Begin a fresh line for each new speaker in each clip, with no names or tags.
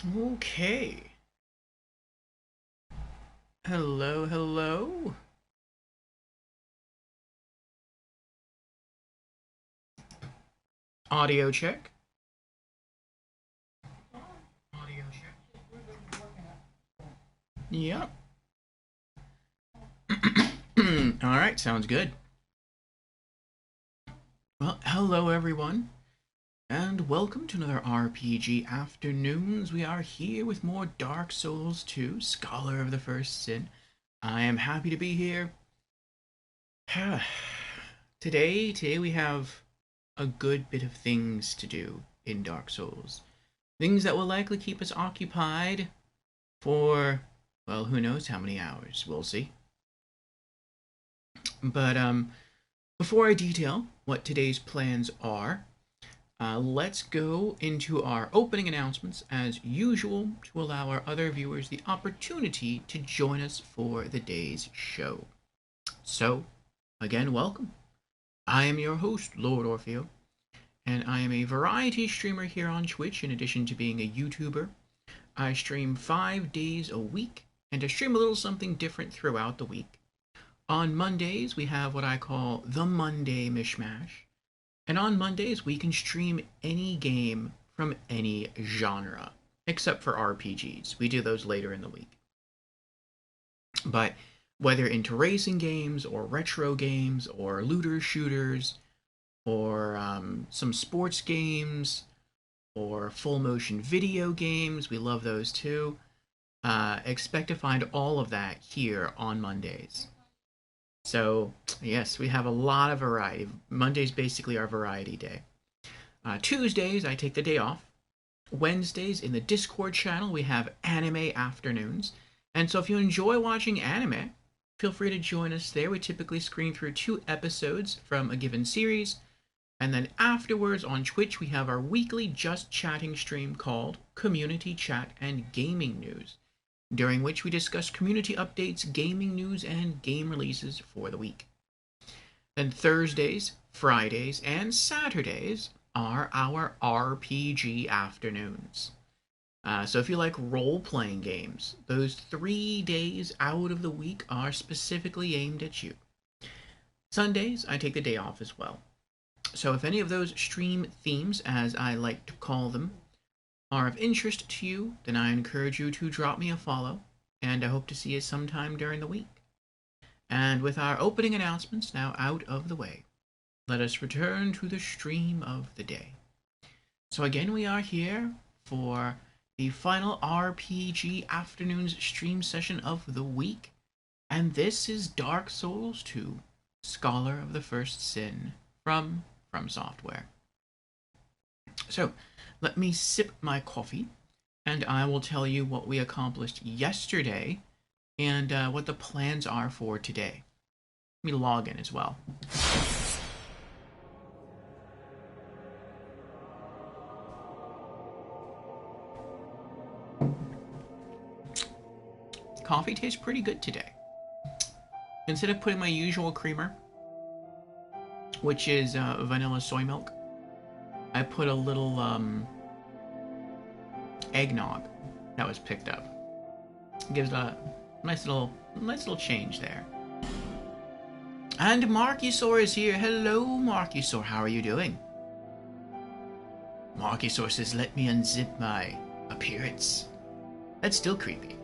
Okay. Hello, hello. Audio check. Audio check. Yep. All right, sounds good. Well, hello everyone, and welcome to another RPG Afternoons. We are here with more Dark Souls 2, Scholar of the First Sin. I am happy to be here. today we have a good bit of things to do in Dark Souls. Things that will likely keep us occupied for, well, who knows how many hours. We'll see. But before I detail what today's plans are, let's go into our opening announcements as usual to allow our other viewers the opportunity to join us for the day's show. So, again, welcome. I am your host, Lord Orfeo, and I am a variety streamer here on Twitch in addition to being a YouTuber. I stream 5 days a week, and I stream a little something different throughout the week. On Mondays, we have what I call the Monday Mishmash. And on Mondays, we can stream any game from any genre, except for RPGs. We do those later in the week. But whether into racing games, or retro games, or looter shooters, or some sports games, or full motion video games, we love those too. Expect to find all of that here on Mondays. So, yes, we have a lot of variety. Monday's basically our variety day. Tuesdays, I take the day off. Wednesdays, in the Discord channel, we have anime afternoons. And so if you enjoy watching anime, feel free to join us there. We typically screen through 2 episodes from a given series. And then afterwards on Twitch, we have our weekly Just Chatting stream called Community Chat and Gaming News, during which we discuss community updates, gaming news, and game releases for the week. Then Thursdays, Fridays, and Saturdays are our RPG afternoons. So if you like role-playing games, those 3 days out of the week are specifically aimed at you. Sundays, I take the day off as well. So if any of those stream themes, as I like to call them, are of interest to you, then I encourage you to drop me a follow, and I hope to see you sometime during the week. And with our opening announcements now out of the way, let us return to the stream of the day. So again, we are here for the final RPG Afternoons stream session of the week, and this is Dark Souls 2, Scholar of the First Sin from Software. So, let me sip my coffee, and I will tell you what we accomplished yesterday and what the plans are for today. Let me log in as well. Coffee tastes pretty good today. Instead of putting my usual creamer, which is vanilla soy milk, I put a little eggnog that was picked up. It gives a nice little change there. And Markysaur is here. Hello, Markysaur. How are you doing? Markysaur says, "Let me unzip my appearance." That's still creepy.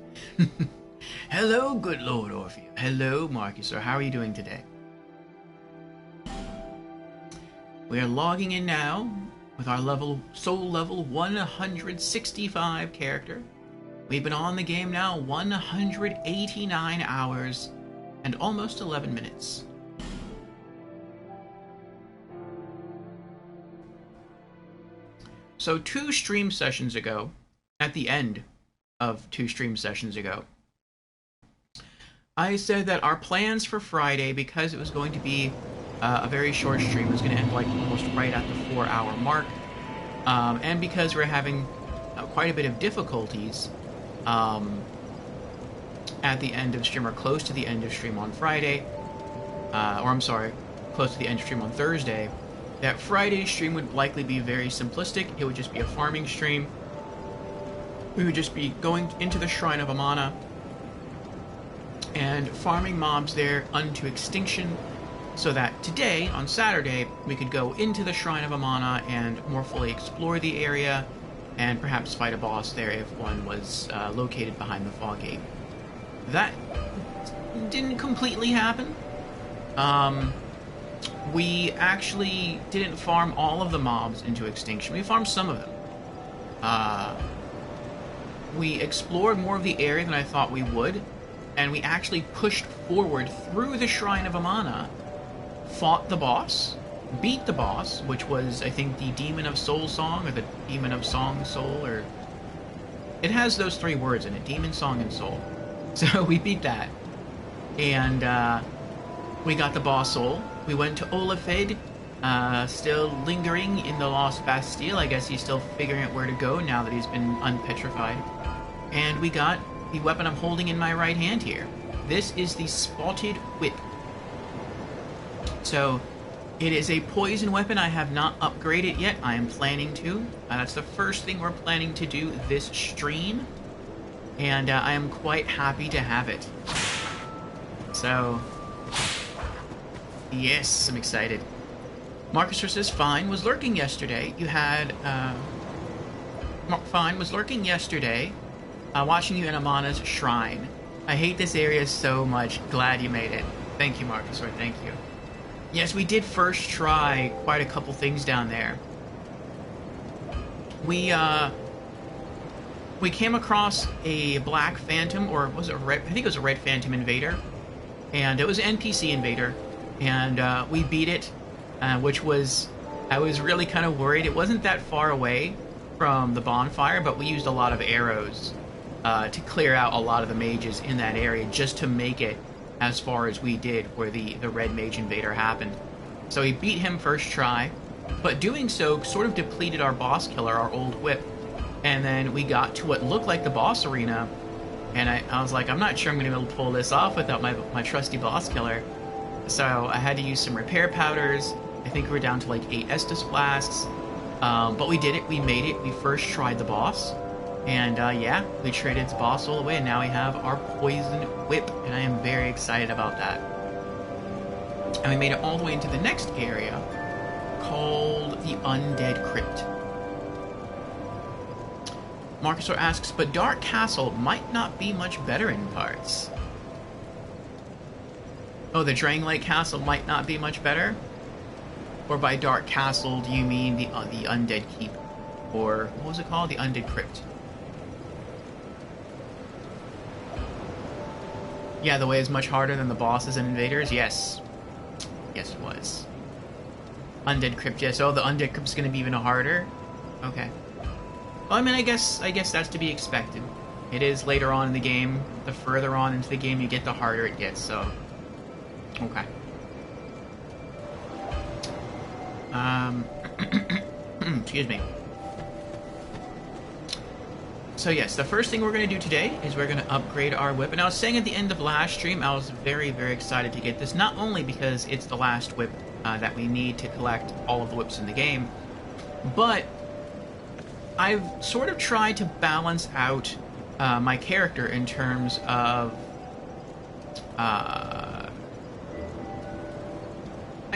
Hello, good Lord Orpheus. Hello, Markysaur. How are you doing today? We are logging in now with our soul level 165 character. We've been on the game now 189 hours and almost 11 minutes. So 2 stream sessions ago, at the end of 2 stream sessions ago, I said that our plans for Friday, because it was going to be a very short stream, it was going to end like almost right at the 4-hour mark, and because we're having quite a bit of difficulties at the end of stream, or close to the end of stream on Friday, or I'm sorry, close to the end of stream on Thursday, that Friday's stream would likely be very simplistic. It would just be a farming stream. we would just be going into the Shrine of Amana and farming mobs there unto extinction, so that today, on Saturday, we could go into the Shrine of Amana and more fully explore the area, and perhaps fight a boss there if one was located behind the fog gate. That didn't completely happen. We actually didn't farm all of the mobs into extinction. We farmed some of them. We explored more of the area than I thought we would, and we actually pushed forward through the Shrine of Amana, fought the boss, beat the boss, which was, I think, the Demon of Soul Song, or the Demon of Song Soul, or... It has those three words in it, Demon, Song, and Soul. So we beat that. And we got the boss soul. We went to Olafed, still lingering in the Lost Bastille. I guess he's still figuring out where to go now that he's been unpetrified. And we got the weapon I'm holding in my right hand here. This is the Spotted Whip. So, it is a poison weapon I have not upgraded yet. I am planning to. That's the first thing we're planning to do this stream. And I am quite happy to have it. So, yes, I'm excited. Marcus says, Fine was lurking yesterday. You had, Fine was lurking yesterday, watching you in Amana's shrine. I hate this area so much. Glad you made it. Thank you, Marcus, or thank you. Yes, we did first try quite a couple things down there. We came across a black phantom, or was it a red? I think it was a red phantom invader. And it was an NPC invader. And we beat it, which was... I was really kind of worried. It wasn't that far away from the bonfire, but we used a lot of arrows to clear out a lot of the mages in that area just to make it as far as we did where the red mage invader happened. So we beat him first try, but doing so sort of depleted our boss killer, our old whip. And then we got to what looked like the boss arena, and I was like, I'm not sure I'm going to be able to pull this off without my trusty boss killer. So I had to use some repair powders. I think we were down to like 8 Estus flasks. But we did it, we made it, we first tried the boss. And yeah, we traded its boss all the way, and now we have our poison whip, and I am very excited about that. And we made it all the way into the next area, called the Undead Crypt. Marcusor asks, but Dark Castle might not be much better in parts. Oh, the Drangleic Castle might not be much better? Or by Dark Castle, do you mean the Undead Keep? Or, what was it called? The Undead Crypt. Yeah, the way is much harder than the bosses and invaders? Yes. Yes, it was. Undead Crypt, yes. Oh, the Undead Crypt's gonna be even harder? Okay. Well, I mean, I guess that's to be expected. It is later on in the game. The further on into the game you get, the harder it gets, so... Okay. Excuse me. So yes, the first thing we're going to do today is we're going to upgrade our whip. And I was saying at the end of last stream, I was very, very excited to get this. Not only because it's the last whip that we need to collect all of the whips in the game, but I've sort of tried to balance out my character in terms of... I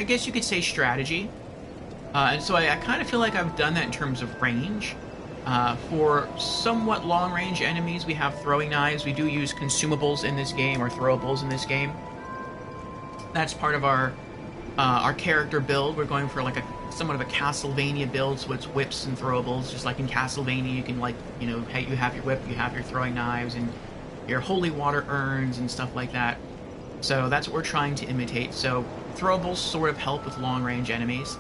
guess you could say strategy. And so I kind of feel like I've done that in terms of range. For somewhat long-range enemies, we have throwing knives. We do use consumables in this game, or throwables in this game. That's part of our character build. We're going for like somewhat of a Castlevania build, so it's whips and throwables. Just like in Castlevania, you can, like, you know, hey, you have your whip, you have your throwing knives, and your holy water urns and stuff like that. So that's what we're trying to imitate. So throwables sort of help with long-range enemies.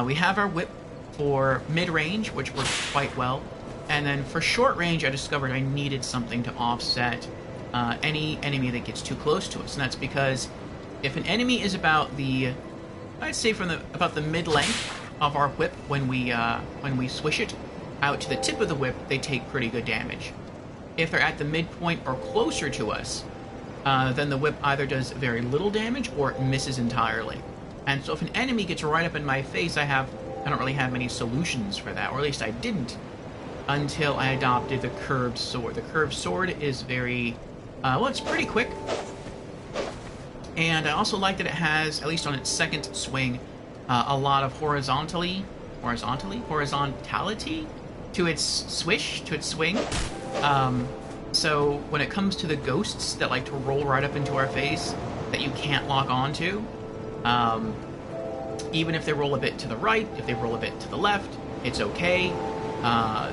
We have our whip for mid-range, which works quite well. And then for short range, I discovered I needed something to offset any enemy that gets too close to us. And that's because if an enemy is about the, I'd say about the mid-length of our whip when we swish it out to the tip of the whip, they take pretty good damage. If they're at the midpoint or closer to us, then the whip either does very little damage or it misses entirely. And so if an enemy gets right up in my face, I don't really have many solutions for that, or at least I didn't until I adopted the curved sword. The curved sword is very, well, it's pretty quick. And I also like that it has, at least on its second swing, a lot of horizontality to its swish, to its swing. So when it comes to the ghosts that like to roll right up into our face that you can't lock onto, even if they roll a bit to the right, if they roll a bit to the left, it's okay.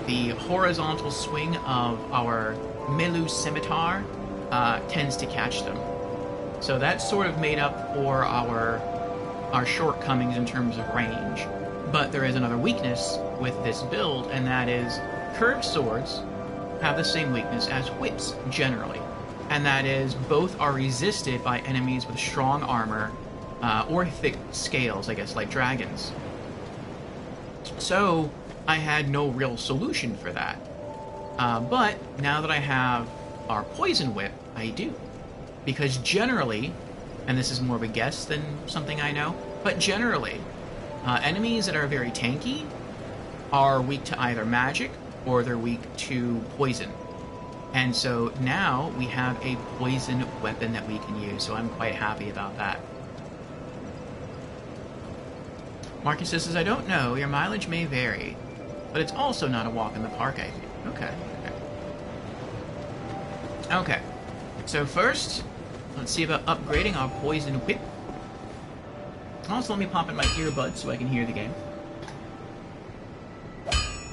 The horizontal swing of our Melu Scimitar tends to catch them. So that's sort of made up for our shortcomings in terms of range. But there is another weakness with this build, and that is curved swords have the same weakness as whips, generally. And that is both are resisted by enemies with strong armor or thick scales, I guess, like dragons. So I had no real solution for that. But now that I have our poison whip, I do. Because generally, and this is more of a guess than something I know, but generally, enemies that are very tanky are weak to either magic or they're weak to poison. And so now we have a poison weapon that we can use, so I'm quite happy about that. Marcus says, I don't know, your mileage may vary, but it's also not a walk in the park, I think. Okay, so first, let's see about upgrading our poison whip. Also, let me pop in my earbuds so I can hear the game.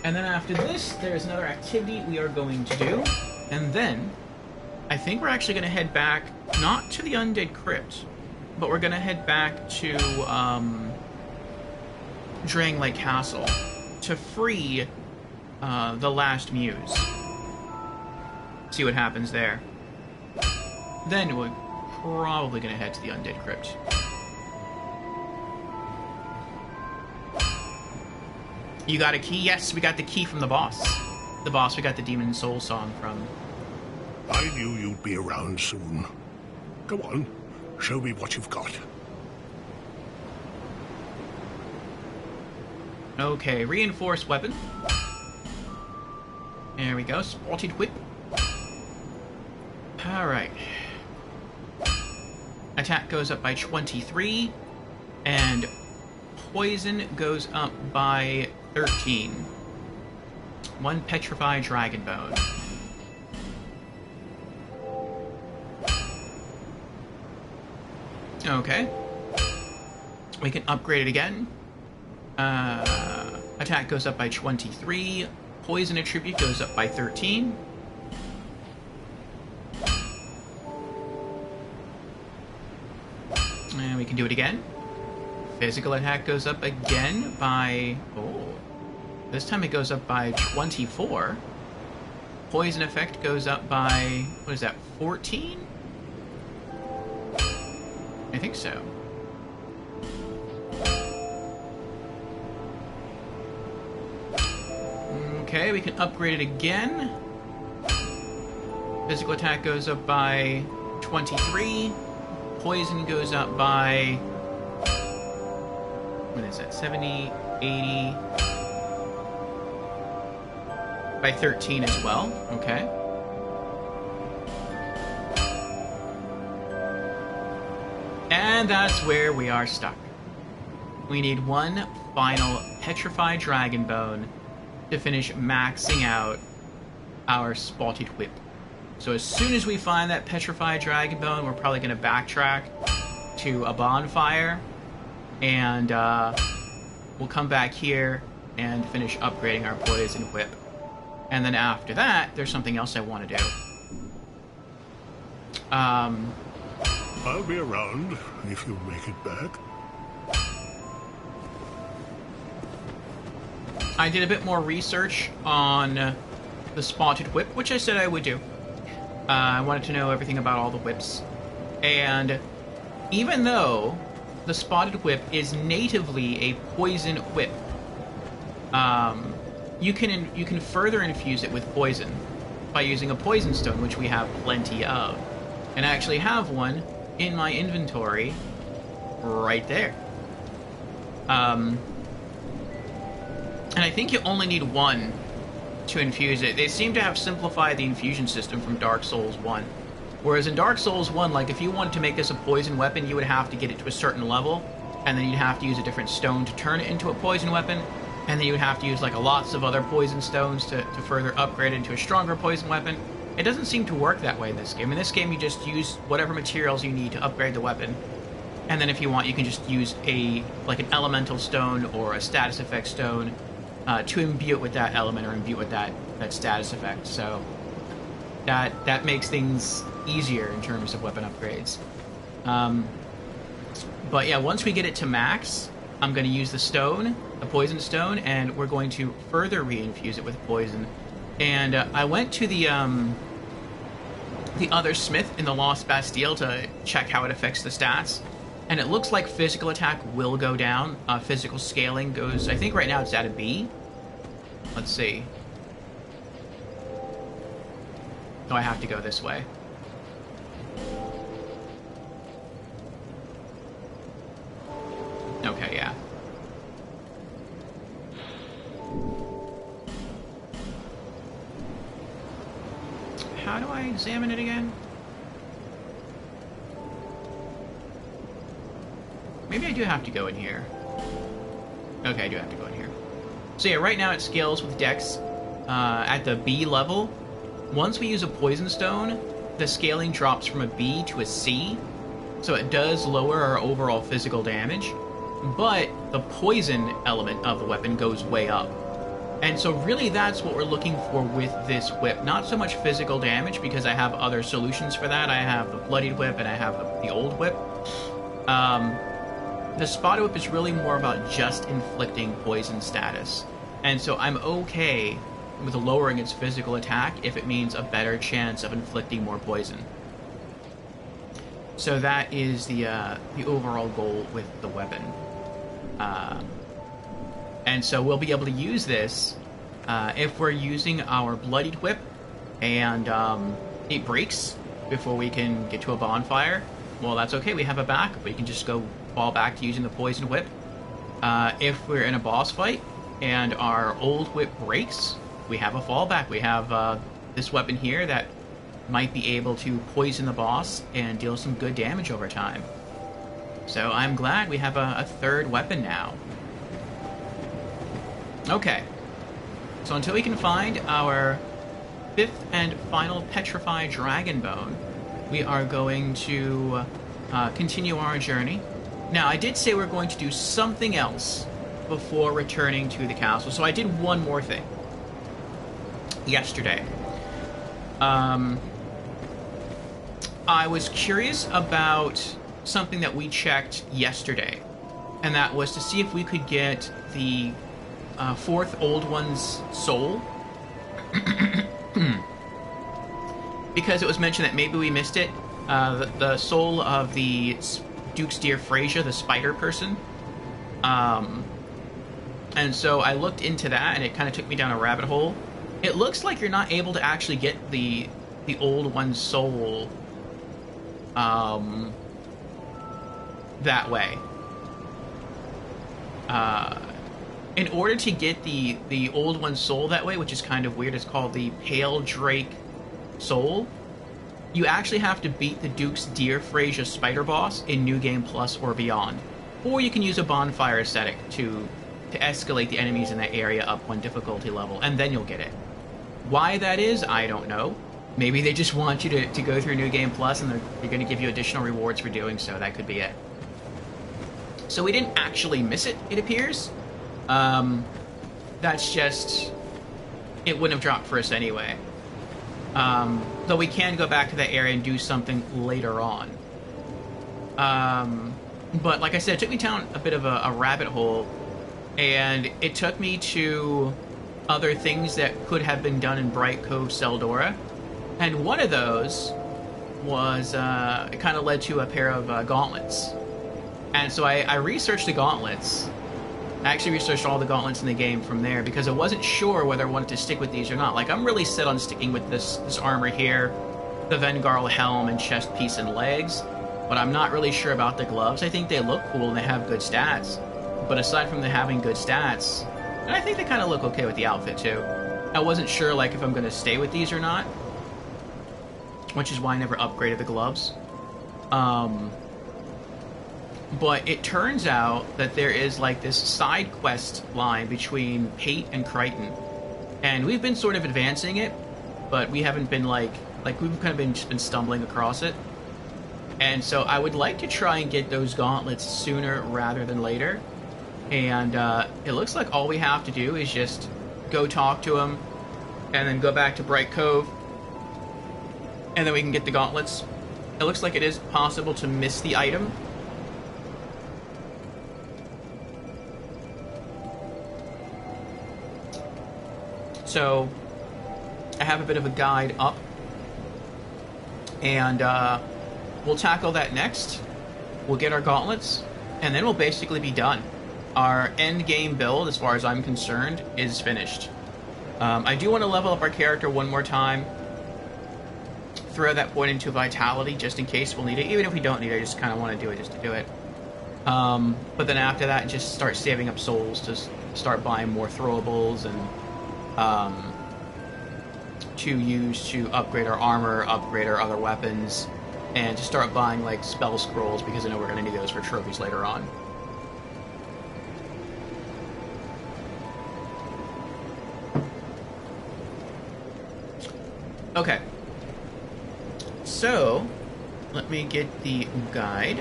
And then after this, there's another activity we are going to do. And then, I think we're actually going to head back, not to the Undead Crypt, but we're going to head back to Drangleic Castle to free the last muse. See what happens there. Then we're probably going to head to the Undead Crypt. You got a key? Yes, we got the key from the boss. The boss we got the Demon Soul song from.
I knew you'd be around soon. Go on, show me what you've got.
Okay, reinforced weapon. There we go, spotted whip. Alright. Attack goes up by 23, and poison goes up by 13. One petrified dragon bone. Okay. We can upgrade it again. Attack goes up by 23. Poison attribute goes up by 13. And we can do it again. Physical attack goes up again by... Oh. This time it goes up by 24. Poison effect goes up by... What is that? 14? I think so. Okay, we can upgrade it again. Physical attack goes up by 23. Poison goes up by... What is that? 70, 80... By 13 as well. Okay. And that's where we are stuck. We need one final Petrified Dragon Bone to finish maxing out our Spotted Whip. So as soon as we find that Petrified Dragon Bone, we're probably going to backtrack to a bonfire, and we'll come back here and finish upgrading our Poison Whip. And then after that, there's something else I want to do.
I'll be around if you make it back.
I did a bit more research on the Spotted Whip, which I said I would do. I wanted to know everything about all the whips. And even though the Spotted Whip is natively a poison whip, you can further infuse it with poison by using a poison stone, which we have plenty of. And I actually have one in my inventory right there. And I think you only need one to infuse it. They seem to have simplified the infusion system from Dark Souls 1. Whereas in Dark Souls 1, like, if you wanted to make this a poison weapon, you would have to get it to a certain level, and then you'd have to use a different stone to turn it into a poison weapon, and then you would have to use, like, lots of other poison stones to further upgrade it into a stronger poison weapon. It doesn't seem to work that way in this game. In this game, you just use whatever materials you need to upgrade the weapon, and then if you want, you can just use an elemental stone or a status effect stone to imbue it with that element or imbue it with that status effect. So that makes things easier in terms of weapon upgrades. But yeah, once we get it to max, I'm going to use the stone, the poison stone, and we're going to further reinfuse it with poison. And I went to the other smith in the Lost Bastille to check how it affects the stats. And it looks like physical attack will go down. Physical scaling goes, I think right now it's at a B. Let's see. Oh, I have to go this way. Okay, yeah. How do I examine it again? Maybe I do have to go in here. Okay, I do have to go in here. So yeah, right now it scales with Dex at the B level. Once we use a Poison Stone, the scaling drops from a B to a C. So it does lower our overall physical damage, but the poison element of the weapon goes way up. And so really that's what we're looking for with this whip. Not so much physical damage, because I have other solutions for that. I have the Bloodied Whip and I have the Old Whip. The Spotted Whip is really more about just inflicting poison status. And so I'm okay with lowering its physical attack if it means a better chance of inflicting more poison. So that is the overall goal with the weapon. And so we'll be able to use this if we're using our Bloodied Whip and it breaks before we can get to a bonfire. Well, that's okay. We have a backup. We can just go fall back to using the Poison Whip. If we're in a boss fight and our Old Whip breaks, we have a fallback. We have this weapon here that might be able to poison the boss and deal some good damage over time. So I'm glad we have a third weapon now. Okay. So until we can find our fifth and final Petrified Dragon Bone, we are going to continue our journey. Now, I did say we're going to do something else before returning to the castle, so I did one more thing yesterday. I was curious about something that we checked yesterday, and that was to see if we could get the fourth Old One's soul. Because it was mentioned that maybe we missed it. The soul of the Duke's Dear Frasier, the spider person. And so I looked into that, and it kind of took me down a rabbit hole. It looks like you're not able to actually get the Old One's soul that way. In order to get the Old One's soul that way, which is kind of weird, it's called the Pale Drake soul, you actually have to beat the Duke's Dear Frasier spider boss in New Game Plus or beyond. Or you can use a bonfire aesthetic to escalate the enemies in that area up one difficulty level, and then you'll get it. Why that is, I don't know. Maybe they just want you to go through New Game Plus, and they're going to give you additional rewards for doing so. That could be it. So we didn't actually miss it, it appears. That's just... it wouldn't have dropped for us anyway. Though we can go back to that area and do something later on. But like I said, it took me down a bit of a rabbit hole, and it took me to other things that could have been done in Bright Cove, Seldora. And one of those was, it kind of led to a pair of gauntlets. And so I researched the gauntlets. I actually researched all the gauntlets in the game from there, because I wasn't sure whether I wanted to stick with these or not. Like, I'm really set on sticking with this armor here, the Vengarl helm and chest piece and legs, but I'm not really sure about the gloves. I think they look cool and they have good stats, but aside from them having good stats, and I think they kind of look okay with the outfit too. I wasn't sure like if I'm going to stay with these or not, which is why I never upgraded the gloves. But it turns out that there is like this side quest line between Pate and Crichton, and we've been sort of advancing it, but we haven't been like we've kind of been stumbling across it. And so I would like to try and get those gauntlets sooner rather than later. And it looks like all we have to do is just go talk to him, and then go back to Bright Cove, and then we can get the gauntlets. It looks like it is possible to miss the item. So I have a bit of a guide up, and we'll tackle that next. We'll get our gauntlets, and then we'll basically be done. Our end game build, as far as I'm concerned, is finished. I do want to level up our character one more time. Throw that point into Vitality, just in case we'll need it. Even if we don't need it, I just kind of want to do it just to do it. But then after that, just start saving up souls to start buying more throwables and to use to upgrade our armor, upgrade our other weapons, and to start buying like spell scrolls, because I know we're going to need those for trophies later on. Okay. So, let me get the guide.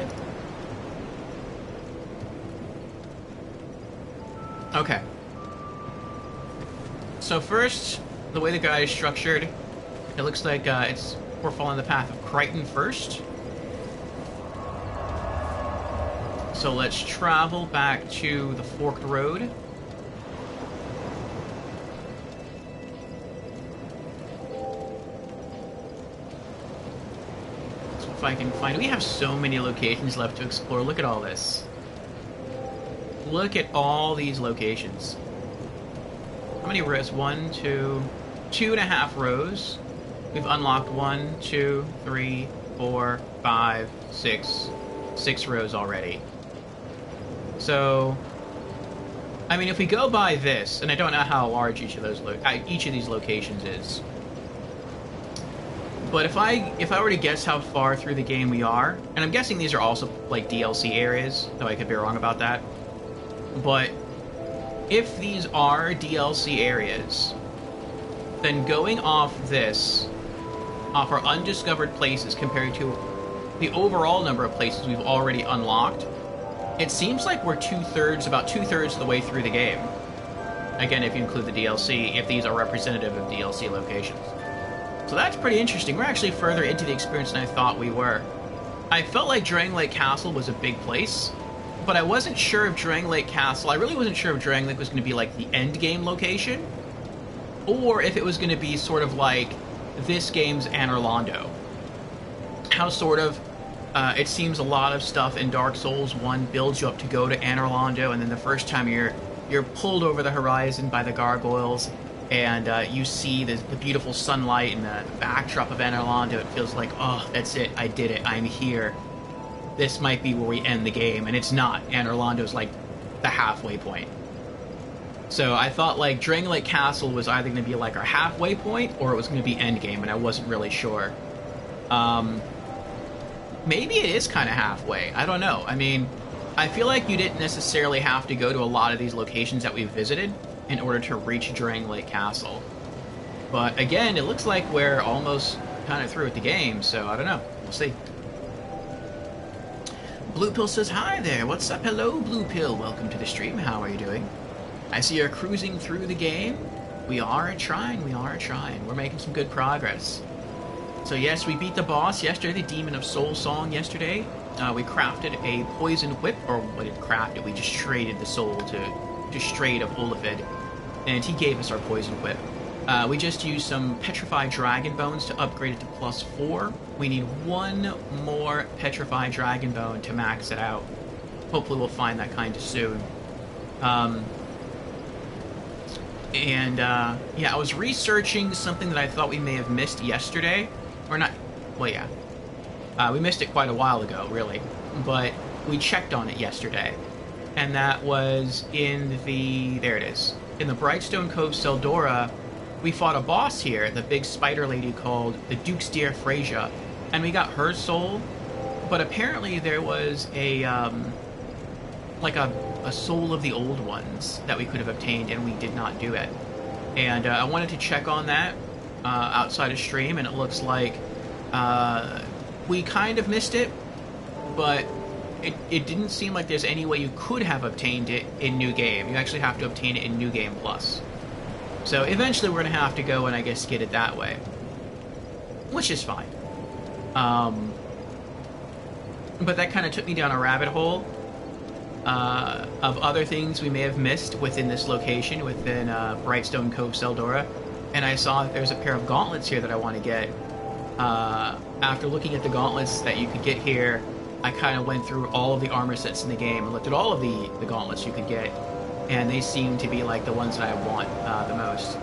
Okay. So first, the way the guide is structured, it looks like we're following the path of Crichton first. So let's travel back to the Forked Road. So if I can find... We have so many locations left to explore. Look at all this. Look at all these locations. How many rows? 1, 2, 2.5 rows. We've unlocked 1, 2, 3, 4, 5, 6. 6 rows already. So, I mean, if we go by this, and I don't know how large each of these locations is, but if I were to guess how far through the game we are, and I'm guessing these are also like DLC areas, though I could be wrong about that, but if these are DLC areas, then going off our undiscovered places compared to the overall number of places we've already unlocked, it seems like we're about two-thirds of the way through the game. Again, if you include the DLC, if these are representative of DLC locations. So that's pretty interesting. We're actually further into the experience than I thought we were. I felt like Drangleic Castle was a big place, but I wasn't sure if Drangleic Castle... I really wasn't sure if Drangleic was going to be like the end game location, or if it was going to be sort of like this game's Anor Londo. How sort of... it seems a lot of stuff in Dark Souls 1 builds you up to go to Anor Londo, and then the first time you're pulled over the horizon by the gargoyles, and you see the beautiful sunlight and the backdrop of Anor Londo. It feels like, oh, that's it, I did it, I'm here. This might be where we end the game, and it's not. Anor Londo's like the halfway point. So I thought like Drangleic Castle was either going to be like our halfway point, or it was going to be endgame, and I wasn't really sure. Maybe it is kind of halfway. I don't know. I mean, I feel like you didn't necessarily have to go to a lot of these locations that we've visited in order to reach Drangleic Castle. But again, it looks like we're almost kind of through with the game, so I don't know. We'll see. Blue Pill says, hi there. What's up? Hello, Blue Pill. Welcome to the stream. How are you doing? I see you're cruising through the game. We are trying. We're making some good progress. So yes, we beat the boss yesterday, the Demon of Soul Song yesterday. We crafted a poison whip, or what did craft it? We just traded the soul to Strayed of Olafid, and he gave us our poison whip. We just used some petrified dragon bones to upgrade it to +4. We need 1 more petrified dragon bone to max it out. Hopefully we'll find that kind of soon. Yeah, I was researching something that I thought we may have missed yesterday. Or not, well, yeah. We missed it quite a while ago, really. But we checked on it yesterday. And that was in the... There it is. In the Brightstone Cove Seldora, we fought a boss here, the big spider lady called the Duke's Dear Freyja, and we got her soul. But apparently there was like a soul of the old ones that we could have obtained, and we did not do it. And I wanted to check on that outside of stream, and it looks like we kind of missed it, but it didn't seem like there's any way you could have obtained it in New Game. You actually have to obtain it in New Game Plus. So eventually we're going to have to go and I guess get it that way, which is fine. But that kind of took me down a rabbit hole of other things we may have missed within this location, within Brightstone Cove, Seldora. And I saw that there's a pair of gauntlets here that I want to get. After looking at the gauntlets that you could get here, I kind of went through all of the armor sets in the game and looked at all of the gauntlets you could get. And they seem to be like the ones that I want the most.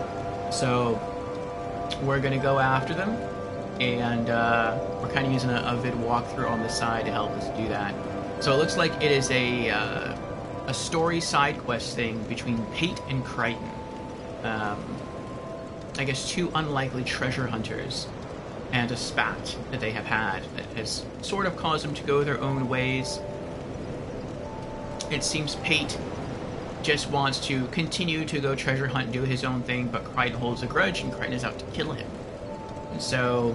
So we're going to go after them. And we're kind of using a vid walkthrough on the side to help us do that. So it looks like it is a story side quest thing between Pate and Crichton. I guess two unlikely treasure hunters and a spat that they have had that has sort of caused them to go their own ways. It seems Pate just wants to continue to go treasure hunt and do his own thing, but Crichton holds a grudge and Crichton is out to kill him. And so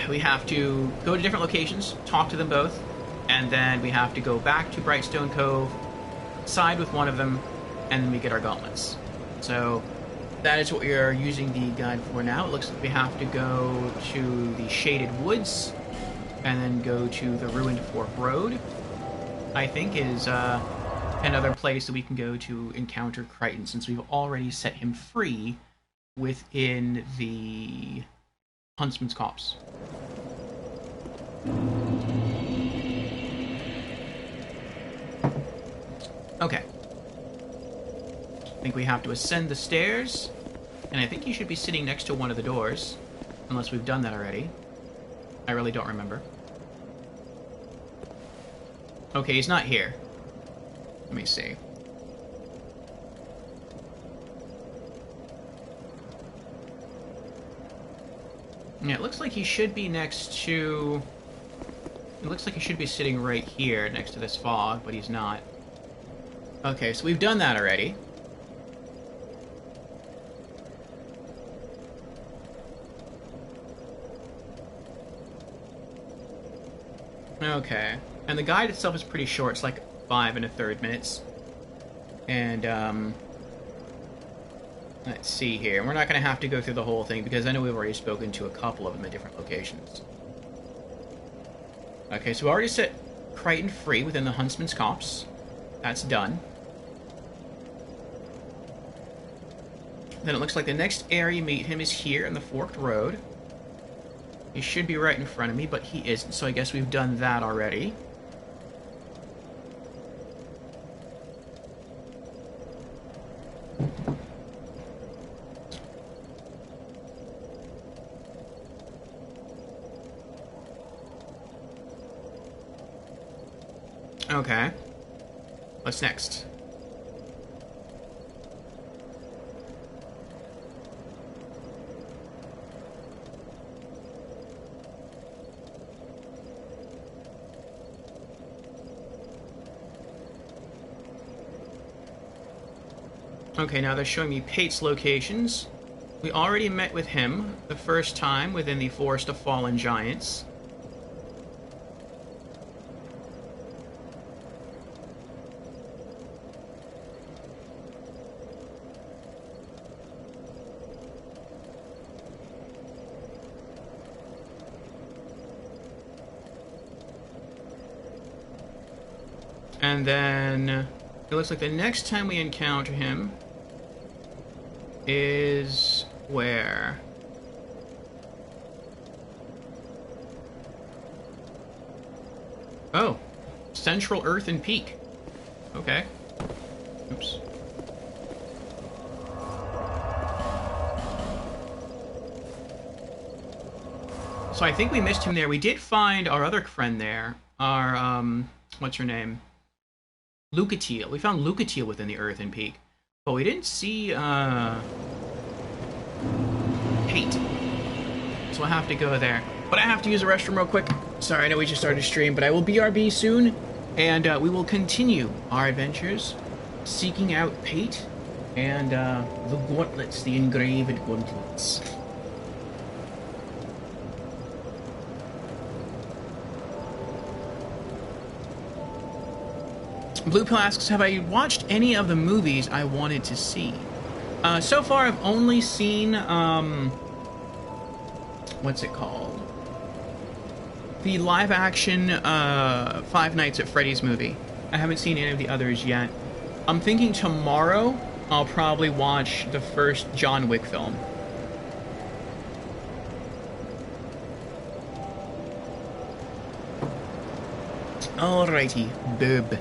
we have to go to different locations, talk to them both, and then we have to go back to Brightstone Cove, side with one of them, and then we get our gauntlets. So that is what we are using the guide for now. It looks like we have to go to the Shaded Woods, and then go to the Ruined Fork Road, I think is another place that we can go to encounter Crichton, since we've already set him free within the Huntsman's Copse. Okay. I think we have to ascend the stairs, and I think he should be sitting next to one of the doors, unless we've done that already. I really don't remember. Okay, he's not here. Let me see. Yeah, it looks like he should be next to... It looks like he should be sitting right here next to this fog, but he's not. Okay, so we've done that already. Okay. And the guide itself is pretty short. It's like 5 1/3 minutes. And, let's see here. We're not going to have to go through the whole thing, because I know we've already spoken to a couple of them at different locations. Okay, so we already set Crichton free within the Huntsman's Copse. That's done. Then it looks like the next area you meet him is here in the Forked Road. He should be right in front of me, but he isn't, so I guess we've done that already. Okay. What's next? Okay, now they're showing me Pate's locations. We already met with him the first time within the Forest of Fallen Giants. And then it looks like the next time we encounter him is where? Oh, Central Earthen Peak. Okay. Oops. So I think we missed him there. We did find our other friend there. Our, what's her name? Lucatiel. We found Lucatiel within the Earthen Peak. But we didn't see, paint. So I'll have to go there. But I have to use the restroom real quick. Sorry, I know we just started a stream, but I will BRB soon, and we will continue our adventures, seeking out Pate and the gauntlets, the engraved gauntlets. Blue Pill asks, have I watched any of the movies I wanted to see? So far, I've only seen, what's it called? The live-action Five Nights at Freddy's movie. I haven't seen any of the others yet. I'm thinking tomorrow I'll probably watch the first John Wick film. Alrighty, boob.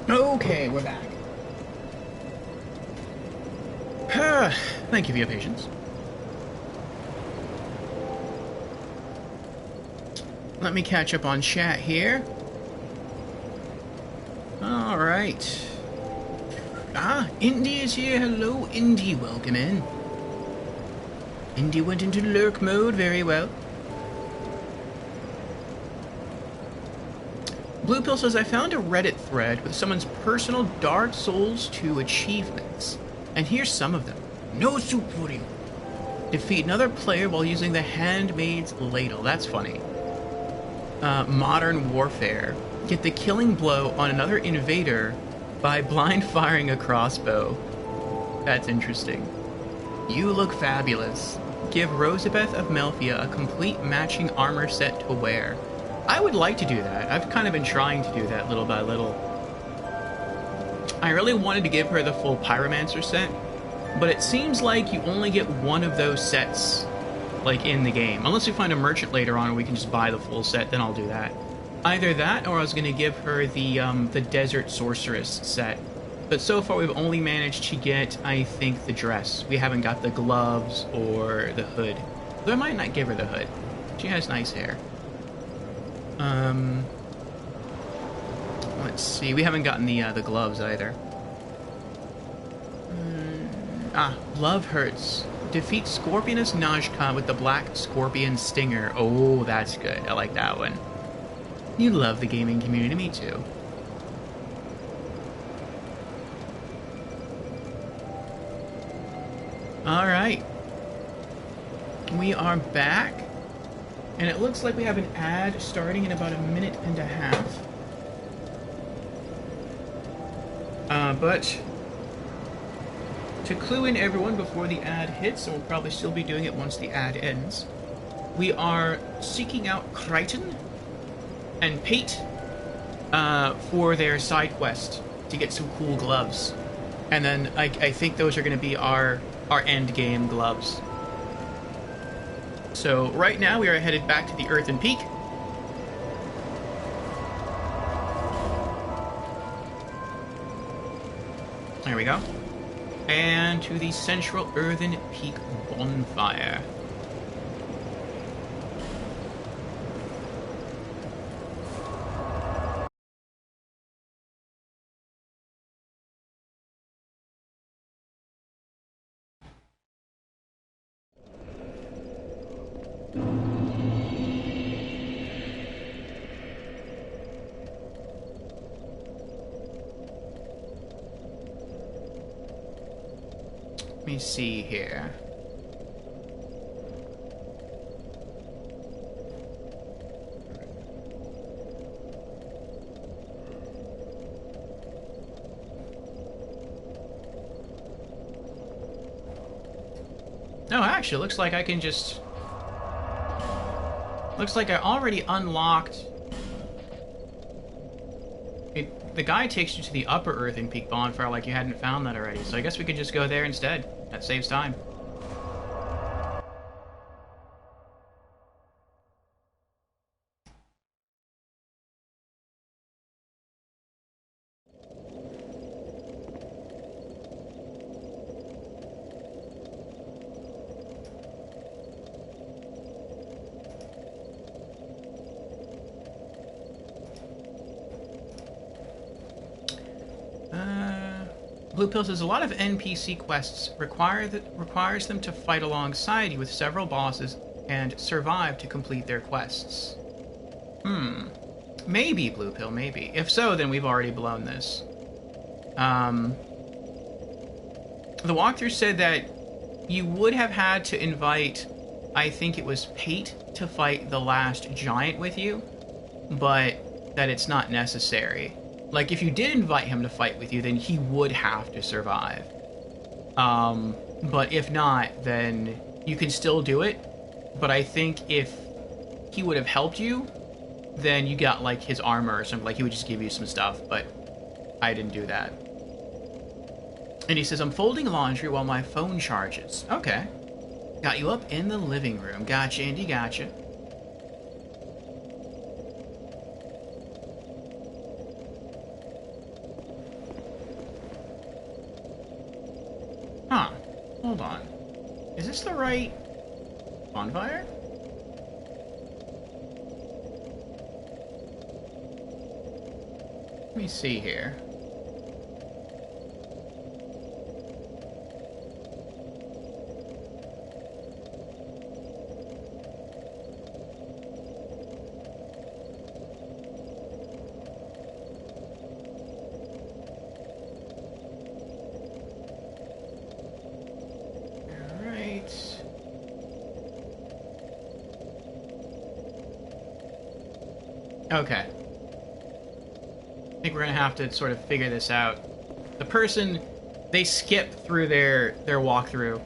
Okay, we're back. Thank you for your patience. Let me catch up on chat here. Alright. Ah, Indy is here. Hello, Indy. Welcome in. Indy went into lurk mode. Very well. Blue Pill says, I found a Reddit thread with someone's personal Dark Souls 2 achievements. And here's some of them. No soup for you. Defeat another player while using the Handmaid's Ladle. That's funny. Modern Warfare. Get the killing blow on another invader by blind firing a crossbow. That's interesting. You look fabulous. Give Rosabeth of Melfia a complete matching armor set to wear. I would like to do that. I've kind of been trying to do that little by little. I really wanted to give her the full Pyromancer set, but it seems like you only get one of those sets, like, in the game. Unless we find a merchant later on and we can just buy the full set, then I'll do that. Either that, or I was going to give her the Desert Sorceress set. But so far we've only managed to get, I think, the dress. We haven't got the gloves or the hood. Though I might not give her the hood. She has nice hair. Let's see. We haven't gotten the gloves either. Love Hurts. Defeat Scorpionus Najka with the Black Scorpion Stinger. Oh, that's good. I like that one. You love the gaming community. Me too. Alright. We are back. And it looks like we have an ad starting in about a minute and a half. But to clue in everyone before the ad hits, and we'll probably still be doing it once the ad ends, we are seeking out Crichton and Pate for their side quest to get some cool gloves. And then I think those are going to be our end game gloves. So right now we are headed back to the Earthen Peak. There we go. And to the central Earthen Peak bonfire. Let me see here. No, actually, looks like I can just... Looks like I already unlocked... The guy takes you to the upper Earthen Peak bonfire like you hadn't found that already, so I guess we could just go there instead. That saves time. Blue Pill says a lot of NPC quests requires them to fight alongside you with several bosses and survive to complete their quests. Maybe, Blue Pill, maybe. If so, then we've already blown this. The walkthrough said that you would have had to invite, I think it was Pate, to fight the last giant with you, but that it's not necessary. Like, if you did invite him to fight with you, then he would have to survive. But if not, then you can still do it. But I think if he would have helped you, then you got, like, his armor or something. Like, he would just give you some stuff, but I didn't do that. And he says, I'm folding laundry while my phone charges. Okay. Got you up in the living room. Gotcha, Andy, gotcha. hold on. Is this the right bonfire? Let me see here. Okay. I think we're gonna have to sort of figure this out. The person, they skip through their walkthrough.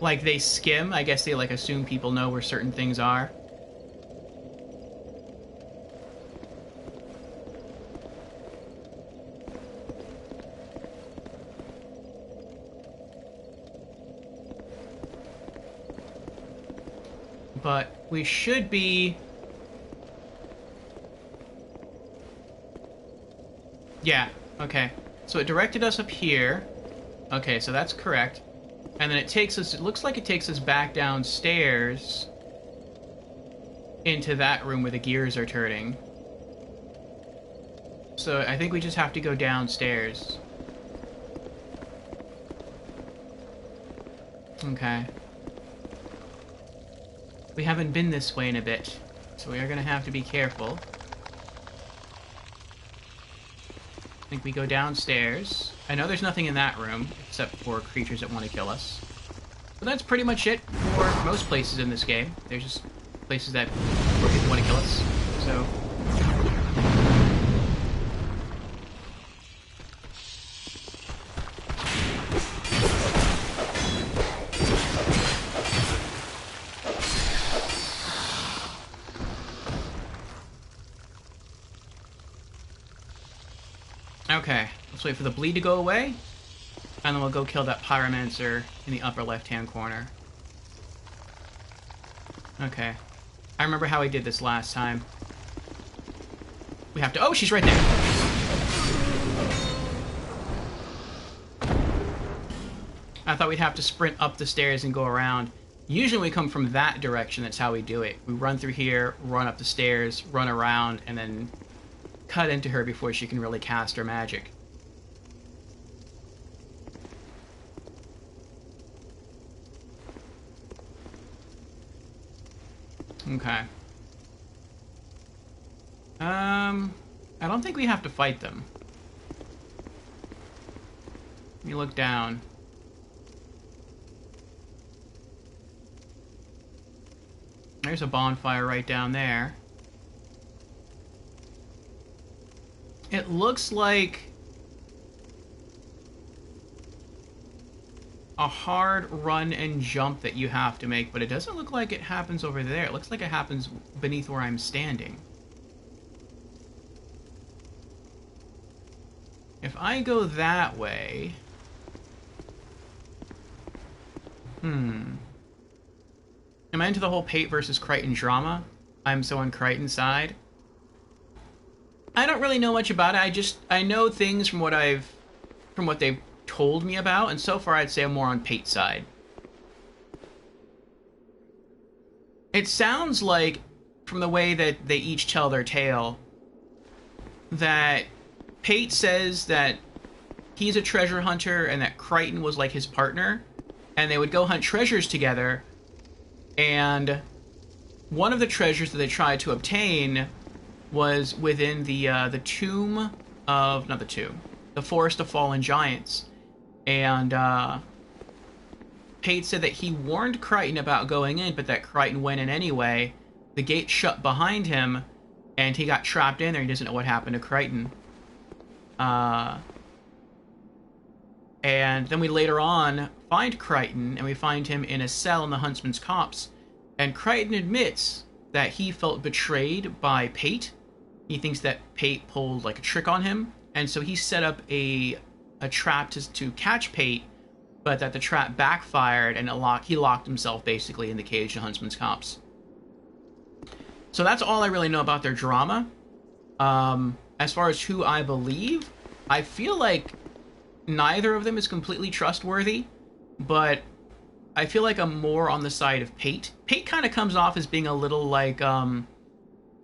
Like, they skim. I guess they, like, assume people know where certain things are. But we should be... Yeah, okay. So it directed us up here. Okay, so that's correct. And then it takes us... It looks like it takes us back downstairs into that room where the gears are turning. So I think we just have to go downstairs. Okay. We haven't been this way in a bit, so we are going to have to be careful. I think we go downstairs. I know there's nothing in that room, except for creatures that want to kill us. But that's pretty much it for most places in this game. There's just places that where people want to kill us. So... Okay, let's wait for the bleed to go away, and then we'll go kill that pyromancer in the upper left-hand corner. Okay. I remember how we did this last time. We have to... Oh, she's right there! I thought we'd have to sprint up the stairs and go around. Usually we come from that direction, that's how we do it. We run through here, run up the stairs, run around, and then cut into her before she can really cast her magic. Okay. I don't think we have to fight them. Let me look down. There's a bonfire right down there. It looks like a hard run and jump that you have to make, but it doesn't look like it happens over there. It looks like it happens beneath where I'm standing. If I go that way... Am I into the whole Pate versus Crichton drama? I'm so on Crichton's side. I don't really know much about it. I know things from what they've told me about, and so far I'd say I'm more on Pate's side. It sounds like, from the way that they each tell their tale, that Pate says that he's a treasure hunter and that Crichton was like his partner, and they would go hunt treasures together, and one of the treasures that they tried to obtain was within the tomb of... not the tomb. The Forest of Fallen Giants. And Pate said that he warned Crichton about going in, but that Crichton went in anyway. The gate shut behind him, and he got trapped in there. He doesn't know what happened to Crichton. And then we later on find Crichton, and we find him in a cell in the Huntsman's Copse. And Crichton admits that he felt betrayed by Pate. He thinks that Pate pulled like a trick on him, and so he set up a trap to catch Pate, but that the trap backfired, and he locked himself basically in the cage in Huntsman's Copse. So that's all I really know about their drama. As far as who I believe, I feel like neither of them is completely trustworthy. but I feel like I'm more on the side of Pate. Pate kind of comes off as being a little like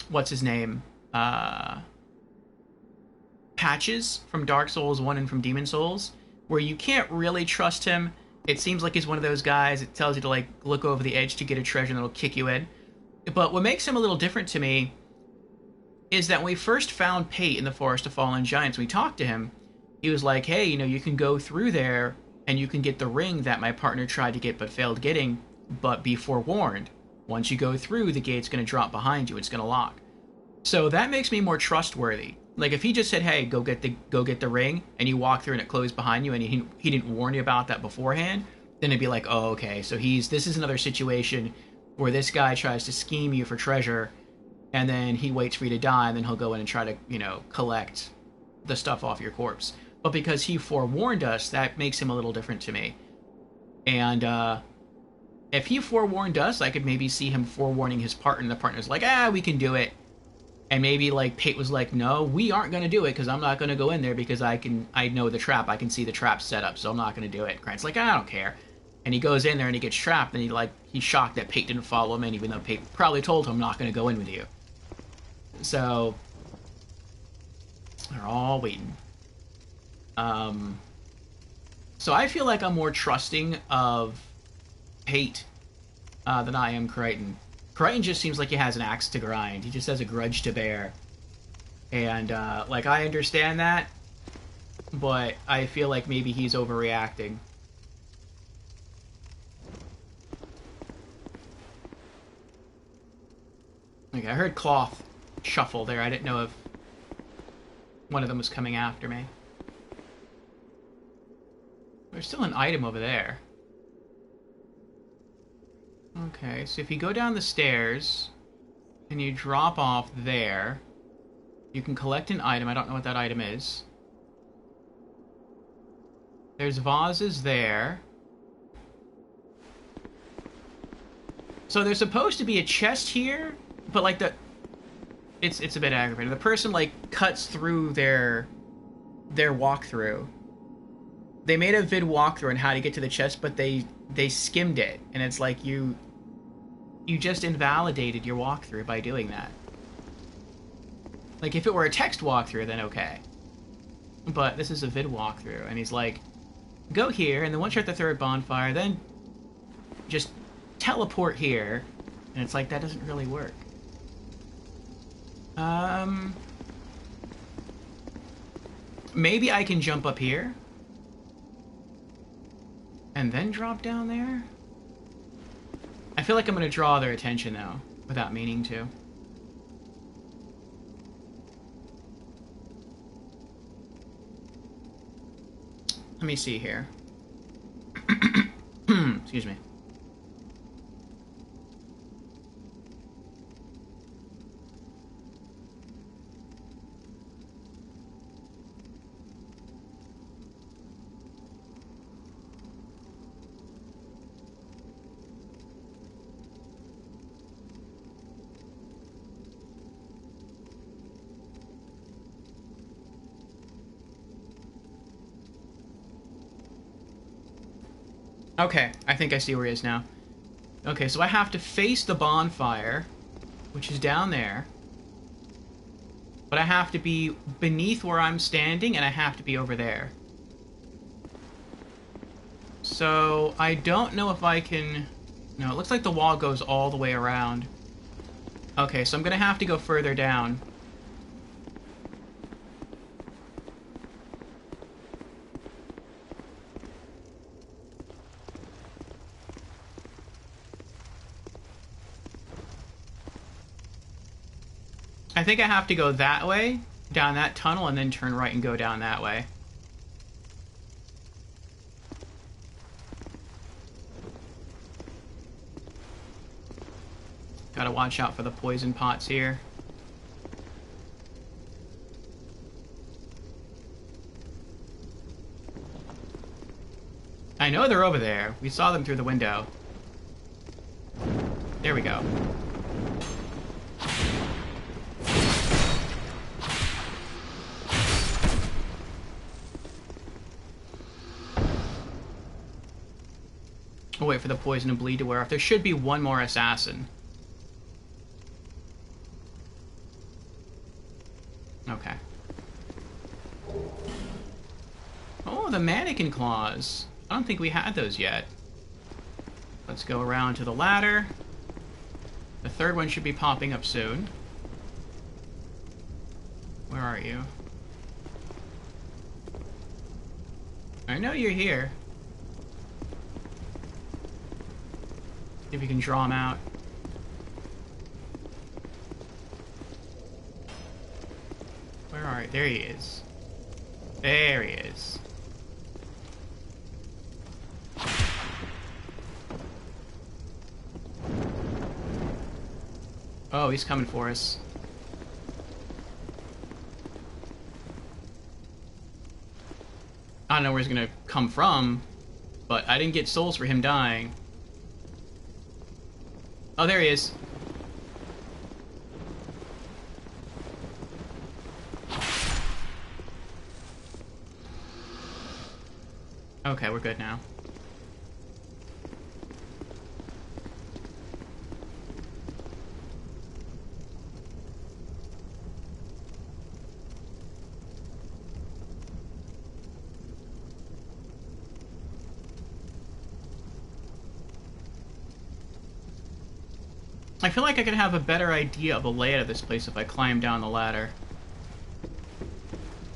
what's his name? Patches from Dark Souls 1 and from Demon Souls, where you can't really trust him. It seems like he's one of those guys that tells you to like look over the edge to get a treasure and it'll kick you in. But what makes him a little different to me is that when we first found Pate in the Forest of Fallen Giants, we talked to him. He was like, hey, you know, you can go through there and you can get the ring that my partner tried to get but failed getting, but be forewarned. Once you go through, the gate's going to drop behind you. It's going to lock. So that makes me more trustworthy. Like if he just said, hey, go get the ring, and you walk through and it closed behind you, and he didn't warn you about that beforehand, then it'd be like, oh, okay, so this is another situation where this guy tries to scheme you for treasure, and then he waits for you to die, and then he'll go in and try to, you know, collect the stuff off your corpse. But because he forewarned us, that makes him a little different to me. And if he forewarned us, I could maybe see him forewarning his partner, and the partner's like, we can do it. And maybe like Pate was like, no, we aren't going to do it because I'm not going to go in there because I know the trap. I can see the trap set up, so I'm not going to do it. Grant's like, I don't care. And he goes in there and he gets trapped, and he's shocked that Pate didn't follow him in, even though Pate probably told him I'm not going to go in with you. So they're all waiting. So I feel like I'm more trusting of Pate than I am Crichton. Crichton just seems like he has an axe to grind. He just has a grudge to bear. And, like, I understand that, but I feel like maybe he's overreacting. Okay, I heard cloth shuffle there. I didn't know if one of them was coming after me. There's still an item over there. Okay, so if you go down the stairs and you drop off there, you can collect an item. I don't know what that item is. There's vases there. So there's supposed to be a chest here, but like it's a bit aggravating. The person like cuts through their walkthrough. They made a vid walkthrough on how to get to the chest, but they skimmed it, and it's like you just invalidated your walkthrough by doing that. Like, if it were a text walkthrough, then okay. But this is a vid walkthrough, and he's like, go here, and then once you're at the third bonfire, then just teleport here. And it's like, that doesn't really work. Maybe I can jump up here and then drop down there? I feel like I'm going to draw their attention, though, without meaning to. Let me see here. Excuse me. Okay, I think I see where he is now. Okay, so I have to face the bonfire, which is down there. But I have to be beneath where I'm standing, and I have to be over there. So, I don't know if I can... No, it looks like the wall goes all the way around. Okay, so I'm gonna have to go further down. I think I have to go that way, down that tunnel, and then turn right and go down that way. Gotta watch out for the poison pots here. I know they're over there. We saw them through the window. There we go. wait for the poison and bleed to wear off. There should be one more assassin. Okay. Oh, the mannequin claws. I don't think we had those yet. Let's go around to the ladder. The third one should be popping up soon. Where are you? I know you're here. See if we can draw him out. Where are you? There he is. There he is. Oh, he's coming for us. I don't know where he's gonna come from, but I didn't get souls for him dying. Oh, there he is. Okay, we're good now. I feel like I could have a better idea of the layout of this place if I climb down the ladder.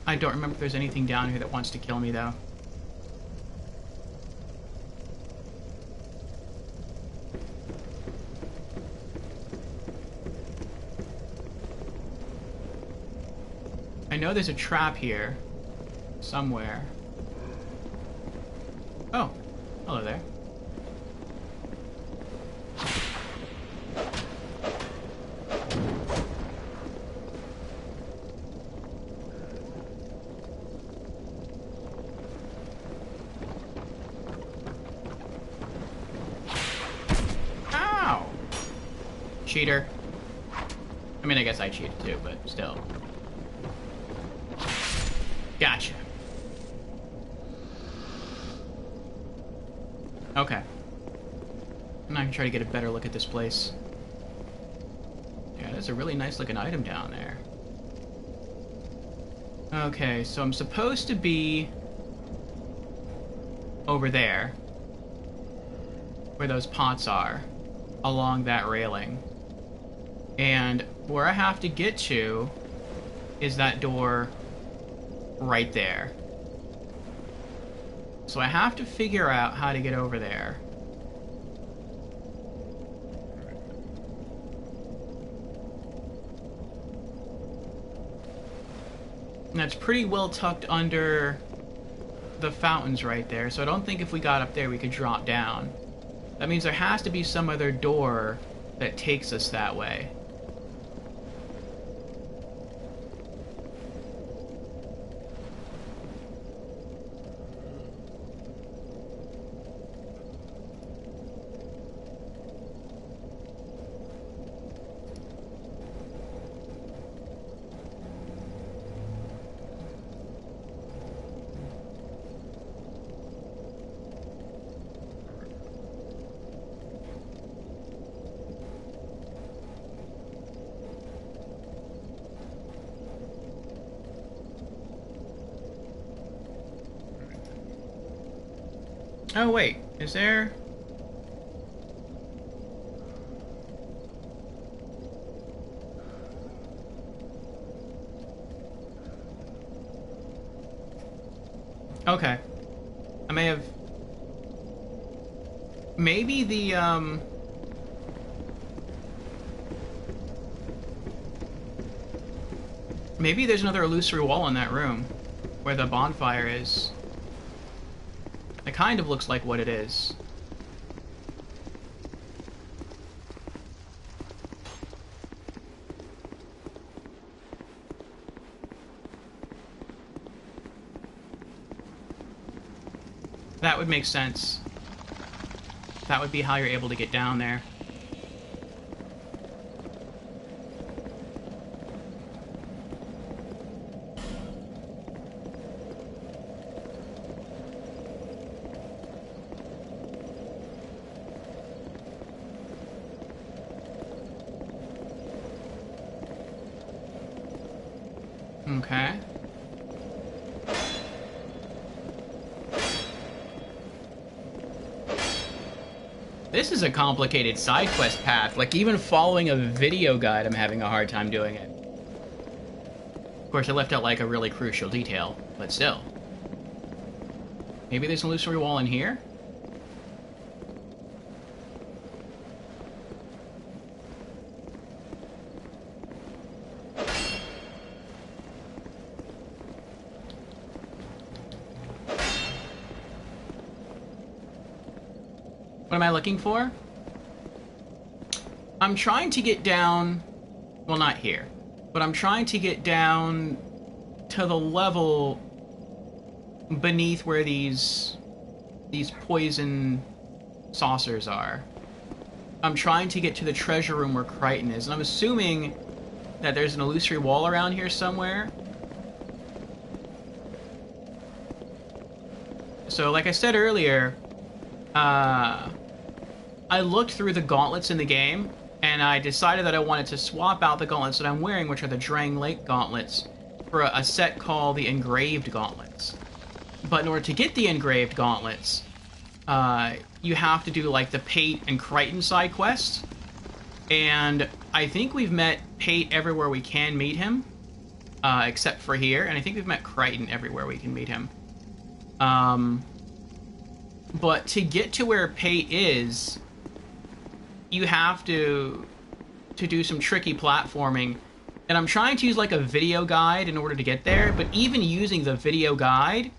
I don't remember if there's anything down here that wants to kill me, though. I know there's a trap here. Somewhere. Oh. Hello there. Ow! Cheater. I mean, I guess I cheated too, but still. Gotcha. Okay. I'm not gonna try to get a better look at this place. Yeah, that's a really nice looking item down there. Okay, so I'm supposed to be over there, where those pots are, along that railing. And where I have to get to is that door right there. So I have to figure out how to get over there. And that's pretty well tucked under the fountains right there, so I don't think if we got up there we could drop down. That means there has to be some other door that takes us that way. Oh wait, is there... Okay. I may have... Maybe the, maybe there's another illusory wall in that room, where the bonfire is. It kind of looks like what it is. That would make sense. That would be how you're able to get down there. Okay. This is a complicated side quest path. Like, even following a video guide, I'm having a hard time doing it. Of course, I left out, like, a really crucial detail, but still. Maybe there's an illusory wall in here? What am I looking for? I'm trying to get down... Well, not here. But I'm trying to get down to the level beneath where these poison saucers are. I'm trying to get to the treasure room where Crichton is, and I'm assuming that there's an illusory wall around here somewhere. So, like I said earlier, I looked through the gauntlets in the game, and I decided that I wanted to swap out the gauntlets that I'm wearing, which are the Drangleic gauntlets, for a set called the Engraved Gauntlets. But in order to get the Engraved Gauntlets, you have to do, like, the Pate and Crichton side quest. And I think we've met Pate everywhere we can meet him, except for here, and I think we've met Crichton everywhere we can meet him. But to get to where Pate is, you have to do some tricky platforming. And I'm trying to use, like, a video guide in order to get there, but even using the video guide,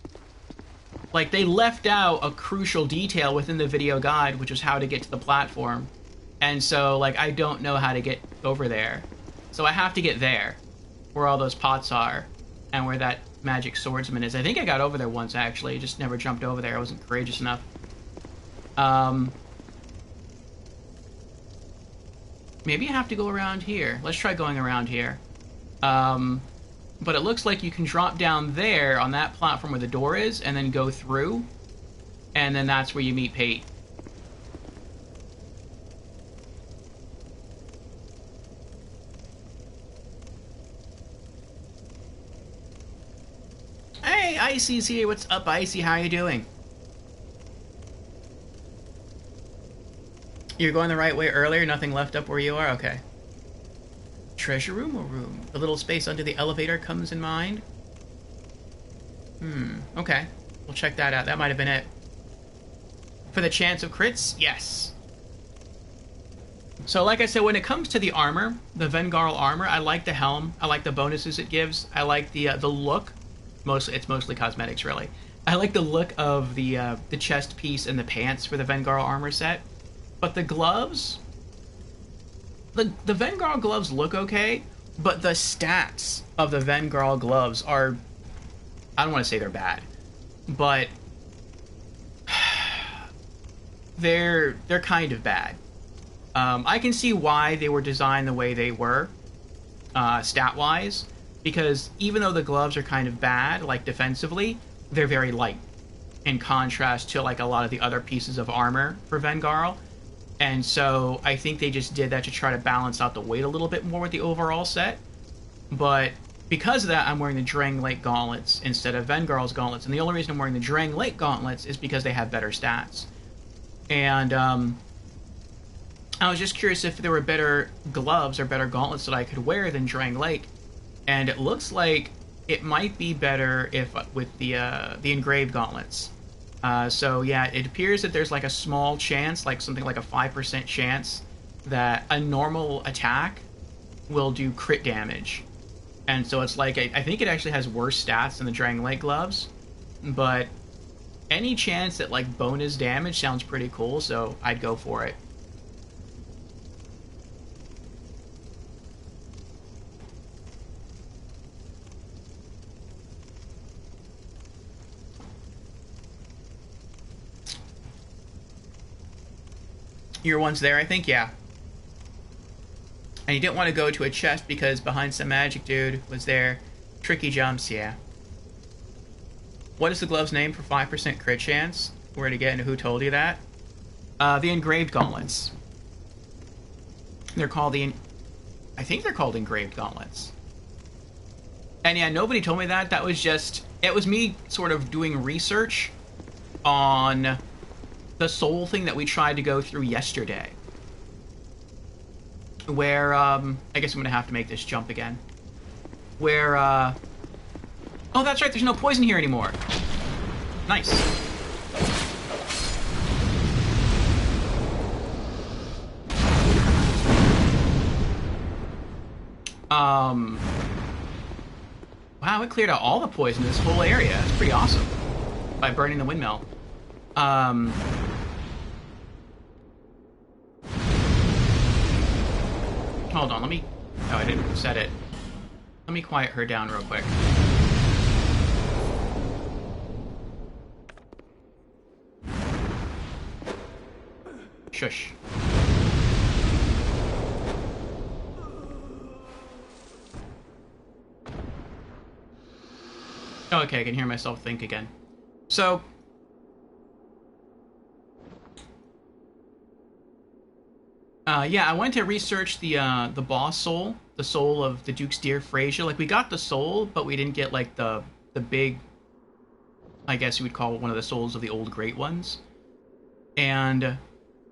like, they left out a crucial detail within the video guide, which is how to get to the platform. And so, like, I don't know how to get over there. So I have to get there, where all those pots are, and where that magic swordsman is. I think I got over there once, actually. Just never jumped over there. I wasn't courageous enough. Maybe I have to go around here. Let's try going around here. But it looks like you can drop down there on that platform where the door is, and then go through. And then that's where you meet Pate. Hey, Icy's here. What's up, Icy? How you doing? You're going the right way earlier? Nothing left up where you are? Okay. Treasure room or room? The little space under the elevator comes in mind? Okay. We'll check that out. That might have been it. For the chance of crits? Yes. So, like I said, when it comes to the armor, the Vengarl armor, I like the helm. I like the bonuses it gives. I like the look. It's mostly cosmetics, really. I like the look of the chest piece and the pants for the Vengarl armor set. But the gloves... The Vengarl gloves look okay, but the stats of the Vengarl gloves are... I don't want to say they're bad, but... They're kind of bad. I can see why they were designed the way they were, stat-wise, because even though the gloves are kind of bad, like, defensively, they're very light, in contrast to, like, a lot of the other pieces of armor for Vengarl. And so I think they just did that to try to balance out the weight a little bit more with the overall set. But because of that, I'm wearing the Drangleic gauntlets instead of Vengarl's gauntlets. And the only reason I'm wearing the Drangleic gauntlets is because they have better stats. And I was just curious if there were better gloves or better gauntlets that I could wear than Drangleic. And it looks like it might be better if with the engraved gauntlets. So yeah, it appears that there's like a small chance, like something like a 5% chance, that a normal attack will do crit damage. And so it's like, I think it actually has worse stats than the Drangleic gloves, but any chance that like bonus damage sounds pretty cool, so I'd go for it. You were once there, I think? Yeah. And you didn't want to go to a chest because behind some magic dude was there. Tricky jumps, yeah. What is the glove's name for 5% crit chance? Where to get and who told you that? The engraved gauntlets. They're called I think they're called engraved gauntlets. And yeah, nobody told me that. That was just... It was me sort of doing research on the soul thing that we tried to go through yesterday. Where, I guess I'm going to have to make this jump again. Where, oh, that's right, there's no poison here anymore. Nice. Wow, it cleared out all the poison in this whole area. That's pretty awesome. By burning the windmill. Hold on, let me... Oh, I didn't set it. Let me quiet her down real quick. Shush. Oh, okay, I can hear myself think again. So... yeah, I went to research the boss soul, the soul of the Duke's Dear Frazier. Like, we got the soul, but we didn't get, like, the big... I guess you would call it one of the souls of the old Great Ones. And...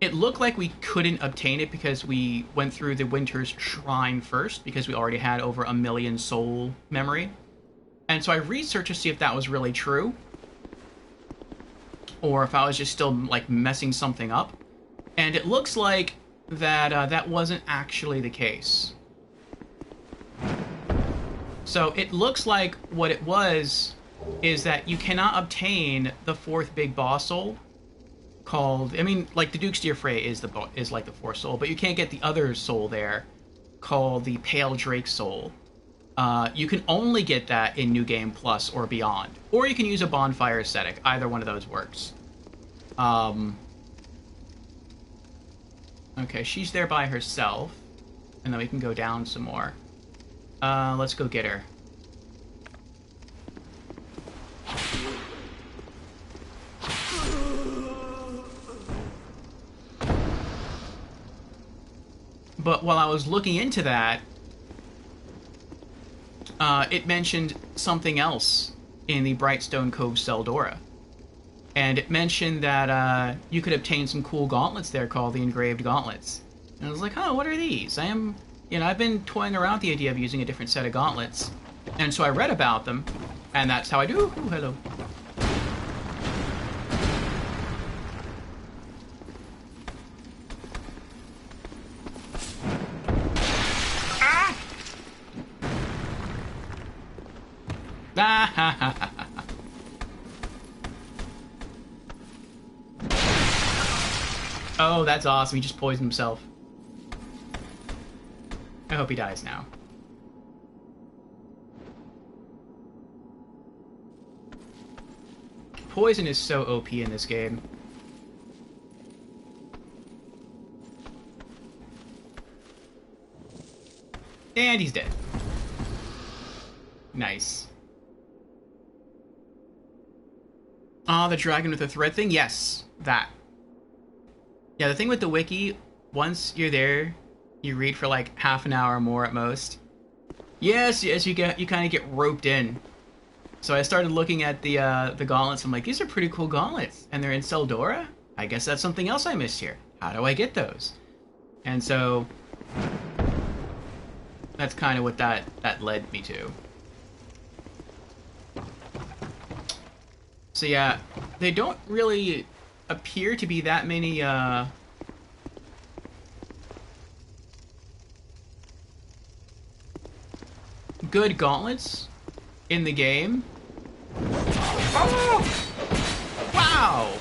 It looked like we couldn't obtain it because we went through the Winter's Shrine first, because we already had over 1 million soul memory. And so I researched to see if that was really true, or if I was just still, like, messing something up. And it looks like that that wasn't actually the case. So it looks like what it was is that you cannot obtain the 4th big boss soul, called, I mean, like, the Duke's Dear Fray is like the 4th soul, but you can't get the other soul there, called the Pale Drake soul. You can only get that in New Game Plus or beyond, or you can use a bonfire ascetic. Either one of those works. Okay, she's there by herself, and then we can go down some more. Let's go get her. But while I was looking into that, it mentioned something else in the Brightstone Cove Seldora. And it mentioned that you could obtain some cool gauntlets there called the Engraved Gauntlets. And I was like, oh, what are these? I've been toying around with the idea of using a different set of gauntlets. And so I read about them, and that's how I do. Ooh, hello. Oh, that's awesome. He just poisoned himself. I hope he dies now. Poison is so OP in this game. And he's dead. Nice. Ah, the dragon with the thread thing? Yes, that. Yeah, the thing with the wiki, once you're there, you read for like half an hour or more at most. Yes, you kind of get roped in. So I started looking at the gauntlets. I'm like, these are pretty cool gauntlets, and they're in Seldora. I guess that's something else I missed here. How do I get those? And so that's kind of what that led me to. So yeah, they don't really appear to be that many good gauntlets in the game. Oh! Wow!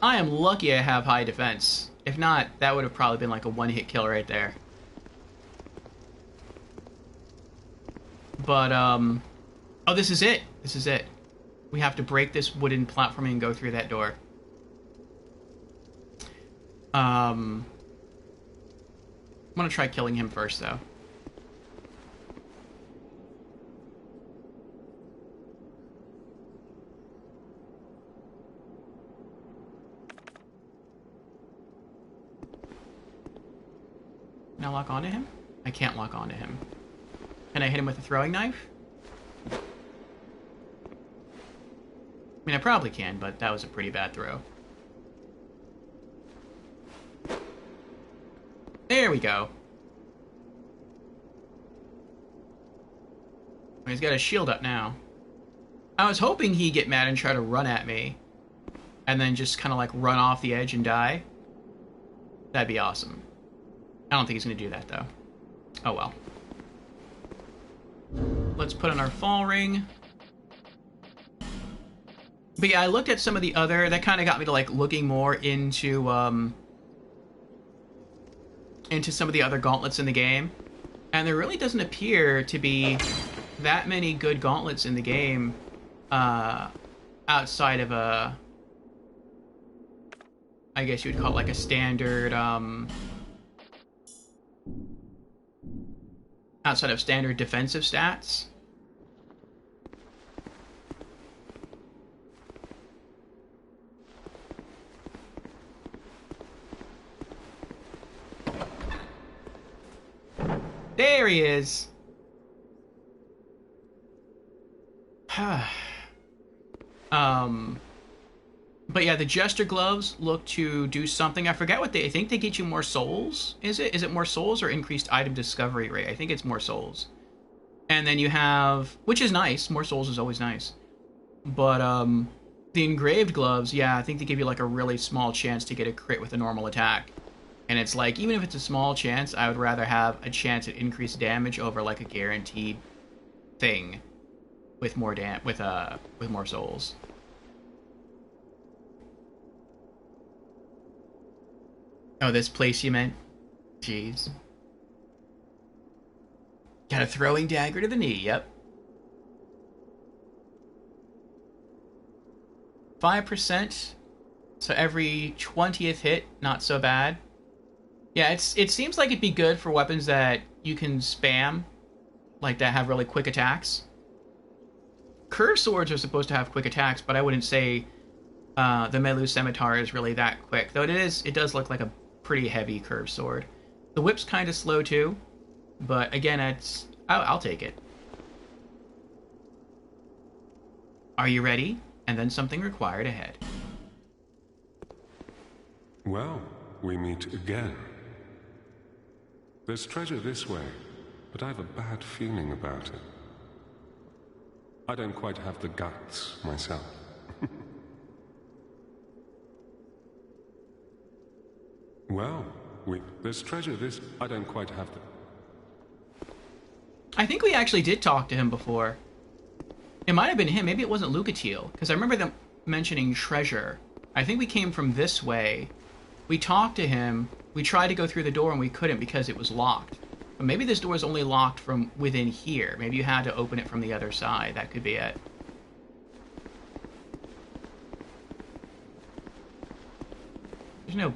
I am lucky I have high defense. If not, that would have probably been like a one-hit kill right there. But, oh, this is it. This is it. We have to break this wooden platforming and go through that door. I'm gonna try killing him first, though. Can I lock onto him? I can't lock onto him. Can I hit him with a throwing knife? I mean, I probably can, but that was a pretty bad throw. There we go. He's got his shield up now. I was hoping he'd get mad and try to run at me. And then just kind of like run off the edge and die. That'd be awesome. I don't think he's going to do that, though. Oh, well. Let's put on our fall ring. But yeah, I looked at some of the other... That kind of got me to, like, looking more into some of the other gauntlets in the game. And there really doesn't appear to be that many good gauntlets in the game outside of a... I guess you would call it like a standard... outside of standard defensive stats. There he is. But yeah, the Jester gloves look to do something. I forget what I think they get you more souls. Is it more souls or increased item discovery rate? I think it's more souls. And then you have, which is nice. More souls is always nice. But the engraved gloves, yeah, I think they give you like a really small chance to get a crit with a normal attack. And it's like, even if it's a small chance, I would rather have a chance at increased damage over like a guaranteed thing with more with more souls. Oh, this place you meant? Jeez. Got a throwing dagger to the knee, yep. 5%, so every 20th hit, not so bad. Yeah, it seems like it'd be good for weapons that you can spam, like that have really quick attacks. Curved swords are supposed to have quick attacks, but I wouldn't say the Melu Scimitar is really that quick. Though it does look like a pretty heavy curved sword. The whip's kind of slow too, but again, I'll take it. Are you ready? And then something required ahead.
Well, we meet again. There's treasure this way, but I have a bad feeling about it. I don't quite have the guts myself. Well, there's treasure this... I don't quite have the...
I think we actually did talk to him before. It might have been him. Maybe it wasn't Lucatiel, because I remember them mentioning treasure. I think we came from this way. We talked to him. We tried to go through the door, and we couldn't because it was locked. But maybe this door is only locked from within here. Maybe you had to open it from the other side. That could be it. There's no...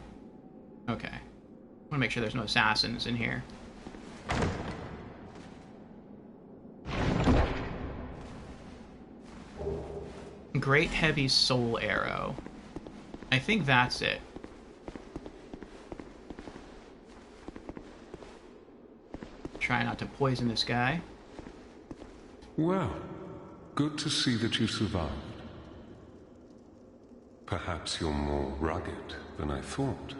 Okay. I want to make sure there's no assassins in here. Great heavy soul arrow. I think that's it. Try not to poison this guy.
Well, good to see that you survived. Perhaps you're more rugged than I thought.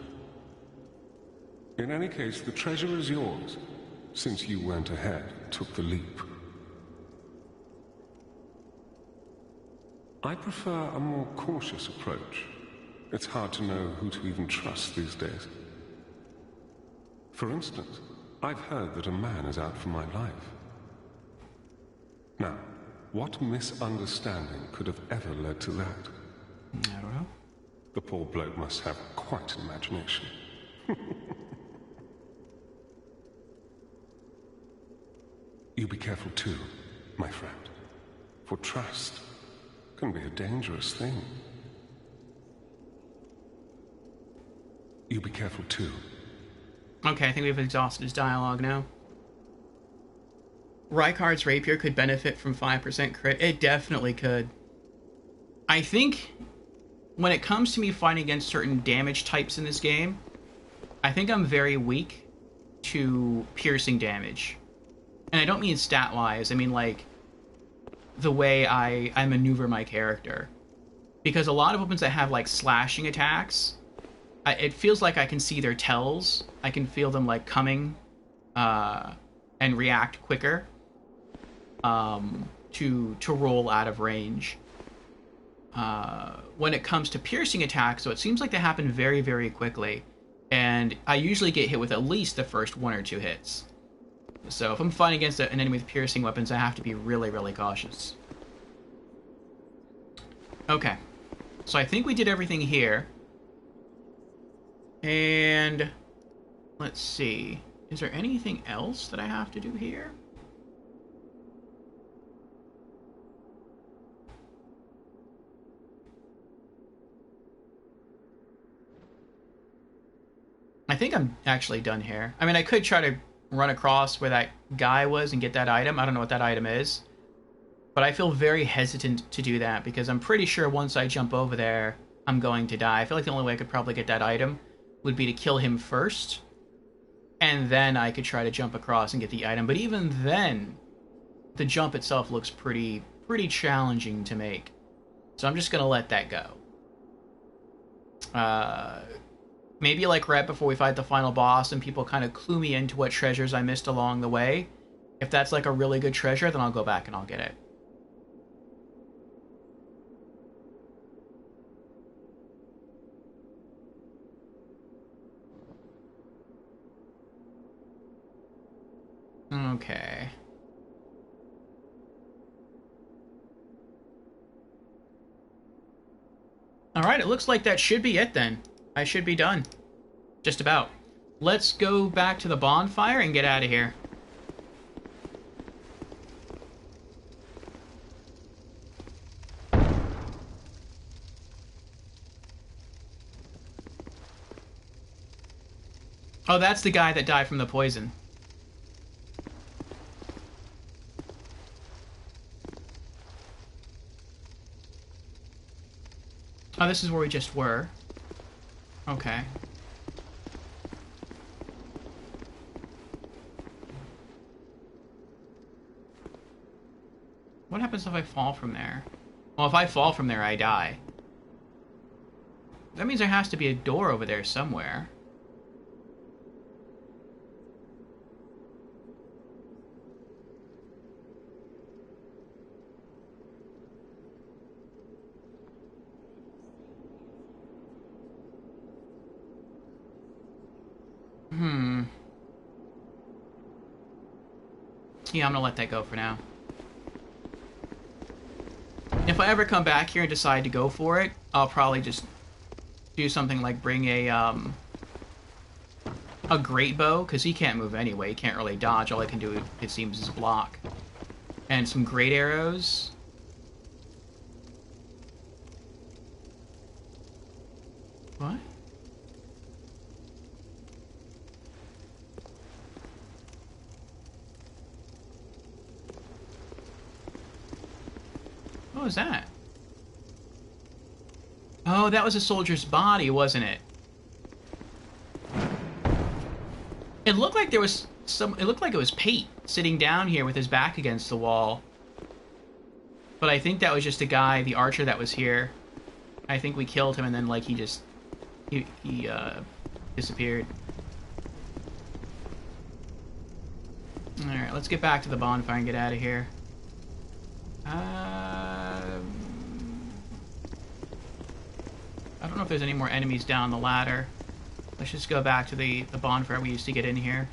In any case, the treasure is yours, since you went ahead and took the leap. I prefer a more cautious approach. It's hard to know who to even trust these days. For instance, I've heard that a man is out for my life. Now, what misunderstanding could have ever led to that?
I don't know.
The poor bloke must have quite an imagination. You be careful too, my friend. For trust can be a dangerous thing. You be careful too.
Okay, I think we've exhausted his dialogue now. Rykard's rapier could benefit from 5% crit. It definitely could. I think when it comes to me fighting against certain damage types in this game, I think I'm very weak to piercing damage. And I don't mean stat-wise, I mean, like, the way I maneuver my character. Because a lot of weapons that have, like, slashing attacks, it feels like I can see their tells. I can feel them, like, coming, and react quicker, to roll out of range. When it comes to piercing attacks, so it seems like they happen very, very quickly. And I usually get hit with at least the first 1 or 2 hits. So if I'm fighting against an enemy with piercing weapons, I have to be really, really cautious. Okay. So I think we did everything here. And let's see. Is there anything else that I have to do here? I think I'm actually done here. I mean, I could try to run across where that guy was and get that item. I don't know what that item is. But I feel very hesitant to do that because I'm pretty sure once I jump over there, I'm going to die. I feel like the only way I could probably get that item would be to kill him first. And then I could try to jump across and get the item. But even then, the jump itself looks pretty challenging to make. So I'm just going to let that go. Maybe like right before we fight the final boss and people kind of clue me into what treasures I missed along the way. If that's like a really good treasure, then I'll go back and I'll get it. Okay. Alright, it looks like that should be it then. I should be done. Just about. Let's go back to the bonfire and get out of here. Oh, that's the guy that died from the poison. Oh, this is where we just were. Okay. What happens if I fall from there? Well, if I fall from there, I die. That means there has to be a door over there somewhere. Yeah, I'm gonna let that go for now. If I ever come back here and decide to go for it, I'll probably just do something like bring a great bow, because he can't move anyway. He can't really dodge. All I can do, it seems, is block. And some great arrows. What? What was that? Oh, that was a soldier's body, wasn't it? It looked like there was it looked like it was Pate sitting down here with his back against the wall. But I think that was just a guy, the archer that was here. I think we killed him and then, like, he disappeared. Alright, let's get back to the bonfire and get out of here. I don't know if there's any more enemies down the ladder. Let's just go back to the bonfire we used to get in here.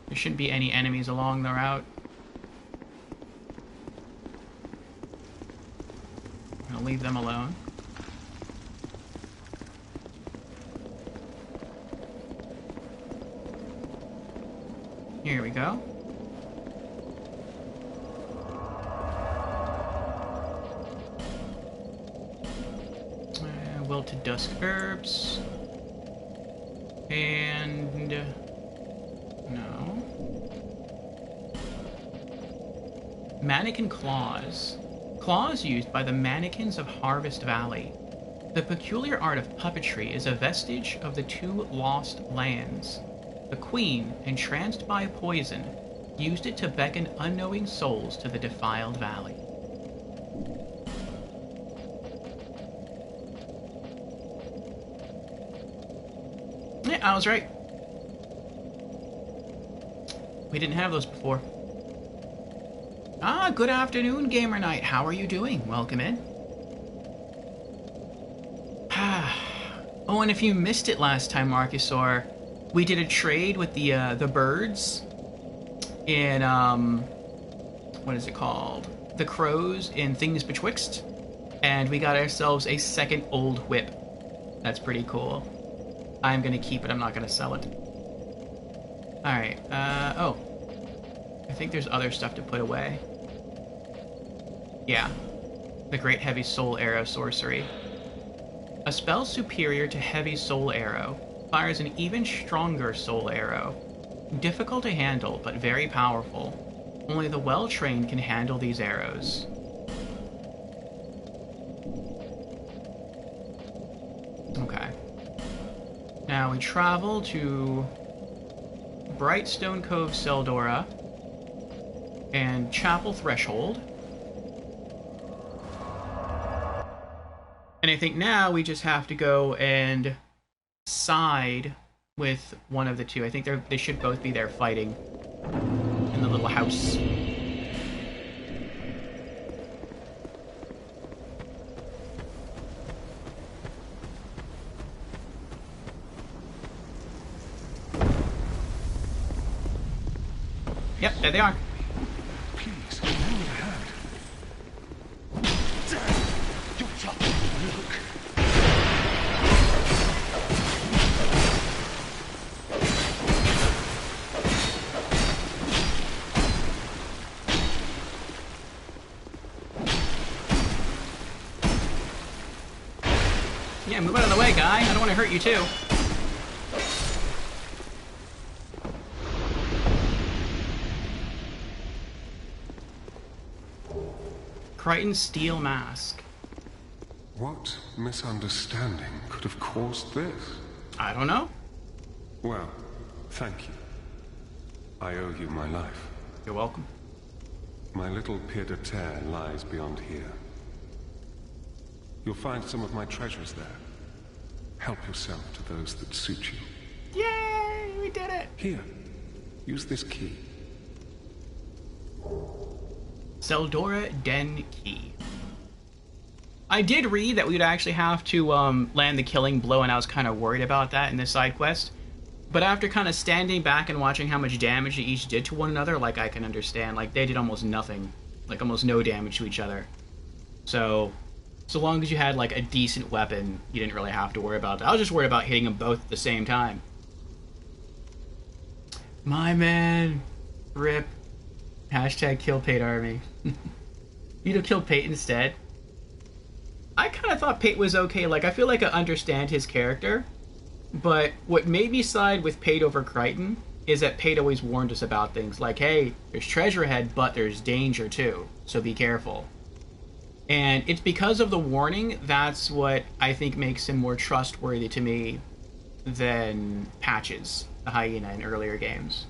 There shouldn't be any enemies along the route. I'm gonna leave them alone. Here we go. Wilted dusk herbs. And no. Mannequin claws. Claws used by the mannequins of Harvest Valley. The peculiar art of puppetry is a vestige of the two lost lands. The queen, entranced by poison, used it to beckon unknowing souls to the defiled valley. Yeah, I was right. We didn't have those before. Ah, good afternoon, Gamer Knight. How are you doing? Welcome in. Oh, and if you missed it last time, Marcusor, we did a trade with the birds in what is it called? The crows in Things Betwixt, and we got ourselves a second old whip. That's pretty cool. I'm gonna keep it. I'm not gonna sell it. All right. Oh, I think there's other stuff to put away. Yeah, the Great Heavy Soul Arrow sorcery. A spell superior to Heavy Soul Arrow fires an even stronger Soul Arrow. Difficult to handle, but very powerful. Only the well-trained can handle these arrows. Okay. Now we travel to Brightstone Cove, Seldora, and Chapel Threshold. And I think now we just have to go and side with one of the two. I think they should both be there fighting in the little house. Yep, there they are.
Please, lend me a hand.
Yeah, move out of the way, guy. I don't want to hurt you, too. Crichton's steel mask.
What misunderstanding could have caused this?
I don't know.
Well, thank you. I owe you my life.
You're welcome.
My little pied-à-terre lies beyond here. You'll find some of my treasures there. Help yourself to those that suit you.
Yay! We did it!
Here, use this key.
Seldora Den Key. I did read that we'd actually have to land the killing blow, and I was kind of worried about that in this side quest. But after kind of standing back and watching how much damage they each did to one another, like, I can understand. Like, they did almost nothing. Like, almost no damage to each other. So long as you had, like, a decent weapon, you didn't really have to worry about that. I was just worried about hitting them both at the same time. My man. Rip. Hashtag kill Pate Army. You'd have killed Pate instead. I kind of thought Pate was okay. Like, I feel like I understand his character. But what made me side with Pate over Crichton is that Pate always warned us about things like, hey, there's treasure ahead, but there's danger too. So be careful. And it's because of the warning, that's what I think makes him more trustworthy to me than Patches, the hyena in earlier games.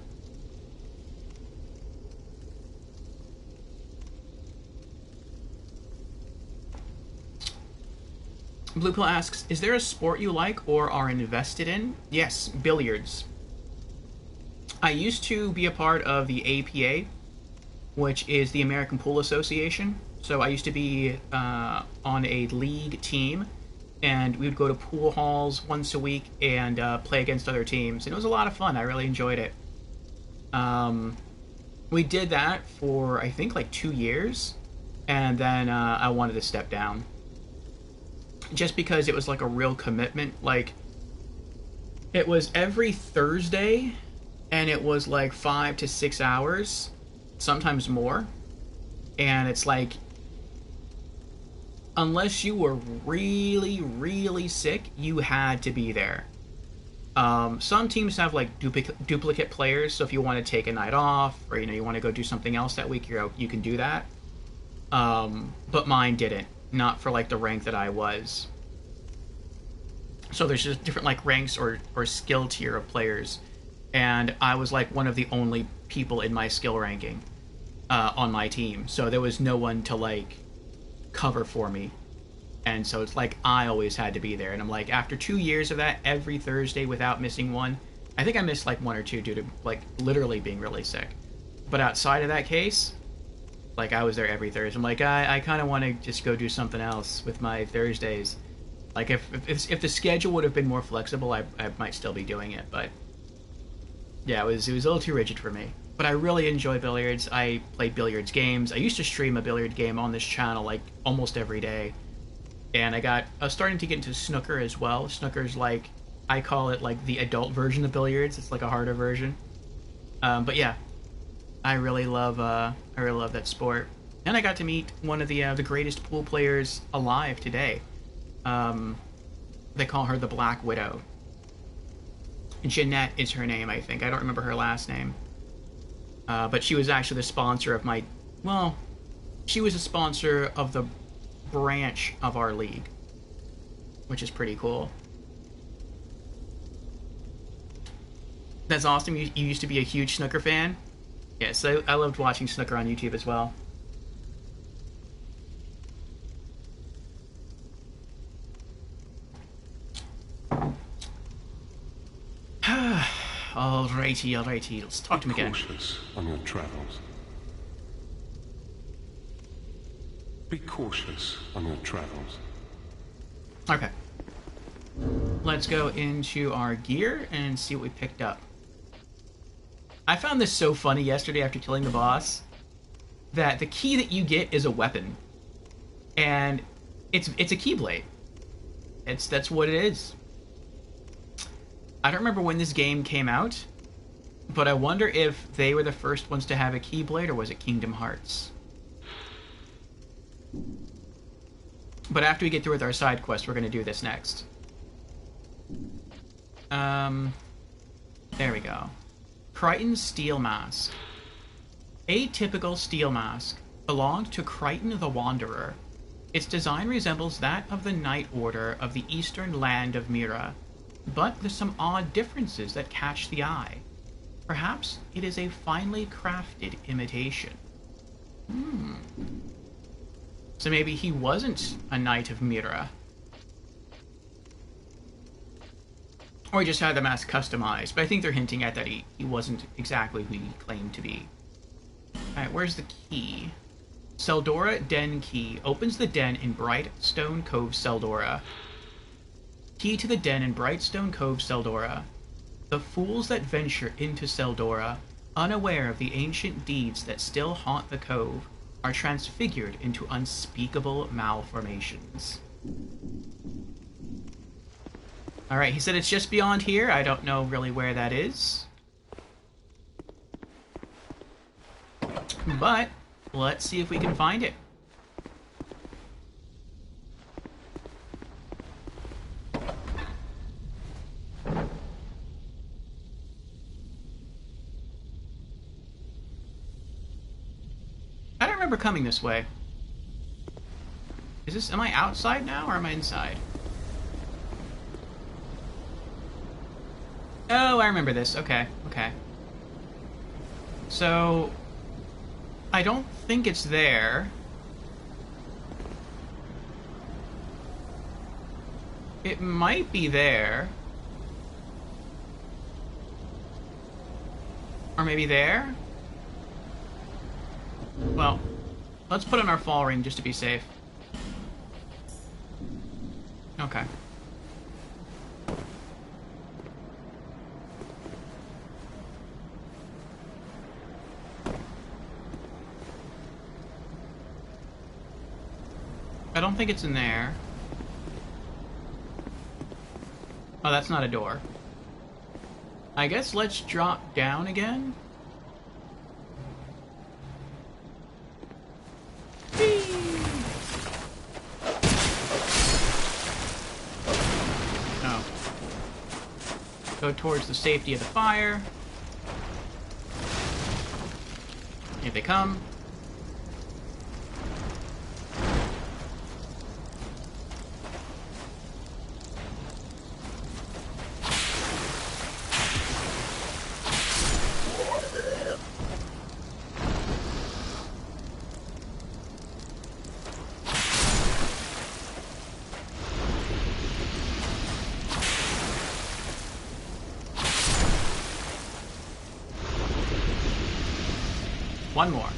Blue Pill asks, is there a sport you like or are invested in? Yes, billiards. I used to be a part of the APA, which is the American Pool Association. So I used to be on a league team, and we would go to pool halls once a week and play against other teams. And it was a lot of fun. I really enjoyed it. We did that for, I think, like 2 years, and then I wanted to step down. Just because it was like a real commitment. Like, it was every Thursday, and it was like 5 to 6 hours, sometimes more. And it's like, unless you were really, really sick, you had to be there. Some teams have like duplicate players, so if you want to take a night off, or you want to go do something else that week, you can do that. But mine didn't. Not for like the rank that I was. So there's just different like ranks or skill tier of players. and I was like one of the only people in my skill ranking on my team, so there was no one to like cover for me, and so it's like I always had to be there. And I'm like, after 2 years of that, every Thursday without missing one, I think I missed like 1 or 2 due to like literally being really sick, but outside of that case, like I was there every Thursday. I'm like, I kind of want to just go do something else with my Thursdays. Like if the schedule would have been more flexible, I might still be doing it, but yeah, it was a little too rigid for me. But I really enjoy billiards. I play billiards games. I used to stream a billiard game on this channel like almost every day. And I was starting to get into snooker as well. Snooker's like, I call it like the adult version of billiards. It's like a harder version. But yeah, I really love that sport. And I got to meet one of the greatest pool players alive today. They call her the Black Widow. Jeanette is her name, I think. I don't remember her last name. But she was actually the sponsor of my... Well, she was a sponsor of the branch of our league, which is pretty cool. That's awesome. You used to be a huge snooker fan? Yes, I loved watching snooker on YouTube as well. Alrighty. Let's talk to him again.
Be cautious on your travels. Be cautious on your travels.
Okay. Let's go into our gear and see what we picked up. I found this so funny yesterday after killing the boss, that the key that you get is a weapon. And it's a keyblade. That's what it is. I don't remember when this game came out, but I wonder if they were the first ones to have a keyblade, or was it Kingdom Hearts? But after we get through with our side quest, we're going to do this next. There we go. Crichton's Steel Mask. A typical steel mask belonged to Crichton the Wanderer. Its design resembles that of the Knight Order of the eastern land of Mira, but there's some odd differences that catch the eye. Perhaps it is a finely crafted imitation. So maybe he wasn't a Knight of Mira. Or he just had the mask customized, but I think they're hinting at that he wasn't exactly who he claimed to be. Alright, where's the key? Seldora Den Key. Opens the den in Brightstone Cove, Seldora. Key to the den in Brightstone Cove, Seldora. The fools that venture into Seldora, unaware of the ancient deeds that still haunt the cove, are transfigured into unspeakable malformations. Alright, he said it's just beyond here. I don't know really where that is. But let's see if we can find it. I don't remember coming this way. Am I outside now, or am I inside? Oh, I remember this. Okay. So, I don't think it's there. It might be there. Or maybe there? Well, let's put on our fall ring just to be safe. Okay. I don't think it's in there. Oh, that's not a door. I guess let's drop down again. No. Go towards the safety of the fire. Here they come. One more.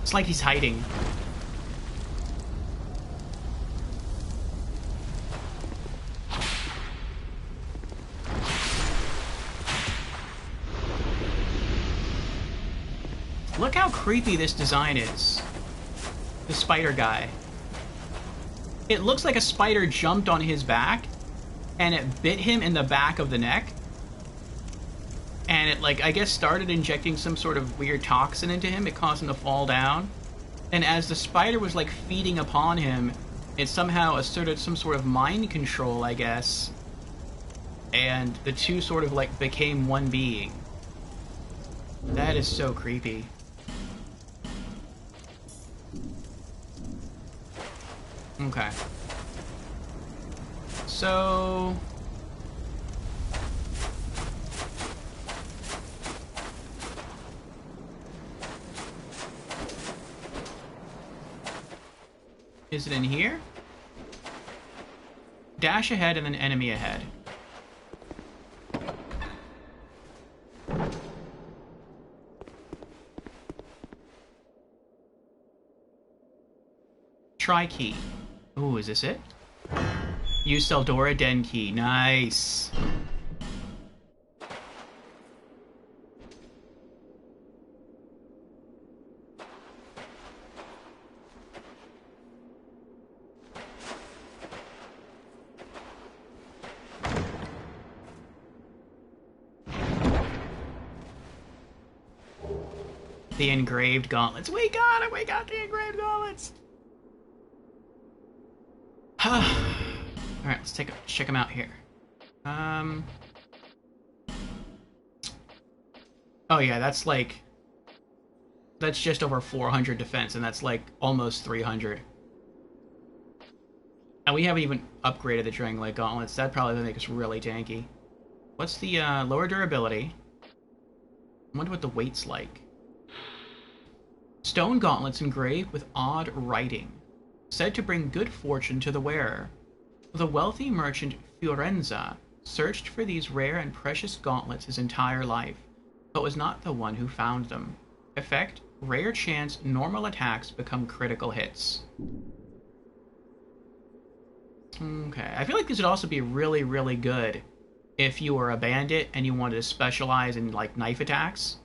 It's like he's hiding. Look how creepy this design is. The spider guy. It looks like a spider jumped on his back and it bit him in the back of the neck. And it, like, I guess started injecting some sort of weird toxin into him. It caused him to fall down. And as the spider was, like, feeding upon him, it somehow asserted some sort of mind control, I guess. And the two sort of, like, became one being. That is so creepy. Okay. So... is it in here? Dash ahead and then enemy ahead. Try key. Ooh, is this it? Use Seldora Den key. Nice. The engraved gauntlets. We got it! We got the engraved gauntlets! Alright, let's check them out here. Oh yeah, that's like... that's just over 400 defense, and that's like almost 300. And we haven't even upgraded the Dragonlight gauntlets. That'd probably make us really tanky. What's the lower durability? I wonder what the weight's like. Stone gauntlets engraved with odd writing, said to bring good fortune to the wearer. The wealthy merchant Fiorenza searched for these rare and precious gauntlets his entire life, but was not the one who found them. Effect: rare chance normal attacks become critical hits. Okay, I feel like this would also be really, really good if you were a bandit and you wanted to specialize in, like, knife attacks.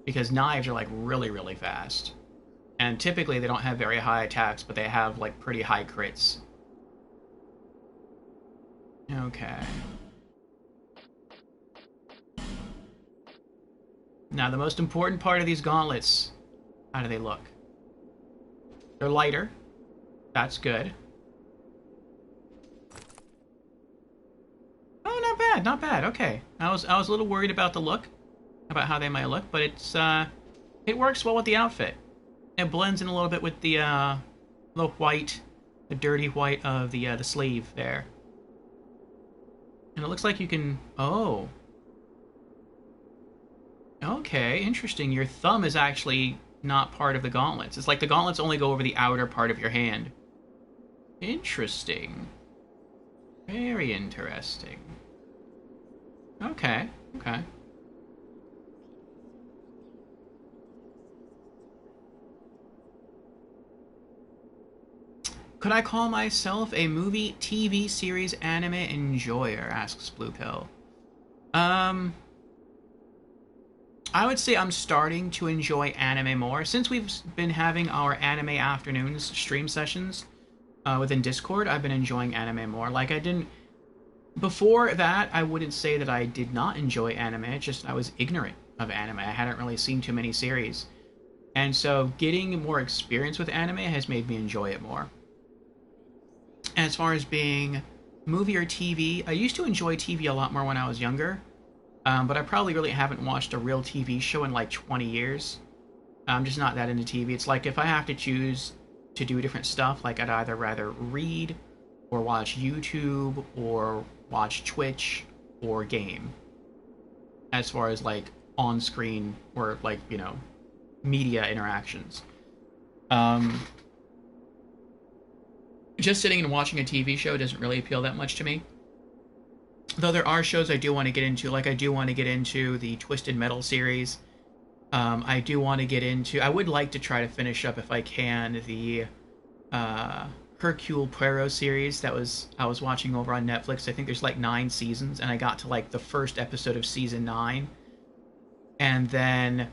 Because knives are, like, really, really fast. And typically they don't have very high attacks, but they have, like, pretty high crits. Okay. Now, the most important part of these gauntlets. How do they look? They're lighter. That's good. Oh, not bad, not bad. Okay. I was a little worried about the look. About how they might look, but it works well with the outfit. It blends in a little bit with the white, the dirty white of the sleeve there. And it looks like you can... oh. Okay, interesting. Your thumb is actually not part of the gauntlets. It's like the gauntlets only go over the outer part of your hand. Interesting. Very interesting. Okay, okay. Could I call myself a movie, TV series, anime enjoyer? Asks Blue Pill. I would say I'm starting to enjoy anime more. Since we've been having our anime afternoons stream sessions within Discord, I've been enjoying anime more. Like, I didn't... before that, I wouldn't say that I did not enjoy anime. It's just I was ignorant of anime. I hadn't really seen too many series. And so getting more experience with anime has made me enjoy it more. As far as being movie or TV, I used to enjoy TV a lot more when I was younger, but I probably really haven't watched a real TV show in like 20 years. I'm just not that into TV. It's like if I have to choose to do different stuff, like I'd either rather read or watch YouTube or watch Twitch or game. As far as like on-screen or like, you know, media interactions. just sitting and watching a TV show doesn't really appeal that much to me. Though there are shows I do want to get into, like I do want to get into the Twisted Metal series. I do want to get into... I would like to try to finish up, if I can, the Hercule Poirot series that I was watching over on Netflix. I think there's like 9 seasons, and I got to like the first episode of season 9. And then,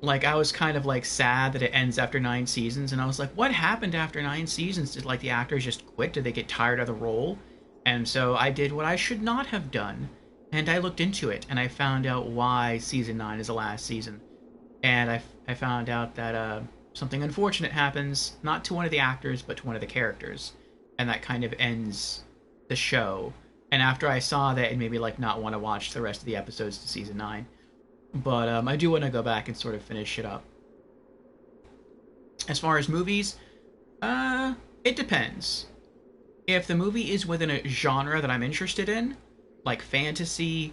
like, I was kind of like sad that it ends after 9 seasons, and I was like, what happened after 9 seasons? Did like the actors just quit? Did they get tired of the role? And so I did what I should not have done, and I looked into it, and I found out why season 9 is the last season. And I found out that something unfortunate happens, not to one of the actors, but to one of the characters. And that kind of ends the show. And after I saw that, it made me like not want to watch the rest of the episodes to season 9. But I do want to go back and sort of finish it up. As far as movies, it depends. If the movie is within a genre that I'm interested in, like fantasy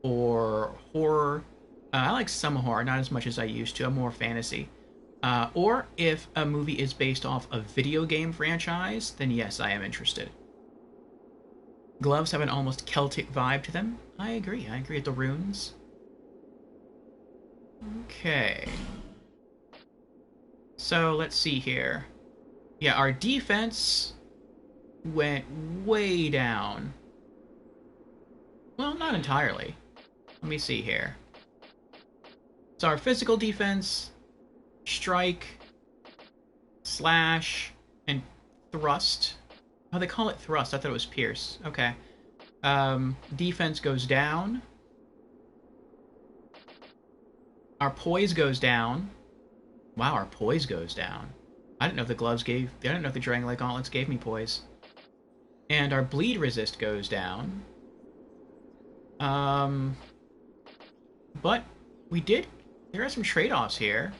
or horror, I like some horror, not as much as I used to. I'm more fantasy. Or if a movie is based off a video game franchise, then yes, I am interested. Gloves have an almost Celtic vibe to them. I agree with the runes. Okay. So, let's see here. Yeah, our defense went way down. Well, not entirely. Let me see here. So our physical defense, strike, slash, and thrust. Oh, they call it thrust. I thought it was pierce. Okay. Defense goes down. Our poise goes down. Wow, our poise goes down. I didn't know if the gloves gave... I didn't know if the Dragonlight Gauntlets gave me poise. And our bleed resist goes down. But we did... There are some trade-offs here.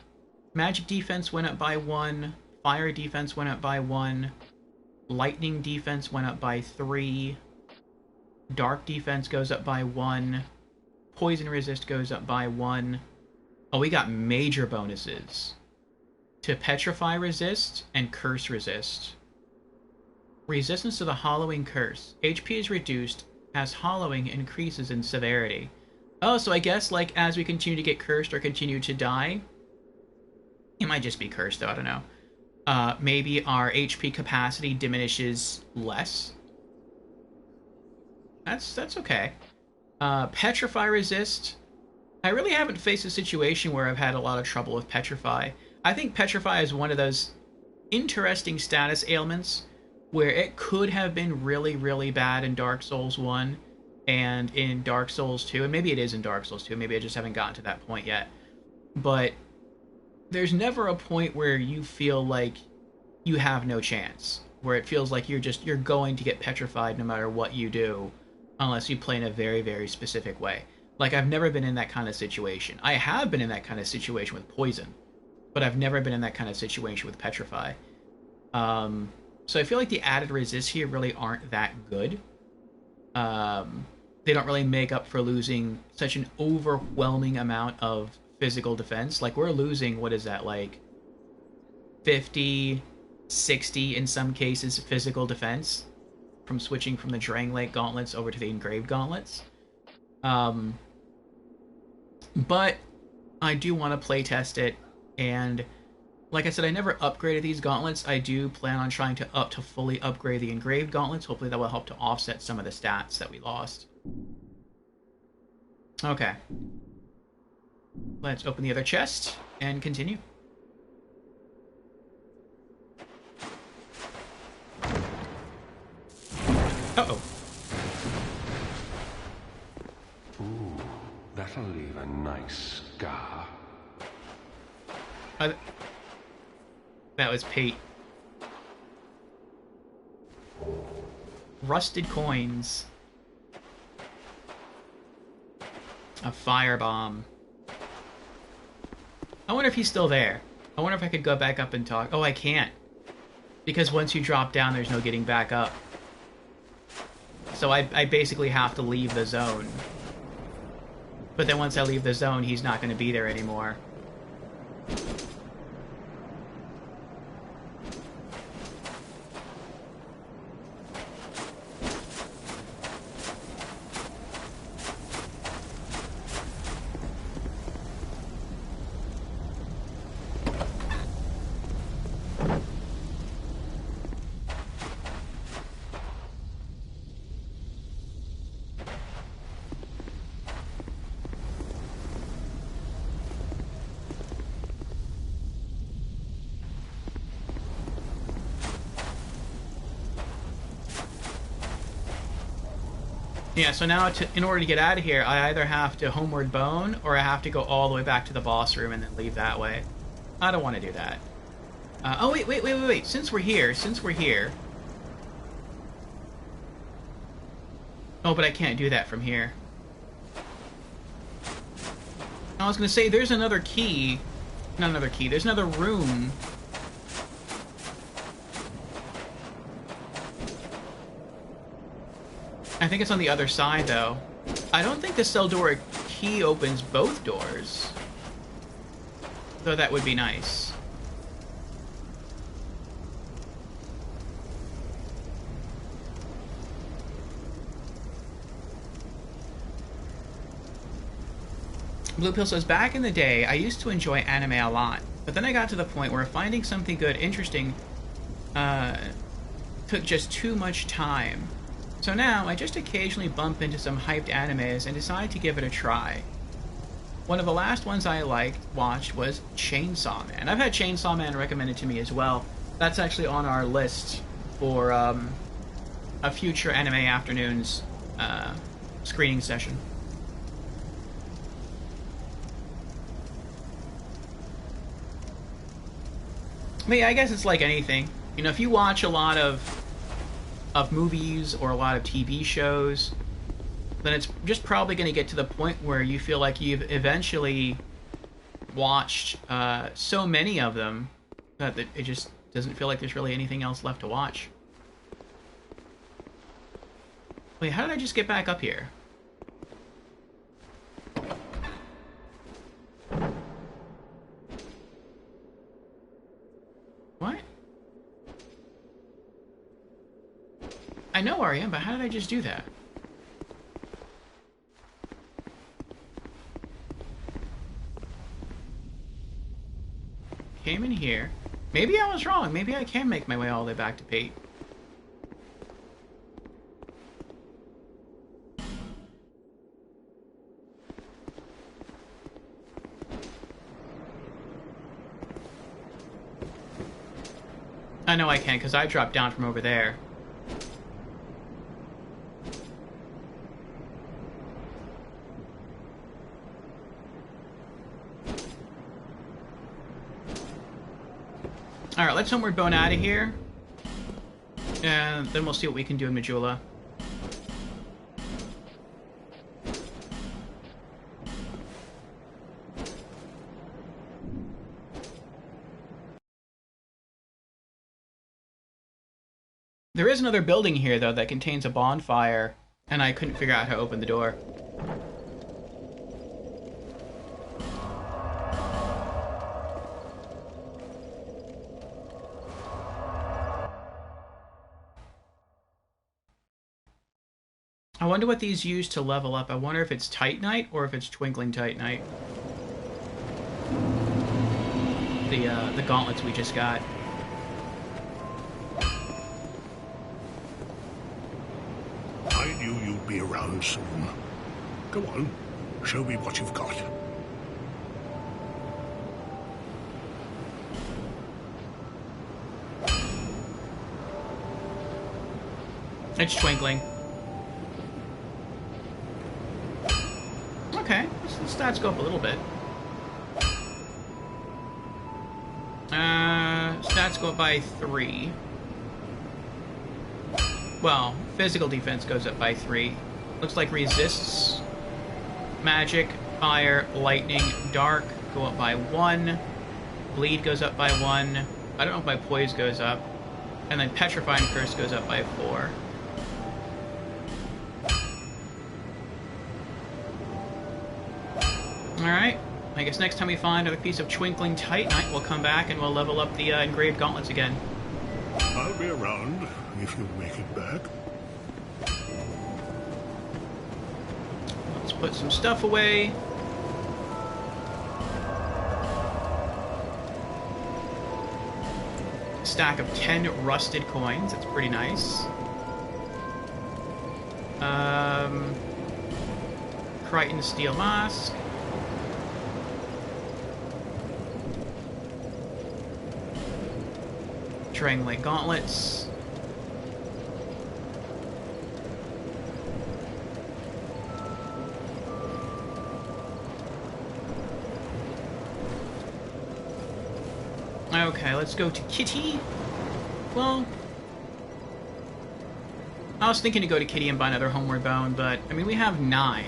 Magic defense went up by 1. Fire defense went up by 1. Lightning defense went up by 3. Dark defense goes up by 1. Poison resist goes up by 1. Oh, we got major bonuses to Petrify resist and Curse resist. Resistance to the Hollowing Curse. HP is reduced as Hollowing increases in severity. Oh, so I guess, like, as we continue to get cursed or continue to die... It might just be cursed, though, I don't know. Maybe our HP capacity diminishes less. That's okay. Petrify resist... I really haven't faced a situation where I've had a lot of trouble with Petrify. I think Petrify is one of those interesting status ailments where it could have been really, really bad in Dark Souls 1 and in Dark Souls 2, and maybe it is in Dark Souls 2, maybe I just haven't gotten to that point yet. But there's never a point where you feel like you have no chance, where it feels like you're going to get petrified no matter what you do, unless you play in a very, very specific way. Like, I've never been in that kind of situation. I have been in that kind of situation with poison, but I've never been in that kind of situation with Petrify. So I feel like the added resists here really aren't that good. They don't really make up for losing such an overwhelming amount of physical defense. Like, we're losing, what is that, like 50, 60 in some cases physical defense from switching from the Dragonlight Gauntlets over to the Engraved Gauntlets. But I do want to playtest it, and like I said, I never upgraded these gauntlets. I do plan on trying to fully upgrade the Engraved Gauntlets. Hopefully that will help to offset some of the stats that we lost. Okay. Let's open the other chest and continue. Uh-oh.
Ooh, that'll leave a nice scar.
That was Pete. Rusted coins. A firebomb. I wonder if he's still there. I wonder if I could go back up and talk. Oh, I can't. Because once you drop down, there's no getting back up. So I basically have to leave the zone. But then once I leave the zone, he's not going to be there anymore. Yeah, so now in order to get out of here, I either have to Homeward Bone, or I have to go all the way back to the boss room and then leave that way. I don't want to do that. Oh, wait. Since we're here. Oh, but I can't do that from here. I was going to say, there's another key. Not another key. There's another room. I think it's on the other side, though. I don't think the Seldora key opens both doors. Though that would be nice. Blue Pill says, back in the day, I used to enjoy anime a lot. But then I got to the point where finding something good, interesting, took just too much time. So now, I just occasionally bump into some hyped animes and decide to give it a try. One of the last ones I watched was Chainsaw Man. I've had Chainsaw Man recommended to me as well. That's actually on our list for a future Anime Afternoons screening session. But yeah, I guess it's like anything. You know, if you watch a lot of movies or a lot of TV shows, then it's just probably going to get to the point where you feel like you've eventually watched so many of them that it just doesn't feel like there's really anything else left to watch. Wait, how did I just get back up here? What? I know where I am, but how did I just do that? Came in here. Maybe I was wrong. Maybe I can make my way all the way back to Pate. I know I can, because I dropped down from over there. Alright, let's Homeward Bone out of here. And then we'll see what we can do in Majula. There is another building here, though, that contains a bonfire, and I couldn't figure out how to open the door. I wonder what these use to level up. I wonder if it's Titanite or if it's Twinkling Titanite. The gauntlets we just got.
I knew you'd be around soon. Go on, show me what you've got.
It's Twinkling. Okay, the stats go up a little bit. Stats go up by 3. Well, physical defense goes up by 3. Looks like resists magic, fire, lightning, dark go up by 1. Bleed goes up by 1. I don't know if my poise goes up. And then petrifying curse goes up by 4. Alright, I guess next time we find a piece of Twinkling Titanite, we'll come back and we'll level up the engraved gauntlets again.
I'll be around if you make it back.
Let's put some stuff away. A stack of 10 rusted coins, that's pretty nice. Crichton Steel Mask. Drangleic Gauntlets. Okay, let's go to Kitty. Well, I was thinking to go to Kitty and buy another Homeward Bone, but, I mean, we have 9.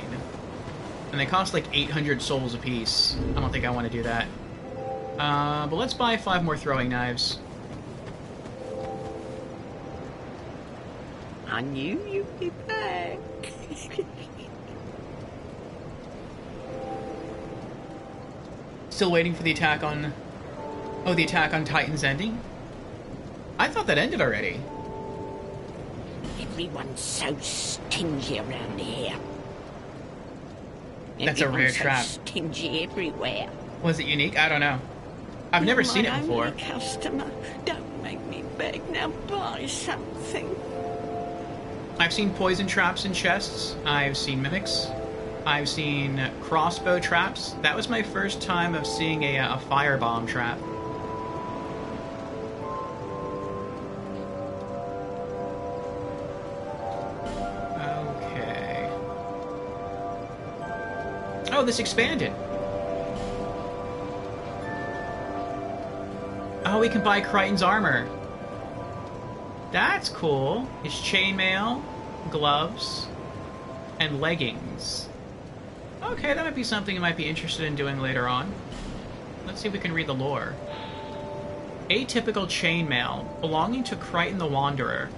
And they cost like 800 souls apiece. I don't think I want to do that. But let's buy 5 more throwing knives.
I knew you'd be back.
Still waiting for the attack on... Oh, the attack on Titan's ending? I thought that ended already.
Everyone's so stingy around here.
That's a rare
Everyone's so
trap.
stingy everywhere.
Was it unique? I don't know. I've never seen it before.
My only customer, don't make me beg. Now buy something.
I've seen poison traps in chests. I've seen mimics. I've seen crossbow traps. That was my first time of seeing a firebomb trap. Okay. Oh, this expanded. Oh, we can buy Crichton's armor. That's cool. It's chainmail, gloves, and leggings. Okay, that might be something I might be interested in doing later on. Let's see if we can read the lore. Atypical chainmail, belonging to Crichton the Wanderer.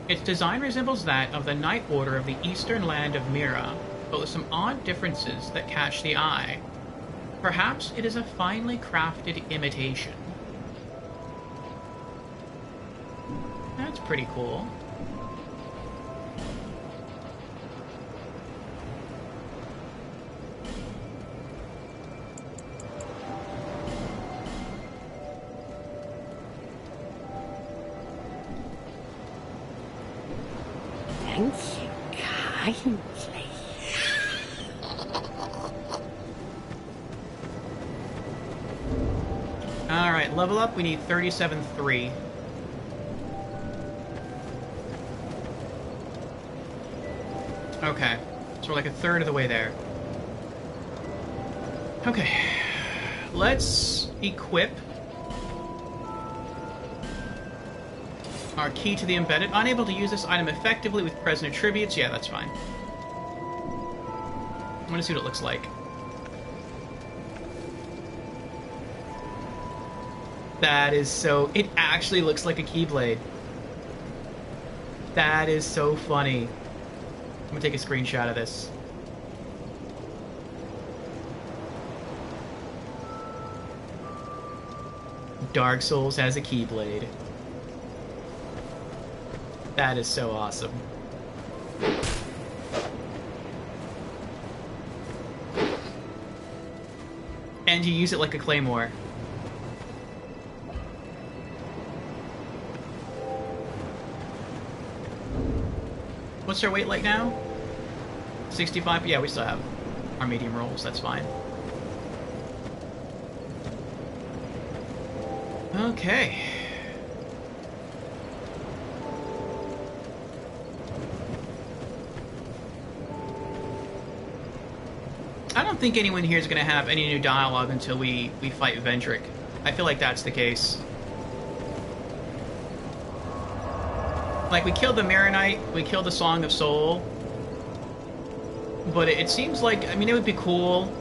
Its design resembles that of the Night Order of the eastern land of Mira, but with some odd differences that catch the eye. Perhaps it is a finely crafted imitation. That's pretty cool.
Thank you kindly.
Alright, level up, we need 37.3. Okay, so we're like a third of the way there. Okay, let's equip our key to the embedded. Unable to use this item effectively with present attributes. Yeah, that's fine. I want to see what it looks like. That is so... It actually looks like a Keyblade. That is so funny. I'm gonna take a screenshot of this. Dark Souls has a Keyblade. That is so awesome. And you use it like a claymore. What's our weight like now? 65? Yeah, we still have our medium rolls, that's fine. Okay. I don't think anyone here is going to have any new dialogue until we fight Vendrick. I feel like that's the case. Like, we killed the Maronite, we killed the Song of Soul, but it seems like, I mean, it would be cool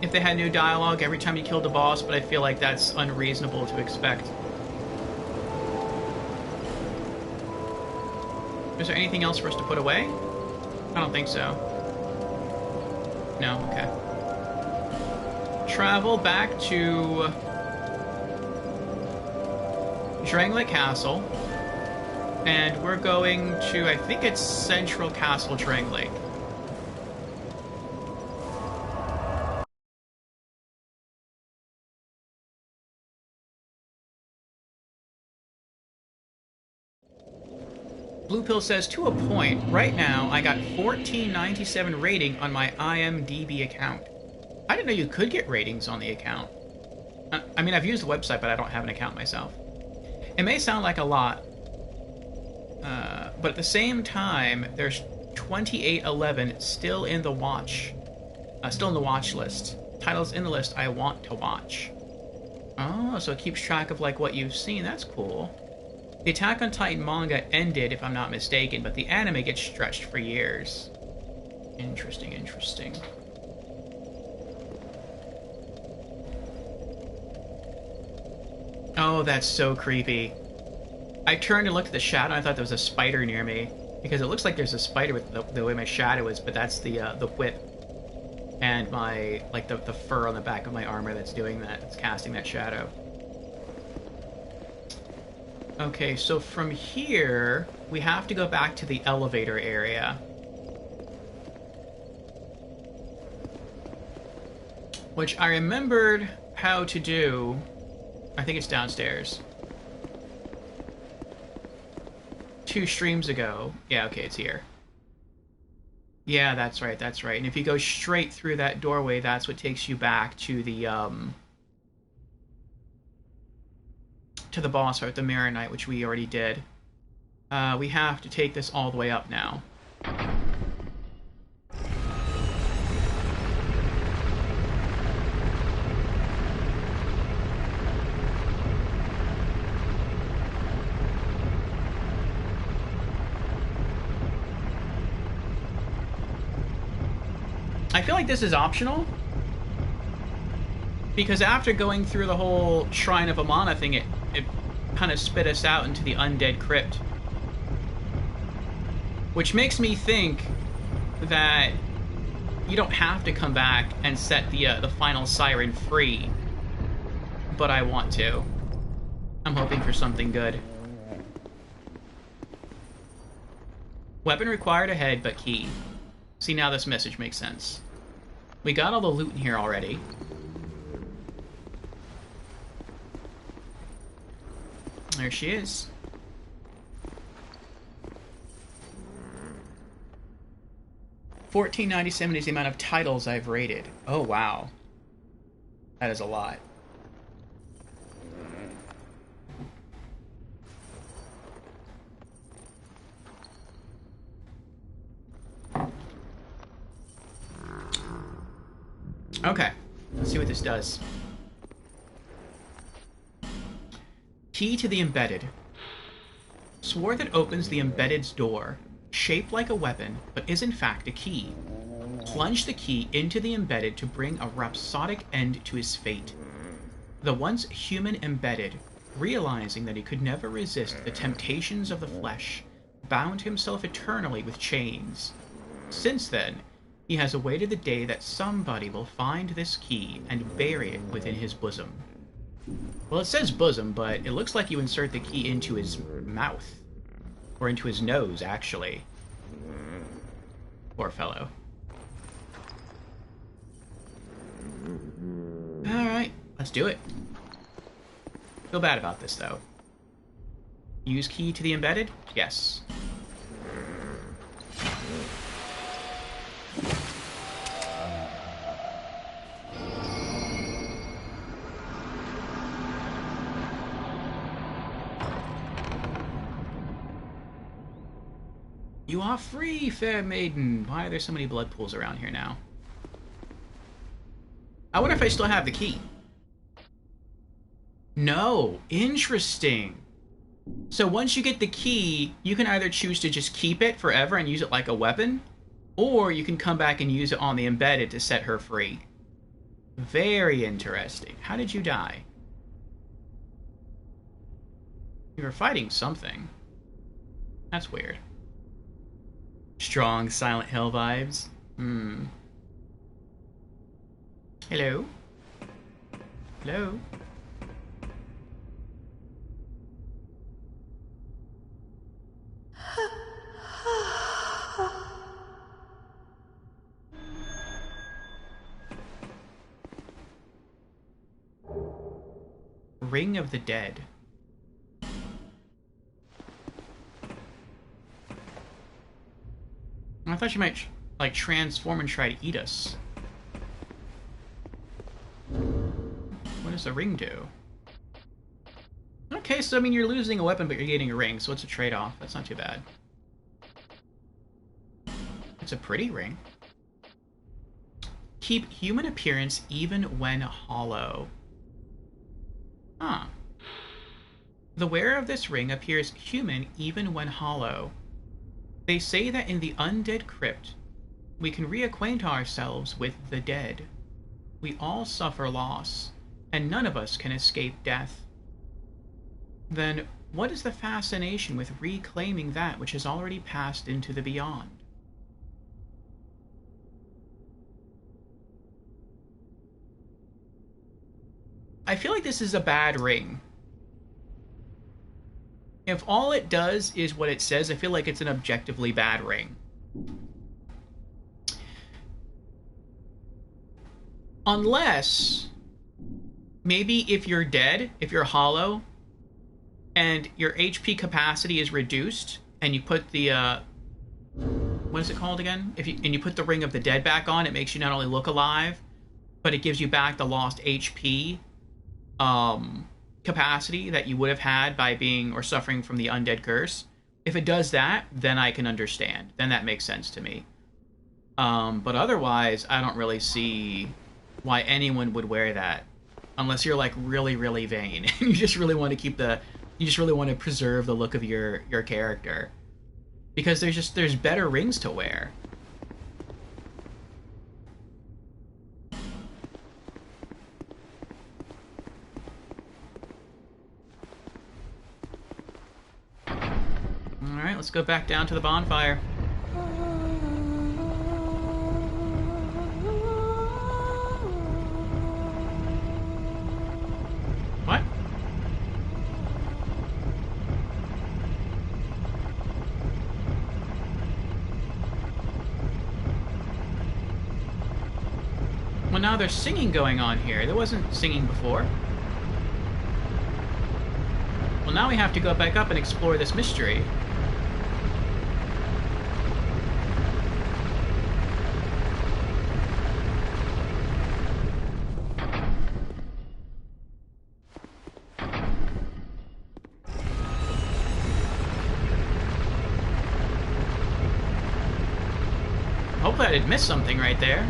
if they had new dialogue every time you killed a boss, but I feel like that's unreasonable to expect. Is there anything else for us to put away? I don't think so. No? Okay. Travel back to Drangleic Castle. And we're going to, I think it's Central Castle Drangleic. Blue Pill says, to a point, right now I got 1497 rating on my IMDb account. I didn't know you could get ratings on the account. I mean, I've used the website, but I don't have an account myself. It may sound like a lot, but at the same time, there's 2811 still in the watch list. Titles in the list I want to watch. Oh, so it keeps track of like what you've seen. That's cool. The Attack on Titan manga ended, if I'm not mistaken, but the anime gets stretched for years. Interesting, interesting. Oh, that's so creepy. I turned and looked at the shadow, and I thought there was a spider near me. Because it looks like there's a spider with the way my shadow is, but that's the whip. And my, like, the fur on the back of my armor that's doing that. It's casting that shadow. Okay, so from here, we have to go back to the elevator area. Which I remembered how to do. I think it's downstairs. 2 streams ago. Yeah, okay, it's here. Yeah, that's right, that's right. And if you go straight through that doorway, that's what takes you back to the boss fight, the Mirror Knight, which we already did. We have to take this all the way up now. I feel like this is optional, because after going through the whole Shrine of Amana thing, it kind of spit us out into the Undead Crypt. Which makes me think that you don't have to come back and set the final siren free. But I want to. I'm hoping for something good. Weapon required ahead, but key. See, now this message makes sense. We got all the loot in here already. There she is. $14.97 is the amount of titles I've rated. Oh, wow. That is a lot. Okay, let's see what this does. Key to the Embedded. Sword that opens the Embedded's door, shaped like a weapon, but is in fact a key. Plunge the key into the Embedded to bring a rhapsodic end to his fate. The once human Embedded, realizing that he could never resist the temptations of the flesh, bound himself eternally with chains. Since then, he has awaited the day that somebody will find this key and bury it within his bosom. Well, it says bosom, but it looks like you insert the key into his mouth. Or into his nose, actually. Poor fellow. Alright, let's do it. Feel bad about this, though. Use key to the Embedded? Yes. You are free, fair maiden. Why are there so many blood pools around here now? I wonder if I still have the key. No. Interesting. So once you get the key, you can either choose to just keep it forever and use it like a weapon, or you can come back and use it on the Embedded to set her free. Very interesting. How did you die? You were fighting something. That's weird. Strong Silent Hill vibes. Hello? Hello? Ring of the Dead. I thought you might, like, transform and try to eat us. What does the ring do? Okay, so, I mean, you're losing a weapon, but you're getting a ring, so it's a trade-off. That's not too bad. It's a pretty ring. Keep human appearance even when hollow. Huh. The wearer of this ring appears human even when hollow. They say that in the undead crypt, we can reacquaint ourselves with the dead. We all suffer loss, and none of us can escape death. Then, what is the fascination with reclaiming that which has already passed into the beyond? I feel like this is a bad ring. If all it does is what it says, I feel like it's an objectively bad ring. Unless, maybe if you're dead, if you're hollow, and your HP capacity is reduced, and you put the, what is it called again? And you put the Ring of the Dead back on, it makes you not only look alive, but it gives you back the lost HP, capacity that you would have had by being or suffering from the undead curse. If it does that, then I can understand. Then that makes sense to me. But otherwise, I don't really see why anyone would wear that, unless you're like really, really vain and you just really want to keep you just really want to preserve the look of your character, because there's better rings to wear. Alright, let's go back down to the bonfire. What? Well, now there's singing going on here. There wasn't singing before. Well, now we have to go back up and explore this mystery. Hopefully I didn't miss something right there.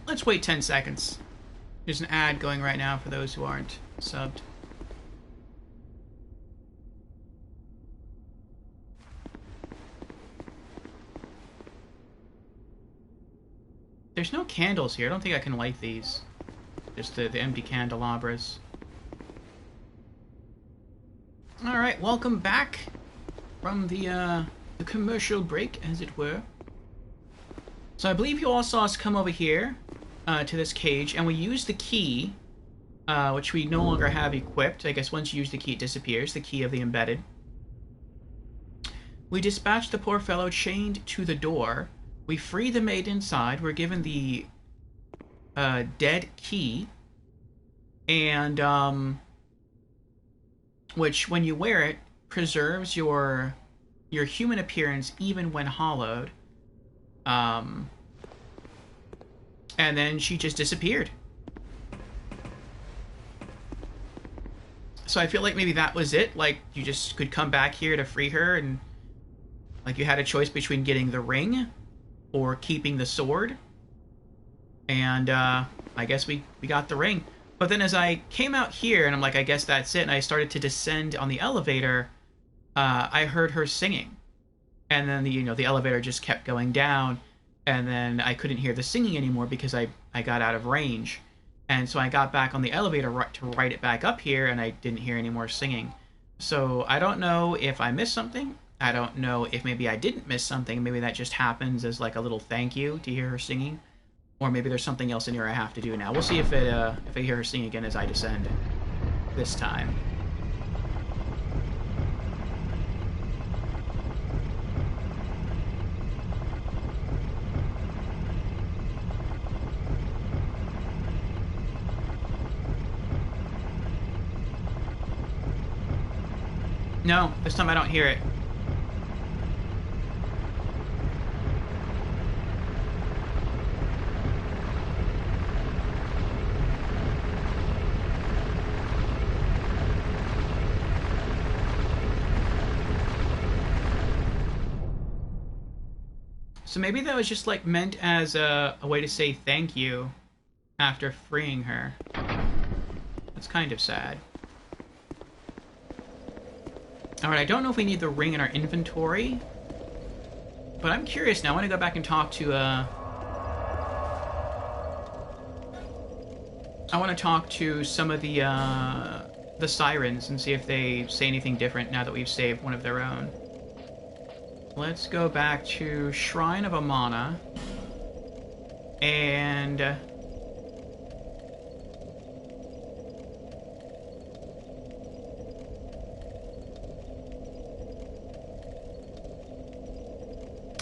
Let's wait 10 seconds. There's an ad going right now for those who aren't subbed. There's no candles here. I don't think I can light these. Just the empty candelabras. Alright, welcome back from the commercial break, as it were. So I believe you all saw us come over here to this cage, and we used the key, which we no longer have equipped. I guess once you use the key, it disappears, the key of the embedded. We dispatched the poor fellow chained to the door. We free the maid inside. We're given the dead key, and which, when you wear it, preserves your human appearance even when hollowed. And then she just disappeared. So I feel like maybe that was it. Like, you just could come back here to free her, and like you had a choice between getting the ring or keeping the sword. And I guess we got the ring. But then as I came out here, and I'm like, I guess that's it, and I started to descend on the elevator, I heard her singing. And then the elevator just kept going down, and then I couldn't hear the singing anymore because I got out of range. And so I got back on the elevator to write it back up here, and I didn't hear any more singing. So I don't know if I missed something. I don't know if maybe I didn't miss something. Maybe that just happens as like a little thank you to hear her singing. Or maybe there's something else in here I have to do now. We'll see if I hear her sing again as I descend this time. No, this time I don't hear it. So maybe that was just like meant as a way to say thank you after freeing her. That's kind of sad. Alright, I don't know if we need the ring in our inventory, but I'm curious now. I want to go back and talk to, I want to talk to some of the sirens and see if they say anything different now that we've saved one of their own. Let's go back to Shrine of Amana, and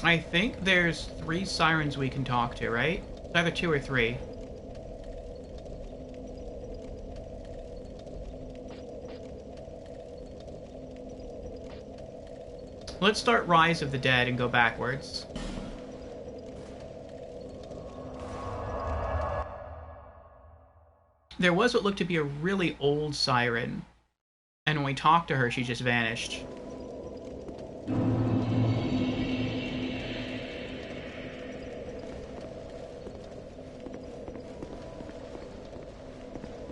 I think there's 3 sirens we can talk to, right? It's either 2 or 3. Let's start Rise of the Dead and go backwards. There was what looked to be a really old siren, and when we talked to her, she just vanished.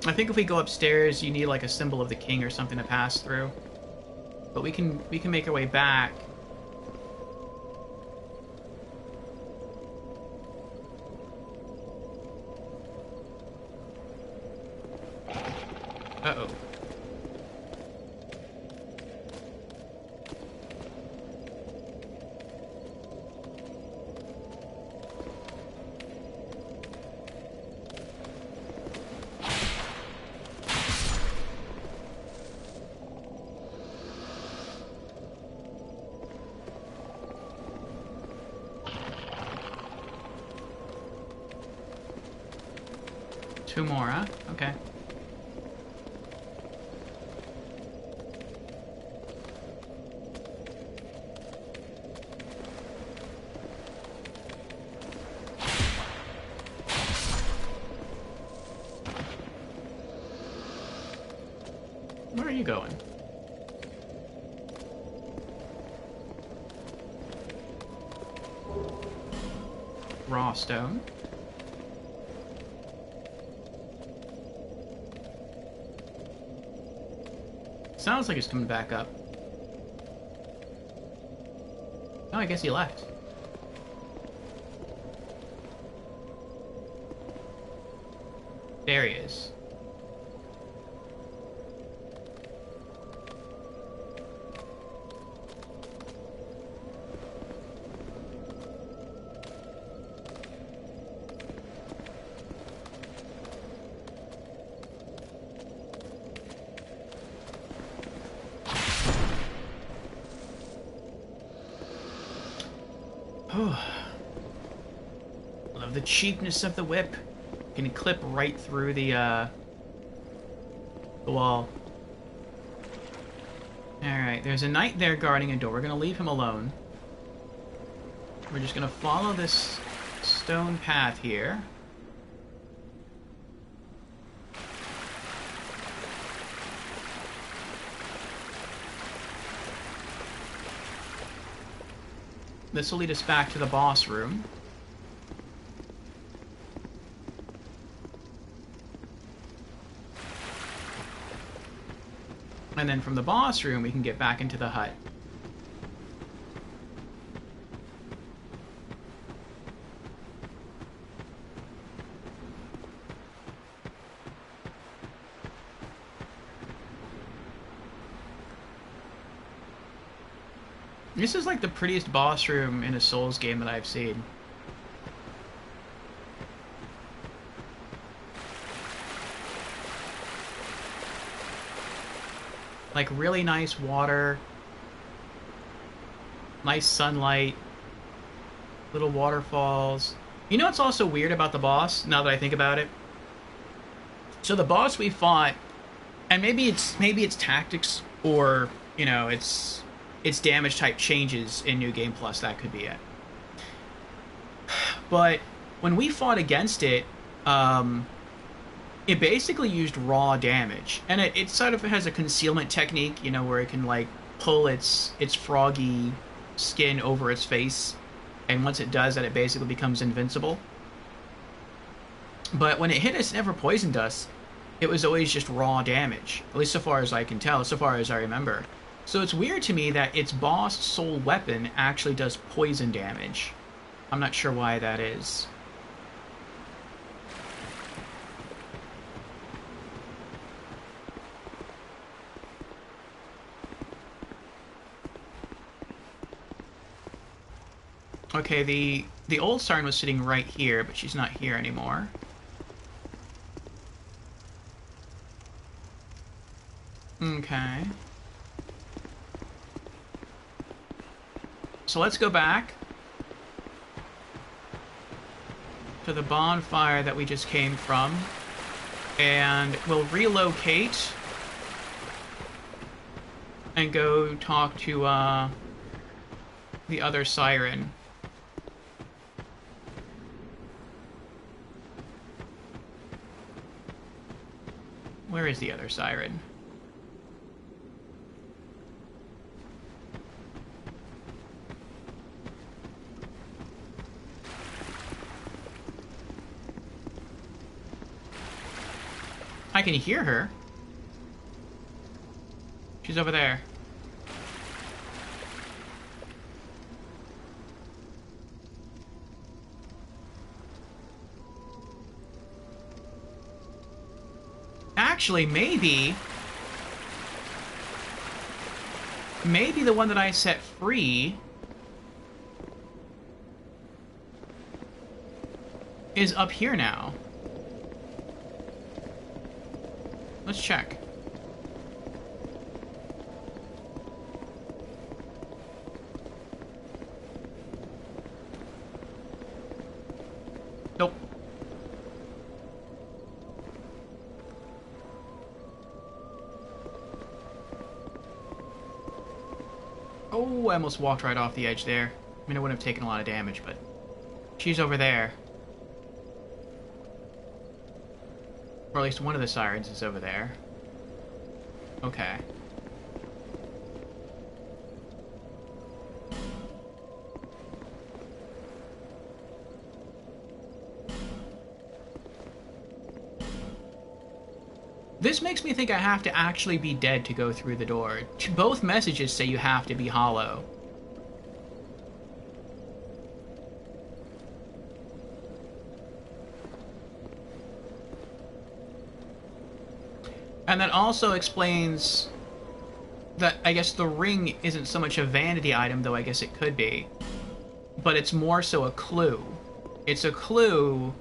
I think if we go upstairs, you need like a symbol of the king or something to pass through. But we can make our way back. Uh-oh. Two more, huh? Okay. Where are you going? Raw stone. Sounds like he's coming back up. Oh, I guess he left. There he is. Love the cheapness of the whip. Can clip right through the wall. Alright, there's a knight there guarding a door. We're gonna leave him alone. We're just gonna follow this stone path here. This will lead us back to the boss room. And then from the boss room, we can get back into the hut. This is like the prettiest boss room in a Souls game that I've seen. Like really nice water, nice sunlight, little waterfalls. You know what's also weird about the boss, now that I think about it? So the boss we fought, and maybe it's tactics or, you know, it's damage type changes in New Game Plus, that could be it. But when we fought against it, it basically used raw damage, and it sort of has a concealment technique, you know, where it can like pull its froggy skin over its face, and once it does that, it basically becomes invincible. But when it hit us, it never poisoned us. It was always just raw damage, at least so far as I can tell, so far as I remember. So it's weird to me that its boss soul weapon actually does poison damage. I'm not sure why that is. Okay, the old siren was sitting right here, but she's not here anymore. Okay. So let's go back to the bonfire that we just came from, and we'll relocate and go talk to the other siren. Where is the other siren? I can hear her. She's over there. Actually, maybe the one that I set free is up here now. Let's check. Nope. Oh, I almost walked right off the edge there. I mean, I wouldn't have taken a lot of damage, but she's over there. Or at least one of the sirens is over there. Okay. This makes me think I have to actually be dead to go through the door. Both messages say you have to be hollow. And that also explains that I guess the ring isn't so much a vanity item, though I guess it could be. But it's more so a clue. It's a clue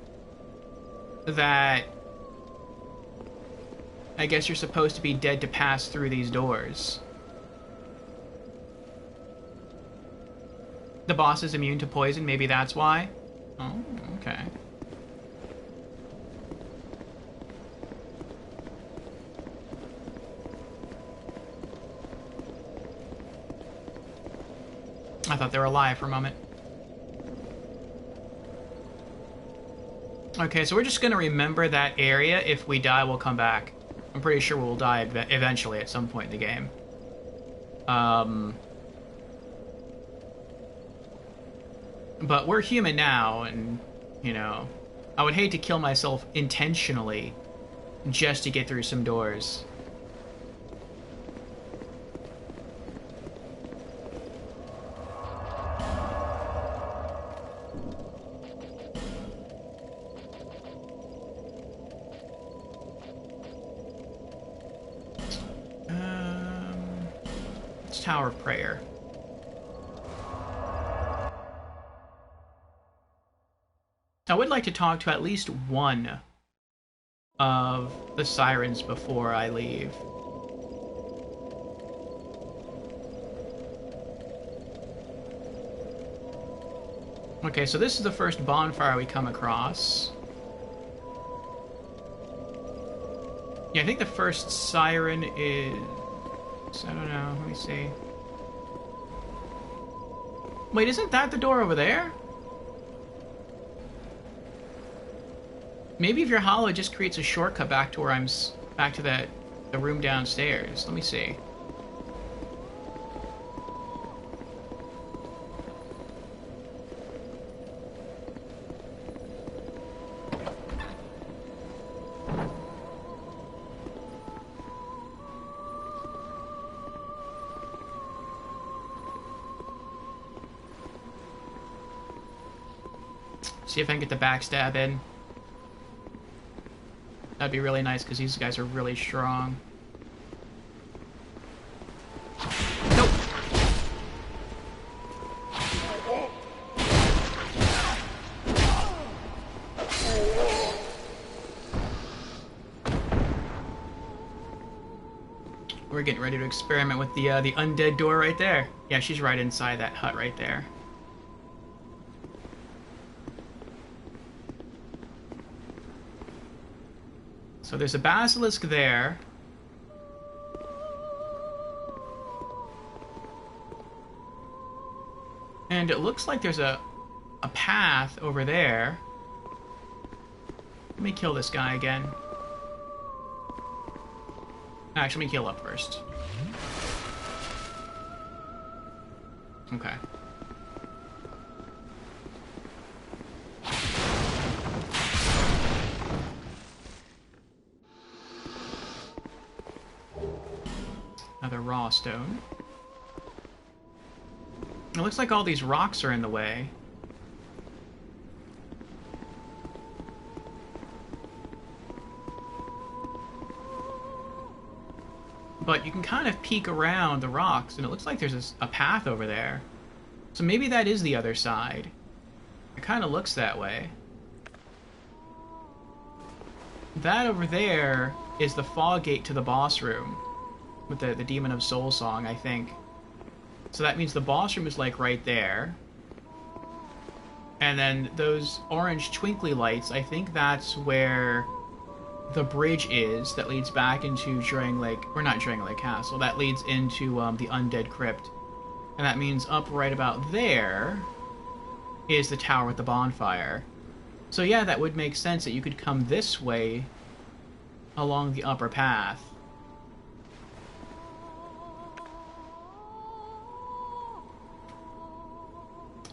that I guess you're supposed to be dead to pass through these doors. The boss is immune to poison, maybe that's why? Oh, okay. I thought they were alive for a moment. Okay, so we're just gonna remember that area. If we die, we'll come back. I'm pretty sure we'll die eventually at some point in the game. But we're human now, and, you know, I would hate to kill myself intentionally just to get through some doors. Tower of Prayer. I would like to talk to at least one of the sirens before I leave. Okay, so this is the first bonfire we come across. Yeah, I think the first siren is... I don't know, let me see. Wait, isn't that the door over there? Maybe if you're hollow, it just creates a shortcut back to where I'm... back to the room downstairs. Let me see. See if I can get the backstab in. That'd be really nice, because these guys are really strong. Nope. We're getting ready to experiment with the undead door right there. Yeah, she's right inside that hut right there. So there's a basilisk there. And it looks like there's a path over there. Let me kill this guy again. Actually, let me heal up first. Okay. Another raw stone. It looks like all these rocks are in the way. But you can kind of peek around the rocks, and it looks like there's a path over there. So maybe that is the other side. It kind of looks that way. That over there is the fog gate to the boss room. With the Demon of Soul song, I think. So that means the boss room is like right there. And then those orange twinkly lights, I think that's where the bridge is that leads back into Drangleic, or not Drangleic Castle, that leads into the Undead Crypt. And that means up right about there is the tower with the bonfire. So yeah, that would make sense that you could come this way along the upper path.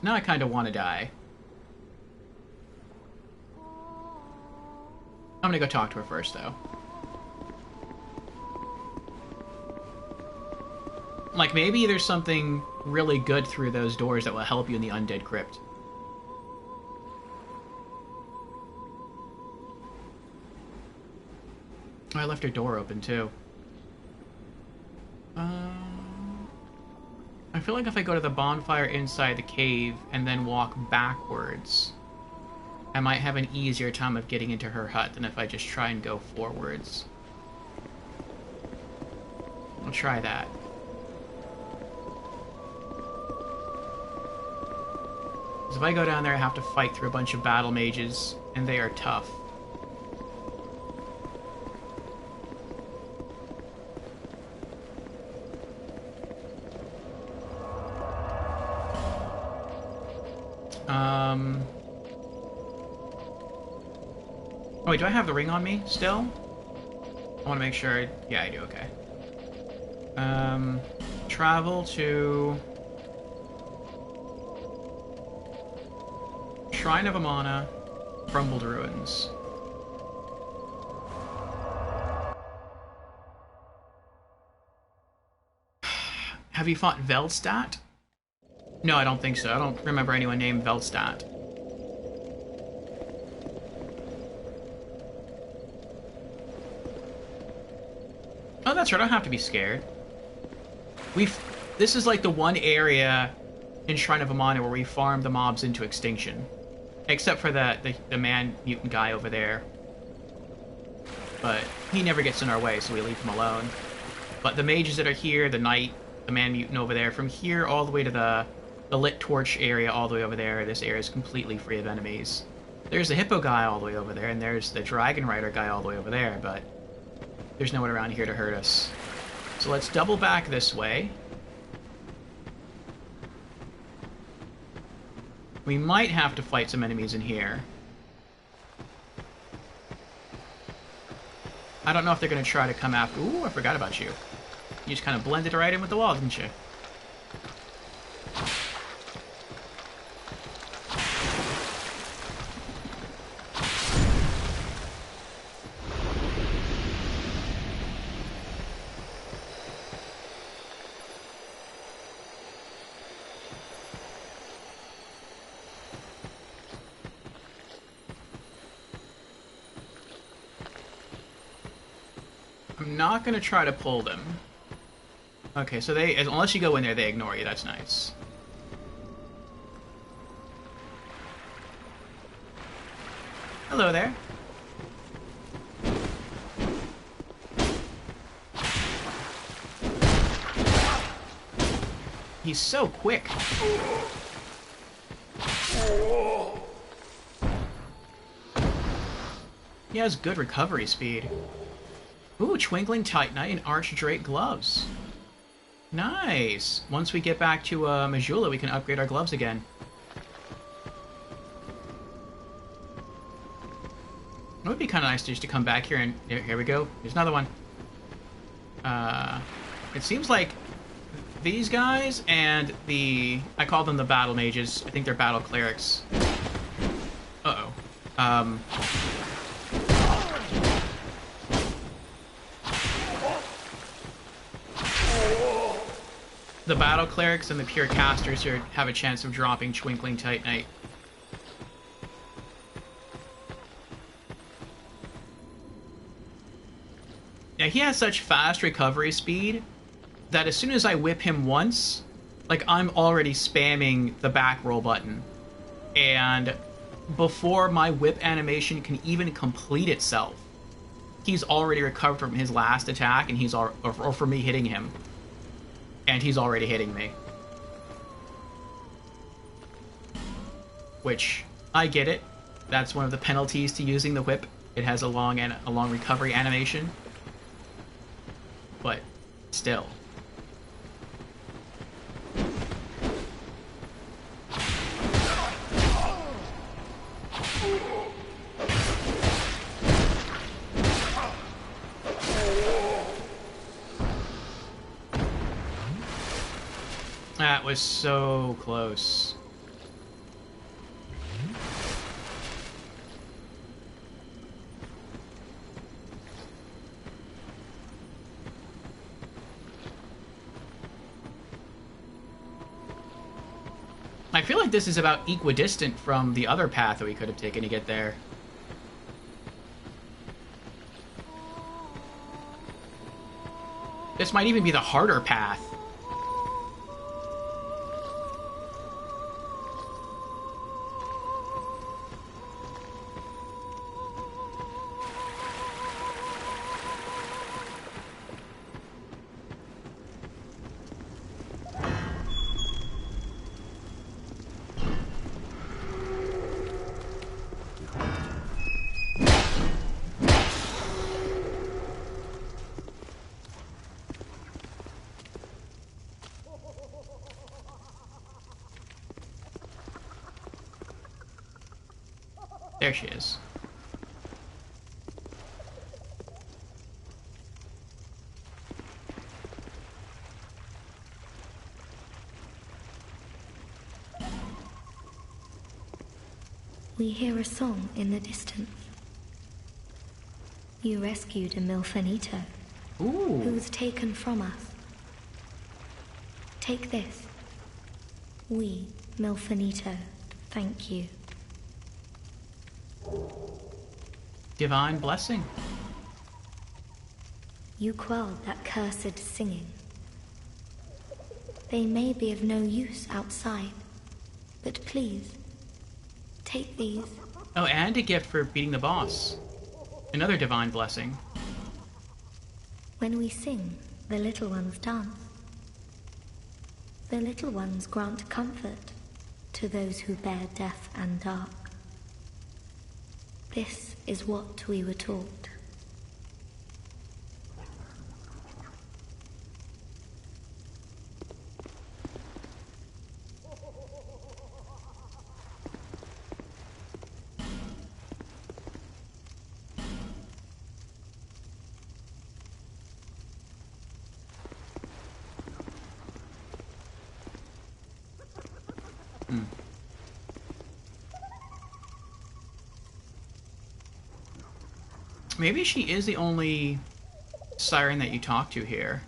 Now I kind of want to die. I'm gonna go talk to her first, though. Like, maybe there's something really good through those doors that will help you in the Undead Crypt. Oh, I left her door open, too. I feel like if I go to the bonfire inside the cave and then walk backwards, I might have an easier time of getting into her hut than if I just try and go forwards. I'll try that. Because if I go down there, I have to fight through a bunch of battle mages, and they are tough. Oh wait, do I have the ring on me still? I want to make sure. Yeah, I do, okay. Travel to... Shrine of Amana, Crumbled Ruins. Have you fought Velstadt? No, I don't think so. I don't remember anyone named Velstadt. Oh, that's right. I don't have to be scared. This is like the one area in Shrine of Amana where we farm the mobs into extinction. Except for the man mutant guy over there. But he never gets in our way, so we leave him alone. But the mages that are here, the knight, the man mutant over there, from here all the way to the lit torch area all the way over there, this area is completely free of enemies. There's the hippo guy all the way over there, and there's the dragon rider guy all the way over there, but there's no one around here to hurt us. So let's double back this way. We might have to fight some enemies in here. I don't know if they're going to try to come after... Ooh, I forgot about you. You just kind of blended right in with the wall, didn't you? I'm not going to try to pull them. Okay, so they... Unless you go in there, they ignore you. That's nice. Hello there. He's so quick. He has good recovery speed. Ooh, Twinkling Titanite and Archdrake gloves. Nice! Once we get back to Majula, we can upgrade our gloves again. It would be kind of nice just to come back here and... Here we go. There's another one. It seems like these guys and the... I call them the battle mages. I think they're battle clerics. Uh-oh. The battle clerics and the pure casters here have a chance of dropping Twinkling Titanite. Yeah, he has such fast recovery speed that as soon as I whip him once, like, I'm already spamming the back roll button. And before my whip animation can even complete itself, he's already recovered from his last attack, and he's or from me hitting him. And he's already hitting me. Which, I get it. That's one of the penalties to using the whip. It has a long recovery animation. But, still. That was so close. I feel like this is about equidistant from the other path that we could have taken to get there. This might even be the harder path. There she is.
We hear a song in the distance. You rescued a Milfanito, who was taken from us. Take this. We, Milfanito, thank you.
Divine blessing.
You quelled that cursed singing. They may be of no use outside, but please, Take these.
Oh, and a gift for beating the boss. Another divine blessing.
When we sing, the little ones dance. The little ones grant comfort to those who bear death and dark. This is what we were taught.
Maybe she is the only siren that you talk to here.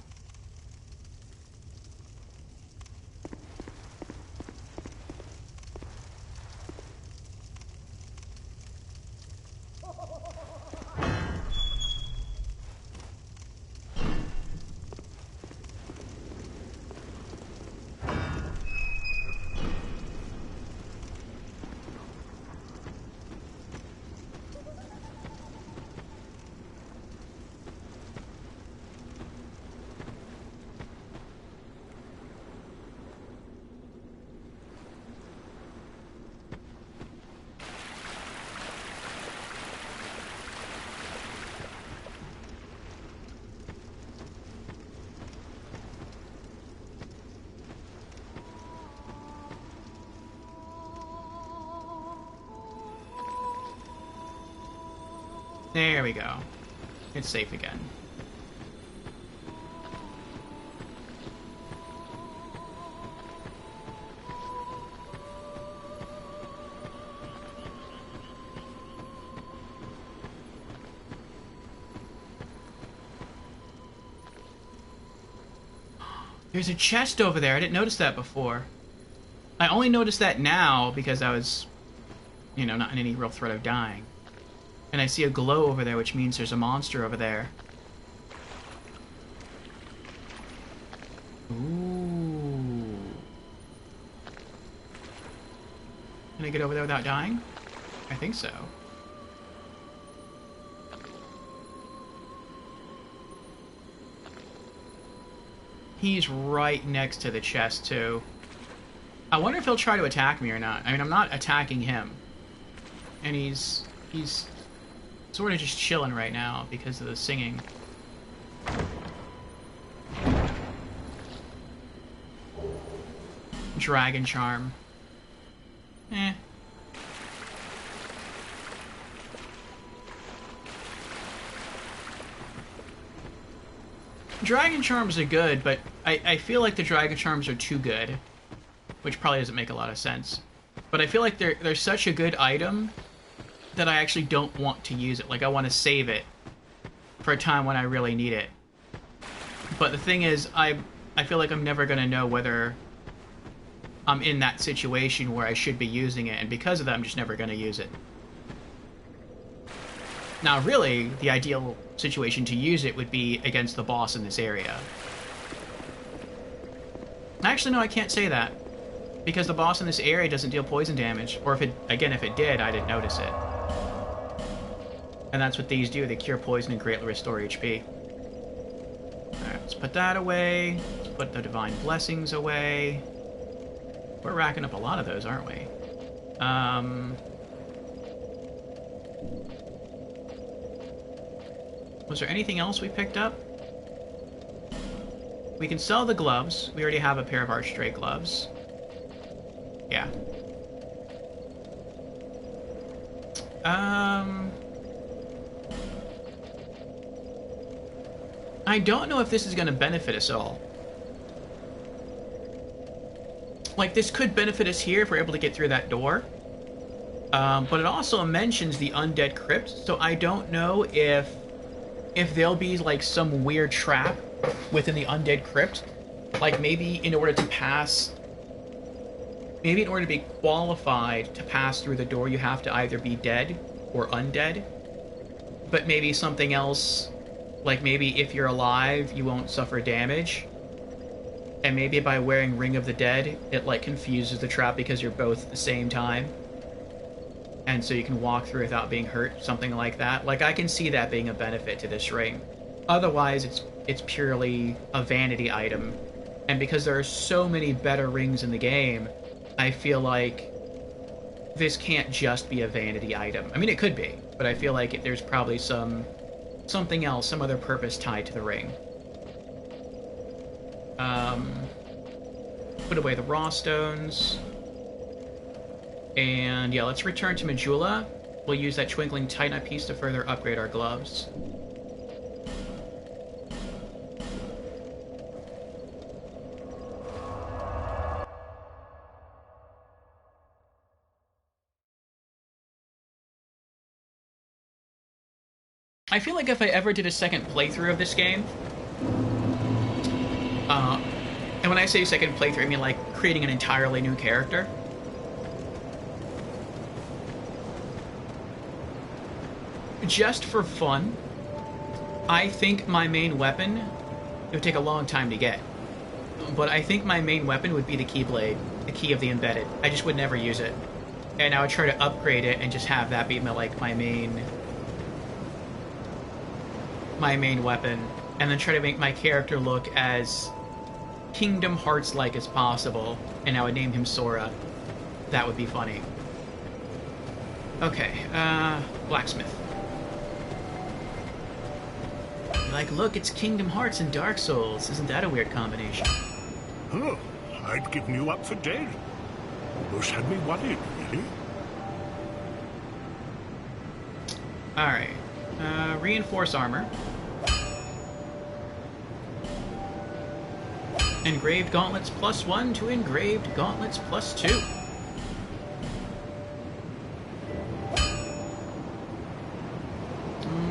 There we go. It's safe again. There's a chest over there. I didn't notice that before. I only noticed that now because I was, you know, not in any real threat of dying. And I see a glow over there, which means there's a monster over there. Ooh. Can I get over there without dying? I think so. He's right next to the chest, too. I wonder if he'll try to attack me or not. I mean, I'm not attacking him. And he's sort of just chilling right now because of the singing. Dragon Charm. Eh. Dragon Charms are good, but I feel like the Dragon Charms are too good. Which probably doesn't make a lot of sense. But I feel like they're such a good item that I actually don't want to use it. Like, I want to save it for a time when I really need it. But the thing is, I feel like I'm never going to know whether I'm in that situation where I should be using it, and because of that, I'm just never going to use it. Now, really, the ideal situation to use it would be against the boss in this area. Actually, no, I can't say that. Because the boss in this area doesn't deal poison damage. Or if it did, I didn't notice it. And that's what these do. They cure poison and greatly restore HP. Alright, let's put that away. Let's put the Divine Blessings away. We're racking up a lot of those, aren't we? Was there anything else we picked up? We can sell the gloves. We already have a pair of Archdrake gloves. Yeah. I don't know if this is going to benefit us all. Like, this could benefit us here if we're able to get through that door. But it also mentions the Undead Crypt, so I don't know if there'll be, like, some weird trap within the Undead Crypt. Like, maybe in order to pass... Maybe in order to be qualified to pass through the door, you have to either be dead or undead. But maybe something else, like maybe if you're alive, you won't suffer damage. And maybe by wearing Ring of the Dead, it like confuses the trap because you're both at the same time. and so you can walk through without being hurt, something like that. Like, I can see that being a benefit to this ring. Otherwise, it's purely a vanity item. And because there are so many better rings in the game, I feel like this can't just be a vanity item. I mean, it could be, but I feel like there's probably something else, some other purpose tied to the ring. Put away the raw stones. And yeah, let's return to Majula. We'll use that twinkling titanite piece to further upgrade our gloves. I feel like if I ever did a second playthrough of this game, and when I say second playthrough, I mean like creating an entirely new character. Just for fun, I think my main weapon, it would take a long time to get, but I think my main weapon would be the Keyblade, the Key of the Embedded. I just would never use it. And I would try to upgrade it and just have that be my main weapon, and then try to make my character look as Kingdom Hearts-like as possible, and I would name him Sora. That would be funny. Okay, blacksmith. Like, look, it's Kingdom Hearts and Dark Souls. Isn't that a weird combination?
Oh, I'd given you up for dead. Almost had me worried, really.
Alright. Reinforce armor. Engraved gauntlets +1 to engraved gauntlets +2.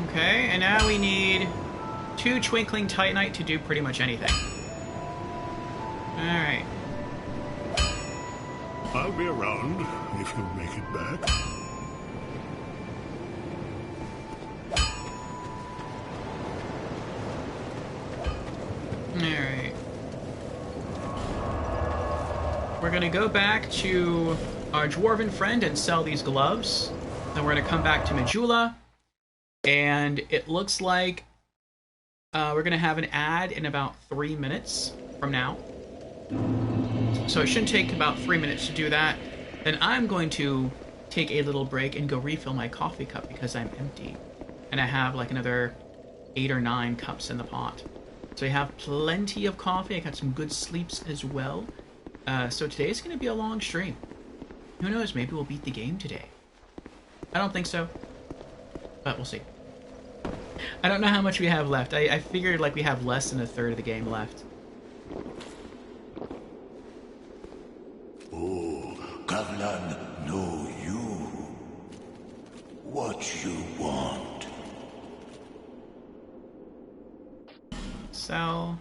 Okay, and now we need 2 twinkling titanite to do pretty much anything. Alright.
I'll be around if you make it back.
Alright. We're gonna go back to our dwarven friend and sell these gloves. Then we're gonna come back to Majula. And it looks like we're gonna have an ad in about 3 minutes from now. So it shouldn't take about 3 minutes to do that. Then I'm going to take a little break and go refill my coffee cup because I'm empty. And I have like another 8 or 9 cups in the pot. So I have plenty of coffee. I got some good sleeps as well. So today's going to be a long stream. Who knows, maybe we'll beat the game today. I don't think so, but we'll see. I don't know how much we have left. I figured like we have less than a third of the game left.
Oh, Kavlan, know you. What you want?
Sell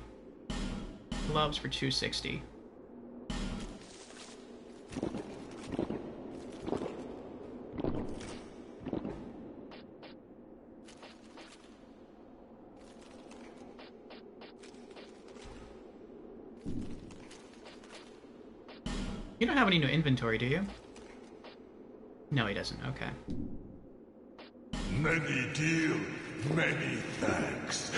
gloves for 260. You don't have any new inventory, do you? No, he doesn't. Okay.
Many deal, many thanks.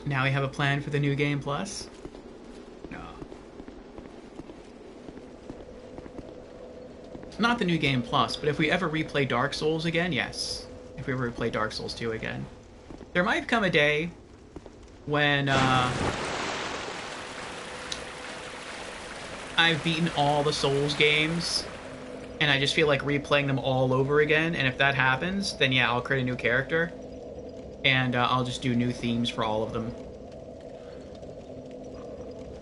Now we have a plan for the new game plus? No. Not the new game plus, but if we ever replay Dark Souls again, yes. If we ever replay Dark Souls 2 again. There might come a day when I've beaten all the Souls games and I just feel like replaying them all over again, and if that happens, then yeah, I'll create a new character and I'll just do new themes for all of them.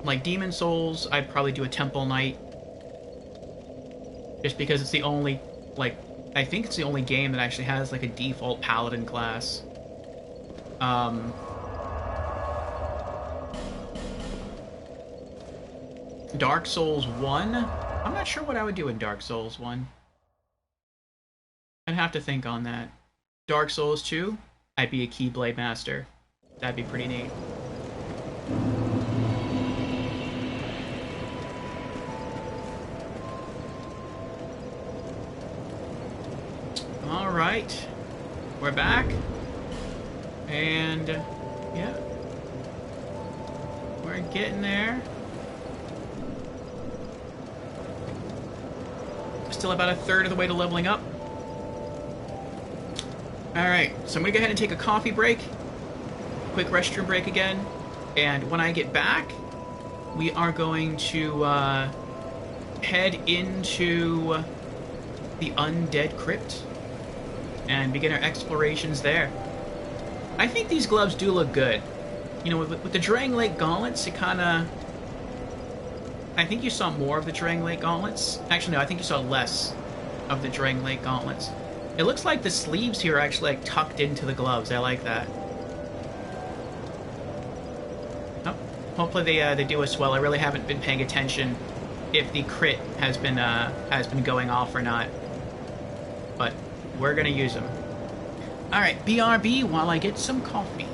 Like Demon Souls, I'd probably do a Temple Knight just because it's the only, like, I think it's the only game that actually has like a default Paladin class. Dark Souls 1? I'm not sure what I would do in Dark Souls 1. I'd have to think on that. Dark Souls 2? I'd be a Keyblade Master. That'd be pretty neat. Alright. We're back. And, yeah. We're getting there. Still about a third of the way to leveling up. Alright, so I'm going to go ahead and take a coffee break. Quick restroom break again. And when I get back, we are going to head into the Undead Crypt and begin our explorations there. I think these gloves do look good. You know, with the Drang Lake Gauntlets, it kind of... I think you saw more of the Drang Lake Gauntlets. Actually, no, I think you saw less of the Drang Lake Gauntlets. It looks like the sleeves here are actually like tucked into the gloves. I like that. Oh, hopefully they do us well. I really haven't been paying attention if the crit has been going off or not. But we're gonna use them. All right, BRB while I get some coffee.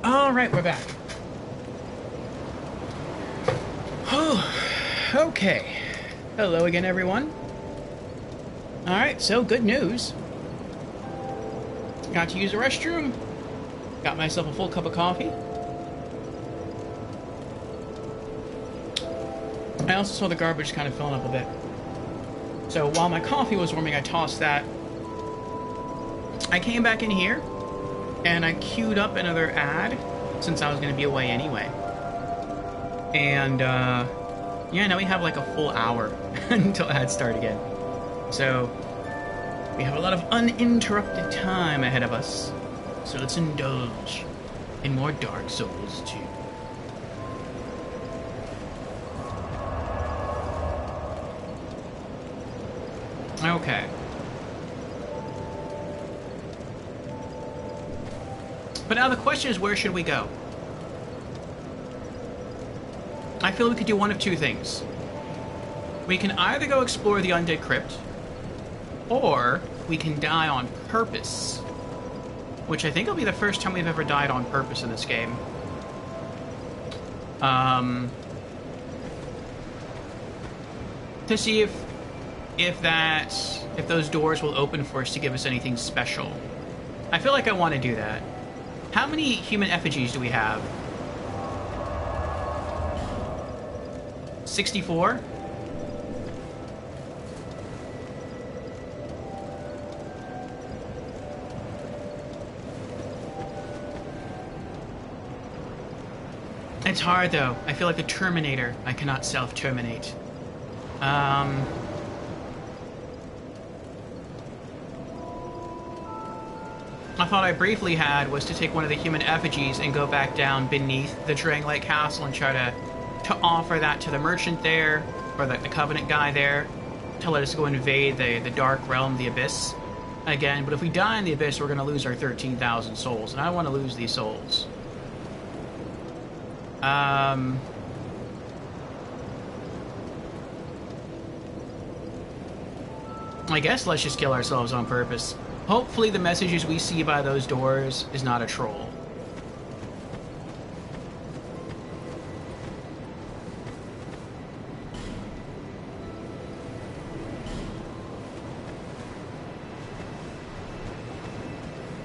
Alright, we're back. Oh, okay. Hello again, everyone. Alright, so good news. Got to use the restroom. Got myself a full cup of coffee. I also saw the garbage kind of filling up a bit. So while my coffee was warming, I tossed that. I came back in here, and I queued up another ad, since I was going to be away anyway. And, yeah, now we have like a full hour until ads start again. So, we have a lot of uninterrupted time ahead of us. So let's indulge in more Dark Souls 2. Okay. But now the question is, where should we go? I feel we could do one of two things. We can either go explore the Undead Crypt, or we can die on purpose. Which I think will be the first time we've ever died on purpose in this game. To see if those doors will open for us to give us anything special. I feel like I want to do that. How many human effigies do we have? 64? It's hard though. I feel like the Terminator. I cannot self-terminate. I thought I briefly had was to take one of the human effigies and go back down beneath the Drangleic Castle and try to offer that to the merchant there, or the Covenant guy there, to let us go invade the Dark Realm, the Abyss, again. But if we die in the Abyss, we're going to lose our 13,000 souls, and I don't want to lose these souls. I guess let's just kill ourselves on purpose. Hopefully the messages we see by those doors is not a troll.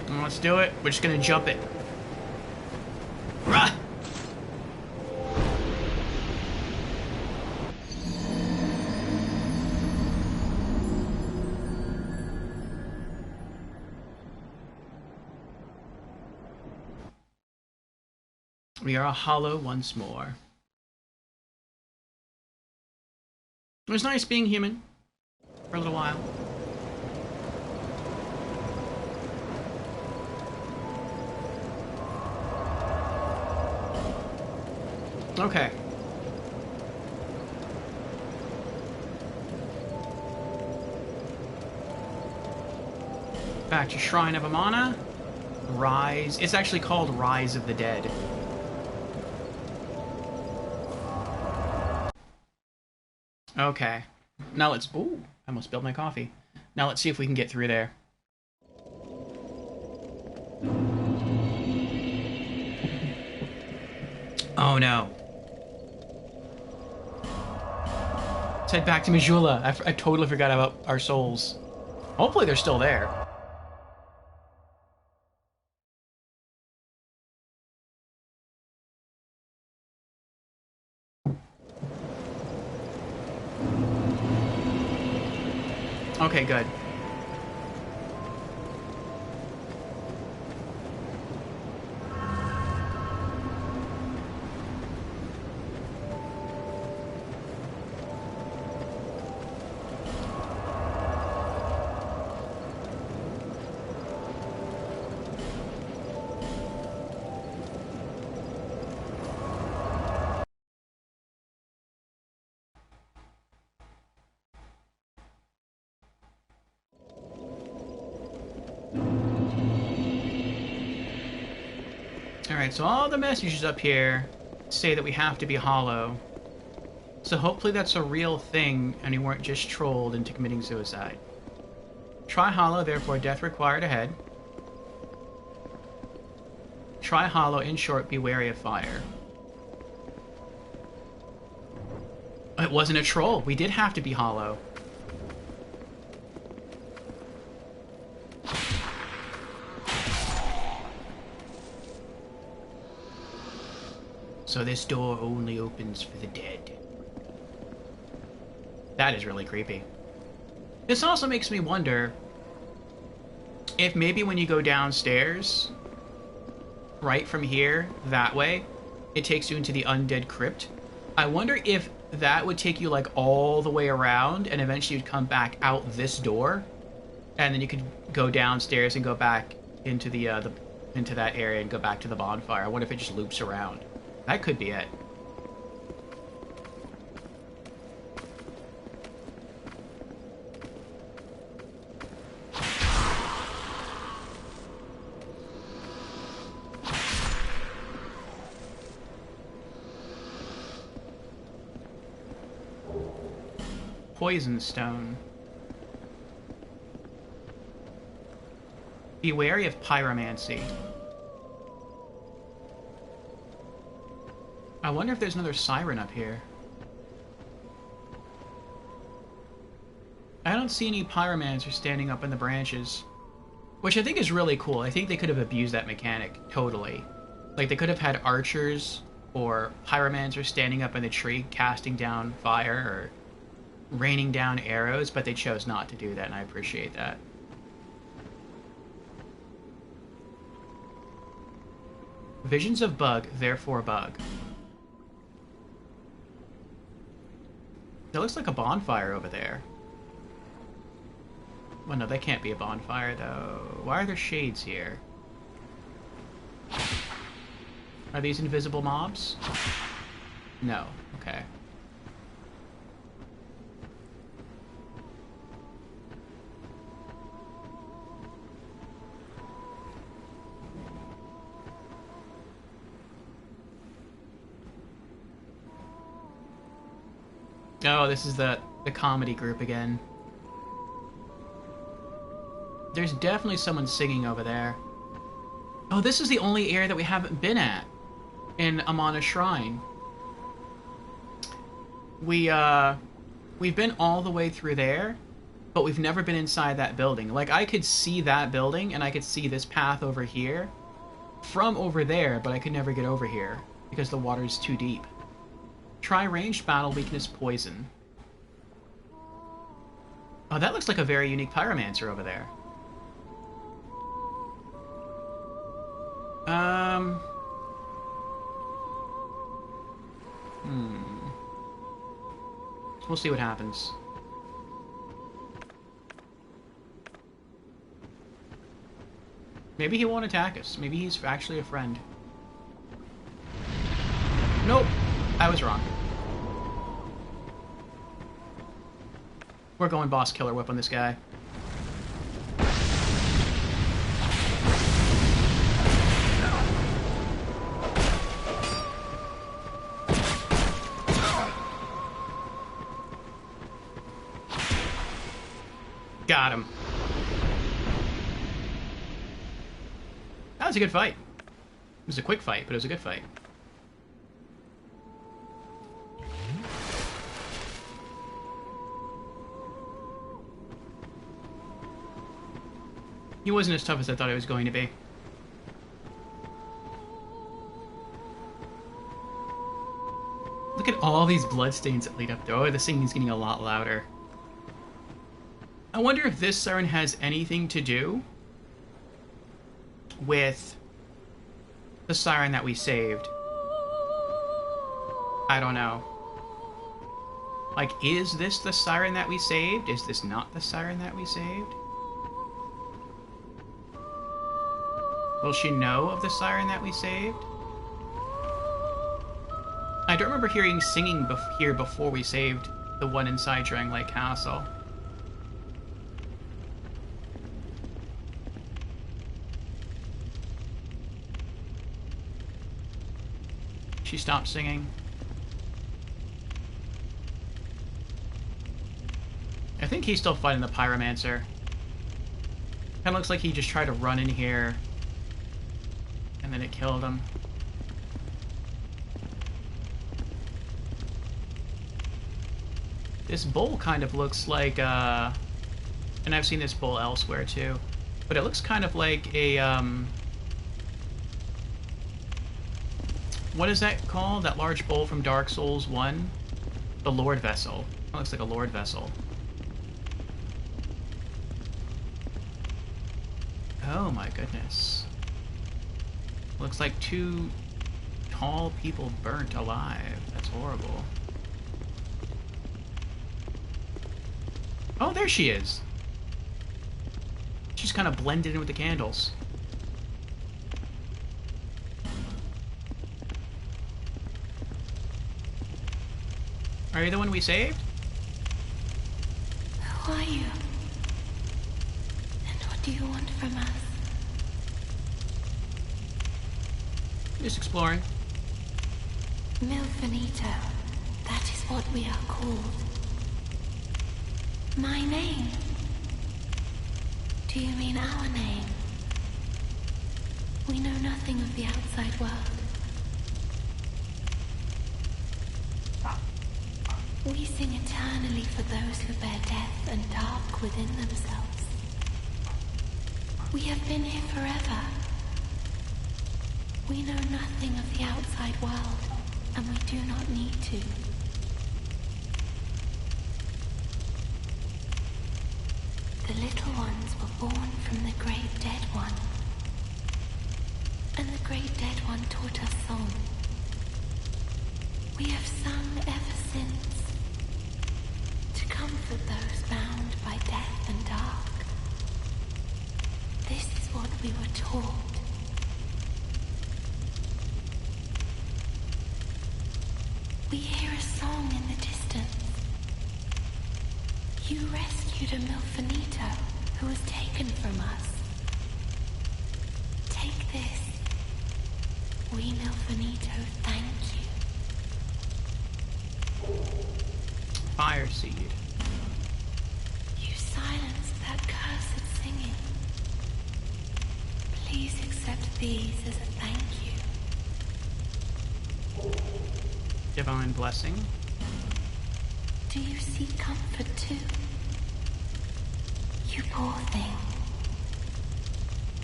Let's do it. We're just gonna jump it. Rah! We are a hollow once more. It was nice being human for a little while. Okay. Back to Shrine of Amana. Rise. It's actually called Rise of the Dead. Okay. Now let's... Ooh, I almost spilled my coffee. Now let's see if we can get through there. Oh no. Let's head back to Majula. I totally forgot about our souls. Hopefully they're still there. Okay, good. Alright, so all the messages up here say that we have to be hollow. So hopefully that's a real thing and we weren't just trolled into committing suicide. Try hollow, therefore death required ahead. Try hollow. In short, be wary of fire. It wasn't a troll. We did have to be hollow. So this door only opens for the dead. That is really creepy. This also makes me wonder if maybe when you go downstairs, right from here, that way, it takes you into the undead crypt. I wonder if that would take you like all the way around and eventually you'd come back out this door and then you could go downstairs and go back into the into that area and go back to the bonfire. I wonder if it just loops around. That could be it. Poison stone. Be wary of pyromancy. I wonder if there's another siren up here. I don't see any pyromancers standing up in the branches, which I think is really cool. I think they could have abused that mechanic totally. Like, they could have had archers or pyromancers standing up in the tree casting down fire or raining down arrows, but they chose not to do that, and I appreciate that. Visions of bug, therefore bug. That looks like a bonfire over there. Well, no, that can't be a bonfire, though. Why are there shades here? Are these invisible mobs? No. Okay. Oh, this is the comedy group again. There's definitely someone singing over there. Oh, this is the only area that we haven't been at in Amana Shrine. We've been all the way through there, but we've never been inside that building. Like, I could see that building, and I could see this path over here from over there, but I could never get over here because the water's too deep. Try ranged battle, weakness, poison. Oh, that looks like a very unique pyromancer over there. We'll see what happens. Maybe he won't attack us. Maybe he's actually a friend. Nope. I was wrong. We're going boss killer whip on this guy. Got him. That was a good fight. It was a quick fight, but it was a good fight. He wasn't as tough as I thought he was going to be. Look at all these bloodstains that lead up there. Oh, the singing's getting a lot louder. I wonder if this siren has anything to do with the siren that we saved. I don't know. Like, is this the siren that we saved? Is this not the siren that we saved? Will she know of the siren that we saved? I don't remember hearing singing here before we saved the one inside Drangleic Castle. She stopped singing. I think he's still fighting the pyromancer. Kinda looks like he just tried to run in here. And And then it killed him. This bowl kind of looks like, and I've seen this bowl elsewhere too, but it looks kind of like a, what is that called? That large bowl from Dark Souls 1? The Lord Vessel. It looks like a Lord Vessel. Oh my goodness. Looks like 2 tall people burnt alive. That's horrible. Oh, there she is. She's kind of blended in with the candles. Are you the one we saved?
Who are you? And what do you want from us?
Just exploring.
Milfanito. That is what we are called. My name? Do you mean our name? We know nothing of the outside world. We sing eternally for those who bear death and dark within themselves. We have been here forever. We know nothing of the outside world, and we do not need to. The little ones were born from the great dead one. And the great dead one taught us song. We have sung ever since, to comfort those bound by death and dark. This is what we were taught. We hear a song in the distance. You rescued a Milfanito who was taken from us. Take this. We Milfanito thank you.
Fire seed.
You silenced that cursed singing. Please accept these as a thank you.
Divine blessing.
Do you seek comfort too? You poor thing.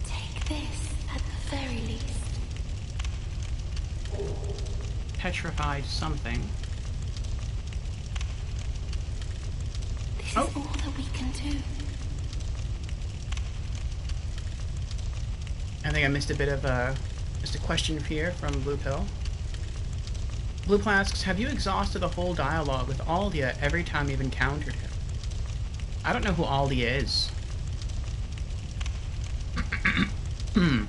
Take this at the very least.
Petrified something.
This is all that we can do.
I think I missed a bit of just a question here from Blue Pill. Blue Pill asks, have you exhausted the whole dialogue with Aldia every time you've encountered him? I don't know who Aldia is.
The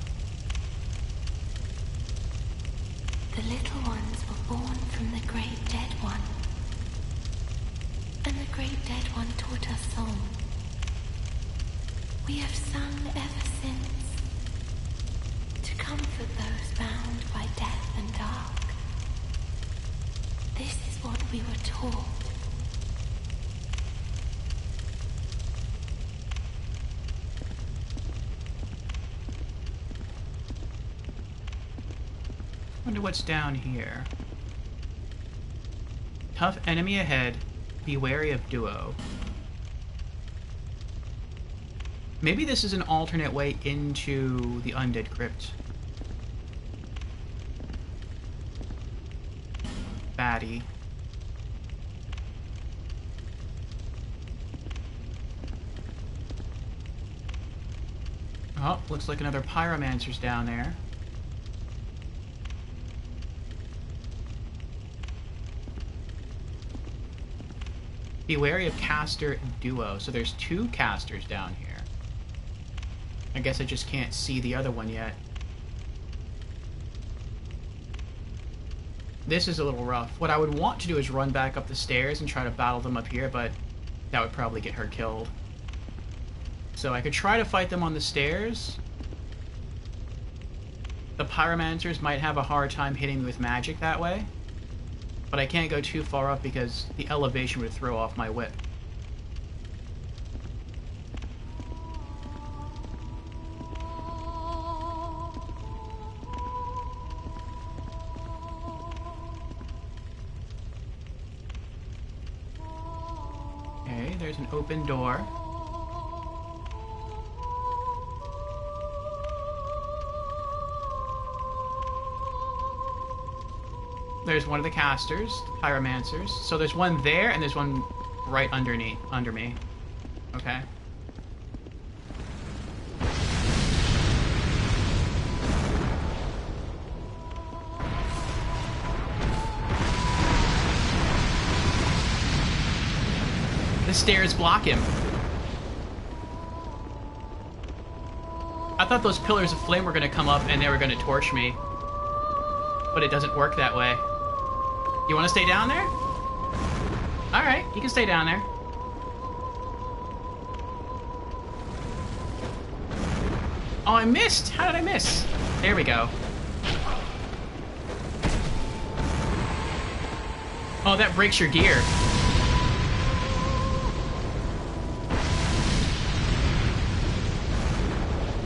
little ones were born from the great dead one. And the great dead one taught us song. We have sung ever since, to comfort those bound by death and dark. This is what we were taught.
Wonder what's down here. Tough enemy ahead. Be wary of Duo. Maybe this is an alternate way into the Undead Crypt. Baddie. Oh, looks like another Pyromancer's down there. Be wary of Caster and Duo. So there's 2 casters down here. I guess I just can't see the other one yet. This is a little rough. What I would want to do is run back up the stairs and try to battle them up here, but that would probably get her killed. So I could try to fight them on the stairs. The Pyromancers might have a hard time hitting me with magic that way. But I can't go too far up because the elevation would throw off my whip. there's an open door. There's one of the casters, pyromancers. So there's one there, and there's one right under me. Okay. The stairs block him. I thought those pillars of flame were going to come up and they were going to torch me. But it doesn't work that way. You want to stay down there? Alright, you can stay down there. Oh, I missed! How did I miss? There we go. Oh, that breaks your gear.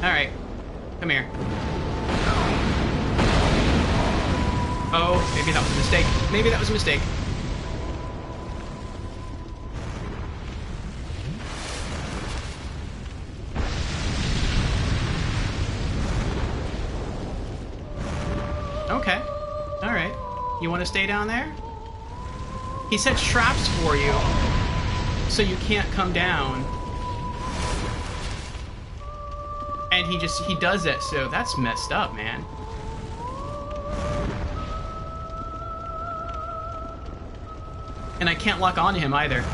Alright. Come here. Oh, maybe that was a mistake. Maybe that was a mistake. Okay. Alright. You want to stay down there? He sets traps for you, so you can't come down. And he does that, so that's messed up, man. And I can't lock onto him either.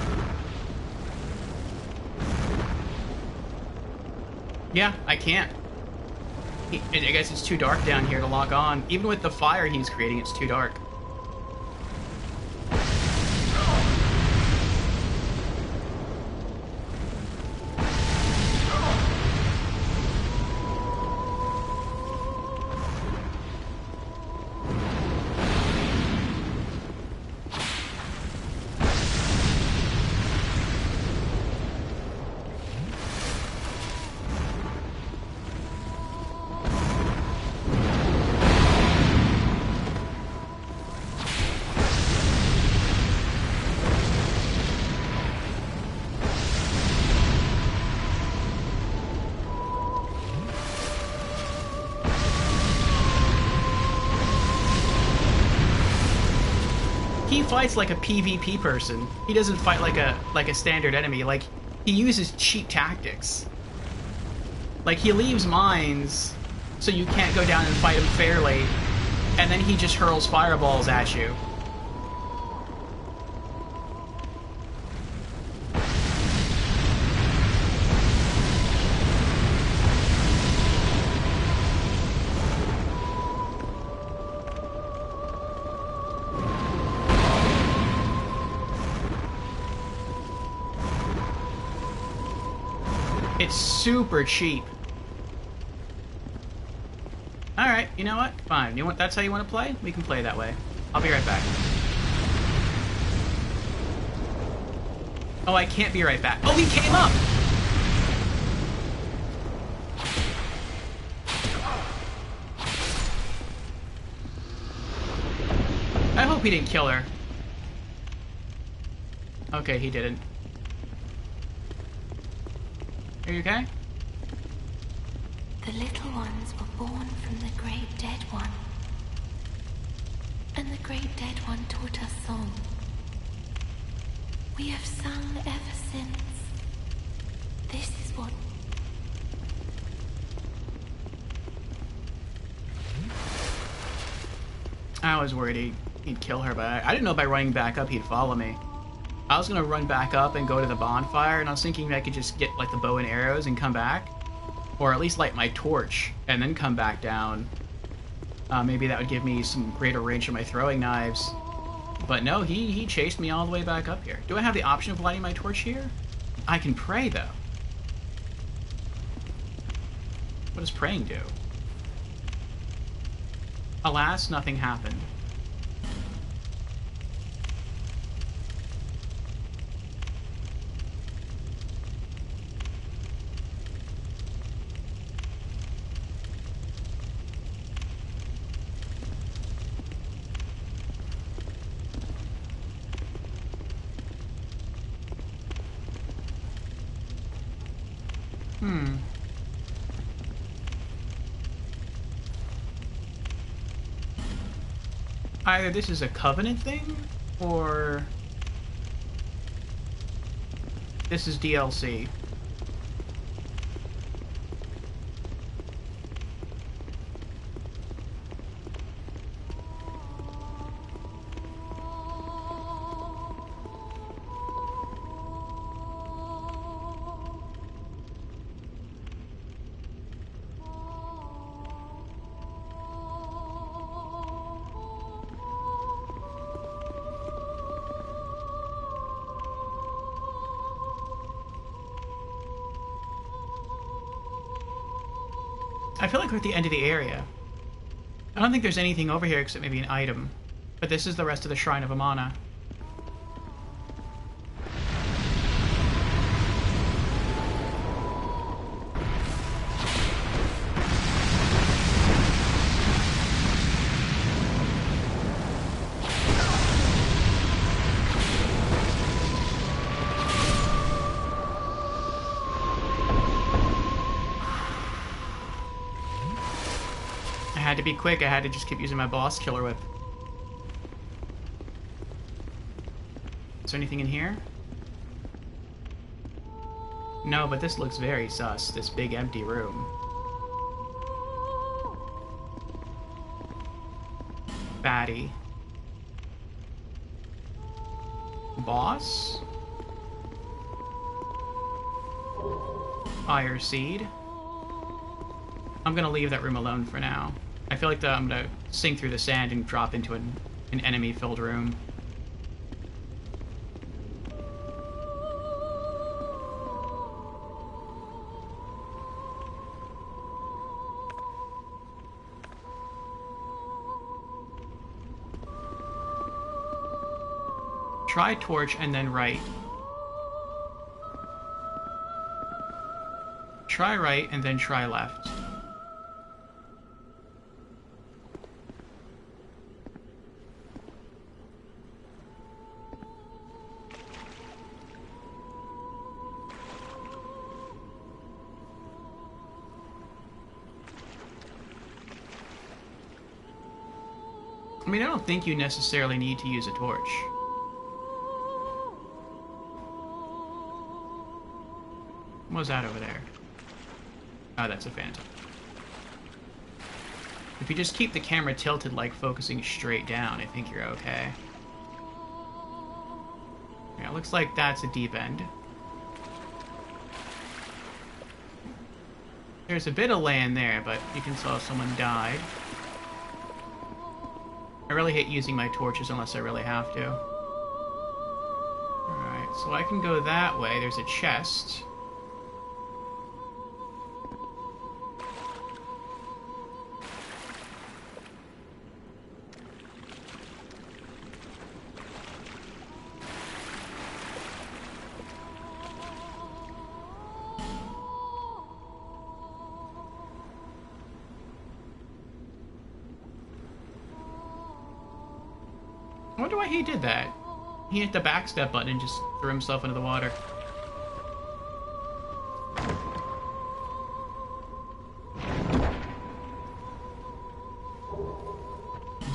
Yeah, I can't. I guess it's too dark down here to lock on. Even with the fire he's creating, it's too dark. He fights like a PvP person. He doesn't fight like a standard enemy. Like, he uses cheat tactics. Like, he leaves mines so you can't go down and fight him fairly, and then he just hurls fireballs at you. It's super cheap. Alright, you know what? Fine. You want that's how you want to play? We can play that way. I'll be right back. Oh, I can't be right back. Oh, he came up! I hope he didn't kill her. Okay, he didn't. Are you okay?
The little ones were born from the great dead one. And the great dead one taught us song. We have sung ever since. This is what...
I was worried he'd kill her, but I didn't know by running back up he'd follow me. I was gonna run back up and go to the bonfire, and I was thinking I could just get like the bow and arrows and come back, or at least light my torch and then come back down. Maybe that would give me some greater range of my throwing knives. But no, he chased me all the way back up here. Do I have the option of lighting my torch here? I can pray though. What does praying do? Alas, nothing happened. either this is a Covenant thing, or this is DLC. I feel like we're at the end of the area. I don't think there's anything over here except maybe an item. But this is the rest of the Shrine of Amana. I had to be quick, I had to just keep using my boss killer whip. Is there anything in here? No, but this looks very sus, this big empty room. Batty. Boss? Fire Seed. I'm gonna leave that room alone for now. I feel like I'm gonna sink through the sand and drop into an enemy-filled room. Try torch and then right. Try right and then try left. I mean, I don't think you necessarily need to use a torch. What was that over there? Oh, that's a phantom. If you just keep the camera tilted, like focusing straight down, I think you're okay. Yeah, it looks like that's a deep end. There's a bit of land there, but you can saw someone died. I really hate using my torches unless I really have to. Alright, so I can go that way. There's a chest. I wonder why he did that. He hit the backstep button and just threw himself into the water.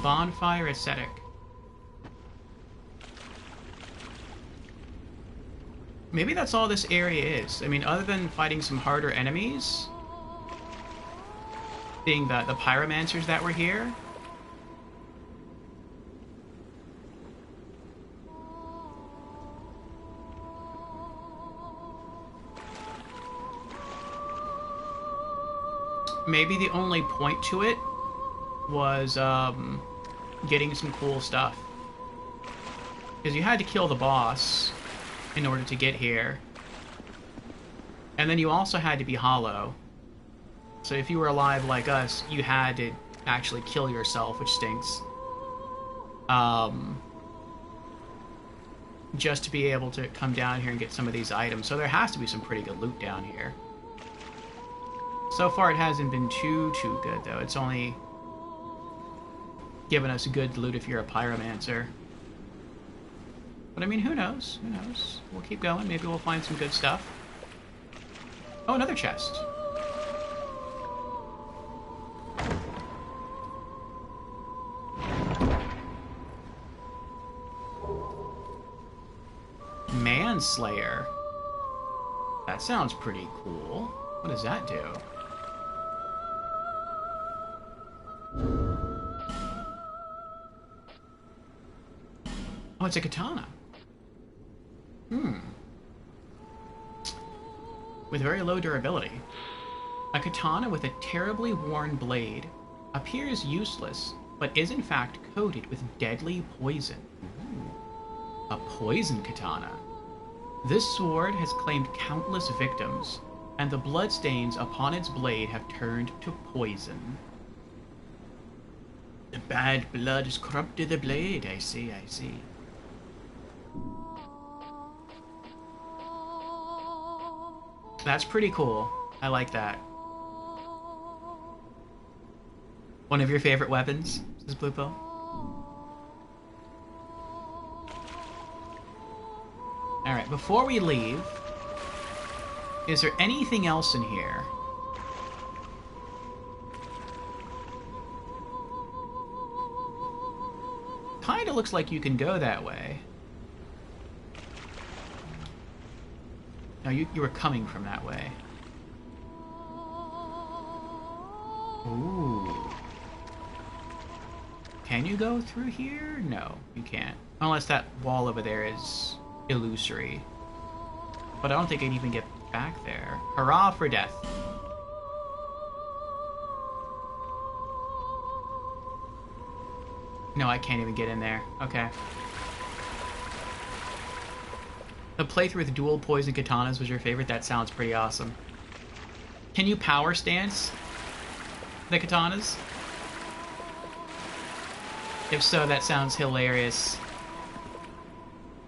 Bonfire Ascetic. Maybe that's all this area is. I mean, other than fighting some harder enemies, being the pyromancers that were here, maybe the only point to it was getting some cool stuff. Because you had to kill the boss in order to get here. And then you also had to be hollow. So if you were alive like us, you had to actually kill yourself, which stinks. Just to be able to come down here and get some of these items. So there has to be some pretty good loot down here. So far it hasn't been too good, though. It's only given us good loot if you're a pyromancer. But I mean, who knows? Who knows? We'll keep going. Maybe we'll find some good stuff. Oh, another chest. Manslayer. That sounds pretty cool. What does that do? Oh, it's a katana. With very low durability. A katana with a terribly worn blade appears useless, but is in fact coated with deadly poison. A poison katana. This sword has claimed countless victims, and the bloodstains upon its blade have turned to poison. The bad blood has corrupted the blade. I see, I see. That's pretty cool. I like that. One of your favorite weapons, says Blue Pill. Alright, before we leave, is there anything else in here? Kinda looks like you can go that way. No, you were coming from that way. Ooh. Can you go through here? No, you can't. Unless that wall over there is illusory. But I don't think I'd even get back there. Hurrah for death. No, I can't even get in there. Okay. The playthrough with dual poison katanas was your favorite? That sounds pretty awesome. Can you power stance the katanas? If so, that sounds hilarious.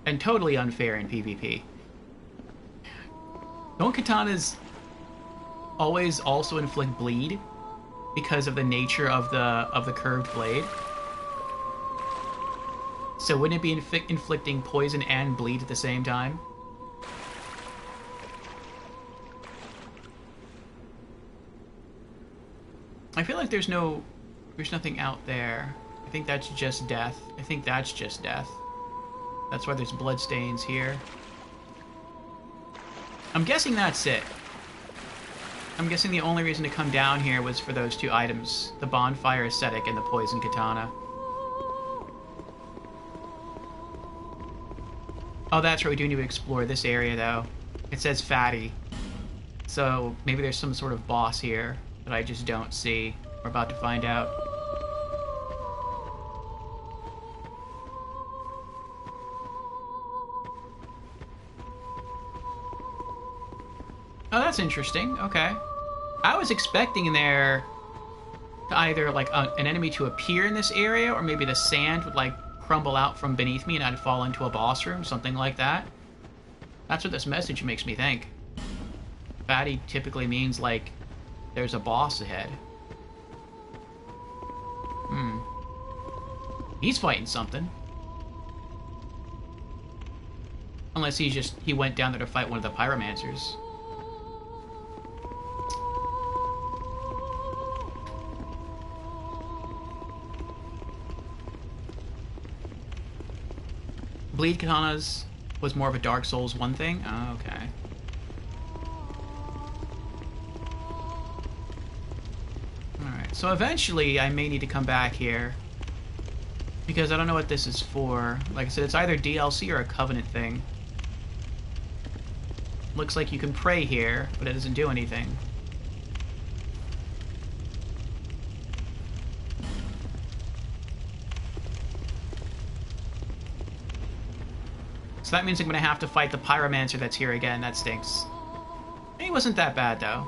And totally unfair in PvP. Don't katanas always also inflict bleed because of the nature of the curved blade? So wouldn't it be inflicting poison and bleed at the same time? I feel like there's nothing out there. I think that's just death. I think that's just death. That's why there's bloodstains here. I'm guessing that's it. I'm guessing the only reason to come down here was for those two items. The bonfire ascetic and the poison katana. Oh, that's right, we do need to explore this area, though. It says fatty. So, maybe there's some sort of boss here that I just don't see. We're about to find out. Oh, that's interesting. Okay. I was expecting there to either, like, an enemy to appear in this area, or maybe the sand would, like, crumble out from beneath me and I'd fall into a boss room, something like that. That's what this message makes me think. Fatty typically means, like, there's a boss ahead. He's fighting something. Unless he went down there to fight one of the pyromancers. Bleed katanas was more of a Dark Souls 1 thing? Oh, okay. Alright, so eventually I may need to come back here. Because I don't know what this is for. Like I said, it's either DLC or a Covenant thing. Looks like you can pray here, but it doesn't do anything. So that means I'm going to have to fight the pyromancer that's here again. That stinks. He wasn't that bad, though.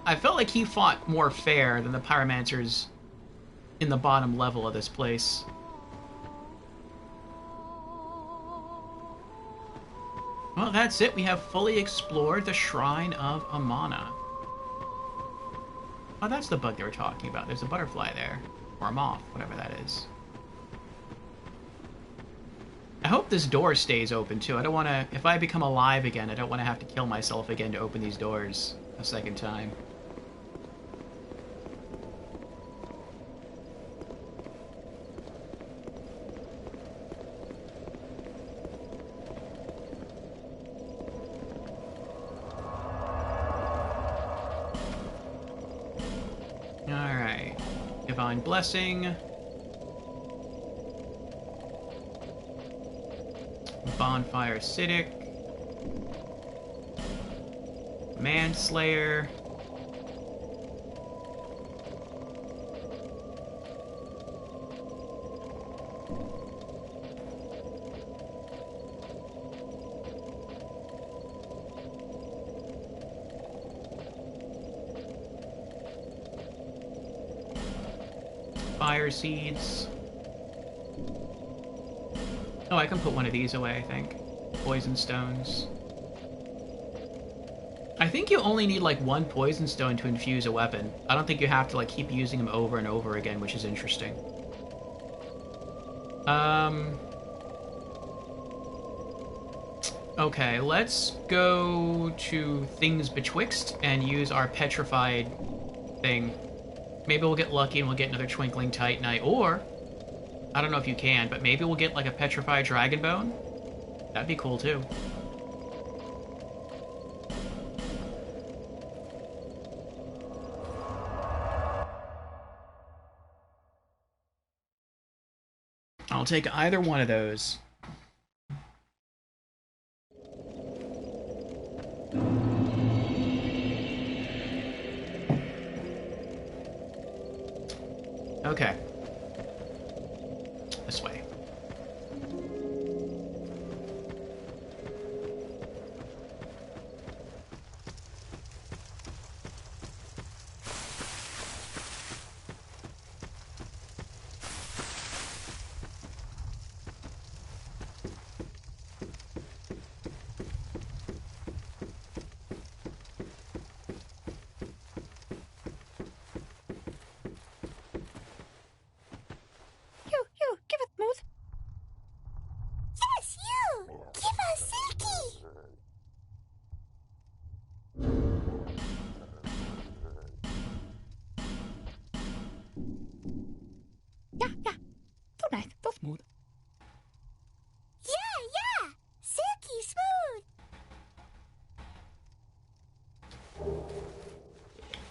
I felt like he fought more fair than the pyromancers in the bottom level of this place. Well, that's it. We have fully explored the Shrine of Amana. Oh, that's the bug they were talking about. There's a butterfly there. Or a moth, whatever that is. I hope this door stays open, too. I don't want to... If I become alive again, I don't want to have to kill myself again to open these doors a second time. Alright. Divine Blessing. Bonfire Acidic. Manslayer. Fire Seeds. Oh, I can put one of these away, I think. Poison Stones. I think you only need, like, one Poison Stone to infuse a weapon. I don't think you have to, like, keep using them over and over again, which is interesting. Okay, let's go to Things Betwixt and use our Petrified thing. Maybe we'll get lucky and we'll get another Twinkling Titanite, or... I don't know if you can, but maybe we'll get, like, a Petrified Dragonbone? That'd be cool, too. I'll take either one of those. Okay. This way.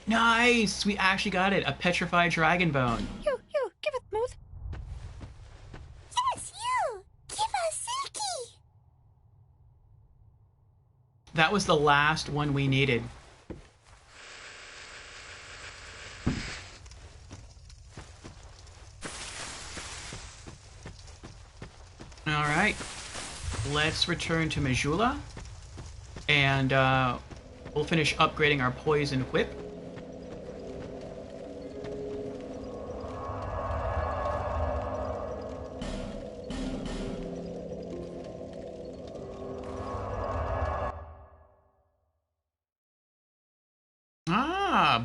Nice! We actually got it. A Petrified Dragonbone.
You, give it, Mood. Yes, you! Give us Silky!
That was the last one we needed. Alright. Let's return to Majula. And, we'll finish upgrading our Poison Whip.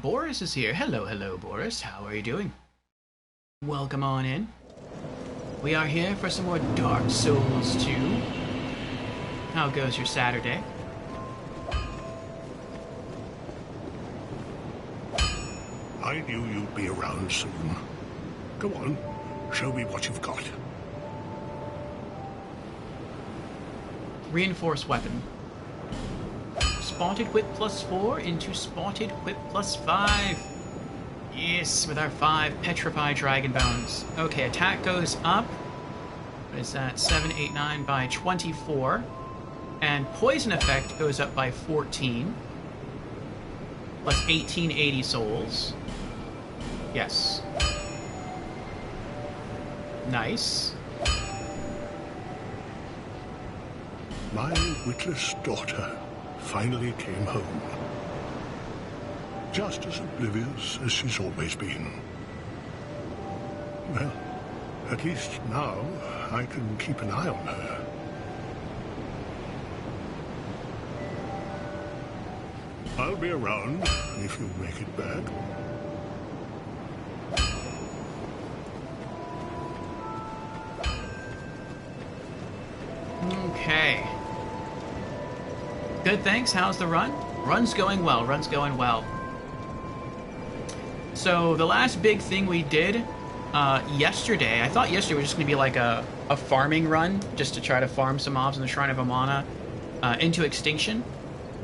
Boris is here. Hello, Boris. How are you doing? Welcome on in. We are here for some more Dark Souls 2. How goes your Saturday?
I knew you'd be around soon. Go on, show me what you've got.
Reinforced weapon. Spotted Whip +4 into Spotted Whip +5. Yes, with our 5 Petrified Dragonbones. Okay, attack goes up. What is that? 7, 8, 9 by 24. And poison effect goes up by 14. Plus 1880 souls. Yes. Nice.
My witless daughter finally came home. Just as oblivious as she's always been. Well, at least now I can keep an eye on her. I'll be around if you make it back.
Okay. Good, thanks. How's the run? Run's going well. Run's going well. So, the last big thing we did yesterday, I thought yesterday was just going to be like a farming run, just to try to farm some mobs in the Shrine of Amana into extinction.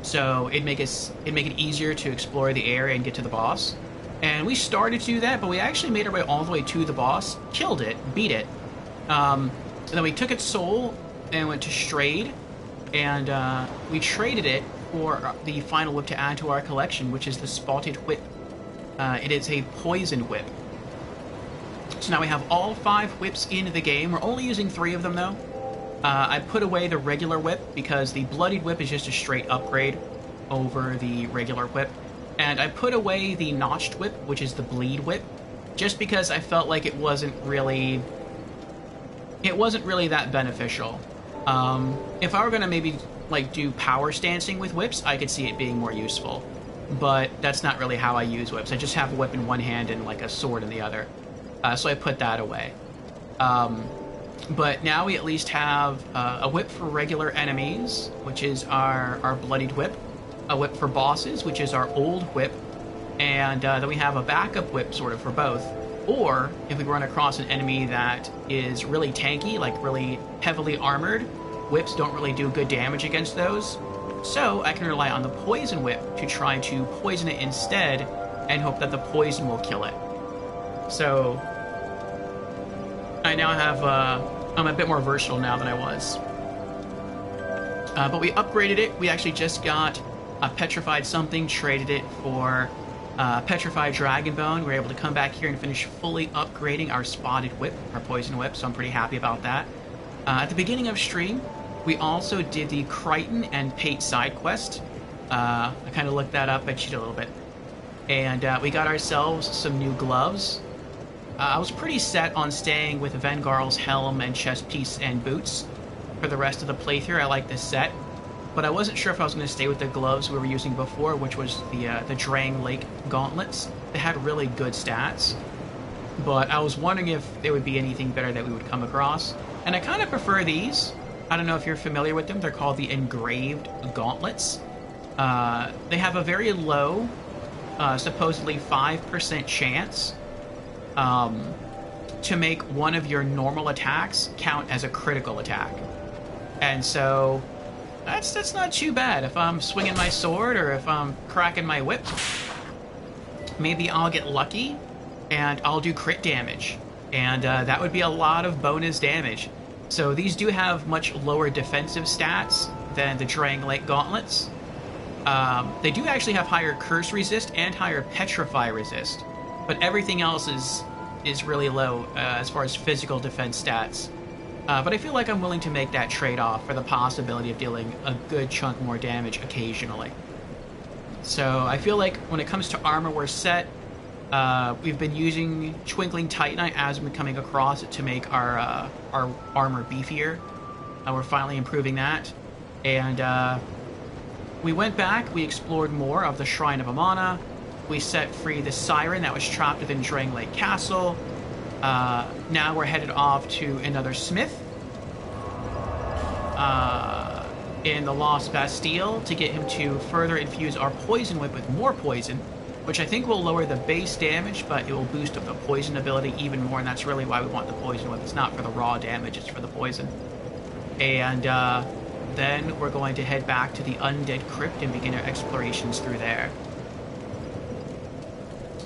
So, it'd make it easier to explore the area and get to the boss. And we started to do that, but we actually made our way all the way to the boss, killed it, beat it. And then we took its soul and went to Strayed, and we traded it for the final whip to add to our collection, which is the Spotted Whip. It is a poison whip. So now we have all 5 whips in the game. We're only using 3 of them, though. I put away the regular whip because the Bloodied Whip is just a straight upgrade over the regular whip. And I put away the Notched Whip, which is the Bleed Whip, just because I felt like it wasn't really that beneficial. If I were gonna maybe like do power stancing with whips, I could see it being more useful. But that's not really how I use whips. I just have a whip in one hand and like a sword in the other. So I put that away. But now we at least have a whip for regular enemies, which is our Bloodied Whip. A whip for bosses, which is our Old Whip. And then we have a backup whip sort of for both. Or, if we run across an enemy that is really tanky, like really heavily armored, whips don't really do good damage against those. So, I can rely on the Poison Whip to try to poison it instead, and hope that the poison will kill it. So, I now have, I'm a bit more versatile now than I was. But we upgraded it. We actually just got a Petrified something, traded it for Petrified Dragonbone. We were able to come back here and finish fully upgrading our Spotted Whip, our Poison Whip, so I'm pretty happy about that. At the beginning of stream, we also did the Crichton and Pate side quest. I kind of looked that up, I cheated a little bit. And we got ourselves some new gloves. I was pretty set on staying with Vengarl's helm and chest piece and boots for the rest of the playthrough. I like this set. But I wasn't sure if I was going to stay with the gloves we were using before, which was the Drang Lake gauntlets. They had really good stats, but I was wondering if there would be anything better that we would come across. And I kind of prefer these. I don't know if you're familiar with them. They're called the Engraved Gauntlets. They have a very low, supposedly 5% chance to make one of your normal attacks count as a critical attack. And so that's not too bad. If I'm swinging my sword or if I'm cracking my whip, maybe I'll get lucky and I'll do crit damage. And that would be a lot of bonus damage. So these do have much lower defensive stats than the Drang Lake Gauntlets. They do actually have higher Curse Resist and higher Petrify Resist. But everything else is really low as far as physical defense stats. But I feel like I'm willing to make that trade-off for the possibility of dealing a good chunk more damage occasionally. So I feel like when it comes to armor, we're set. We've been using Twinkling Titanite as we're coming across it to make our armor beefier. We're finally improving that. And we went back, we explored more of the Shrine of Amana. We set free the Siren that was trapped within Drang Lake Castle. Now we're headed off to another smith in the Lost Bastille to get him to further infuse our Poison Whip with more poison, which I think will lower the base damage, but it will boost up the poison ability even more, and that's really why we want the Poison Whip. It's not for the raw damage, it's for the poison. And then we're going to head back to the Undead Crypt and begin our explorations through there.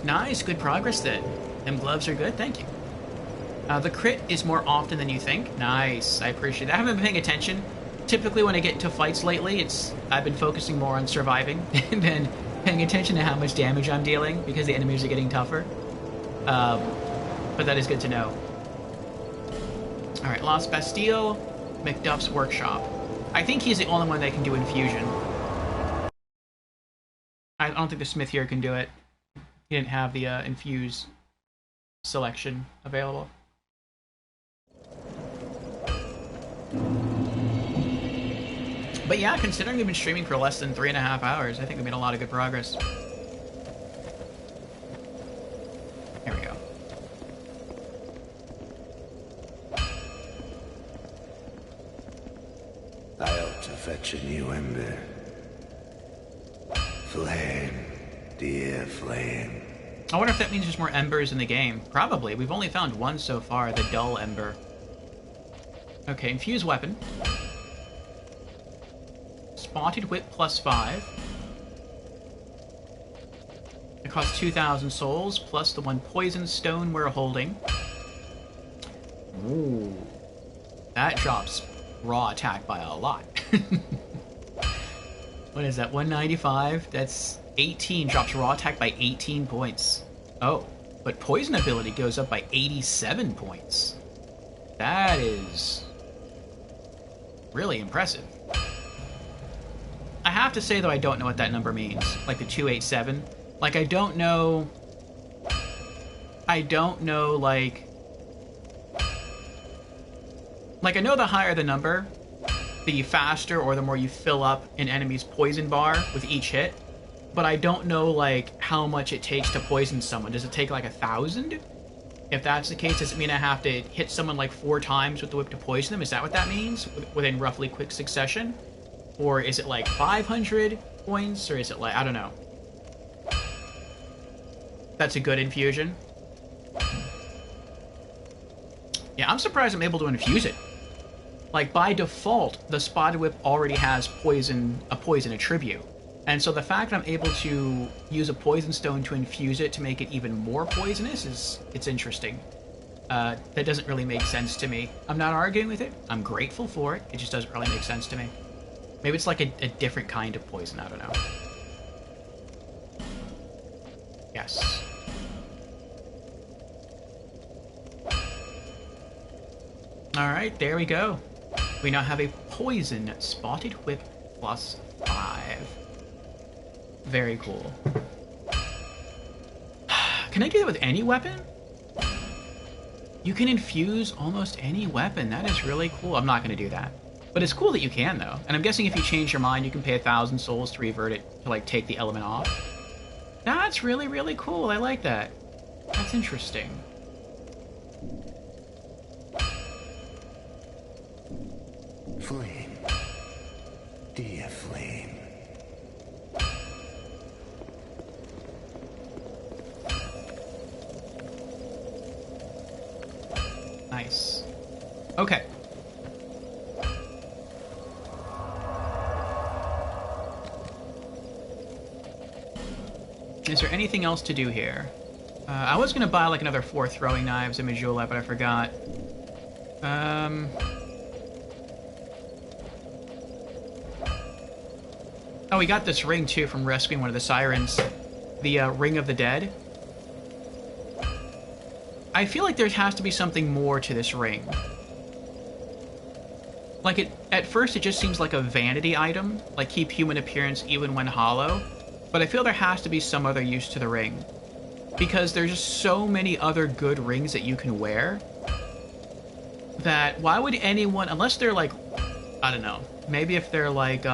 Nice, good progress then. Them gloves are good, thank you. The crit is more often than you think. Nice, I appreciate that. I haven't been paying attention. Typically when I get into fights lately, I've been focusing more on surviving than paying attention to how much damage I'm dealing because the enemies are getting tougher. But that is good to know. Alright, Lost Bastille, Macduff's Workshop. I think he's the only one that can do infusion. I don't think the smith here can do it. He didn't have the infuse selection available. But yeah, considering we've been streaming for less than 3.5 hours, I think we made a lot of good progress. Here we go.
I ought to fetch a new ember. Flame, dear flame.
I wonder if that means there's more embers in the game. Probably. We've only found one so far, the dull ember. Okay, infuse weapon. Spotted Whip +5. It costs 2,000 souls, plus the 1 poison stone we're holding. Ooh. That drops raw attack by a lot. What is that, 195? That's 18, drops raw attack by 18 points. Oh, but poison ability goes up by 87 points. That is really impressive. I have to say, though, I don't know what that number means. Like the 287. Like, I don't know, like, I know the higher the number, the faster or the more you fill up an enemy's poison bar with each hit. But I don't know, like, how much it takes to poison someone. Does it take, like, 1,000? If that's the case, does it mean I have to hit someone, like, 4 times with the whip to poison them? Is that what that means? Within roughly quick succession? Or is it, like, 500 points? Or is it, like, I don't know. That's a good infusion. Yeah, I'm surprised I'm able to infuse it. Like, by default, the Spotted Whip already has a poison attribute. And so the fact that I'm able to use a poison stone to infuse it to make it even more poisonous it's interesting. That doesn't really make sense to me. I'm not arguing with it. I'm grateful for it. It just doesn't really make sense to me. Maybe it's like a different kind of poison. I don't know. Yes. Alright, there we go. We now have a poison Spotted Whip plus 5. Very cool. Can I do that with any weapon? You can infuse almost any weapon. That is really cool. I'm not going to do that. But it's cool that you can, though. And I'm guessing if you change your mind, you can pay 1,000 souls to revert it, to, like, take the element off. That's really, really cool. I like that. That's interesting.
Flame. Dear Flame.
Nice. Okay. Is there anything else to do here? I was gonna buy like another 4 throwing knives in Majula, but I forgot. Oh, we got this ring too from rescuing one of the sirens. The Ring of the Dead. I feel like there has to be something more to this ring. Like, at first it just seems like a vanity item, like keep human appearance even when hollow, but I feel there has to be some other use to the ring. Because there's just so many other good rings that you can wear, that why would anyone, unless they're like, I don't know, maybe if they're like,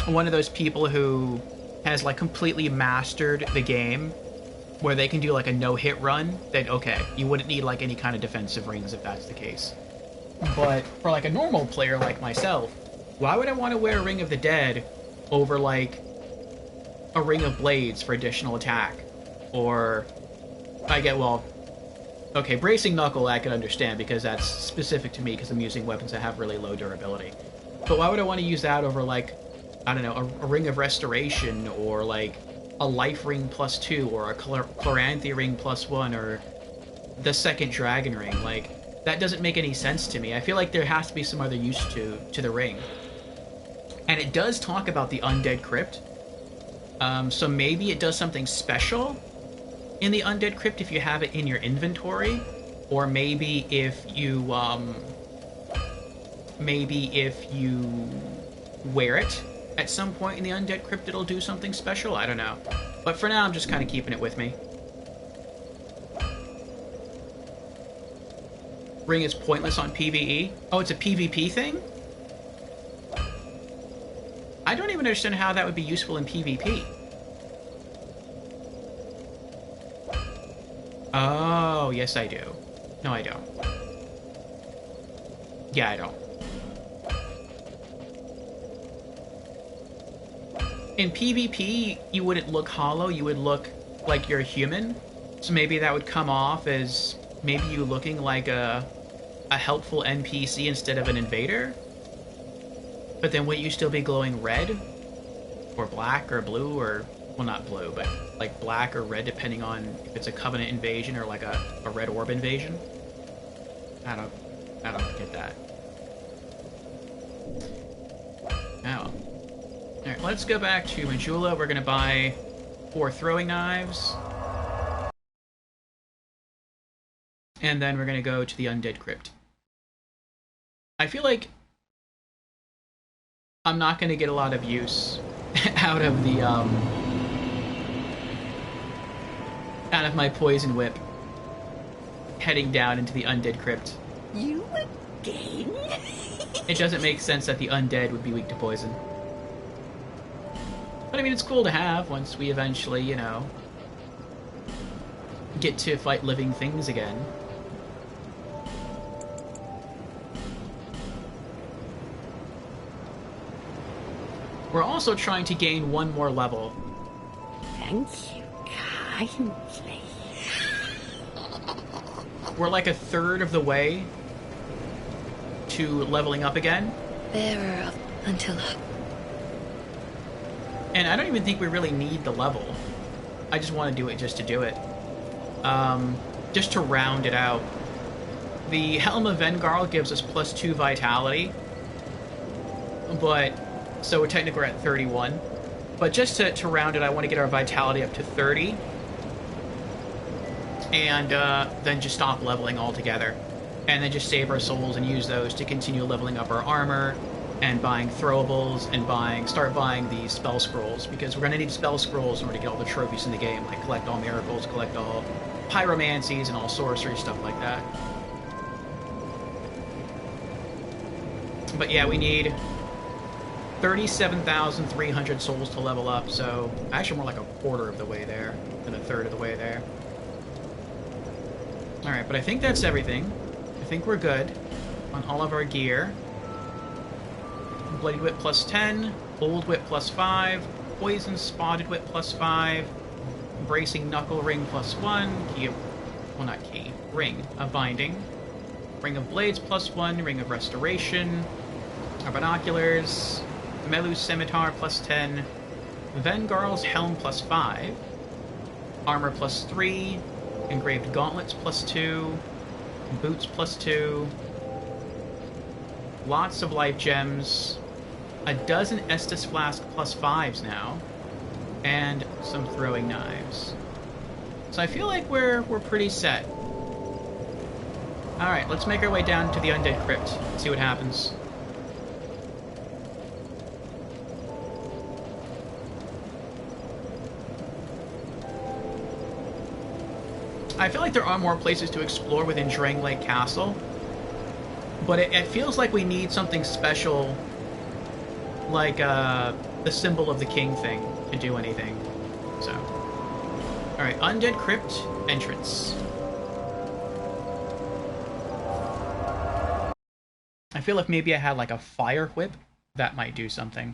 one of those people who has like completely mastered the game, where they can do like a no-hit run, then okay, you wouldn't need like any kind of defensive rings if that's the case. But for like a normal player like myself, why would I want to wear a Ring of the Dead over like a Ring of Blades for additional attack? Or okay, Bracing Knuckle I can understand because that's specific to me because I'm using weapons that have really low durability. But why would I want to use that over like, I don't know, a Ring of Restoration, or like a Life Ring +2, or a Chloranthy Ring +1, or the second Dragon Ring? Like, that doesn't make any sense to me. I feel like there has to be some other use to the ring. And it does talk about the Undead Crypt. So maybe it does something special in the Undead Crypt if you have it in your inventory. Or maybe if you, wear it at some point in the Undead Crypt, it'll do something special. I don't know. But for now, I'm just kind of keeping it with me. Ring is pointless on PvE. Oh, it's a PvP thing? I don't even understand how that would be useful in PvP. Oh, yes I do. No, I don't. Yeah, I don't. In PvP, you wouldn't look hollow, you would look like you're a human. So maybe that would come off as maybe you looking like a helpful NPC instead of an invader. But then wouldn't you still be glowing red? Or black or blue or well, not blue, but like black or red, depending on if it's a Covenant invasion or like a red orb invasion. I don't get that. Oh. Alright, let's go back to Majula. We're gonna buy 4 throwing knives. And then we're gonna go to the Undead Crypt. I feel like I'm not gonna get a lot of use out of the out of my poison whip heading down into the Undead Crypt.
You again?
It doesn't make sense that the undead would be weak to poison. But I mean, it's cool to have once we eventually, you know, get to fight living things again. We're also trying to gain 1 more level.
Thank you kindly.
We're like a third of the way to leveling up again.
Bearer of Antilla.
And I don't even think we really need the level. I just want to do it just to do it. Just to round it out. The Helm of Vengarl gives us +2 vitality. But, so technically we're at 31. But just to round it, I want to get our vitality up to 30. And then just stop leveling altogether. And then just save our souls and use those to continue leveling up our armor and buying throwables and start buying the spell scrolls, because we're going to need spell scrolls in order to get all the trophies in the game, like collect all miracles, collect all pyromancies and all sorcery, stuff like that. But yeah, we need 37,300 souls to level up, so actually more like a quarter of the way there than a third of the way there. Alright, but I think that's everything. I think we're good on all of our gear. Bloody Whip +10, Old Whip +5, Poison Spotted Whip +5, Bracing Knuckle Ring +1, Key of... well, not key. Ring of Binding. Ring of Blades +1, Ring of Restoration, our binoculars, Melu's Scimitar +10, Vengarl's Helm +5, Armor +3, Engraved Gauntlets +2, Boots +2, lots of life gems, a dozen Estus Flask +5s now, and some throwing knives. So I feel like we're pretty set. Alright, let's make our way down to the Undead Crypt, see what happens. I feel like there are more places to explore within Drangleic Castle, but it feels like we need something special, like the symbol of the king thing, to do anything. So, alright, Undead Crypt entrance. I feel like maybe I had like a fire whip, that might do something.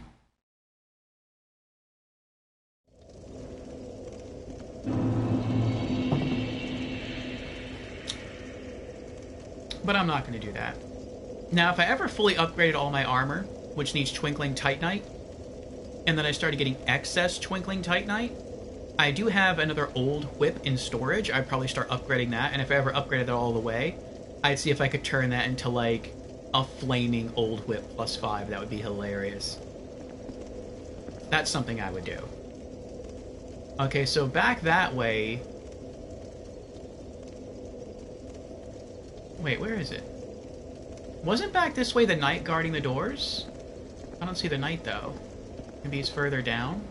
But I'm not going to do that. Now, if I ever fully upgraded all my armor, which needs Twinkling Titanite, and then I started getting excess Twinkling Titanite, I do have another old whip in storage. I'd probably start upgrading that, and if I ever upgraded it all the way, I'd see if I could turn that into, like, a flaming old whip +5. That would be hilarious. That's something I would do. Okay, so back that way... Wait, where is it? Wasn't back this way the knight guarding the doors? I don't see the knight, though. Maybe he's further down?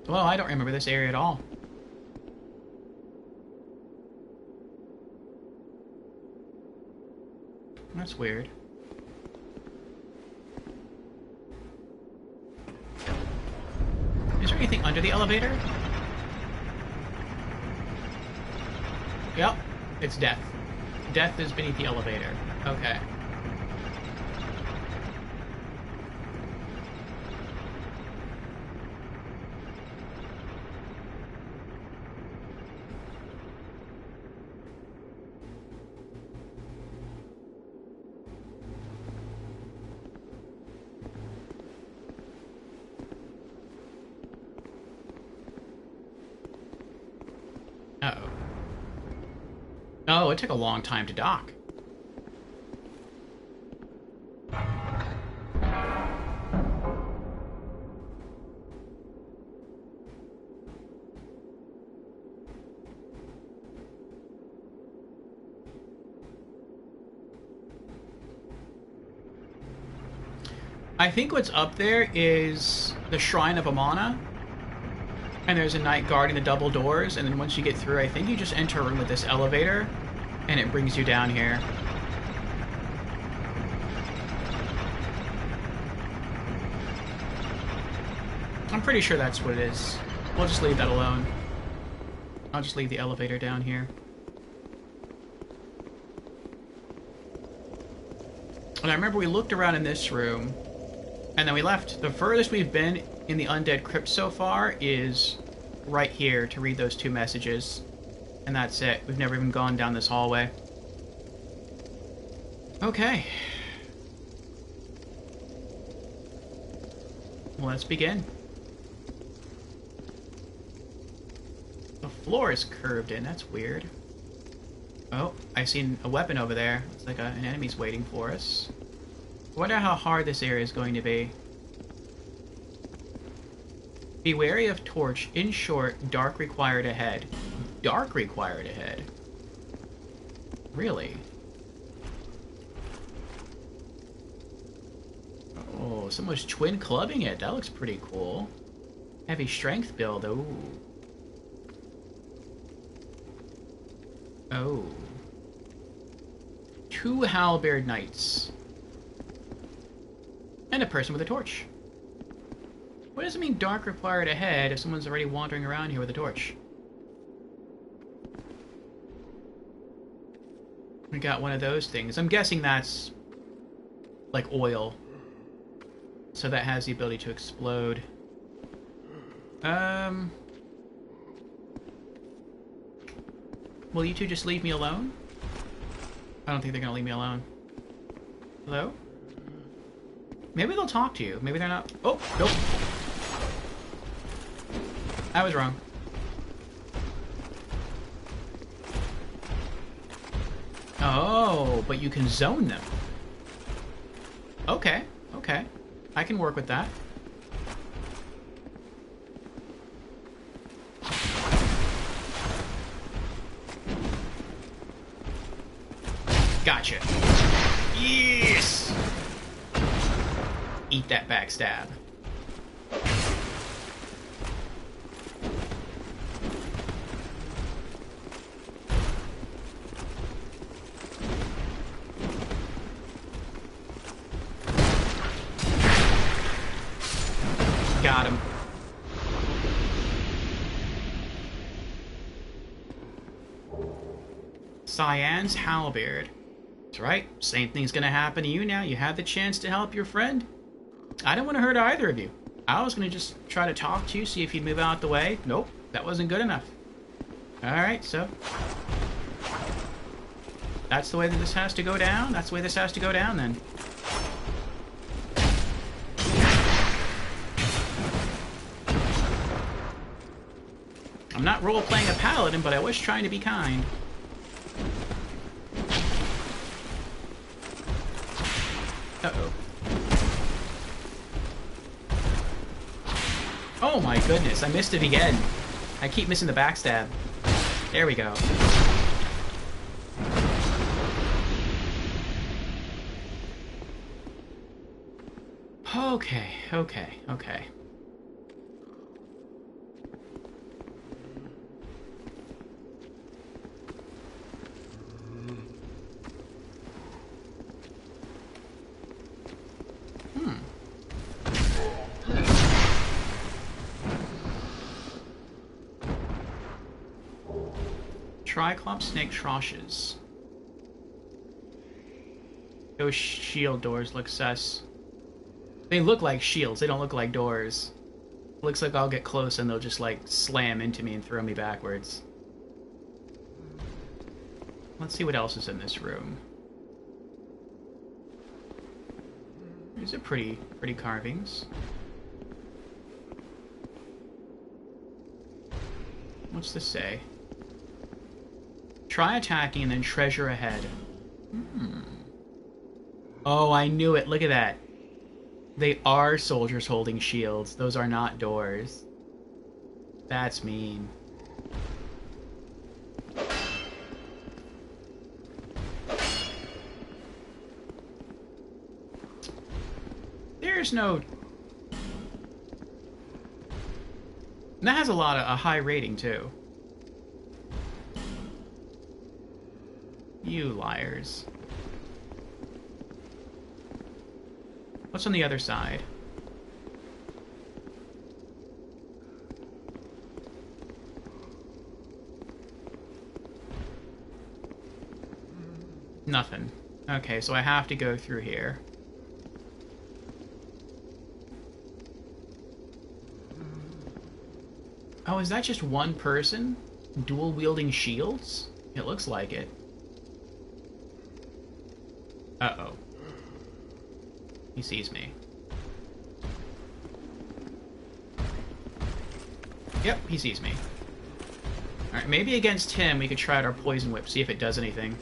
Well, I don't remember this area at all. That's weird. Is there anything under the elevator? Yep, it's death. Death is beneath the elevator. Okay. Oh, it took a long time to dock. I think what's up there is the Shrine of Amana. And there's a knight guarding the double doors, and then once you get through, I think you just enter a room with this elevator, and it brings you down here. I'm pretty sure that's what it is. We'll just leave that alone. I'll just leave the elevator down here. And I remember we looked around in this room, and then we left. The furthest we've been in the Undead Crypt so far is right here to read those 2 messages. And that's it. We've never even gone down this hallway. Okay. Well, let's begin. The floor is curved in. That's weird. Oh, I seen a weapon over there. Looks like an enemy's waiting for us. I wonder how hard this area is going to be. Be wary of torch. In short, dark required ahead. Dark required ahead? Really? Oh, someone's twin clubbing it. That looks pretty cool. Heavy strength build. Oh. Oh. 2 halberd knights. And a person with a torch. What does it mean dark required ahead if someone's already wandering around here with a torch? We got one of those things. I'm guessing that's like oil. So that has the ability to explode. Will you two just leave me alone? I don't think they're gonna leave me alone. Hello? Maybe they'll talk to you. Maybe they're not. Oh, nope. I was wrong. Oh, but you can zone them. Okay, okay. I can work with that. Gotcha. Yes! Eat that backstab. Got him. Cyan's halberd. That's right. Same thing's gonna happen to you now. You had the chance to help your friend. I didn't want to hurt either of you. I was gonna just try to talk to you, see if you'd move out the way. Nope, that wasn't good enough. Alright, so... that's the way that this has to go down? That's the way this has to go down, then. I'm not role-playing a paladin, but I was trying to be kind. Uh-oh. Oh my goodness, I missed it again. I keep missing the backstab. There we go. Okay, okay, okay. Triclops snake troshes. Those shield doors look sus. They look like shields, they don't look like doors. Looks like I'll get close and they'll just like slam into me and throw me backwards. Let's see what else is in this room. These are pretty carvings. What's this say? Try attacking and then treasure ahead. Oh, I knew it. Look at that. They are soldiers holding shields. Those are not doors. That's mean. There's no... That has a high rating, too. You liars. What's on the other side? Nothing. Okay, so I have to go through here. Oh, is that just one person? Dual-wielding shields? It looks like it. Uh-oh. He sees me. Yep, he sees me. Alright, maybe against him we could try out our Poison Whip, see if it does anything.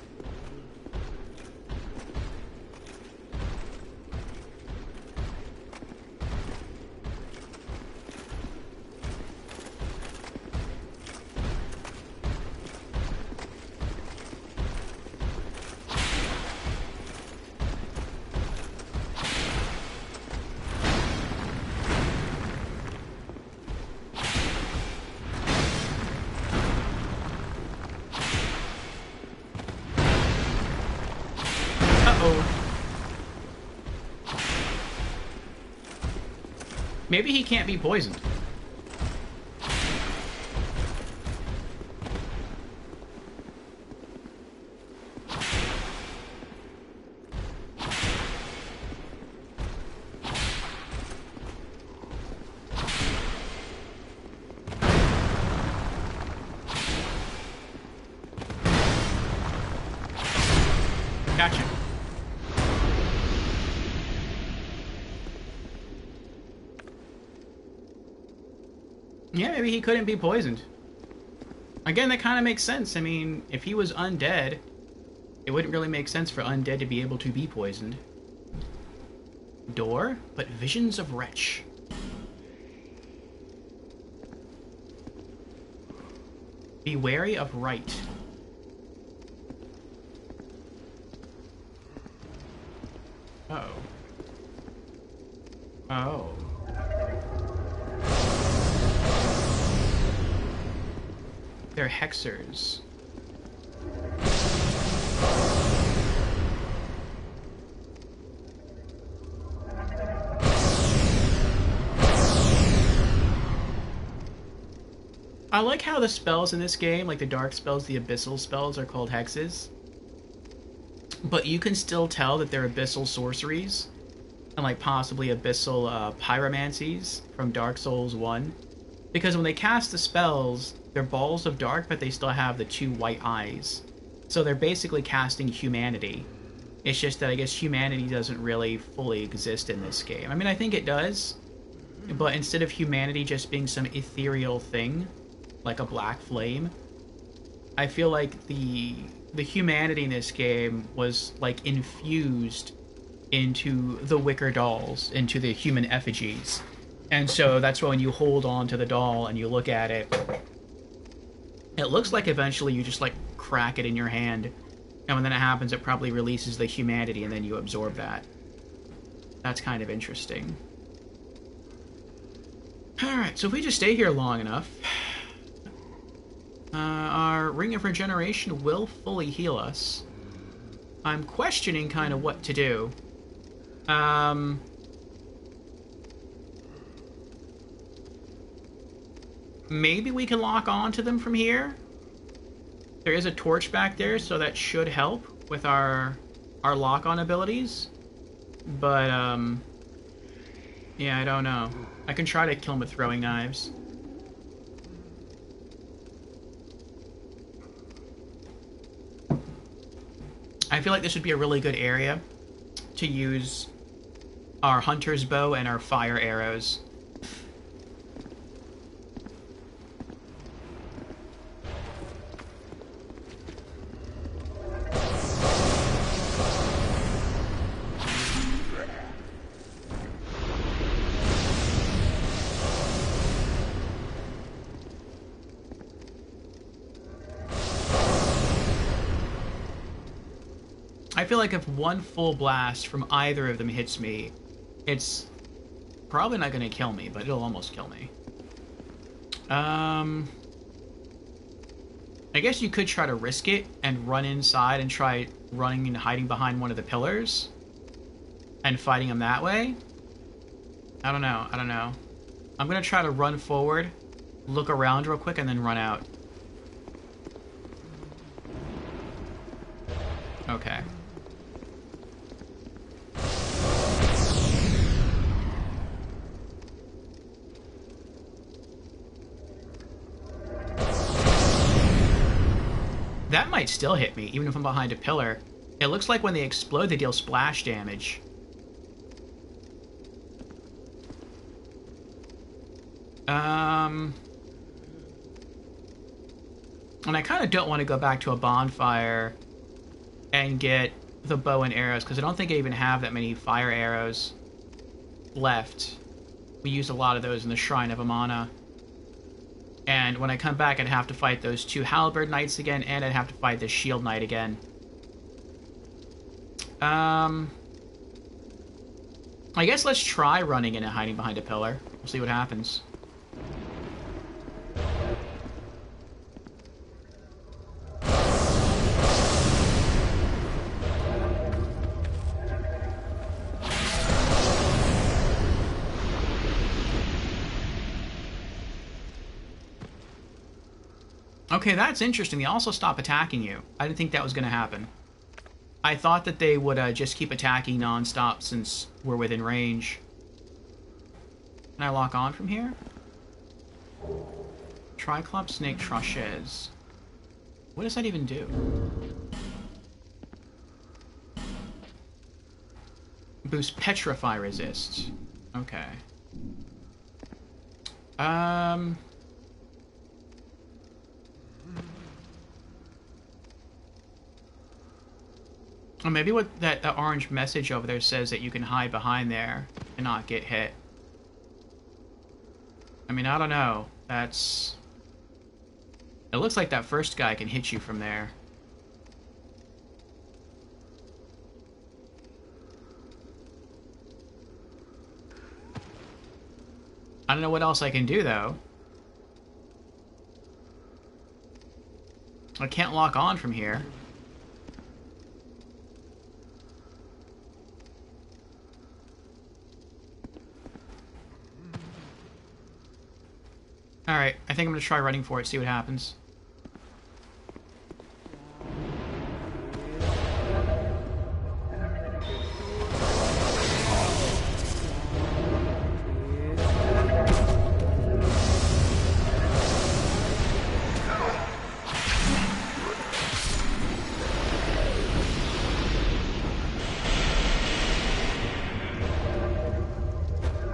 Maybe he can't be poisoned. Gotcha. Yeah, maybe he couldn't be poisoned. Again, that kind of makes sense. I mean, if he was undead, it wouldn't really make sense for undead to be able to be poisoned. Door, but visions of Wretch. Be wary of Right. Uh-oh. Oh. They're hexers. I like how the spells in this game, like the dark spells, the abyssal spells, are called hexes. But you can still tell that they're abyssal sorceries, and like possibly abyssal pyromancies from Dark Souls 1. Because when they cast the spells, they're balls of dark, but they still have the two white eyes. So they're basically casting humanity. It's just that I guess humanity doesn't really fully exist in this game. I mean, I think it does, but instead of humanity just being some ethereal thing, like a black flame, I feel like the humanity in this game was like infused into the wicker dolls, into the human effigies. And so that's why when you hold on to the doll and you look at it, it looks like eventually you just like crack it in your hand, and when that happens it probably releases the humanity and then you absorb that. That's kind of interesting. Alright, so if we just stay here long enough, our Ring of Regeneration will fully heal us. I'm questioning kind of what to do. Maybe we can lock on to them from here. There is a torch back there, so that should help with our lock-on abilities. But, yeah, I don't know. I can try to kill him with throwing knives. I feel like this would be a really good area to use our hunter's bow and our fire arrows. feel like if one full blast from either of them hits me, it's probably not going to kill me, but it'll almost kill me. I guess you could try to risk it and run inside and try running and hiding behind one of the pillars and fighting them that way. I don't know. I'm going to try to run forward, look around real quick, and then run out. Okay. That might still hit me, even if I'm behind a pillar. It looks like when they explode, they deal splash damage. And I kind of don't want to go back to a bonfire and get the bow and arrows, because I don't think I even have that many fire arrows left. We used a lot of those in the Shrine of Amana. And when I come back, I'd have to fight those 2 Halberd Knights again, and I'd have to fight the Shield Knight again. I guess let's try running in and hiding behind a pillar. We'll see what happens. Okay, that's interesting. They also stop attacking you. I didn't think that was going to happen. I thought that they would just keep attacking non-stop since we're within range. Can I lock on from here? Triclops Snake Trochez. What does that even do? Boost Petrify Resist. Okay. Or maybe what that orange message over there says that you can hide behind there and not get hit. I mean, I don't know. That's... It looks like that first guy can hit you from there. I don't know what else I can do, though. I can't lock on from here. Alright, I think I'm gonna try running for it, see what happens.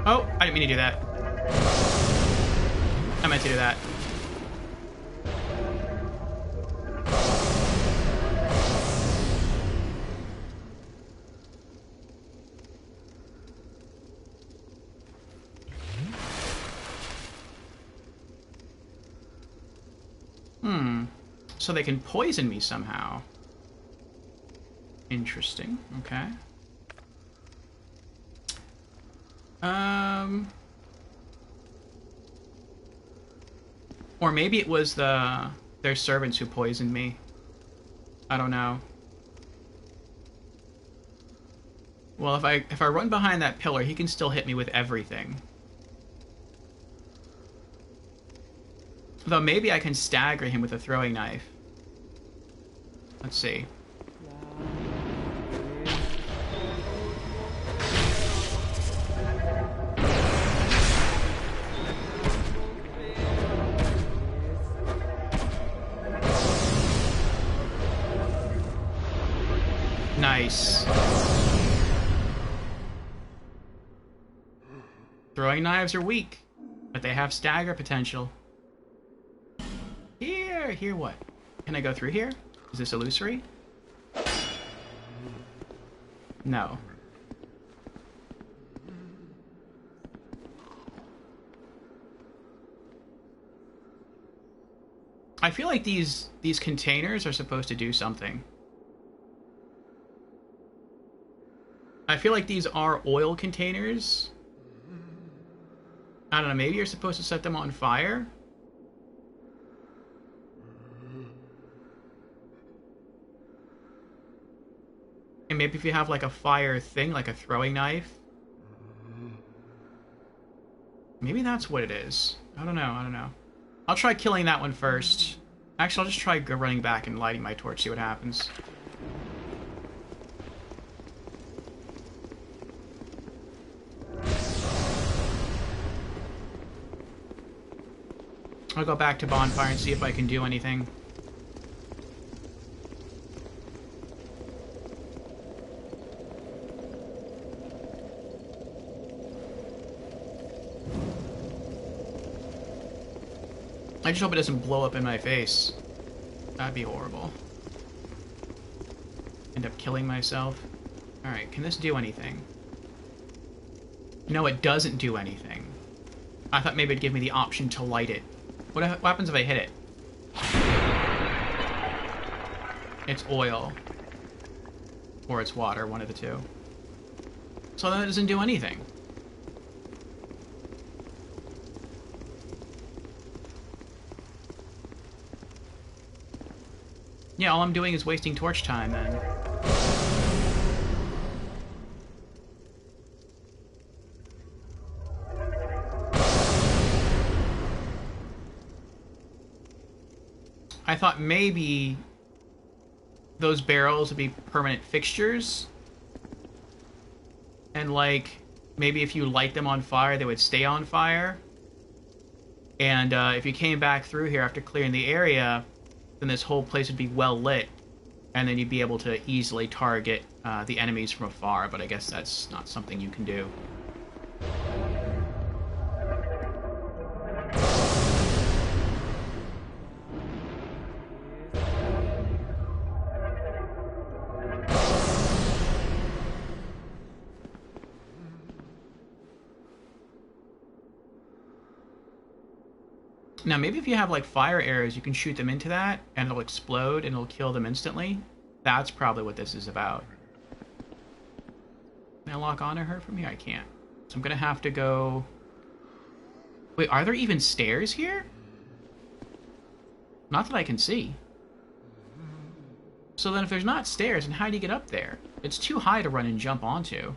Oh, I didn't mean to do that. I meant to do that. So they can poison me somehow. Interesting. Okay. Or maybe it was their servants who poisoned me. I don't know. Well, if I run behind that pillar, he can still hit me with everything. Though maybe I can stagger him with a throwing knife. Let's see. Nice. Throwing knives are weak, but they have stagger potential. Here what? Can I go through here? Is this illusory? No. I feel like these containers are supposed to do something. I feel like these are oil containers. I don't know, maybe you're supposed to set them on fire? And maybe if you have like a fire thing, like a throwing knife. Maybe that's what it is. I don't know. I'll try killing that one first. Actually, I'll just try running back and lighting my torch, see what happens. I'll go back to bonfire and see if I can do anything. I just hope it doesn't blow up in my face. That'd be horrible. End up killing myself. Alright, can this do anything? No, it doesn't do anything. I thought maybe it'd give me the option to light it. What happens if I hit it? It's oil. Or it's water, one of the two. So then it doesn't do anything. Yeah, all I'm doing is wasting torch time then. I thought maybe those barrels would be permanent fixtures. And like, maybe if you light them on fire, they would stay on fire. And if you came back through here after clearing the area, then this whole place would be well lit. And then you'd be able to easily target the enemies from afar, but I guess that's not something you can do. Now, maybe if you have, like, fire arrows, you can shoot them into that, and it'll explode, and it'll kill them instantly. That's probably what this is about. Can I lock onto her from here? I can't. So I'm gonna have to go... Wait, are there even stairs here? Not that I can see. So then if there's not stairs, then how do you get up there? It's too high to run and jump onto.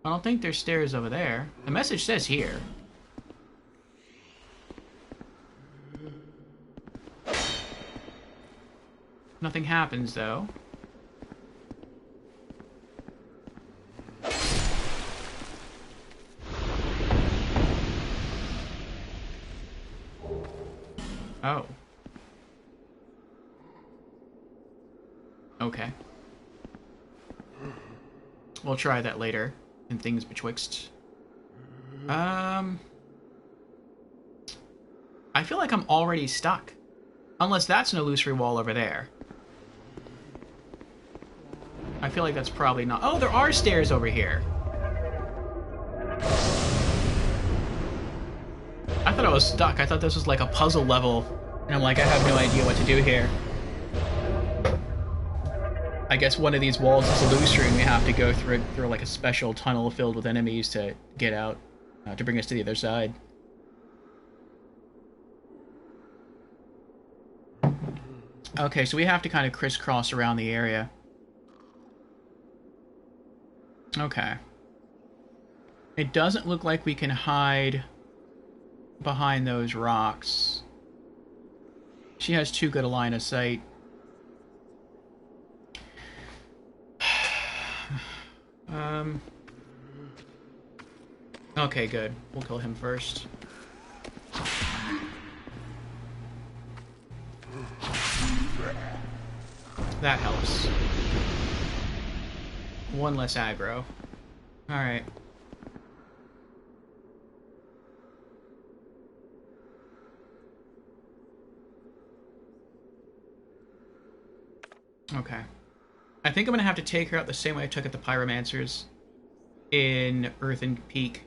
I don't think there's stairs over there. The message says here. Nothing happens, though. Oh. Okay. We'll try that later. And things betwixt. I feel like I'm already stuck. Unless that's an illusory wall over there. I feel like that's probably not... Oh, there are stairs over here. I thought I was stuck. I thought this was like a puzzle level. And I'm like, I have no idea what to do here. I guess one of these walls is illusory and we have to go through like a special tunnel filled with enemies to get out, to bring us to the other side. Okay, so we have to kind of crisscross around the area. Okay. It doesn't look like we can hide behind those rocks. She has too good a line of sight. Okay, good. We'll kill him first. That helps. One less aggro. Alright. Okay. I think I'm gonna have to take her out the same way I took out the Pyromancers in Earthen Peak.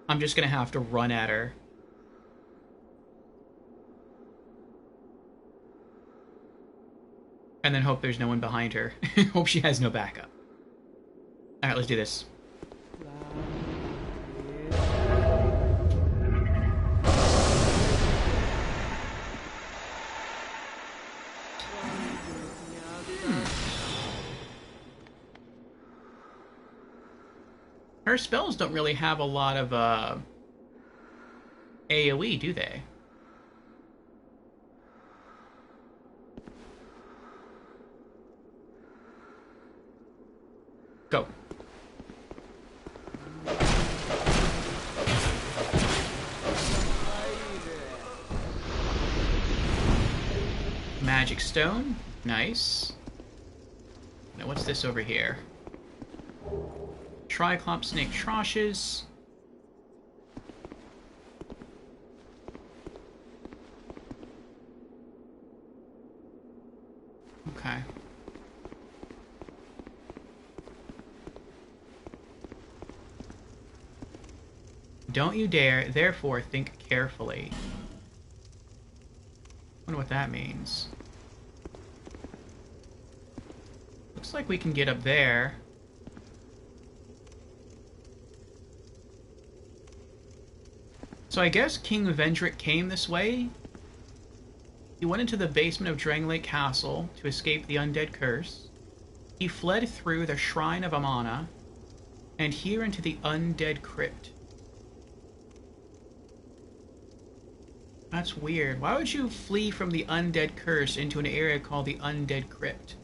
I'm just gonna have to run at her. And then hope there's no one behind her. Hope she has no backup. Alright, let's do this. Her spells don't really have a lot of AoE, do they? Go. Magic stone. Nice. Now what's this over here? Triclops snake troshes. Okay. Don't you dare, therefore think carefully. Wonder what that means. Looks like we can get up there. So I guess King Vendrick came this way. He went into the basement of Drangleic Castle to escape the undead curse. He fled through the Shrine of Amana, and here into the Undead Crypt. That's weird. Why would you flee from the Undead Curse into an area called the Undead Crypt?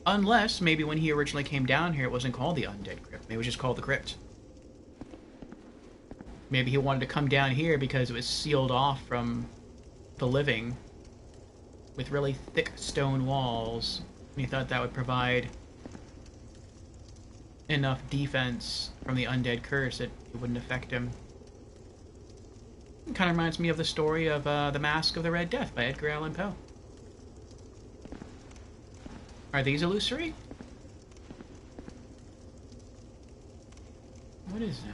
Unless, maybe when he originally came down here, it wasn't called the Undead Crypt. Maybe it was just called the Crypt. Maybe he wanted to come down here because it was sealed off from the living with really thick stone walls. And he thought that would provide enough defense from the Undead Curse that it wouldn't affect him. It kind of reminds me of the story of The Mask of the Red Death by Edgar Allan Poe. Are these illusory? What is that?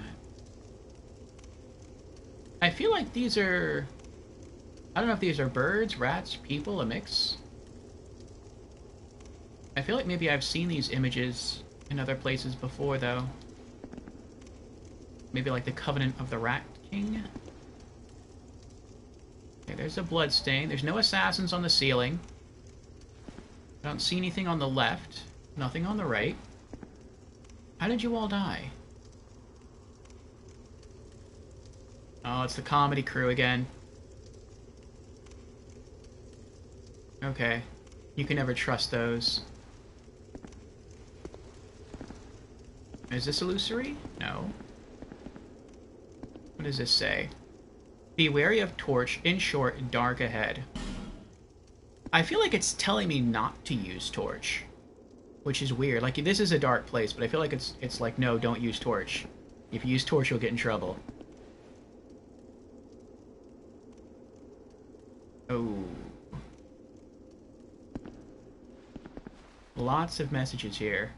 I feel like these are... I don't know if these are birds, rats, people, a mix. I feel like maybe I've seen these images in other places before, though. Maybe like the Covenant of the Rat King? Okay, there's a bloodstain. There's no assassins on the ceiling. I don't see anything on the left. Nothing on the right. How did you all die? Oh, it's the comedy crew again. Okay. You can never trust those. Is this illusory? No. What does this say? Be wary of torch, in short, dark ahead. I feel like it's telling me not to use torch. Which is weird. Like, this is a dark place, but I feel like it's like, no, don't use torch. If you use torch, you'll get in trouble. Oh. Lots of messages here.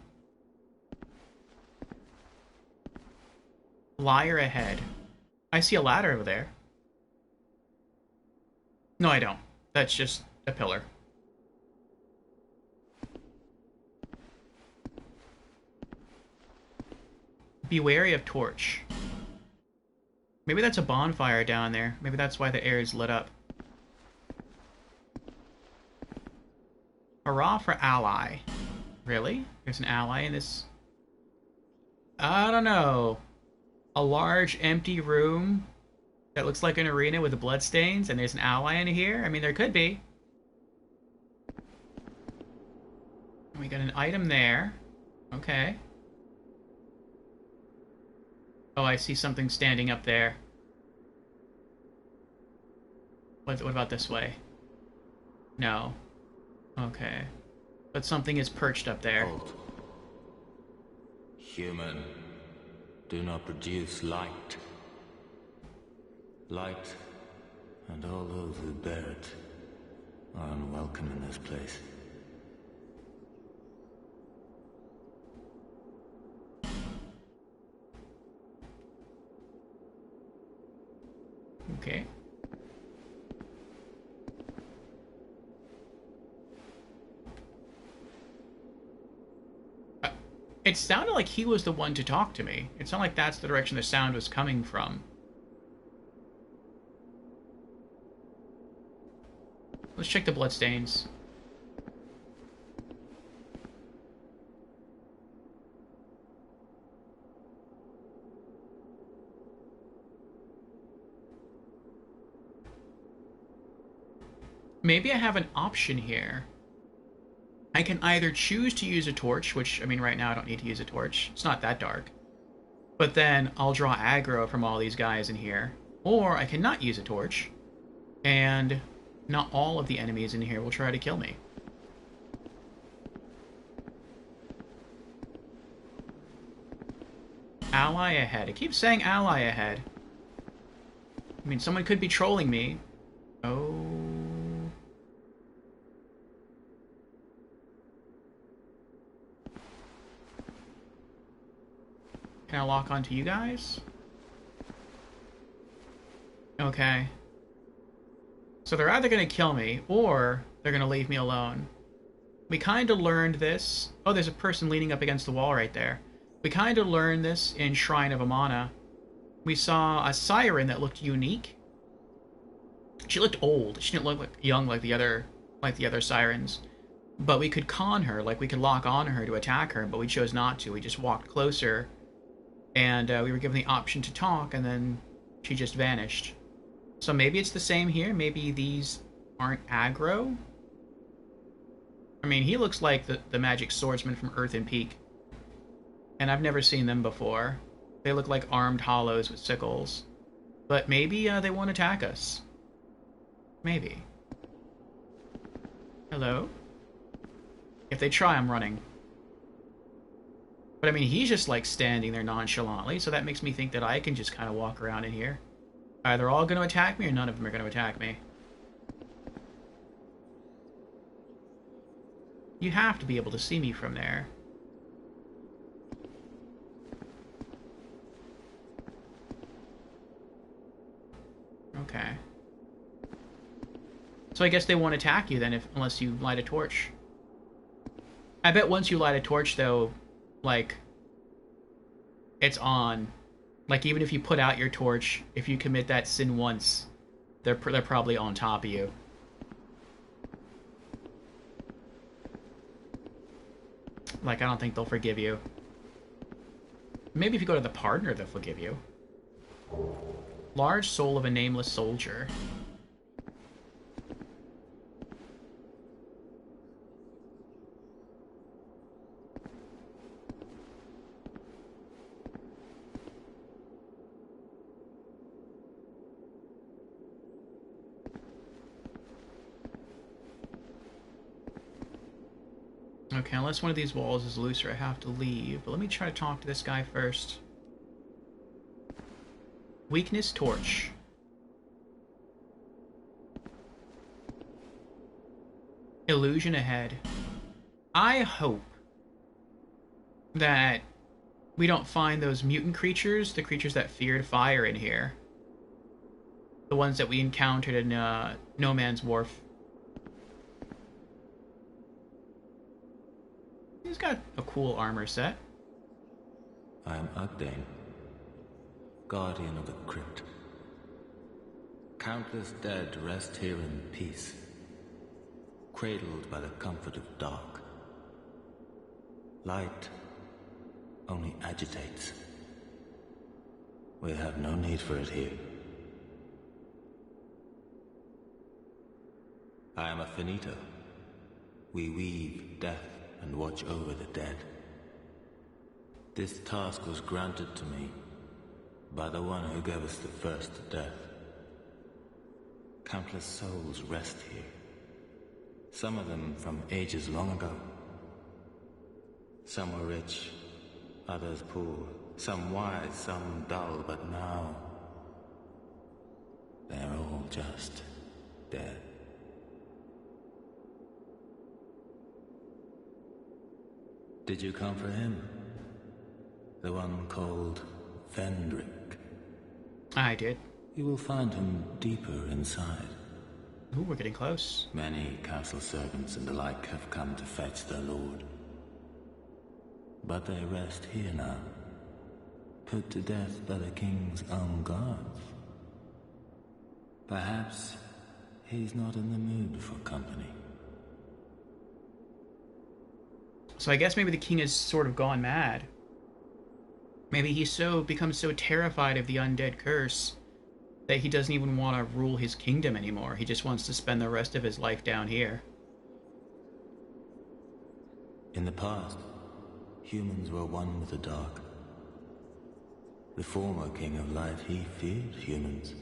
Liar ahead. I see a ladder over there. No, I don't. That's just a pillar. Be wary of torch. Maybe that's a bonfire down there. Maybe that's why the air is lit up. Hurrah for ally. Really? There's an ally in this? I don't know. A large empty room that looks like an arena with the bloodstains, and there's an ally in here? I mean, there could be. We got an item there. Okay. Oh, I see something standing up there. What about this way? No. Okay. But something is perched up there.
Halt. Human, do not produce light. Light, and all those who bear it, are unwelcome in this place.
Okay. It sounded like he was the one to talk to me. It sounded like that's the direction the sound was coming from. Let's check the bloodstains. Maybe I have an option here. I can either choose to use a torch, which, I mean, right now I don't need to use a torch. It's not that dark. But then I'll draw aggro from all these guys in here. Or I cannot use a torch, and not all of the enemies in here will try to kill me. Ally ahead. It keeps saying ally ahead. I mean, someone could be trolling me. Oh. Can I lock onto you guys? Okay. So they're either going to kill me, or they're going to leave me alone. We kind of learned this. Oh, there's a person leaning up against the wall right there. We kind of learned this in Shrine of Amana. We saw a siren that looked unique. She looked old. She didn't look like young like the other sirens. But we could con her, like we could lock on her to attack her, but we chose not to. We just walked closer, and we were given the option to talk, and then she just vanished. So maybe it's the same here. Maybe these aren't aggro. I mean, he looks like the magic swordsman from Earthen Peak. And I've never seen them before. They look like armed hollows with sickles. But maybe they won't attack us. Maybe. Hello? If they try, I'm running. But I mean, he's just like standing there nonchalantly, so that makes me think that I can just kind of walk around in here. Either all going to attack me or none of them are going to attack me. You have to be able to see me from there. Okay. So I guess they won't attack you then unless you light a torch. I bet once you light a torch though, like, it's on. Like, even if you put out your torch, if you commit that sin once, they're probably on top of you. Like, I don't think they'll forgive you. Maybe if you go to the partner, they'll forgive you. Large soul of a nameless soldier. Okay, unless one of these walls is looser, I have to leave. But let me try to talk to this guy first. Weakness torch. Illusion ahead. I hope that we don't find those mutant creatures, the creatures that feared fire in here. The ones that we encountered in No Man's Wharf. He's got a cool armor set.
I am Ugdane, guardian of the crypt. Countless dead rest here in peace, cradled by the comfort of dark. Light only agitates. We have no need for it here. I am a finito. We weave death and watch over the dead. This task was granted to me by the one who gave us the first death. Countless souls rest here, some of them from ages long ago. Some were rich, others poor, some wise, some dull, but now they're all just dead. Did you come for him? The one called Vendrick?
I did.
You will find him deeper inside.
Ooh, we're getting close.
Many castle servants and the like have come to fetch their lord. but they rest here now, put to death by the king's own guards. Perhaps he's not in the mood for company.
So I guess maybe the king has sort of gone mad. Maybe he's become so terrified of the undead curse that he doesn't even want to rule his kingdom anymore. He just wants to spend the rest of his life down here.
In the past, humans were one with the dark. The former king of light, he feared humans.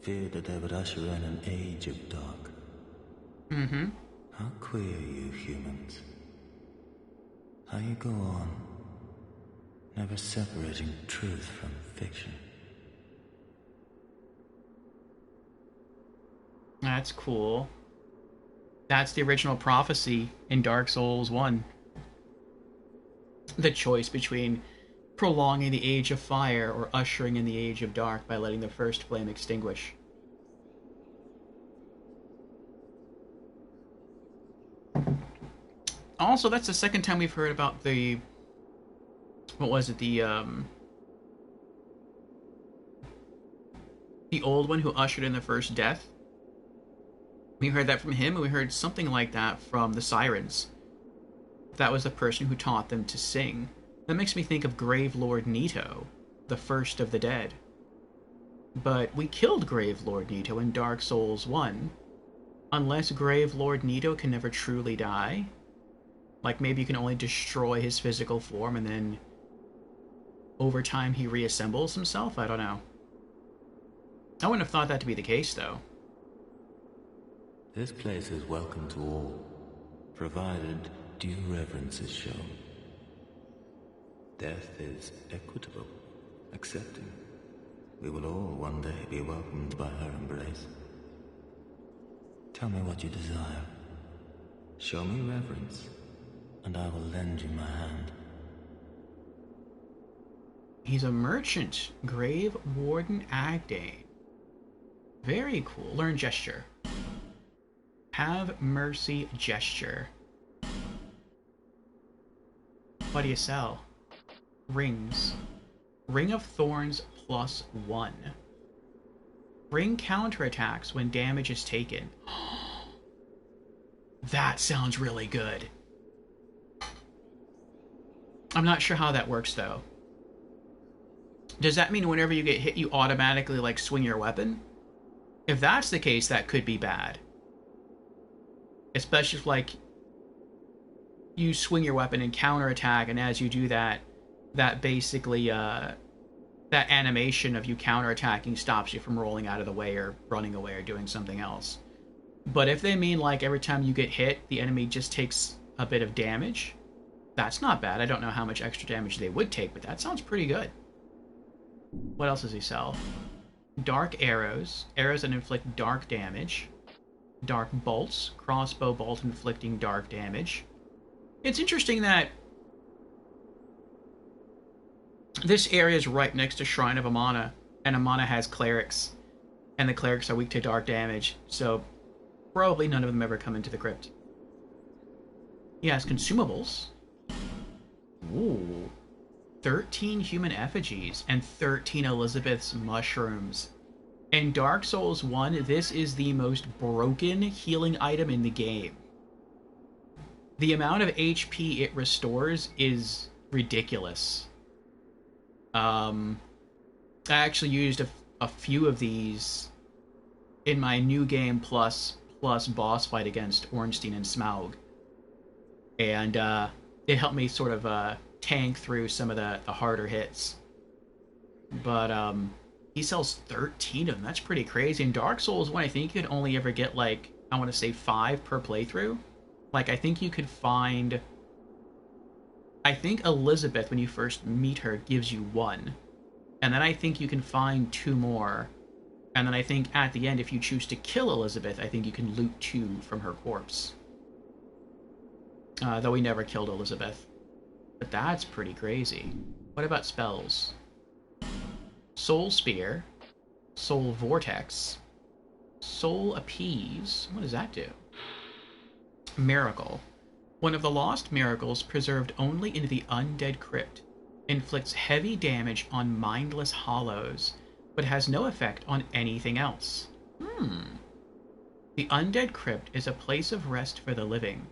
Feared that they would usher in an age of dark.
Mm-hmm.
How queer you humans. How you go on, never separating truth from fiction.
That's cool. That's the original prophecy in Dark Souls 1. The choice between prolonging the Age of Fire or ushering in the Age of Dark by letting the first flame extinguish. Also, that's the second time we've heard about the... What was it? The old one who ushered in the first death. We heard that from him, and we heard something like that from the Sirens. That was the person who taught them to sing. That makes me think of Gravelord Nito, the first of the dead. But we killed Gravelord Nito in Dark Souls 1. Unless Gravelord Nito can never truly die. Like, maybe you can only destroy his physical form and then over time he reassembles himself? I don't know. I wouldn't have thought that to be the case, though.
This place is welcome to all, provided due reverence is shown. Death is equitable, accepting. We will all one day be welcomed by her embrace. Tell me what you desire. Show me reverence, and I will lend you my hand.
He's a merchant. Grave Warden Agdane. Very cool. Learn gesture. Have mercy gesture. What do you sell? Rings. Ring of Thorns +1. Ring counterattacks when damage is taken. That sounds really good. I'm not sure how that works, though. Does that mean whenever you get hit, you automatically, like, swing your weapon? If that's the case, that could be bad. Especially if, like, you swing your weapon and counterattack, and as you do that, that basically, that animation of you counterattacking stops you from rolling out of the way or running away or doing something else. But if they mean, like, every time you get hit, the enemy just takes a bit of damage, that's not bad. I don't know how much extra damage they would take, but that sounds pretty good. What else does he sell? Dark arrows. Arrows that inflict dark damage. Dark bolts. Crossbow bolt inflicting dark damage. It's interesting that this area is right next to Shrine of Amana, and Amana has clerics, and the clerics are weak to dark damage, so probably none of them ever come into the crypt. He has consumables. Ooh. 13 human effigies and 13 Elizabeth's mushrooms. In Dark Souls 1, this is the most broken healing item in the game. The amount of HP it restores is ridiculous. I actually used a few of these in my new game plus boss fight against Ornstein and Smaug. And it helped me sort of tank through some of the harder hits. But he sells 13 of them. That's pretty crazy. In Dark Souls 1, I think you could only ever get, like, I want to say 5 per playthrough. Like, I think you could find... I think Elizabeth, when you first meet her, gives you 1. And then I think you can find 2 more. And then I think at the end, if you choose to kill Elizabeth, I think you can loot 2 from her corpse. Though we never killed Elizabeth. But that's pretty crazy. What about spells? Soul Spear. Soul Vortex. Soul Appease. What does that do? Miracle. One of the lost miracles preserved only in the Undead Crypt. Inflicts heavy damage on mindless hollows, but has no effect on anything else. The Undead Crypt is a place of rest for the living.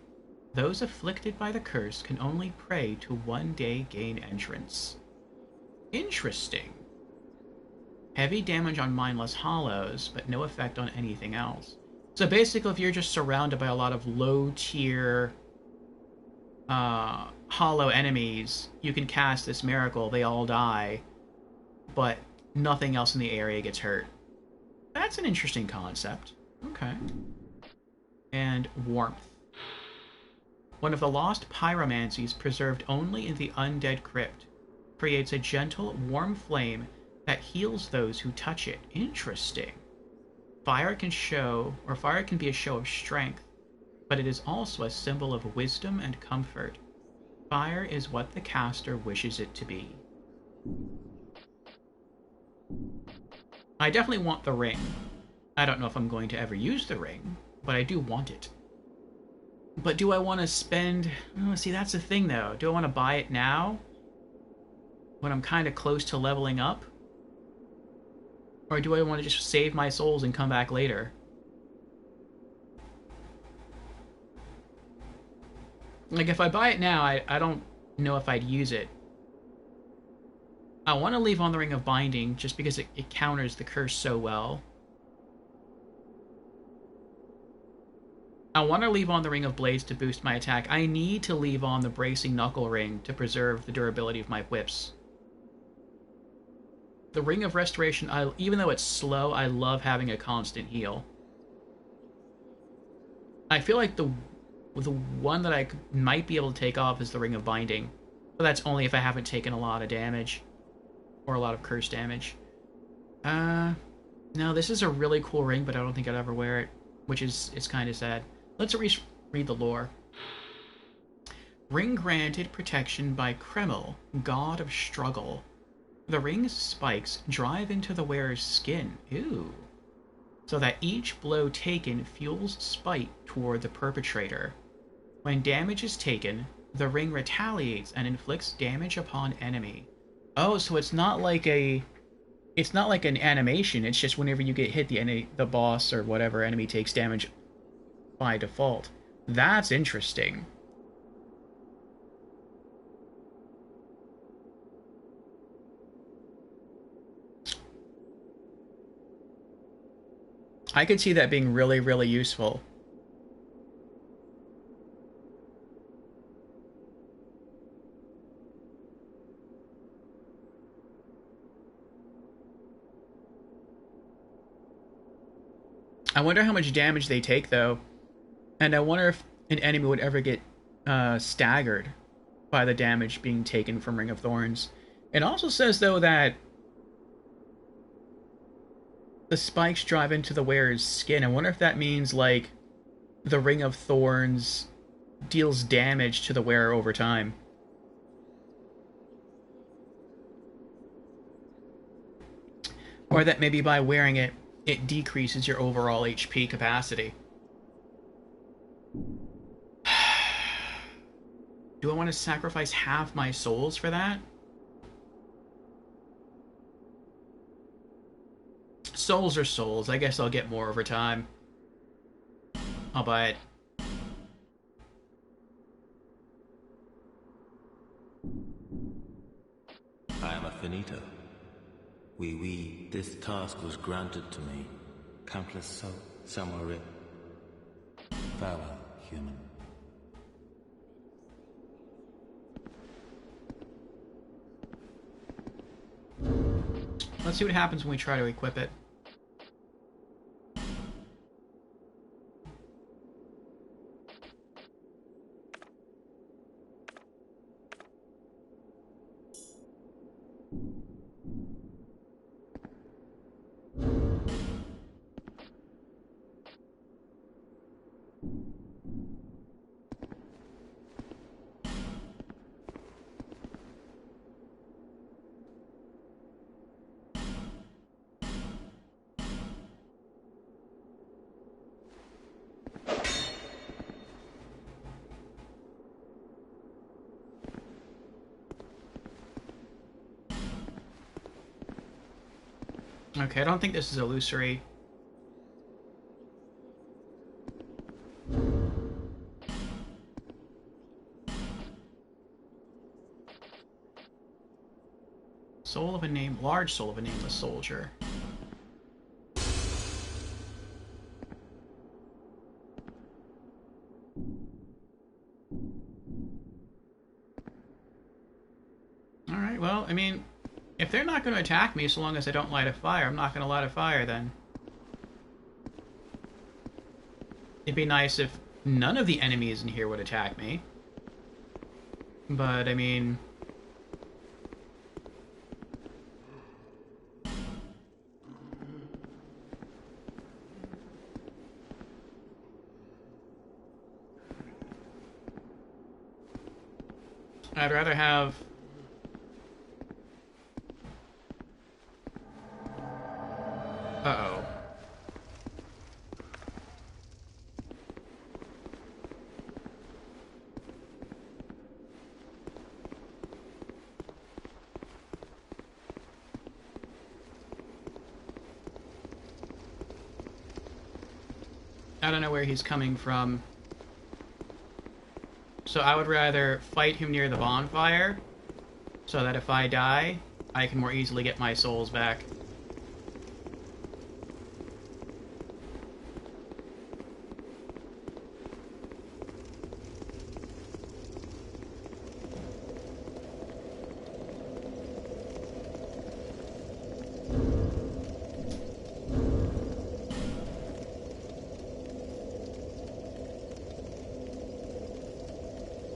Those afflicted by the curse can only pray to one day gain entrance. Interesting. Heavy damage on mindless hollows, but no effect on anything else. So basically, if you're just surrounded by a lot of low-tier hollow enemies, you can cast this miracle, they all die, but nothing else in the area gets hurt. That's an interesting concept. Okay. And warmth. One of the lost pyromancies preserved only in the Undead Crypt creates a gentle, warm flame that heals those who touch it. Interesting. Fire can be a show of strength, but it is also a symbol of wisdom and comfort. Fire is what the caster wishes it to be. I definitely want the ring. I don't know if I'm going to ever use the ring, but I do want it. But do I want to spend... Oh, see, that's the thing, though. Do I want to buy it now? When I'm kind of close to leveling up? Or do I want to just save my souls and come back later? Like, if I buy it now, I don't know if I'd use it. I want to leave on the Ring of Binding, just because it counters the curse so well. I want to leave on the Ring of Blades to boost my attack. I need to leave on the Bracing Knuckle Ring to preserve the durability of my whips. The Ring of Restoration, even though it's slow, I love having a constant heal. I feel like the one that I might be able to take off is the Ring of Binding. But that's only if I haven't taken a lot of damage. Or a lot of curse damage. No, this is a really cool ring, but I don't think I'd ever wear it. Which is, it's kind of sad. Let's read the lore. Ring granted protection by Kreml, god of struggle. The ring's spikes drive into the wearer's skin. Ew. So that each blow taken fuels spite toward the perpetrator. When damage is taken, the ring retaliates and inflicts damage upon enemy. Oh, so it's not like an animation. It's just whenever you get hit, the boss or whatever enemy takes damage by default. That's interesting. I could see that being really, really useful. I wonder how much damage they take, though. And I wonder if an enemy would ever get staggered by the damage being taken from Ring of Thorns. It also says, though, that the spikes drive into the wearer's skin. I wonder if that means, like, the Ring of Thorns deals damage to the wearer over time. Or that maybe by wearing it, it decreases your overall HP capacity. Do I want to sacrifice half my souls for that? Souls are souls. I guess I'll get more over time. I'll buy it.
I am a finito. This task was granted to me. Countless soul, somewhere it. Farewell, human.
Let's see what happens when we try to equip it. Okay, I don't think this is illusory. Soul of a large soul of a nameless soldier. Alright, well, I mean, if they're not going to attack me so long as I don't light a fire, I'm not going to light a fire then. It'd be nice if none of the enemies in here would attack me. But, I mean... I'd rather have... Uh-oh. I don't know where he's coming from. So I would rather fight him near the bonfire, so that if I die, I can more easily get my souls back.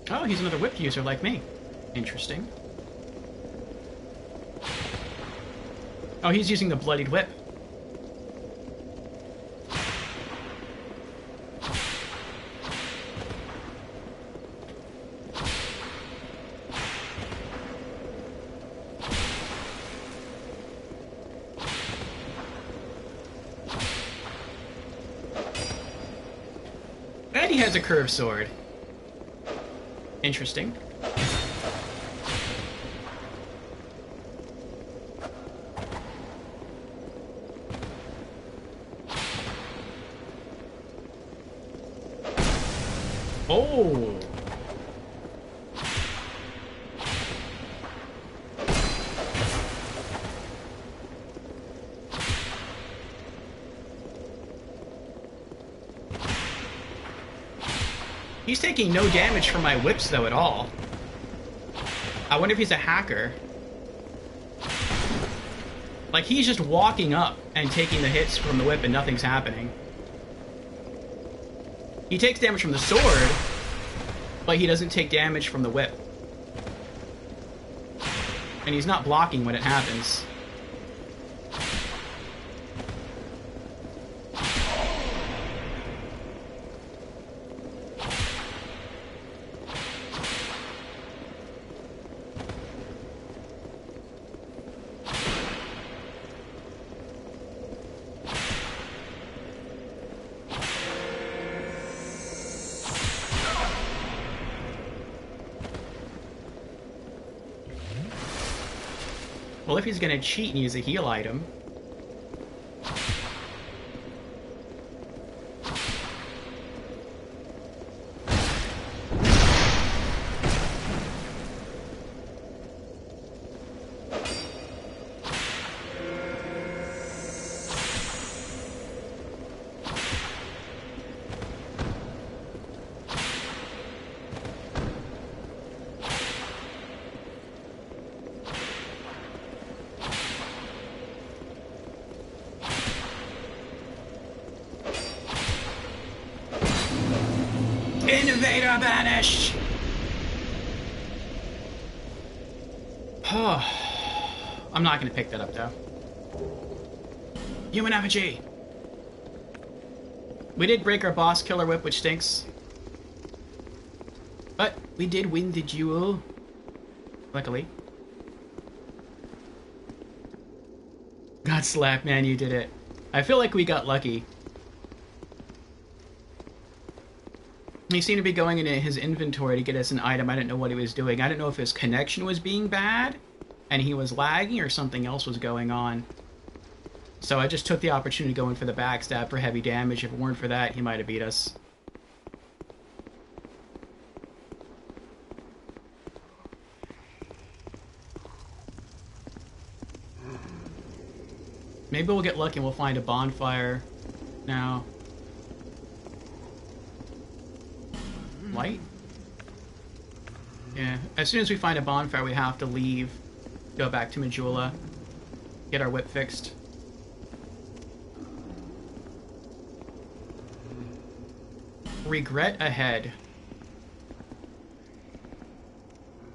Oh, he's another whip user like me. Interesting. Oh, he's using the bloodied whip. And he has a curved sword. Interesting. Oh! He's taking no damage from my whips, though, at all. I wonder if he's a hacker. Like, he's just walking up and taking the hits from the whip and nothing's happening. He takes damage from the sword, but he doesn't take damage from the whip. And he's not blocking when it happens. Well, if he's gonna cheat and use a heal item... Invader banished! I'm not gonna pick that up, though. Human effigy! We did break our boss killer whip, which stinks. But we did win the duel. Luckily. God slap, man, you did it. I feel like we got lucky. He seemed to be going into his inventory to get us an item. I didn't know what he was doing. I didn't know if his connection was being bad, and he was lagging, or something else was going on. So I just took the opportunity to go in for the backstab for heavy damage. If it weren't for that, he might have beat us. Maybe we'll get lucky and we'll find a bonfire now. Light? Yeah, as soon as we find a bonfire, we have to leave. Go back to Majula. Get our whip fixed. Regret ahead.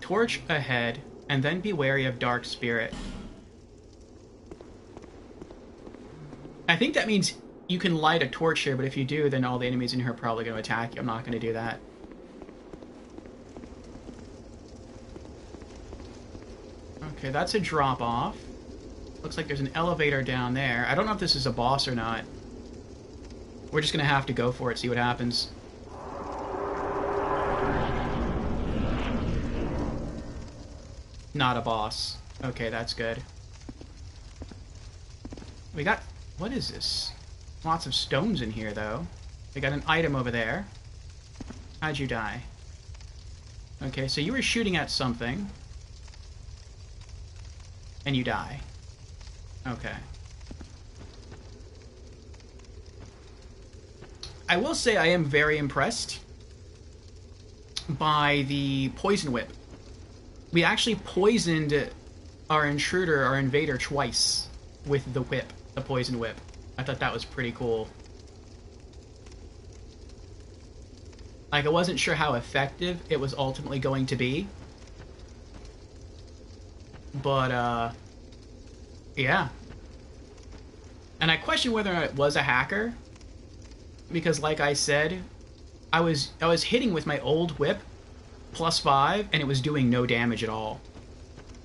Torch ahead, and then be wary of Dark Spirit. I think that means you can light a torch here, but if you do, then all the enemies in here are probably going to attack you. I'm not going to do that. Okay, that's a drop-off. Looks like there's an elevator down there. I don't know if this is a boss or not. We're just going to have to go for it, see what happens. Not a boss. Okay, that's good. We got... What is this? Lots of stones in here, though. We got an item over there. How'd you die? Okay, so you were shooting at something. And you die. Okay. I will say I am very impressed by the poison whip. We actually poisoned our intruder, our invader, twice with the whip, the poison whip. I thought that was pretty cool. Like, I wasn't sure how effective it was ultimately going to be. But, yeah. And I question whether or not it was a hacker. Because, like I said, I was hitting with my old whip, +5, and it was doing no damage at all.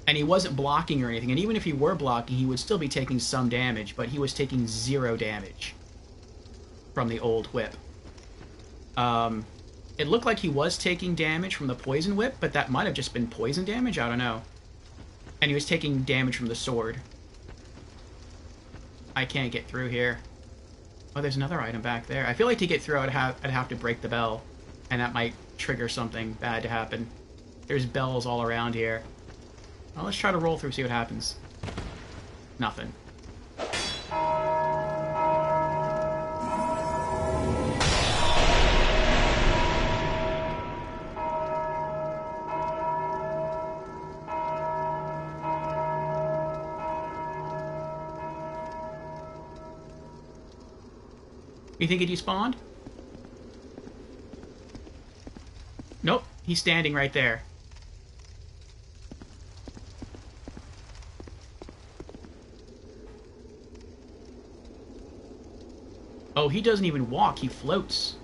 And he wasn't blocking or anything, and even if he were blocking, he would still be taking some damage, but he was taking 0 damage from the old whip. It looked like he was taking damage from the poison whip, but that might have just been poison damage, I don't know. And he was taking damage from the sword. I can't get through here. Oh, there's another item back there. I feel like to get through, I'd have to break the bell, and that might trigger something bad to happen. There's bells all around here. Well, let's try to roll through, see what happens. Nothing. You think it despawned? Nope, he's standing right there. Oh, he doesn't even walk, he floats.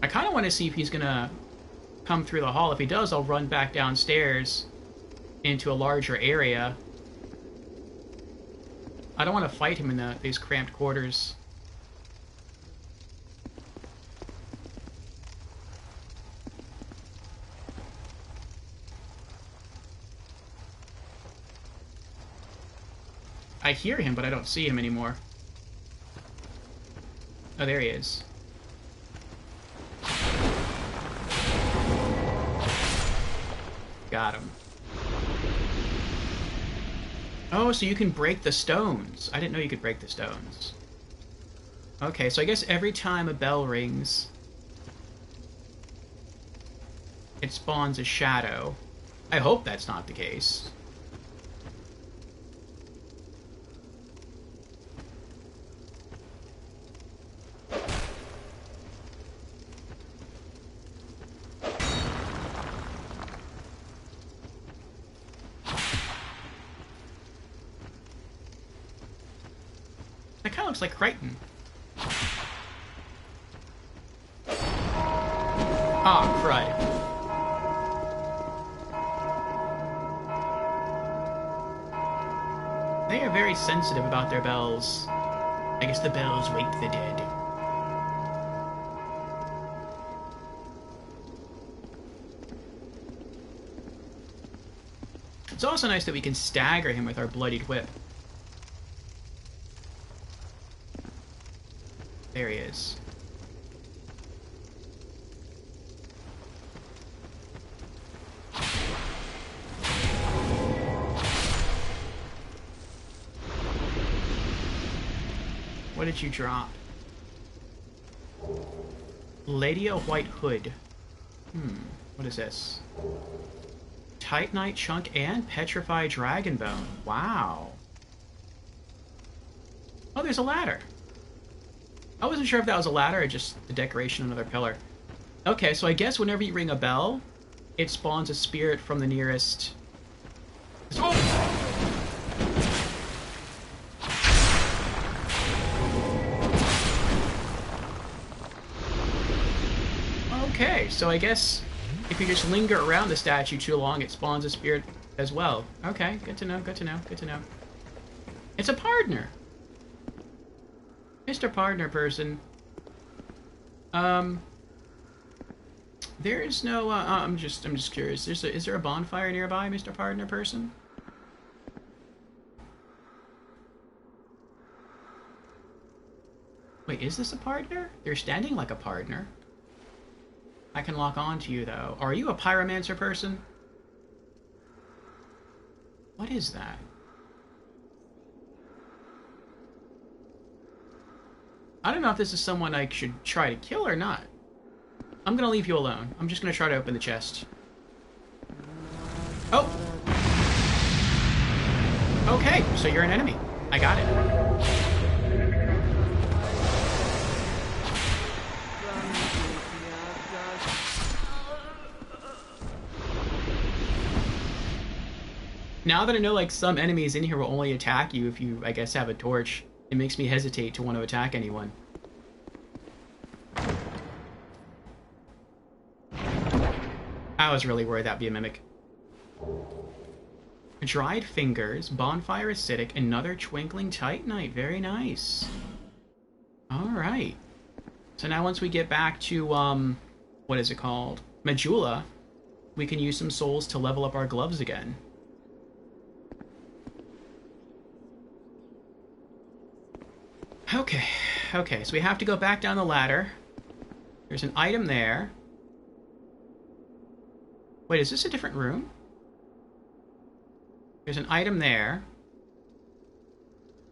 I kind of want to see if he's gonna come through the hall. If he does, I'll run back downstairs into a larger area. I don't want to fight him in these cramped quarters. I hear him, but I don't see him anymore. Oh, there he is. Got him. Oh, so you can break the stones. I didn't know you could break the stones. Okay, so I guess every time a bell rings, it spawns a shadow. I hope that's not the case. That kind of looks like Crichton. Ah, crud. They are very sensitive about their bells. I guess the bells wake the dead. It's also nice that we can stagger him with our bloodied whip. There he is. What did you drop? Ladia White Hood. What is this? Titanite Chunk and Petrified Dragon Bone. Wow. Oh, there's a ladder. I wasn't sure if that was a ladder or just the decoration of another pillar. Okay, so I guess whenever you ring a bell, it spawns a spirit from the nearest... Oh! Okay, so I guess if you just linger around the statue too long, it spawns a spirit as well. Okay, good to know, good to know, good to know. It's a partner! Mr. Partner person. There is no, I'm just curious. Is there a bonfire nearby, Mr. Partner person? Wait, is this a partner? They're standing like a partner. I can lock on to you, though. Are you a pyromancer person? What is that? I don't know if this is someone I should try to kill or not. I'm gonna leave you alone. I'm just gonna try to open the chest. Oh! Okay, so you're an enemy. I got it. Now that I know, like, some enemies in here will only attack you if you, I guess, have a torch, it makes me hesitate to want to attack anyone. I was really worried that'd be a mimic. Dried Fingers, Bonfire Acidic, another Twinkling Titanite. Very nice. Alright. So now once we get back to, what is it called? Majula, we can use some souls to level up our gloves again. Okay, okay, so we have to go back down the ladder. There's an item there. Wait, is this a different room? There's an item there.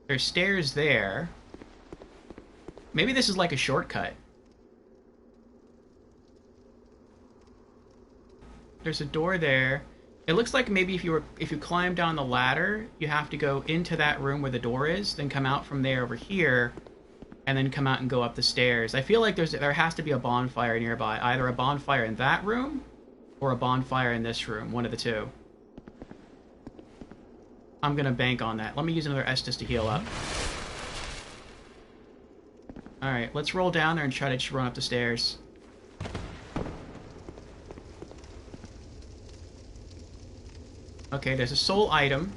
There's stairs there. Maybe this is like a shortcut. There's a door there. It looks like maybe if you climb down the ladder, you have to go into that room where the door is, then come out from there over here, and then come out and go up the stairs. I feel like there has to be a bonfire nearby. Either a bonfire in that room, or a bonfire in this room. One of the two. I'm gonna bank on that. Let me use another Estus to heal up. Alright, let's roll down there and try to just run up the stairs. Okay, there's a soul item.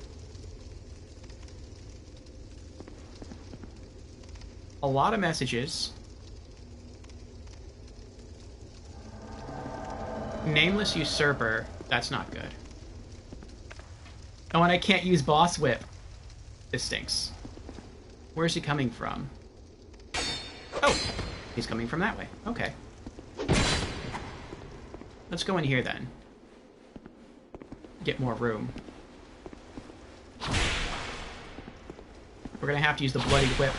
A lot of messages. Nameless Usurper. That's not good. Oh, and I can't use Boss Whip. This stinks. Where's he coming from? Oh! He's coming from that way. Okay. Let's go in here then. Get more room. We're gonna have to use the Bloody Whip.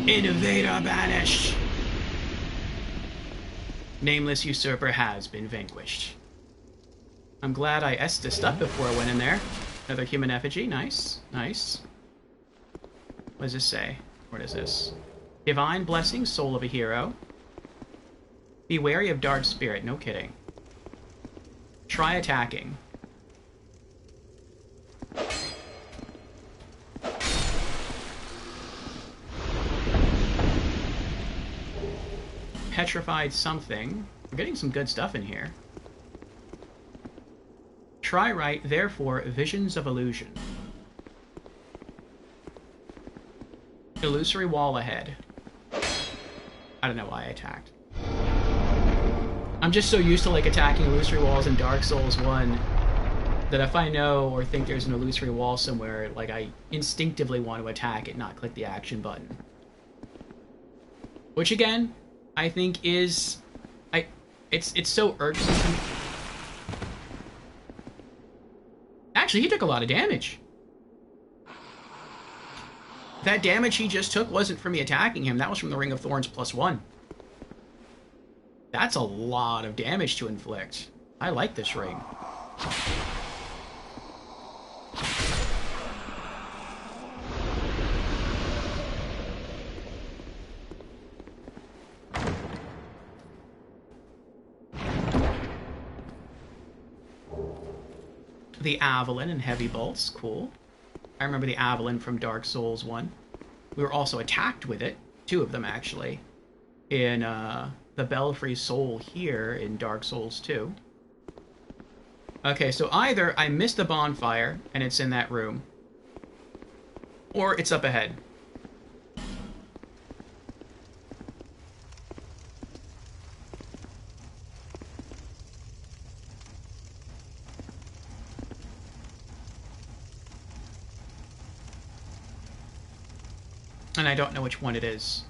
Innovator banished! Nameless Usurper has been vanquished. I'm glad I Estused up before I went in there. Another human effigy. Nice. Nice. What does this say? What is this? Divine Blessing, Soul of a Hero. Be wary of Dark Spirit. No kidding. Try attacking. Petrified something. We're getting some good stuff in here. Try right, therefore, Visions of Illusion. Illusory wall ahead. I don't know why I attacked. I'm just so used to like attacking illusory walls in Dark Souls 1 that if I know or think there's an illusory wall somewhere, like I instinctively want to attack it, not click the action button. Which again, I think is it's so irksome to me. Actually, he took a lot of damage. That damage he just took wasn't from me attacking him, that was from the Ring of Thorns +1. That's a lot of damage to inflict. I like this ring. The Avalon and Heavy Bolts, cool. I remember the Avalon from Dark Souls 1. We were also attacked with it, 2 of them actually, in the Belfry Soul here in Dark Souls 2. Okay, so either I missed the bonfire and it's in that room, or it's up ahead. And I don't know which one it is.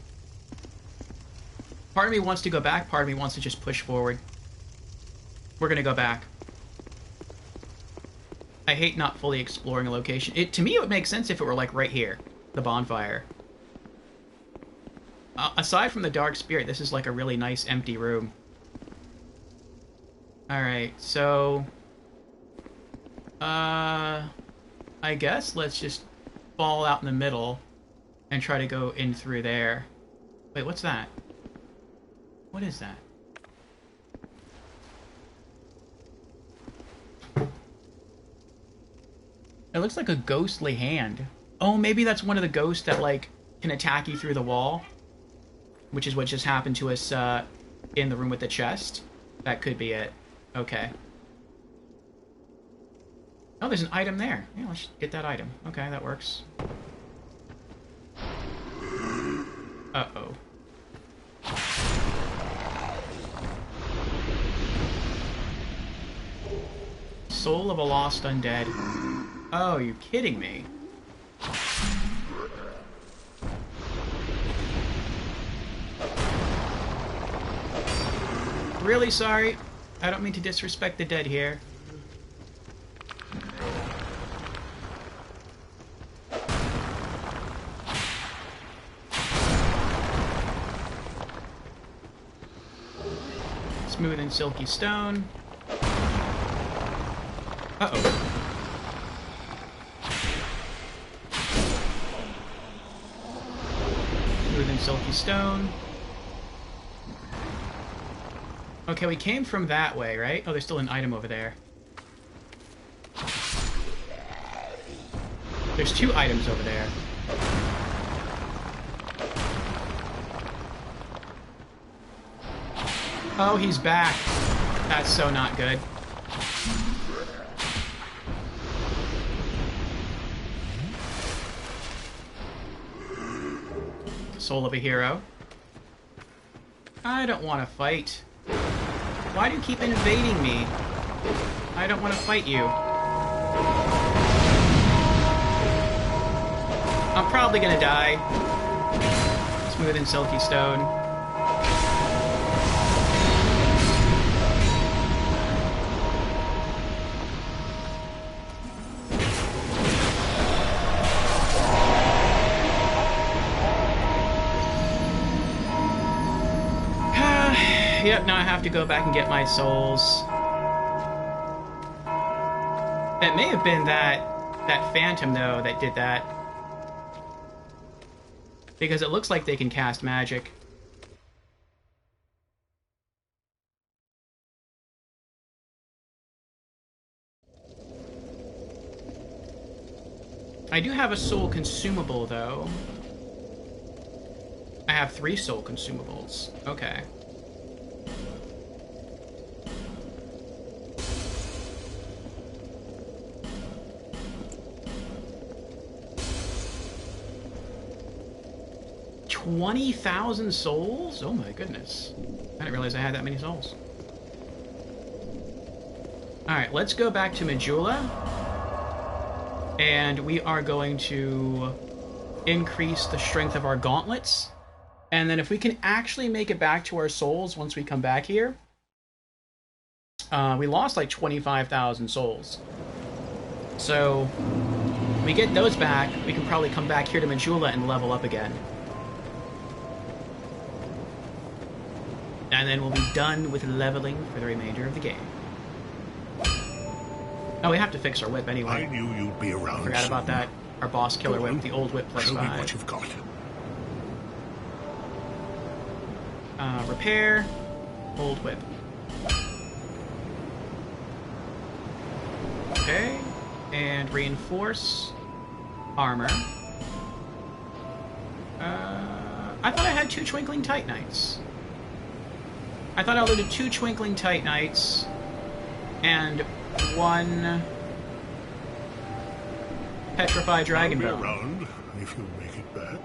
Part of me wants to go back, part of me wants to just push forward. We're gonna go back. I hate not fully exploring a location. To me, it would make sense if it were like right here, the bonfire. Aside from the Dark Spirit, this is like a really nice empty room. Alright, so... I guess let's just fall out in the middle and try to go in through there. Wait, what's that? What is that? It looks like a ghostly hand. Oh, maybe that's one of the ghosts that, like, can attack you through the wall. Which is what just happened to us, in the room with the chest. That could be it. Okay. Oh, there's an item there. Yeah, let's get that item. Okay, that works. Uh-oh. Soul of a Lost Undead. Oh, you kidding me? Really sorry. I don't mean to disrespect the dead here. Smooth and silky stone. Uh-oh. Smooth and silky stone. Okay, we came from that way, right? Oh, there's still an item over there. There's 2 items over there. Oh, he's back. That's so not good. Soul of a hero. I don't want to fight. Why do you keep invading me? I don't want to fight you. I'm probably gonna die. Smooth and silky stone. Yep, now I have to go back and get my souls. It may have been that phantom, though, that did that. Because it looks like they can cast magic. I do have a soul consumable, though. I have 3 soul consumables. Okay. $20,000 souls? Oh my goodness. I didn't realize I had that many souls. Alright, let's go back to Majula. And we are going to increase the strength of our gauntlets. And then if we can actually make it back to our souls once we come back here. We lost like 25,000 souls. So, we get those back, we can probably come back here to Majula and level up again. And then we'll be done with leveling for the remainder of the game. Oh, we have to fix our whip anyway.
I knew you'd be around.
Forgot
soon.
about that. Our boss killer whip, the old whip plus
Show me
5.
what you've got.
Repair, old whip. Okay, and reinforce armor. I thought I had 2 Twinkling Titanites. I thought I loaded 2 Twinkling Titanites and 1 Petrified Dragon
I'll be
Bone.
around if you make it back.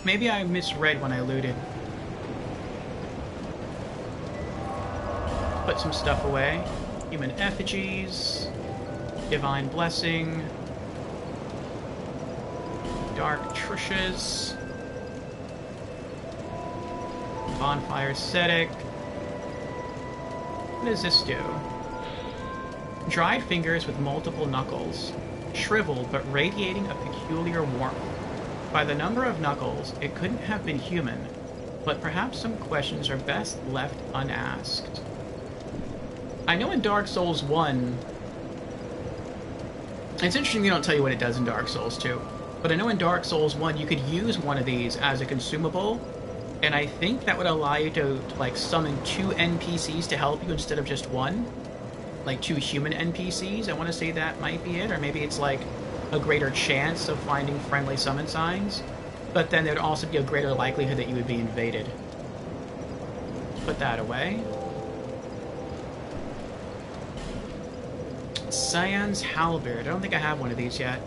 Maybe I misread when I looted. Put some stuff away. Human effigies. Divine blessing. Dark trushes. Bonfire ascetic. What does this do? Dried fingers with multiple knuckles. Shriveled but radiating a peculiar warmth. By the number of knuckles, it couldn't have been human, but perhaps some questions are best left unasked. I know in Dark Souls 1... It's interesting they don't tell you what it does in Dark Souls 2, but I know in Dark Souls 1 you could use one of these as a consumable, and I think that would allow you to like summon 2 NPCs to help you instead of just 1. Like 2 human NPCs, I want to say that might be it, or maybe it's like a greater chance of finding friendly summon signs, but then there'd also be a greater likelihood that you would be invaded. Put that away. Cyan's Halberd. I don't think I have one of these yet.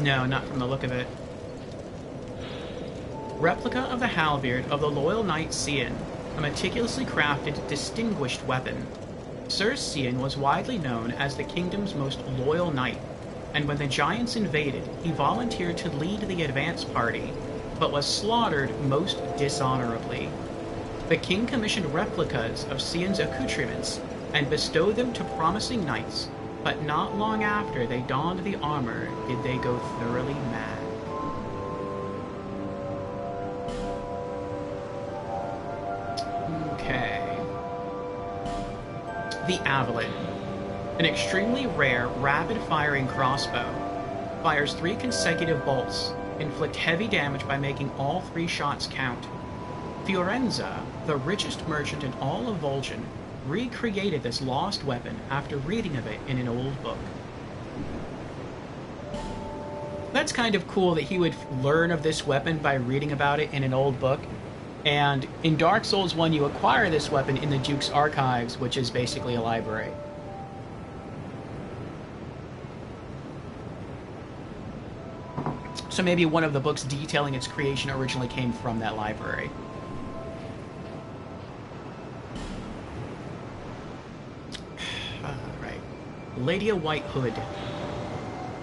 No, not from the look of it. Replica of the halberd of the loyal knight Cian. A meticulously crafted, distinguished weapon. Sir Cian was widely known as the kingdom's most loyal knight, and when the giants invaded, he volunteered to lead the advance party, but was slaughtered most dishonorably. The king commissioned replicas of Cian's accoutrements and bestowed them to promising knights, but not long after they donned the armor did they go thoroughly mad. Okay. The Avalon. An extremely rare, rapid-firing crossbow. Fires 3 consecutive bolts. Inflict heavy damage by making all 3 shots count. Fiorenza, the richest merchant in all of Vol'jin, recreated this lost weapon after reading of it in an old book. That's kind of cool that he would learn of this weapon by reading about it in an old book. And in Dark Souls 1, you acquire this weapon in the Duke's Archives, which is basically a library. So maybe one of the books detailing its creation originally came from that library. Alright. Lydia White Hood.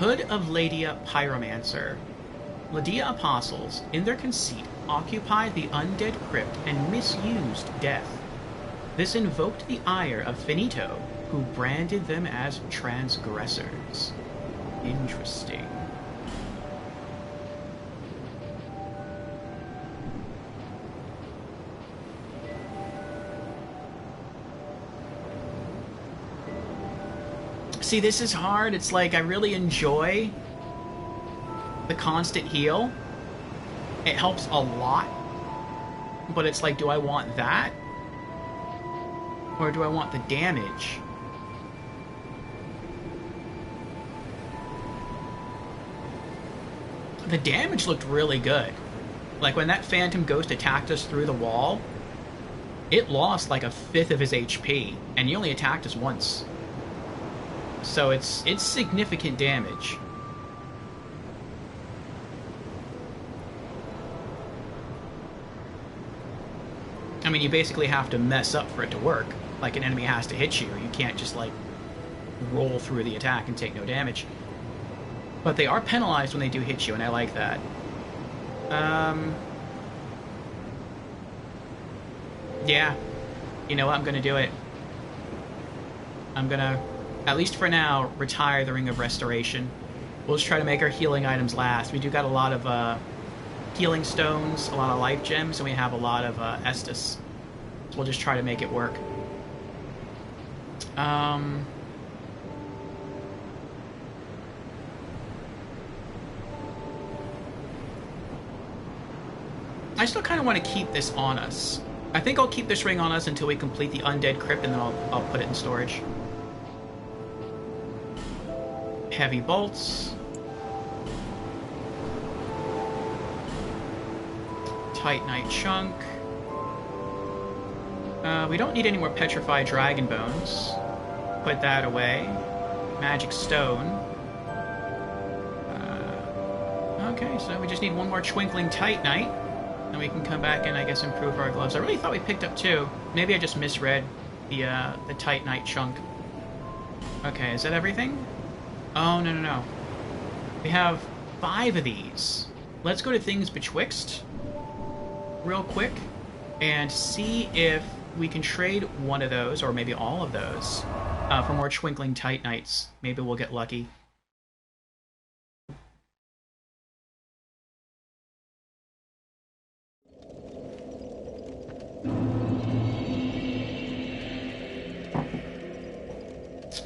Hood of Lydia Pyromancer. Lydia apostles, in their conceit, occupied the undead crypt and misused death. This invoked the ire of Finito, who branded them as transgressors. Interesting. See, this is hard. It's like I really enjoy the constant heal. It helps a lot. But it's like, do I want that? Or do I want the damage? The damage looked really good. Like when that Phantom Ghost attacked us through the wall, it lost like a fifth of his HP, and he only attacked us once. So it's significant damage. I mean, you basically have to mess up for it to work. Like, an enemy has to hit you. You can't just, like, roll through the attack and take no damage. But they are penalized when they do hit you, and I like that. Yeah. You know what? I'm gonna do it. I'm gonna, at least for now, retire the Ring of Restoration. We'll just try to make our healing items last. We do got a lot of, healing stones, a lot of life gems, and we have a lot of, Estus. So we'll just try to make it work. I still kind of want to keep this on us. I think I'll keep this ring on us until we complete the Undead Crypt, and then I'll put it in storage. Heavy bolts. Titanite chunk. We don't need any more petrified dragon bones. Put that away. Magic stone. Okay, so we just need one more twinkling titanite. And we can come back and, I guess, improve our gloves. I really thought we picked up 2. Maybe I just misread the titanite chunk. Okay, is that everything? Oh, no. We have 5 of these. Let's go to Things Betwixt real quick and see if we can trade one of those, or maybe all of those, for more twinkling titanites. Maybe we'll get lucky.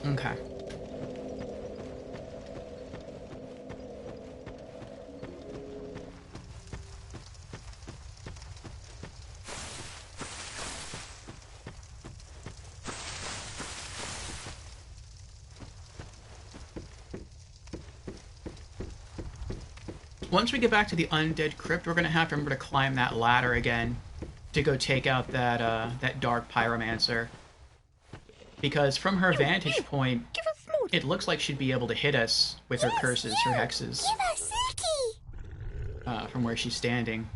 Okay. Once we get back to the Undead Crypt, we're going to have to remember to climb that ladder again to go take out that Dark Pyromancer. Because from her vantage point, it looks like she'd be able to hit us with her curses, her hexes. From where she's standing.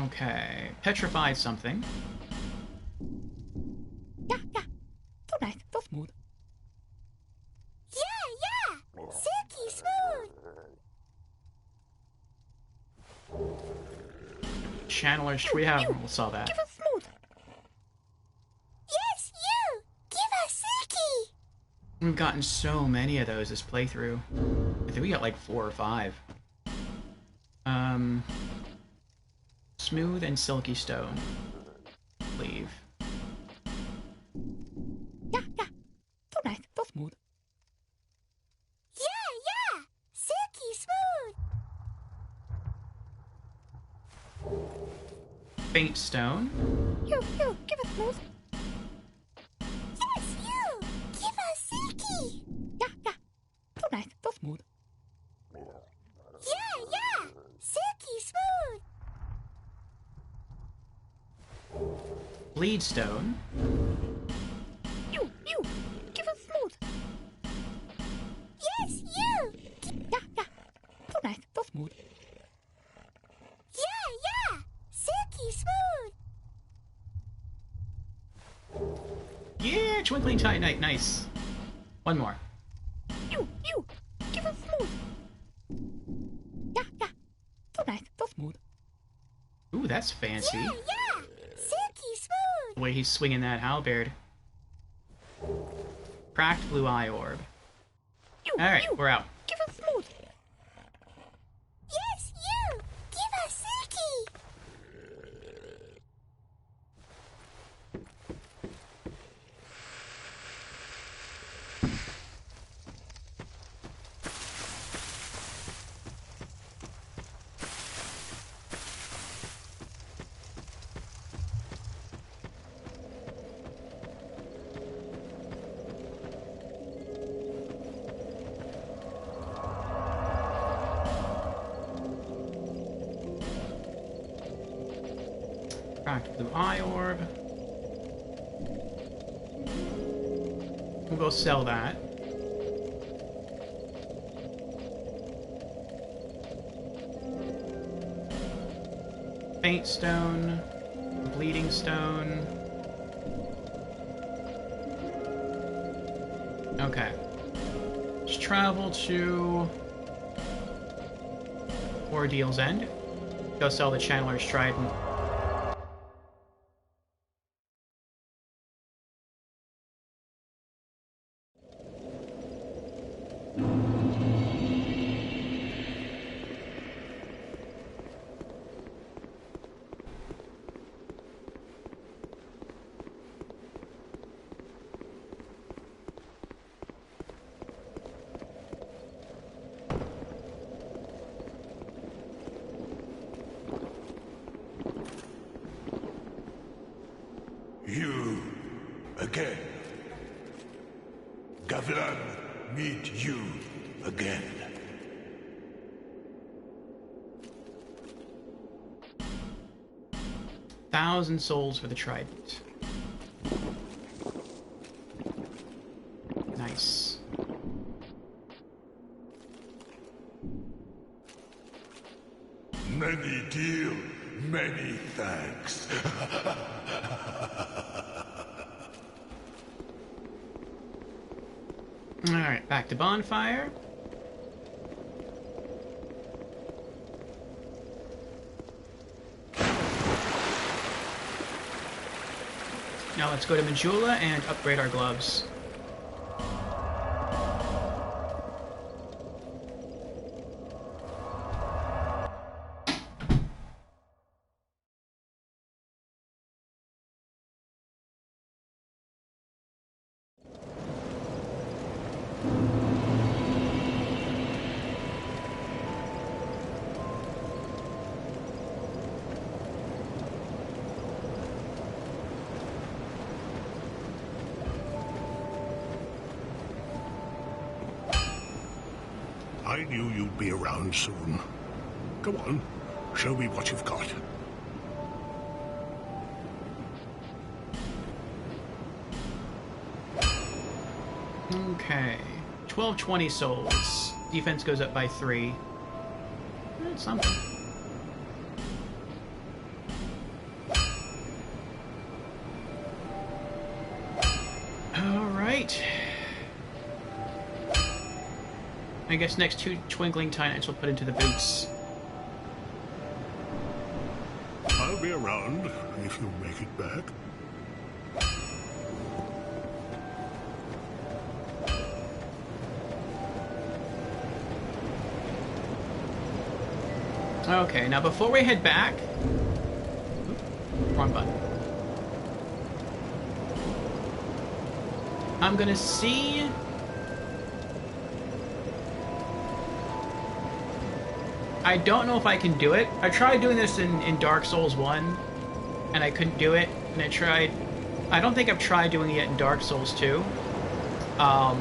Okay. Petrified something.
Yeah. So nice, so smooth. Yeah. Silky smooth.
Channeler's Tree. Yeah, we saw that.
Give us smooth. Yes, you. Give us silky.
We've gotten so many of those this playthrough. I think we got like 4 or 5. Smooth and Silky Stone. Leave.
Yeah. So nice, so smooth. Yeah. Silky smooth.
Faint Stone.
You, give us smooth. Yes, you. Give us silky. Yeah. So nice, so smooth. Yeah. Silky smooth.
Bleed Stone.
You, give us smooth. Yes, you. Yeah. So nice, so smooth. Yeah. Silky smooth.
Yeah, Twinkling Titanite. Nice. One more.
You, give us smooth. Yeah. So nice, so smooth.
Ooh, that's fancy.
Yeah. Silky smooth.
The way he's swinging that halberd. Cracked Blue Eye Orb. Alright, we're out.
Give us smooth. Yes, you. Give us silky.
Cracked blue eye orb. We'll go sell that. Faint stone. Bleeding stone. Okay. Let's travel to Ordeal's End. Go sell the Channeler's Trident.
You again. Gavilan, meet you again.
Thousand souls for the Trident. Nice.
Many deal, many thanks.
Alright, back to Bonfire. Now let's go to Majula and upgrade our gloves.
I knew you'd be around soon. Go on, show me what you've got.
Okay. 1220 souls. Defense goes up by 3. That's something. Alright. I guess next 2 Twinkling Titans will put into the boots.
I'll be around if you make it back.
Okay, now before we head back... Wrong button. I'm gonna see... I don't know if I can do it. I tried doing this in Dark Souls 1, and I couldn't do it. And I tried... I don't think I've tried doing it in Dark Souls 2. But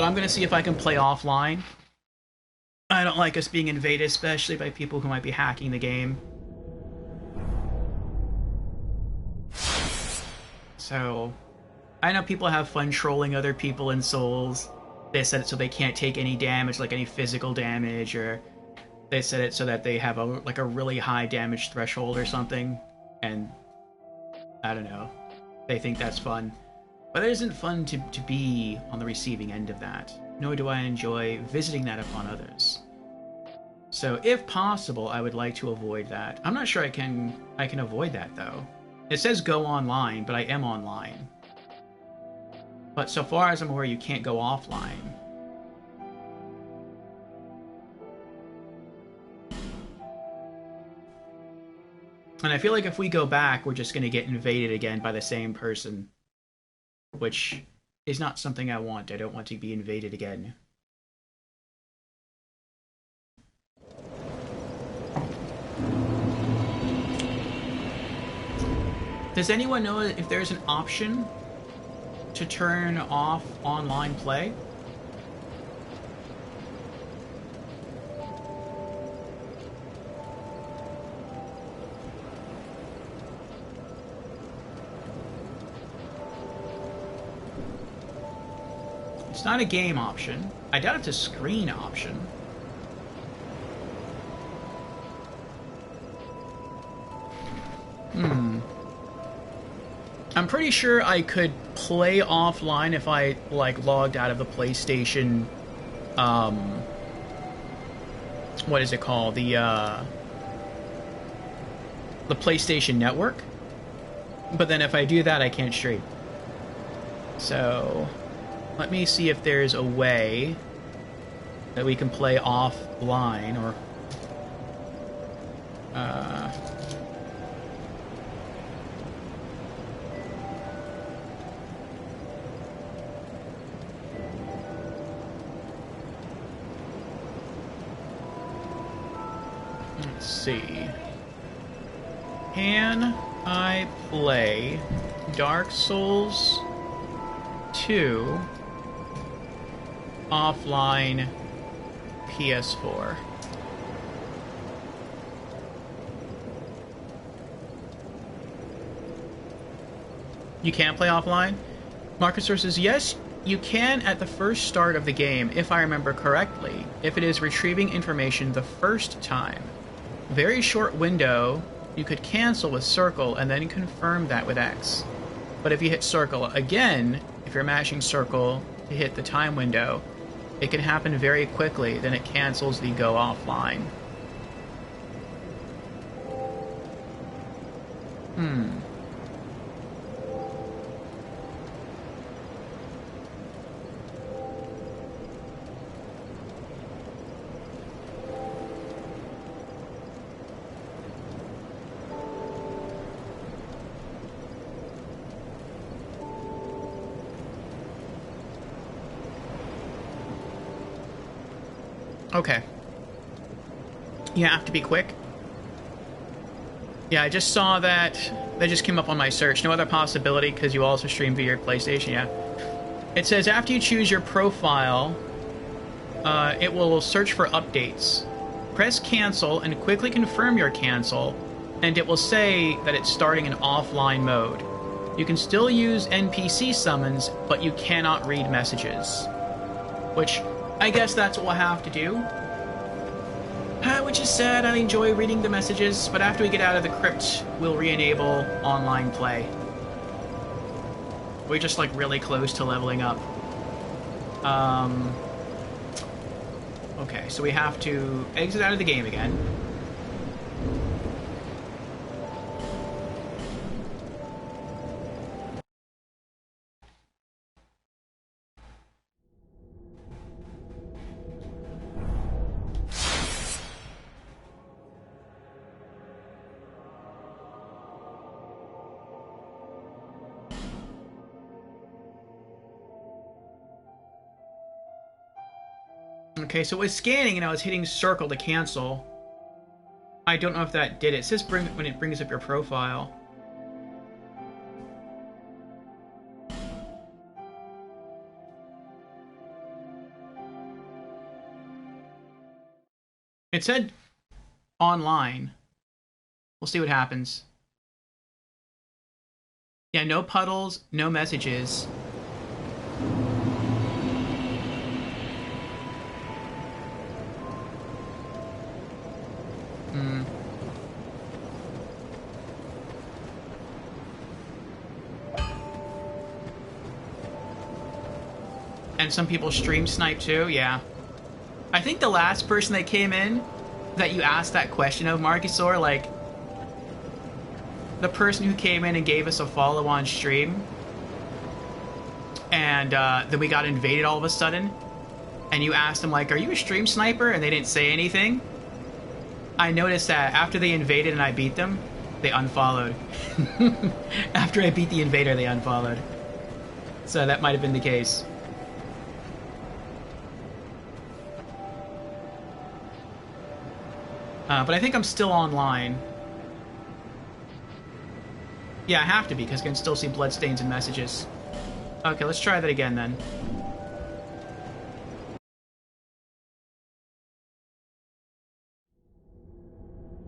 I'm gonna see if I can play offline. I don't like us being invaded, especially by people who might be hacking the game. So, I know people have fun trolling other people in Souls. They set it so they can't take any damage, like any physical damage, or they set it so that they have a really high damage threshold or something, and I don't know. They think that's fun. But it isn't fun to be on the receiving end of that, nor do I enjoy visiting that upon others. So, if possible, I would like to avoid that. I'm not sure I can avoid that, though. It says go online, but I am online. But so far as I'm aware, you can't go offline. And I feel like if we go back, we're just going to get invaded again by the same person. Which is not something I want. I don't want to be invaded again. Does anyone know if there's an option to turn off online play? It's not a game option. I doubt it's a screen option. I'm pretty sure I could play offline if I, like, logged out of the PlayStation, what is it called? The PlayStation Network. But then if I do that, I can't stream. So, let me see if there's a way that we can play offline, or... Let's see. Can I play Dark Souls 2 offline PS4? You can't play offline? Marcus says, yes, you can at the first start of the game, if I remember correctly, if it is retrieving information the first time. Very short window, you could cancel with circle and then confirm that with X. But if you hit circle again, if you're mashing circle to hit the time window, it can happen very quickly, then it cancels the go offline. Okay. You have to be quick. Yeah, I just saw that. That just came up on my search. No other possibility because you also stream via your PlayStation, yeah. It says after you choose your profile, it will search for updates. Press cancel and quickly confirm your cancel, and it will say that it's starting in offline mode. You can still use NPC summons, but you cannot read messages. Which... I guess that's what we'll have to do. Which is sad. I enjoy reading the messages, but after we get out of the crypt, we'll re-enable online play. We're just, like, really close to leveling up. Okay, so we have to exit out of the game again. Okay, so it was scanning and I was hitting circle to cancel. I don't know if that did it. It says when it brings up your profile. It said online. We'll see what happens. Yeah, no puddles, no messages. And some people stream snipe too, yeah. I think the last person that came in that you asked that question of, Marcusor, like, the person who came in and gave us a follow on stream, and then we got invaded all of a sudden, and you asked them, like, are you a stream sniper? And they didn't say anything. I noticed that after they invaded and I beat them, they unfollowed. After I beat the invader, they unfollowed. So that might have been the case. But I think I'm still online. Yeah, I have to be, because I can still see bloodstains and messages. Okay, let's try that again then.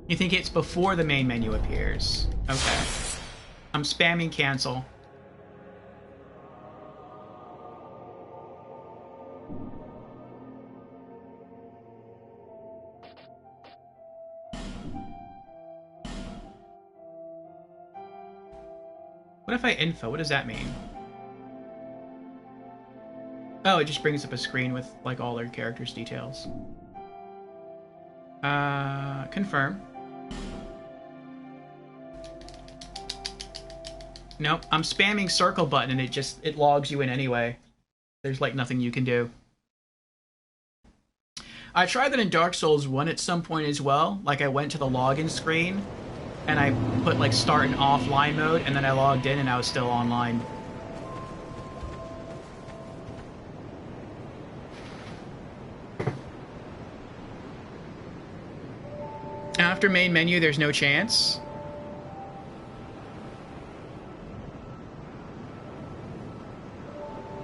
You think it's before the main menu appears? Okay. I'm spamming cancel. What if I info? What does that mean? Oh, it just brings up a screen with, like, all their characters' details. Confirm. Nope, I'm spamming circle button and it logs you in anyway. There's, like, nothing you can do. I tried that in Dark Souls 1 at some point as well. Like, I went to the login screen, and I put, like, start in offline mode, and then I logged in and I was still online. After main menu, there's no chance.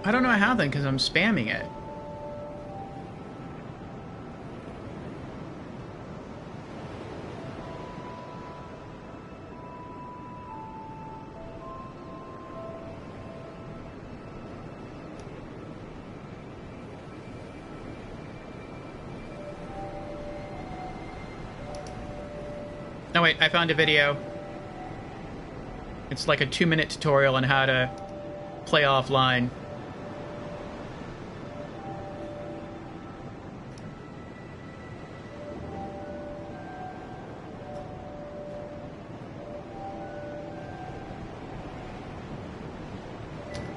I don't know how then, because I'm spamming it. Oh wait, I found a video. It's like a 2-minute tutorial on how to play offline.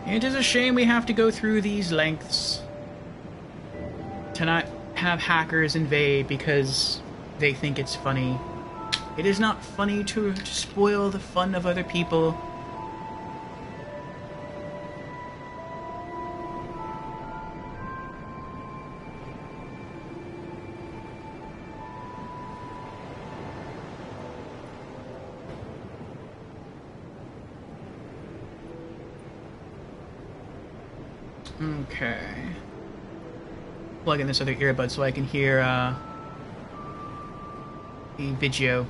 It is a shame we have to go through these lengths to not have hackers invade because they think it's funny. It is not funny to spoil the fun of other people. Okay. Plug in this other earbud so I can hear the video.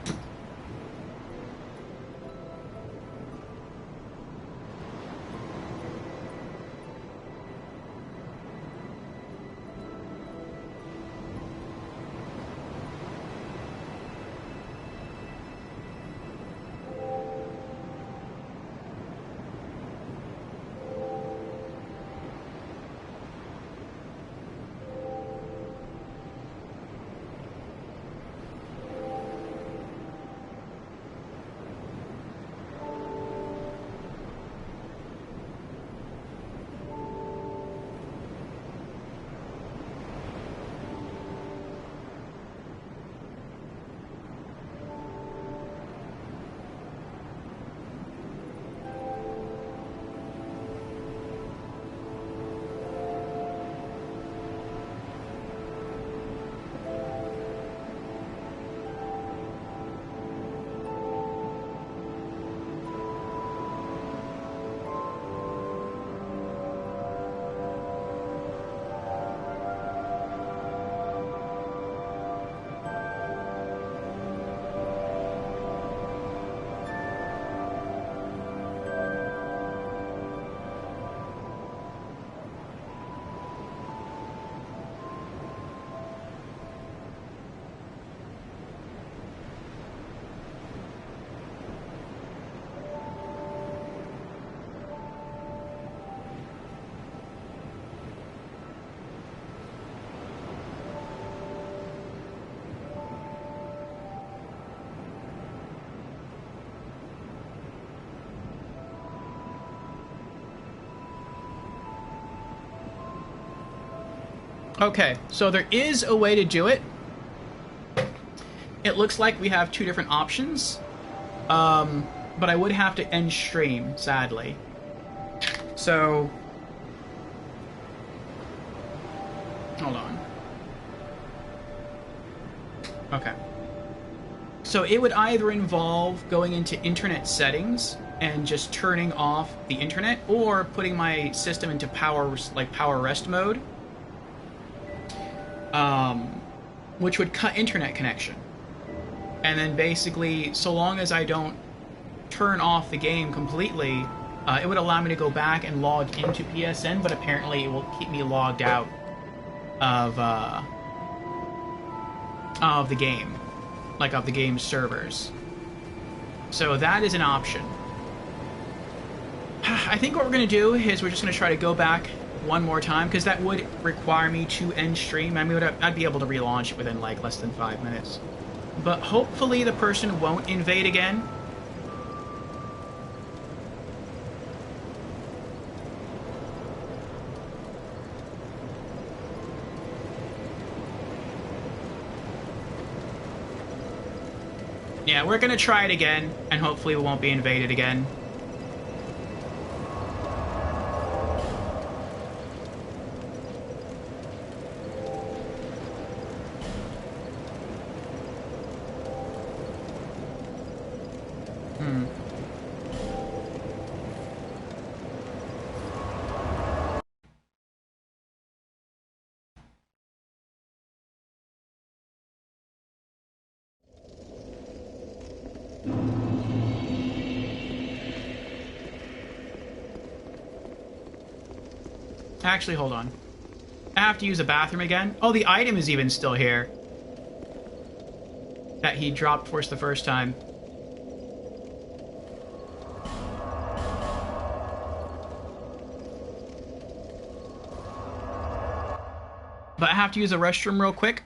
Okay, so there is a way to do it. It looks like we have two different options. But I would have to end stream, sadly. So... hold on. Okay. So it would either involve going into internet settings and just turning off the internet, or putting my system into power rest mode. Which would cut internet connection. And then basically, so long as I don't turn off the game completely, it would allow me to go back and log into PSN, but apparently it will keep me logged out of the game. Like, of the game's servers. So that is an option. I think what we're going to do is we're just going to try to go back one more time, because that would require me to end stream. I mean, I'd be able to relaunch it within like less than 5 minutes. But hopefully the person won't invade again. Yeah, we're going to try it again, and hopefully we won't be invaded again. Actually, hold on. I have to use the bathroom again. Oh, the item is even still here. That he dropped for us the first time. But I have to use the restroom real quick.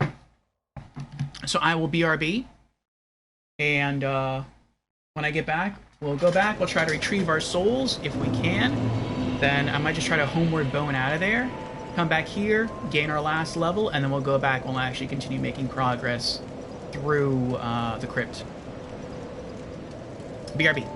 So I will BRB. And when I get back, we'll go back. We'll try to retrieve our souls if we can. Then I might just try to homeward bone out of there. Come back here, gain our last level, and then we'll go back and we'll actually continue making progress through the crypt. BRB.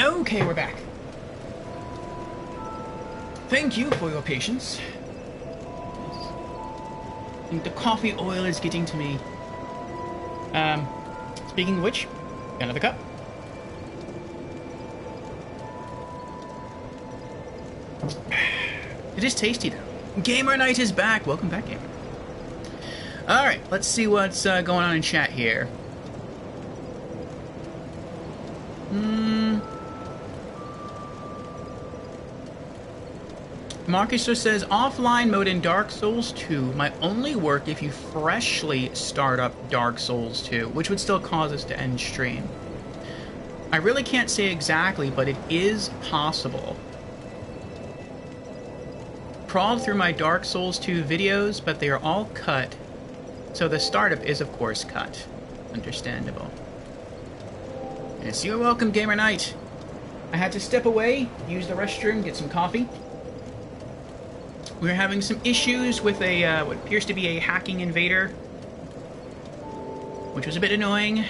Okay, we're back. Thank you for your patience. I think the coffee oil is getting to me. Speaking of which, another cup. It is tasty, though. Gamer Night is back. Welcome back, Gamer. Alright, let's see what's going on in chat here. Marcus just says, offline mode in Dark Souls 2 might only work if you freshly start up Dark Souls 2, which would still cause us to end stream. I really can't say exactly, but it is possible. Crawled through my Dark Souls 2 videos, but they are all cut. So the startup is, of course, cut. Understandable. Yes, you're welcome, Gamer Night. I had to step away, use the restroom, get some coffee. We're having some issues with a, what appears to be a hacking invader, which was a bit annoying.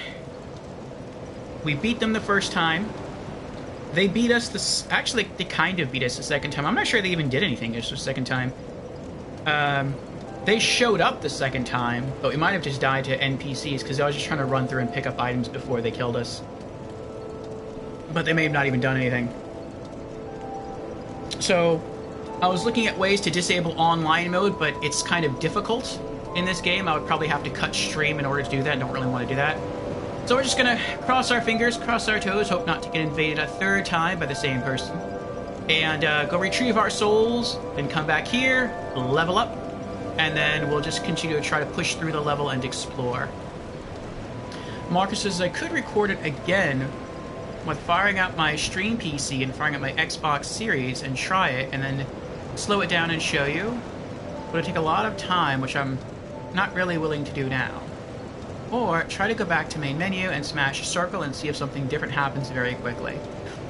We beat them the first time. They beat us actually, they kind of beat us the second time. I'm not sure they even did anything just the second time. They showed up the second time, but we might have just died to NPCs because I was just trying to run through and pick up items before they killed us. But they may have not even done anything. So I was looking at ways to disable online mode, but it's kind of difficult in this game. I would probably have to cut stream in order to do that. I don't really want to do that. So we're just gonna cross our fingers, cross our toes, hope not to get invaded a third time by the same person. And go retrieve our souls, then come back here, level up, and then we'll just continue to try to push through the level and explore. Marcus says I could record it again with firing up my stream PC and firing up my Xbox Series and try it, and then slow it down and show you. But it'll take a lot of time, which I'm not really willing to do now. Or try to go back to main menu and smash circle and see if something different happens very quickly.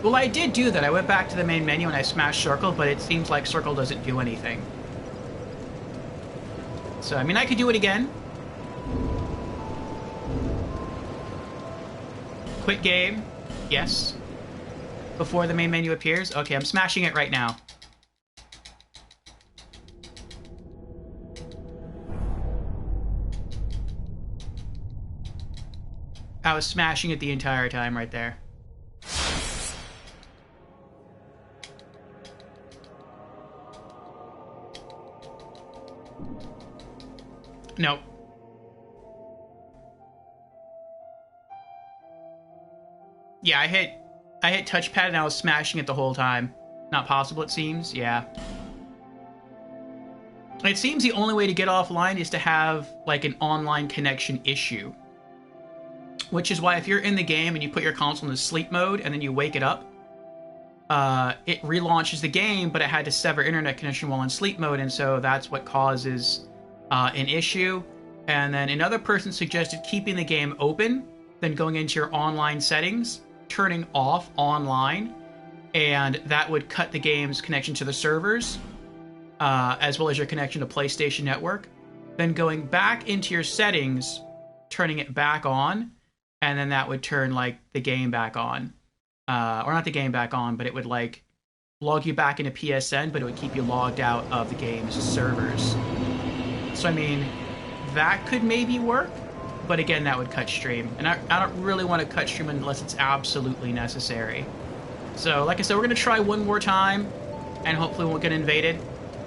Well, I did do that. I went back to the main menu and I smashed circle, but it seems like circle doesn't do anything. So, I mean, I could do it again. Quit game. Yes. Before the main menu appears. Okay, I'm smashing it right now. I was smashing it the entire time right there. Nope. Yeah, I hit touchpad and I was smashing it the whole time. Not possible, it seems. Yeah. It seems the only way to get offline is to have, like, an online connection issue. Which is why if you're in the game and you put your console into sleep mode and then you wake it up, it relaunches the game, but it had to sever internet connection while in sleep mode, and so that's what causes an issue. And then another person suggested keeping the game open, then going into your online settings, turning off online, and that would cut the game's connection to the servers, as well as your connection to PlayStation Network. Then going back into your settings, turning it back on, and then that would turn, like, the game back on. Or not the game back on, but it would, like, log you back into PSN, but it would keep you logged out of the game's servers. So, I mean, that could maybe work, but again, that would cut stream. And I don't really want to cut stream unless it's absolutely necessary. So, like I said, we're going to try one more time, and hopefully we won't get invaded.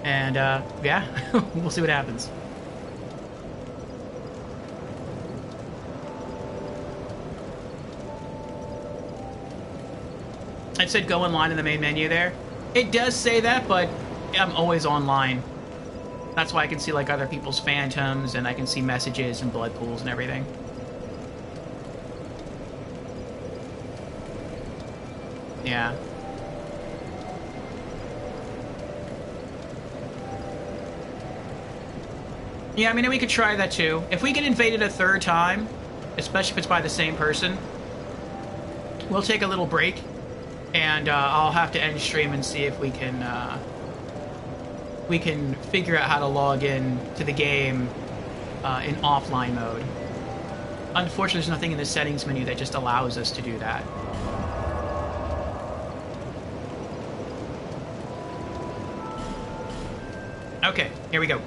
And, yeah, we'll see what happens. It said go online in the main menu there. It does say that, but I'm always online. That's why I can see, like, other people's phantoms, and I can see messages and blood pools and everything. Yeah. Yeah, I mean, we could try that too. If we get invaded a third time, especially if it's by the same person, we'll take a little break. And I'll have to end stream and see if we can figure out how to log in to the game in offline mode. Unfortunately, there's nothing in the settings menu that just allows us to do that. Okay, here we go.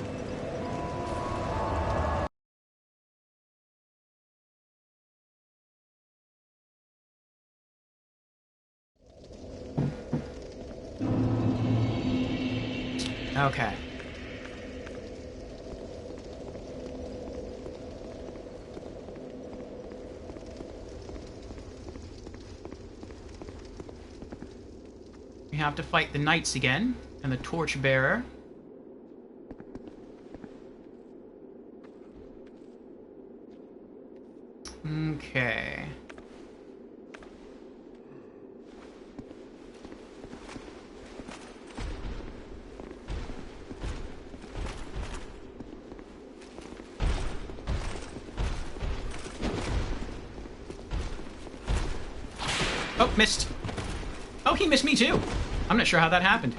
Okay. We have to fight the knights again, and the torchbearer. Okay. Oh, missed. Oh, he missed me too. I'm not sure how that happened.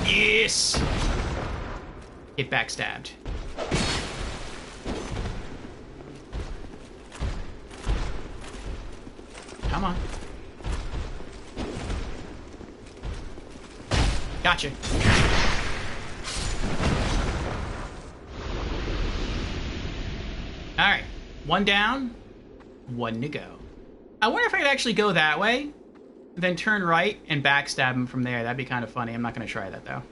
Yes! Get backstabbed. Come on. Gotcha. Alright. One down. One to go. I wonder if I could actually go that way, then turn right and backstab him from there. That'd be kind of funny. I'm not going to try that, though.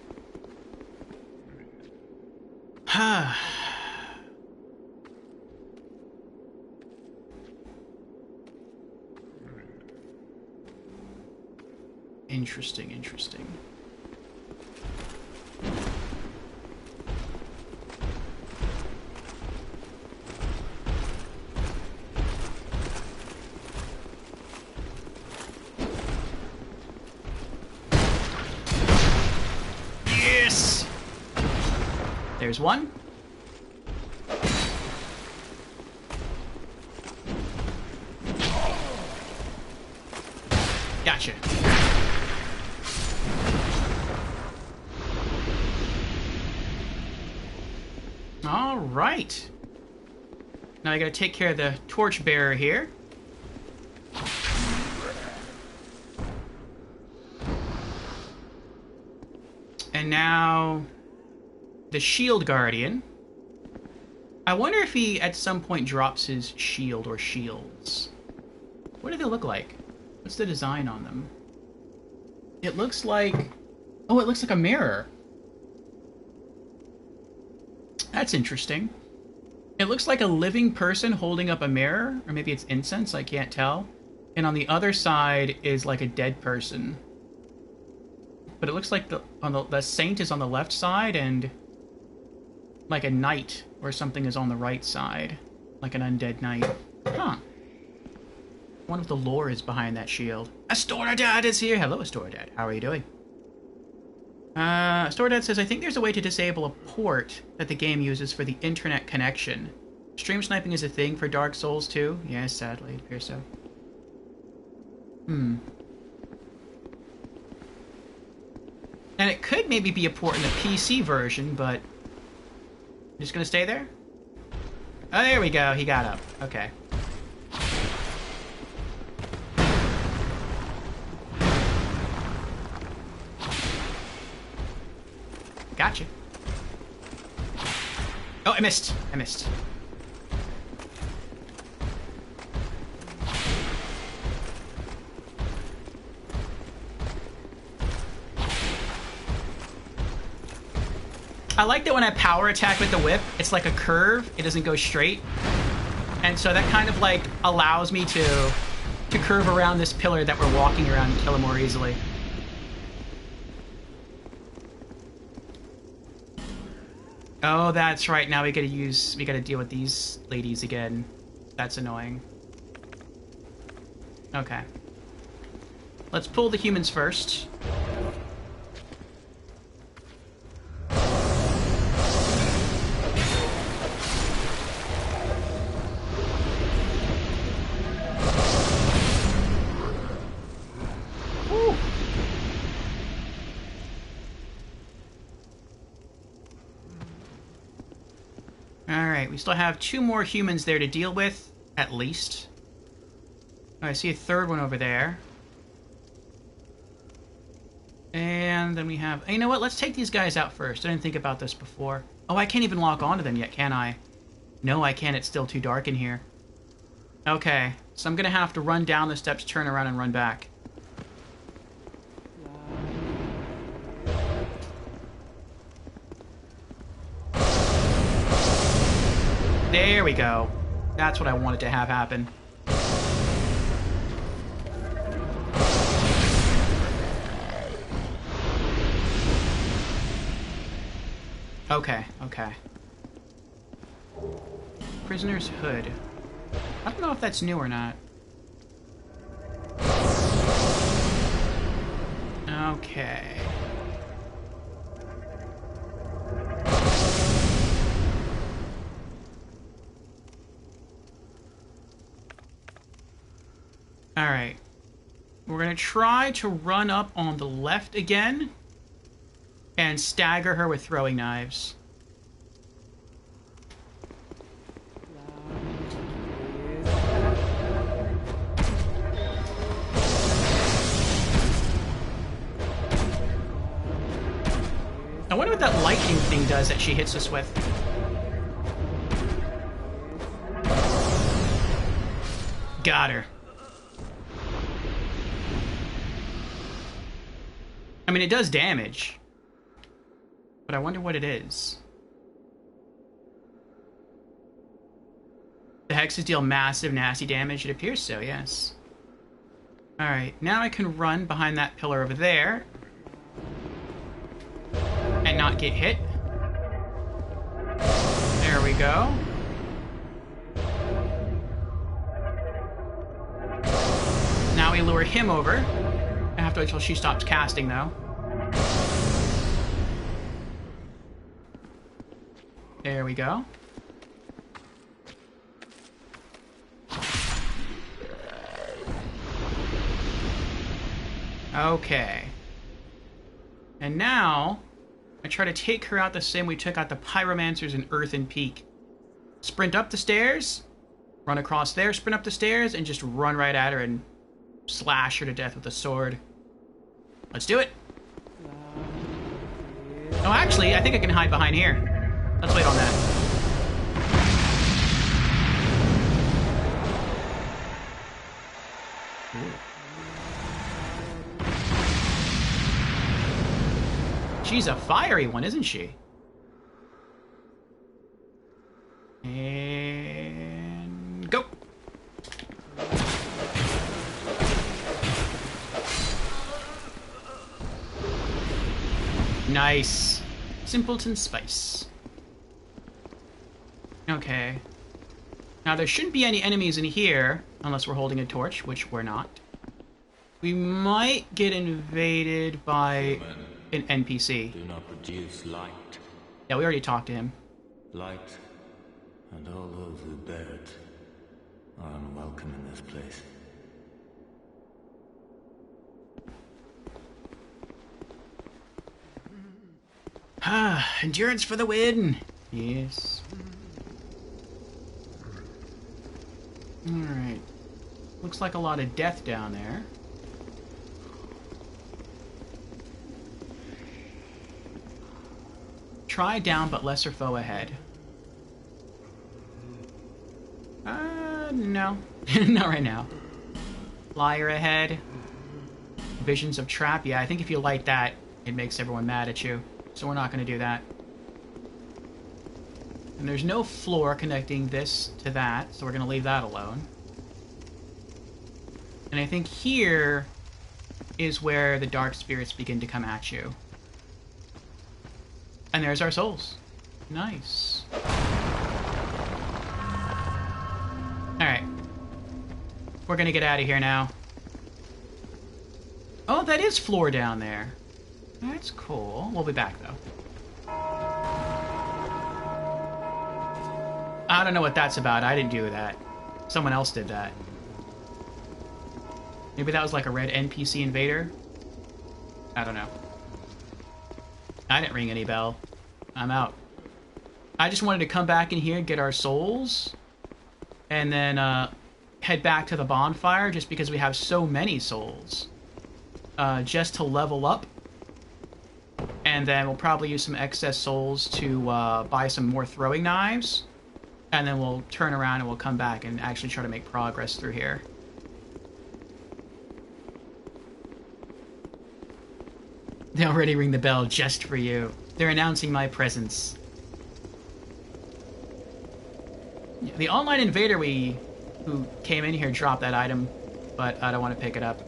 Interesting, interesting. Yes! There's one. Gotcha. All right. Now I gotta take care of the torchbearer here. And now the shield guardian. I wonder if he at some point drops his shield or shields. What do they look like? What's the design on them? It looks like... Oh, it looks like a mirror. That's interesting. It looks like a living person holding up a mirror, or maybe it's incense, I can't tell. And on the other side is like a dead person. But it looks like the saint is on the left side and like a knight or something is on the right side. Like an undead knight. Huh. One of the lore is behind that shield. Astoradad is here! Hello, Astoradad. How are you doing? Astoradad says, I think there's a way to disable a port that the game uses for the internet connection. Stream sniping is a thing for Dark Souls 2? Yes, sadly, it appears so. And it could maybe be a port in the PC version, but... Just gonna stay there? Oh, there we go. He got up. Okay. Gotcha. Oh, I missed. I missed. I like that when I power attack with the whip, it's like a curve. It doesn't go straight. And so that kind of like allows me to curve around this pillar that we're walking around and kill him more easily. Oh, that's right. Now we gotta deal with these ladies again. That's annoying. Okay. Let's pull the humans first. Alright, we still have 2 more humans there to deal with, at least. Oh, I see a third one over there. And then we have... You know what? Let's take these guys out first. I didn't think about this before. Oh, I can't even lock onto them yet, can I? No, I can't. It's still too dark in here. Okay. So I'm going to have to run down the steps, turn around, and run back. There we go. That's what I wanted to have happen. Okay, okay. Prisoner's hood. I don't know if that's new or not. Okay. Alright. We're gonna try to run up on the left again and stagger her with throwing knives. I wonder what that lightning thing does that she hits us with. Got her. I mean, it does damage. But I wonder what it is. The hexes deal massive, nasty damage. It appears so, yes. Alright, now I can run behind that pillar over there. And not get hit. There we go. Now we lure him over. I have to wait till she stops casting, though. There we go. Okay. And now, I try to take her out the same way we took out the pyromancers in Earthen Peak. Sprint up the stairs, run across there, sprint up the stairs, and just run right at her and slash her to death with a sword. Let's do it. Oh, actually, I think I can hide behind here. Let's wait on that. She's a fiery one, isn't she? And go. Nice. Simpleton Spice. Okay. Now there shouldn't be any enemies in here, unless we're holding a torch, which we're not. We might get invaded by an NPC.
Do not produce light.
Yeah, we already talked to him.
Light, and all those who bear it, are unwelcome in this place.
Ah, endurance for the win! Yes. Alright. Looks like a lot of death down there. Try down, but lesser foe ahead. No. Not right now. Liar ahead. Visions of trap. Yeah, I think if you light that, it makes everyone mad at you. So we're not going to do that. And there's no floor connecting this to that, so we're going to leave that alone. And I think here is where the dark spirits begin to come at you. And there's our souls. Nice. Alright. We're going to get out of here now. Oh, that is floor down there. That's cool. We'll be back, though. I don't know what that's about. I didn't do that. Someone else did that. Maybe that was like a red NPC invader? I don't know. I didn't ring any bell. I'm out. I just wanted to come back in here, get our souls, and then head back to the bonfire just because we have so many souls. Just to level up And then we'll probably use some excess souls to buy some more throwing knives. And then we'll turn around and we'll come back and actually try to make progress through here. They already ring the bell just for you. They're announcing my presence. The online invader who came in here dropped that item, but I don't want to pick it up.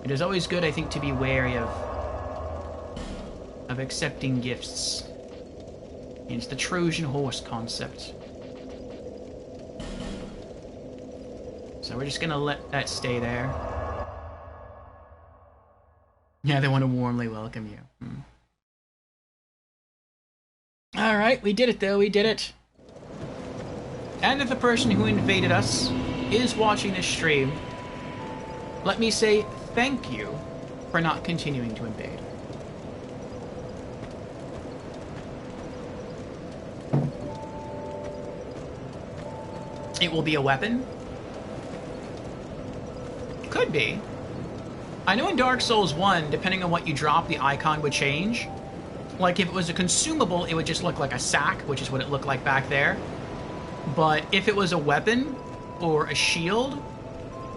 It is always good, I think, to be wary of accepting gifts. It's the Trojan horse concept. So we're just gonna let that stay there. Yeah, they want to warmly welcome you. Alright, we did it though, we did it. And if the person who invaded us is watching this stream, let me say thank you for not continuing to invade. It will be a weapon? Could be. I know in Dark Souls 1, depending on what you drop, the icon would change. Like, if it was a consumable, it would just look like a sack, which is what it looked like back there. But if it was a weapon, or a shield,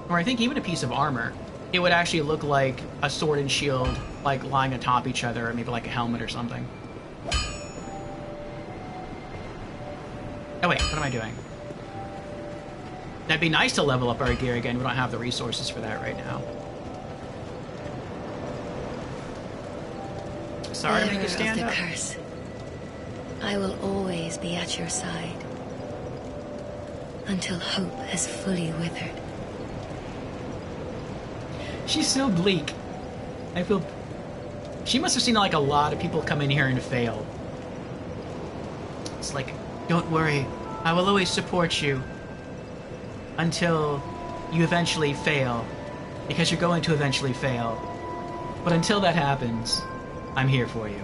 or I think even a piece of armor, it would actually look like a sword and shield, like, lying atop each other, or maybe like a helmet or something. Oh wait, what am I doing? That'd be nice to level up our gear again. We don't have the resources for that right now. Sorry to make you stand up.
Curse. I will always be at your side until hope has fully withered.
She's so bleak. I feel... She must have seen like a lot of people come in here and fail. It's like, don't worry, I will always support you until you eventually fail, because you're going to eventually fail. But until that happens, I'm here for you.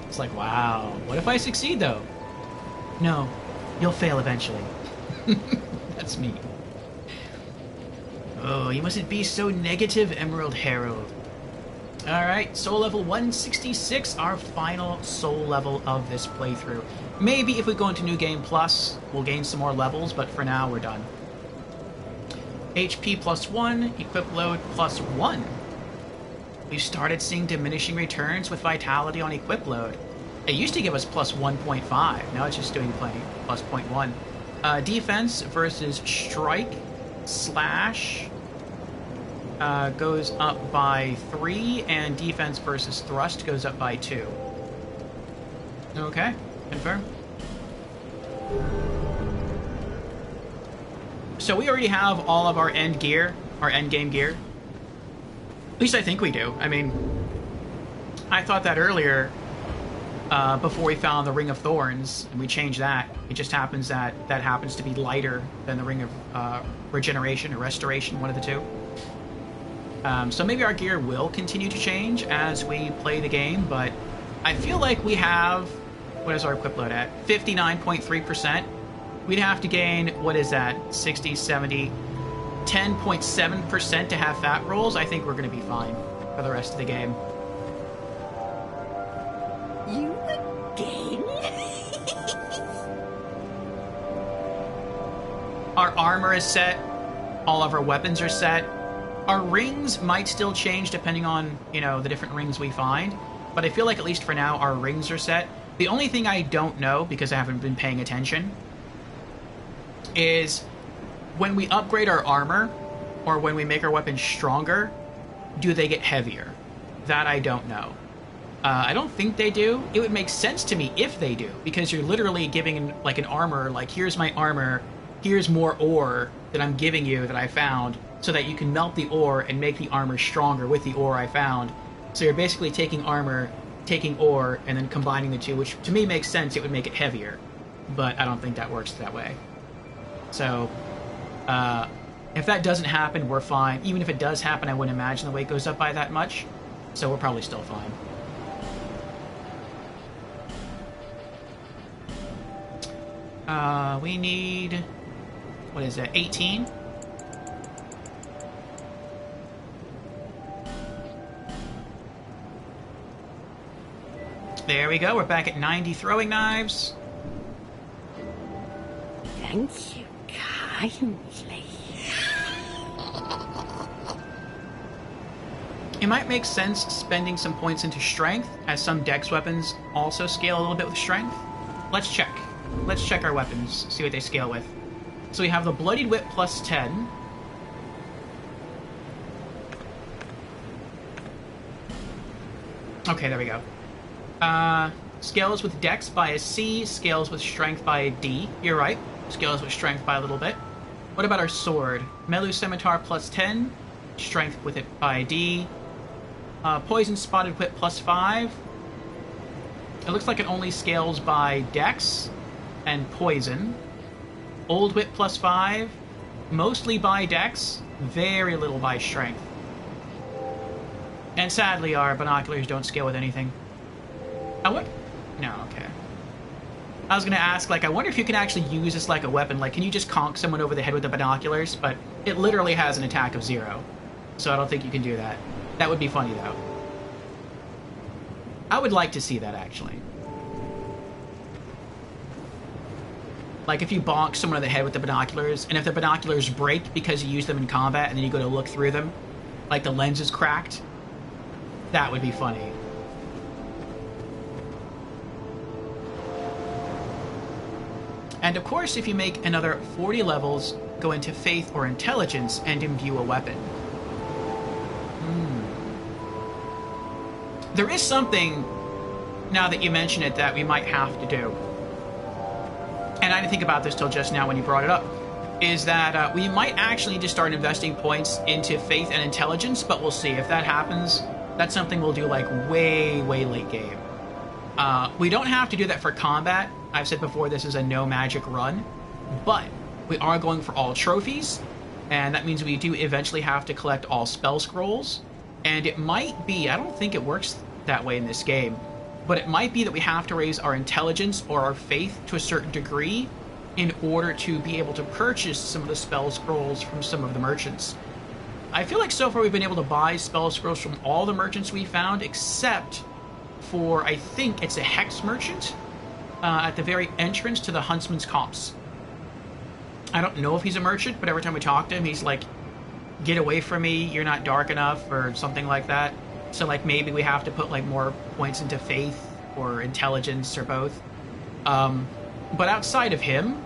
It's like, wow, what if I succeed though? No, you'll fail eventually. That's me. Oh, you mustn't be so negative, Emerald Herald. Alright, soul level 166, our final soul level of this playthrough. Maybe if we go into New Game Plus, we'll gain some more levels, but for now, we're done. HP +1, equip load +1. We started seeing diminishing returns with vitality on equip load. It used to give us +1.5, now it's just doing +0.1. Defense versus strike slash goes up by 3, and defense versus thrust goes up by 2. Okay, confirm. So we already have all of our end gear, our end game gear. At least I think we do. I mean, I thought that earlier, before we found the Ring of Thorns, and we changed that. It just happens that that happens to be lighter than the Ring of Regeneration or Restoration, one of the two. So maybe our gear will continue to change as we play the game, but I feel like we have... What is our equip load at? 59.3%. We'd have to gain, what is that? 60, 70, 10.7% to have fat rolls. I think we're going to be fine for the rest of the game.
You again?
Our armor is set. All of our weapons are set. Our rings might still change depending on, you know, the different rings we find. But I feel like at least for now, our rings are set. The only thing I don't know, because I haven't been paying attention, is when we upgrade our armor, or when we make our weapons stronger, do they get heavier? That I don't know. I don't think they do. It would make sense to me if they do, because you're literally giving like an armor, like here's my armor, here's more ore that I'm giving you that I found, so that you can melt the ore and make the armor stronger with the ore I found. So you're basically taking armor, taking ore, and then combining the two, which to me makes sense. It would make it heavier, but I don't think that works that way. So, if that doesn't happen, we're fine. Even if it does happen, I wouldn't imagine the weight goes up by that much, so we're probably still fine. We need... what is that, 18? There we go. We're back at 90 throwing knives.
Thank you kindly.
It might make sense spending some points into strength, as some dex weapons also scale a little bit with strength. Let's check. Let's check our weapons, see what they scale with. So we have the Bloodied Whip plus 10. Okay, there we go. Scales with dex by a C, scales with strength by a D. You're right. Scales with strength by a little bit. What about our sword? Melu Scimitar plus 10, strength with it by a D. Poison Spotted Whip plus 5. It looks like it only scales by dex and poison. Old Whip plus 5, mostly by dex, very little by strength. And sadly, our binoculars don't scale with anything. I what? No, okay. I was gonna ask, like, I wonder if you can actually use this like a weapon. Like, can you just conk someone over the head with the binoculars? But it literally has an attack of 0. So I don't think you can do that. That would be funny, though. I would like to see that, actually. Like, if you bonk someone on the head with the binoculars, and if the binoculars break because you use them in combat, and then you go to look through them, like the lens is cracked, that would be funny. And of course, if you make another 40 levels, go into Faith or Intelligence and imbue a weapon. There is something, now that you mention it, that we might have to do. And I didn't think about this till just now when you brought it up. Is that we might actually need to start investing points into Faith and Intelligence, but we'll see. If that happens, that's something we'll do like way, way late game. We don't have to do that for combat. I've said before, this is a no magic run. But we are going for all trophies, and that means we do eventually have to collect all spell scrolls. And it might be, I don't think it works that way in this game, but it might be that we have to raise our intelligence or our faith to a certain degree in order to be able to purchase some of the spell scrolls from some of the merchants. I feel like so far we've been able to buy spell scrolls from all the merchants we found, except for, I think it's a Hex merchant at the very entrance to the Huntsman's Copse. I don't know if he's a merchant, but every time we talk to him, he's like, get away from me, you're not dark enough, or something like that. So, like, maybe we have to put, like, more points into faith or intelligence or both. But outside of him,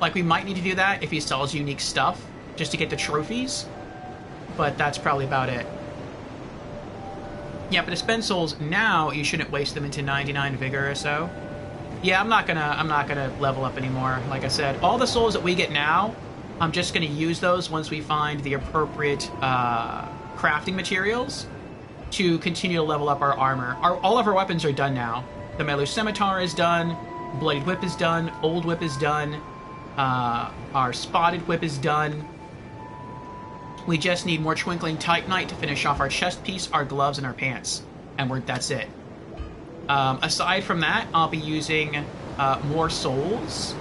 like, we might need to do that if he sells unique stuff, just to get the trophies. But that's probably about it. Yeah, but to spend souls now, you shouldn't waste them into 99 vigor or so. Yeah, I'm not gonna level up anymore. Like I said, all the souls that we get now, I'm just gonna use those once we find the appropriate crafting materials to continue to level up our armor. All of our weapons are done now. The Melu Scimitar is done, Bloodied Whip is done, Old Whip is done, our Spotted Whip is done. We just need more Twinkling Titanite to finish off our chest piece, our gloves, and our pants. And that's it. Aside from that, I'll be using more souls.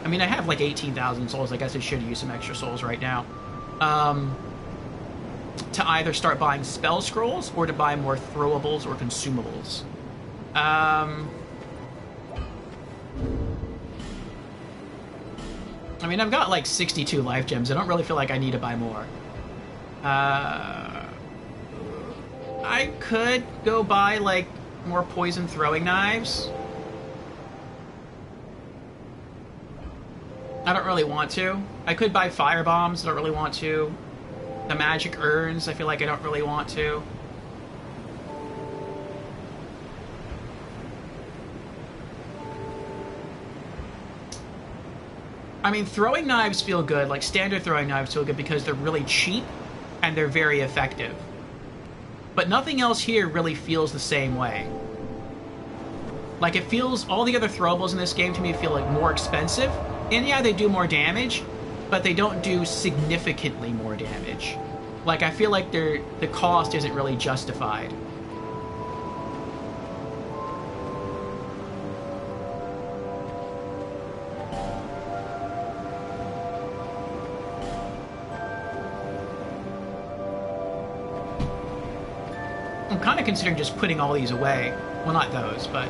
I mean, I have like 18,000 souls. I guess I should use some extra souls right now. To either start buying spell scrolls or to buy more throwables or consumables. I mean, I've got like 62 life gems. I don't really feel like I need to buy more. I could go buy like more poison throwing knives. I don't really want to. I could buy fire bombs. I don't really want to. The magic urns, I feel like I don't really want to. I mean, throwing knives feel good. Like, standard throwing knives feel good because they're really cheap and they're very effective. But nothing else here really feels the same way. Like, it feels... all the other throwables in this game to me feel like more expensive. And yeah, they do more damage, but they don't do significantly more damage. Like, I feel like the cost isn't really justified. I'm kind of considering just putting all these away. Well, not those, but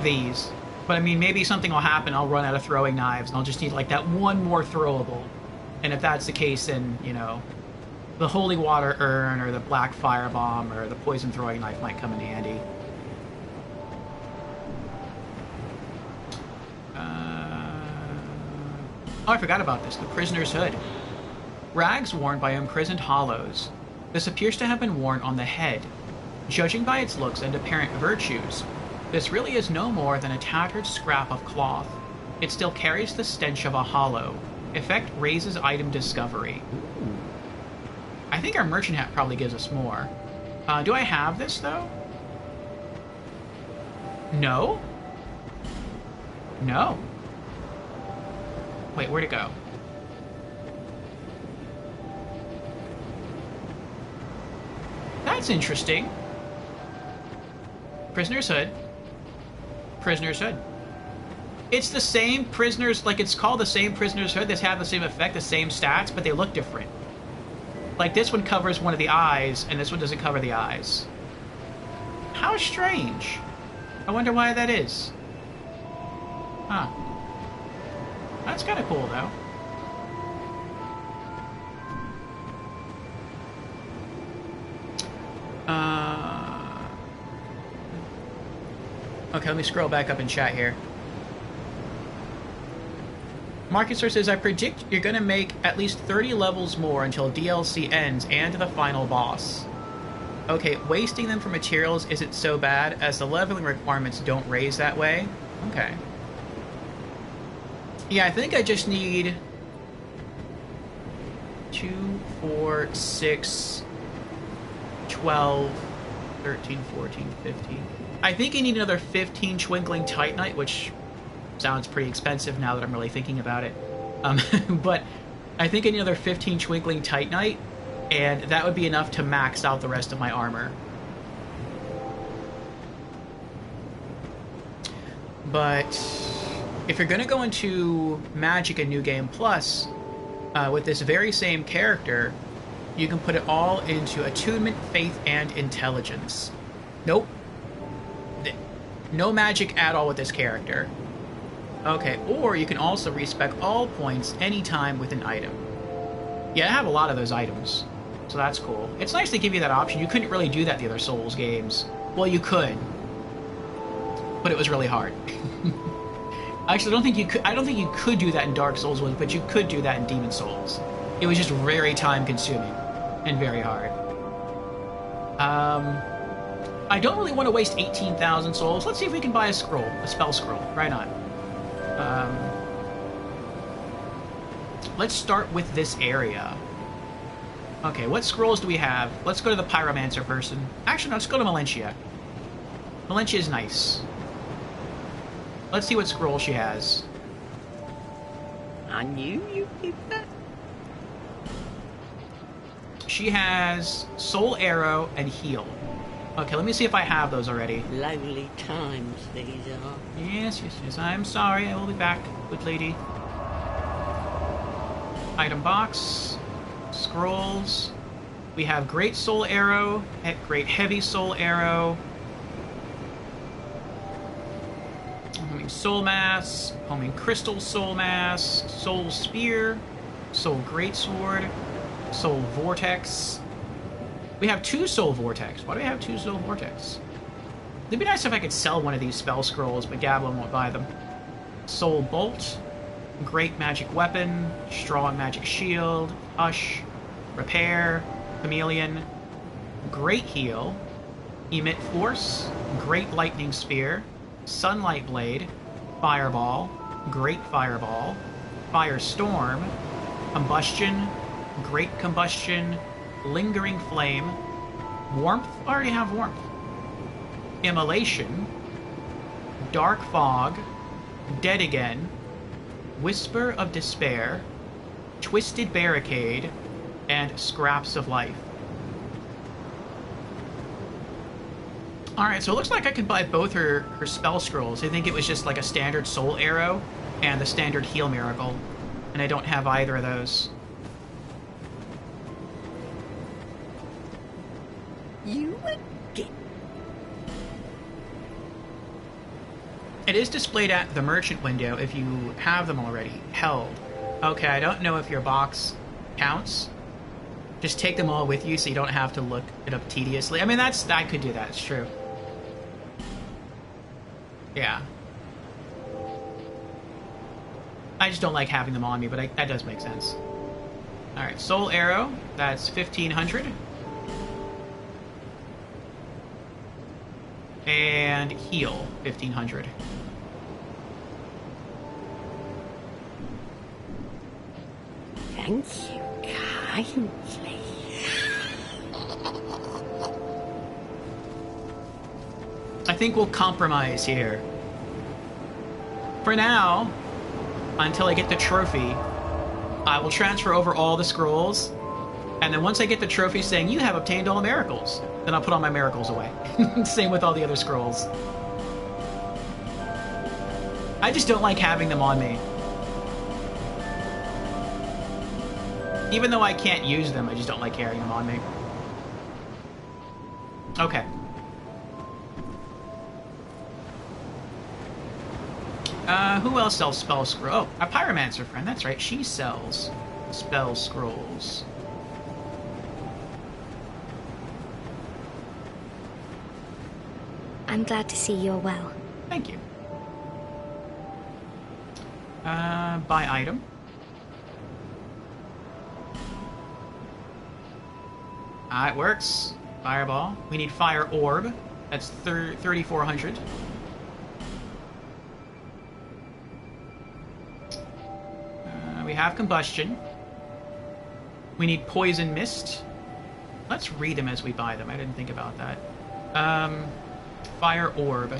these. But I mean, maybe something will happen, I'll run out of throwing knives, and I'll just need like that one more throwable. And if that's the case, then, you know, the holy water urn or the black firebomb or the poison throwing knife might come in handy. Oh, I forgot about this. The prisoner's hood. Rags worn by imprisoned hollows. This appears to have been worn on the head. Judging by its looks and apparent virtues, this really is no more than a tattered scrap of cloth. It still carries the stench of a hollow. Effect raises item discovery. I think our merchant hat probably gives us more. Do I have this, though? No? No. Wait, where'd it go? That's interesting. Prisoner's hood. Prisoner's hood. It's the same prisoner's, like it's called the same prisoner's hood. They have the same effect, the same stats, but they look different. Like this one covers one of the eyes, and this one doesn't cover the eyes. How strange. I wonder why that is. Huh. That's kind of cool, though. Okay, let me scroll back up in chat here. Marcusor says, I predict you're going to make at least 30 levels more until DLC ends and the final boss. Okay, wasting them for materials isn't so bad as the leveling requirements don't raise that way. Okay. Yeah, I think I just need 2, 4, 6, 12, 13, 14, 15. I think I need another 15 Twinkling Titanite, which sounds pretty expensive now that I'm really thinking about it. But I think I need another 15 Twinkling Titanite, and that would be enough to max out the rest of my armor. But if you're going to go into Magic and New Game Plus with this very same character, you can put it all into Attunement, Faith, and Intelligence. Nope. No magic at all with this character. Okay, or you can also respec all points anytime with an item. Yeah, I have a lot of those items, so that's cool. It's nice to give you that option. You couldn't really do that in the other Souls games. Well, you could, but it was really hard. Actually, I don't think you could do that in Dark Souls 1, but you could do that in Demon Souls. It was just very time-consuming and very hard. I don't really want to waste 18,000 souls. Let's see if we can buy a scroll, a spell scroll. Right on. Let's start with this area. Okay, what scrolls do we have? Let's go to the Pyromancer person. Actually, no, let's go to Melentia. Melentia is nice. Let's see what scroll she has.
I knew you'd give that.
She has Soul Arrow and Heal. Okay, let me see if I have those already.
Lonely times these are.
Yes, yes, yes. I'm sorry. I will be back, good lady. Item box. Scrolls. We have Great Soul Arrow, Great Heavy Soul Arrow, Homing Soul Mass, Homing Crystal Soul Mass, Soul Spear, Soul Greatsword, Soul Vortex. We have 2 Soul Vortex. Why do we have 2 Soul Vortex? It'd be nice if I could sell one of these spell scrolls, but Gablin won't buy them. Soul Bolt, Great Magic Weapon, Strong Magic Shield, Hush, Repair, Chameleon, Great Heal, Emit Force, Great Lightning Spear, Sunlight Blade, Fireball, Great Fireball, Firestorm, Combustion, Great Combustion, Lingering Flame, Warmth, I already have Warmth, Immolation, Dark Fog, Dead Again, Whisper of Despair, Twisted Barricade, and Scraps of Life. Alright, so it looks like I could buy both her spell scrolls. I think it was just like a standard Soul Arrow and the standard Heal Miracle, and I don't have either of those.
You again?
It is displayed at the merchant window if you have them already held. Okay, I don't know if your box counts. Just take them all with you so you don't have to look it up tediously. I mean, I could do that, it's true. Yeah. I just don't like having them on me, but that does make sense. Alright, Soul Arrow, that's 1,500. And Heal, 1,500.
Thank you kindly.
I think we'll compromise here. For now, until I get the trophy, I will transfer over all the scrolls, and then once I get the trophy saying you have obtained all miracles, then I'll put all my miracles away. Same with all the other scrolls. I just don't like having them on me. Even though I can't use them, I just don't like carrying them on me. Okay. Who else sells spell scroll? Oh, a pyromancer friend, that's right. She sells spell scrolls.
I'm glad to see you're well.
Thank you. Buy item. It works. Fireball. We need fire orb. That's 3,400. We have combustion. We need poison mist. Let's read them as we buy them. I didn't think about that. Fire orb.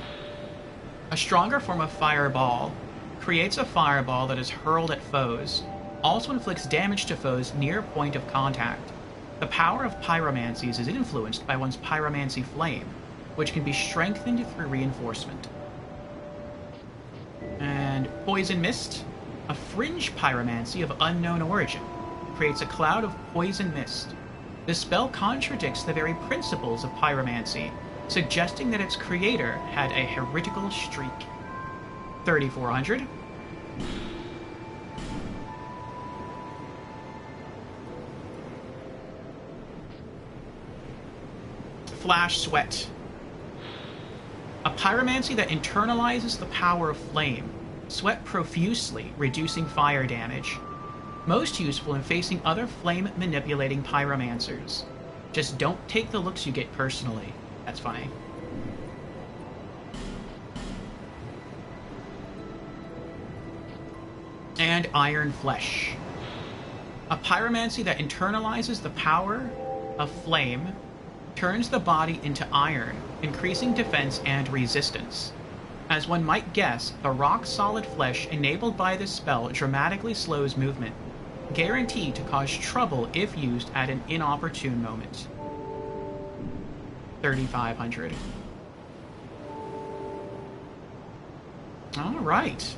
A stronger form of fireball creates a fireball that is hurled at foes. Also inflicts damage to foes near point of contact. The power of pyromancies is influenced by one's pyromancy flame, which can be strengthened through reinforcement. And poison mist. A fringe pyromancy of unknown origin creates a cloud of poison mist. This spell contradicts the very principles of pyromancy, suggesting that its creator had a heretical streak. 3,400. Flash Sweat. A pyromancy that internalizes the power of flame. Sweat profusely, reducing fire damage. Most useful in facing other flame-manipulating pyromancers. Just don't take the looks you get personally. That's funny. And Iron Flesh. A pyromancy that internalizes the power of flame, turns the body into iron, increasing defense and resistance. As one might guess, the rock-solid flesh enabled by this spell dramatically slows movement, guaranteed to cause trouble if used at an inopportune moment. 3,500. All right.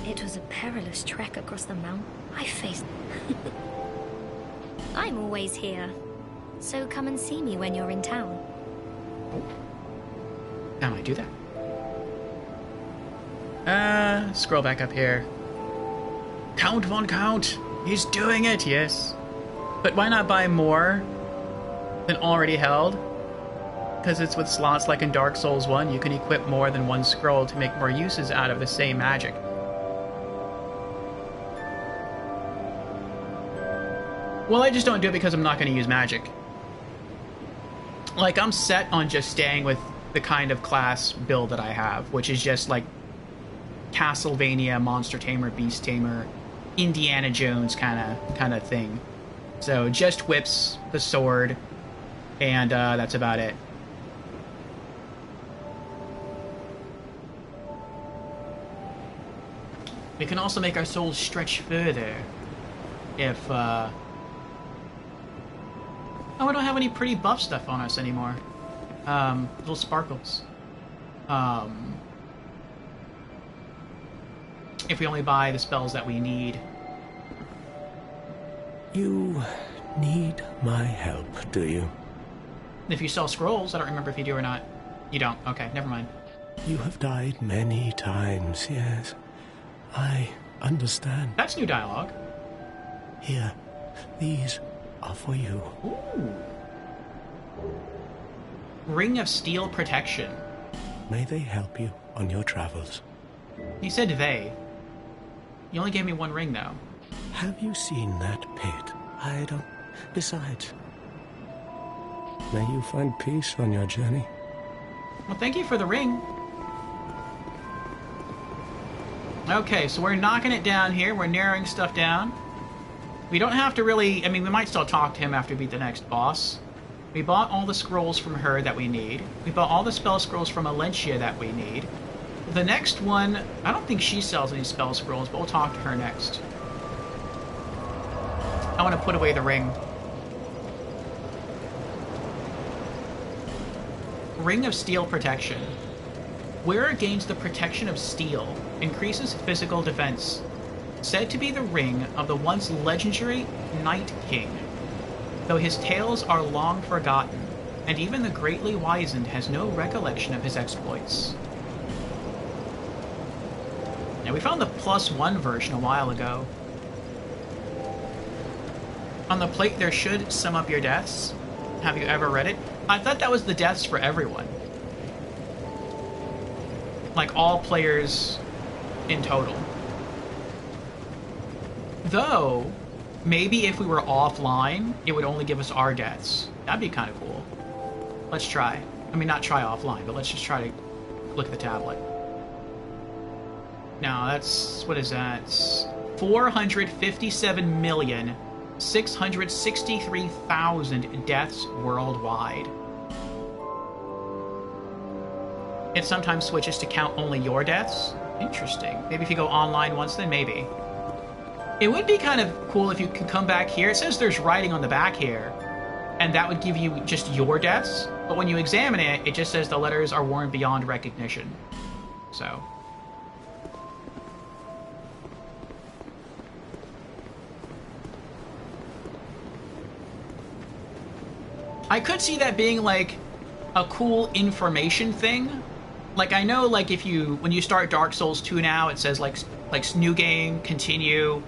It was a perilous trek across the mountain. I faced... I'm always here. So come and see me when you're in town.
How do I do that? Scroll back up here. Count Von Count! He's doing it, yes. But why not buy more than already held? Because it's with slots like in Dark Souls 1, you can equip more than one scroll to make more uses out of the same magic. Well, I just don't do it because I'm not going to use magic. Like, I'm set on just staying with the kind of class build that I have, which is just like Castlevania, Monster Tamer, Beast Tamer, Indiana Jones kind of thing. So just whips, the sword, and that's about it. We can also make our souls stretch further if oh, we don't have any pretty buff stuff on us anymore. Little sparkles. If we only buy the spells that we need.
You need my help, do you?
If you sell scrolls, I don't remember if you do or not. You don't. Okay, never mind.
You have died many times, yes. I understand.
That's new dialogue.
Here, these are for you.
Ooh. Ring of Steel Protection.
May they help you on your travels.
He said they. You only gave me one ring, though.
Have you seen that pit? I don't... Besides, may you find peace on your journey.
Well, thank you for the ring. Okay, so we're knocking it down here. We're narrowing stuff down. We don't have to really... I mean, we might still talk to him after we beat the next boss. We bought all the scrolls from her that we need. We bought all the spell scrolls from Alencia that we need. The next one... I don't think she sells any spell scrolls, but we'll talk to her next. I want to put away the ring. Ring of Steel Protection. Wearer gains the protection of steel, increases physical defense. Said to be the ring of the once legendary Night King. Though his tales are long forgotten, and even the greatly wizened has no recollection of his exploits. Now, we found the +1 version a while ago. On the plate there should sum up your deaths. Have you ever read it? I thought that was the deaths for everyone. Like, all players in total. Though, maybe if we were offline, it would only give us our deaths. That'd be kind of cool. Let's try. I mean, not try offline, but let's just try to look at the tablet. Now, that's... what is that? 457,663,000 deaths worldwide. It sometimes switches to count only your deaths. Interesting. Maybe if you go online once, then maybe. It would be kind of cool if you could come back here. It says there's writing on the back here, and that would give you just your deaths. But when you examine it, it just says the letters are worn beyond recognition. So... I could see that being, like, a cool information thing. Like, I know, like, if you... when you start Dark Souls 2 now, it says, like new game, continue,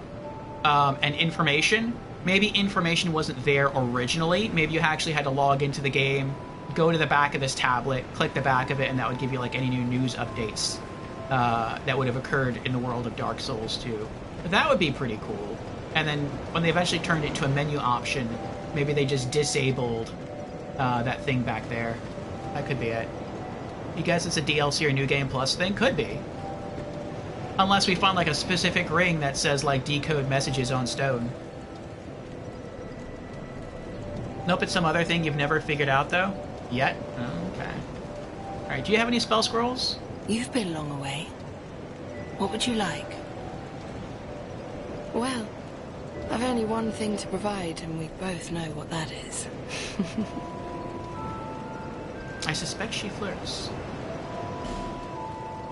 and information. Maybe information wasn't there originally. Maybe you actually had to log into the game, go to the back of this tablet, click the back of it, and that would give you, like, any new news updates that would have occurred in the world of Dark Souls 2. But that would be pretty cool. And then, when they eventually turned it into a menu option, maybe they just disabled... that thing back there. That could be it. You guess it's a DLC or New Game Plus thing? Could be. Unless we find, like, a specific ring that says, like, decode messages on stone. Nope, it's some other thing you've never figured out, though? Yet? Oh, okay. Alright, do you have any spell scrolls?
You've been long away. What would you like? Well, I've only one thing to provide, and we both know what that is.
I suspect she flirts.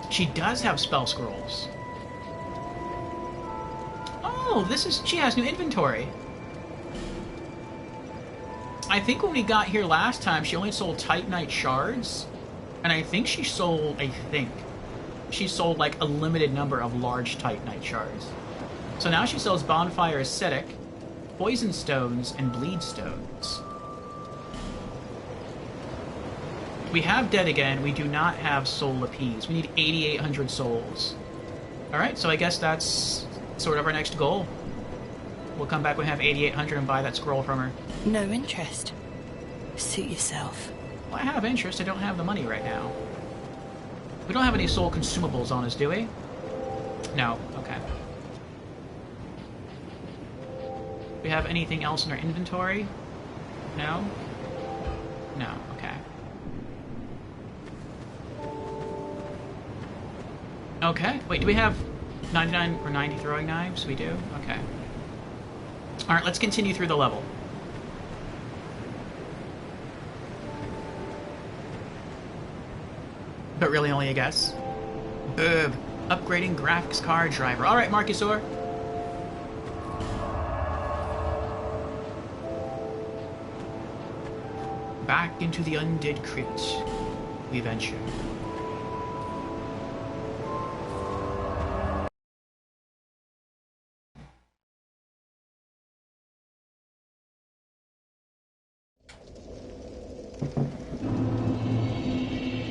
She does have spell scrolls. Oh, she has new inventory. I think when we got here last time, she only sold Titanite shards. And I think she sold, like, a limited number of large Titanite shards. So now she sells Bonfire Ascetic, Poison Stones, and Bleed Stones. We have Dead Again, we do not have Soul Appease. We need 8,800 souls. Alright, so I guess that's sort of our next goal. We'll come back when we have 8,800 and buy that scroll from her.
No interest. Suit yourself.
Well, I have interest, I don't have the money right now. We don't have any soul consumables on us, do we? No, okay. We have anything else in our inventory? No? No, okay. Okay, wait, do we have 99 or 90 throwing knives? We do? Okay. Alright, let's continue through the level. But really only a guess. Boob. Upgrading graphics card driver. Alright, Marcusor. back into the undead crypt we venture.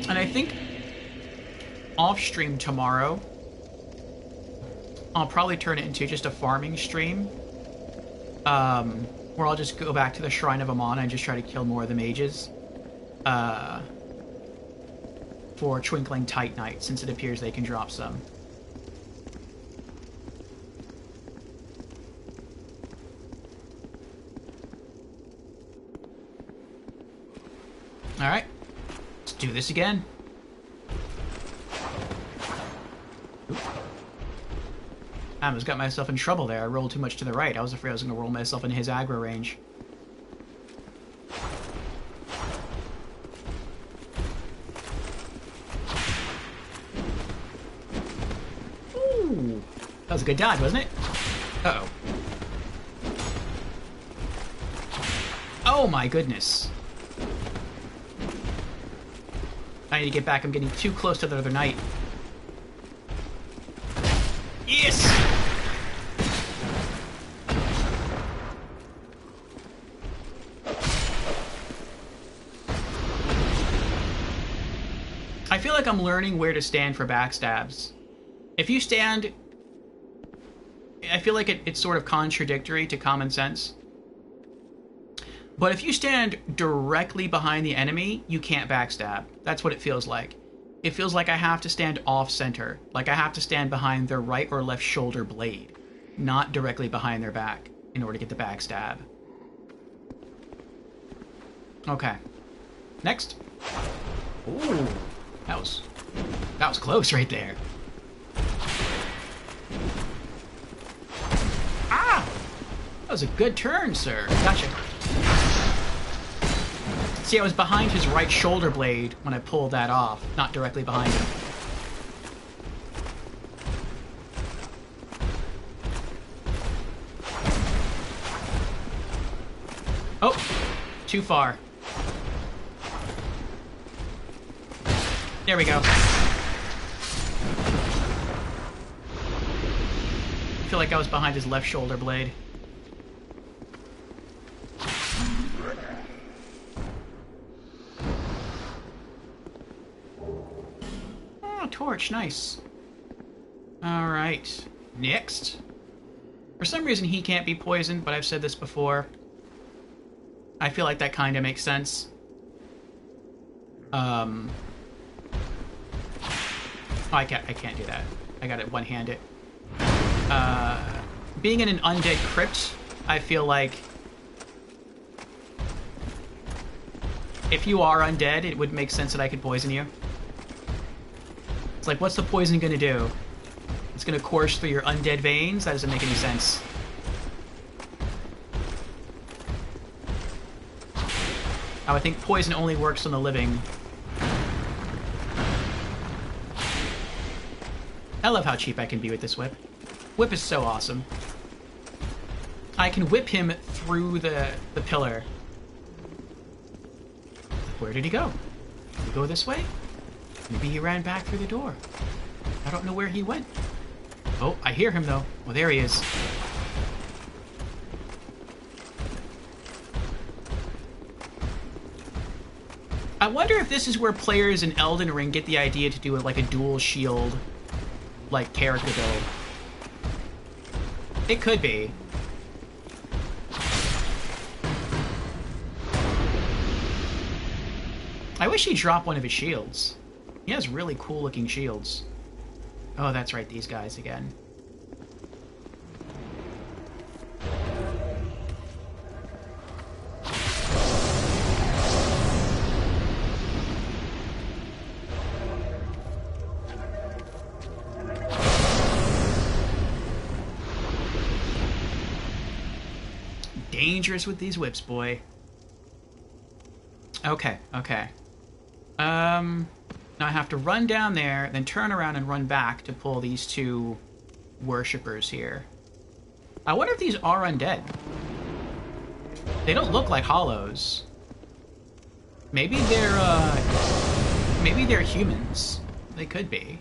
And I think off stream tomorrow, I'll probably turn it into just a farming stream. Where I'll just go back to the Shrine of Amana and just try to kill more of the mages. For Twinkling Titanite, since it appears they can drop some. Alright. Let's do this again. I almost got myself in trouble there. I rolled too much to the right. I was afraid I was going to roll myself into his aggro range. Ooh. That was a good dodge, wasn't it? Uh-oh. Oh my goodness. I need to get back. I'm getting too close to the other knight. Yes! I feel like I'm learning where to stand for backstabs. If you stand... I feel like it's sort of contradictory to common sense. But if you stand directly behind the enemy, you can't backstab. That's what it feels like. It feels like I have to stand off-center. Like I have to stand behind their right or left shoulder blade. Not directly behind their back in order to get the backstab. Okay. Next. Ooh. That was close right there. Ah! That was a good turn, sir. Gotcha. See, I was behind his right shoulder blade when I pulled that off, not directly behind him. Oh! Too far. There we go. I feel like I was behind his left shoulder blade. Oh, torch, nice. Alright. Next. For some reason he can't be poisoned, but I've said this before. I feel like that kind of makes sense. Oh, I can't do that. I gotta one-hand it. Being in an undead crypt, I feel like if you are undead, it would make sense that I could poison you. It's like, what's the poison gonna do? It's gonna course through your undead veins? That doesn't make any sense. I would think poison only works on the living. I love how cheap I can be with this whip. Whip is so awesome. I can whip him through the pillar. Where did he go? Did he go this way? Maybe he ran back through the door. I don't know where he went. Oh, I hear him though. Well, there he is. I wonder if this is where players in Elden Ring get the idea to do like a dual shield like character build. It could be. I wish he'd drop one of his shields. He has really cool looking shields. Oh, that's right, these guys again. Dangerous with these whips, boy. Okay, okay. Now I have to run down there, then turn around and run back to pull these two worshippers here. I wonder if these are undead. They don't look like hollows. Maybe they're humans. They could be.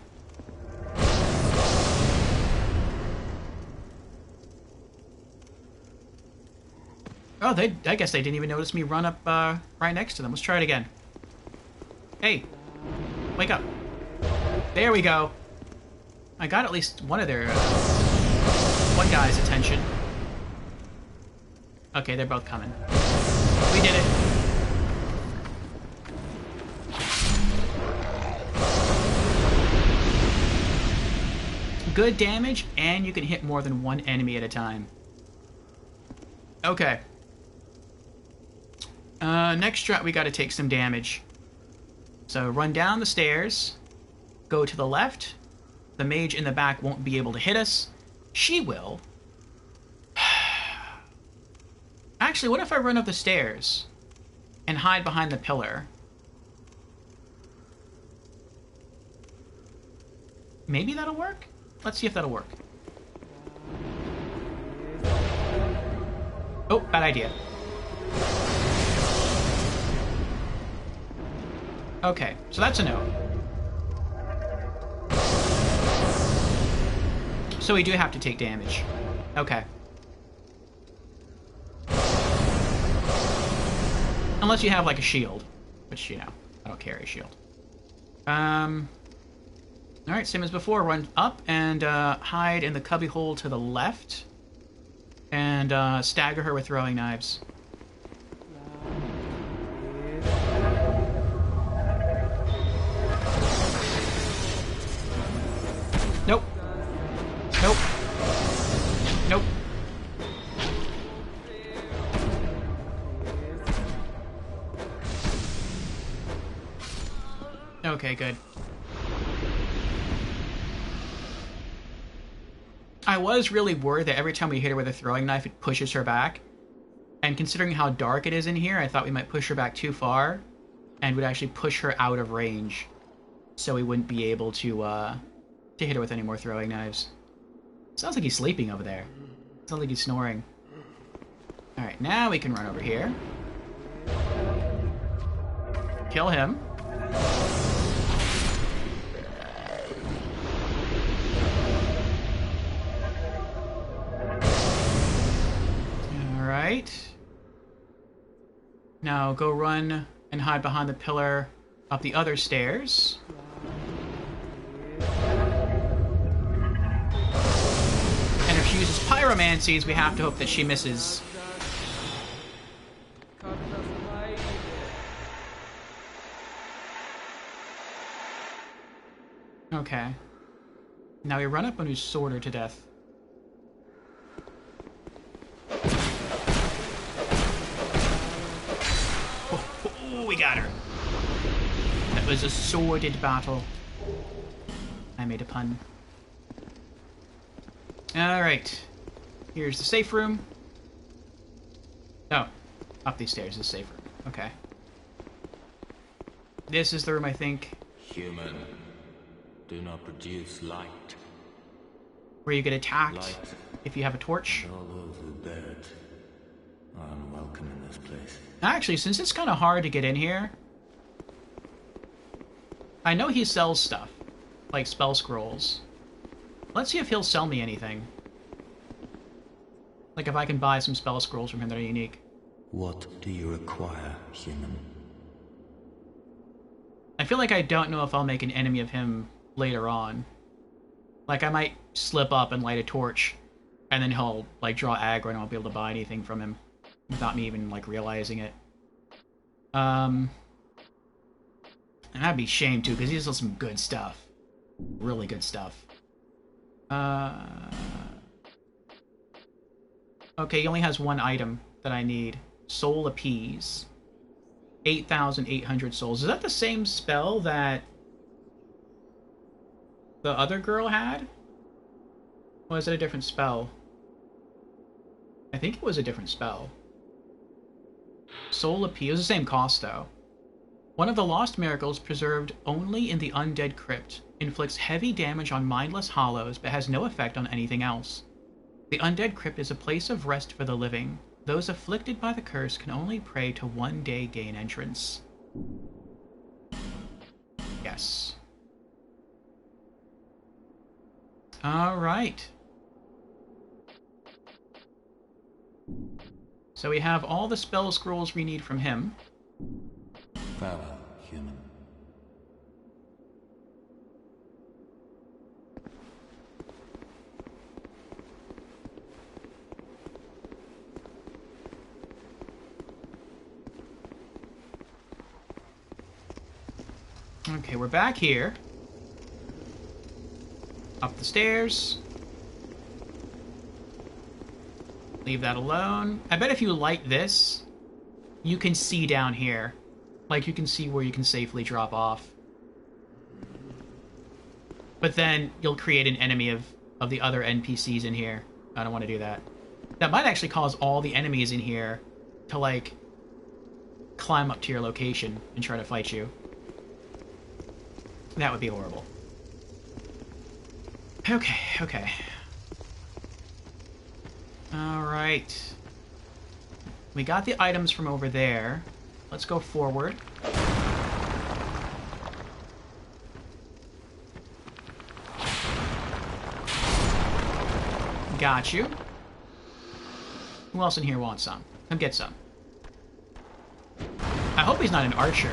Oh, I guess they didn't even notice me run up right next to them. Let's try it again. Hey, wake up. There we go. I got at least one of their, one guy's attention. Okay, they're both coming. We did it. Good damage, and you can hit more than one enemy at a time. Okay. Next strat, we gotta take some damage. So run down the stairs, go to the left. The mage in the back won't be able to hit us. She will. Actually, what if I run up the stairs and hide behind the pillar? Maybe that'll work? Let's see if that'll work. Oh, bad idea. Okay, so that's a no. So we do have to take damage. Okay. Unless you have, like, a shield. Which, you know, I don't carry a shield. Alright, same as before. Run up and hide in the cubbyhole to the left. And stagger her with throwing knives. Nope. Nope. Nope. Okay, good. I was really worried that every time we hit her with a throwing knife, it pushes her back. And considering how dark it is in here, I thought we might push her back too far and would actually push her out of range. So we wouldn't be able to hit her with any more throwing knives. Sounds like he's sleeping over there. Sounds like he's snoring. Alright, now we can run over here. Kill him. Alright. Now go run and hide behind the pillar up the other stairs. And if she uses pyromancies, we have to hope that she misses. Okay. Now we run up and we sword her to death. Oh, we got her. That was a sworded battle. I made a pun. Alright. Here's the safe room. Oh. Up these stairs is the safe room. Okay. This is the room, I think.
Human, do not produce light.
Where you get attacked
Light.
if you have a torch.
All those who bear it are unwelcome in this place.
Actually, since it's kind of hard to get in here, I know he sells stuff, like spell scrolls. Let's see if he'll sell me anything. Like if I can buy some spell scrolls from him that are unique.
What do you require, human?
I feel like I don't know if I'll make an enemy of him later on. Like I might slip up and light a torch, and then he'll like draw aggro and I won't be able to buy anything from him without me even like realizing it. And that'd be a shame too, because he does some good stuff. Really good stuff. Okay, he only has one item that I need. Soul Appease. 8,800 souls. Is that the same spell that the other girl had? Or is it a different spell? I think it was a different spell. Soul Appease. It was the same cost, though. One of the lost miracles preserved only in the Undead Crypt inflicts heavy damage on mindless hollows but has no effect on anything else. The Undead Crypt is a place of rest for the living. Those afflicted by the curse can only pray to one day gain entrance. Yes. All right. So we have all the spell scrolls we need from him.
Farewell, human.
Okay, we're back here. Up the stairs. Leave that alone. I bet if you light this, you can see down here. Like, you can see where you can safely drop off. But then you'll create an enemy of the other NPCs in here. I don't want to do that. That might actually cause all the enemies in here to, like, climb up to your location and try to fight you. That would be horrible. Okay. Alright. We got the items from over there. Let's go forward. Got you. Who else in here wants some? Come get some. I hope he's not an archer.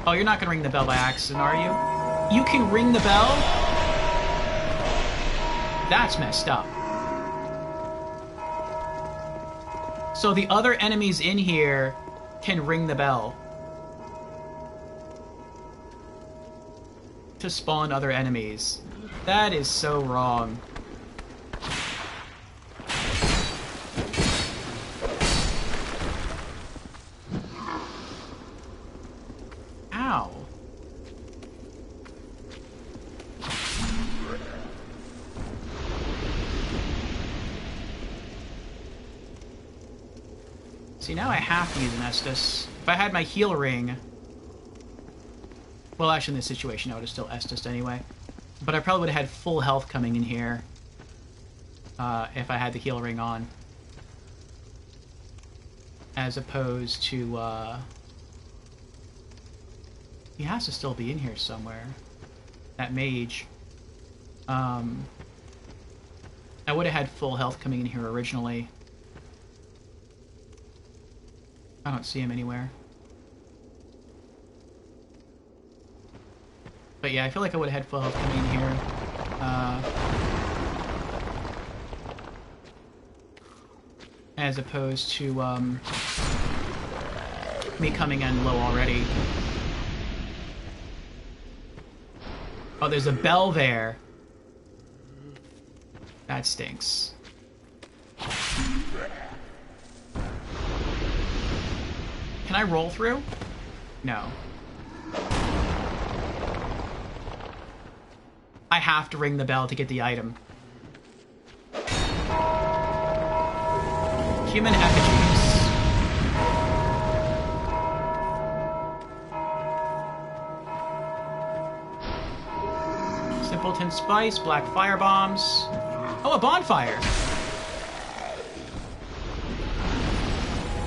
Oh, you're not gonna ring the bell by accident, are you? You can ring the bell? That's messed up. So the other enemies in here can ring the bell to spawn other enemies. That is so wrong. Ow. See, now I have to use an Estus. If I had my heal ring... Well, actually, in this situation, I would have still Estus anyway. But I probably would have had full health coming in here if I had the heal ring on. As opposed to... He has to still be in here somewhere. That mage. I would have had full health coming in here originally. I don't see him anywhere. But yeah, I feel like I would have had full health coming in here. As opposed to me coming in low already. Oh, there's a bell there. That stinks. Can I roll through? No. I have to ring the bell to get the item. Human effigies. Simpleton Spice, Black Fire Bombs. Oh, a bonfire!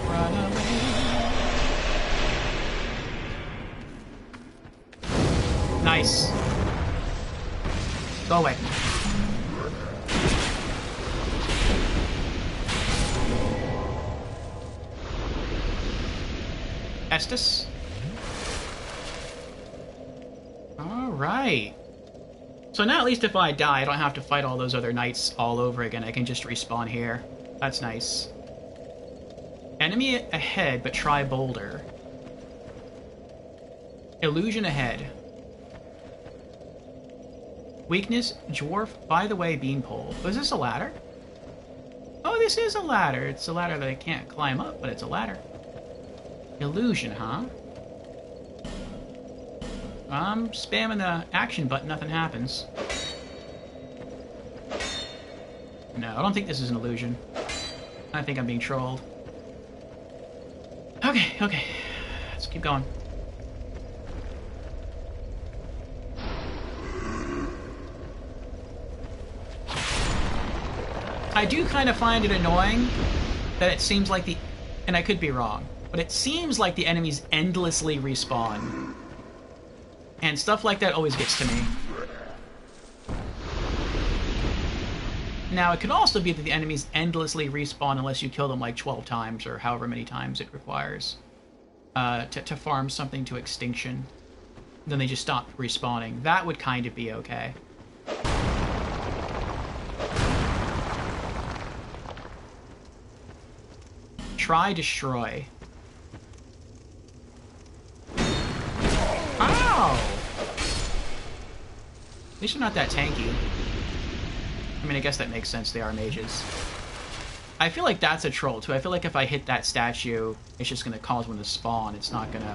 Run away. Nice. Go away. Estus. Alright. So now at least if I die, I don't have to fight all those other knights all over again. I can just respawn here. That's nice. Enemy ahead, but try boulder. Illusion ahead. Weakness, dwarf, by the way, beanpole. Oh, is this a ladder? Oh, this is a ladder. It's a ladder that I can't climb up, but it's a ladder. Illusion, huh? I'm spamming the action button, nothing happens. No, I don't think this is an illusion. I think I'm being trolled. Okay. Let's keep going. I do kind of find it annoying that it seems like the... And I could be wrong. But it seems like the enemies endlessly respawn. And stuff like that always gets to me. Now, it could also be that the enemies endlessly respawn unless you kill them like 12 times, or however many times it requires to farm something to extinction. Then they just stop respawning. That would kind of be okay. Try destroy. Ow! At least they're not that tanky. I mean, I guess that makes sense. They are mages. I feel like that's a troll, too. I feel like if I hit that statue, it's just going to cause one to spawn. It's not going to...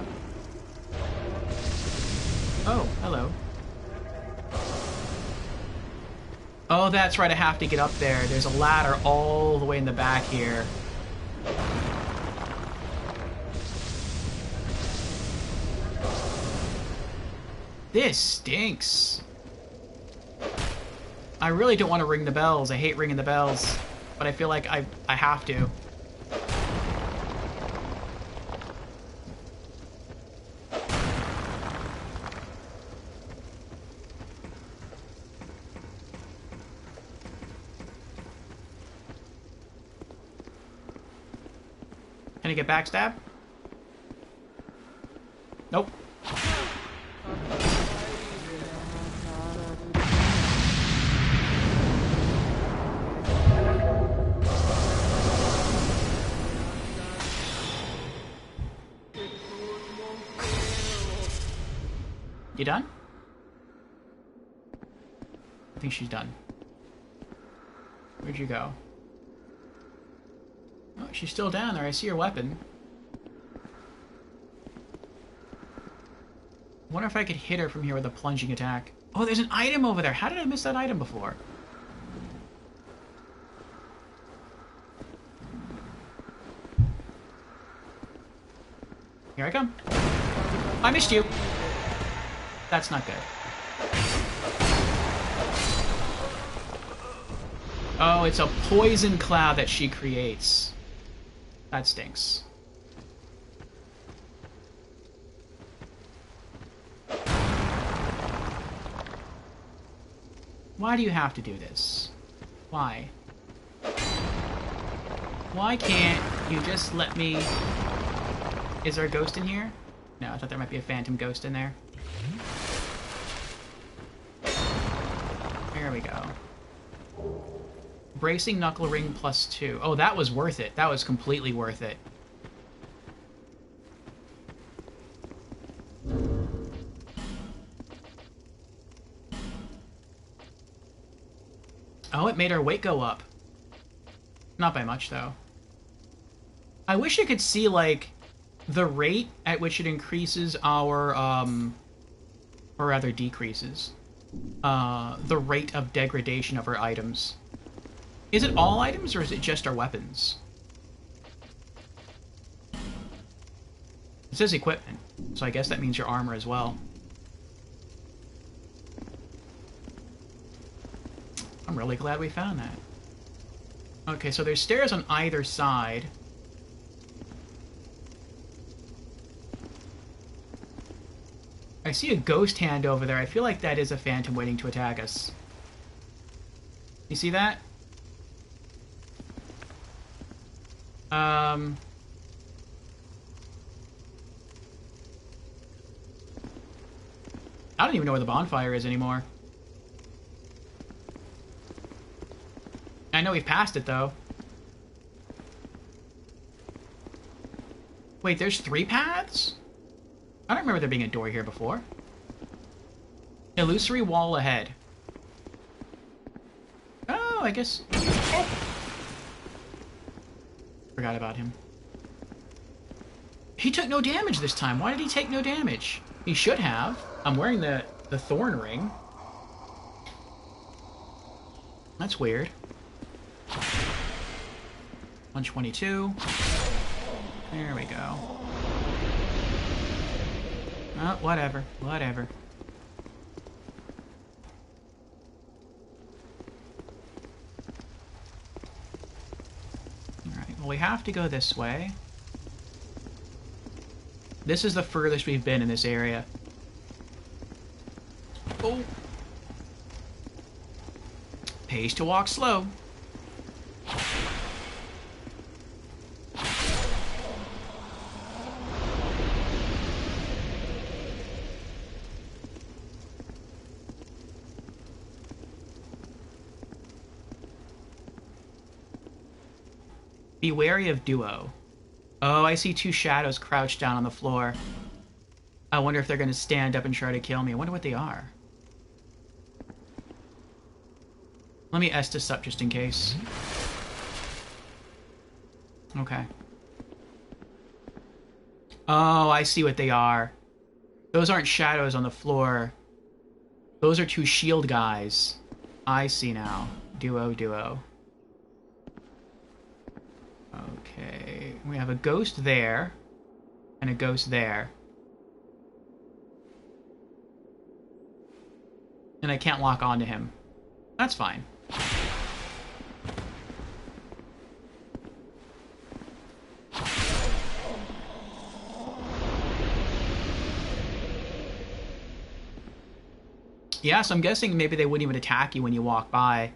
Oh, hello. Oh, that's right. I have to get up there. There's a ladder all the way in the back here. This stinks. I really don't want to ring the bells. I hate ringing the bells. But I feel like I have to. Can I get backstab? Nope. You done? I think she's done. Where'd you go? Oh, she's still down there. I see her weapon. I wonder if I could hit her from here with a plunging attack. Oh, there's an item over there. How did I miss that item before? Here I come. I missed you. That's not good. Oh, it's a poison cloud that she creates. That stinks. Why do you have to do this? Why? Why can't you just let me... Is there a ghost in here? No, I thought there might be a phantom ghost in there. There we go. Bracing Knuckle Ring +2. Oh, that was worth it. That was completely worth it. Oh, it made our weight go up. Not by much, though. I wish I could see, like, the rate at which it increases our, or rather decreases, the rate of degradation of our items. Is it all items, or is it just our weapons? It says equipment, so I guess that means your armor as well. I'm really glad we found that. Okay, so there's stairs on either side. I see a ghost hand over there. I feel like that is a phantom waiting to attack us. You see that? I don't even know where the bonfire is anymore. I know we've passed it, though. Wait, there's 3 paths? I don't remember there being a door here before. Illusory wall ahead. Oh, I guess... Oh. Forgot about him. He took no damage this time. Why did he take no damage? He should have. I'm wearing the thorn ring. That's weird. 122. There we go. Oh, whatever. Whatever. Alright, well, we have to go this way. This is the furthest we've been in this area. Oh. Pays to walk slow. Be wary of Duo. Oh, I see two shadows crouched down on the floor. I wonder if they're going to stand up and try to kill me. I wonder what they are. Let me Estus up just in case. Okay. Oh, I see what they are. Those aren't shadows on the floor. Those are two shield guys. I see now. Duo. Okay, we have a ghost there, and a ghost there. And I can't lock onto him. That's fine. Yeah, so I'm guessing maybe they wouldn't even attack you when you walk by.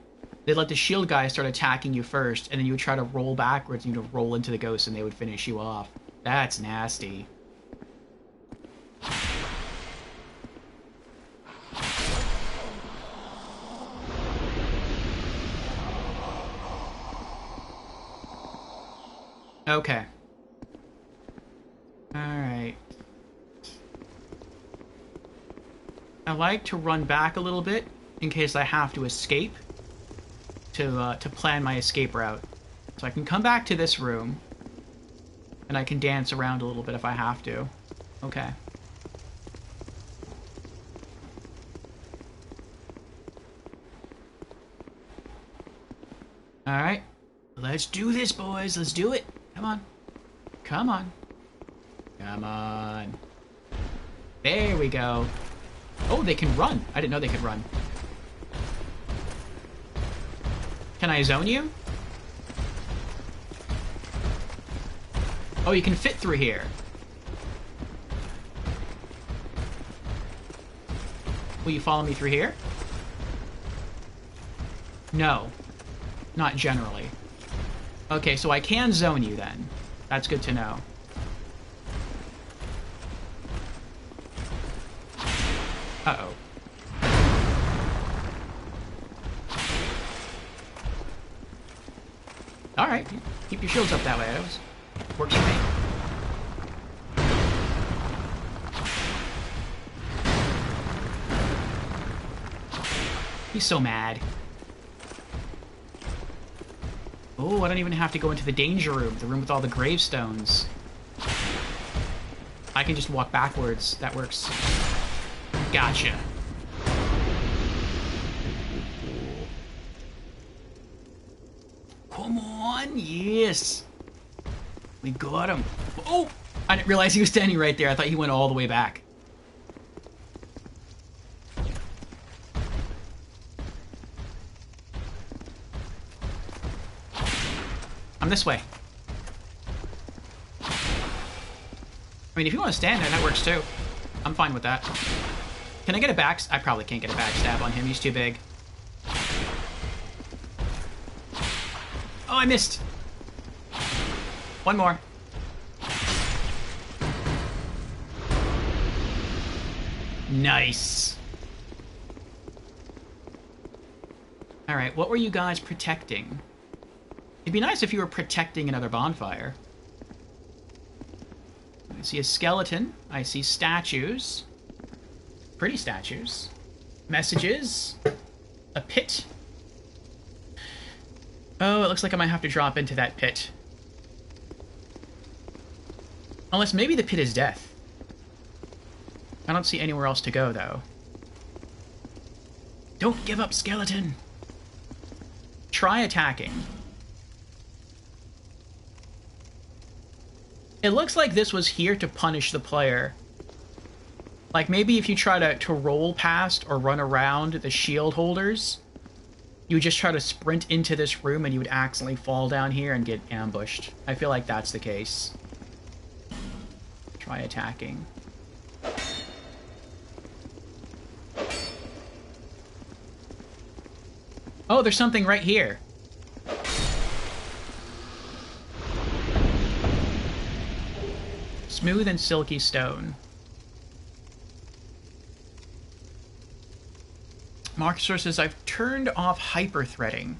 They'd let the shield guy start attacking you first, and then you would try to roll backwards, and you'd roll into the ghost, and they would finish you off. That's nasty. Okay. Alright. I like to run back a little bit, in case I have to escape. To plan my escape route. So I can come back to this room, and I can dance around a little bit if I have to. Okay. Alright. Let's do this, boys. Let's do it. Come on. Come on. Come on. There we go. Oh, they can run. I didn't know they could run. Can I zone you? Oh, you can fit through here. Will you follow me through here? No. Not generally. Okay, so I can zone you then. That's good to know. Uh-oh. Alright, keep your shields up that way. That works for me. He's so mad. Oh, I don't even have to go into the danger room, the room with all the gravestones. I can just walk backwards. That works. Gotcha. Come on, yes. We got him. Oh, I didn't realize he was standing right there. I thought he went all the way back. I'm this way. I mean, if you want to stand there, that works too. I'm fine with that. Can I get a back... I probably can't get a backstab on him. He's too big. Oh, I missed. One more. Nice. Alright, what were you guys protecting? It'd be nice if you were protecting another bonfire. I see a skeleton. I see statues. Pretty statues. Messages. A pit. Oh, it looks like I might have to drop into that pit. Unless maybe the pit is death. I don't see anywhere else to go, though. Don't give up, skeleton! Try attacking. It looks like this was here to punish the player. Like, maybe if you try to roll past or run around the shield holders, you would just try to sprint into this room and you would accidentally fall down here and get ambushed. I feel like that's the case. try attacking. Oh, there's something right here. Smooth and silky stone. Marcus says, I've turned off hyper-threading.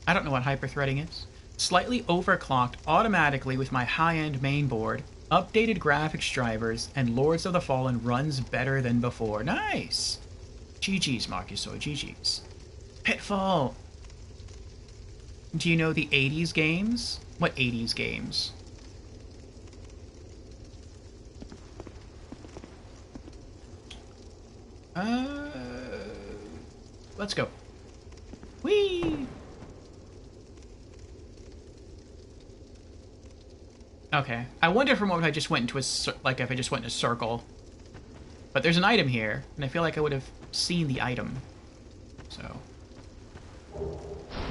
I don't know what hyper-threading is. Slightly overclocked automatically with my high-end mainboard. Updated graphics drivers, and Lords of the Fallen runs better than before. Nice! GG's, Marcus, so GG's. Pitfall! Do you know the 80s games? What 80s games? Let's go. Whee! Okay. I wonder for a moment if I just went into a, like, if I just went in a circle. But there's an item here, and I feel like I would have seen the item. So.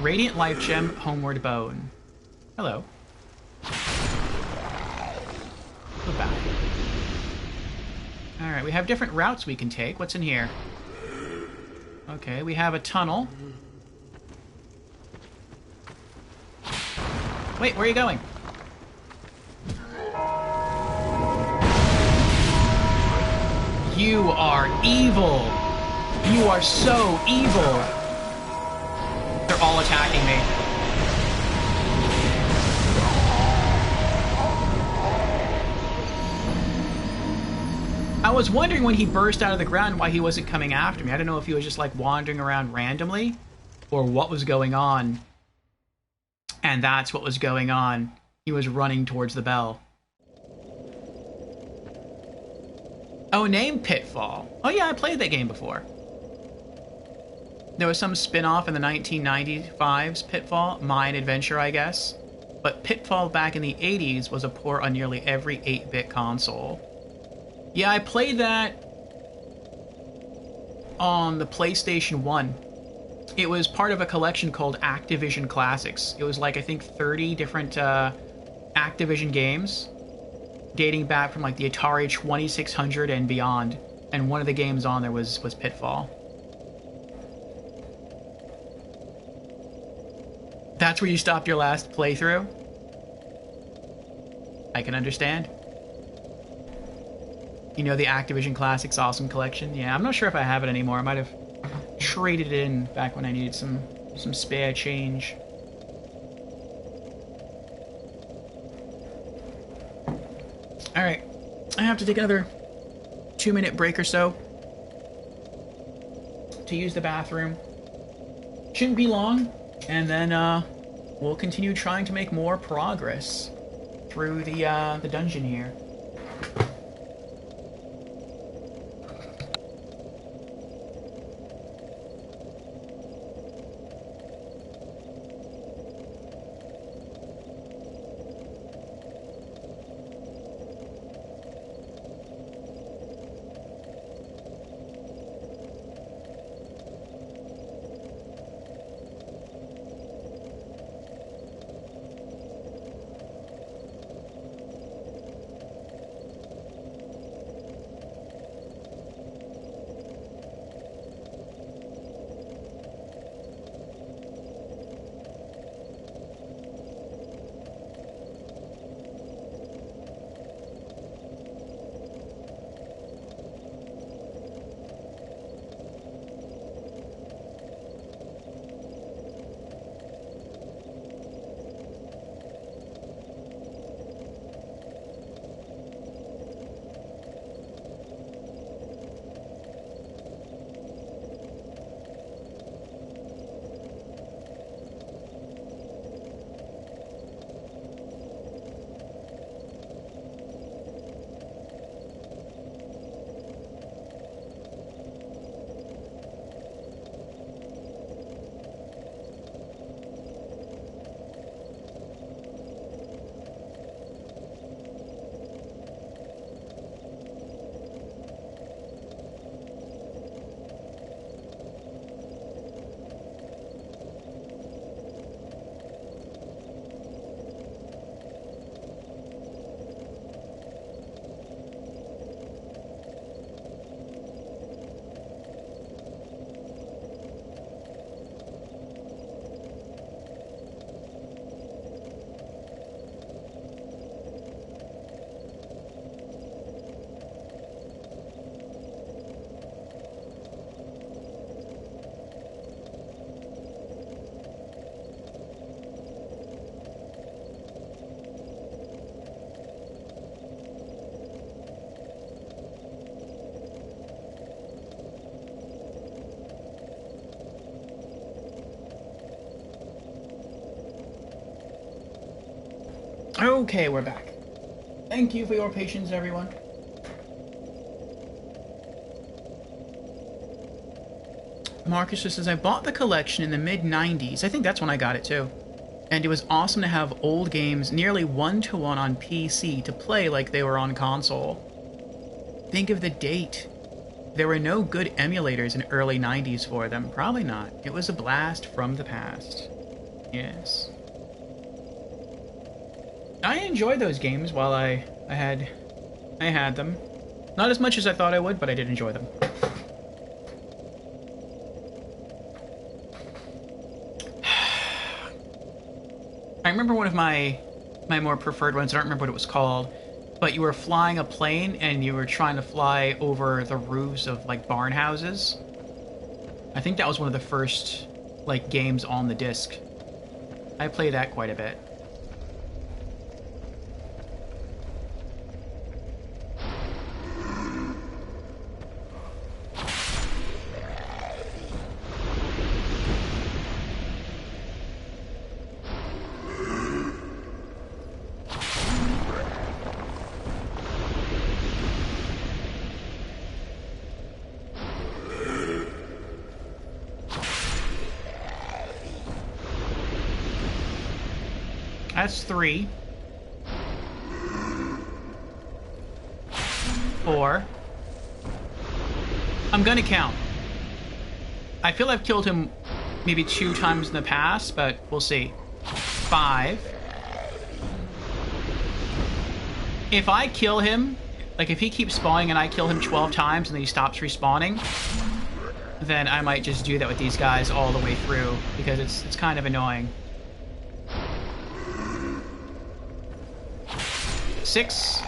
Radiant Life Gem, Homeward Bone. Hello. Goodbye. Alright, we have different routes we can take. What's in here? Okay, we have a tunnel. Wait, where are you going? You are evil! You are so evil! They're all attacking me. I was wondering when he burst out of the ground why he wasn't coming after me. I don't know if he was just like wandering around randomly or what was going on. And that's what was going on. He was running towards the bell. Oh, name Pitfall. Oh yeah, I played that game before. There was some spin-off in the 1995's Pitfall, Mine Adventure, I guess. But Pitfall back in the 80s was a port on nearly every 8-bit console. Yeah, I played that on the PlayStation 1. It was part of a collection called Activision Classics. It was like, I think, 30 different Activision games dating back from like the Atari 2600 and beyond. And one of the games on there was Pitfall. That's where you stopped your last playthrough? I can understand. You know the Activision Classics Awesome Collection? Yeah, I'm not sure if I have it anymore. I might have traded it in back when I needed some spare change. Alright, I have to take another 2-minute break or so to use the bathroom. Shouldn't be long, and then we'll continue trying to make more progress through the dungeon here. Okay, we're back. Thank you for your patience, everyone. Marcus just says, I bought the collection in the mid-90s. I think that's when I got it, too. And it was awesome to have old games nearly 1-to-1 on PC to play like they were on console. Think of the date. There were no good emulators in early 90s for them. Probably not. It was a blast from the past. Yes. I enjoyed those games while I had them. Not as much as I thought I would, but I did enjoy them. I remember one of my more preferred ones. I don't remember what it was called, but you were flying a plane and you were trying to fly over the roofs of like barn houses. I think that was one of the first like games on the disc. I played that quite a bit. That's 3. 4. I'm gonna count. I feel I've killed him maybe 2 times in the past, but we'll see. 5. If I kill him, like if he keeps spawning and I kill him 12 times and then he stops respawning, then I might just do that with these guys all the way through, because it's kind of annoying. 6,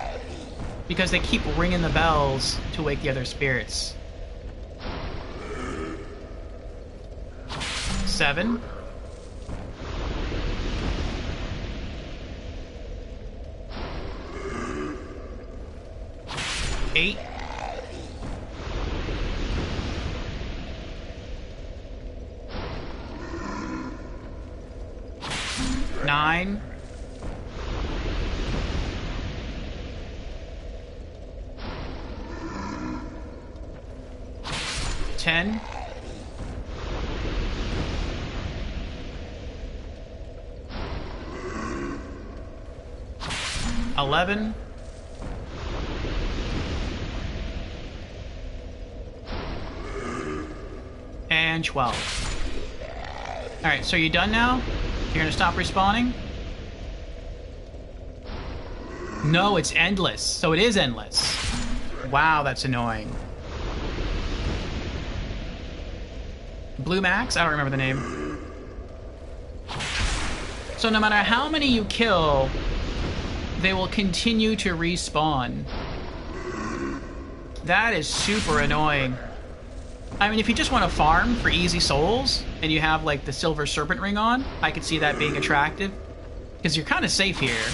because they keep ringing the bells to wake the other spirits. 7. 8. 9. 10. 11. 12. Alright, so you done now? You're gonna stop respawning? No, it's endless. So it is endless. Wow, that's annoying. Blue Max? I don't remember the name. So no matter how many you kill, they will continue to respawn. That is super annoying. I mean, if you just want to farm for easy souls, and you have, like, the Silver Serpent Ring on, I could see that being attractive. Because you're kind of safe here.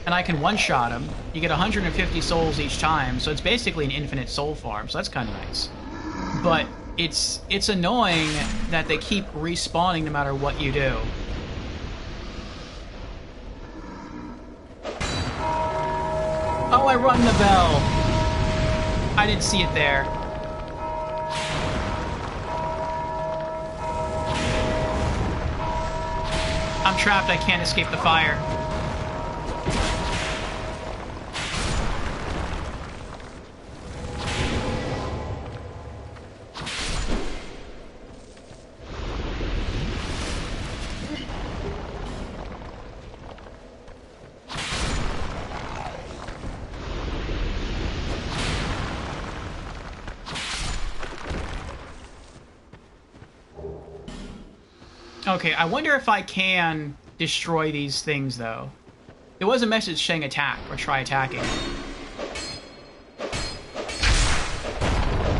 And I can one-shot them. You get 150 souls each time, so it's basically an infinite soul farm, so that's kind of nice. But it's annoying that they keep respawning no matter what you do. Oh, I rung the bell. I didn't see it there. I'm trapped, I can't escape the fire. Okay, I wonder if I can destroy these things, though. There was a message saying attack, or try attacking.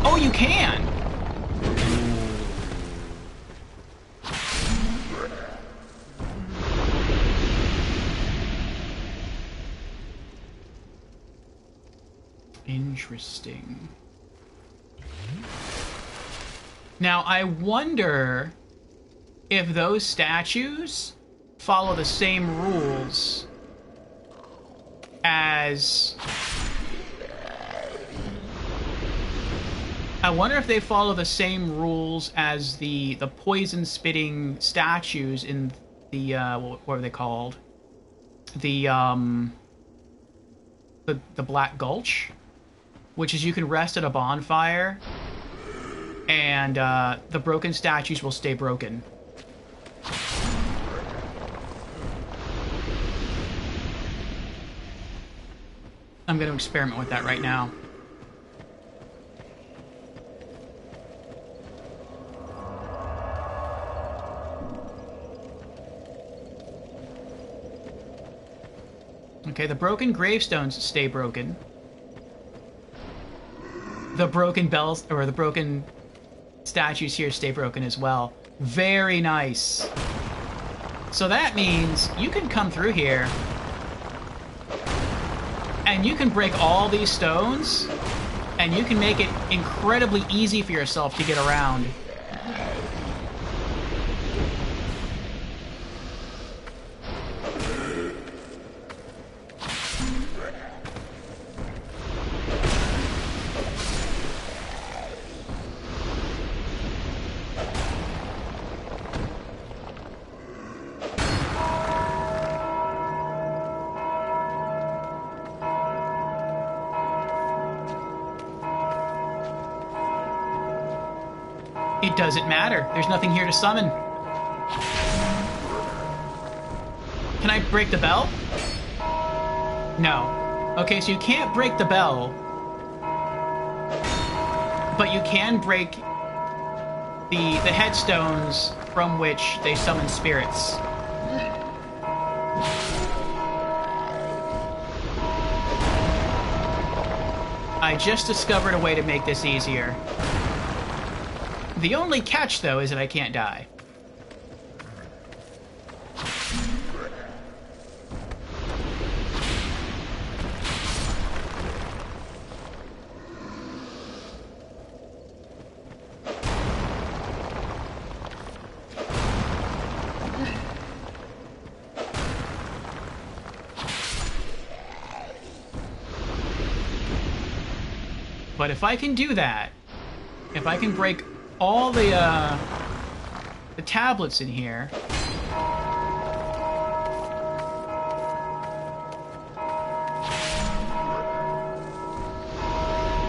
Oh, you can! Interesting. Now, I wonder if those statues follow the same rules as... I wonder if they follow the same rules as the poison-spitting statues in the, what are they called? The Black Gulch, which is you can rest at a bonfire, and the broken statues will stay broken. I'm going to experiment with that right now. Okay, the broken gravestones stay broken. The broken bells, or the broken statues here stay broken as well. Very nice. So that means you can come through here and you can break all these stones and you can make it incredibly easy for yourself to get around. It doesn't matter. There's nothing here to summon. Can I break the bell? No. Okay, so you can't break the bell. But you can break the headstones from which they summon spirits. I just discovered a way to make this easier. The only catch, though, is that I can't die. But if I can do that, if I can break all the tablets in here,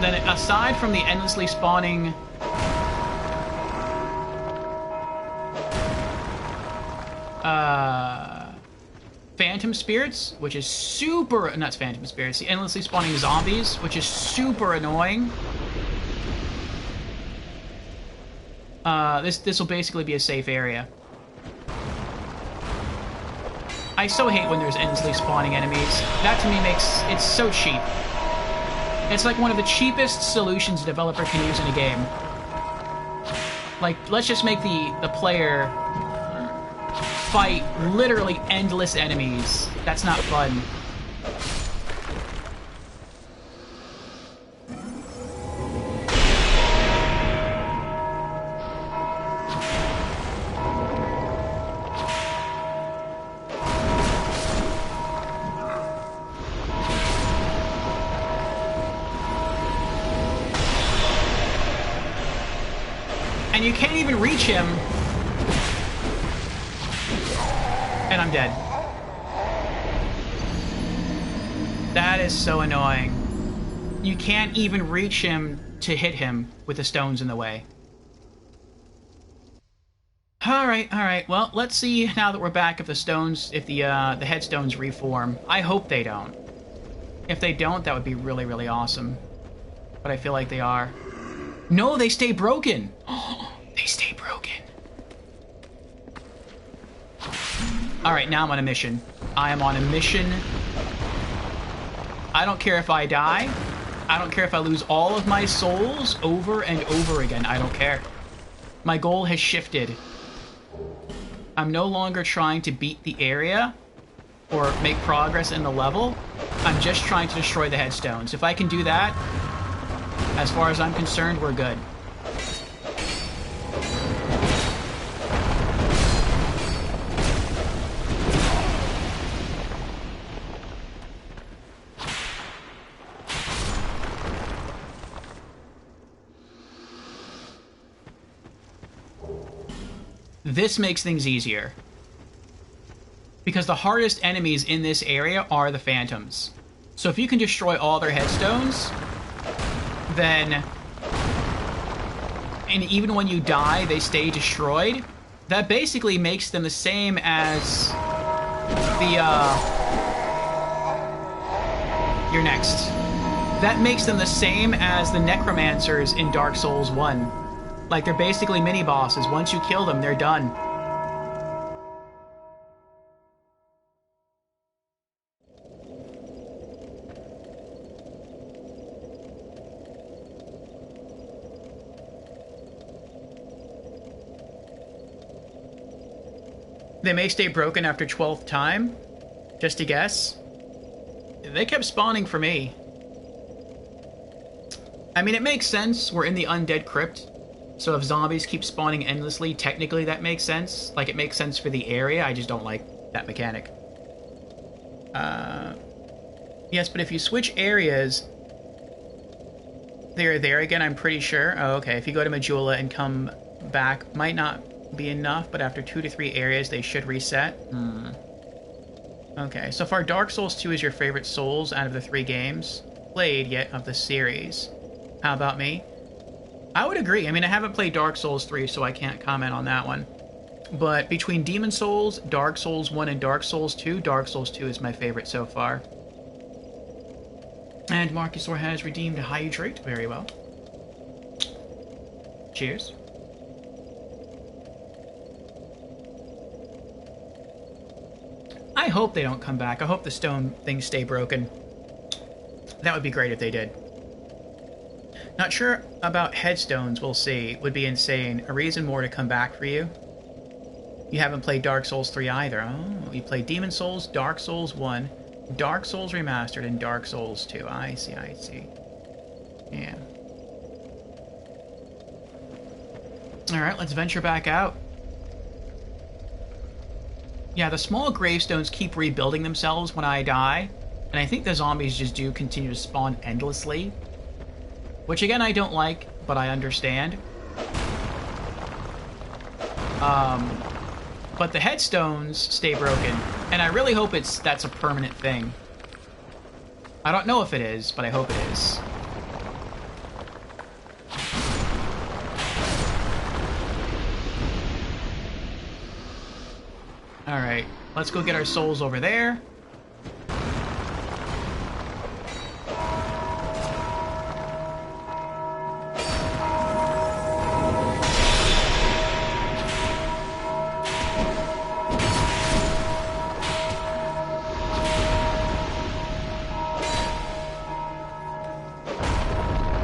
then aside from the endlessly spawning phantom spirits, which is super... not phantom spirits, the endlessly spawning zombies, which is super annoying. This will basically be a safe area. I so hate when there's endlessly spawning enemies. That to me makes... it's so cheap. It's like one of the cheapest solutions a developer can use in a game. Like, let's just make the player fight literally endless enemies. That's not fun. And you can't even reach him. And I'm dead. That is so annoying. You can't even reach him to hit him with the stones in the way. Alright. Well, let's see now that we're back if the stones, if the headstones reform. I hope they don't. If they don't, that would be really, really awesome. But I feel like they are. No, they stay broken. They stay broken. Alright, now I'm on a mission. I am on a mission. I don't care if I die. I don't care if I lose all of my souls over and over again. I don't care. My goal has shifted. I'm no longer trying to beat the area or make progress in the level. I'm just trying to destroy the headstones. If I can do that, as far as I'm concerned, we're good. this makes things easier. Because the hardest enemies in this area are the phantoms. So if you can destroy all their headstones, then... and even when you die, they stay destroyed, that basically makes them the same as the, You're next. That makes them the same as the necromancers in Dark Souls 1. Like, they're basically mini-bosses. Once you kill them, they're done. They may stay broken after 12th time. Just a guess. They kept spawning for me. I mean, it makes sense. We're in the Undead Crypt. So if zombies keep spawning endlessly, technically that makes sense. Like, it makes sense for the area. I just don't like that mechanic. Yes, but if you switch areas... they're there again, I'm pretty sure. Oh, okay. If you go to Majula and come back, might not be enough, but after 2 to 3 areas, they should reset. Okay, so far Dark Souls 2 is your favorite Souls out of the 3 games played yet of the series. How about me? I would agree. I mean, I haven't played Dark Souls 3, so I can't comment on that one. But between Demon Souls, Dark Souls 1, and Dark Souls 2, Dark Souls 2 is my favorite so far. And Marcusor has redeemed Hydrate. Very well. Cheers. I hope they don't come back. I hope the stone things stay broken. That would be great if they did. Not sure about headstones, we'll see. Would be insane. A reason more to come back for you. You haven't played Dark Souls 3 either. Oh, you played Demon Souls, Dark Souls 1, Dark Souls Remastered, and Dark Souls 2. I see, I see. Yeah. Alright, let's venture back out. Yeah, the small gravestones keep rebuilding themselves when I die, and I think the zombies just do continue to spawn endlessly. Which, again, I don't like, but I understand. But the headstones stay broken, and I really hope that's a permanent thing. I don't know if it is, but I hope it is. Alright, let's go get our souls over there.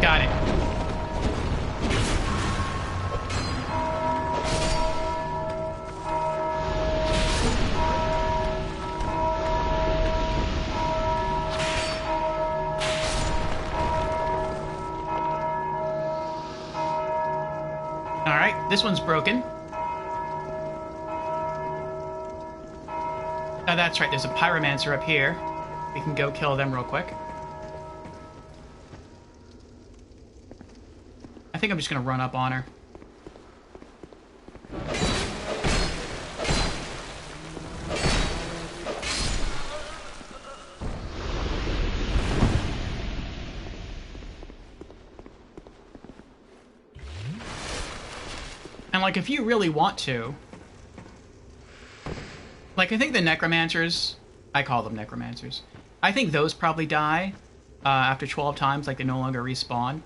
Got it. Alright, this one's broken. Oh, that's right, there's a pyromancer up here. We can go kill them real quick. I think I'm just gonna run up on her. And, like, if you really want to... like, I think the necromancers... I call them necromancers. I think those probably die after 12 times, like, they no longer respawn.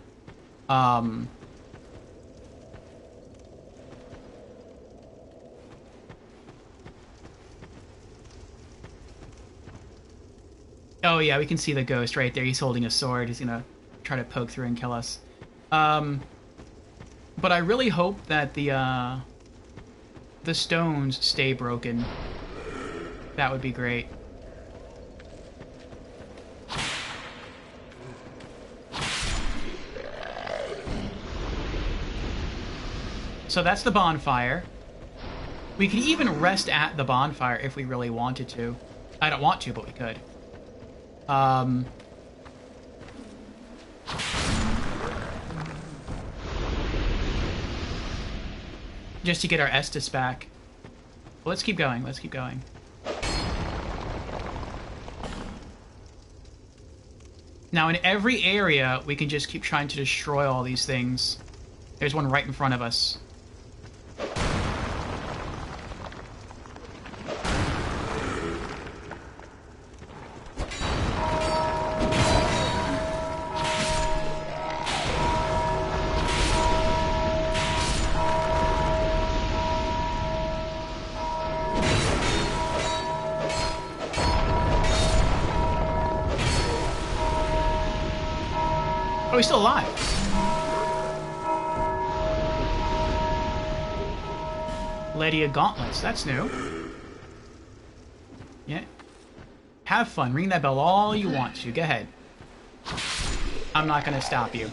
Oh yeah, we can see the ghost right there. He's holding a sword. He's gonna try to poke through and kill us. But I really hope that the stones stay broken. That would be great. So that's the bonfire. We could even rest at the bonfire if we really wanted to. I don't want to, but we could. just to get our Estus back. Well, let's keep going. Let's keep going. Now, in every area, we can just keep trying to destroy all these things. There's one right in front of us. Oh, he's still alive. Lydia Gauntlets, that's new. Yeah. Have fun. Ring that bell all you want to. Go ahead. I'm not going to stop you.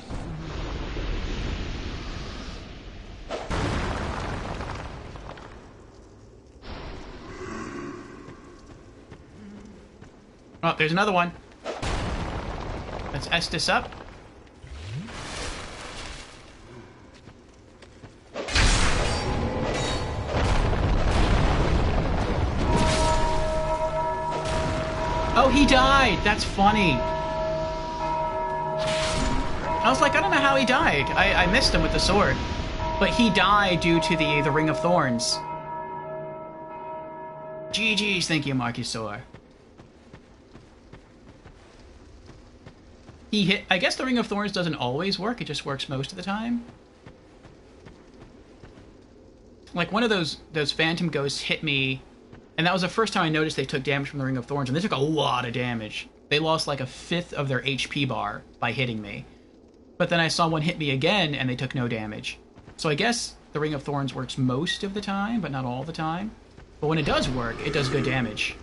Oh, there's another one. Let's Estus up. Oh, he died! That's funny. I was like, I don't know how he died. I missed him with the sword. But he died due to the Ring of Thorns. GG's, thank you, Marcusaur. He hit... I guess the Ring of Thorns doesn't always work, it just works most of the time. Like, one of those Phantom Ghosts hit me... And that was the first time I noticed they took damage from the Ring of Thorns, and they took a lot of damage. They lost like a fifth of their HP bar by hitting me. But then I saw one hit me again, and they took no damage. So I guess the Ring of Thorns works most of the time, but not all the time. But when it does work, it does good damage.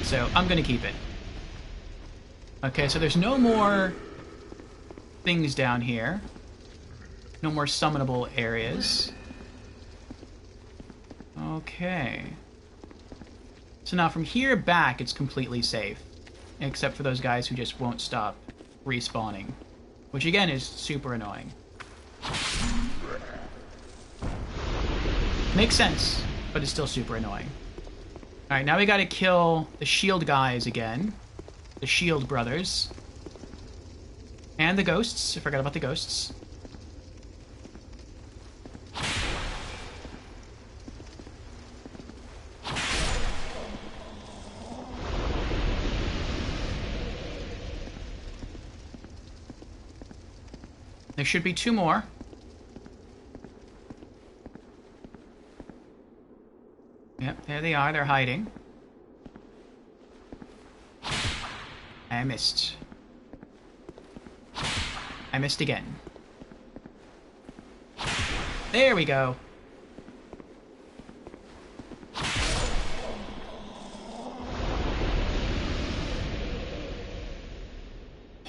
So I'm gonna keep it. Okay, so there's no more things down here. No more summonable areas. Okay. So now from here back, it's completely safe. Except for those guys who just won't stop respawning. Which again is super annoying. Makes sense, but it's still super annoying. Alright, now we gotta kill the shield guys again. The shield brothers. And the ghosts. I forgot about the ghosts. There should be two more. Yep, there they are. They're hiding. I missed. I missed again. There we go.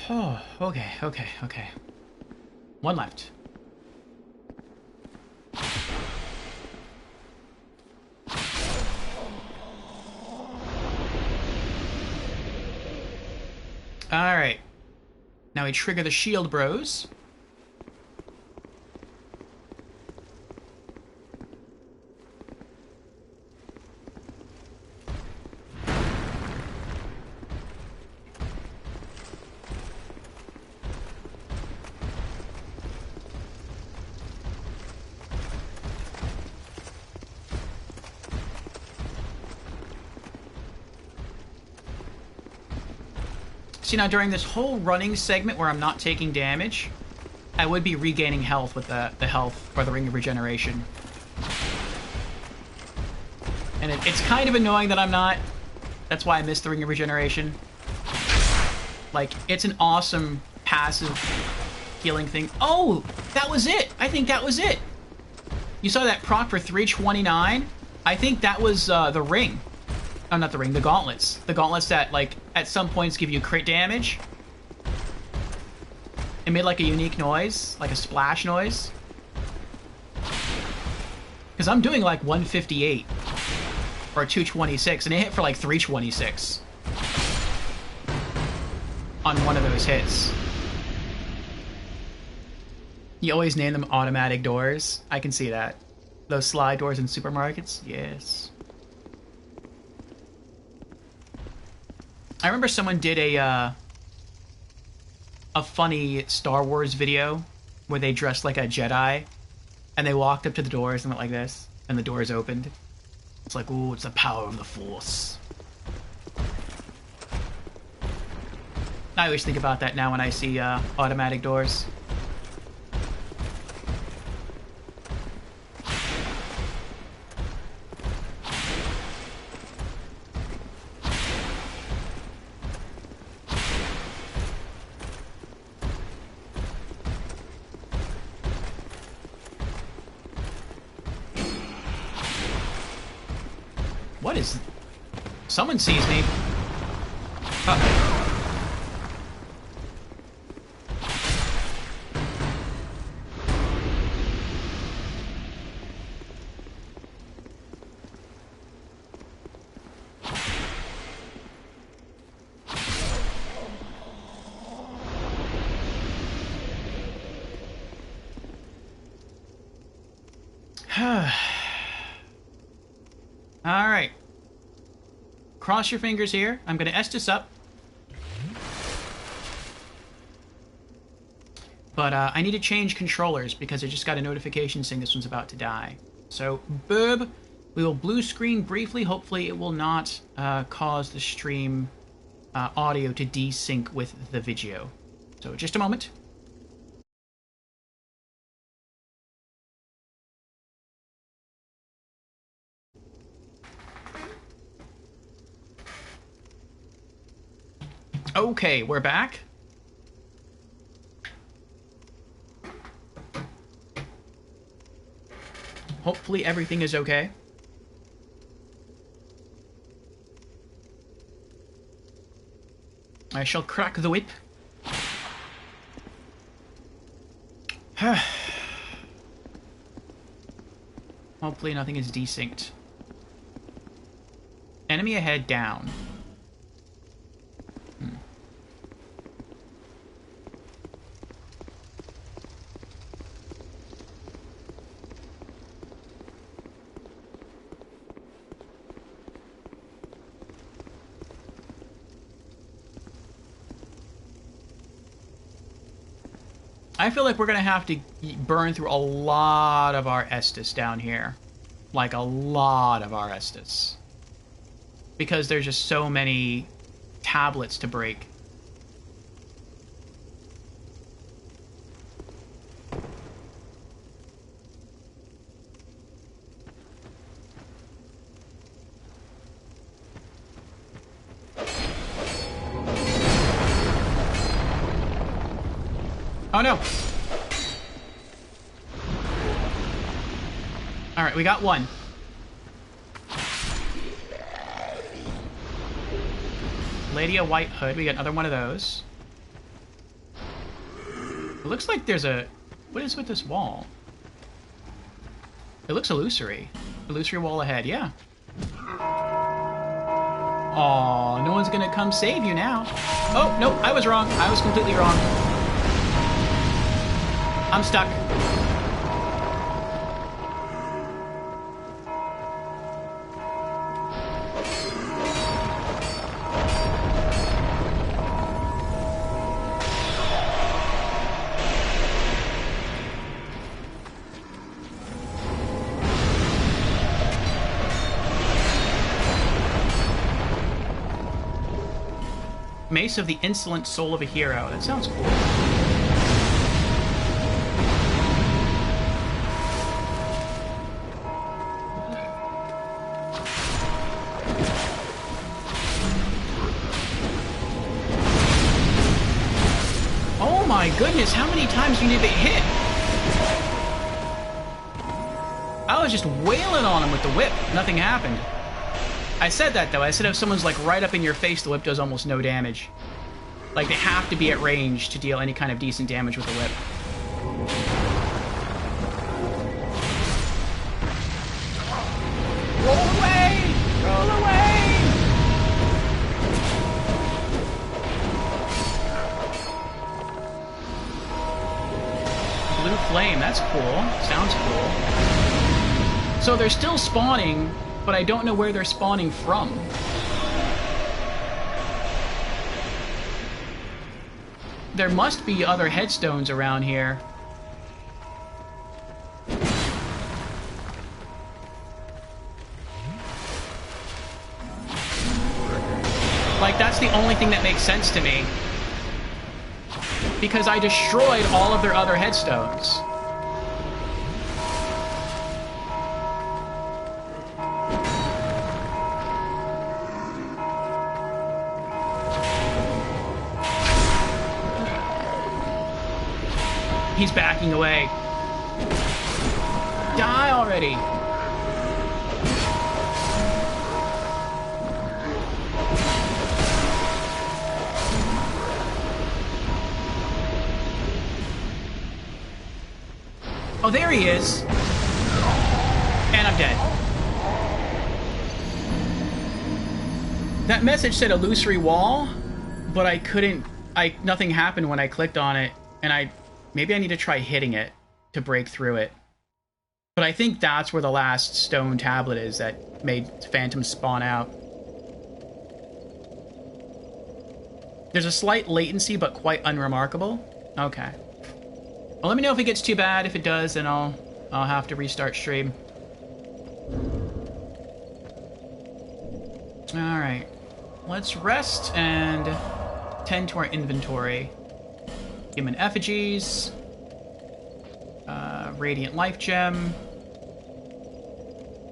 Oh, okay. One left. Alright. Now we trigger the shield bros. See, now during this whole running segment where I'm not taking damage, I would be regaining health with the health or the Ring of Regeneration. And it's kind of annoying that I'm not. That's why I missed the Ring of Regeneration. Like, it's an awesome passive healing thing. Oh, that was it! I think that was it! You saw that proc for 329? I think that was the ring. Oh, not the ring, the gauntlets. The gauntlets that, like, at some points give you crit damage. It made, like, a unique noise. Like a splash noise. Because I'm doing, like, 158. Or 226, and it hit for, like, 326. On one of those hits. You always name them automatic doors. I can see that. Those slide doors in supermarkets? Yes. I remember someone did a funny Star Wars video where they dressed like a Jedi and they walked up to the doors and went like this, and the doors opened. It's like, ooh, it's the power of the Force. I always think about that now when I see automatic doors. What is... Someone sees me. Alright. Cross your fingers here. I'm going to Estus up. But I need to change controllers because I just got a notification saying this one's about to die. So, Burb, we will blue screen briefly. Hopefully it will not cause the stream audio to desync with the video. So, just a moment. Okay, we're back. Hopefully everything is okay. I shall crack the whip. Hopefully nothing is desynced. Enemy ahead down. I feel like we're going to have to burn through a lot of our Estus down here. Like, a lot of our Estus. Because there's just so many tablets to break. Oh no! Alright, we got one. Lady of White Hood, we got another one of those. It looks like there's a... What is with this wall? It looks illusory. Illusory wall ahead, yeah. Aw, no one's gonna come save you now. Oh, no, I was wrong. I was completely wrong. I'm stuck. Mace of the Insolent Soul of a Hero. That sounds cool. Oh my goodness, how many times do you need to hit? I was just wailing on him with the whip. Nothing happened. I said that, though. I said if someone's, like, right up in your face, the whip does almost no damage. Like, they have to be at range to deal any kind of decent damage with the whip. Roll away! Roll away! blue flame. That's cool. Sounds cool. So they're still spawning, but I don't know where they're spawning from. There must be other headstones around here. Like, that's the only thing that makes sense to me. Because I destroyed all of their other headstones. He's backing away. Die already! Oh, there he is! And I'm dead. That message said illusory wall, but I couldn't... nothing happened when I clicked on it, and maybe I need to try hitting it to break through it. But I think that's where the last stone tablet is that made Phantom spawn out. There's a slight latency, but quite unremarkable. Okay. Well, let me know if it gets too bad. If it does, then I'll have to restart stream. Alright. Let's rest and tend to our inventory. Human effigies. Radiant life gem.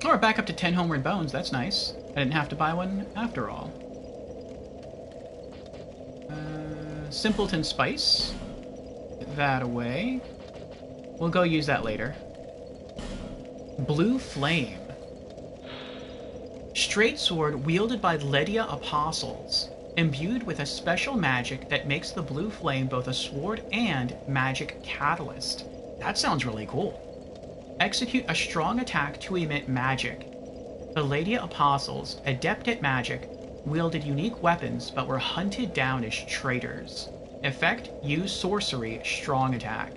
Oh, we're back up to 10 homeward bones. That's nice. I didn't have to buy one after all. Simpleton spice. Get that away. We'll go use that later. Blue flame. Straight sword wielded by Ledia apostles. Imbued with a special magic that makes the blue flame both a sword and magic catalyst. That sounds really cool. Execute a strong attack to emit magic. The Ledia apostles, adept at magic, wielded unique weapons but were hunted down as traitors. Effect, use sorcery, strong attack.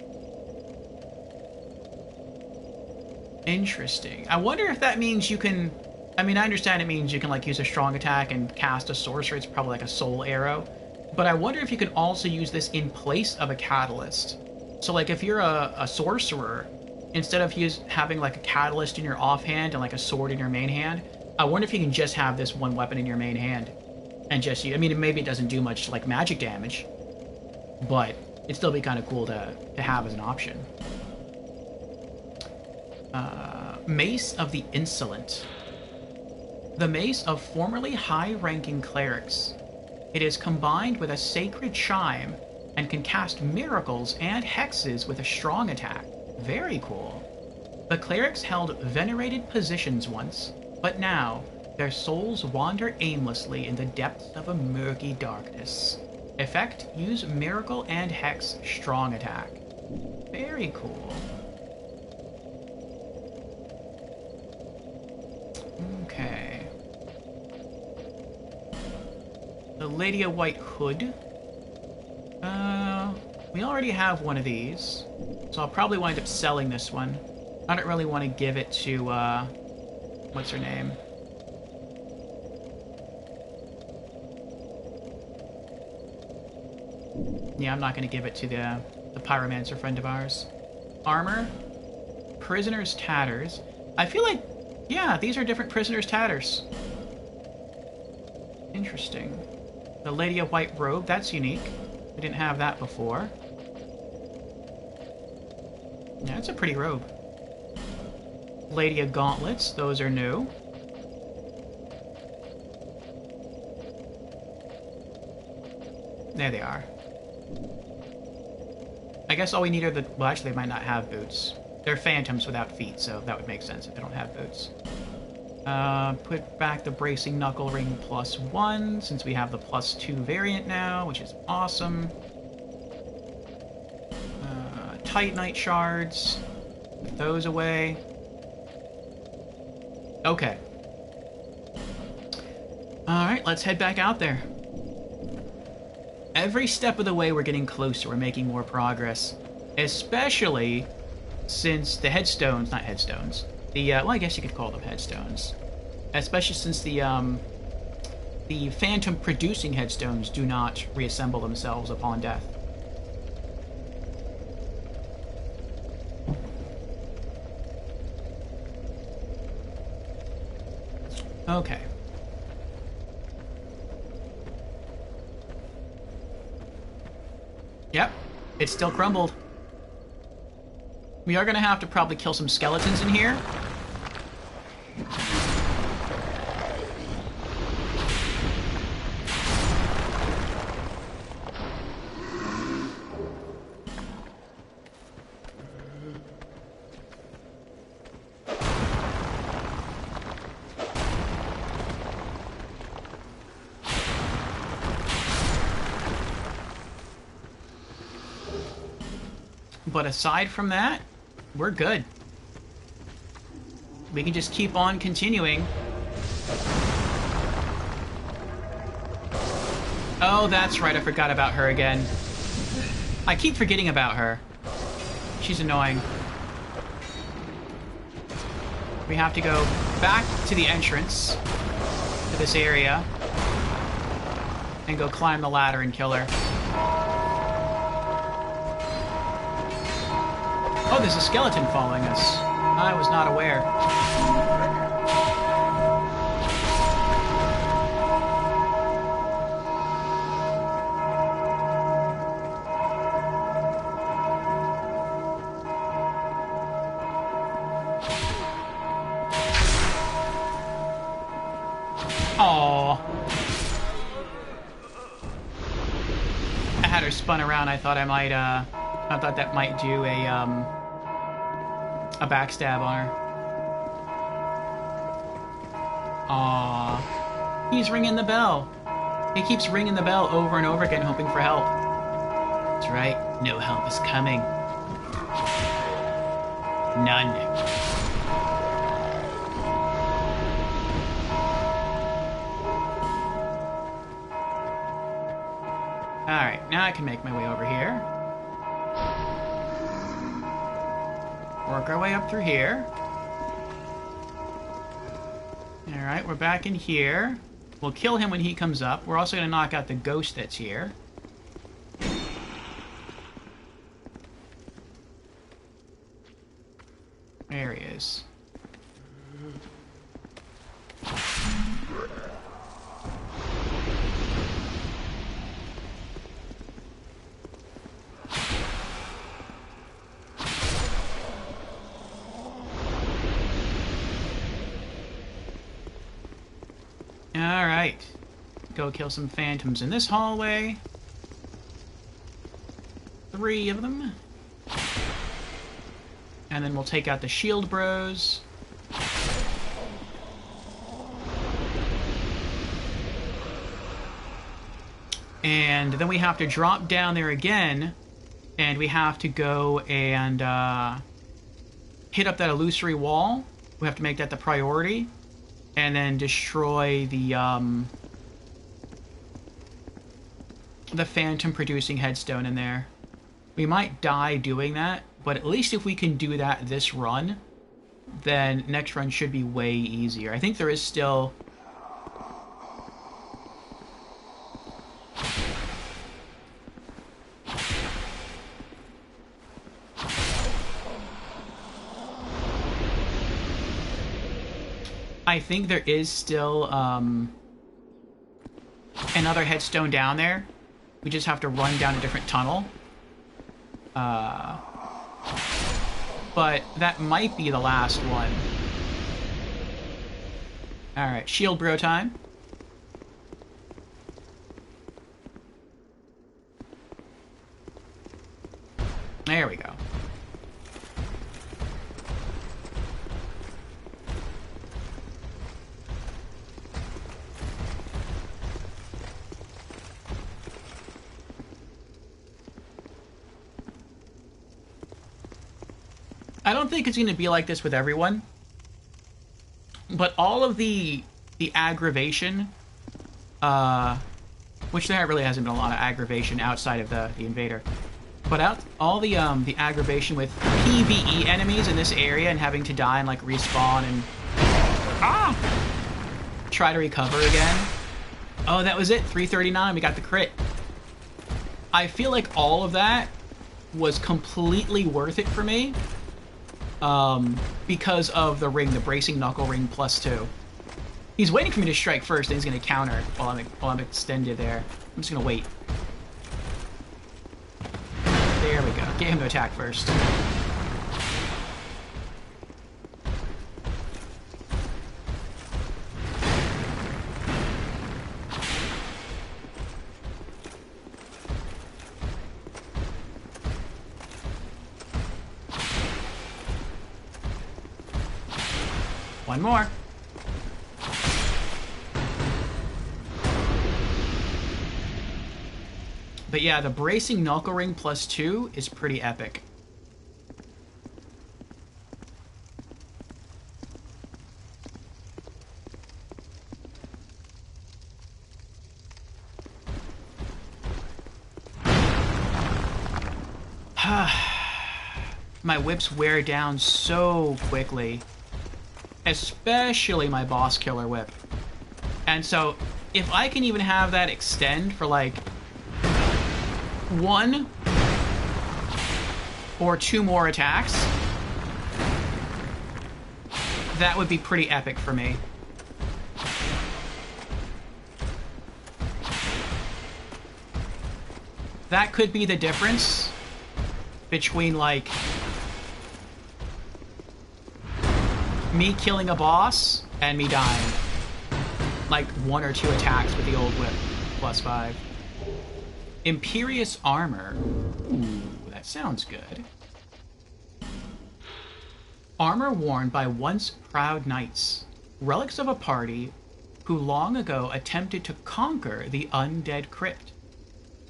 Interesting. I wonder if that means you can... I mean, I understand it means you can, like, use a strong attack and cast a sorcery. It's probably like a soul arrow. But I wonder if you can also use this in place of a catalyst. So, like, if you're a sorcerer, instead of having, like, a catalyst in your offhand and, like, a sword in your main hand, I wonder if you can just have this one weapon in your main hand. And just, I mean, maybe it doesn't do much, like, magic damage. But it'd still be kind of cool to have as an option. Mace of the Insolent. The mace of formerly high-ranking clerics. It is combined with a sacred chime and can cast miracles and hexes with a strong attack. Very cool. The clerics held venerated positions once, but now their souls wander aimlessly in the depths of a murky darkness. Effect, use miracle and hex, strong attack. Very cool. Okay. The Ledia White Hood. We already have one of these, so I'll probably wind up selling this one. I don't really want to give it to, what's her name? Yeah, I'm not going to give it to the pyromancer friend of ours. Armor. Prisoner's Tatters. I feel like, yeah, these are different Prisoner's Tatters. Interesting. The Lady of White Robe, that's unique. We didn't have that before. Yeah, it's a pretty robe. Lady of Gauntlets, those are new. There they are. I guess all we need are the... Well, actually, they might not have boots. They're phantoms without feet, so that would make sense if they don't have boots. Put back the Bracing Knuckle Ring +1, since we have the +2 variant now, which is awesome. Titanite Shards. Put those away. Okay. Alright, let's head back out there. Every step of the way we're getting closer, we're making more progress. Especially since the headstones, not headstones, well, I guess you could call them headstones. Especially since the phantom producing headstones do not reassemble themselves upon death. Okay. Yep, it's still crumbled. We are gonna have to probably kill some skeletons in here. But aside from that, we're good. We can just keep on continuing. Oh, that's right, I forgot about her again. I keep forgetting about her. She's annoying. We have to go back to the entrance to this area and go climb the ladder and kill her. Oh, there's a skeleton following us. I was not aware. Aww. I had her spun around. I thought I might, I thought that might do a backstab on her. Aww. He's ringing the bell. He keeps ringing the bell over and over again, hoping for help. That's right. No help is coming. None. Alright, now I can make my way over here. Work our way up through here. Alright, we're back in here. We'll kill him when he comes up. We're also going to knock out the ghost that's here. There he is. Alright. Go kill some phantoms in this hallway. 3 of them. And then we'll take out the shield bros. And then we have to drop down there again. And we have to go and hit up that illusory wall. We have to make that the priority. And then destroy the phantom producing headstone in there. We might die doing that, but at least if we can do that this run, then next run should be way easier. I think there is still... I think there is still another headstone down there. We just have to run down a different tunnel. But that might be the last one. Alright, shield bro time. There we go. I don't think it's going to be like this with everyone, but all of the aggravation, which there really hasn't been a lot of aggravation outside of the invader, But all the aggravation with PvE enemies in this area and having to die and like respawn and try to recover again. Oh, that was it. 339. We got the crit. I feel like all of that was completely worth it for me because of the ring, the bracing knuckle ring +2. He's waiting for me to strike first, and he's going to counter while I'm extended there. I'm just going to wait. There we go. Get him to attack first. One more. But yeah, the bracing knuckle ring +2 is pretty epic. My whips wear down so quickly. Especially my boss killer whip. And so, if I can even have that extend for like 1 or 2 more attacks, that would be pretty epic for me. That could be the difference between like me killing a boss and me dying. Like 1 or 2 attacks with the old whip +5. Imperious armor. Ooh, that sounds good. Armor worn by once proud knights, relics of a party who long ago attempted to conquer the undead crypt.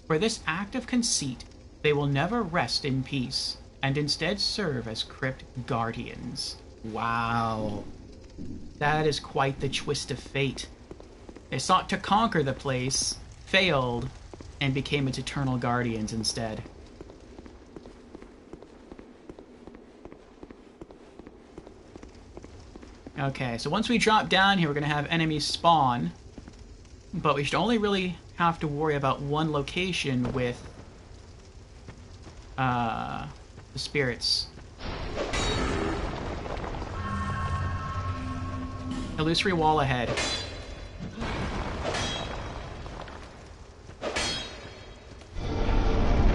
For this act of conceit, they will never rest in peace, and instead serve as crypt guardians. Wow. That is quite the twist of fate. They sought to conquer the place, failed, and became its eternal guardians instead. Okay, so once we drop down here, we're going to have enemies spawn. But we should only really have to worry about one location with the spirits. Illusory wall ahead.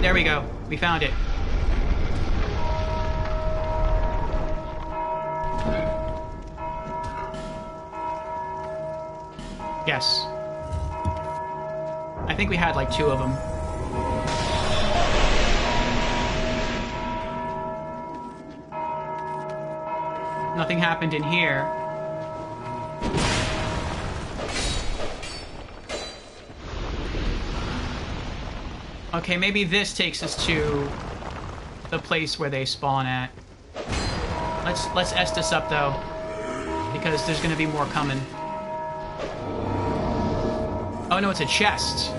There we go. We found it. Yes. I think we had like 2 of them. Nothing happened in here. Okay, maybe this takes us to the place where they spawn at. Let's Estus up though, because there's gonna be more coming. Oh no, it's a chest.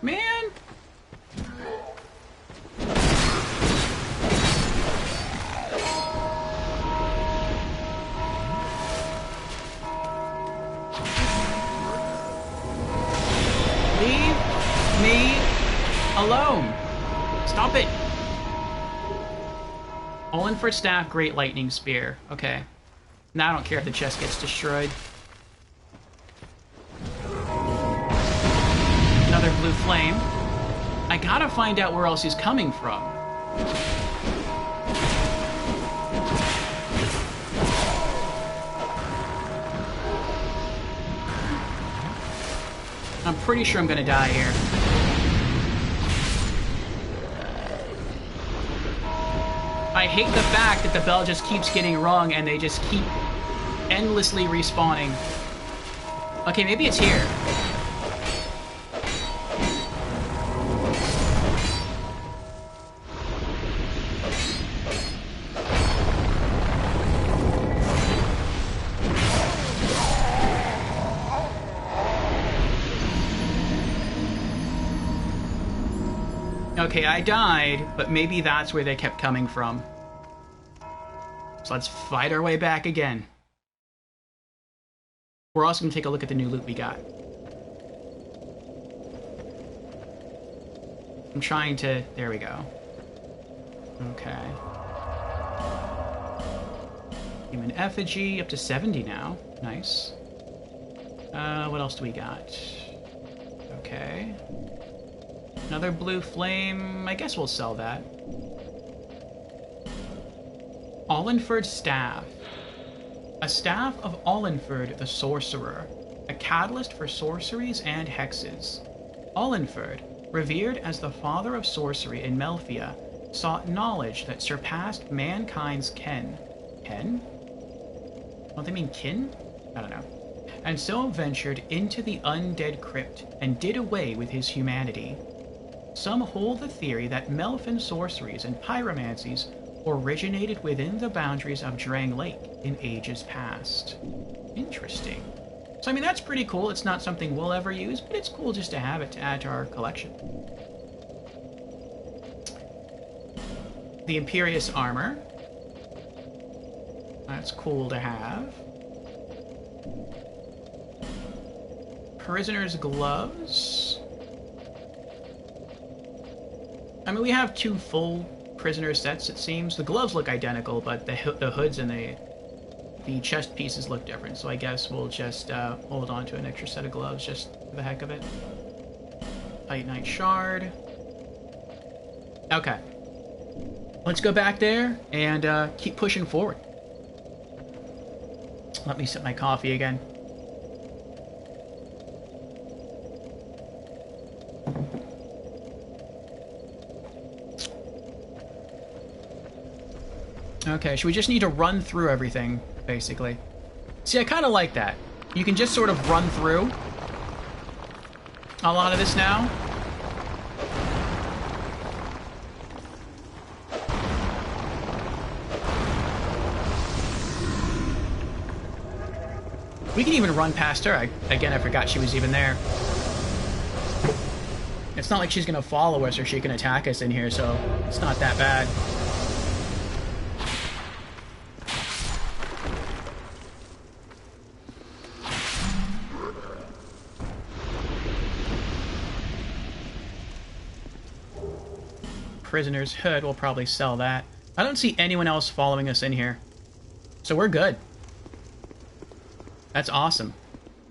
Man. Leave me alone. Stop it. Olenford Staff, Great Lightning Spear. Okay. Now I don't care if the chest gets destroyed. Another blue flame. I gotta find out where else he's coming from. I'm pretty sure I'm gonna die here. I hate the fact that the bell just keeps getting rung and they just keep endlessly respawning. Okay, maybe it's here. Okay, I died, but maybe that's where they kept coming from. So let's fight our way back again. We're also going to take a look at the new loot we got. I'm trying to... There we go. Okay. Human effigy, up to 70 now. Nice. What else do we got? Okay. Another blue flame. I guess we'll sell that. Allenford Staff. A staff of Allenford the Sorcerer. A catalyst for sorceries and hexes. Allenford, revered as the father of sorcery in Melfia, sought knowledge that surpassed mankind's ken. Ken? Don't they mean kin? I don't know. And so ventured into the undead crypt and did away with his humanity. Some hold the theory that Melfin sorceries and pyromancies originated within the boundaries of Drang Lake in ages past. Interesting. So, I mean, that's pretty cool. It's not something we'll ever use, but it's cool just to have it to add to our collection. The Imperious Armor. That's cool to have. Prisoner's Gloves. I mean, we have 2 full prisoner sets, it seems. The gloves look identical, but the hoods and the chest pieces look different. So I guess we'll just hold on to an extra set of gloves just for the heck of it. Titanite Shard. Okay. Let's go back there and keep pushing forward. Let me sip my coffee again. Okay, so we just need to run through everything, basically. See, I kind of like that. You can just sort of run through a lot of this now. We can even run past her. Again, I forgot she was even there. It's not like she's going to follow us or she can attack us in here, so it's not that bad. Prisoner's Hood, we'll probably sell that. I don't see anyone else following us in here. So we're good. That's awesome.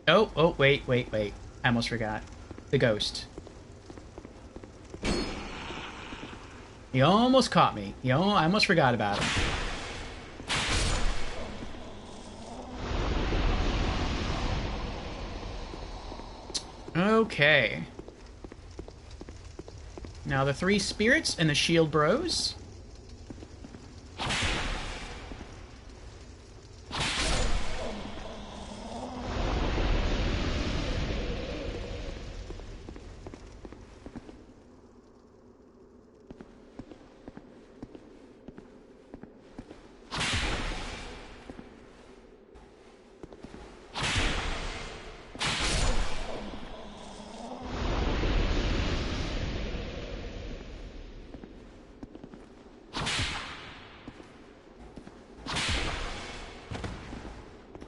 Oh, wait. I almost forgot. The ghost. He almost caught me. I almost forgot about him. Okay. Now the 3 spirits and the shield bros.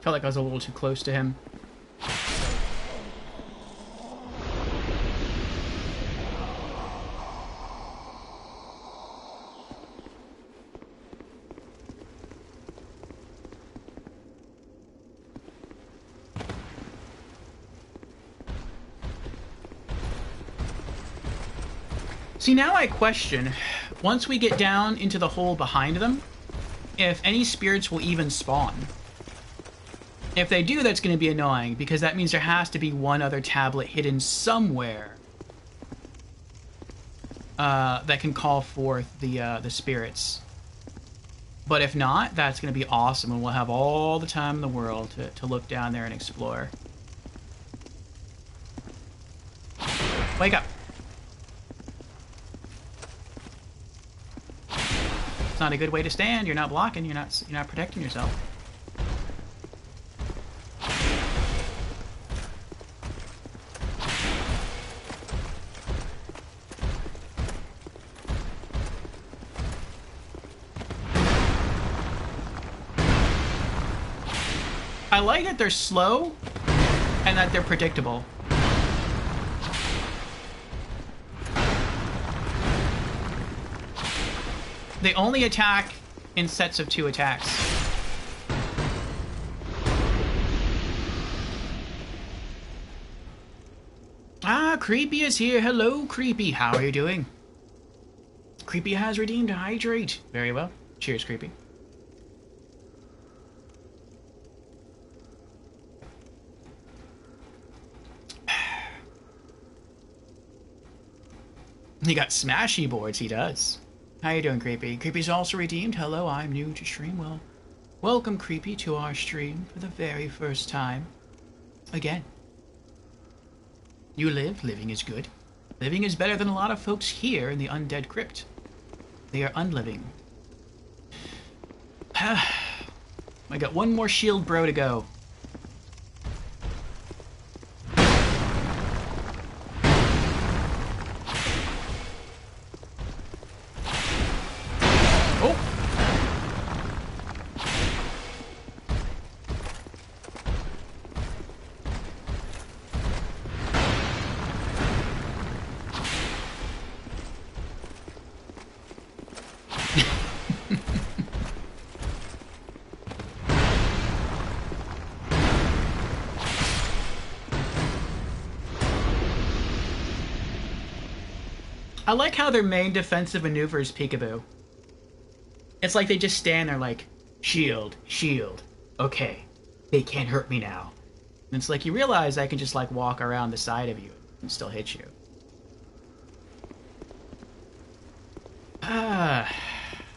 Felt like I was a little too close to him. See, now I question, once we get down into the hole behind them, if any spirits will even spawn. If they do, that's going to be annoying, because that means there has to be one other tablet hidden somewhere that can call forth the spirits. But if not, that's going to be awesome, and we'll have all the time in the world to look down there and explore. Wake up. It's not a good way to stand. You're not blocking. You're not protecting yourself. I like that they're slow and that they're predictable. They only attack in sets of 2 attacks. Ah, Creepy is here. Hello, Creepy. How are you doing? Creepy has redeemed a hydrate. Very well. Cheers, Creepy. He got smashy boards, he does. How you doing, Creepy? Creepy's also redeemed. Hello, I'm new to stream. Well, welcome, Creepy, to our stream for the very first time. Again. You live, living is good. Living is better than a lot of folks here in the Undead Crypt. They are unliving. I got one more shield bro to go. I like how their main defensive maneuver is peekaboo. It's like they just stand there like, shield, shield. Okay, they can't hurt me now. And it's like you realize I can just like walk around the side of you and still hit you.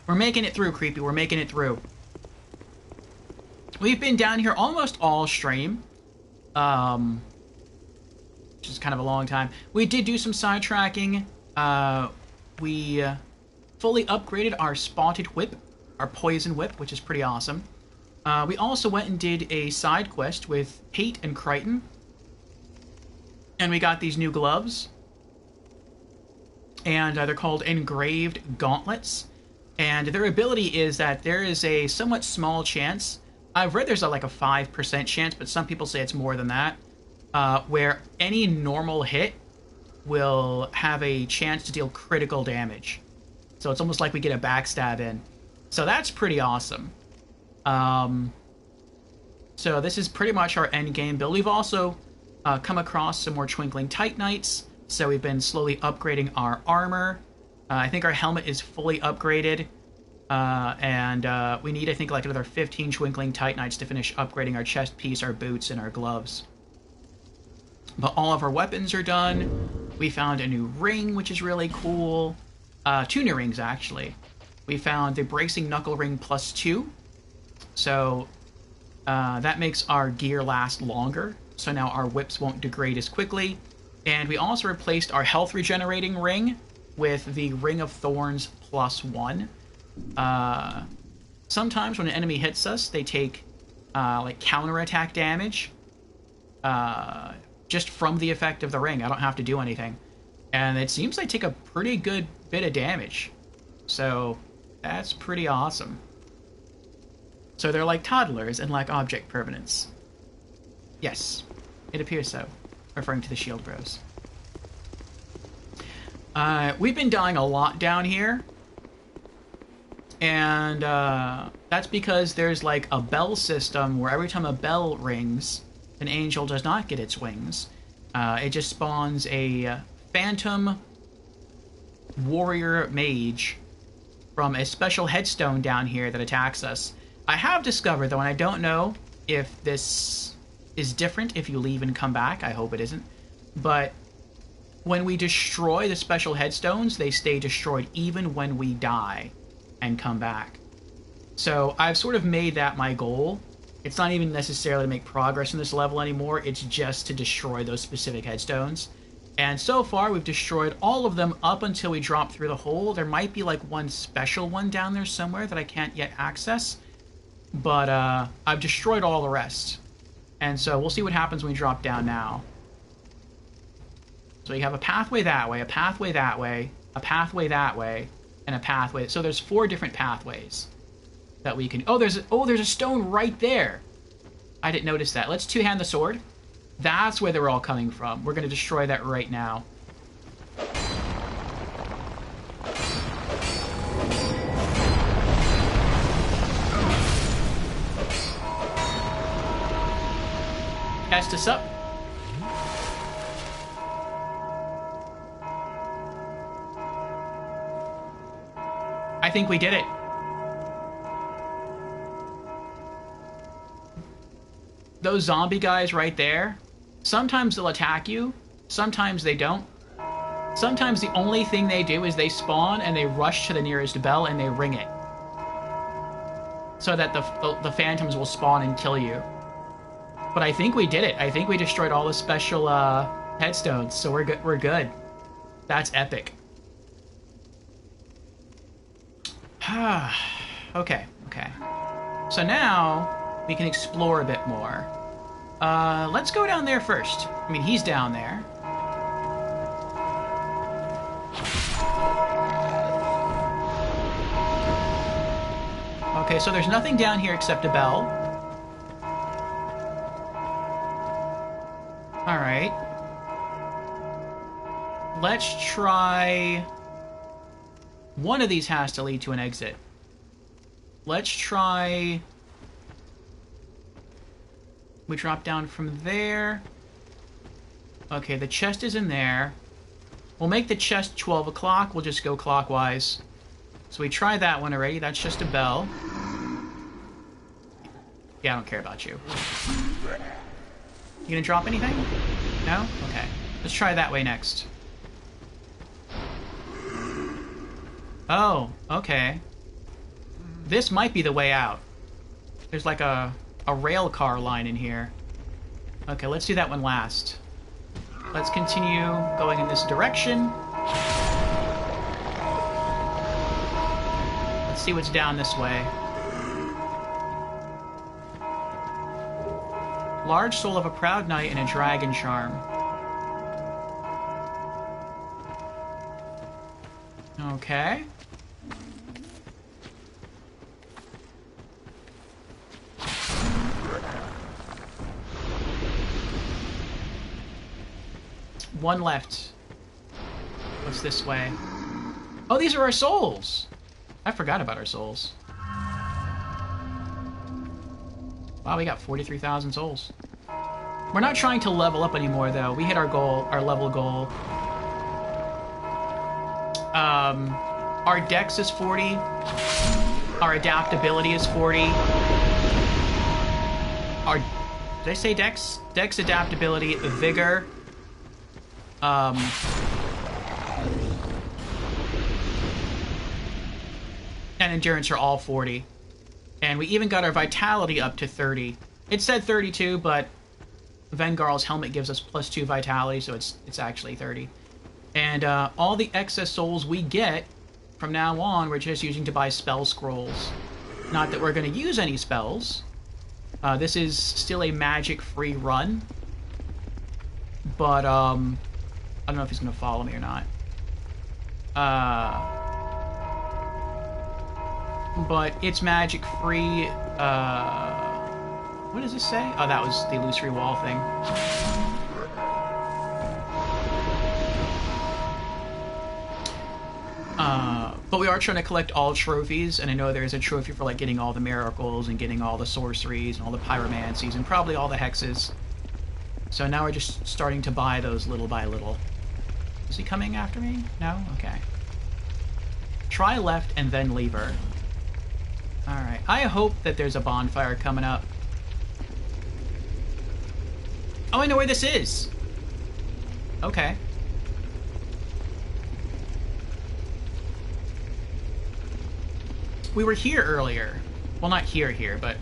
We're making it through, Creepy. We're making it through. We've been down here almost all stream. Which is kind of a long time. We did do some sidetracking. We fully upgraded our Spotted Whip, our Poison Whip, which is pretty awesome. We also went and did a side quest with Pate and Crichton. And we got these new gloves. And they're called Engraved Gauntlets. And their ability is that there is a somewhat small chance, I've read there's like a 5% chance, but some people say it's more than that, where any normal hit will have a chance to deal critical damage. So it's almost like we get a backstab in. So that's pretty awesome. So this is pretty much our end game build. We've also come across some more Twinkling Titanites, so we've been slowly upgrading our armor. I think our helmet is fully upgraded, and we need, I think, like another 15 Twinkling Titanites to finish upgrading our chest piece, our boots, and our gloves. But all of our weapons are done. We found a new ring, which is really cool. 2 new rings, actually. We found the Bracing Knuckle Ring +2. So that makes our gear last longer. So now our whips won't degrade as quickly. And we also replaced our health regenerating ring with the Ring of Thorns +1. Sometimes when an enemy hits us, they take like counterattack damage. Just from the effect of the ring. I don't have to do anything. And it seems they take a pretty good bit of damage. So that's pretty awesome. So they're like toddlers and like object permanence. Yes, it appears so. Referring to the shield bros. We've been dying a lot down here. And that's because there's like a bell system where every time a bell rings, an angel does not get its wings. It just spawns a phantom warrior mage from a special headstone down here that attacks us. I have discovered, though, and I don't know if this is different if you leave and come back. I hope it isn't. But when we destroy the special headstones, they stay destroyed even when we die and come back. So I've sort of made that my goal. It's not even necessarily to make progress in this level anymore, it's just to destroy those specific headstones. And so far, we've destroyed all of them up until we drop through the hole. There might be like one special one down there somewhere that I can't yet access. But I've destroyed all the rest. And so we'll see what happens when we drop down now. So you have a pathway that way, a pathway that way, a pathway that way, and a pathway. So there's 4 different pathways that we can... Oh, there's a stone right there. I didn't notice that. Let's two-hand the sword. That's where they're all coming from. We're going to destroy that right now. Estus up. I think we did it. Those zombie guys right there, sometimes they'll attack you, sometimes they don't. Sometimes the only thing they do is they spawn and they rush to the nearest bell and they ring it. So that the phantoms will spawn and kill you. But I think we did it. I think we destroyed all the special headstones, so we're good. We're good. That's epic. Okay. So now we can explore a bit more. Let's go down there first. I mean, he's down there. Okay, so there's nothing down here except a bell. Alright. Let's try... One of these has to lead to an exit. Let's try... We drop down from there. Okay, the chest is in there. We'll make the chest 12 o'clock. We'll just go clockwise. So we tried that one already. That's just a bell. Yeah, I don't care about you. You gonna drop anything? No? Okay. Let's try that way next. Oh, okay. This might be the way out. There's like a rail car line in here. Okay, let's do that one last. Let's continue going in this direction. Let's see what's down this way. Large soul of a proud knight and a dragon charm. Okay. One left. What's this way? Oh, these are our souls! I forgot about our souls. Wow, we got 43,000 souls. We're not trying to level up anymore, though. We hit our goal, our level goal. Our dex is 40. Our adaptability is 40. Our... Did I say dex? Dex, adaptability, vigor. And endurance are all 40. And we even got our vitality up to 30. It said 32, but Vengarl's helmet gives us +2 vitality, so it's actually 30. And all the excess souls we get from now on, we're just using to buy spell scrolls. Not that we're going to use any spells. This is still a magic-free run. But, I don't know if he's going to follow me or not. But it's magic-free, what does this say? Oh, that was the illusory wall thing. But we are trying to collect all trophies, and I know there's a trophy for, like, getting all the miracles and getting all the sorceries and all the pyromancies and probably all the hexes. So now we're just starting to buy those little by little. Is he coming after me? No? Okay. Try left and then lever. Alright. I hope that there's a bonfire coming up. Oh, I know where this is! Okay. We were here earlier. Well, not here, but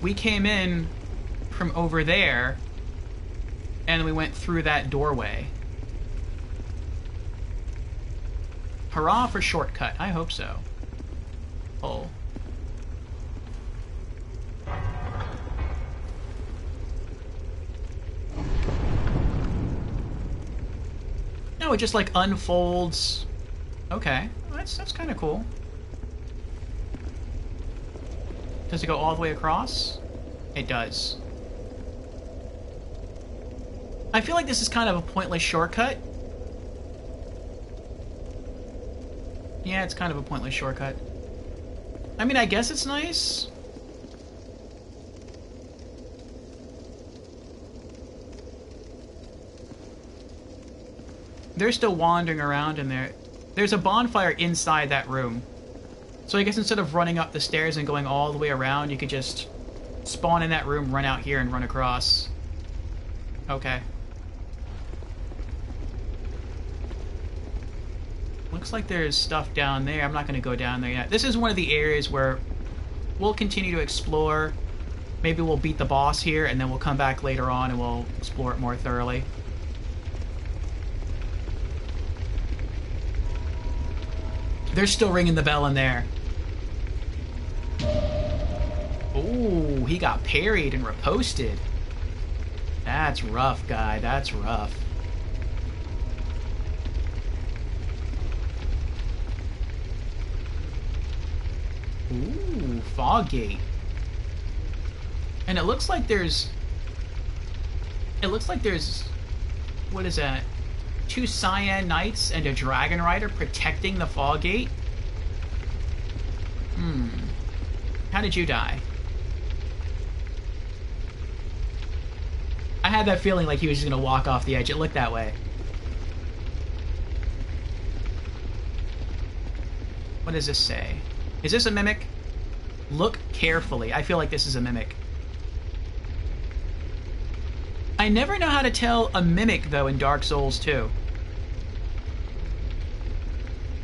we came in from over there, and we went through that doorway. Hurrah for shortcut. I hope so. Oh. No, it just, like, unfolds. Okay. Well, that's kind of cool. Does it go all the way across? It does. I feel like this is kind of a pointless shortcut. Yeah, it's kind of a pointless shortcut. I mean, I guess it's nice. They're still wandering around in there. There's a bonfire inside that room. So I guess instead of running up the stairs and going all the way around, you could just spawn in that room, run out here, and run across. Okay. Looks like there's stuff down there. I'm not going to go down there yet. This is one of the areas where we'll continue to explore. Maybe we'll beat the boss here, and then we'll come back later on and we'll explore it more thoroughly. They're still ringing the bell in there. Ooh, he got parried and riposted. That's rough, guy. That's rough. Ooh, fog gate. And it looks like there's... What is that? 2 Cyan Knights and a Dragon Rider protecting the fog gate? How did you die? I had that feeling like he was just gonna walk off the edge. It looked that way. What does this say? Is this a mimic? Look carefully. I feel like this is a mimic. I never know how to tell a mimic, though, in Dark Souls 2.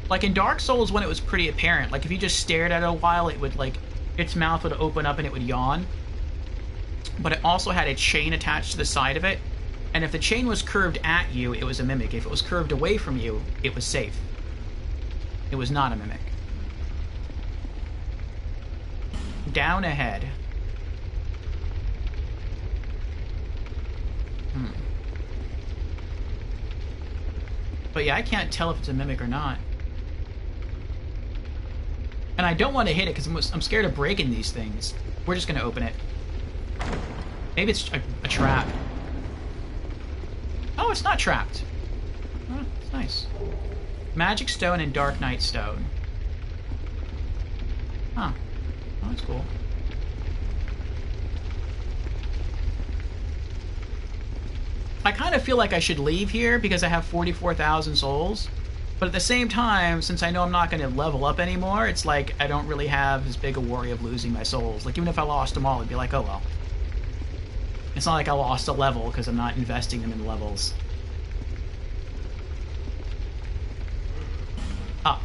Like, in Dark Souls 1, it was pretty apparent. Like, if you just stared at it a while, it would, like, its mouth would open up and it would yawn. But it also had a chain attached to the side of it. And if the chain was curved at you, it was a mimic. If it was curved away from you, it was safe. It was not a mimic. Down ahead. But yeah, I can't tell if it's a mimic or not. And I don't want to hit it because I'm scared of breaking these things. We're just going to open it. Maybe it's a trap. Oh, it's not trapped. Oh, it's nice. Magic Stone and Dark Knight Stone. Huh. Oh, that's cool. I kind of feel like I should leave here because I have 44,000 souls. But at the same time, since I know I'm not going to level up anymore, it's like I don't really have as big a worry of losing my souls. Like, even if I lost them all, it'd be like, oh well. It's not like I lost a level because I'm not investing them in levels. Up.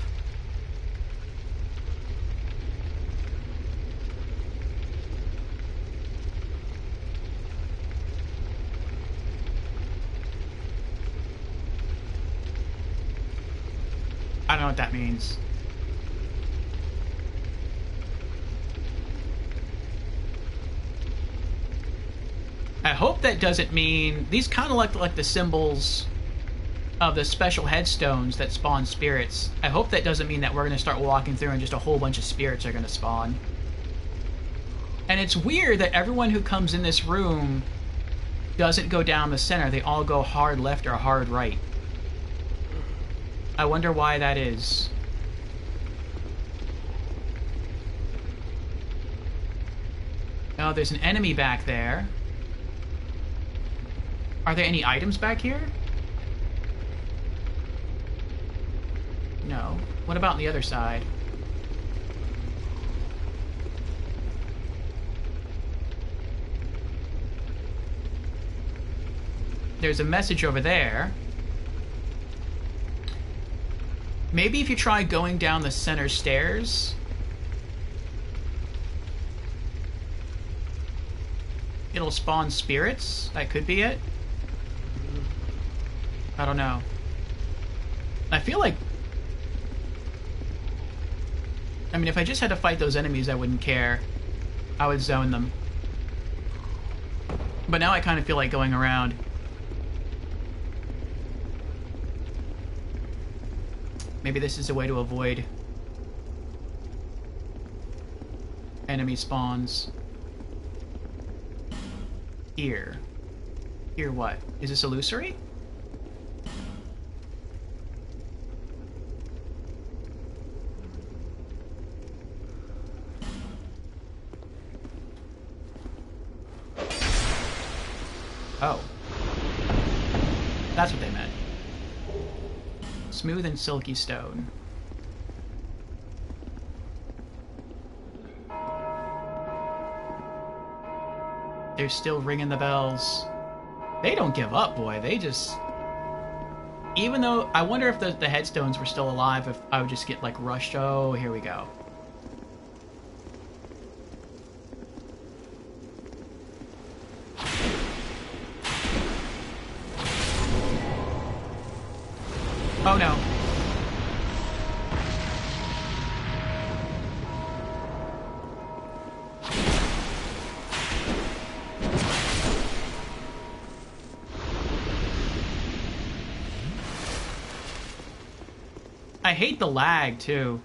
I don't know what that means. I hope that doesn't mean... These kind of look like the symbols of the special headstones that spawn spirits. I hope that doesn't mean that we're going to start walking through and just a whole bunch of spirits are going to spawn. And it's weird that everyone who comes in this room doesn't go down the center. They all go hard left or hard right. I wonder why that is. Oh, there's an enemy back there. Are there any items back here? No. What about on the other side? There's a message over there. Maybe if you try going down the center stairs, it'll spawn spirits. That could be it. I don't know. I feel like... I mean, if I just had to fight those enemies, I wouldn't care. I would zone them. But now I kind of feel like going around. Maybe this is a way to avoid enemy spawns. Here. Here, what? Is this illusory? Oh. That's what they meant. Smooth and silky stone. They're still ringing the bells. They don't give up, boy. They just... Even though... I wonder if the headstones were still alive, if I would just get, like, rushed. Oh, here we go. Oh, no. I hate the lag, too.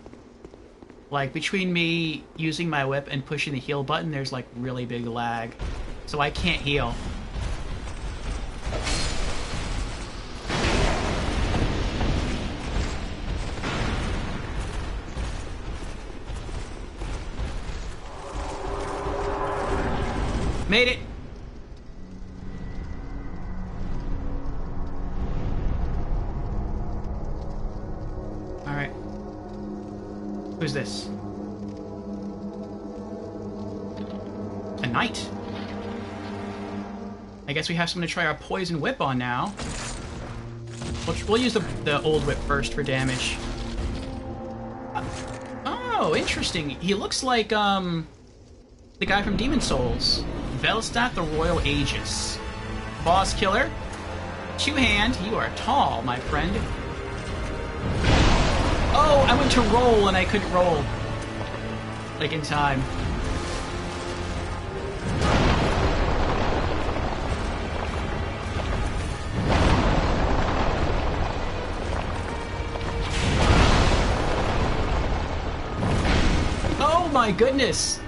Like, between me using my whip and pushing the heal button, there's, like, really big lag. So I can't heal. Made it! Alright. Who's this? A knight. I guess we have someone to try our poison whip on now. We'll use the old whip first for damage. Oh, interesting. He looks like, the guy from Demon Souls. Velstadt the Royal Aegis. Boss killer. Two-hand. You are tall, my friend. Oh, I went to roll and I couldn't roll. Like in time. Oh my goodness.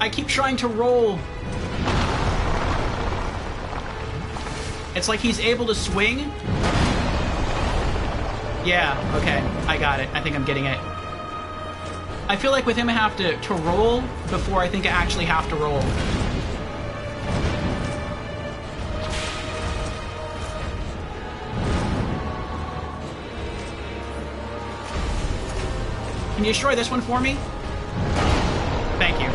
I keep trying to roll. It's like he's able to swing. Yeah, okay. I got it. I think I'm getting it. I feel like with him I have to roll before I think I actually have to roll. Can you destroy this one for me? Thank you.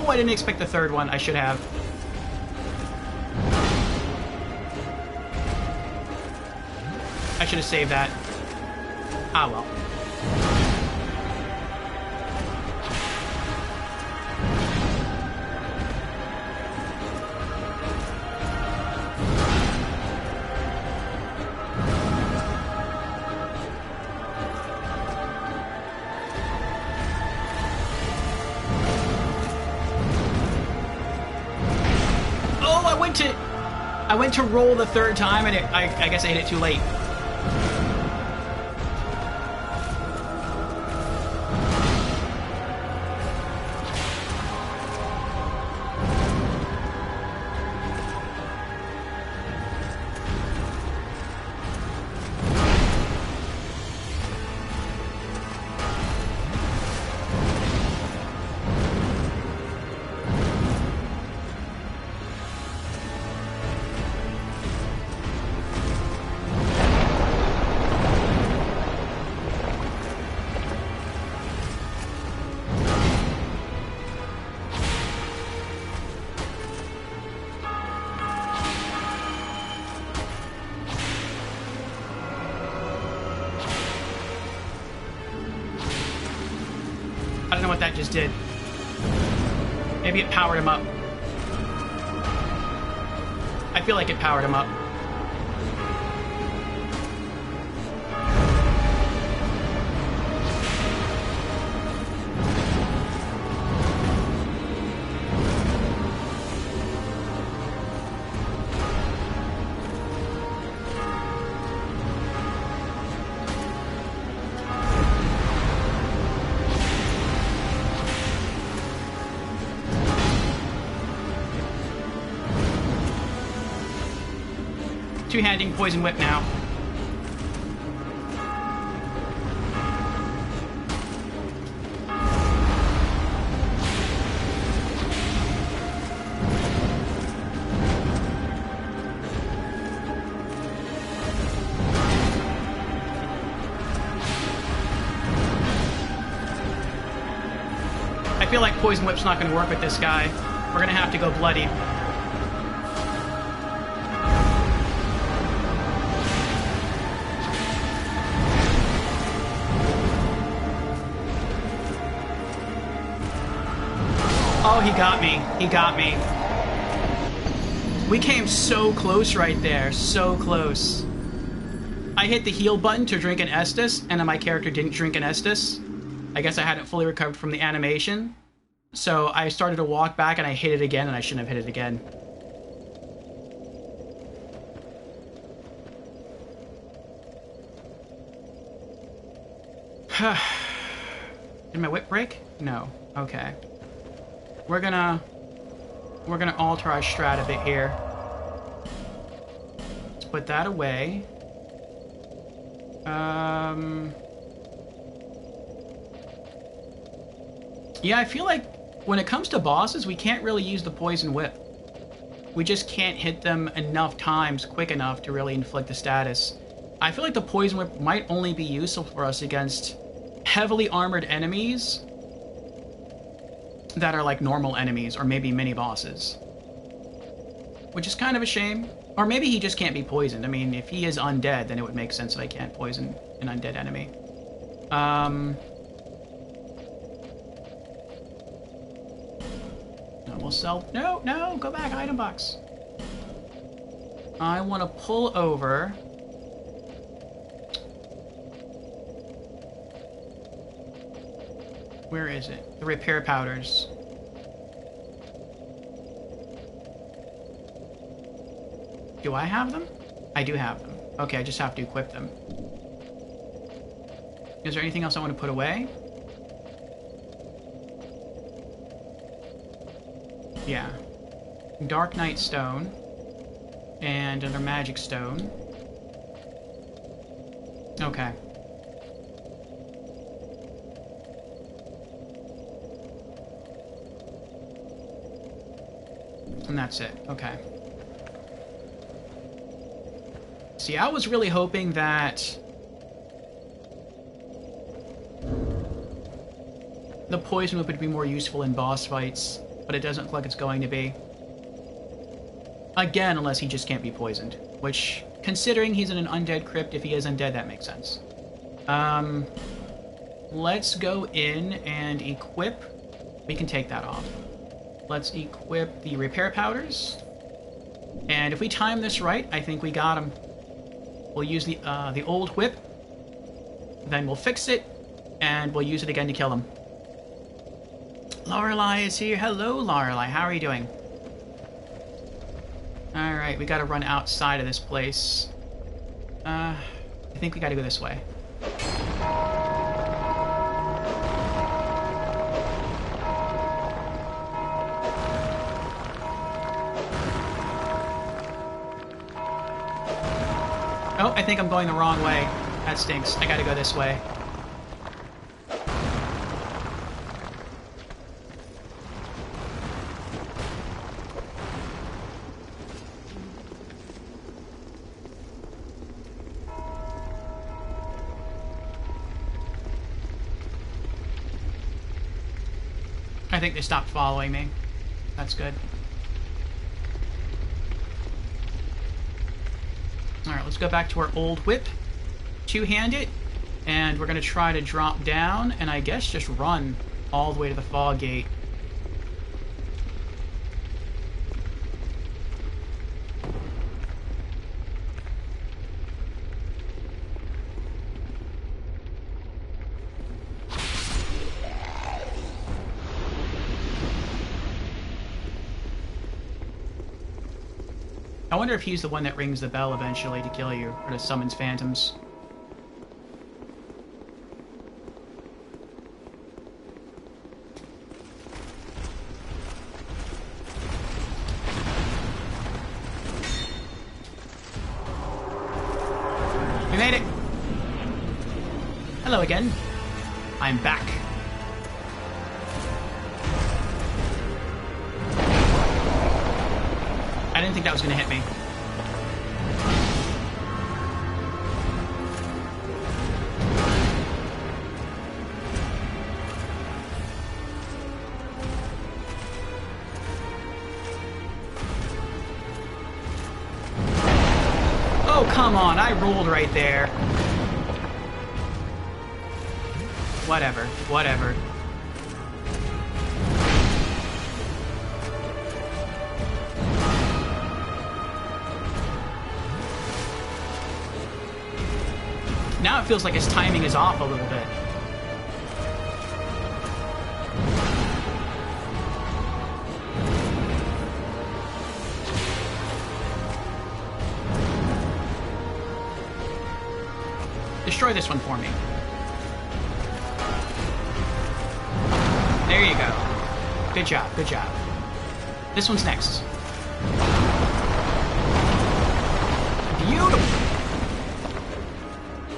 I didn't expect the third one. I should have. I should have saved that. Ah, well. I went to roll the third time, and I guess I hit it too late. I don't know what that just did. Maybe it powered him up. I feel like it powered him up. Two-handing poison whip now. I feel like Poison Whip's not going to work with this guy. We're going to have to go bloody. Oh, he got me. He got me. We came so close right there. So close. I hit the heal button to drink an Estus, and then my character didn't drink an Estus. I guess I hadn't fully recovered from the animation. So I started to walk back and I hit it again, and I shouldn't have hit it again. Did my whip break? No. Okay. We're gonna alter our strat a bit here. Let's put that away. Yeah, I feel like when it comes to bosses, we can't really use the Poison Whip. We just can't hit them enough times quick enough to really inflict the status. I feel like the Poison Whip might only be useful for us against heavily armored enemies that are like normal enemies, or maybe mini-bosses. Which is kind of a shame. Or maybe he just can't be poisoned. I mean, if he is undead, then it would make sense that I can't poison an undead enemy. No, we'll sell... No, go back, item box. I want to pull over... Where is it? The repair powders. Do I have them? I do have them. Okay, I just have to equip them. Is there anything else I want to put away? Yeah. Dark Knight Stone. And another Magic Stone. Okay. And that's it. Okay. See, I was really hoping that the Poison Whip would be more useful in boss fights, but it doesn't look like it's going to be. Again, unless he just can't be poisoned. Which, considering he's in an undead crypt, if he is undead, that makes sense. Let's go in and equip... We can take that off. Let's equip the repair powders. And if we time this right, I think we got him. We'll use the old whip. Then we'll fix it. And we'll use it again to kill him. Lorelei is here. Hello, Lorelei. How are you doing? Alright, we gotta run outside of this place. I think we gotta go this way. Oh, I think I'm going the wrong way. That stinks. I gotta go this way. I think they stopped following me. That's good. Alright, let's go back to our old whip. Two-hand it. And we're going to try to drop down and I guess just run all the way to the fog gate. I wonder if he's the one that rings the bell eventually to kill you, or to summons phantoms. We made it! Hello again. I'm back. I didn't think that was going to hit me. Oh, come on. I rolled right there. Whatever. Whatever. Now it feels like his timing is off a little bit. Destroy this one for me. There you go. Good job, good job. This one's next. Beautiful.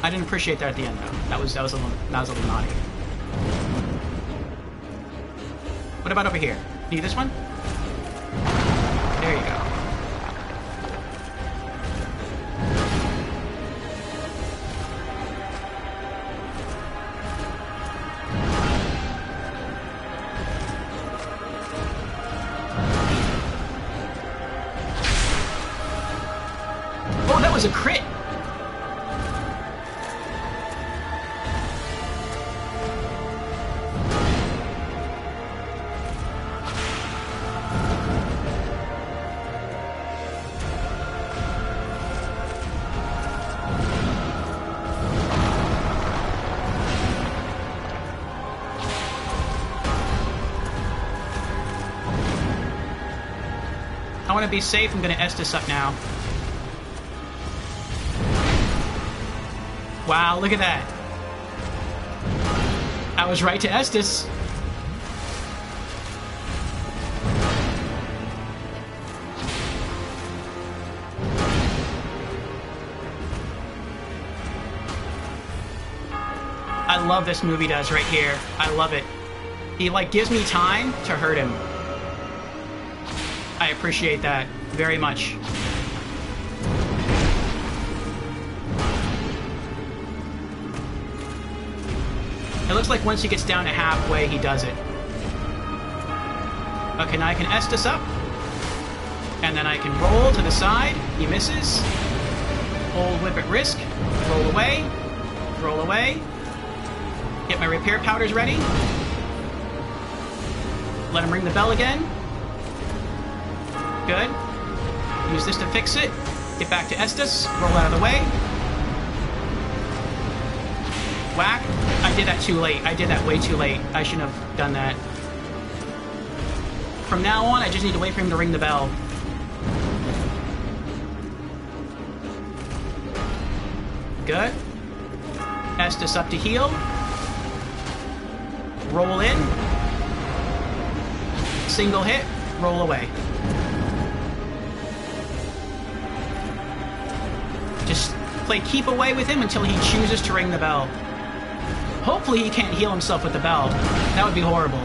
I didn't appreciate that at the end though. That was a little naughty. What about over here? Need this one? There you go. Oh, that was a crit! I want to be safe. I'm going to Estus up now. Wow, look at that. I was right to Estus. I love this movie does right here. I love it. He like gives me time to hurt him. I appreciate that very much. It looks like once he gets down to halfway, he does it. Okay, now I can Estus up. And then I can roll to the side. He misses. Hold whip at risk. Roll away. Roll away. Get my repair powders ready. Let him ring the bell again. Good. Use this to fix it. Get back to Estus. Roll out of the way. Whack. I did that too late. I did that way too late. I shouldn't have done that. From now on, I just need to wait for him to ring the bell. Good. Estus up to heal. Roll in. Single hit. Roll away. Just play keep away with him until he chooses to ring the bell. Hopefully he can't heal himself with the bell. That would be horrible.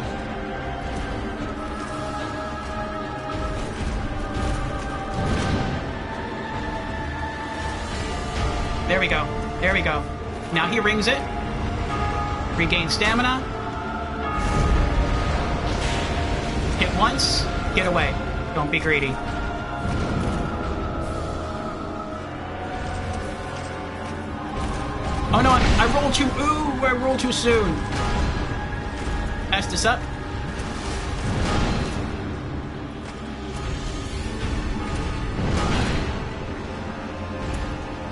There we go. There we go. Now he rings it. Regain stamina. Hit once. Get away. Don't be greedy. Oh no, I rolled too... Ooh, I rolled too soon. Estus up.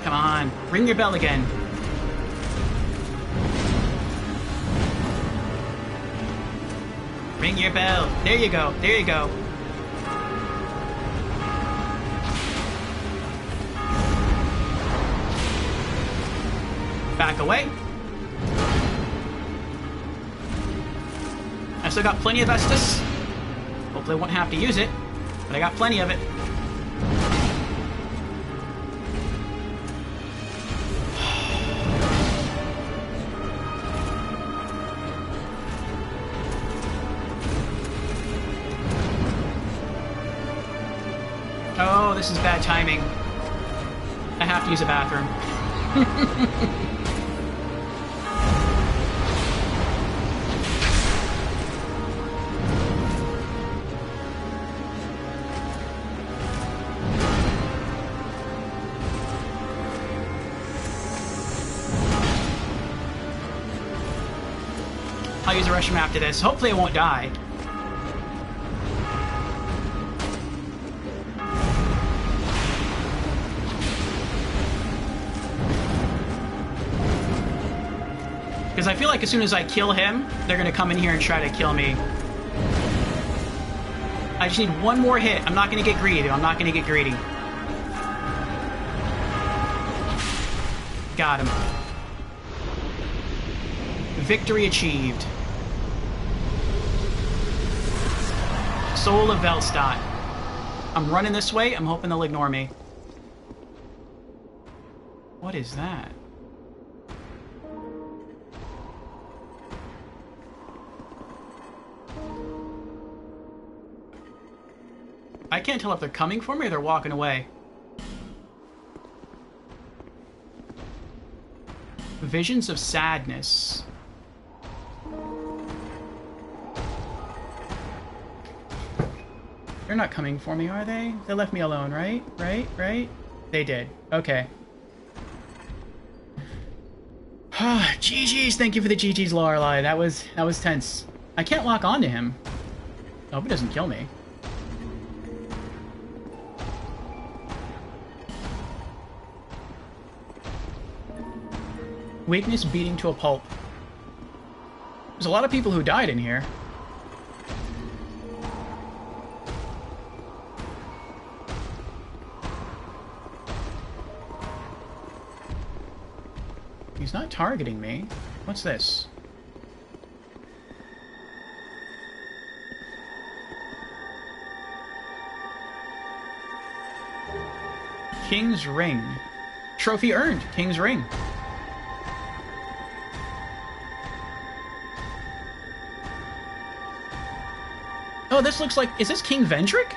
Come on, ring your bell again. Ring your bell. There you go, there you go. Back away. I still got plenty of Estus. Hopefully I won't have to use it, but I got plenty of it. this is bad timing. I have to use a bathroom. I'll use a restroom after this. Hopefully I won't die. Because I feel like as soon as I kill him, they're going to come in here and try to kill me. I just need one more hit. I'm not going to get greedy. I'm not going to get greedy. Got him. Victory achieved. Soul of Velstadt. I'm running this way. I'm hoping they'll ignore me. What is that? I can't tell if they're coming for me or they're walking away. Visions of sadness. They're not coming for me, are they? They left me alone, right? Right? They did. Okay. GG's, thank you for the GG's, Lorelei. That was tense. I can't lock onto him. I hope he doesn't kill me. Weakness beating to a pulp. There's a lot of people who died in here. He's not targeting me. What's this? King's Ring. Trophy earned. King's Ring. Oh, this looks like... Is this King Vendrick?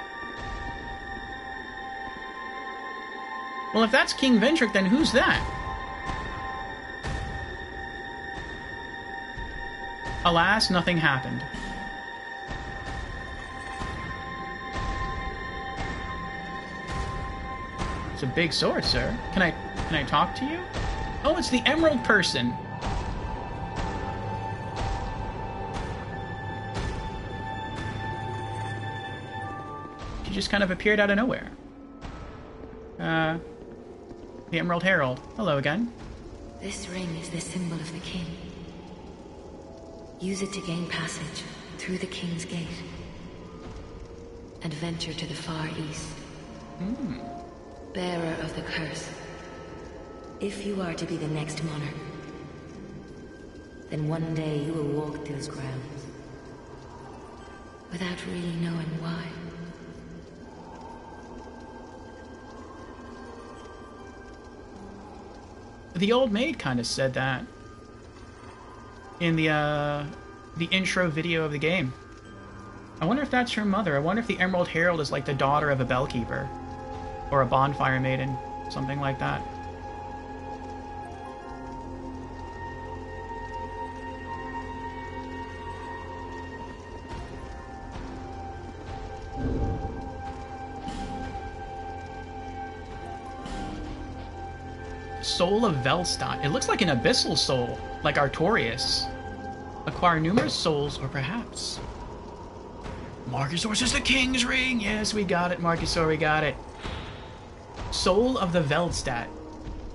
Well, if that's King Vendrick, then who's that? Alas, nothing happened. It's a big sword, sir. Can I talk to you? Oh, it's the Emerald Person. She just kind of appeared out of nowhere. The Emerald Herald. Hello again.
This ring is the symbol of the king. Use it to gain passage through the King's Gate and venture to the far east. Bearer of the curse. If you are to be the next monarch, then one day you will walk those grounds without really knowing why.
The old maid kind of said that in the intro video of the game. I wonder if that's her mother. I wonder if the Emerald Herald is like the daughter of a Bellkeeper or a Bonfire Maiden, something like that. Soul of Velstadt. It looks like an abyssal soul, like Artorias. Acquire numerous souls, or perhaps... Marcusor says the King's Ring! Yes, we got it, Marcusor, we got it. Soul of the Velstadt.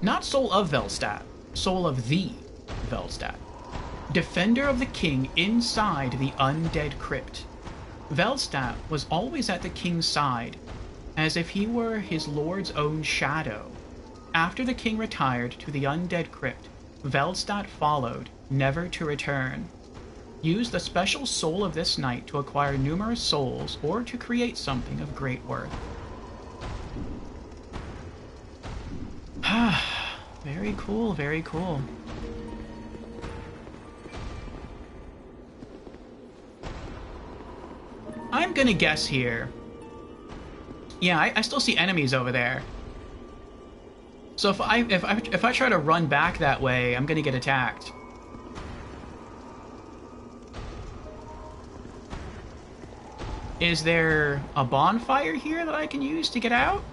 Not Soul of Velstadt. Soul of the Velstadt. Defender of the king inside the undead crypt. Velstadt was always at the king's side, as if he were his lord's own shadow. After the king retired to the undead crypt, Velstadt followed, never to return. Use the special soul of this night to acquire numerous souls or to create something of great worth. Very cool, very cool. I'm gonna guess here Yeah, I still see enemies over there. So if I try to run back that way, I'm gonna get attacked. Is there a bonfire here that I can use to get out?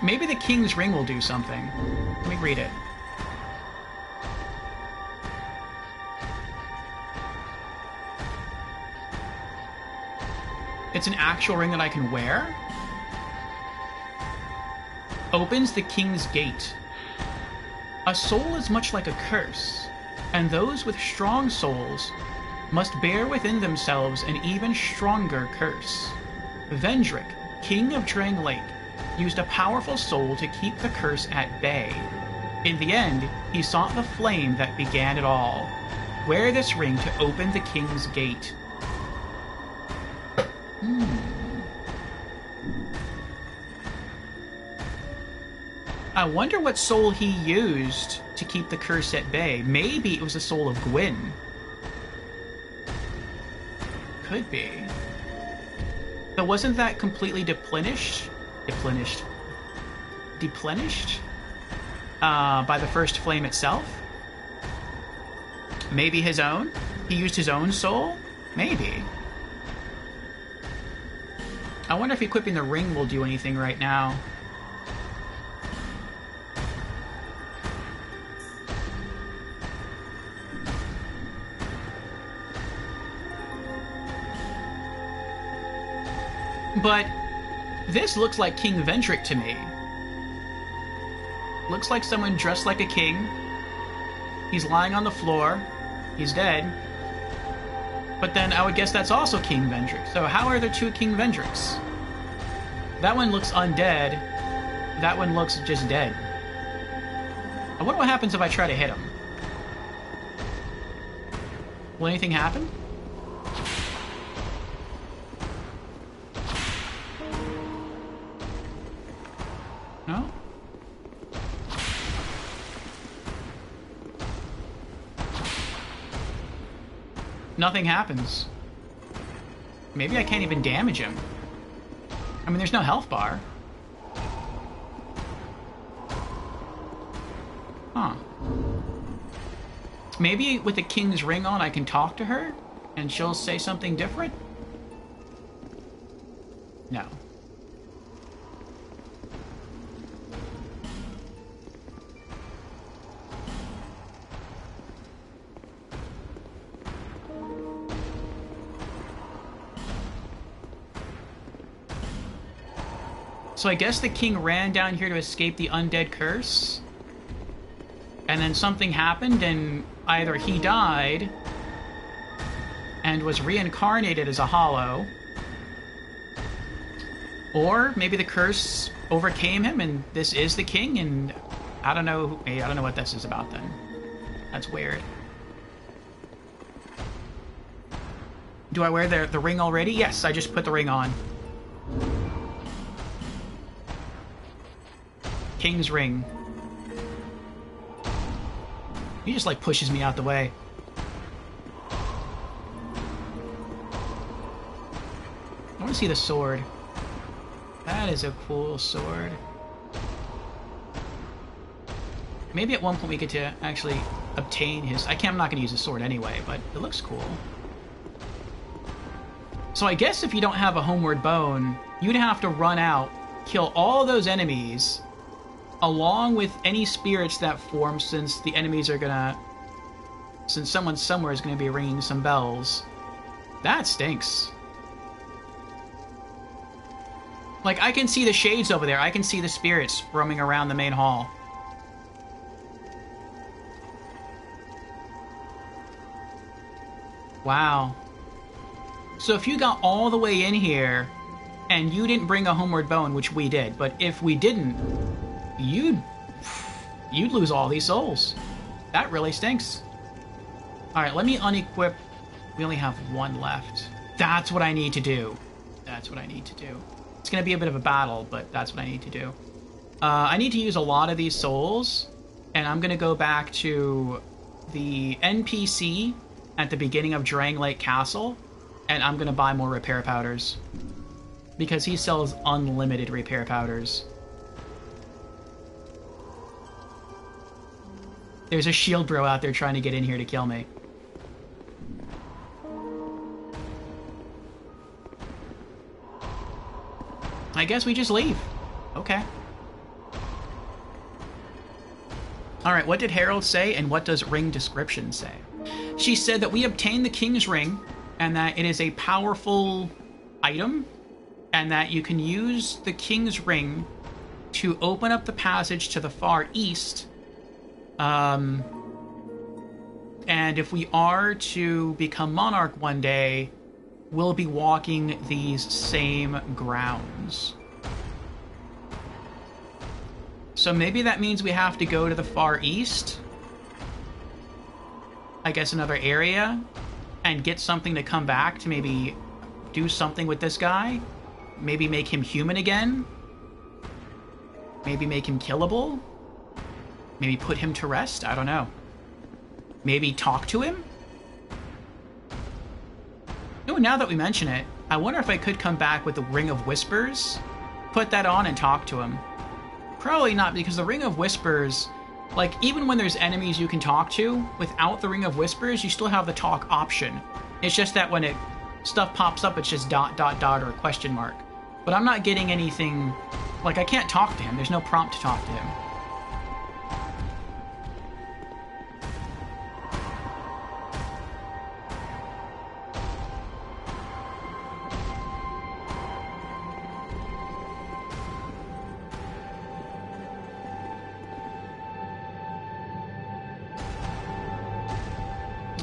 Maybe the King's Ring will do something. Let me read it. It's an actual ring that I can wear. Opens the King's Gate. A soul is much like a curse, and those with strong souls must bear within themselves an even stronger curse. Vendrick, King of Drang Lake, used a powerful soul to keep the curse at bay. In the end, he sought the flame that began it all. Wear this ring to open the King's Gate. I wonder what soul he used to keep the curse at bay. Maybe it was the soul of Gwyn. Could be. But wasn't that completely deplenished by the first flame itself? Maybe his own? He used his own soul? Maybe. I wonder if equipping the ring will do anything right now. But this looks like King Vendrick to me. Looks like someone dressed like a king. He's lying on the floor. He's dead. But then I would guess that's also King Vendrick. So how are there two King Vendricks? That one looks undead. That one looks just dead. I wonder what happens if I try to hit him. Will anything happen? No? Nothing happens. Maybe I can't even damage him. I mean, there's no health bar. Huh. Maybe with the King's Ring on, I can talk to her, and she'll say something different? No. So I guess the king ran down here to escape the undead curse. And then something happened and either he died and was reincarnated as a hollow, or maybe the curse overcame him and this is the king, and I don't know what this is about then. That's weird. Do I wear the ring already? Yes, I just put the ring on. King's Ring. He just like pushes me out the way. I want to see the sword. That is a cool sword. Maybe at one point we get to actually obtain his... I'm not going to use the sword anyway, but it looks cool. So I guess if you don't have a Homeward Bone, you'd have to run out, kill all those enemies, along with any spirits that form, since the enemies are gonna... Since someone somewhere is gonna be ringing some bells. That stinks. Like, I can see the shades over there. I can see the spirits roaming around the main hall. Wow. So if you got all the way in here, and you didn't bring a Homeward Bone, which we did, but if we didn't, you'd lose all these souls. That really stinks. Alright, let me unequip. We only have one left. That's what I need to do. That's what I need to do. It's gonna be a bit of a battle, but that's what I need to do. I need to use a lot of these souls, and I'm going to go back to the NPC at the beginning of Drang Lake Castle, and I'm going to buy more repair powders. Because he sells unlimited repair powders. There's a shield bro out there trying to get in here to kill me. I guess we just leave. Okay. Alright, what did Harold say, and what does ring description say? She said that we obtained the King's Ring, and that it is a powerful item, and that you can use the King's Ring to open up the passage to the far east. And if we are to become monarch one day, we'll be walking these same grounds. So maybe that means we have to go to the far east, I guess another area, and get something to come back to maybe do something with this guy. Maybe make him human again. Maybe make him killable. Maybe put him to rest. I don't know. Maybe talk to him? Oh, now that we mention it, I wonder if I could come back with the Ring of Whispers, put that on and talk to him. Probably not, because the Ring of Whispers, like, even when there's enemies you can talk to, without the Ring of Whispers, you still have the talk option. It's just that when stuff pops up, it's just ... or a question mark. But I'm not getting anything, like, I can't talk to him. There's no prompt to talk to him.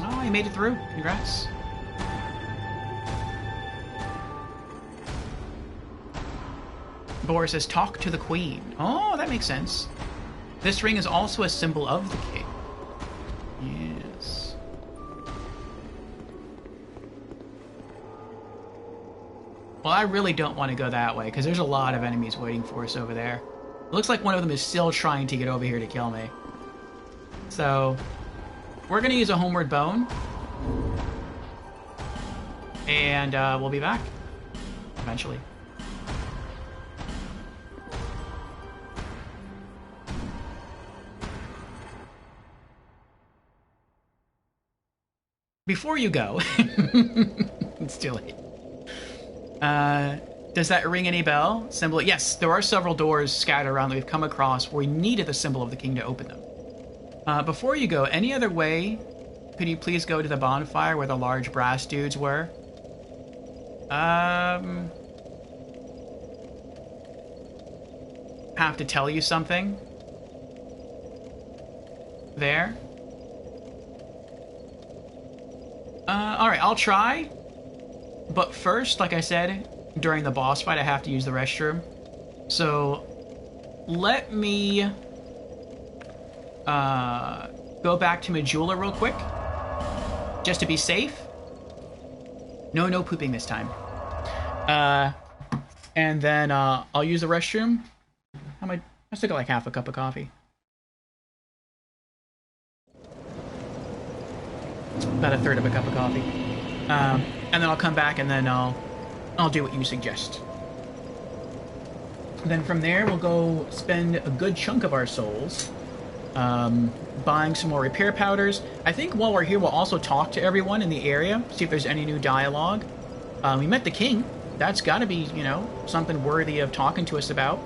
Oh, you made it through. Congrats. Boris says, talk to the queen. Oh, that makes sense. This ring is also a symbol of the king. Yes. Well, I really don't want to go that way, because there's a lot of enemies waiting for us over there. It looks like one of them is still trying to get over here to kill me. So, we're going to use a Homeward Bone. And we'll be back. Eventually. Before you go, it's too late. Does that ring any bell? Symbol? Yes, there are several doors scattered around that we've come across where we needed the symbol of the king to open them. Before you go, any other way? Could you please go to the bonfire where the large brass dudes were? Have to tell you something? There? Alright, I'll try. But first, like I said, during the boss fight, I have to use the restroom. So, let me go back to Majula real quick. Just to be safe. No pooping this time. And then I'll use the restroom. I still got like half a cup of coffee. About a third of a cup of coffee. And then I'll come back and then I'll do what you suggest. Then from there, we'll go spend a good chunk of our souls buying some more repair powders. I think while we're here, we'll also talk to everyone in the area, see if there's any new dialogue. We met the king. That's got to be, something worthy of talking to us about.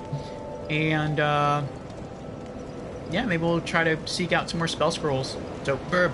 And, yeah, maybe we'll try to seek out some more spell scrolls. So, Burb.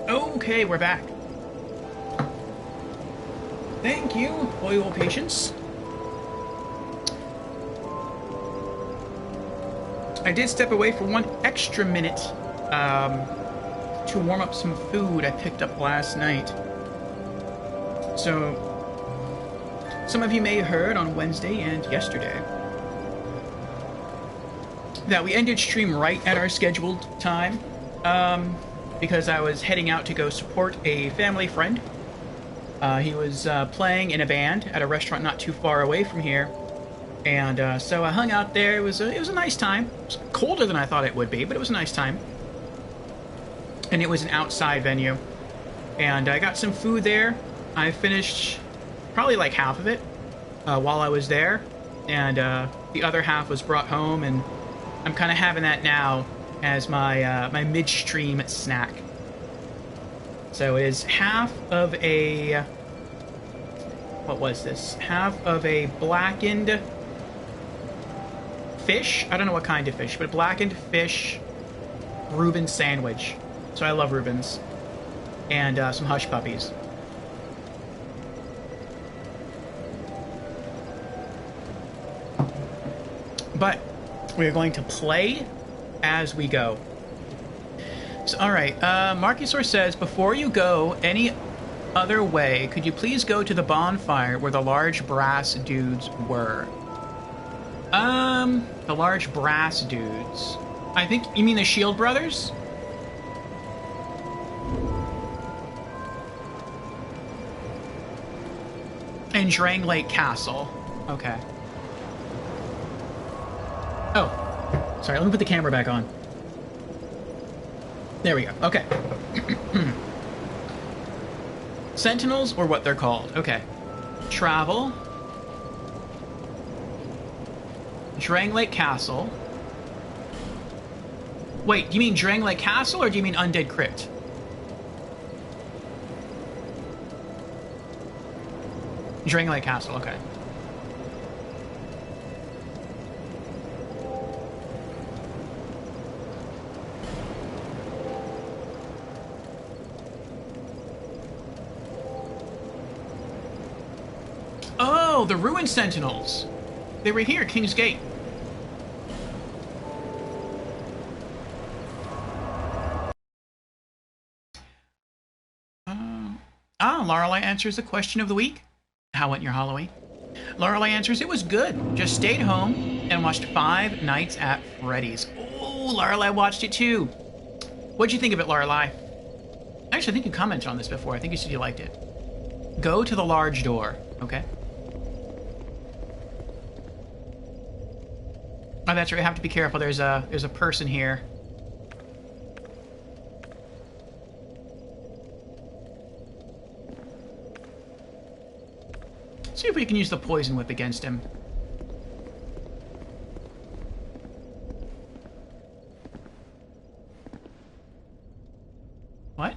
Okay, we're back. Thank you for your patience. I did step away for 1 extra minute to warm up some food I picked up last night. So, some of you may have heard on Wednesday and yesterday that we ended stream right at our scheduled time because I was heading out to go support a family friend. He was playing in a band at a restaurant not too far away from here. And so I hung out there. It was a nice time. It was colder than I thought it would be, but it was a nice time. And it was an outside venue. And I got some food there. I finished probably like half of it while I was there. And the other half was brought home, and I'm kind of having that now as my my midstream snack. So it is half of a... What was this? Half of a blackened fish. I don't know what kind of fish, but blackened fish Reuben sandwich. So I love Reubens. And some hush puppies. But we're going to play as we go. So, alright, Marcusor says, before you go any other way, could you please go to the bonfire where the large brass dudes were? The large brass dudes. I think, you mean the Shield Brothers? And Drang Lake Castle. Okay. Oh. Sorry, let me put the camera back on. There we go. Okay. Sentinels, or what they're called. Okay. Travel. Drang Lake Castle. Wait, do you mean Drang Lake Castle, or do you mean Undead Crypt? Drang Lake Castle, okay. Oh, the Ruined Sentinels. They were here, King's Gate. Lorelei answers the question of the week. How went your Halloween? Lorelei answers, it was good. Just stayed home and watched Five Nights at Freddy's. Oh, Lorelei watched it too. What'd you think of it, Lorelei? Actually, I think you commented on this before. I think you said you liked it. Go to the large door. Okay. Oh, that's right. We have to be careful. There's a person here. See if we can use the poison whip against him. What?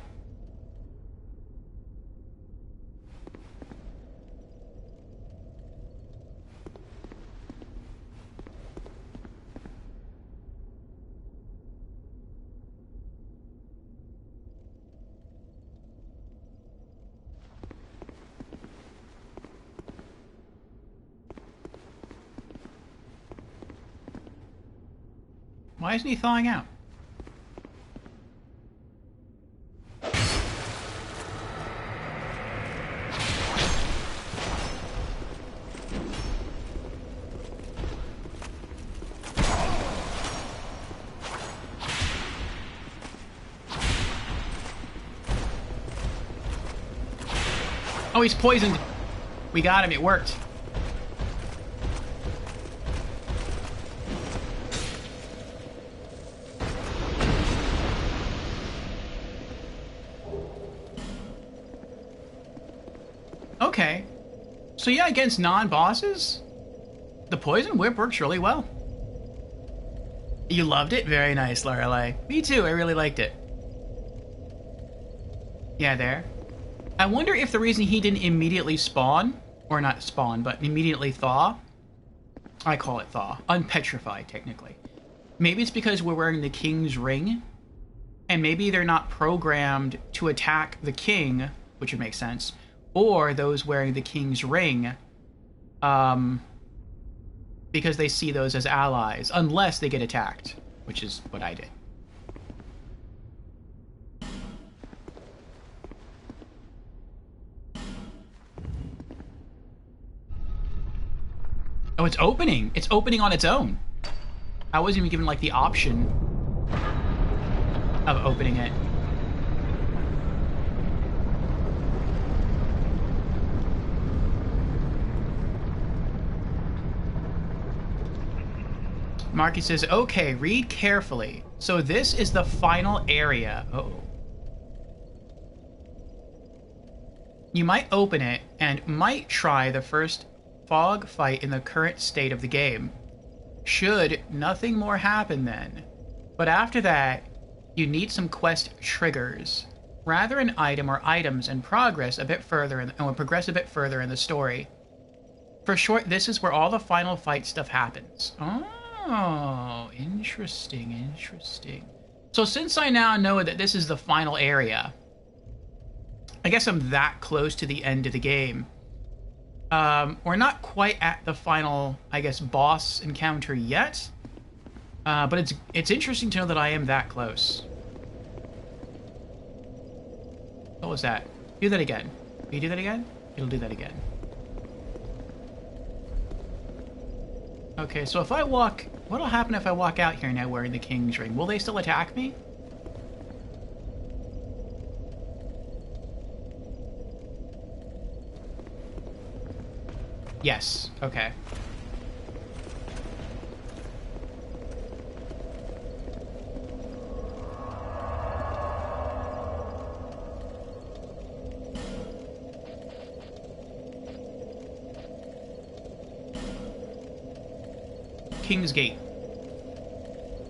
Why isn't he thawing out? Oh, he's poisoned. We got him. It worked. Okay. So yeah, against non-bosses, the poison whip works really well. You loved it? Very nice, Lorelei. Me too, I really liked it. Yeah, there. I wonder if the reason he didn't immediately spawn, or not spawn, but immediately thaw, I call it thaw, unpetrified technically. Maybe it's because we're wearing the King's Ring, and maybe they're not programmed to attack the king, which would make sense, or those wearing the king's ring, because they see those as allies, unless they get attacked, which is what I did. Oh, it's opening! It's opening on its own! I wasn't even given, like, the option of opening it. Marky says, okay, read carefully. So this is the final area. Uh-oh. You might open it and might try the first fog fight in the current state of the game. Should nothing more happen then. But after that, you need some quest triggers. Rather an item or items and progress a bit further and will progress a bit further in the story. For short, this is where all the final fight stuff happens. Oh, interesting, interesting. So since I now know that this is the final area, I guess I'm that close to the end of the game. We're not quite at the final, I guess, boss encounter yet. But it's interesting to know that I am that close. What was that? Do that again. Can you do that again? It'll do that again. Okay, so if I walk... What'll happen if I walk out here now wearing the king's ring? Will they still attack me? Yes. Okay. King's Gate.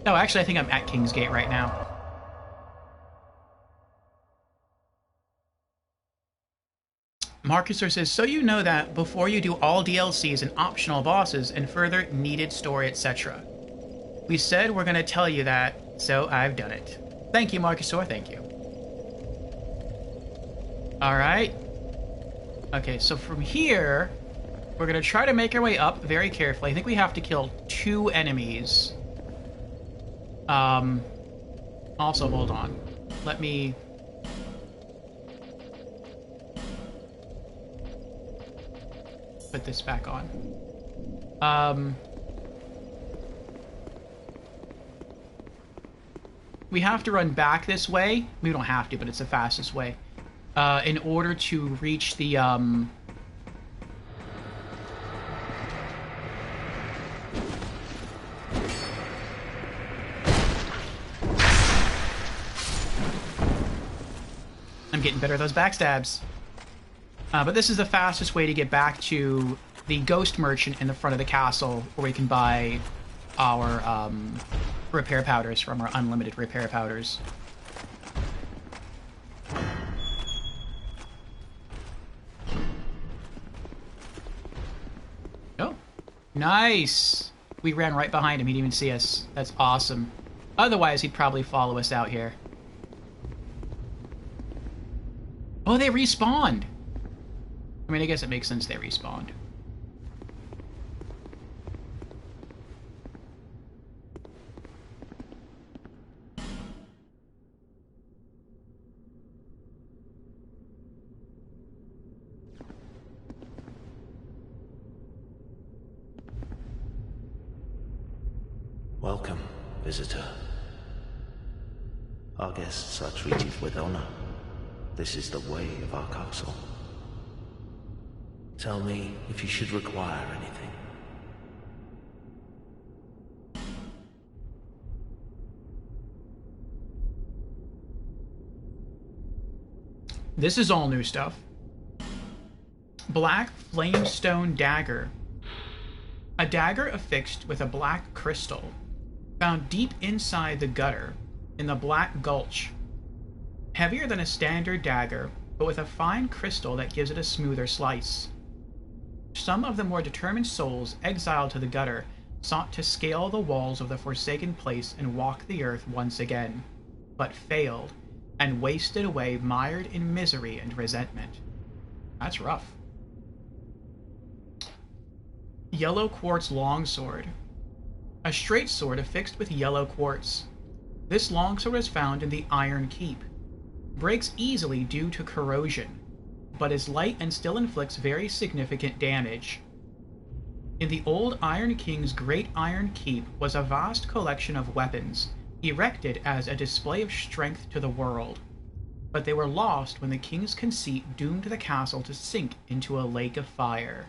No, actually, I think I'm at King's Gate right now. Marcusor says, so you know that before you do all DLCs and optional bosses and further needed story, etc. We said we're going to tell you that, so I've done it. Thank you, Marcusor, thank you. Alright. Okay, so from here, we're going to try to make our way up very carefully. I think we have to kill 2 enemies. Also, hold on. Let me... put this back on. We have to run back this way. We don't have to, but it's the fastest way. In order to reach the, I'm getting better at those backstabs. But this is the fastest way to get back to the ghost merchant in the front of the castle, where we can buy our repair powders from our unlimited repair powders. Oh, nice! We ran right behind him. He didn't even see us. That's awesome. Otherwise, he'd probably follow us out here. Oh, they respawned! I mean, I guess it makes sense they respawned.
Welcome, visitor. Our guests are treated with honor. This is the way of our castle. Tell me if you should require anything.
This is all new stuff. Black Flamestone Dagger. A dagger affixed with a black crystal, found deep inside the gutter in the Black Gulch. Heavier than a standard dagger, but with a fine crystal that gives it a smoother slice. Some of the more determined souls exiled to the gutter sought to scale the walls of the forsaken place and walk the earth once again. but failed, and wasted away mired in misery and resentment. That's rough. Yellow quartz longsword. A straight sword affixed with yellow quartz. This longsword is found in the Iron Keep. Breaks easily due to corrosion, but is light and still inflicts very significant damage. In the old Iron King's Great Iron Keep was a vast collection of weapons, erected as a display of strength to the world. But they were lost when the king's conceit doomed the castle to sink into a lake of fire.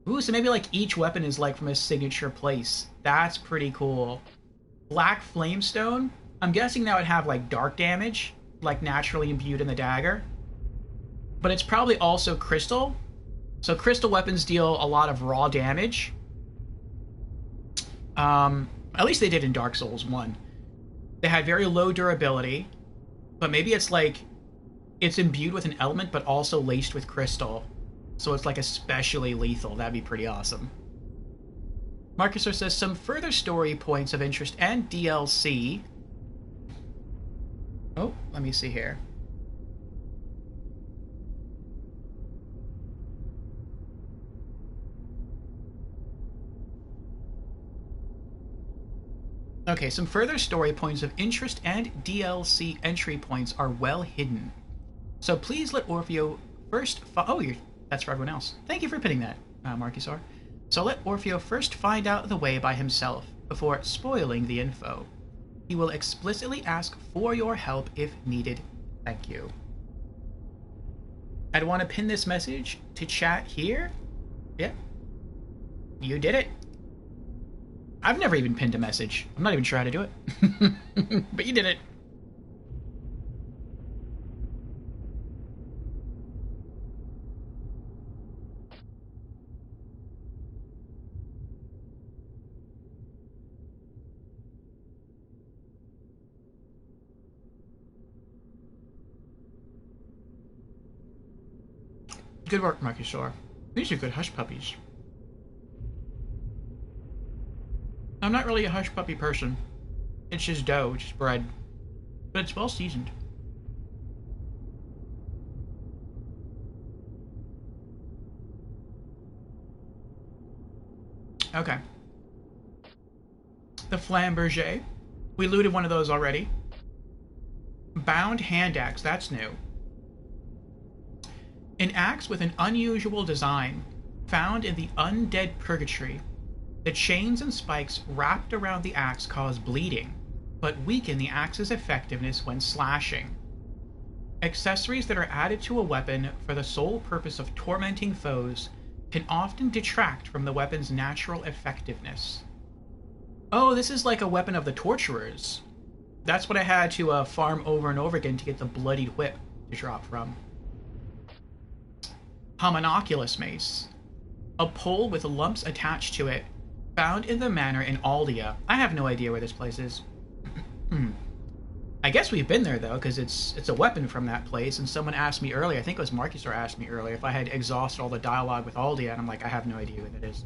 Ooh, so maybe like each weapon is like from a signature place. That's pretty cool. Black Flamestone? I'm guessing that would have like dark damage, like naturally imbued in the dagger. But it's probably also crystal. So crystal weapons deal a lot of raw damage. At least they did in Dark Souls 1. They had very low durability, but maybe it's like it's imbued with an element but also laced with crystal. So it's like especially lethal. That'd be pretty awesome. Marcusor says some further story points of interest and DLC. Oh, let me see here. Okay, some further story points of interest and DLC entry points are well hidden. So please let Orfeo first... that's for everyone else. Thank you for pinning that, Marcusor. So let Orfeo first find out the way by himself, before spoiling the info. He will explicitly ask for your help if needed. Thank you. I'd want to pin this message to chat here. Yeah. You did it. I've never even pinned a message. I'm not even sure how to do it. But you did it. Good work, Marcusor. These are good hush puppies. I'm not really a hush puppy person. It's just dough, just bread. But it's well seasoned. Okay. The Flamberger. We looted one of those already. Bound hand axe, that's new. An axe with an unusual design, found in the Undead Purgatory. The chains and spikes wrapped around the axe cause bleeding, but weaken the axe's effectiveness when slashing. Accessories that are added to a weapon for the sole purpose of tormenting foes can often detract from the weapon's natural effectiveness. Oh, this is like a weapon of the torturers. That's what I had to farm over and over again to get the bloodied whip to drop from. Homunculus Mace. A pole with lumps attached to it, found in the manor in Aldia. I have no idea where this place is. I guess we've been there, though, because it's a weapon from that place, and someone asked me earlier, I think it was Marcusor asked me earlier, if I had exhausted all the dialogue with Aldia, and I'm like, I have no idea what that is.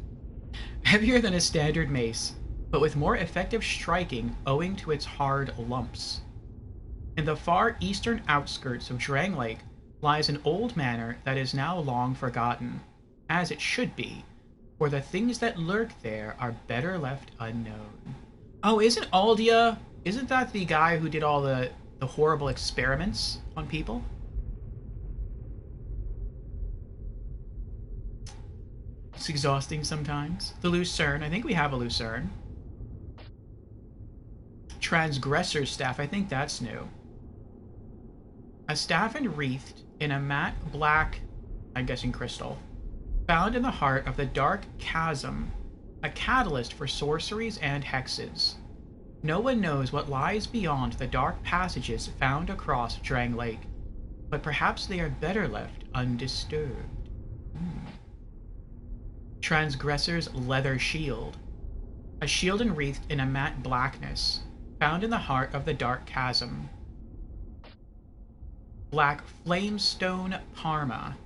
Heavier than a standard mace, but with more effective striking owing to its hard lumps. In the far eastern outskirts of Drang Lake lies an old manor that is now long forgotten, as it should be, for the things that lurk there are better left unknown. Oh, isn't that the guy who did all the horrible experiments on people? It's exhausting sometimes. The Lucerne, I think we have a Lucerne. Transgressor's staff, I think that's new. A staff enwreathed in a matte black, I'm guessing crystal, found in the heart of the Dark Chasm, a catalyst for sorceries and hexes. No one knows what lies beyond the dark passages found across Drang Lake, but perhaps they are better left undisturbed. Transgressor's leather shield. A shield enwreathed in a matte blackness, found in the heart of the Dark Chasm. Black Flamestone Parma.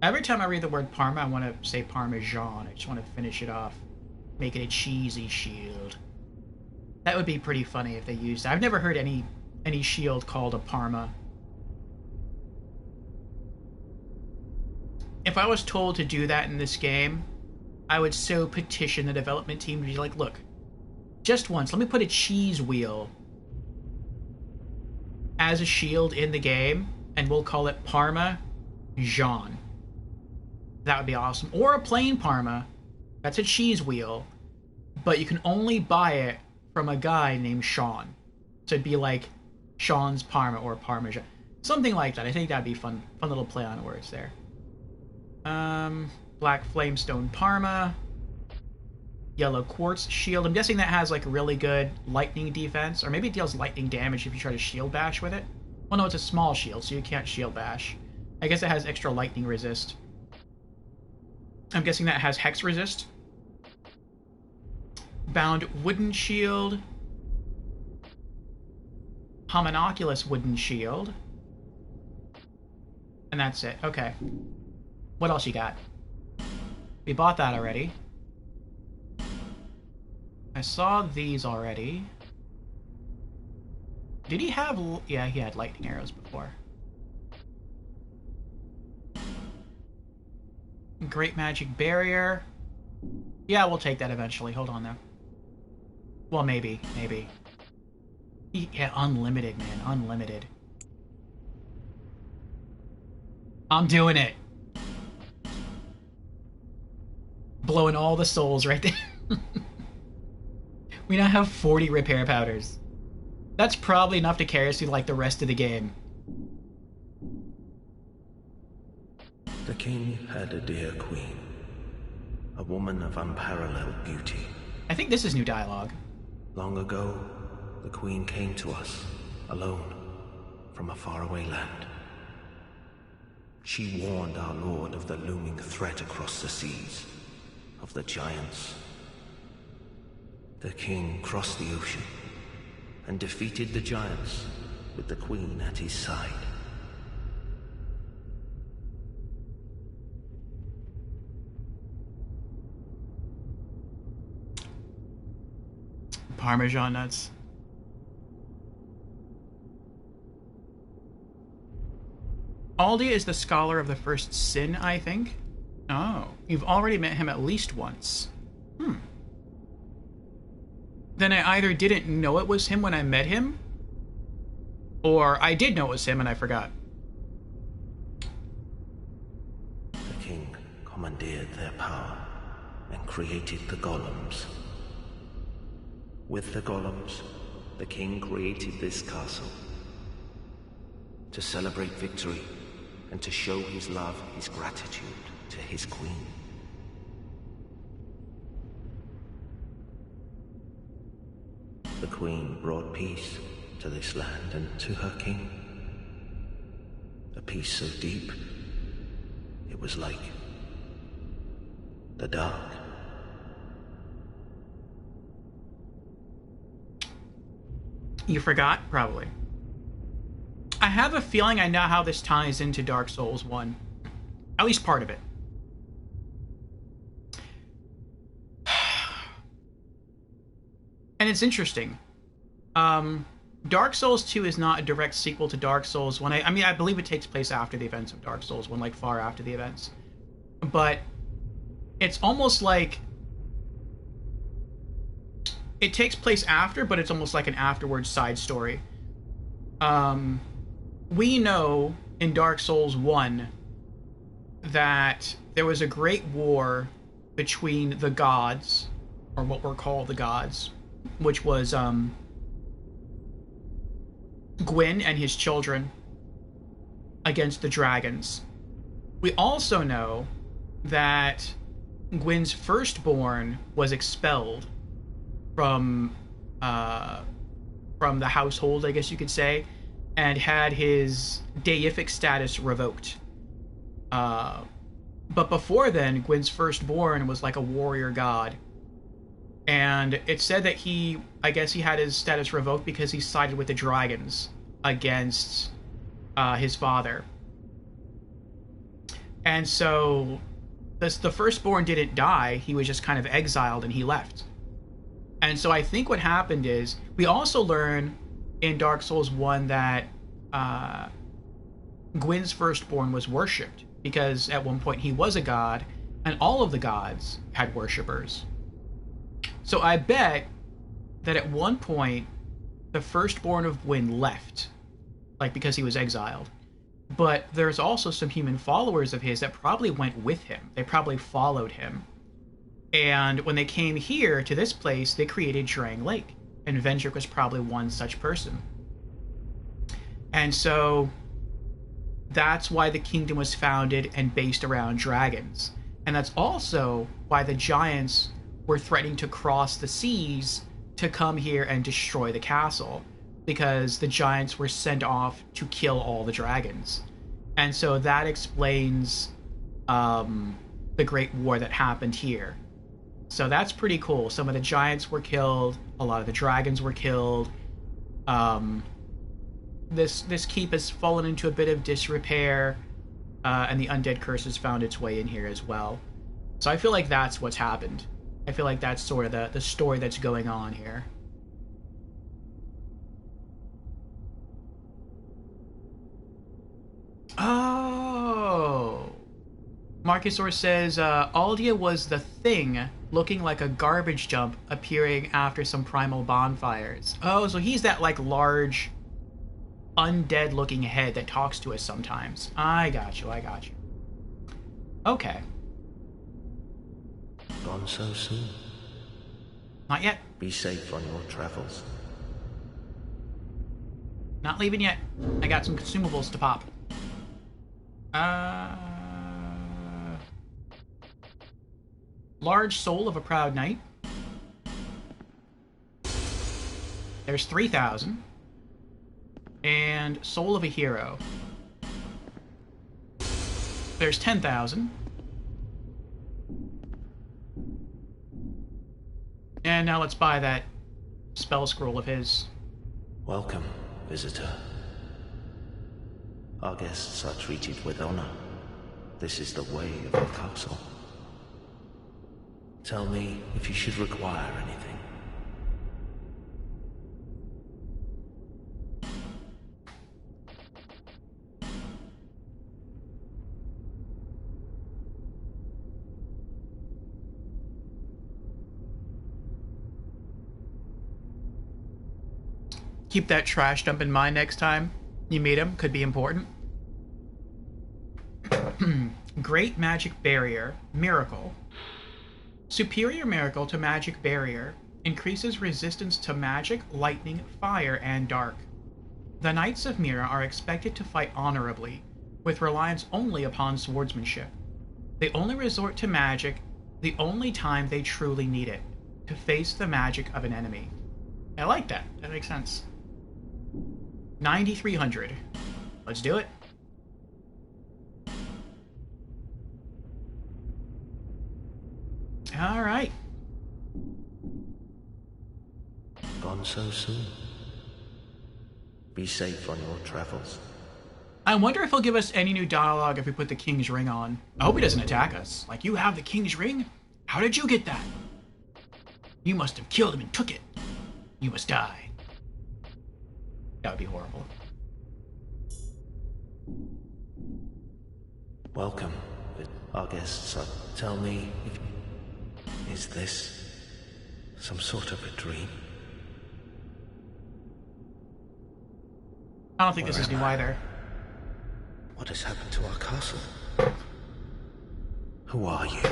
Every time I read the word Parma, I want to say Parmesan. I just want to finish it off. Make it a cheesy shield. That would be pretty funny if they used it. I've never heard any shield called a Parma. If I was told to do that in this game, I would so petition the development team to be like, look, just once, let me put a cheese wheel as a shield in the game, and we'll call it Parma Jean. That would be awesome. Or a plain Parma. That's a cheese wheel, but you can only buy it from a guy named Sean. So it'd be like Sean's Parma or Parmesan. Something like that. I think that'd be fun little play on words there. Black Flamestone Parma. Yellow Quartz Shield. I'm guessing that has like really good lightning defense, or maybe it deals lightning damage if you try to shield bash with it. Well, no, it's a small shield, so you can't shield bash. I guess it has extra lightning resist. I'm guessing that has hex resist. Bound Wooden Shield. Hominoculus Wooden Shield. And that's it. Okay. What else you got? We bought that already. I saw these already. Did he have... Yeah, he had lightning arrows before. Great Magic Barrier. Yeah, we'll take that eventually. Hold on, though. Well, maybe. Yeah, unlimited, man. Unlimited. I'm doing it. Blowing all the souls right there. We now have 40 repair powders. That's probably enough to carry us through, like, the rest of the game.
The king had a dear queen, a woman of unparalleled beauty.
I think this is new dialogue.
Long ago, the queen came to us, alone, from a faraway land. She warned our lord of the looming threat across the seas, of the giants. The king crossed the ocean and defeated the giants with the queen at his side.
Parmesan nuts. Aldia is the scholar of the first sin, I think. Oh, you've already met him at least once. Then I either didn't know it was him when I met him, or I did know it was him and I forgot.
The king commandeered their power and created the golems. With the golems, the king created this castle to celebrate victory and to show his love, his gratitude to his queen. The queen brought peace to this land and to her king. A peace so deep, it was like the dark.
You forgot? Probably. I have a feeling I know how this ties into Dark Souls 1. At least part of it. And it's interesting. Dark Souls 2 is not a direct sequel to Dark Souls 1. I mean, I believe it takes place after the events of Dark Souls 1, like far after the events. But it's almost like... It takes place after, but it's almost like an afterwards side story. We know in Dark Souls 1 that there was a great war between the gods, or what were called the gods, which was Gwyn and his children against the dragons. We also know that Gwyn's firstborn was expelled from the household, I guess you could say, and had his deific status revoked. But before then, Gwyn's firstborn was like a warrior god. And it said that I guess he had his status revoked because he sided with the dragons against his father. And so the firstborn didn't die, he was just kind of exiled and he left. And so I think what happened is, we also learn in Dark Souls 1 that Gwyn's firstborn was worshipped, because at one point he was a god, and all of the gods had worshippers. So I bet that at one point, the firstborn of Gwyn left, like because he was exiled. But there's also some human followers of his that probably went with him. They probably followed him. And when they came here to this place, they created Drang Lake. And Vendrick was probably one such person. And so that's why the kingdom was founded and based around dragons. And that's also why the giants were threatening to cross the seas to come here and destroy the castle, because the giants were sent off to kill all the dragons. And so that explains the Great War that happened here. So that's pretty cool. Some of the giants were killed, a lot of the dragons were killed. This keep has fallen into a bit of disrepair, and the undead curse has found its way in here as well. So I feel like that's what's happened. I feel like that's sort of the story that's going on here. Oh. Marcusor says, Aldia was the thing looking like a garbage dump appearing after some primal bonfires. Oh, so he's that, like, large, undead-looking head that talks to us sometimes. I got you. Okay.
Gone so soon?
Not yet.
Be safe on your travels.
Not leaving yet. I got some consumables to pop. Large soul of a proud knight. There's 3,000. And soul of a hero. There's 10,000. And now let's buy that spell scroll of his.
Welcome, visitor. Our guests are treated with honor. This is the way of our castle. Tell me if you should require anything.
Keep that trash dump in mind next time you meet him. Could be important. Great Magic Barrier. Miracle. Superior Miracle to Magic Barrier. Increases resistance to magic, lightning, fire, and dark. The Knights of Mira are expected to fight honorably, with reliance only upon swordsmanship. They only resort to magic the only time they truly need it, to face the magic of an enemy. I like that. That makes sense. 9,300. Let's do it. All right.
Gone so soon? Be safe on your travels.
I wonder if he'll give us any new dialogue if we put the King's Ring on. I hope he doesn't attack us. Like, you have the King's Ring? How did you get that? You must have killed him and took it. You must die. That would be horrible.
Welcome, our guests. Tell me, is this some sort of a dream?
I don't think this is new either.
What has happened to our castle? Who are you?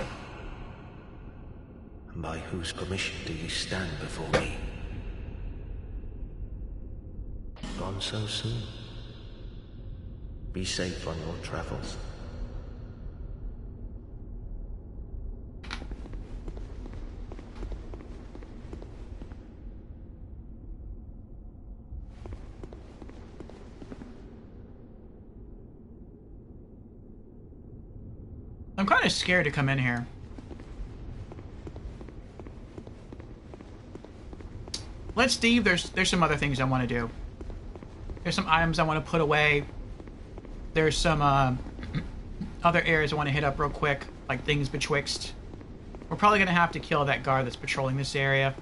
And by whose permission do you stand before me? Gone so soon? Be safe on your travels.
I'm kind of scared to come in here. Let's Steve, there's some other things I want to do. There's some items I want to put away. There's some other areas I want to hit up real quick, like things betwixt. We're probably going to have to kill that guard that's patrolling this area.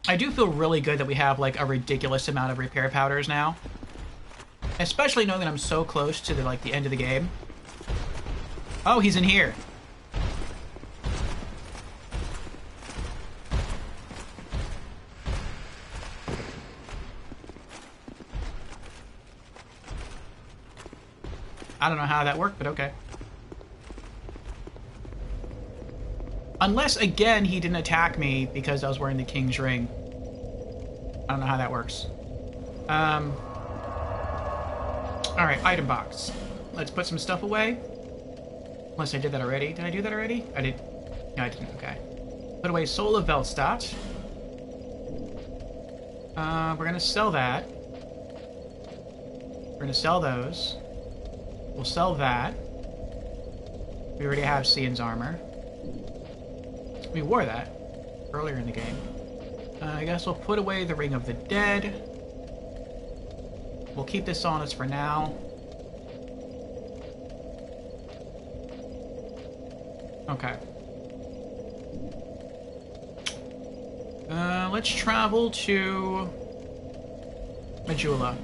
I do feel really good that we have like a ridiculous amount of repair powders now. Especially knowing that I'm so close to the end of the game. Oh, he's in here. I don't know how that worked, but okay. Unless, again, he didn't attack me because I was wearing the King's Ring. I don't know how that works. Alright, item box. Let's put some stuff away. Unless I did that already. Did I do that already? I did. No, I didn't. Okay. Put away Soul of Velstadt. We're gonna sell that. We're gonna sell those. We'll sell that. We already have Cian's armor. We wore that earlier in the game. I guess we'll put away the Ring of the Dead. We'll keep this on us for now. Okay. Let's travel to Majula.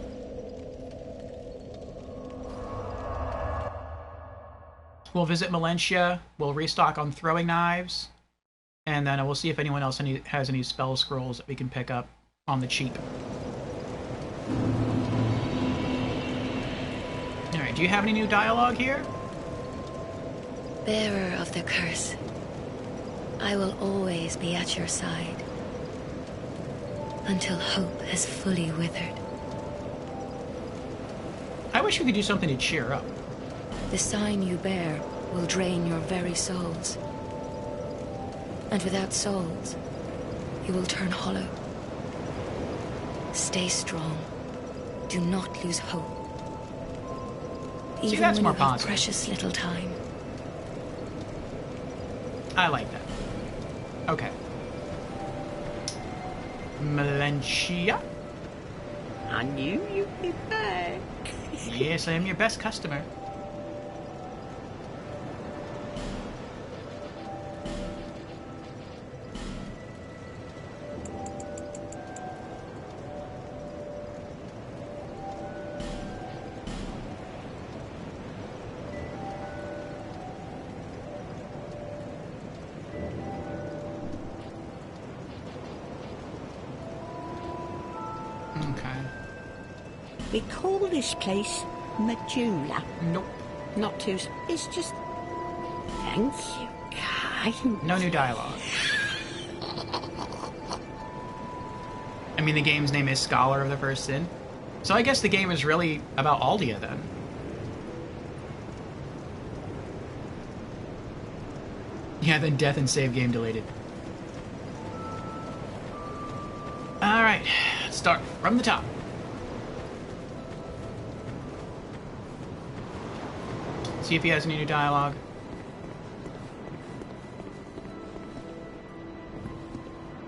We'll visit Melentia. We'll restock on throwing knives. And then we'll see if anyone else has any spell scrolls that we can pick up on the cheap. Alright, do you have any new dialogue here?
Bearer of the curse, I will always be at your side until hope has fully withered.
I wish we could do something to cheer up.
The sign you bear will drain your very souls. And without souls, you will turn hollow. Stay strong. Do not lose hope. Even
that's
when
more
you have
positive.
precious little time.
I like that. Okay. Melentia?
I knew you'd be back.
Yes, I am your best customer.
We call this place Majula.
Nope.
Not to... It's just... Thank you, kind.
No new dialogue. I mean, the game's name is Scholar of the First Sin. So I guess the game is really about Aldia, then. Yeah, then death and save game deleted. Alright, let's start from the top. See if he has any new dialogue.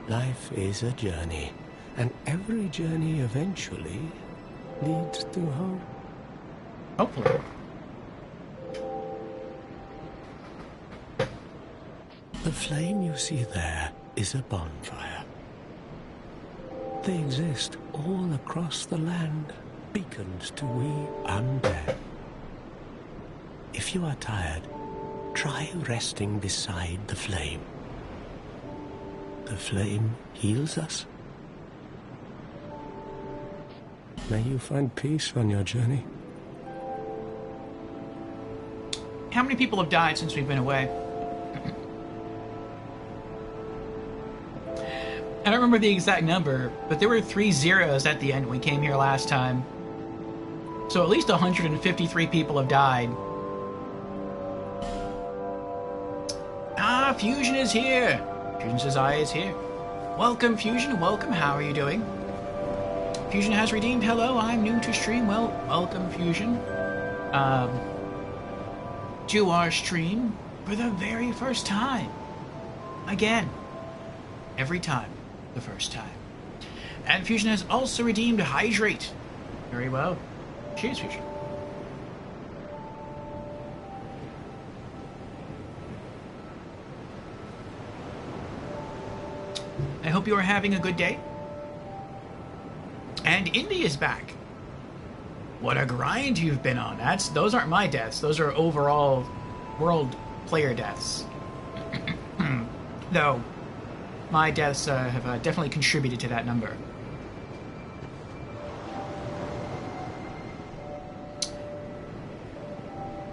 Life is a journey, and every journey eventually leads to home.
Hopefully.
The flame you see there is a bonfire. They exist all across the land, beacons to we undead. If you are tired, try resting beside the flame. The flame heals us. May you find peace on your journey.
How many people have died since we've been away? I don't remember the exact number, but there were 3 zeros at the end when we came here last time. So at least 153 people have died. Ah, Fusion is here! Fusion says I is here. Welcome, Fusion. Welcome. How are you doing? Fusion has redeemed. Hello, I'm new to stream. Well, welcome, Fusion. To our stream for the very first time. Again. Every time. The first time. And Fusion has also redeemed Hydrate. Very well. Cheers, Fusion. I hope you are having a good day. And Indy is back. What a grind you've been on. Those aren't my deaths. Those are overall world player deaths. Though, my deaths have definitely contributed to that number.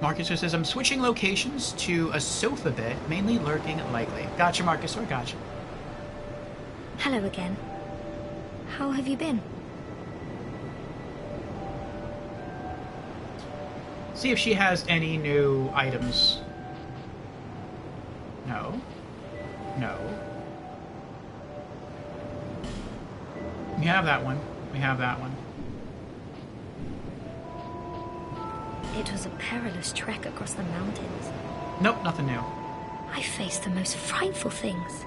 Marcus says, I'm switching locations to a sofa bed, mainly lurking likely. Gotcha, Marcus, or gotcha.
Hello again. How have you been?
See if she has any new items. No. No. We have that one. We have that one.
It was a perilous trek across the mountains.
Nope, nothing new.
I faced the most frightful things.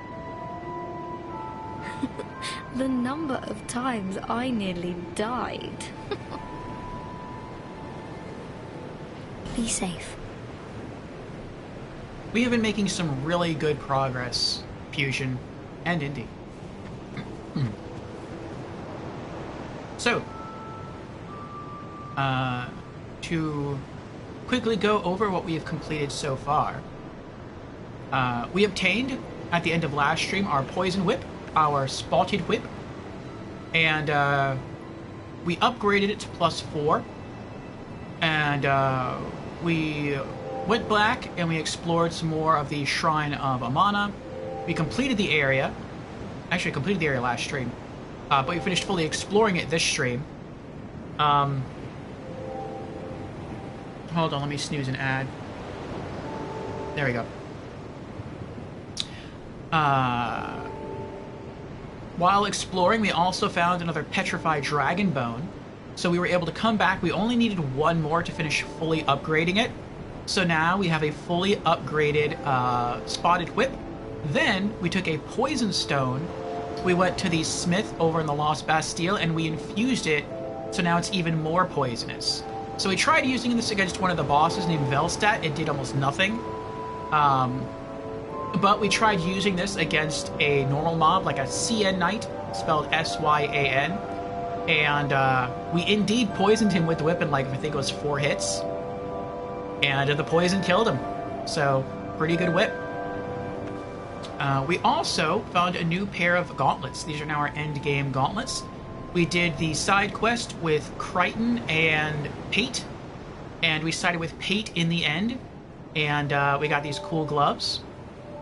The number of times I nearly died. Be safe.
We have been making some really good progress, Fusion and Indy. So, to quickly go over what we have completed so far. We obtained, at the end of last stream, our Poison Whip, our Spotted Whip, and we upgraded it to +4, and we went back and we explored some more of the Shrine of Amana. We completed the area. Actually, I completed the area last stream, but we finished fully exploring it this stream. Hold on, let me snooze an ad. There we go. While exploring, we also found another petrified dragon bone. So we were able to come back. We only needed one more to finish fully upgrading it. So now we have a fully upgraded Spotted Whip. Then we took a Poison Stone. We went to the Smith over in the Lost Bastille and we infused it. So now it's even more poisonous. So we tried using this against one of the bosses named Velstadt. It did almost nothing. But we tried using this against a normal mob, like a CN Knight, spelled S-Y-A-N. And we indeed poisoned him with the whip in, like, I think it was 4 hits. And the poison killed him. So, pretty good whip. We also found a new pair of gauntlets. These are now our endgame gauntlets. We did the side quest with Crichton and Pate, and we sided with Pate in the end, and we got these cool gloves.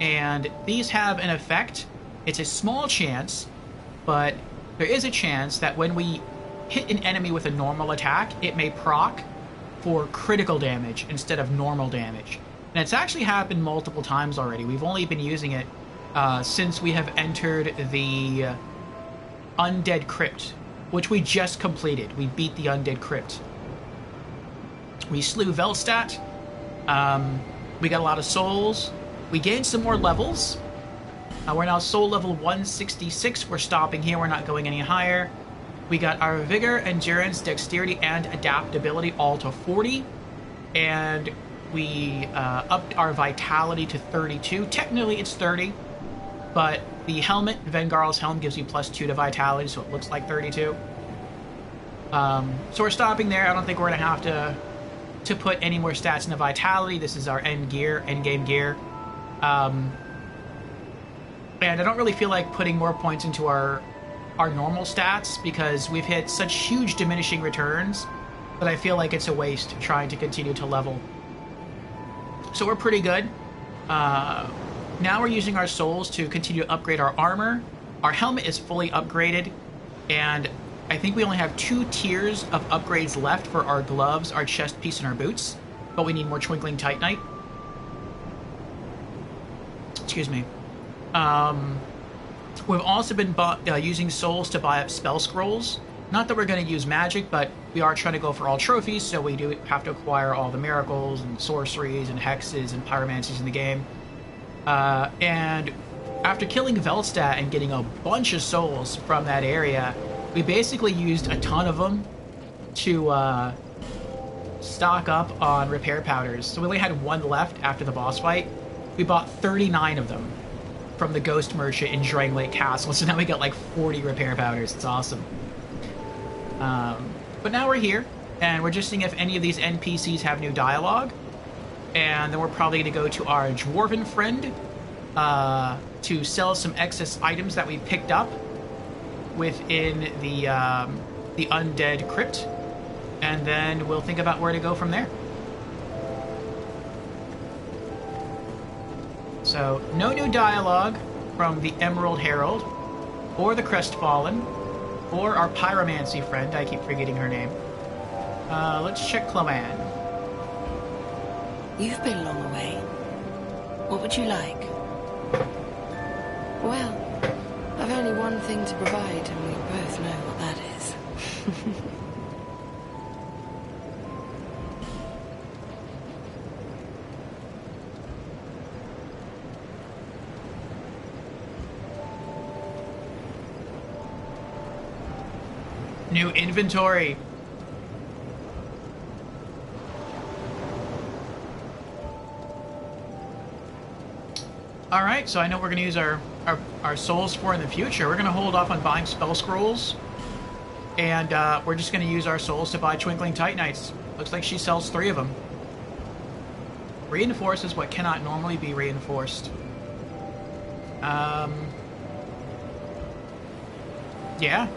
And these have an effect. It's a small chance, but there is a chance that when we hit an enemy with a normal attack, it may proc for critical damage instead of normal damage. And it's actually happened multiple times already. We've only been using it since we have entered the Undead Crypt, which we just completed. We beat the Undead Crypt. We slew Velstadt. We got a lot of souls. We gained some more levels. We're now soul level 166. We're stopping here. We're not going any higher. We got our Vigor, Endurance, Dexterity, and Adaptability all to 40. And we upped our Vitality to 32. Technically, it's 30. But the helmet, Vengarl's helm, gives you +2 to Vitality, so it looks like 32. So we're stopping there. I don't think we're going to have to put any more stats into Vitality. This is our end game gear. And I don't really feel like putting more points into our normal stats because we've hit such huge diminishing returns that I feel like it's a waste trying to continue to level. So we're pretty good. Now we're using our souls to continue to upgrade our armor. Our helmet is fully upgraded, and I think we only have 2 tiers of upgrades left for our gloves, our chest piece, and our boots, but we need more Twinkling Titanite. Excuse me. We've also been using souls to buy up spell scrolls. Not that we're going to use magic, but we are trying to go for all trophies, so we do have to acquire all the miracles and sorceries and hexes and pyromancies in the game. And after killing Velstadt and getting a bunch of souls from that area, we basically used a ton of them to stock up on repair powders. So we only had 1 left after the boss fight. We bought 39 of them from the Ghost Merchant in Drangleic Castle, so now we got like 40 repair powders. It's awesome. But now we're here, and we're just seeing if any of these NPCs have new dialogue, and then we're probably going to go to our Dwarven friend to sell some excess items that we picked up within the Undead Crypt, and then we'll think about where to go from there. So, no new dialogue from the Emerald Herald, or the Crestfallen, or our Pyromancy friend. I keep forgetting her name. Let's check Cloanne.
You've been long away. What would you like? Well, I've only one thing to provide, and we both know what that is.
New inventory. Alright, so I know we're going to use our souls for in the future. We're going to hold off on buying spell scrolls. And we're just going to use our souls to buy Twinkling Titanites. Looks like she sells 3 of them. Reinforces what cannot normally be reinforced. Yeah.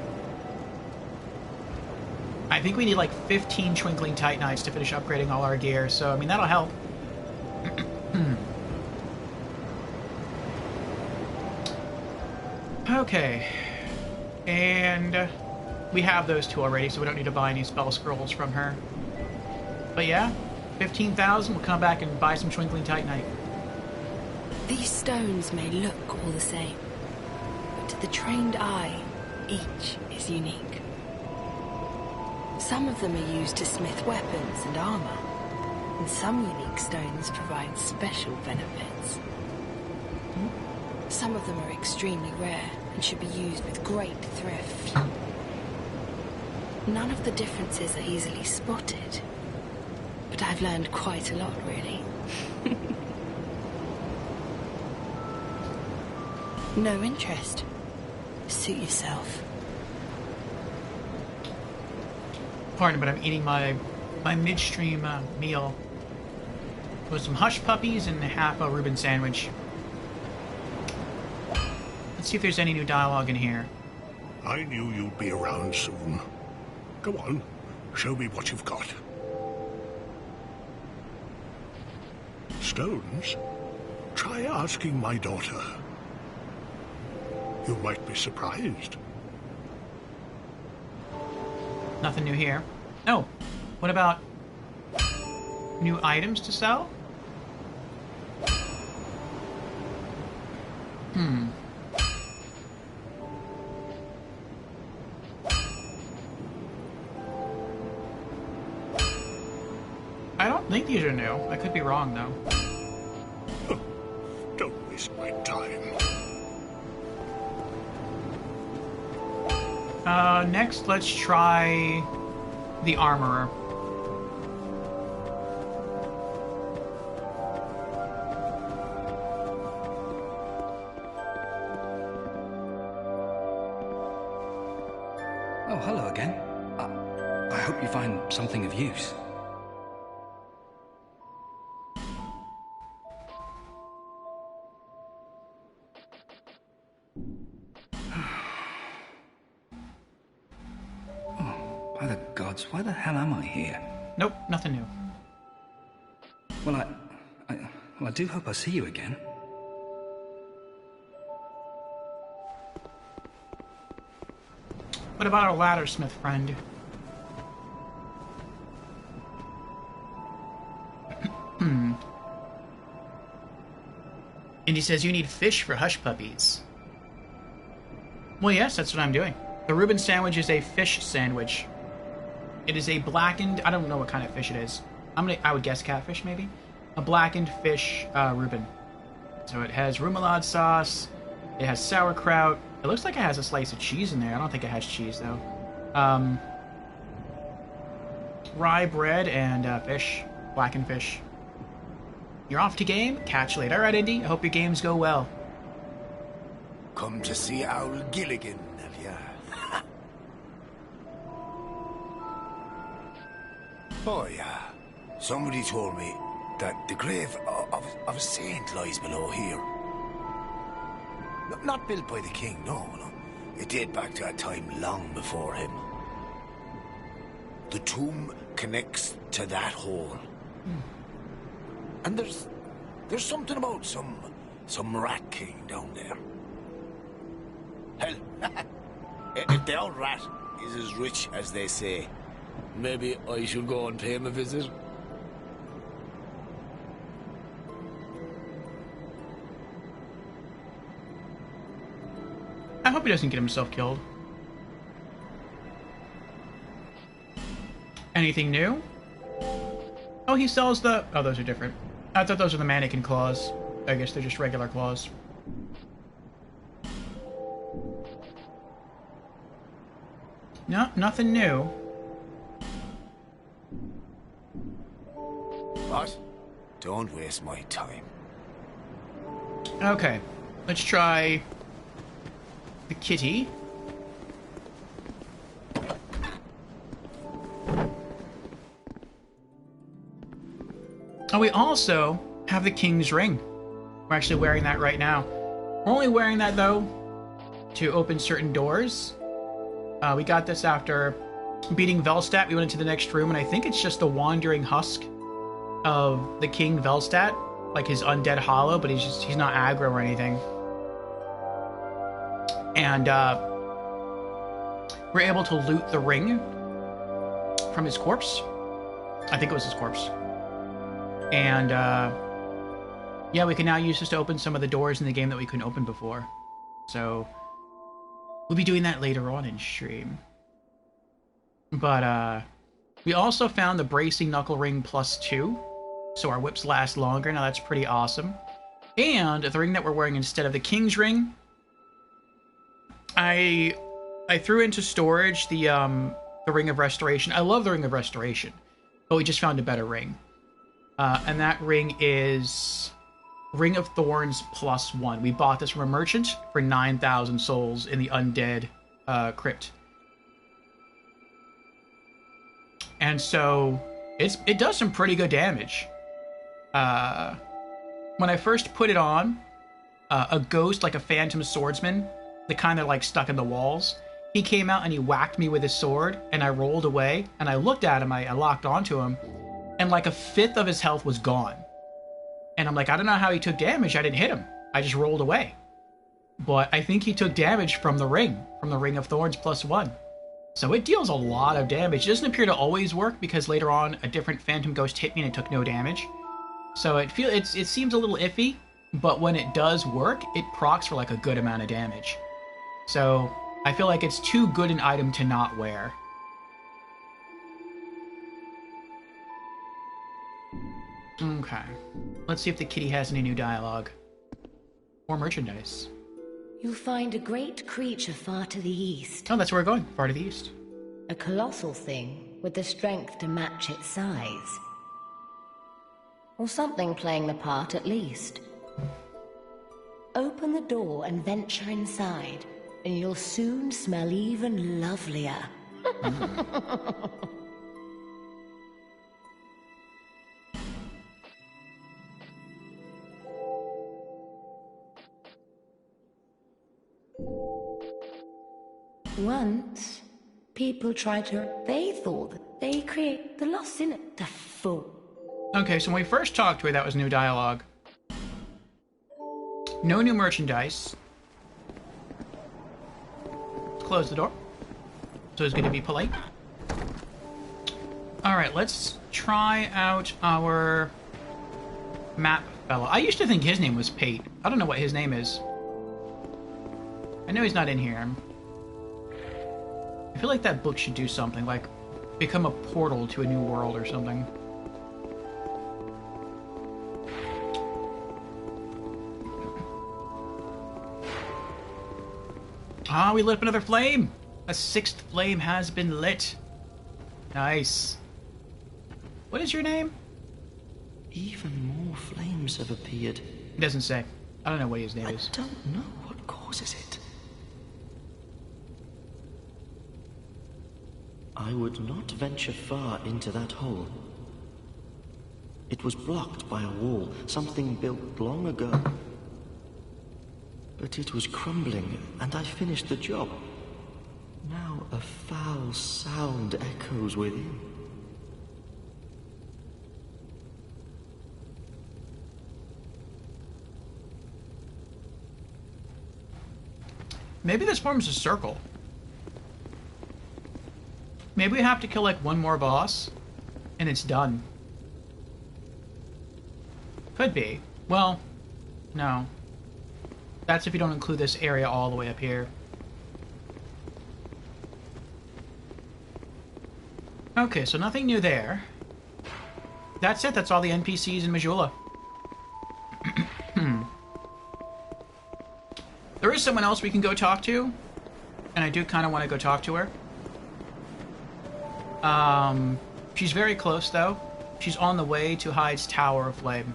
I think we need like 15 Twinkling Titanites to finish upgrading all our gear, so I mean that'll help. Okay. And we have those 2 already, so we don't need to buy any spell scrolls from her. But yeah, 15,000, we'll come back and buy some Twinkling Titanite.
These stones may look all the same, but to the trained eye, each is unique. Some of them are used to smith weapons and armor, and some unique stones provide special benefits. Some of them are extremely rare and should be used with great thrift. None of the differences are easily spotted, but I've learned quite a lot, really. No interest. Suit yourself.
Pardon, but I'm eating my midstream meal with some hush puppies and half a Reuben sandwich. Let's see if there's any new dialogue in here.
I knew you'd be around soon. Go on, show me what you've got. Stones? Try asking my daughter. You might be surprised.
Nothing new here. Oh, what about new items to sell? I don't think these are new. I could be wrong, though.
Don't waste my time.
Next, let's try the Armorer.
Oh, hello again. I hope you find something of use. By the gods, why the hell am I here?
Nope, nothing new.
Well, I do hope I see you again.
What about our laddersmith friend? And he says you need fish for hush puppies. Well, yes, that's what I'm doing. The Reuben sandwich is a fish sandwich. It is a blackened... I don't know what kind of fish it is. I would guess catfish, maybe? A blackened fish Reuben. So it has remoulade sauce. It has sauerkraut. It looks like it has a slice of cheese in there. I don't think it has cheese, though. Rye bread and fish. Blackened fish. You're off to game? Catch you later. Alright, Indy. I hope your games go well.
Come to see Owl Gilligan, have ya? Oh, yeah. Somebody told me that the grave of a saint lies below here. Not built by the king, no. It dated back to a time long before him. The tomb connects to that hole. And there's something about some rat king down there. Hell, if the old rat is as rich as they say, maybe I should go and pay him a visit.
I hope he doesn't get himself killed. Anything new? Oh, he sells the... Oh, those are different. I thought those were the mannequin claws. I guess they're just regular claws. No, nothing new.
What? Don't waste my time.
Okay, let's try the kitty. Oh, we also have the King's Ring. We're actually wearing that right now. We're only wearing that, though, to open certain doors. We got this after beating Velstadt. We went into the next room, and I think it's just the wandering husk of the King Velstadt, like his undead hollow, but he's not aggro or anything. And we're able to loot the ring from his corpse. I think it was his corpse. And yeah, we can now use this to open some of the doors in the game that we couldn't open before. So we'll be doing that later on in stream. But we also found the Bracing Knuckle Ring +2, so our whips last longer. Now that's pretty awesome. And the ring that we're wearing instead of the King's Ring, I threw into storage the Ring of Restoration. I love the Ring of Restoration, but we just found a better ring. And that ring is Ring of Thorns +1. We bought this from a merchant for 9,000 souls in the Undead Crypt. And so it does some pretty good damage. When I first put it on, a ghost, like a phantom swordsman, the kind that like stuck in the walls, he came out and he whacked me with his sword, and I rolled away, and I looked at him, I locked onto him, and like 1/5 of his health was gone. And I'm like, I don't know how he took damage. I didn't hit him. I just rolled away. But I think he took damage from the Ring of Thorns +1. So it deals a lot of damage. It doesn't appear to always work, because later on a different phantom ghost hit me and it took no damage. So it seems a little iffy, but when it does work, it procs for like a good amount of damage. So I feel like it's too good an item to not wear. Okay. Let's see if the kitty has any new dialogue. Or merchandise.
You'll find a great creature far to the east.
Oh, that's where we're going. Far to the east.
A colossal thing with the strength to match its size. Or something playing the part at least. Open the door and venture inside, and you'll soon smell even lovelier. Once, people they thought that they create the lost in it. The fool.
Okay, so when we first talked to her, that was new dialogue. No new merchandise. Close the door. So it's going to be polite. Alright, let's try out our map fellow. I used to think his name was Pate. I don't know what his name is. I know he's not in here. I feel like that book should do something, like become a portal to a new world or something. Ah, we lit up another flame! A 6th flame has been lit. Nice. What is your name?
Even more flames have appeared.
It doesn't say. I don't know what his name is.
I don't know what causes it. I would not venture far into that hole. It was blocked by a wall, something built long ago. But it was crumbling, and I finished the job. Now a foul sound echoes within.
Maybe this forms a circle. Maybe we have to kill like one more boss, and it's done. Could be. Well, no. That's if you don't include this area all the way up here. Okay, so nothing new there. That's it. That's all the NPCs in Majula. There is someone else we can go talk to, and I do kind of want to go talk to her. She's very close, though. She's on the way to Hyde's Tower of Flame.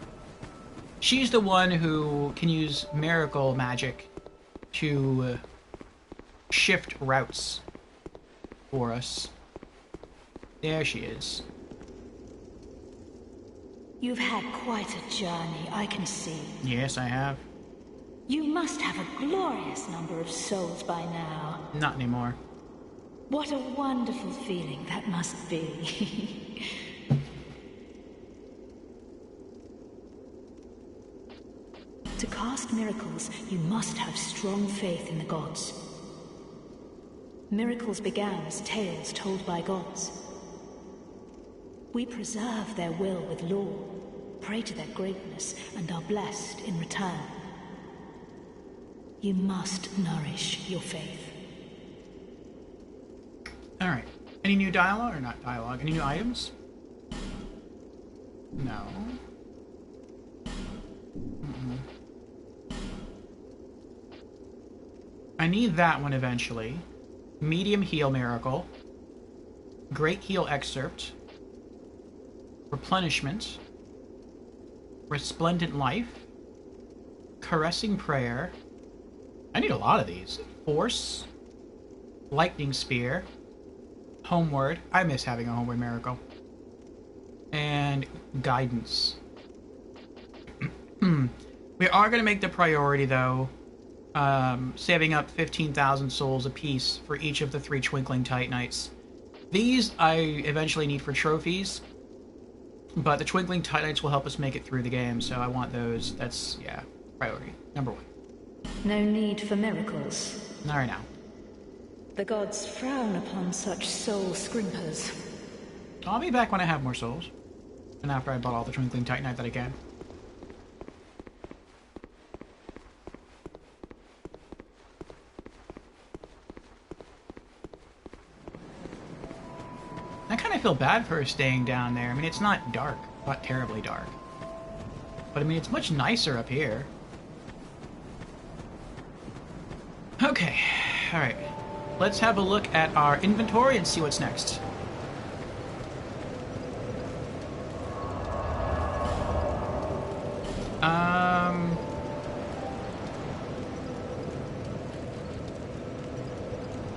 She's the one who can use miracle magic to shift routes for us. There she is.
You've had quite a journey, I can see.
Yes, I have.
You must have a glorious number of souls by now.
Not anymore.
What a wonderful feeling that must be. To cast miracles, you must have strong faith in the gods. Miracles began as tales told by gods. We preserve their will with law, pray to their greatness, and are blessed in return. You must nourish your faith.
Alright. Any new dialogue? Or not dialogue. Any new items? No. I need that one eventually. Medium heal miracle. Great heal excerpt. Replenishment. Resplendent life. Caressing prayer. I need a lot of these. Force. Lightning spear. Homeward. I miss having a homeward miracle. And guidance. We are going to make the priority, though, saving up 15,000 souls apiece for each of the 3 Twinkling Titanites. These I eventually need for trophies, but the Twinkling Titanites will help us make it through the game, so I want those. That's, yeah, priority. Number 1.
No need for miracles.
Not right now.
The gods frown upon such soul scrimpers.
I'll be back when I have more souls. And after I bought all the Twinkling Titanite that I can. I kind of feel bad for her staying down there. I mean, it's not dark. Not terribly dark. But I mean, it's much nicer up here. Okay. Alright. Let's have a look at our inventory and see what's next.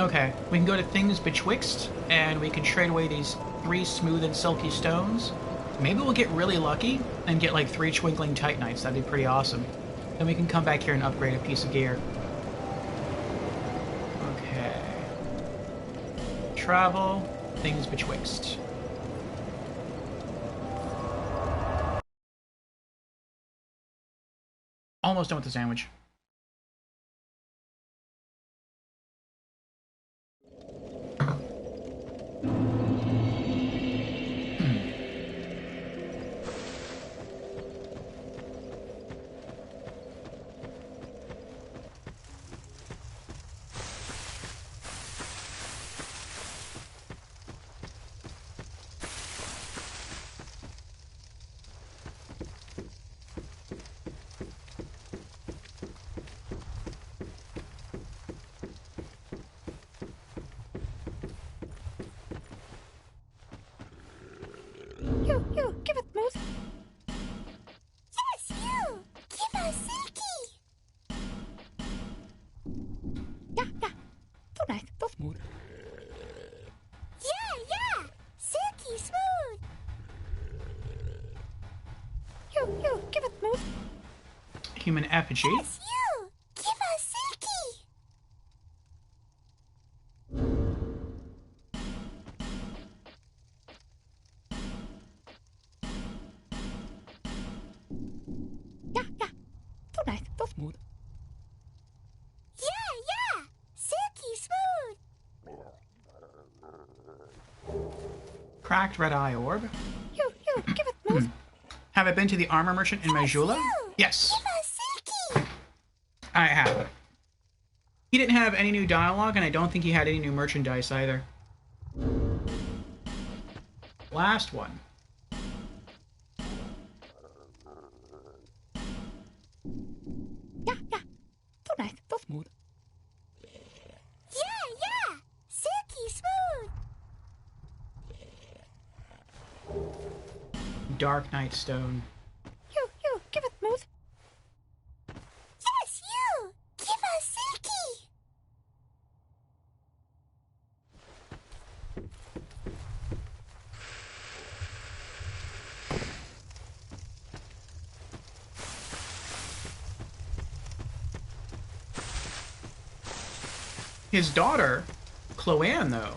Okay, we can go to Things Betwixt, and we can trade away these 3 smooth and silky stones. Maybe we'll get really lucky and get like 3 Twinkling Titanites. That'd be pretty awesome. Then we can come back here and upgrade a piece of gear. Okay. Travel, Things Betwixt. Almost done with the sandwich.
You, give it most. Yes, you! Give us Silky! Yeah. So nice, so smooth. Yeah, You, give it move.
Human effigy.
Yes, you! Give us Silky! Yeah. Too nice, too smooth. Yeah! Silky smooth!
Cracked red eye orb.
You, give it move.
Have I been to the armor merchant in Majula? Yes.
Give us Silky!
I have. He didn't have any new dialogue, and I don't think he had any new merchandise either. Last one.
Yeah. Too nice, too smooth. Yeah! Silky smooth!
Dark Knight Stone.
You, give it move. Yes, you! Give us Silky!
His daughter, Chloanne, though,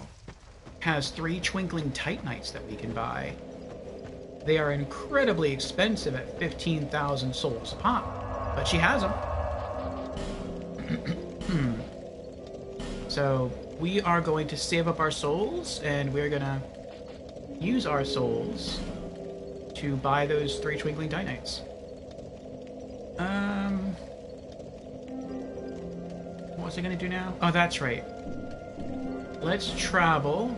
has 3 Twinkling Titanites that we can buy. They are incredibly expensive at 15,000 souls a pop, but she has them. So we are going to save up our souls, and we're gonna use our souls to buy those 3 Twinkling Titanites. What was I gonna do now? Oh, that's right. Let's travel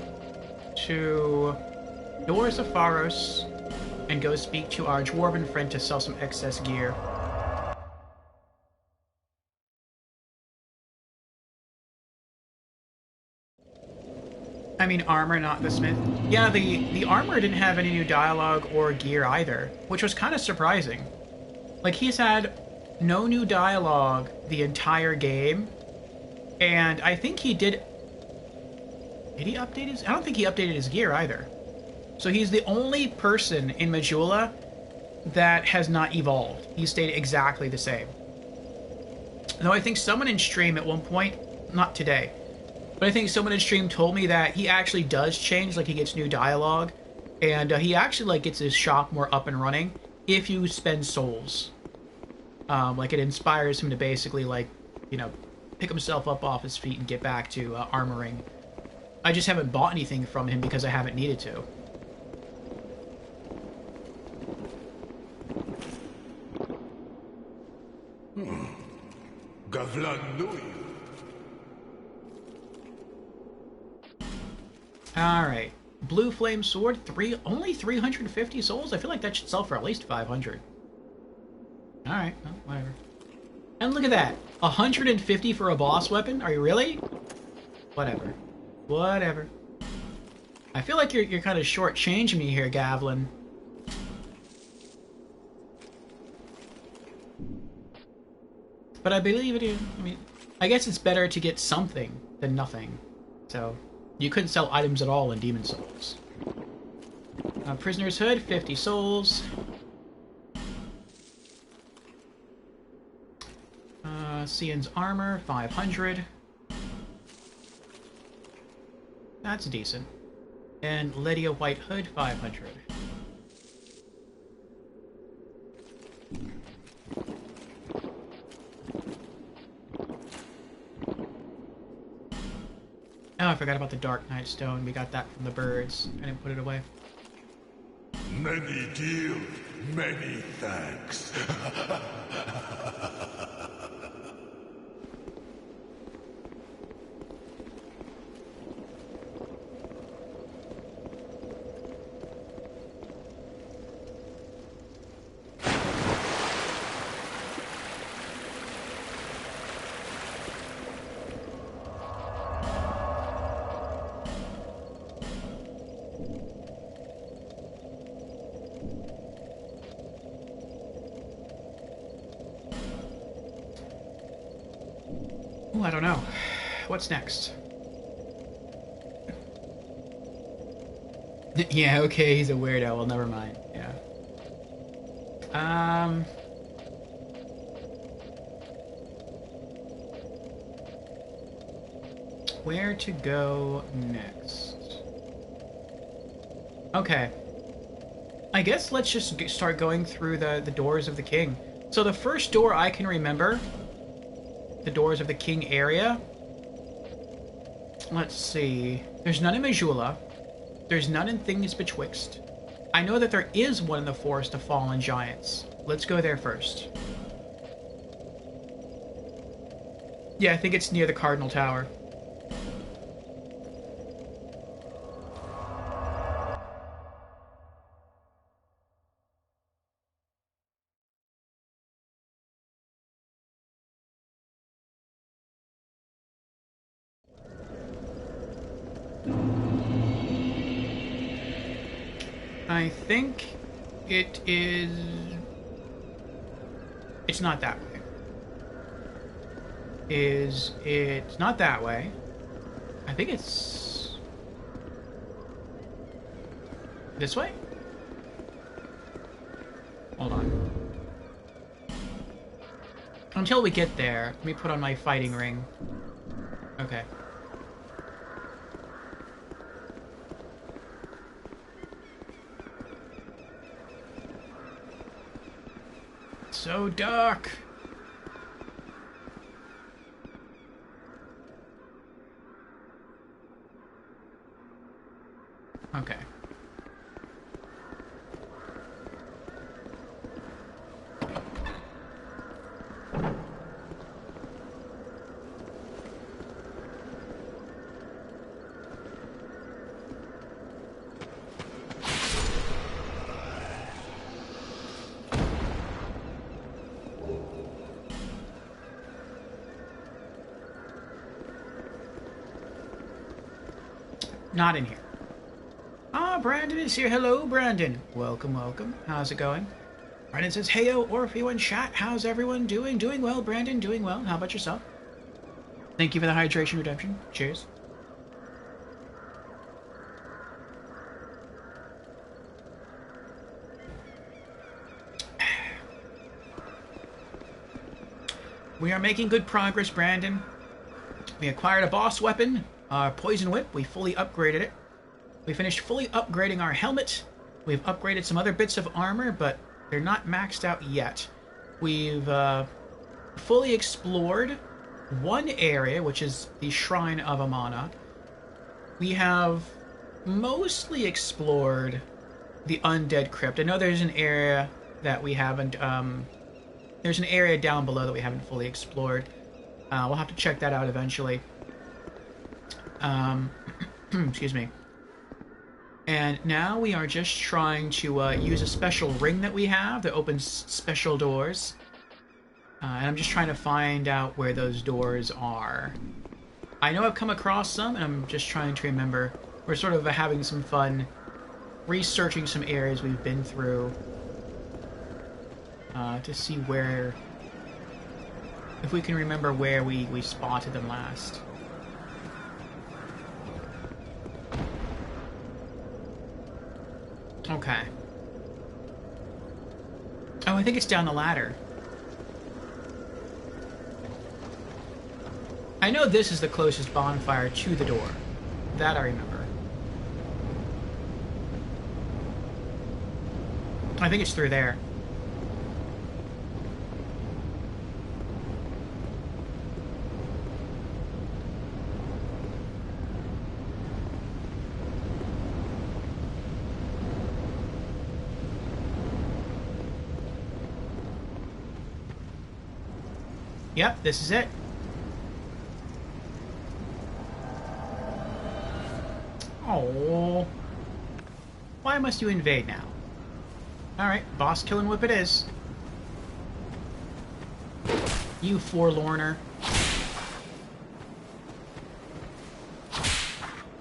to Doors of Pharos and go speak to our dwarven friend to sell some excess gear. I mean, armor, not the smith. Yeah, the armor didn't have any new dialogue or gear either, which was kind of surprising. Like, he's had no new dialogue the entire game, and I think he did... Did he update his... I don't think he updated his gear either. So he's the only person in Majula that has not evolved. He stayed exactly the same. Though I think someone in stream at one point, not today, but I think someone in stream told me that he actually does change, like he gets new dialogue, and he actually like gets his shop more up and running if you spend souls. Like it inspires him to basically like, you know, pick himself up off his feet and get back to armoring. I just haven't bought anything from him because I haven't needed to.
Gavlan knew you.
Alright. Blue Flame Sword, only 350 souls? I feel like that should sell for at least 500. Alright, well, whatever. And look at that. 150 for a boss weapon? Are you really? Whatever. Whatever. I feel like you're kind of shortchanging me here, Gavlan. But I believe it is. I mean, I guess it's better to get something than nothing. So, you couldn't sell items at all in Demon Souls. Prisoner's Hood, 50 souls. Cian's Armor, 500. That's decent. And Lydia White Hood, 500. Oh, I forgot about the Dark Knight Stone. We got that from the birds. I didn't put it away.
Many deal, many thanks.
Ooh, I don't know. What's next? Yeah, okay, he's a weirdo. Well, never mind. Yeah. Where to go next? Okay. I guess let's just start going through the doors of the king. So the first door I can remember, the doors of the king area. Let's see. There's none in Majula. There's none in Things Betwixt. I know that there is one in the Forest of Fallen Giants. Let's go there first. Yeah, I think it's near the Cardinal Tower. I think it is... It's not that way. It's not that way. I think it's... This way? Hold on. Until we get there, let me put on my fighting ring. Okay. So dark. Okay. Not in here. Ah, Brandon is here. Hello, Brandon. Welcome, welcome. How's it going? Brandon says, heyo, Orfeo in chat. How's everyone doing? Doing well, Brandon. Doing well. How about yourself? Thank you for the hydration redemption. Cheers. We are making good progress, Brandon. We acquired a boss weapon. Our Poison Whip, we fully upgraded it. We finished fully upgrading our helmet. We've upgraded some other bits of armor, but they're not maxed out yet. We've fully explored one area, which is the Shrine of Amana. We have mostly explored the Undead Crypt. I know there's an area that we haven't... there's an area down below that we haven't fully explored. We'll have to check that out eventually. Excuse me. And now we are just trying to use a special ring that we have that opens special doors. And I'm just trying to find out where those doors are. I know I've come across some, and I'm just trying to remember. We're sort of having some fun researching some areas we've been through to see where... if we can remember where we spotted them last. Okay. Oh, I think it's down the ladder. I know this is the closest bonfire to the door. That I remember. I think it's through there. Yep, this is it. Oh, why must you invade now? Alright, boss killing whip it is. You forlorner.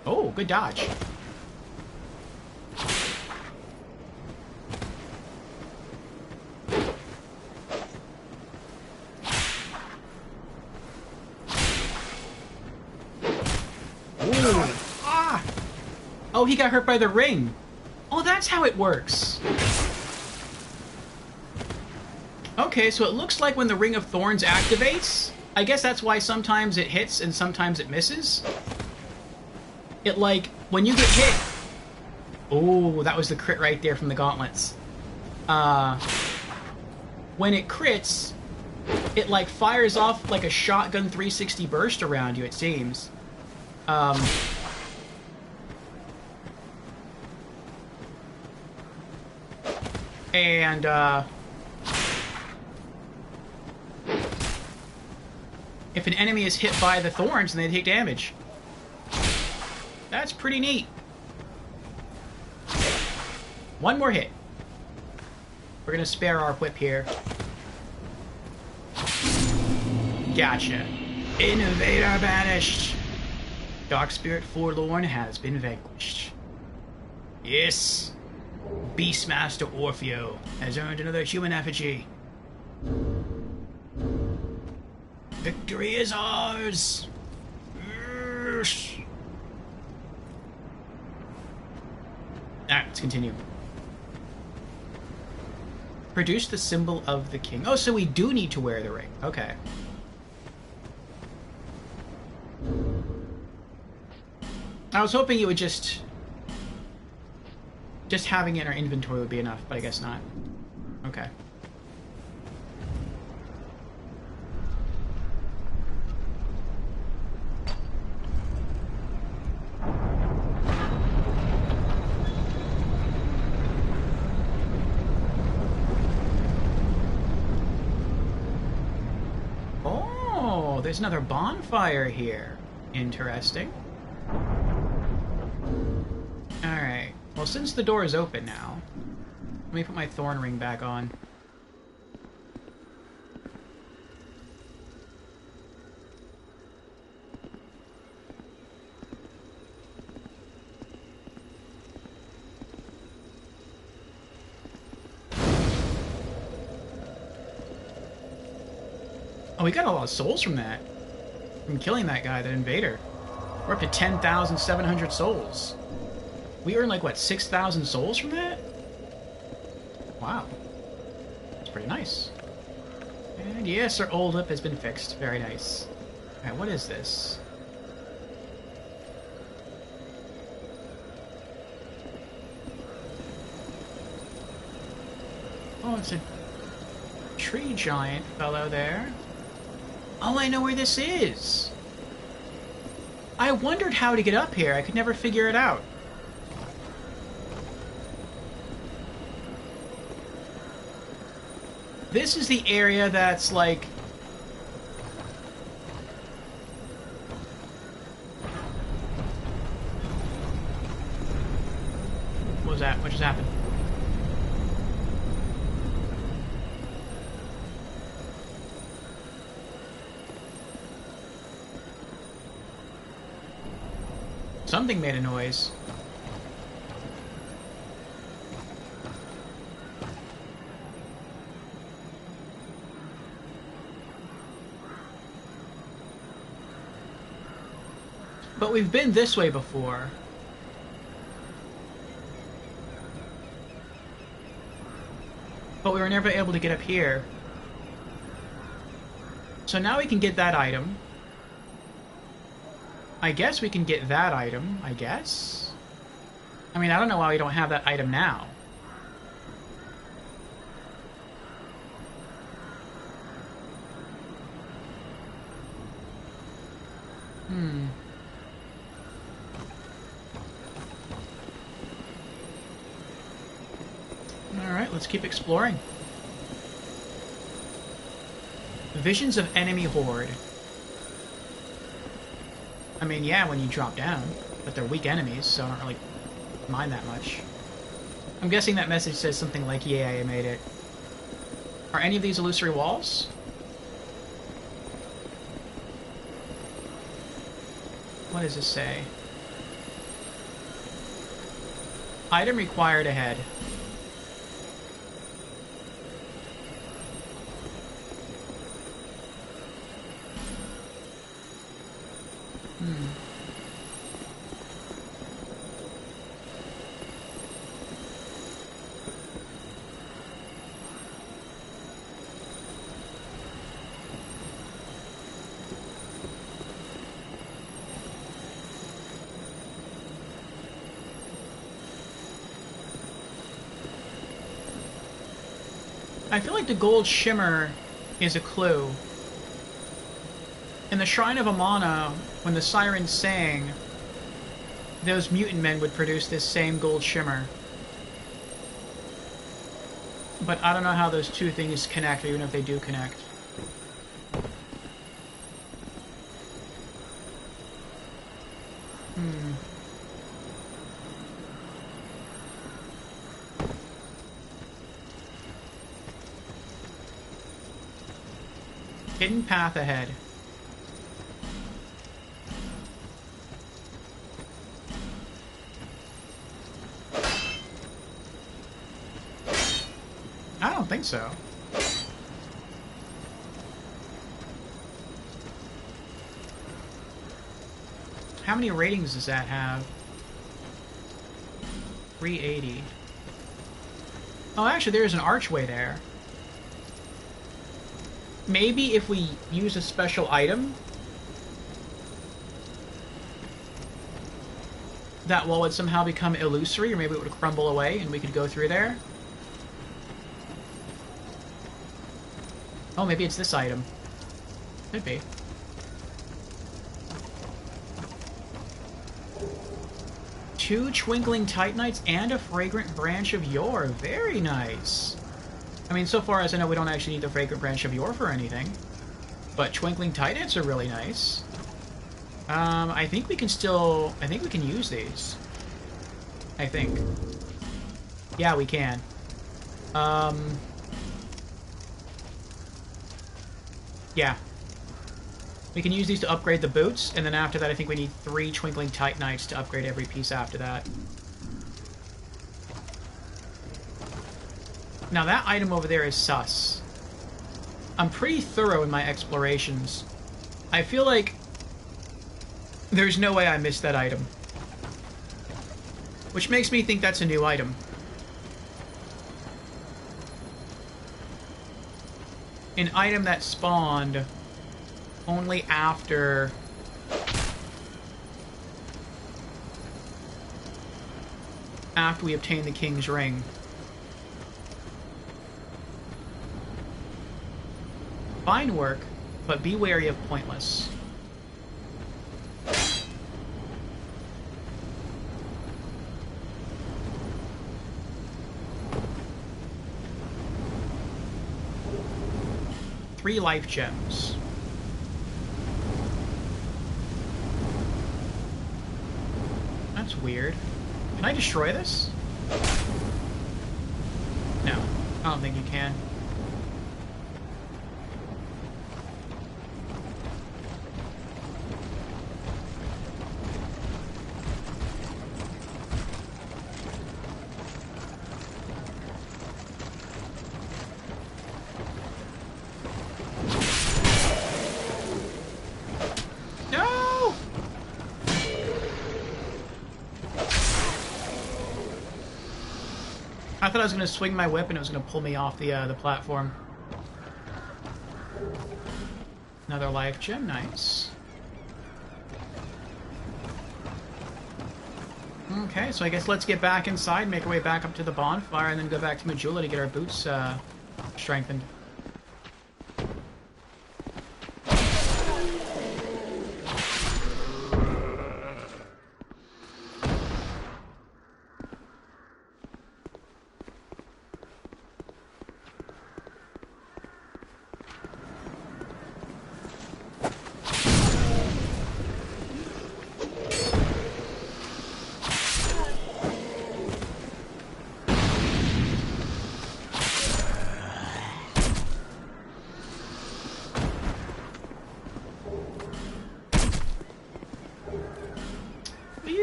Oh, good dodge. Oh, he got hurt by the ring. Oh, that's how it works. Okay, so it looks like when the Ring of Thorns activates, I guess that's why sometimes it hits and sometimes it misses. It, like, when you get hit... Oh, that was the crit right there from the gauntlets. When it crits, it, like, fires off, like, a shotgun 360 burst around you, it seems. And, if an enemy is hit by the thorns, then they take damage. That's pretty neat. One more hit. We're gonna spare our whip here. Gotcha. Invader banished. Dark Spirit Forlorn has been vanquished. Yes. Beastmaster Orfeo has earned another human effigy. Victory is ours! Yes. Alright, let's continue. Produce the symbol of the king. Oh, so we do need to wear the ring. Okay. I was hoping it would just having it in our inventory would be enough, but I guess not. Okay. Oh, there's another bonfire here. Interesting. Alright. Well, since the door is open now, let me put my thorn ring back on. Oh, we got a lot of souls from that. From killing that guy, that invader. We're up to 10,700 souls. We earned like, what, 6,000 souls from that? Wow. That's pretty nice. And yes, our old whip has been fixed. Very nice. Alright, what is this? Oh, it's a tree giant fellow there. Oh, I know where this is! I wondered how to get up here. I could never figure it out. This is the area that's like... What was that? What just happened? Something made a noise. But we've been this way before. But we were never able to get up here. So now we can get that item. I guess we can get that item, I guess? I mean, I don't know why we don't have that item now. Alright, let's keep exploring. Visions of enemy horde. I mean, yeah, when you drop down, but they're weak enemies, so I don't really mind that much. I'm guessing that message says something like, yeah, I made it. Are any of these illusory walls? What does this say? Item required ahead. I feel like the gold shimmer is a clue. In the Shrine of Amana, when the sirens sang, those mutant men would produce this same gold shimmer. But I don't know how those two things connect, or even if they do connect. Hidden path ahead. I don't think so. How many ratings does that have? 380. Oh, actually, there's an archway there. Maybe if we use a special item, that wall would somehow become illusory, or maybe it would crumble away and we could go through there. Oh, maybe it's this item. Could be. Two twinkling titanites and a fragrant branch of yore. Very nice. I mean, so far as I know, we don't actually need the fragrant branch of yore for anything. But twinkling titanites are really nice. I think we can still... I think we can use these. I think. Yeah, we can. Yeah. We can use these to upgrade the boots, and then after that I think we need 3 twinkling titanites to upgrade every piece after that. Now that item over there is sus. I'm pretty thorough in my explorations. I feel like there's no way I missed that item. Which makes me think that's a new item. An item that spawned only after... after we obtained the King's Ring. Fine work, but be wary of pointless. Three life gems. That's weird. Can I destroy this? No, I don't think you can. I thought I was going to swing my whip and it was going to pull me off the platform. Another life gem, nice. Okay, so I guess let's get back inside, make our way back up to the bonfire, and then go back to Majula to get our boots strengthened.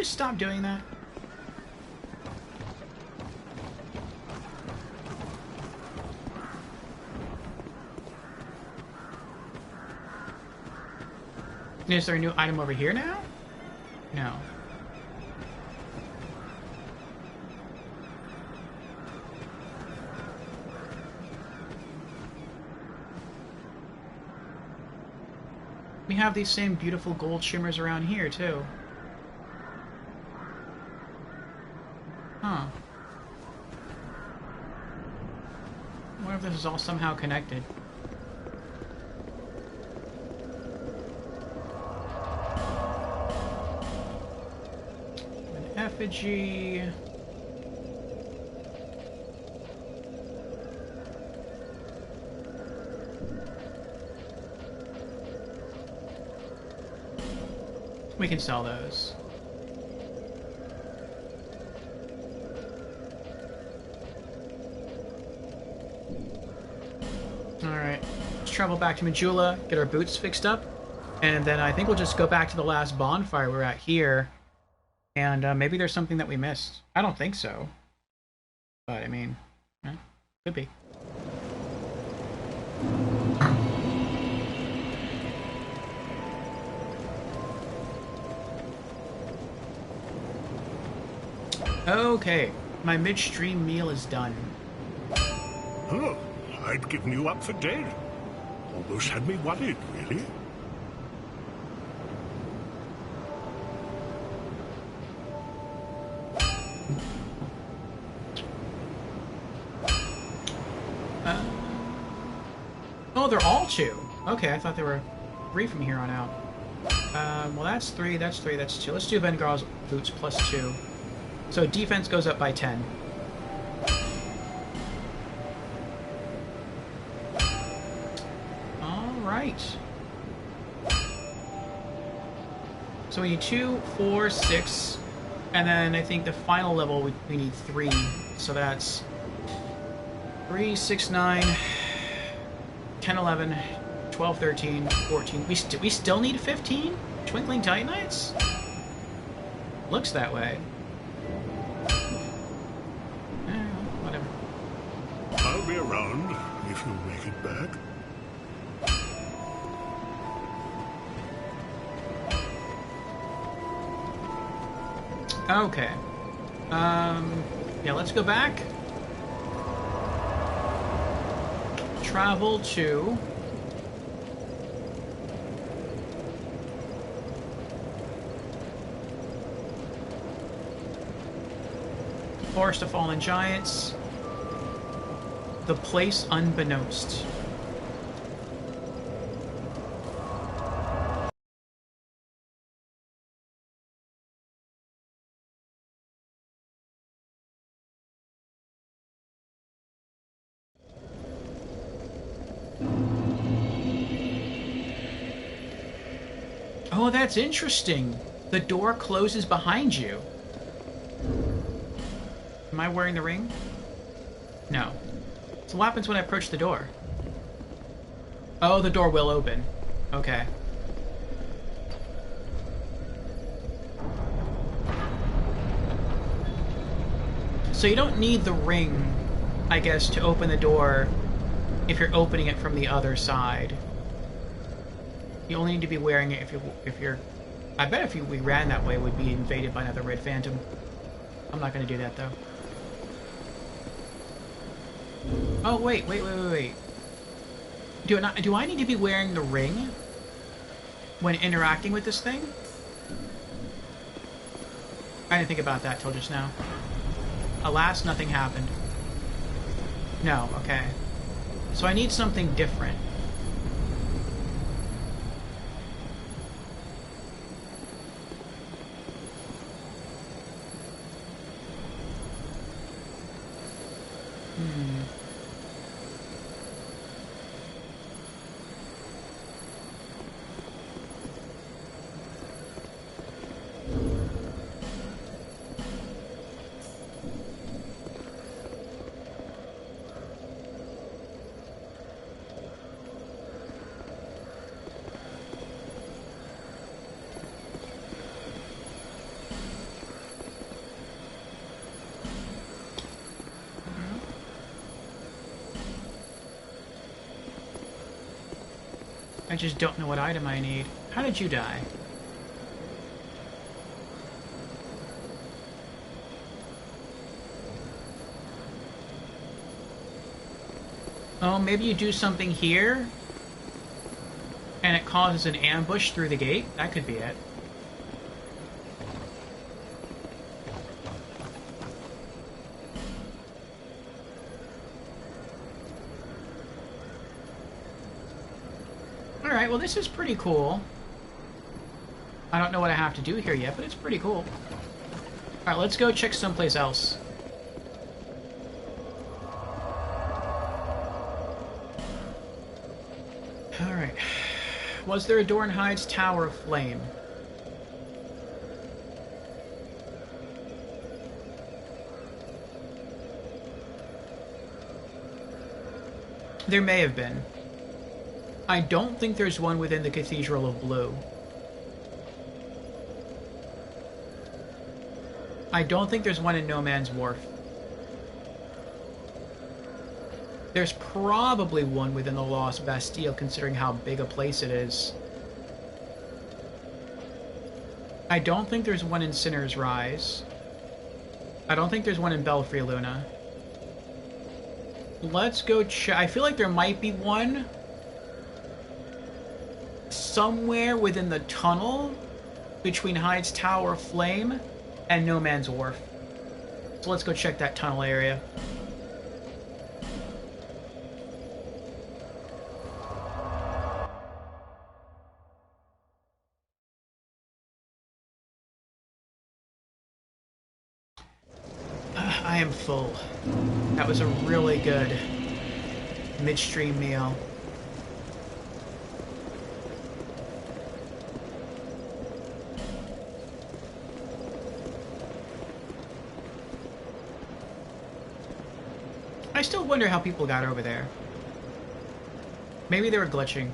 Stop doing that. Is there a new item over here now? No. We have these same beautiful gold shimmers around here, too. Huh. wonder if this is all somehow connected. An effigy. We can sell those. Alright, let's travel back to Majula, get our boots fixed up, and then I think we'll just go back to the last bonfire we're at here, and maybe there's something that we missed. I don't think so. But, I mean, could be. Okay, my midstream meal is done.
Oh, I'd given you up for dead. Almost had me worried, really.
Oh, they're all 2. Okay, I thought there were 3 from here on out. Well, that's 3, that's 3, that's 2. Let's do Vengar's boots plus 2. So defense goes up by 10. Alright. So we need 2, 4, 6, and then I think the final level we need 3. So that's 3, 6, 9, 10, 11, 12, 13, 14. We still need 15? Twinkling Titanites? Looks that way. Whatever.
I'll be around if you make it back.
Okay. Yeah, let's go back. Travel to... Forest of Fallen Giants. The Place Unbeknownst. Oh, that's interesting. The door closes behind you. Am I wearing the ring? No. So what happens when I approach the door? Oh, the door will open. Okay. So you don't need the ring, I guess, to open the door if you're opening it from the other side. You only need to be wearing it if you're... I bet if we ran that way, we'd be invaded by another Red Phantom. I'm not going to do that, though. Oh, wait. Do I need to be wearing the ring when interacting with this thing? I didn't think about that till just now. Alas, nothing happened. No, okay. So I need something different. I just don't know what item I need. How did you die? Oh, maybe you do something here and it causes an ambush through the gate? That could be it. Alright, well this is pretty cool. I don't know what I have to do here yet, but it's pretty cool. Alright, let's go check someplace else. Alright. Was there a door in Hyde's Tower of Flame? There may have been. I don't think there's one within the Cathedral of Blue. I don't think there's one in No Man's Wharf. There's probably one within the Lost Bastille, considering how big a place it is. I don't think there's one in Sinner's Rise. I don't think there's one in Belfry Luna. Let's go check. I feel like there might be one somewhere within the tunnel between Hyde's Tower of Flame and No Man's Wharf. So let's go check that tunnel area. I am full. That was a really good midstream meal. I still wonder how people got over there. Maybe they were glitching.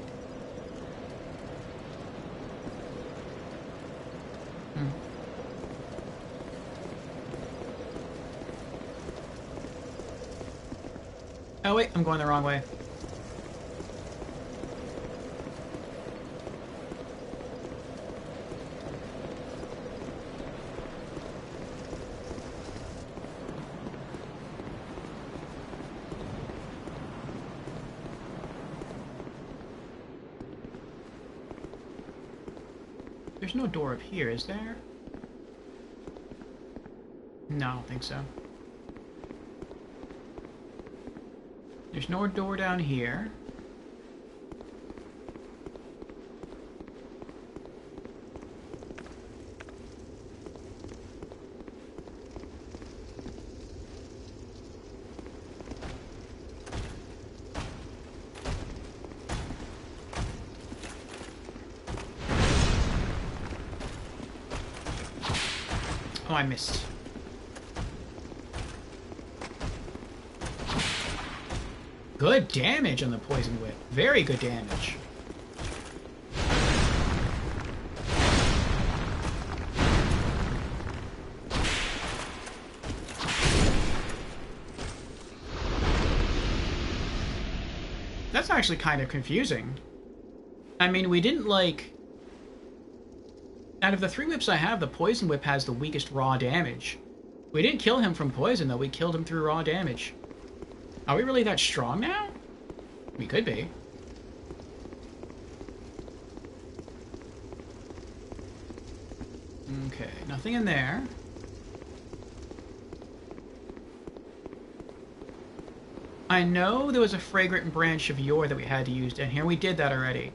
Oh wait, I'm going the wrong way. There's no door up here, is there? No, I don't think so. There's no door down here. Oh, I missed. Good damage on the Poison Whip. Very good damage. That's actually kind of confusing. I mean, we didn't, like... Out of the 3 whips I have, the Poison Whip has the weakest raw damage. We didn't kill him from poison, though. We killed him through raw damage. Are we really that strong now? We could be. Okay, nothing in there. I know there was a fragrant branch of yore that we had to use down here. We did that already.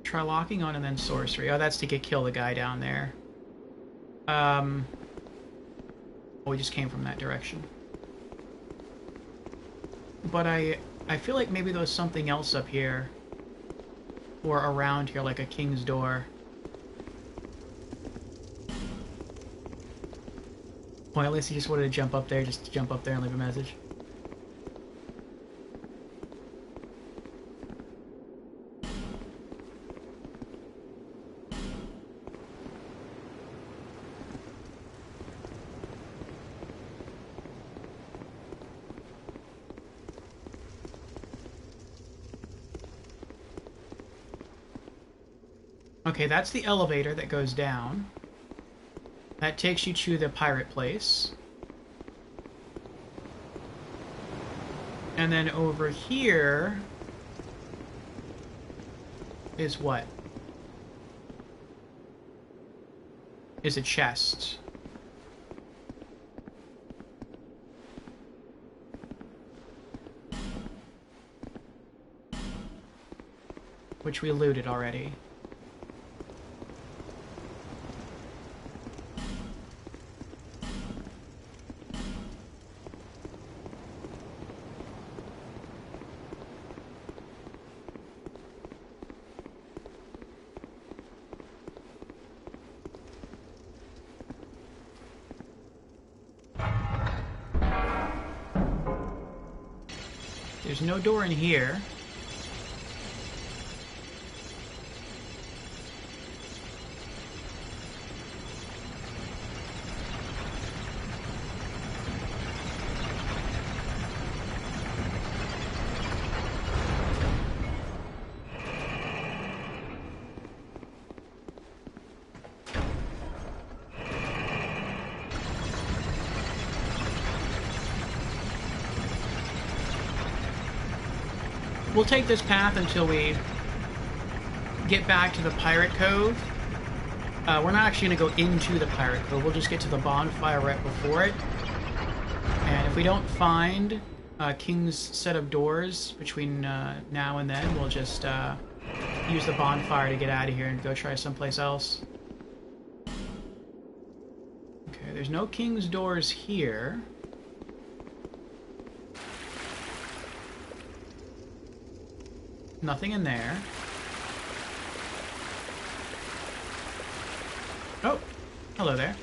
Try locking on and then sorcery. Oh, that's to kill the guy down there. Oh, we just came from that direction. But I feel like maybe there was something else up here. Or around here, like a king's door. Well, at least he just wanted to jump up there, just to jump up there and leave a message. Okay, that's the elevator that goes down. That takes you to the pirate place. And then over here is what? Is a chest. which we looted already. There's no door in here. We'll take this path until we get back to the Pirate Cove. We're not actually going to go into the Pirate Cove. We'll just get to the bonfire right before it. And if we don't find King's set of doors between now and then, we'll just use the bonfire to get out of here and go try someplace else. Okay, there's no King's doors here. Nothing in there. Oh, hello there.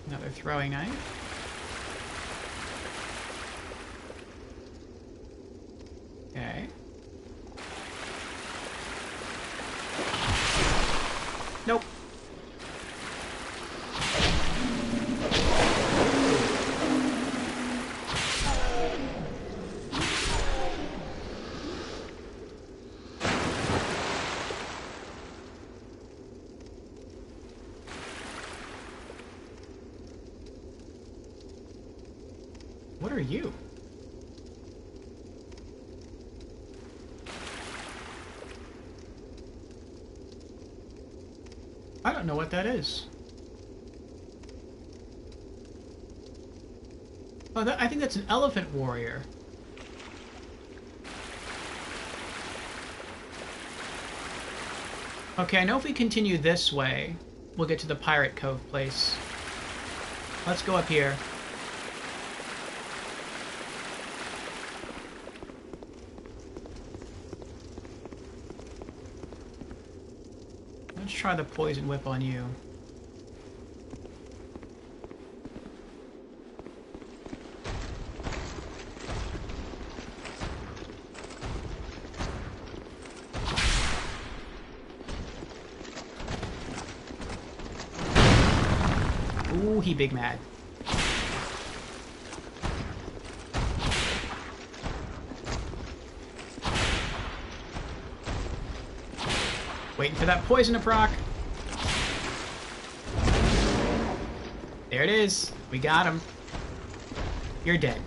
Another throwing knife. Okay. Nope. What are you? I don't know what that is. Oh, I think that's an elephant warrior. Okay, I know if we continue this way, we'll get to the Pirate Cove place. Let's go up here. Let's try the poison whip on you. Ooh, he big mad. Waiting for that poison to proc. There it is. We got him. You're dead.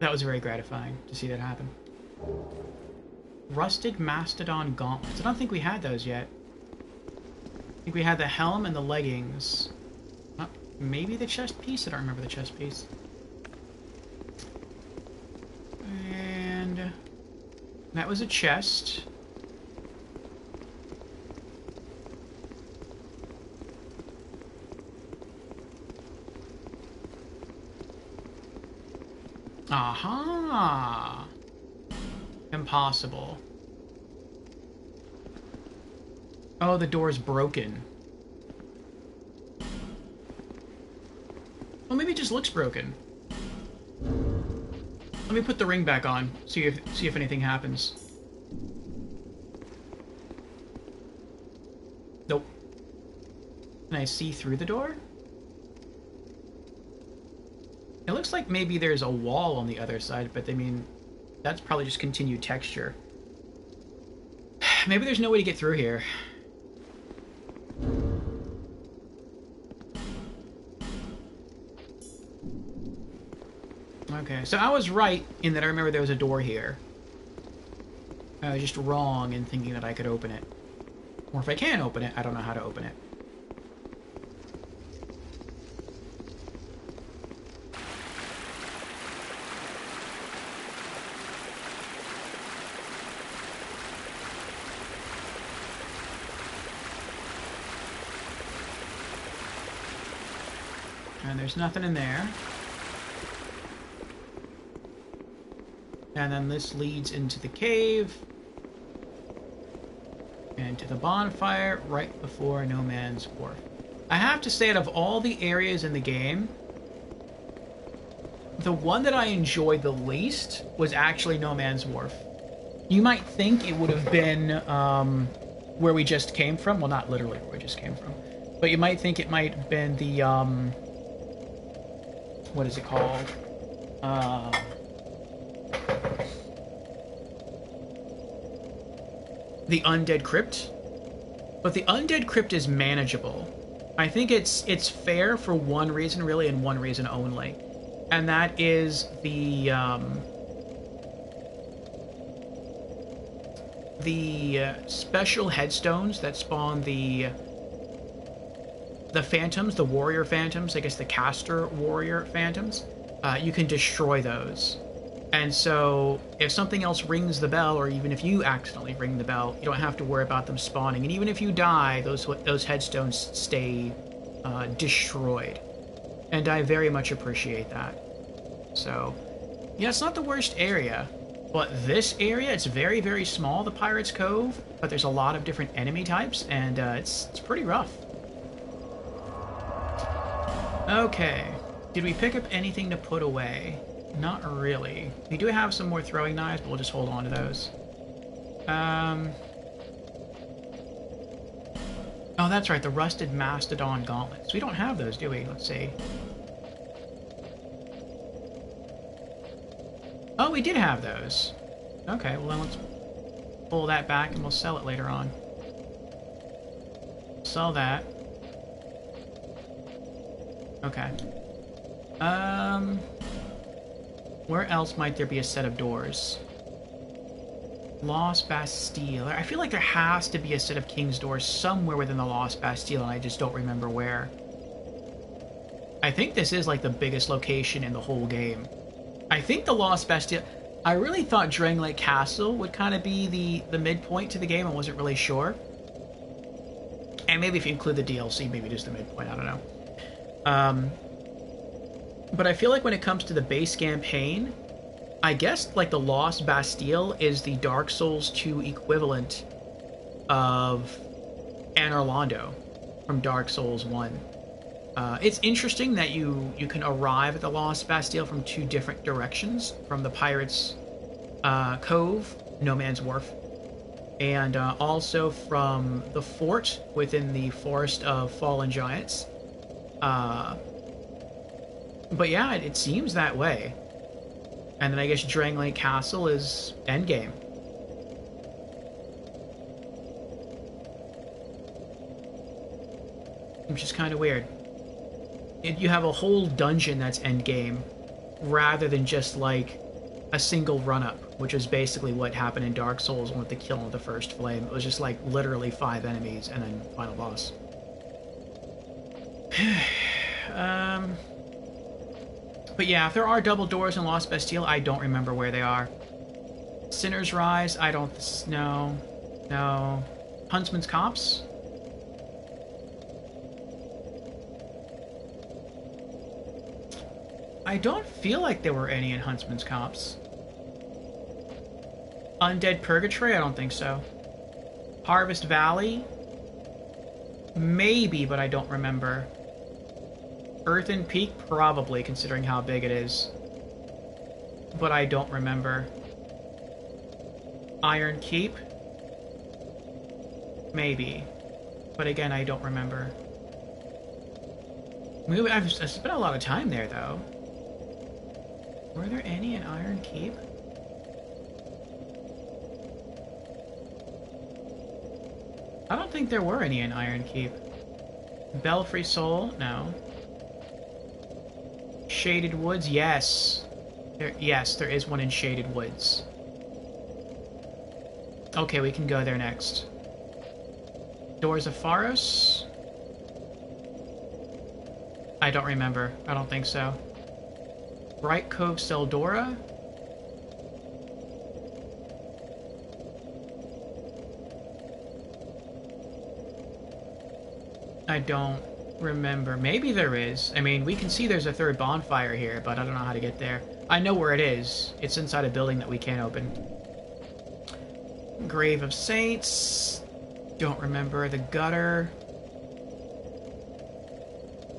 That was very gratifying to see that happen. Rusted Mastodon Gauntlets. I don't think we had those yet. I think we had the helm and the leggings. Maybe the chest piece? I don't remember the chest piece. And that was a chest. Aha! Impossible. Oh, the door's broken. Well, maybe it just looks broken. Let me put the ring back on, see if anything happens. Nope. Can I see through the door? It looks like maybe there's a wall on the other side, but I mean, that's probably just continued texture. Maybe there's no way to get through here. Okay, so I was right in that I remember there was a door here. I was just wrong in thinking that I could open it. Or if I can open it, I don't know how to open it. And there's nothing in there. And then this leads into the cave. And to the bonfire right before No Man's Wharf. I have to say, out of all the areas in the game, the one that I enjoyed the least was actually No Man's Wharf. You might think it would have been where we just came from. Well, not literally where we just came from. But you might think it might have been the... what is it called? The Undead Crypt. But the Undead Crypt is manageable. I think it's fair for one reason, really, and one reason only. And that is the special headstones that spawn the phantoms, the warrior phantoms, I guess the caster warrior phantoms. You can destroy those. And so, if something else rings the bell, or even if you accidentally ring the bell, you don't have to worry about them spawning. And even if you die, those headstones stay destroyed. And I very much appreciate that. So, yeah, it's not the worst area. But this area, it's very, very small, the Pirate's Cove. But there's a lot of different enemy types, and it's pretty rough. Okay. Did we pick up anything to put away? Not really. We do have some more throwing knives, but we'll just hold on to those. Oh, that's right, the Rusted Mastodon Gauntlets. We don't have those, do we? Let's see. Oh, we did have those. Okay, well then let's pull that back and we'll sell it later on. Sell that. Okay. Where else might there be a set of doors? Lost Bastille. I feel like there has to be a set of King's Doors somewhere within the Lost Bastille, and I just don't remember where. I think this is like the biggest location in the whole game. I think the Lost Bastille... I really thought Drangleic Castle would kind of be the midpoint to the game. I wasn't really sure. And maybe if you include the DLC, maybe just the midpoint. I don't know. But I feel like when it comes to the base campaign, I guess like the Lost Bastille is the Dark Souls 2 equivalent of Anor Londo from Dark Souls 1. It's interesting that you can arrive at the Lost Bastille from two different directions, from the Pirate's Cove, No Man's Wharf, and also from the fort within the Forest of Fallen Giants. But yeah, it seems that way. And then I guess Drangleic Castle is endgame. Which is kind of weird. You have a whole dungeon that's endgame, rather than just like a single run-up, which is basically what happened in Dark Souls with the kill of the first flame. It was just like literally 5 enemies and then final boss. But yeah, if there are double doors in Lost Bastille, I don't remember where they are. Sinner's Rise, I don't... No. No. Huntsman's Copse? I don't feel like there were any in Huntsman's Copse. Undead Purgatory? I don't think so. Harvest Valley? Maybe, but I don't remember. Earthen Peak? Probably, considering how big it is. But I don't remember. Iron Keep? Maybe. But again, I don't remember. I've spent a lot of time there, though. Were there any in Iron Keep? I don't think there were any in Iron Keep. Belfry Soul? No. Shaded Woods? Yes. Yes, there is one in Shaded Woods. Okay, we can go there next. Doors of Pharos? I don't remember. I don't think so. Bright Cove Seldora? I don't remember. Maybe there is. I mean, we can see there's a third bonfire here, but I don't know how to get there. I know where it is. It's inside a building that we can't open. Grave of Saints. Don't remember. The gutter.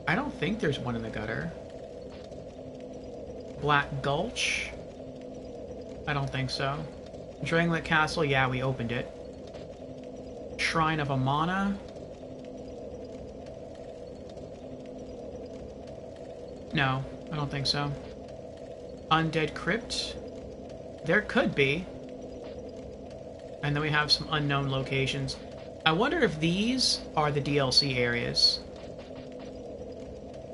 I don't think there's one in the gutter. Black Gulch. I don't think so. Drangleic Castle. Yeah, we opened it. Shrine of Amana. No, I don't think so. Undead Crypt. There could be. And then we have some unknown locations. I wonder if these are the DLC areas.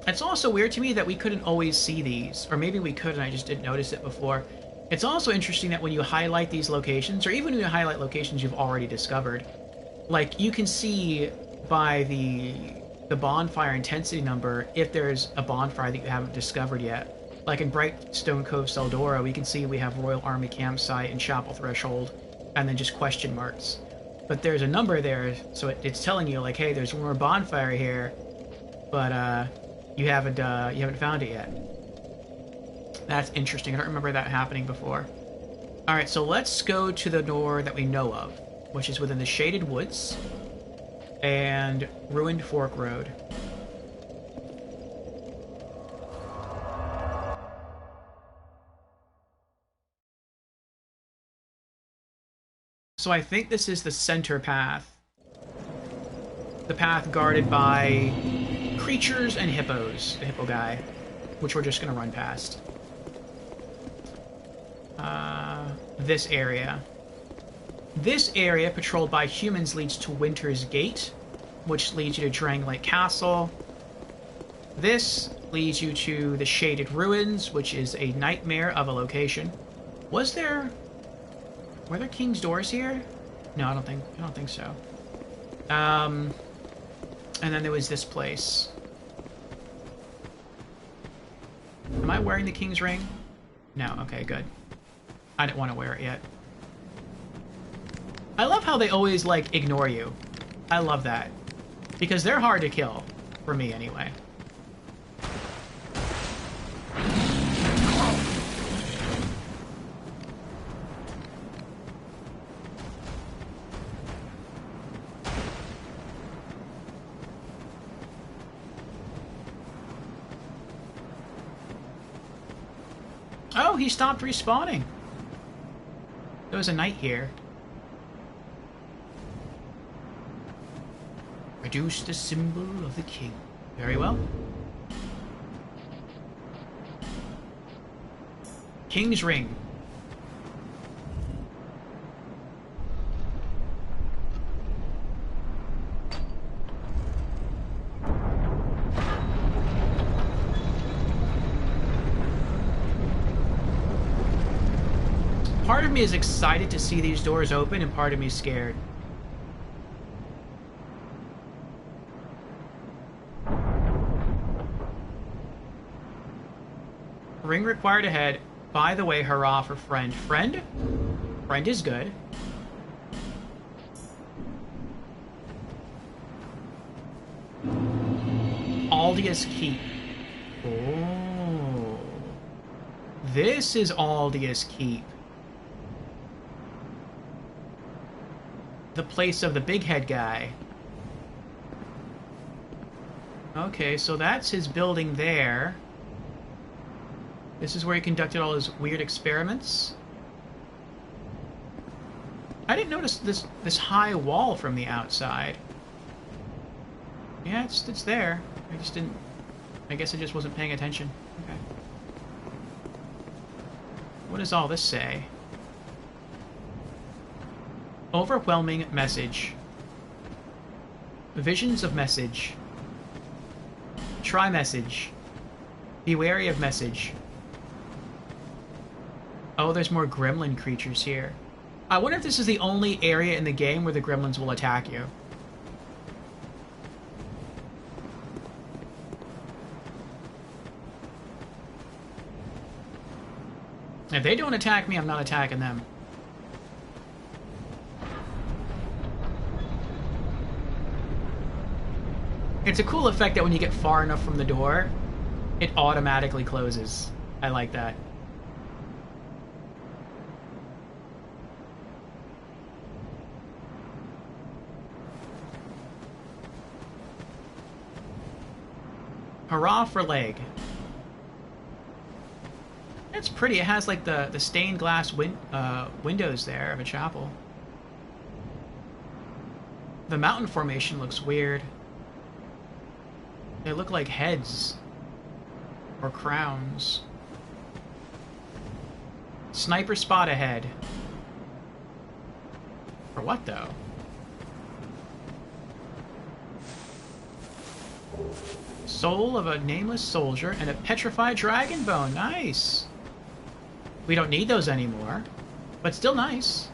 It's also weird to me that we couldn't always see these. Or maybe we could and I just didn't notice it before. It's also interesting that when you highlight these locations, or even when you highlight locations you've already discovered, like, you can see by the bonfire intensity number if there's a bonfire that you haven't discovered yet. Like in Brightstone Cove Seldora, we can see we have Royal Army Campsite and Chapel Threshold, and then just question marks. But there's a number there, so it's telling you, like, hey, there's one more bonfire here, but you haven't found it yet. That's interesting. I don't remember that happening before. Alright, so let's go to the door that we know of, which is within the Shaded Woods and Ruined Fork Road. So I think this is the center path. The path guarded by creatures and hippos. The hippo guy, which we're just going to run past. This area. This area, patrolled by humans, leads to Winter's Gate, which leads you to Drangleic Castle. This leads you to the Shaded Ruins, which is a nightmare of a location. Were there King's Doors here? No, I don't think so. And then there was this place. Am I wearing the King's Ring? No, okay, good. I didn't want to wear it yet. I love how they always, like, ignore you. I love that. Because they're hard to kill. For me, anyway. Oh, he stopped respawning. There was a knight here. Reduce the symbol of the king. Very well. King's Ring. Part of me is excited to see these doors open, and part of me is scared. Ring required ahead. By the way, hurrah for friend. Friend? Friend is good. Aldius Keep. Oh. This is Aldius Keep. The place of the big head guy. Okay, so that's his building there. This is where he conducted all his weird experiments. I didn't notice this high wall from the outside. Yeah, it's there. I guess I just wasn't paying attention. Okay. What does all this say? Overwhelming message. Visions of message. Try message. Be wary of message. Oh, there's more gremlin creatures here. I wonder if this is the only area in the game where the gremlins will attack you. If they don't attack me, I'm not attacking them. It's a cool effect that when you get far enough from the door, it automatically closes. I like that. Hurrah for leg. It's pretty. It has like the stained glass windows there of a chapel. The mountain formation looks weird. They look like heads or crowns. Sniper spot ahead. For what though? Soul of a nameless soldier and a petrified dragon bone. Nice. We don't need those anymore, but still nice.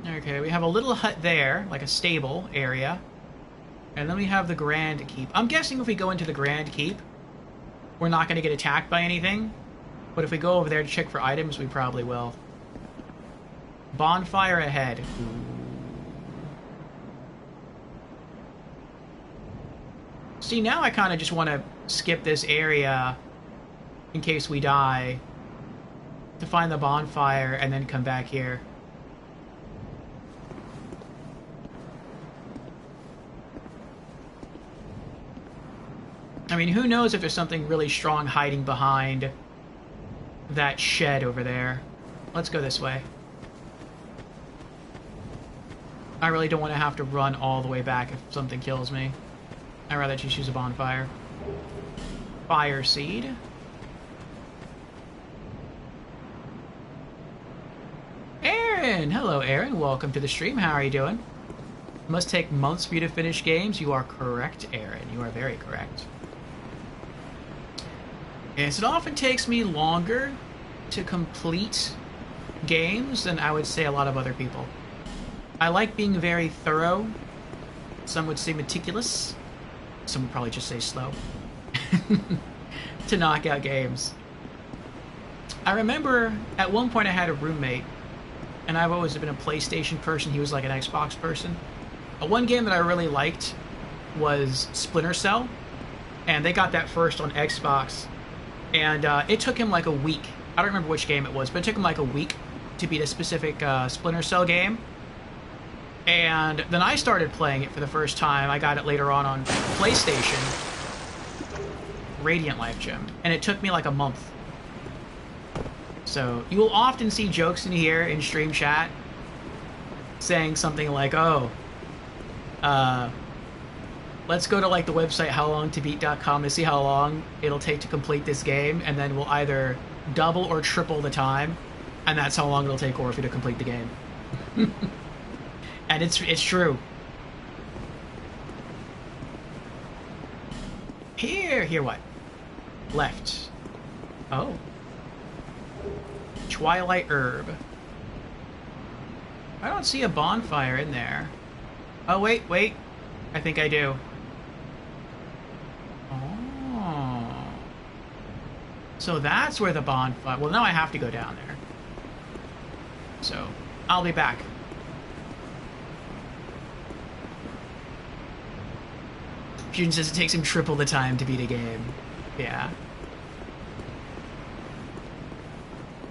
Okay, we have a little hut there, like a stable area. And then we have the Grand Keep. I'm guessing if we go into the Grand Keep, we're not going to get attacked by anything. But if we go over there to check for items, we probably will. Bonfire ahead. Ooh. See, now I kind of just want to skip this area in case we die to find the bonfire and then come back here. I mean, who knows if there's something really strong hiding behind that shed over there. Let's go this way. I really don't want to have to run all the way back if something kills me. I'd rather just use a bonfire. Fire seed. Aaron! Hello, Aaron. Welcome to the stream. How are you doing? It must take months for you to finish games. You are correct, Aaron. You are very correct. Yes, it often takes me longer to complete games than I would say a lot of other people. I like being very thorough. Some would say meticulous. Some would probably just say slow. To knock out games. I remember at one point I had a roommate, and I've always been a PlayStation person. He was like an Xbox person. One game that I really liked was Splinter Cell, and they got that first on Xbox. And it took him like a week. I don't remember which game it was, but it took him like a week to beat a specific Splinter Cell game. And then I started playing it for the first time. I got it later on PlayStation. Radiant Life Gem. And it took me like a month. So you will often see jokes in here in stream chat saying something like, oh, let's go to like the website howlongtobeat.com to see how long it'll take to complete this game, and then we'll either double or triple the time, and that's how long it'll take Orphe to complete the game. And it's true. Here what? Left. Oh. Twilight Herb. I don't see a bonfire in there. Oh, wait. I think I do. Oh. So that's where the bonfire... Well, now I have to go down there. So, I'll be back. Fusion says it takes him triple the time to beat a game. Yeah.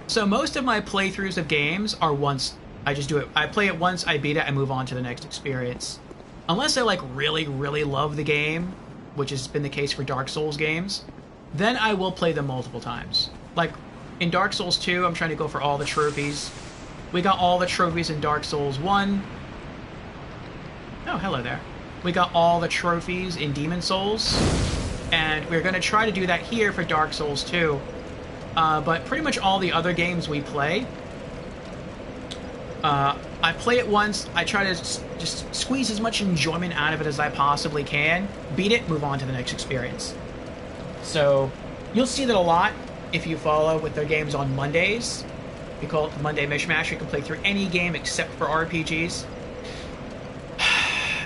So most of my playthroughs of games are once... I just do it. I play it once, I beat it, I move on to the next experience. Unless I like really, really love the game, which has been the case for Dark Souls games, then I will play them multiple times. Like in Dark Souls 2, I'm trying to go for all the trophies. We got all the trophies in Dark Souls 1. Oh, hello there. We got all the trophies in Demon Souls, and we're going to try to do that here for Dark Souls 2. But pretty much all the other games we play, I play it once, I try to just squeeze as much enjoyment out of it as I possibly can, beat it, move on to the next experience. So, you'll see that a lot if you follow with their games on Mondays. We call it the Monday Mishmash. You can play through any game except for RPGs.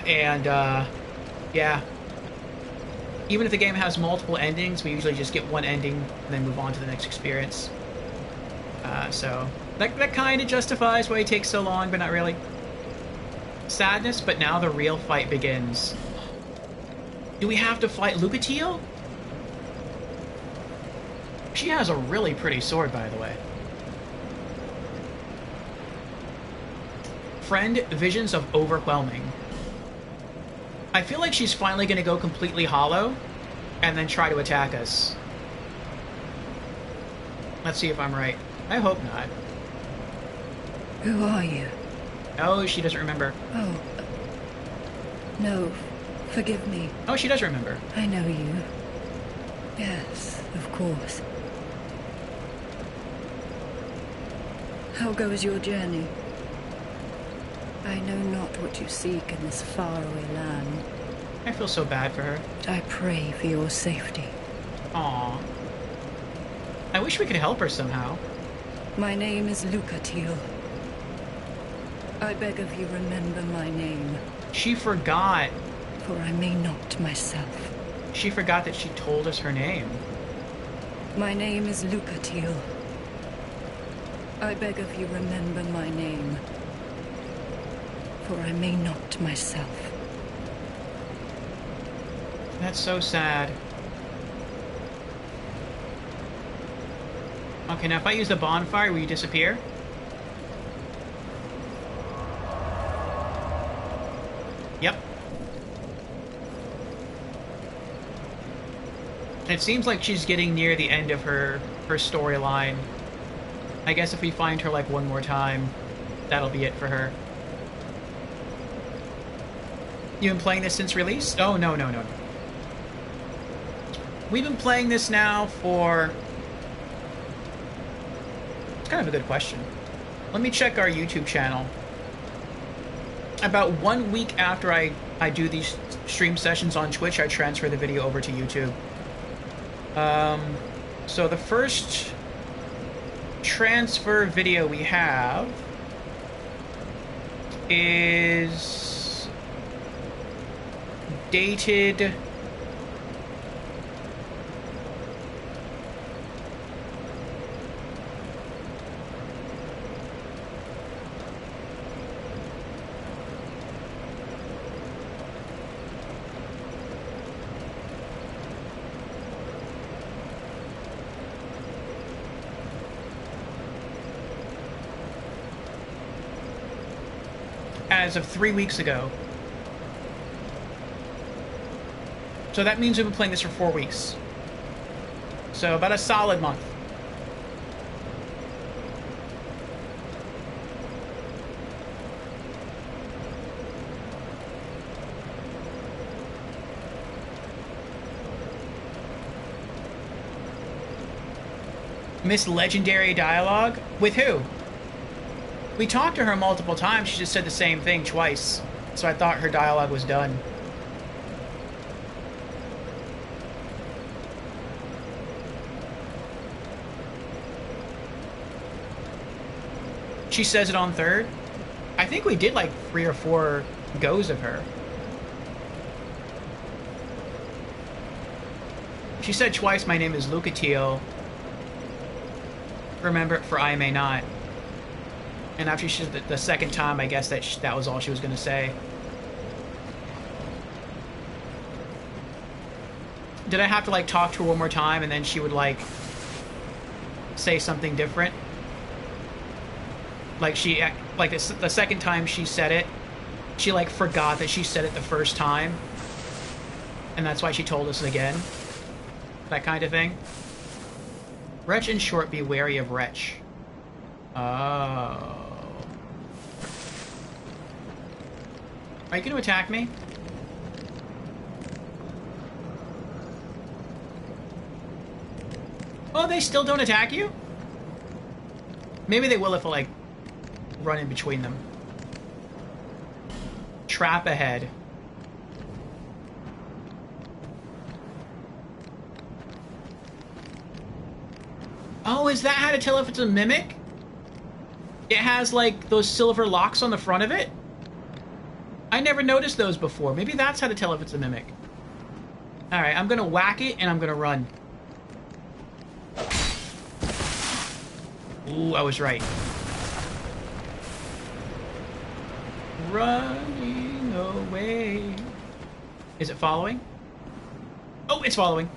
And, yeah. Even if the game has multiple endings, we usually just get one ending and then move on to the next experience. So that kind of justifies why it takes so long, but not really. Sadness, but now the real fight begins. Do we have to fight Lucatiel? She has a really pretty sword, by the way. Friend, visions of overwhelming. I feel like she's finally going to go completely hollow and then try to attack us. Let's see if I'm right. I hope not.
Who are you?
Oh, she doesn't remember.
Oh. No. Forgive me.
Oh, she does remember.
I know you. Yes, of course. How goes your journey? I know not what you seek in this faraway land.
I feel so bad for her.
I pray for your safety.
Aww. I wish we could help her somehow.
My name is Lucatiel. I beg of you, remember my name.
She forgot.
For I may not myself.
She forgot that she told us her name.
My name is Lucatiel. I beg of you, remember my name. For I may not myself.
That's so sad. Okay, now if I use the bonfire, will you disappear? Yep. It seems like she's getting near the end of her storyline. I guess if we find her like one more time, that'll be it for her. You've been playing this since release? Oh, no. We've been playing this now for... It's kind of a good question. Let me check our YouTube channel. About 1 week after I do these stream sessions on Twitch, I transfer the video over to YouTube. So the first transfer video we have is dated as of 3 weeks ago. So that means we've been playing this for 4 weeks. So about a solid month. Miss Legendary dialogue? With who? We talked to her multiple times. She just said the same thing twice. So I thought her dialogue was done. She says it on third. I think we did like 3 or 4 goes of her. She said twice, my name is Lucatiel. Remember, for I may not. And after she said the second time, I guess that was all she was going to say. Did I have to like talk to her one more time and then she would like say something different? Like the second time she said it, she like forgot that she said it the first time. And that's why she told us again. That kind of thing. Wretch, in short, be wary of Wretch. Oh. Are you going to attack me? Oh, they still don't attack you? Maybe they will if I, like, run in between them. Trap ahead. Oh, is that how to tell if it's a mimic? It has, like, those silver locks on the front of it? I never noticed those before. Maybe that's how to tell if it's a mimic. Alright, I'm gonna whack it and I'm gonna run. Ooh, I was right. Running away. Is it following? Oh, it's following.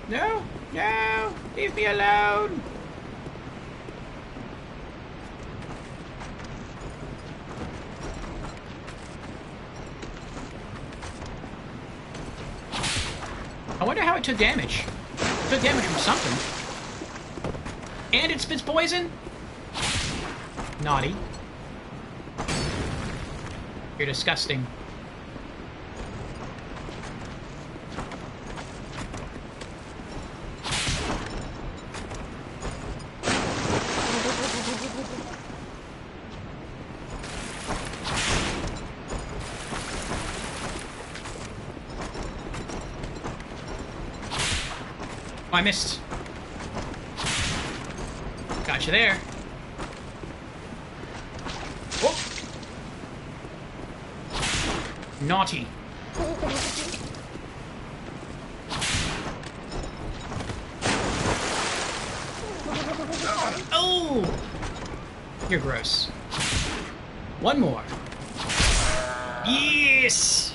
No, no, leave me alone. I wonder how it took damage. It took damage from something. And it spits poison? Naughty. You're disgusting. Oh, I missed. Got you there. Whoop. Naughty. Oh! You're gross. One more. Yes!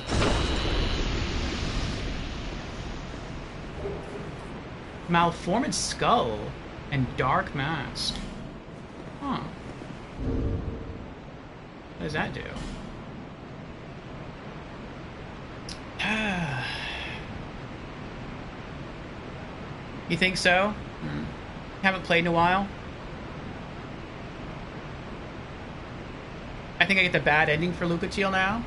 Malformed skull and dark mask. Huh. What does that do? You think so? Haven't played in a while. I think I get the bad ending for Lucatiel now.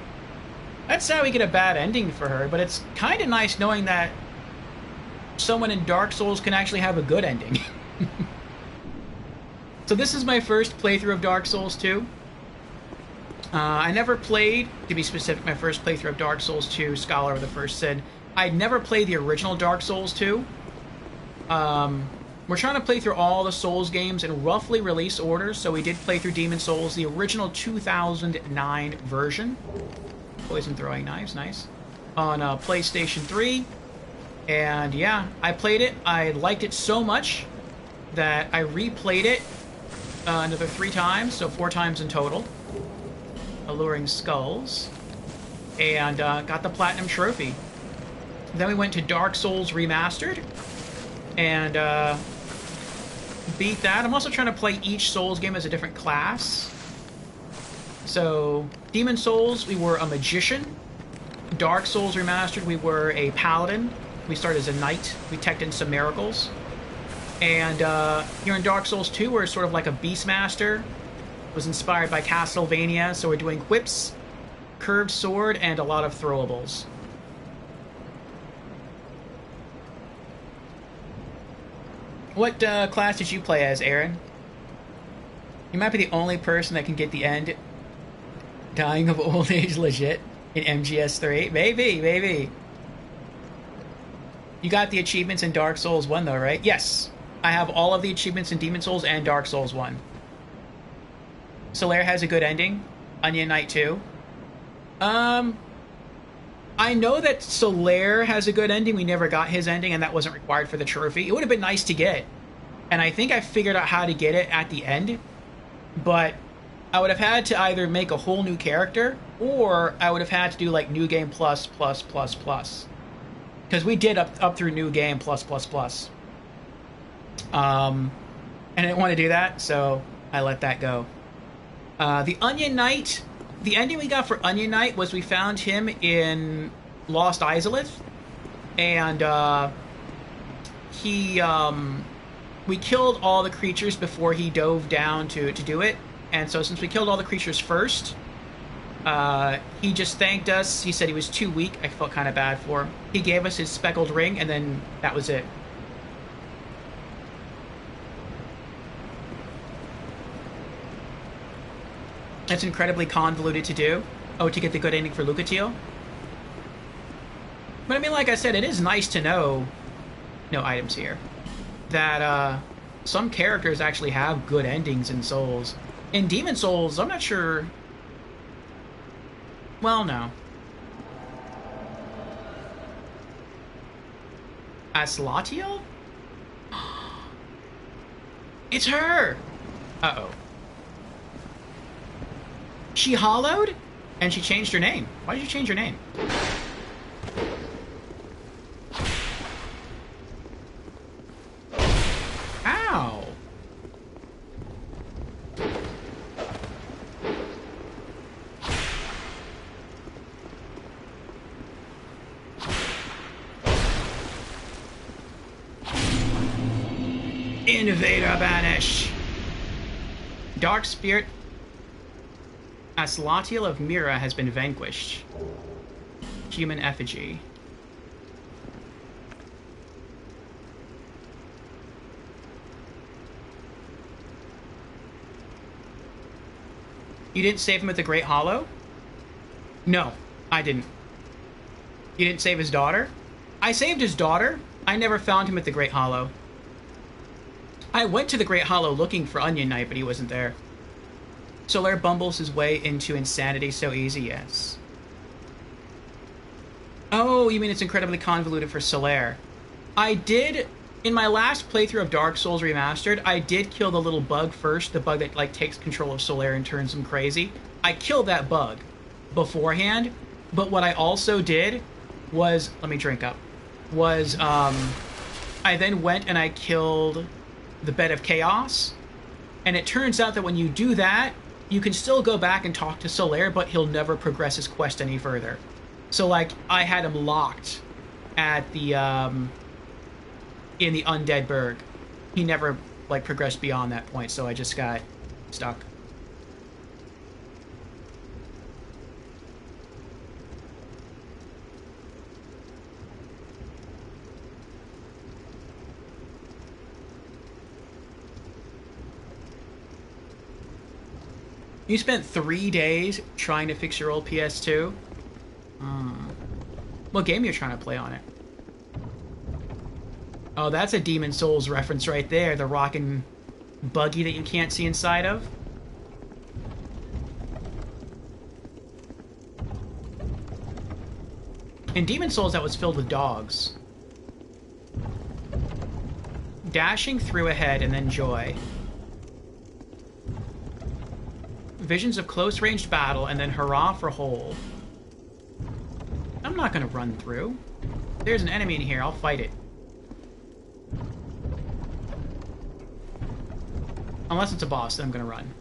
That's how we get a bad ending for her, but it's kind of nice knowing that someone in Dark Souls can actually have a good ending. So this is my first playthrough of Dark Souls 2. I never played, to be specific, my first playthrough of Dark Souls 2, Scholar of the First Sin. I'd never played the original Dark Souls 2. We're trying to play through all the Souls games in roughly release order, so we did play through Demon Souls, the original 2009 version. Poison throwing knives, nice. On PlayStation 3. And yeah, I played it. I liked it so much that I replayed it another 3 times, so 4 times in total. Alluring Skulls. And got the Platinum Trophy. Then we went to Dark Souls Remastered. And beat that. I'm also trying to play each Souls game as a different class. So, Demon Souls, we were a Magician. Dark Souls Remastered, we were a Paladin. We started as a knight. We teched in some miracles. And here in Dark Souls 2, we're sort of like a Beastmaster. It was inspired by Castlevania, so we're doing whips, curved sword, and a lot of throwables. What class did you play as, Aaron? You might be the only person that can get the end dying of old age legit in MGS3. Maybe, maybe. You got the achievements in Dark Souls 1 though, right? Yes. I have all of the achievements in Demon Souls and Dark Souls 1. Solaire has a good ending. Onion Knight 2. I know that Solaire has a good ending. We never got his ending, and that wasn't required for the trophy. It would have been nice to get. And I think I figured out how to get it at the end. But I would have had to either make a whole new character, or I would have had to do, like, New Game Plus, plus, plus, plus. Because we did up through New Game plus, plus, plus. And I didn't want to do that, so I let that go. The Onion Knight... The ending we got for Onion Knight was we found him in Lost Izalith, and we killed all the creatures before he dove down to do it, and so since we killed all the creatures first, he just thanked us. He said he was too weak. I felt kind of bad for him. He gave us his speckled ring, and then that was it. That's incredibly convoluted to do. Oh, to get the good ending for Lucatiel? But I mean, like I said, it is nice to know... No items here. That, some characters actually have good endings in Souls. In Demon Souls, I'm not sure... Well, no. Aslatiel? It's her! Uh-oh. She hollowed? And she changed her name. Why did you change her name? Ow! Invader banish! Dark Spirit Aslatiel of Mira has been vanquished. Human effigy. You didn't save him at the Great Hollow? No, I didn't. You didn't save his daughter? I saved his daughter. I never found him at the Great Hollow. I went to the Great Hollow looking for Onion Knight, but he wasn't there. Solaire bumbles his way into insanity so easy, yes. Oh, you mean it's incredibly convoluted for Solaire. I did, in my last playthrough of Dark Souls Remastered, I did kill the little bug first, the bug that, like, takes control of Solaire and turns him crazy. I killed that bug beforehand, but what I also did was, let me drink up, was, I then went and I killed the Bed of Chaos, and it turns out that when you do that, you can still go back and talk to Solaire, but he'll never progress his quest any further. So, like, I had him locked at the, in the Undead Burg. He never, like, progressed beyond that point, so I just got stuck. You spent 3 days trying to fix your old PS2? What game are you trying to play on it? Oh, that's a Demon Souls reference right there. The rockin' buggy that you can't see inside of. In Demon Souls, that was filled with dogs. Dashing through ahead and then joy. Visions of close-ranged battle, and then hurrah for hole. I'm not gonna run through. There's an enemy in here, I'll fight it. Unless it's a boss, then I'm gonna run.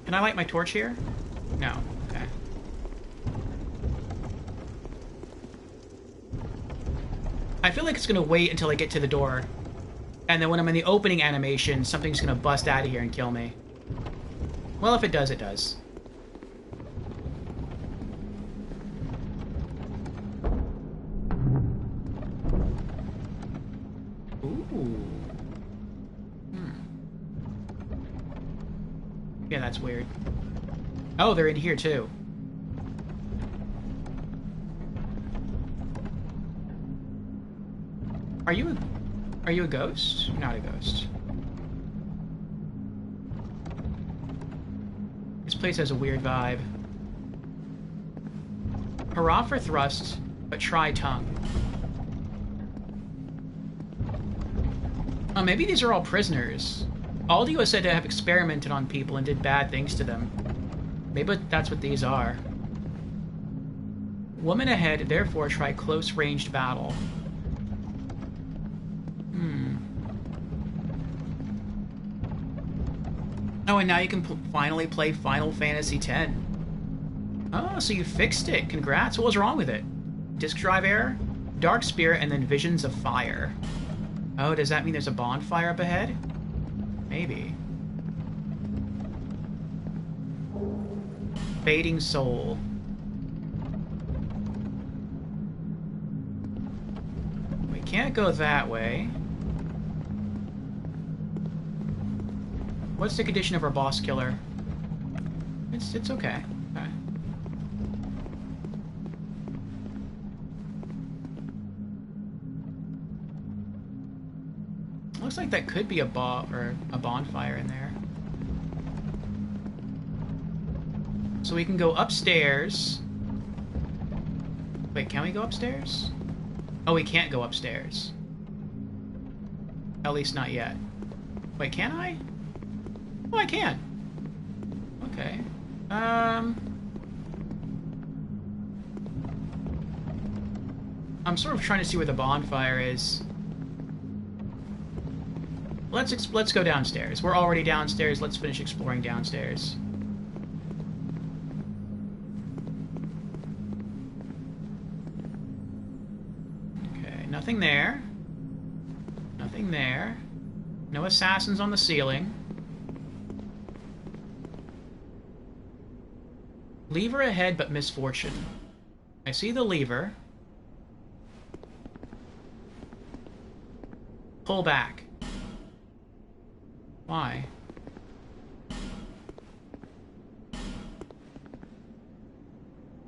Can I light my torch here? No, okay. I feel like it's gonna wait until I get to the door. And then when I'm in the opening animation, something's gonna bust out of here and kill me. Well, if it does, it does. Ooh. Yeah, that's weird. Oh, they're in here too. Are you a ghost? You're not a ghost. This place has a weird vibe. Hurrah for thrust, but try tongue. Oh, maybe these are all prisoners. Aldio is said to have experimented on people and did bad things to them. Maybe that's what these are. Woman ahead, therefore try close-ranged battle. Oh, and now you can finally play Final Fantasy X. Oh, so you fixed it. Congrats. What was wrong with it? Disk drive error? Dark Spirit and then Visions of Fire. Oh, does that mean there's a bonfire up ahead? Maybe. Fading Soul. We can't go that way. What's the condition of our boss killer? It's okay. Okay. Looks like that could be a bonfire in there. So we can go upstairs. Wait, can we go upstairs? Oh, we can't go upstairs. At least not yet. Wait, can I? Oh, I can. Okay. I'm sort of trying to see where the bonfire is. Let's go downstairs. We're already downstairs. Let's finish exploring downstairs. Okay, nothing there. Nothing there. No assassins on the ceiling. Lever ahead, but misfortune. I see the lever. Pull back. Why?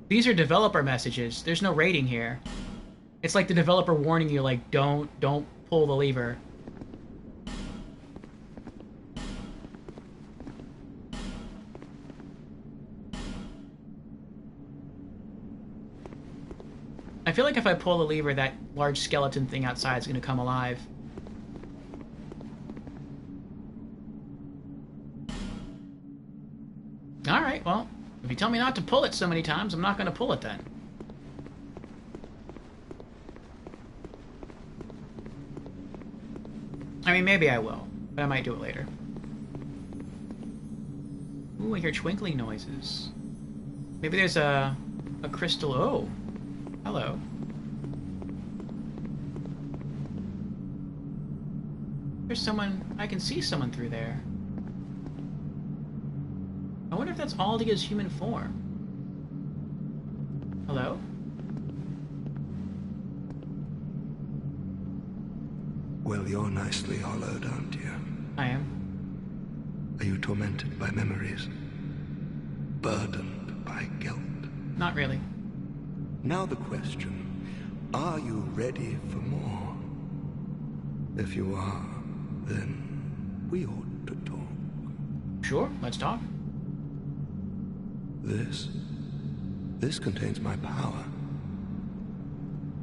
These are developer messages. There's no rating here. It's like the developer warning you, like, don't pull the lever. I feel like if I pull the lever, that large skeleton thing outside is going to come alive. Alright, well, if you tell me not to pull it so many times, I'm not going to pull it then. I mean, maybe I will, but I might do it later. Ooh, I hear twinkling noises. Maybe there's a crystal... Oh! Hello. There's someone... I can see someone through there. I wonder if that's Aldia's human form. Hello?
Well, you're nicely hollowed, aren't you?
I am.
Are you tormented by memories? Burdened by guilt?
Not really.
Now the question, are you ready for more? If you are, then we ought to talk.
Sure, let's talk.
This contains my power.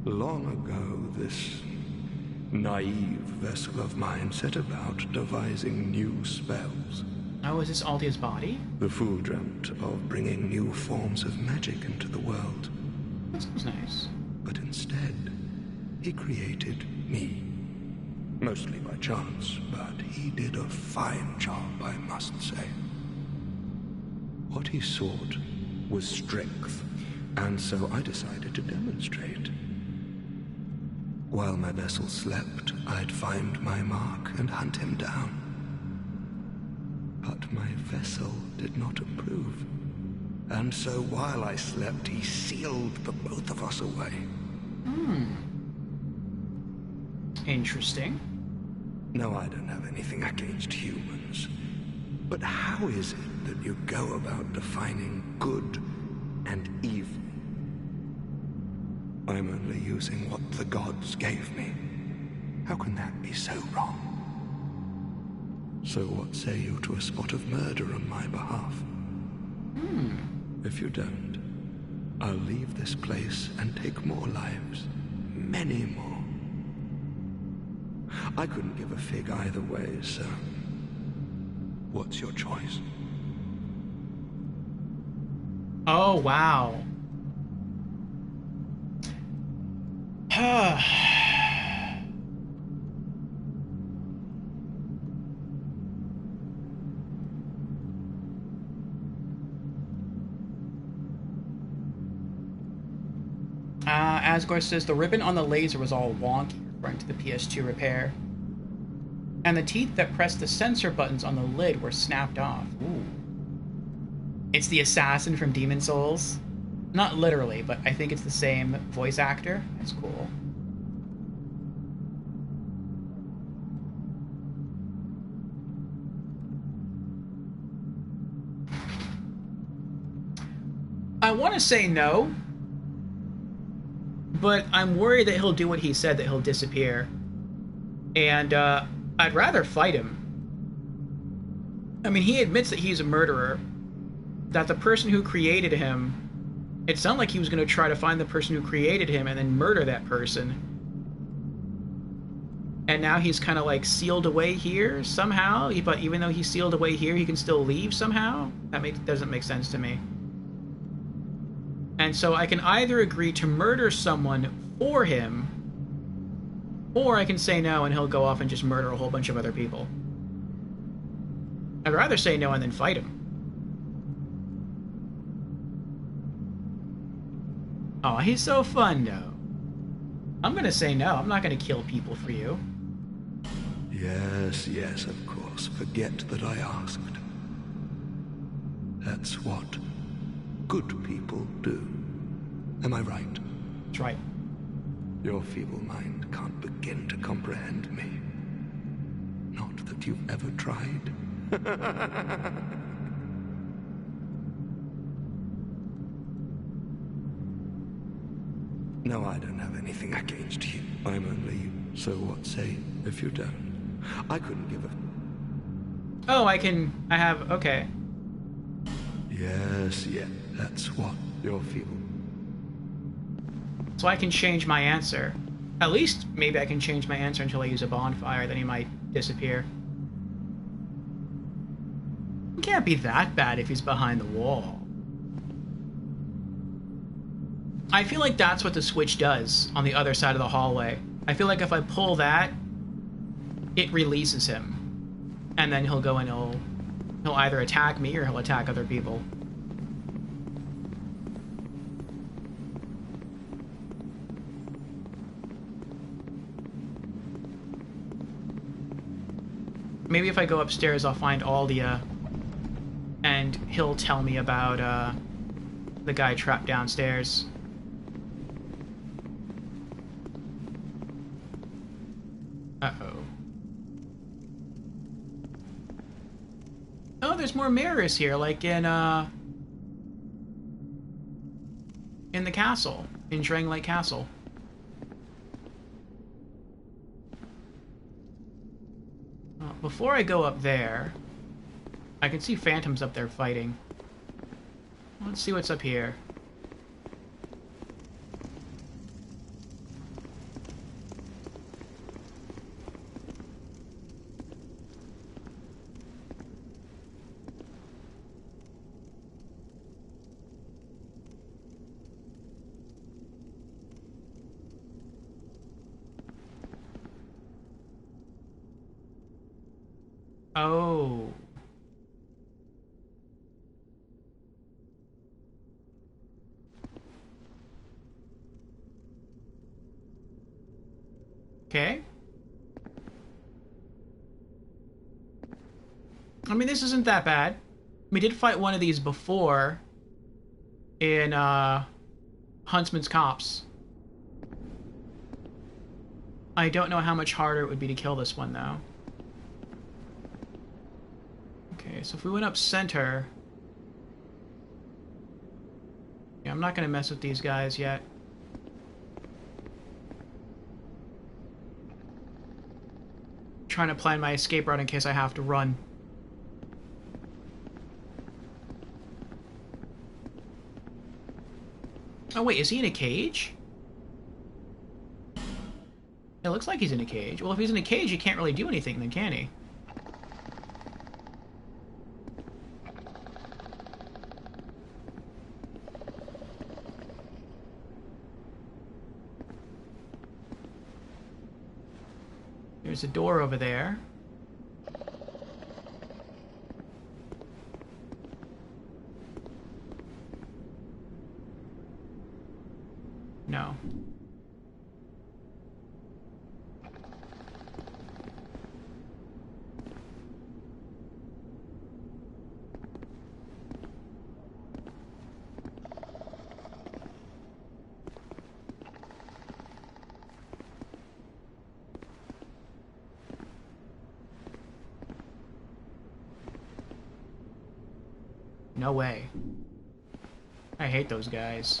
Long ago, this naive vessel of mine set about devising new spells.
Oh, is this Aldia's body?
The fool dreamt of bringing new forms of magic into the world.
That sounds nice.
But instead, he created me. Mostly by chance, but he did a fine job, I must say. What he sought was strength, and so I decided to demonstrate. While my vessel slept, I'd find my mark and hunt him down. But my vessel did not approve. And so while I slept, he sealed the both of us away.
Interesting.
No, I don't have anything against humans. But how is it that you go about defining good and evil? I'm only using what the gods gave me. How can that be so wrong? So what say you to a spot of murder on my behalf? If you don't, I'll leave this place and take more lives. Many more. I couldn't give a fig either way, so... what's your choice?
Oh, wow. Asgore says the ribbon on the laser was all wonky, referring to the PS2 repair. And the teeth that pressed the sensor buttons on the lid were snapped off. Ooh. It's the assassin from Demon Souls. Not literally, but I think it's the same voice actor. That's cool. I want to say no, but I'm worried that he'll do what he said, that he'll disappear. And I'd rather fight him. I mean, he admits that he's a murderer, that the person who created him It sounded like he was going to try to find the person who created him and then murder that person. And now he's kind of like sealed away here somehow, but even though he's sealed away here, he can still leave somehow? That doesn't make sense to me. And so I can either agree to murder someone for him, or I can say no and he'll go off and just murder a whole bunch of other people. I'd rather say no and then fight him. Oh, he's so fun, though. I'm gonna say no. I'm not gonna kill people for you.
Yes, yes, of course. Forget that I asked. That's what good people do. Am I right?
That's right.
Your feeble mind can't begin to comprehend me. Not that you've ever tried. No, I don't have anything against you. I'm only you. So what say if you don't? I couldn't give a...
Oh, I have... Okay.
Yes, yeah, that's what you're feeble.
So I can change my answer. At least, maybe I can change my answer until I use a bonfire, then he might disappear. It can't be that bad if he's behind the wall. I feel like that's what the switch does on the other side of the hallway. I feel like if I pull that, it releases him. And then he'll go and he'll either attack me or he'll attack other people. Maybe if I go upstairs, I'll find Aldia, and he'll tell me about the guy trapped downstairs. Uh-oh. Oh, there's more mirrors here, like in the castle, in Drangleic Castle. Before I go up there, I can see phantoms up there fighting. Let's see what's up here. Oh. Okay. I mean, this isn't that bad. We did fight one of these before in Huntsman's Copse. I don't know how much harder it would be to kill this one, though. Okay, so if we went up center... Yeah, I'm not going to mess with these guys yet. Trying to plan my escape route in case I have to run. Oh wait, is he in a cage? It looks like he's in a cage. Well, if he's in a cage, he can't really do anything then, can he? There's a door over there. No. No way. I hate those guys.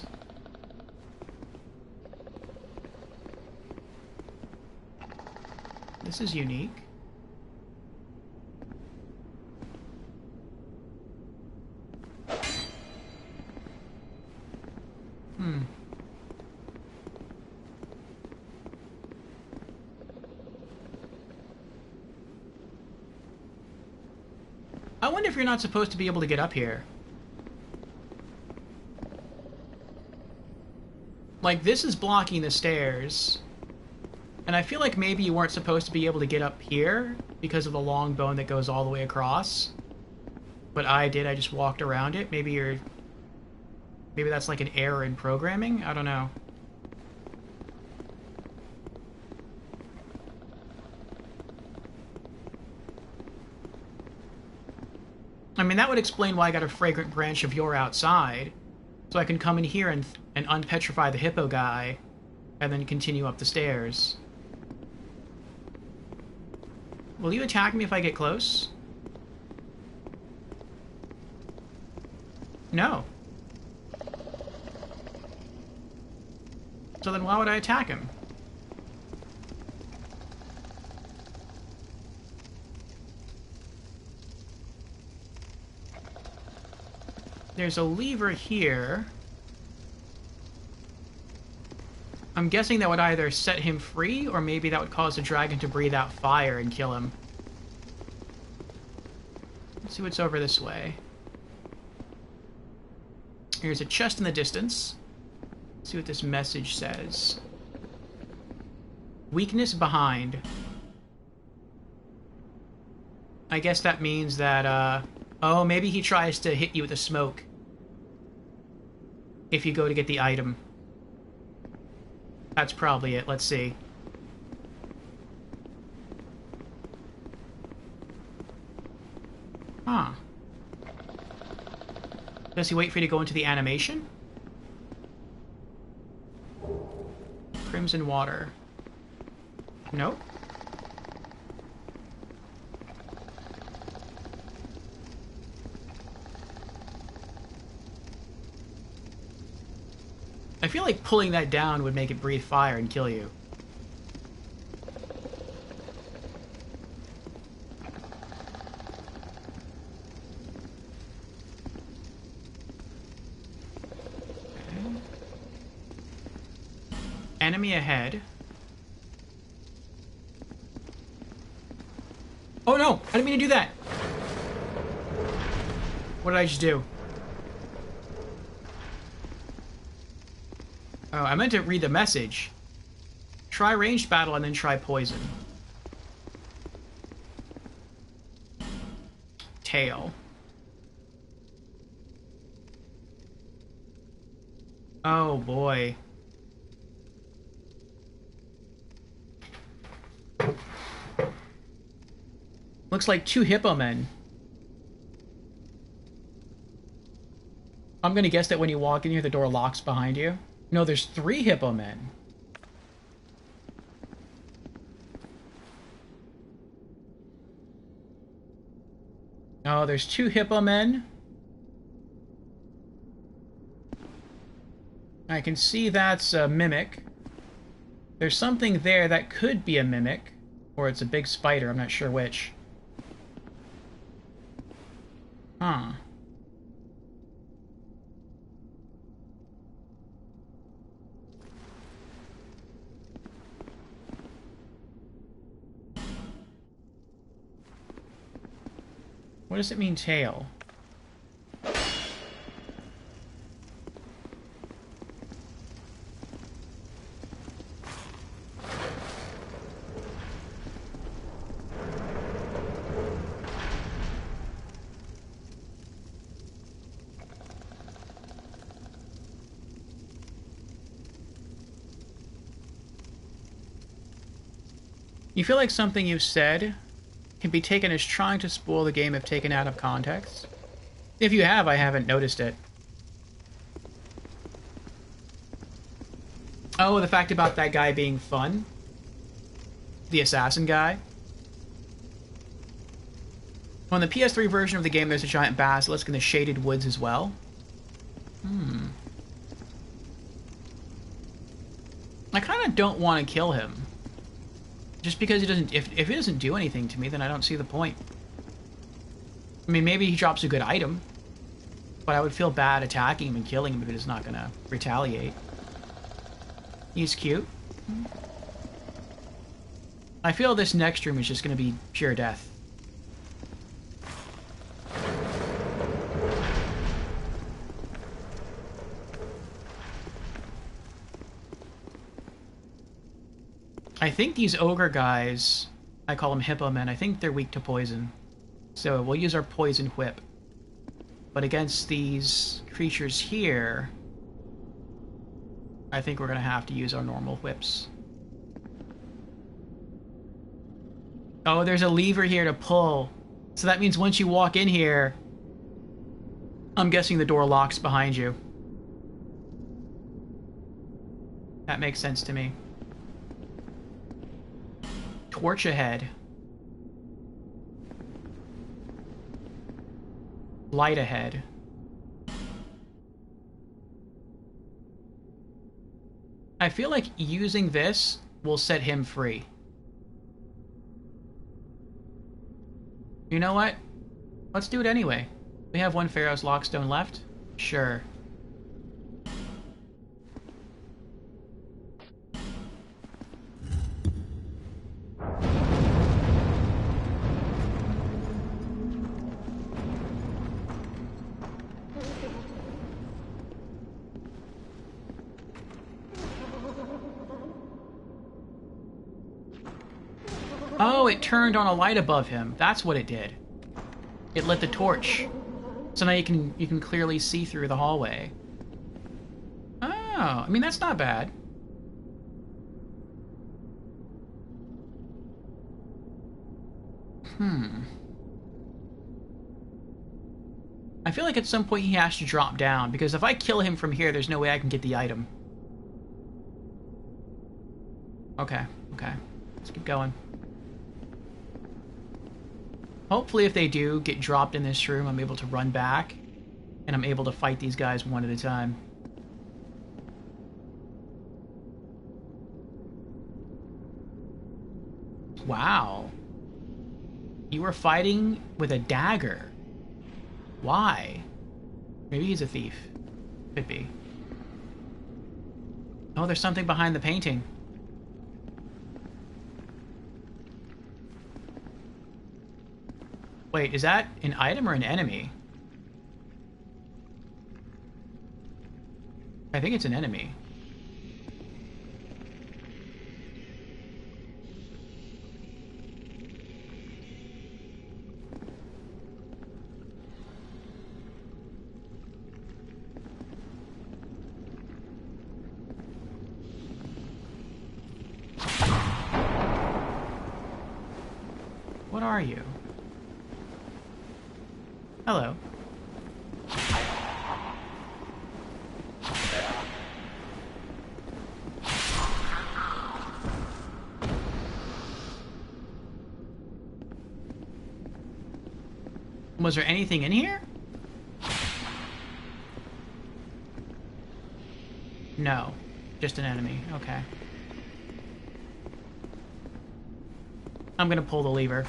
This is unique. I wonder if you're not supposed to be able to get up here. Like, this is blocking the stairs. And I feel like maybe you weren't supposed to be able to get up here because of the long bone that goes all the way across. But I did, I just walked around it. Maybe that's like an error in programming? I don't know. I mean, that would explain why I got a fragrant branch of yore outside. So I can come in here and unpetrify the hippo guy, and then continue up the stairs. Will you attack me if I get close? No. So then why would I attack him? There's a lever here. I'm guessing that would either set him free, or maybe that would cause the dragon to breathe out fire and kill him. Let's see what's over this way. Here's a chest in the distance. Let's see what this message says. Weakness behind. I guess that means that, oh, maybe he tries to hit you with a smoke if you go to get the item. That's probably it. Let's see. Huh. Does he wait for you to go into the animation? Crimson water. Nope. I feel like pulling that down would make it breathe fire and kill you. Okay. Enemy ahead. Oh no! I didn't mean to do that! What did I just do? Oh, I meant to read the message. Try ranged battle and then try poison. Tail. Oh boy. Looks like 2 hippo men. I'm gonna guess that when you walk in here, the door locks behind you. No, there's 3 hippo men. Oh, there's 2 hippo men. I can see that's a mimic. There's something there that could be a mimic. Or it's a big spider, I'm not sure which. Huh. What does it mean, tail? You feel like something you've said can be taken as trying to spoil the game if taken out of context? If you have, I haven't noticed it. Oh, the fact about that guy being fun? The assassin guy? On the PS3 version of the game, there's a giant basilisk in the shaded woods as well. I kind of don't want to kill him. Just because he doesn't... If he doesn't do anything to me, then I don't see the point. I mean, maybe he drops a good item. But I would feel bad attacking him and killing him if he's not going to retaliate. He's cute. I feel this next room is just going to be pure death. think these ogre guys, I call them hippo men, I think they're weak to poison. So we'll use our poison whip. But against these creatures here, I think we're going to have to use our normal whips. Oh, there's a lever here to pull. So that means once you walk in here, I'm guessing the door locks behind you. That makes sense to me. Torch ahead. Light ahead. I feel like using this will set him free. You know what? Let's do it anyway. We have one Pharaoh's Lockstone left? Sure. Oh, it turned on a light above him. That's what it did. It lit the torch. So now you can clearly see through the hallway. Oh, I mean, that's not bad. I feel like at some point he has to drop down, because if I kill him from here, there's no way I can get the item. Okay, okay. Let's keep going. Hopefully if they do get dropped in this room, I'm able to run back, and I'm able to fight these guys one at a time. Wow. You were fighting with a dagger. Why? Maybe he's a thief. Could be. Oh, there's something behind the painting. Wait, is that an item or an enemy? I think it's an enemy. What are you? Hello. Was there anything in here? No. Just an enemy. Okay. I'm gonna pull the lever.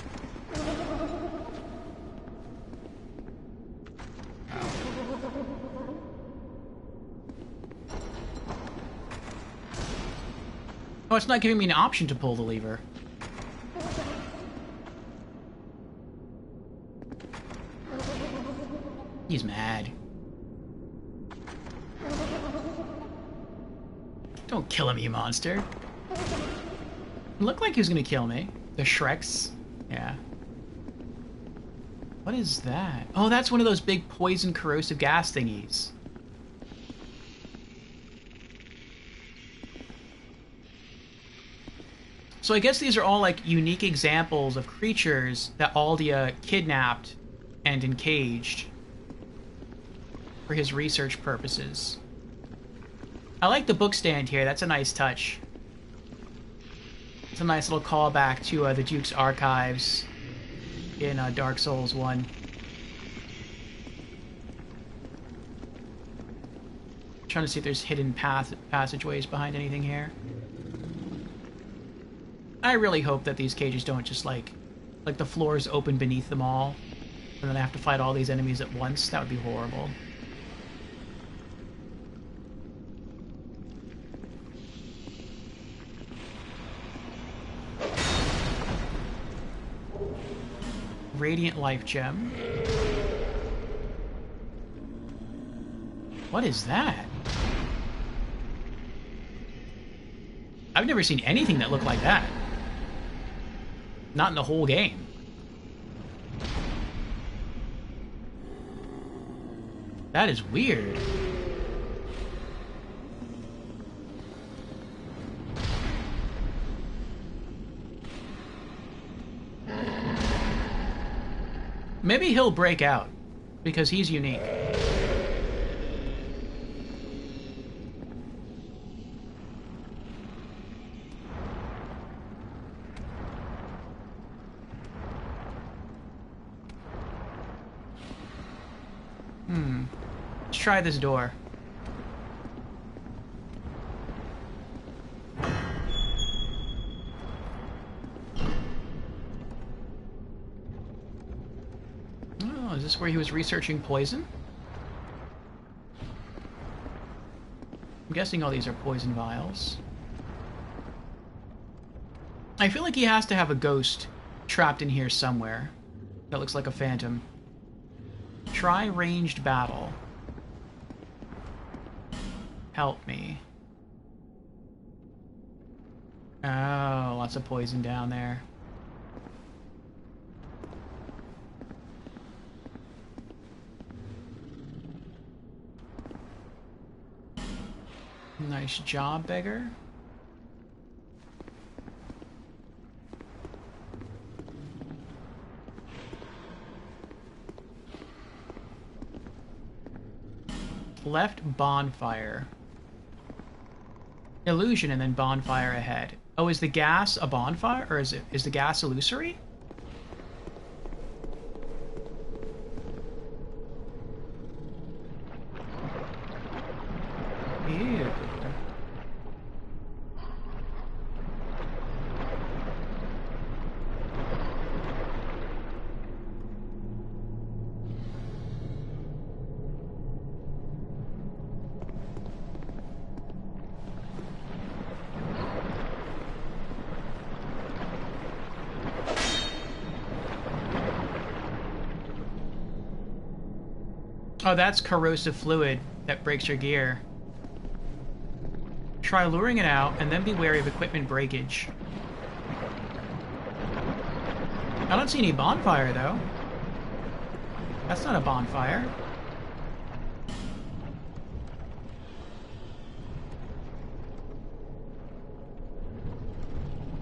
Oh, it's not giving me an option to pull the lever. He's mad. Don't kill him, you monster. It looked like he was gonna kill me. The Shreks. Yeah. What is that? Oh, that's one of those big poison corrosive gas thingies. So I guess these are all like unique examples of creatures that Aldia kidnapped and encaged for his research purposes. I like the book stand here. That's a nice touch. It's a nice little callback to the Duke's archives in Dark Souls 1. Trying to see if there's hidden passageways behind anything here. I really hope that these cages don't just like the floors open beneath them all, and then I have to fight all these enemies at once. That would be horrible. Radiant Life Gem. What is that? I've never seen anything that looked like that. Not in the whole game. That is weird. Maybe he'll break out, because he's unique. Let's try this door. Oh, is this where he was researching poison? I'm guessing all these are poison vials. I feel like he has to have a ghost trapped in here somewhere. That looks like a phantom. Try ranged battle. Help me. Oh, lots of poison down there. Nice job, beggar. Left bonfire. Illusion and then bonfire ahead. Oh, is the gas a bonfire, or is the gas illusory? Ew. Oh, that's corrosive fluid that breaks your gear. Try luring it out, and then be wary of equipment breakage. I don't see any bonfire, though. That's not a bonfire.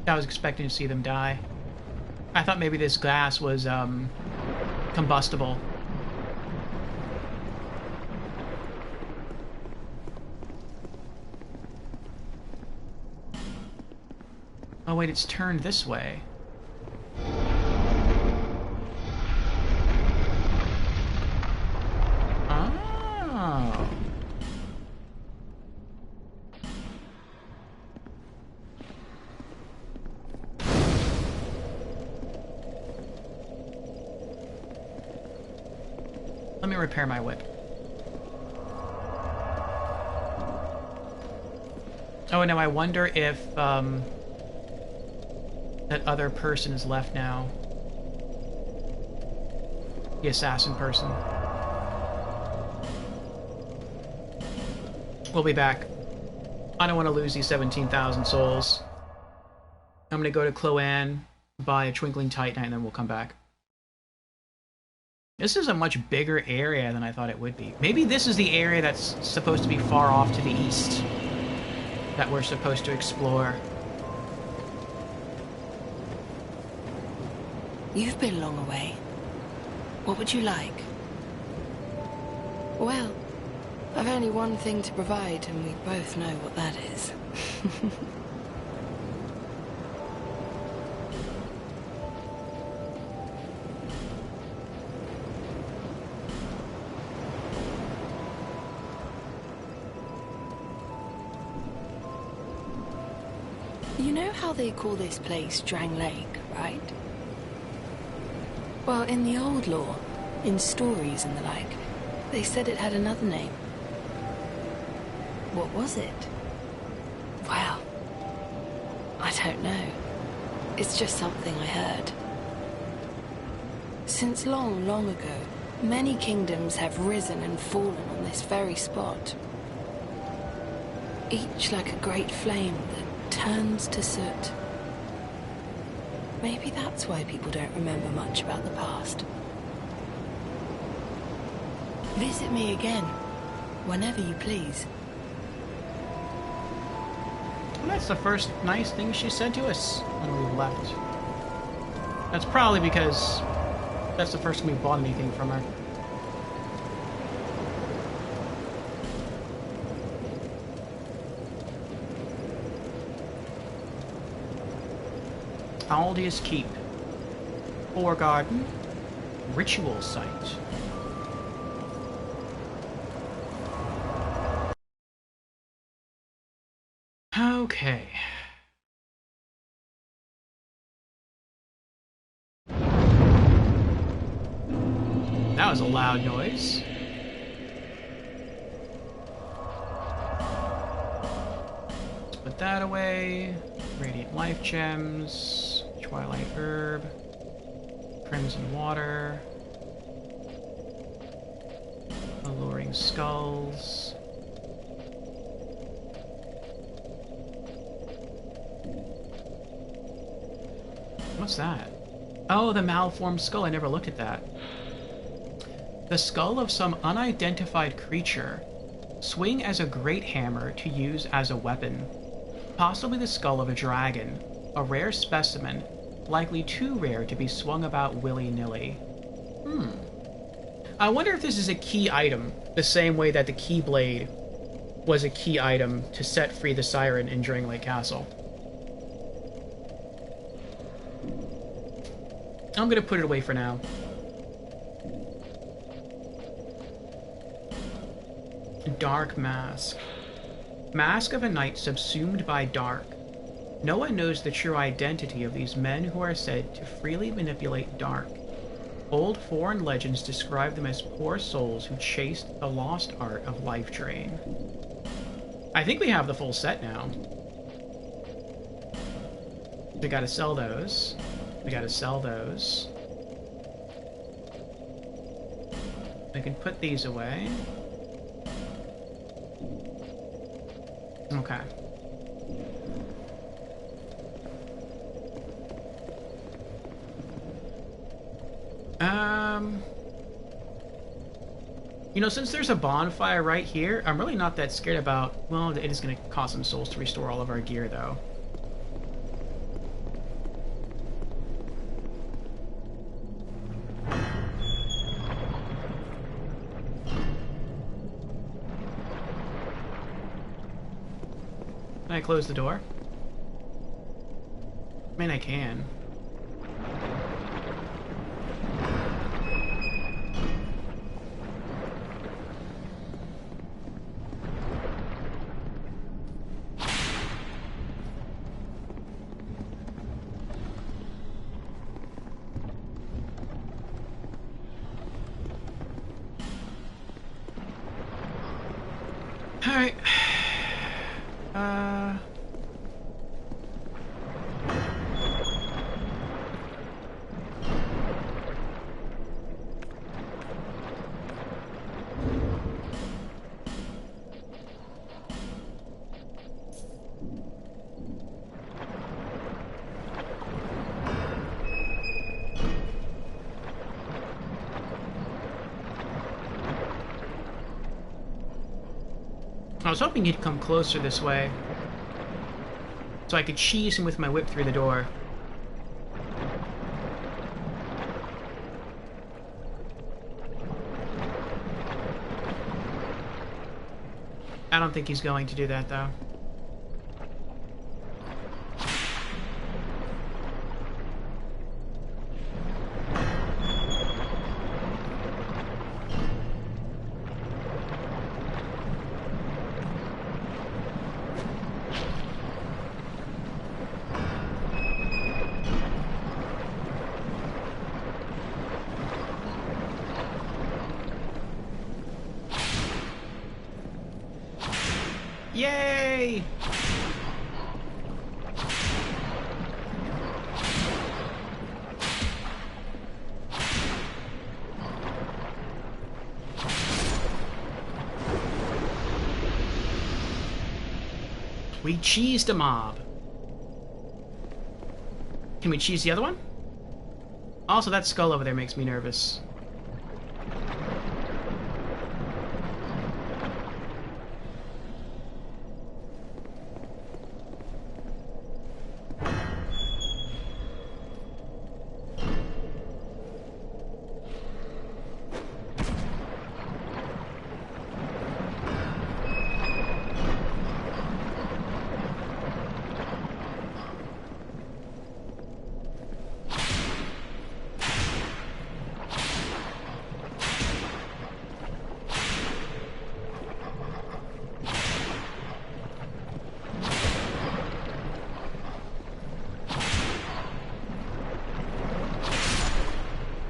I was expecting to see them die. I thought maybe this glass was, combustible. Oh wait, it's turned this way. Oh. Let me repair my whip. Oh, no, I wonder if, that other person is left now. The assassin person. We'll be back. I don't want to lose these 17,000 souls. I'm gonna go to Cloanne, buy a Twinkling Titanite, and then we'll come back. This is a much bigger area than I thought it would be. Maybe this is the area that's supposed to be far off to the east that we're supposed to explore.
You've been long away. What would you like? Well, I've only one thing to provide, and we both know what that is. You know how they call this place Drang Lake, right? Well, in the old lore, in stories and the like, they said it had another name. What was it? Well, I don't know. It's just something I heard. Since long, long ago, many kingdoms have risen and fallen on this very spot. Each like a great flame that turns to soot. Maybe that's why people don't remember much about the past. Visit me again, whenever you please.
Well, that's the first nice thing she said to us when we left. That's probably because that's the first time we bought anything from her. Aldia's Keep. Foregarden. Ritual site. Okay. That was a loud noise. Let's put that away. Radiant Life Gems. Twilight Herb. Crimson Water. Alluring Skulls. What's that? Oh, the malformed skull. I never looked at that. The skull of some unidentified creature. Swing as a great hammer to use as a weapon. Possibly the skull of a dragon. A rare specimen. Likely too rare to be swung about willy-nilly. I wonder if this is a key item, the same way that the Keyblade was a key item to set free the siren in Drangleic Castle. I'm gonna put it away for now. Dark Mask. Mask of a night subsumed by dark. No one knows the true identity of these men who are said to freely manipulate dark. Old foreign legends describe them as poor souls who chased the lost art of life drain. I think we have the full set now. We gotta sell those. We gotta sell those. We can put these away. Okay. You know, since there's a bonfire right here, I'm really not that scared about... Well, it is going to cost some souls to restore all of our gear, though. Can I close the door? I mean, I can. Alright. I was hoping he'd come closer this way, so I could cheese him with my whip through the door. I don't think he's going to do that, though. Yay! We cheesed a mob. Can we cheese the other one? Also, that skull over there makes me nervous.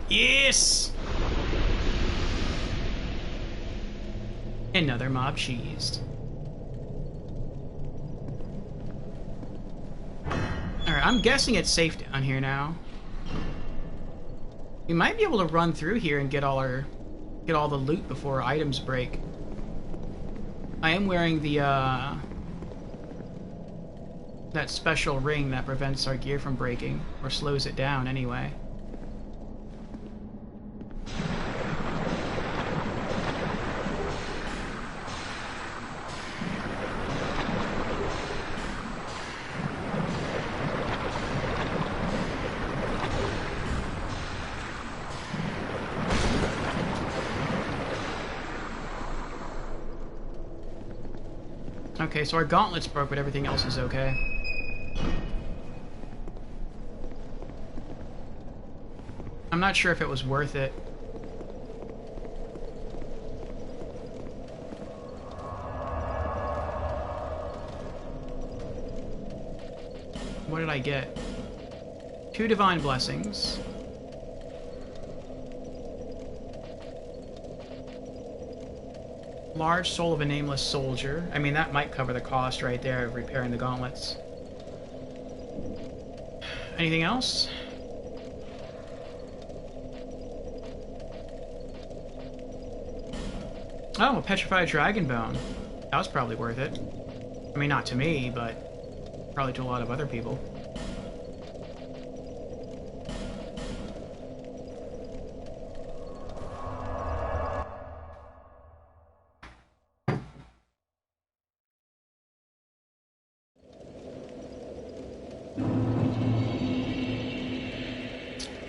Yes! Another mob cheesed. Alright, I'm guessing it's safe down here now. We might be able to run through here and get all the loot before items break. I am wearing the that special ring that prevents our gear from breaking, or slows it down anyway. Okay, so our gauntlets broke, but everything else is okay. I'm not sure if it was worth it. What did I get? 2 divine blessings. Large soul of a nameless soldier. I mean, that might cover the cost right there of repairing the gauntlets. Anything else? Oh, a petrified dragon bone. That was probably worth it. I mean, not to me, but probably to a lot of other people.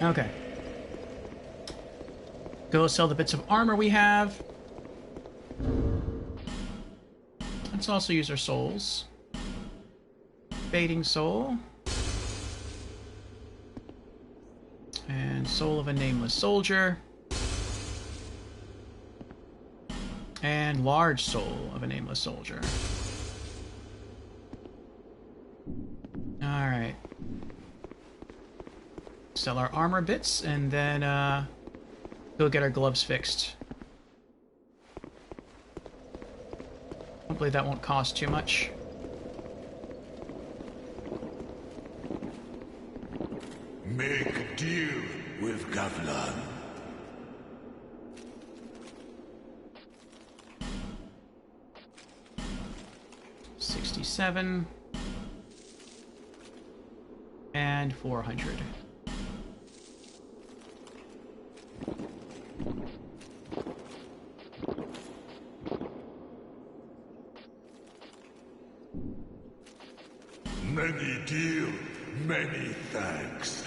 Okay. Go sell the bits of armor we have. Let's also use our souls. Fading soul. And soul of a nameless soldier. And large soul of a nameless soldier. Alright. Sell our armor bits, and then go get our gloves fixed. Hopefully that won't cost too much.
Make a deal with Gavlan.
$67 and $400.
Many deal, many thanks.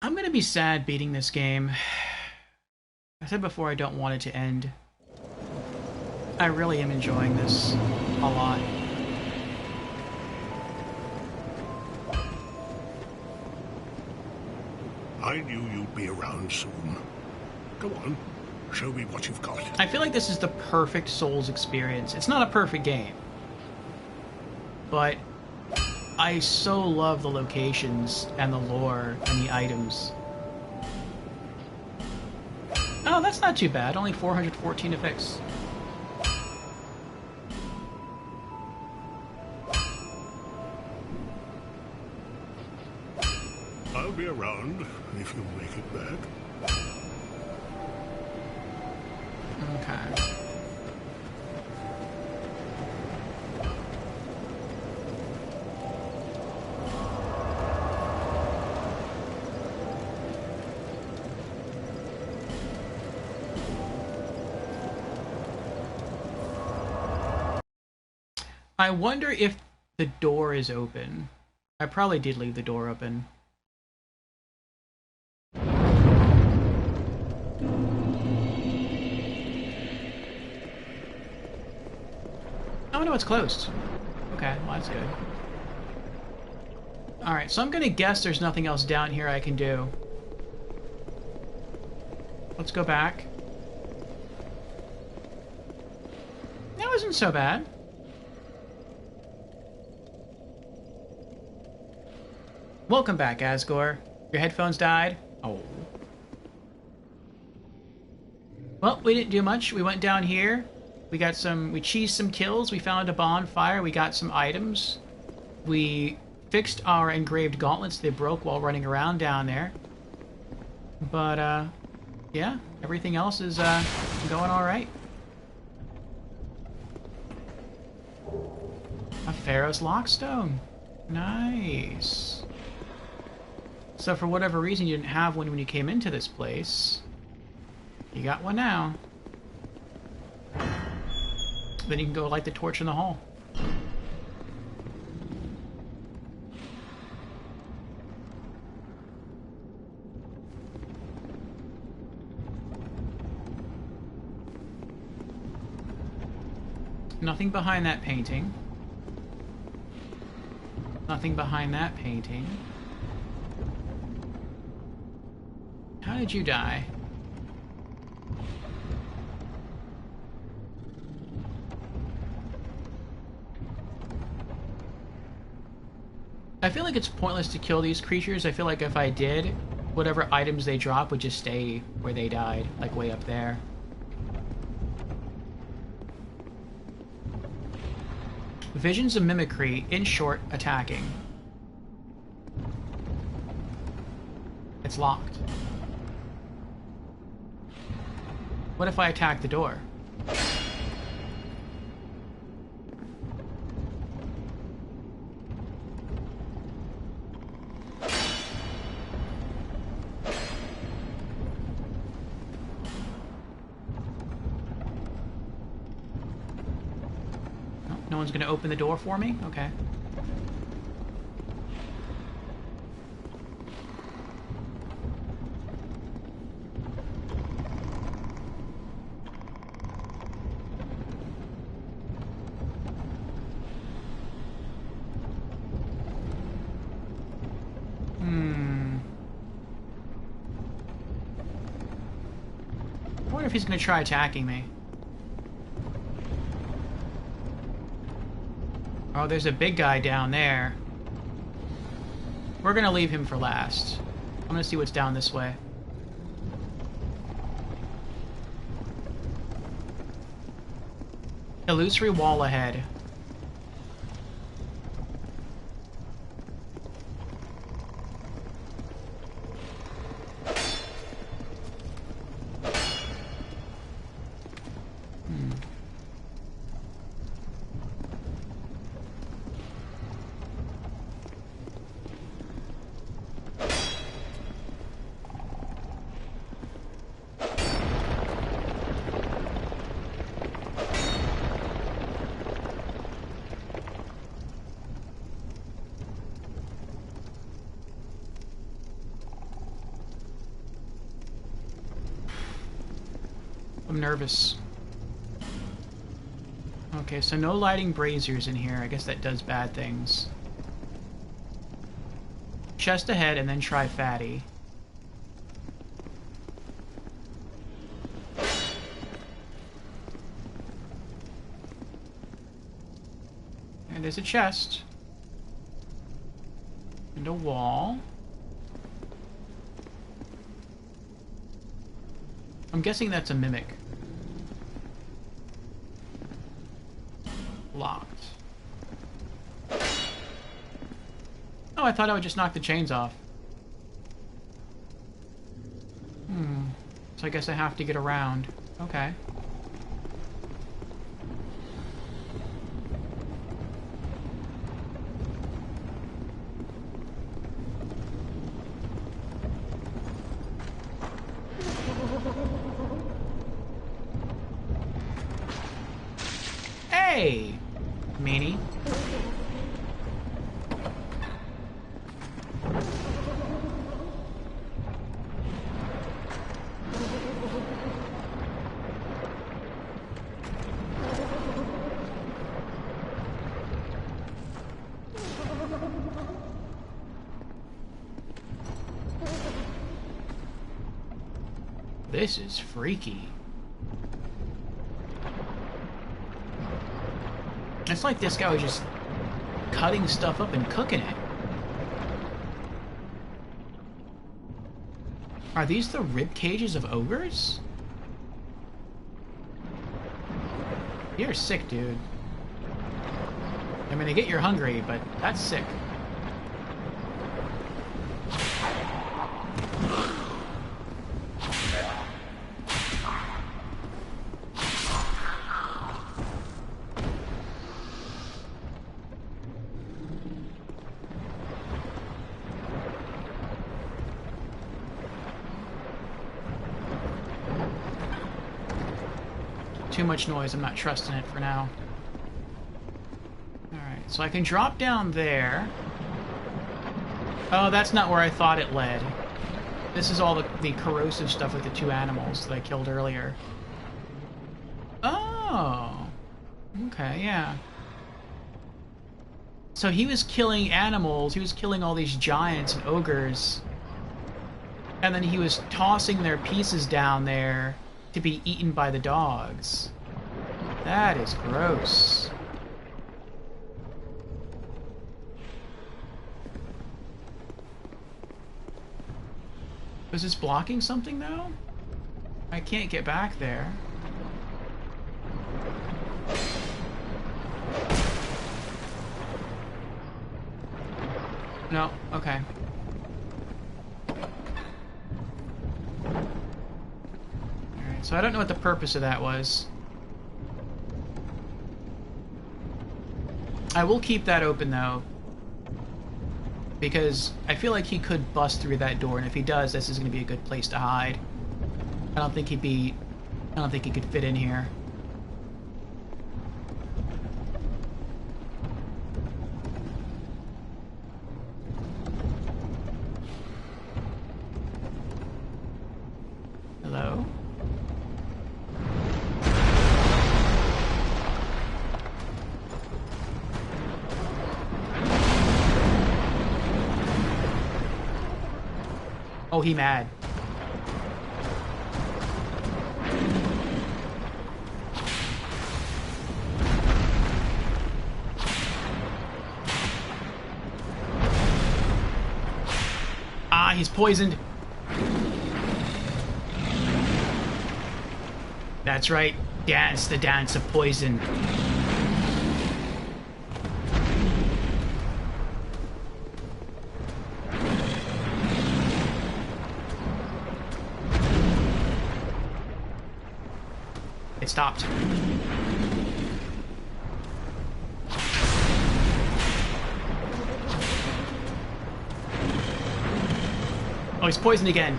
I'm gonna be sad beating this game. I said before I don't want it to end. I really am enjoying this a lot.
I knew you'd be around soon. Go on, show me what you've got.
I feel like this is the perfect Souls experience. It's not a perfect game, but I so love the locations and the lore and the items. That's not too bad. Only 414 to fix.
I'll be around if you make it back.
Okay. I wonder if the door is open. I probably did leave the door open. Oh no, it's closed. Okay, well that's good. Alright, so I'm gonna guess there's nothing else down here I can do. Let's go back. That wasn't so bad. Welcome back, Asgore. Your headphones died? Oh. Well, we didn't do much. We went down here. We cheesed some kills. We found a bonfire. We got some items. We fixed our engraved gauntlets. They broke while running around down there. But, yeah, everything else is, going alright. A Pharaoh's Lockstone. Nice. So for whatever reason you didn't have one when you came into this place, you got one now. Then you can go light the torch in the hall. Nothing behind that painting. Nothing behind that painting. How did you die? I feel like it's pointless to kill these creatures. I feel like if I did, whatever items they drop would just stay where they died, like way up there. Visions of mimicry, in short, attacking. It's locked. What if I attack the door? No one's gonna open the door for me? Okay. I wonder if he's gonna try attacking me. Oh, there's a big guy down there. We're gonna leave him for last. I'm gonna see what's down this way. Illusory wall ahead. I'm nervous. Okay, so no lighting braziers in here. I guess that does bad things. Chest ahead and then try Fatty. And there's a chest. And a wall. I'm guessing that's a mimic. Locked. Oh, I thought I would just knock the chains off. So I guess I have to get around. Okay. Hey, meanie. This is freaky. It's like this guy was just cutting stuff up and cooking it. Are these the rib cages of ogres? You're sick, dude. I mean, I get you're hungry, but that's sick. Too much noise, I'm not trusting it for now. Alright, so I can drop down there. Oh, that's not where I thought it led. This is all the corrosive stuff with the two animals that I killed earlier. Oh! Okay, yeah. So he was killing animals, he was killing all these giants and ogres. And then he was tossing their pieces down there to be eaten by the dogs. That is gross. Was this blocking something though? I can't get back there. No, okay. So I don't know what the purpose of that was. I will keep that open though, because I feel like he could bust through that door, and if he does, this is going to be a good place to hide. I don't think he could fit in here. Hello? Oh, he mad. Ah, he's poisoned. That's right. Dance the dance of poison. It stopped. Oh, he's poisoned again.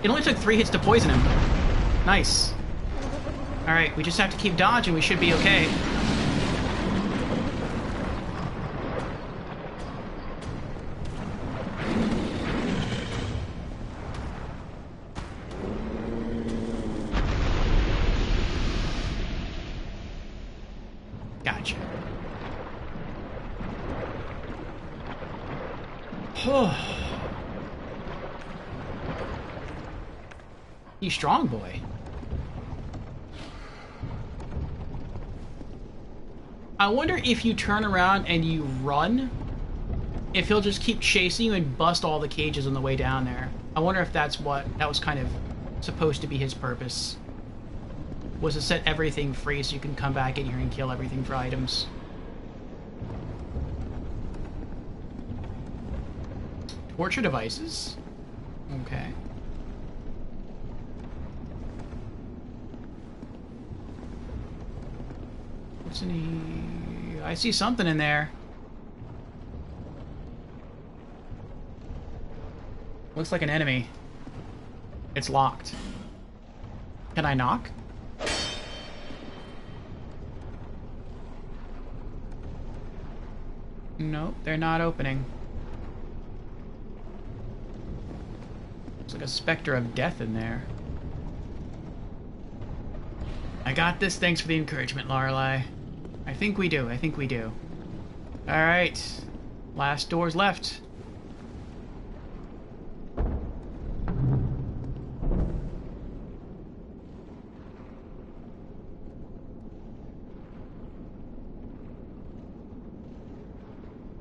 It only took 3 hits to poison him. Nice. Alright, we just have to keep dodging. We should be okay. Gotcha. You strong boy. I wonder if you turn around and you run, if he'll just keep chasing you and bust all the cages on the way down there. I wonder if that's what that was kind of supposed to be his purpose. Was to set everything free so you can come back in here and kill everything for items. Torture devices. Okay. What's in here? I see something in there. Looks like an enemy. It's locked. Can I knock? Nope, they're not opening. Looks like a specter of death in there. I got this. Thanks for the encouragement, Lorelei. I think we do. I think we do. Alright. Last doors left.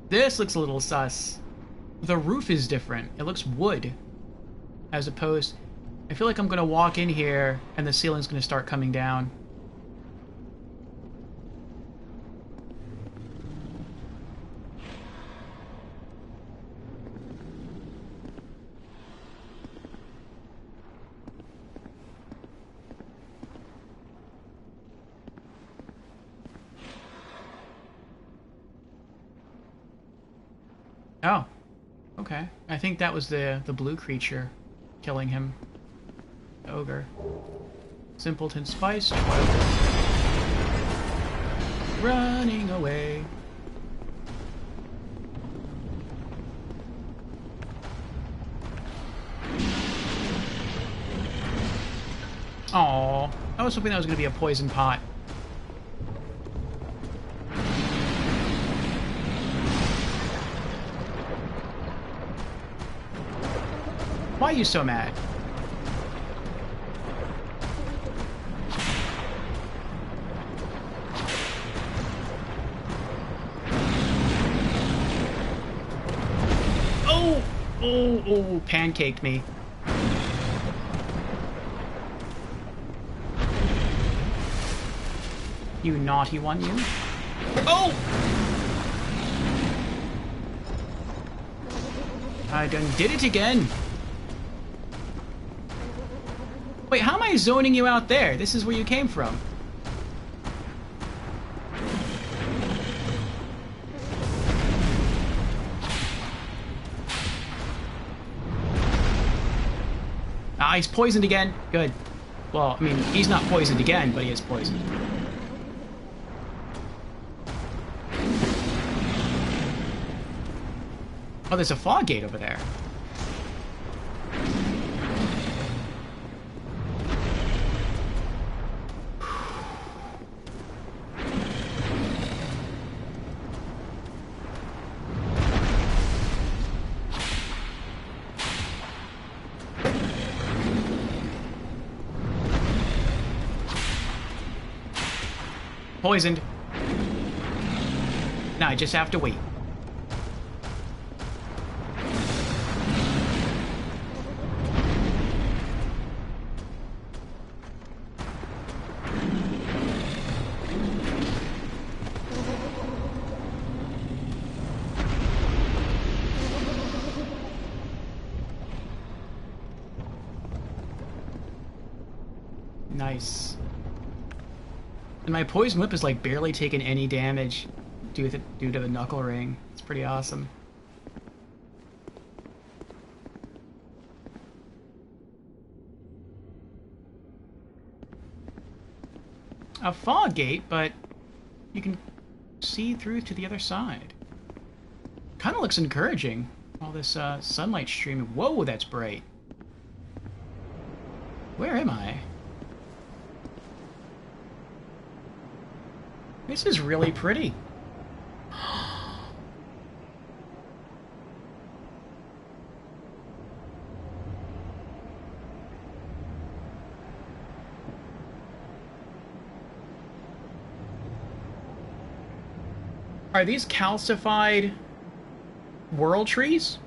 This looks a little sus. The roof is different. It looks wood. As opposed... I feel like I'm gonna walk in here and the ceiling's gonna start coming down. Oh. Okay. I think that was the blue creature killing him. The ogre. Simpleton Spice. Running away. Aww. I was hoping that was going to be a poison pot. Why are you so mad? Oh! Oh, oh, pancaked me. You naughty one, you. Oh! I done did it again. Wait, how am I zoning you out there? This is where you came from. Ah, he's poisoned again. Good. Well, I mean, he's not poisoned again, but he is poisoned. Oh, there's a fog gate over there. Poisoned. Now I just have to wait. Nice. And my poison whip is like barely taking any damage due to the knuckle ring. It's pretty awesome. A fog gate, but you can see through to the other side. Kind of looks encouraging. All this sunlight streaming. Whoa, that's bright. Where am I? This is really pretty. Are these calcified world trees?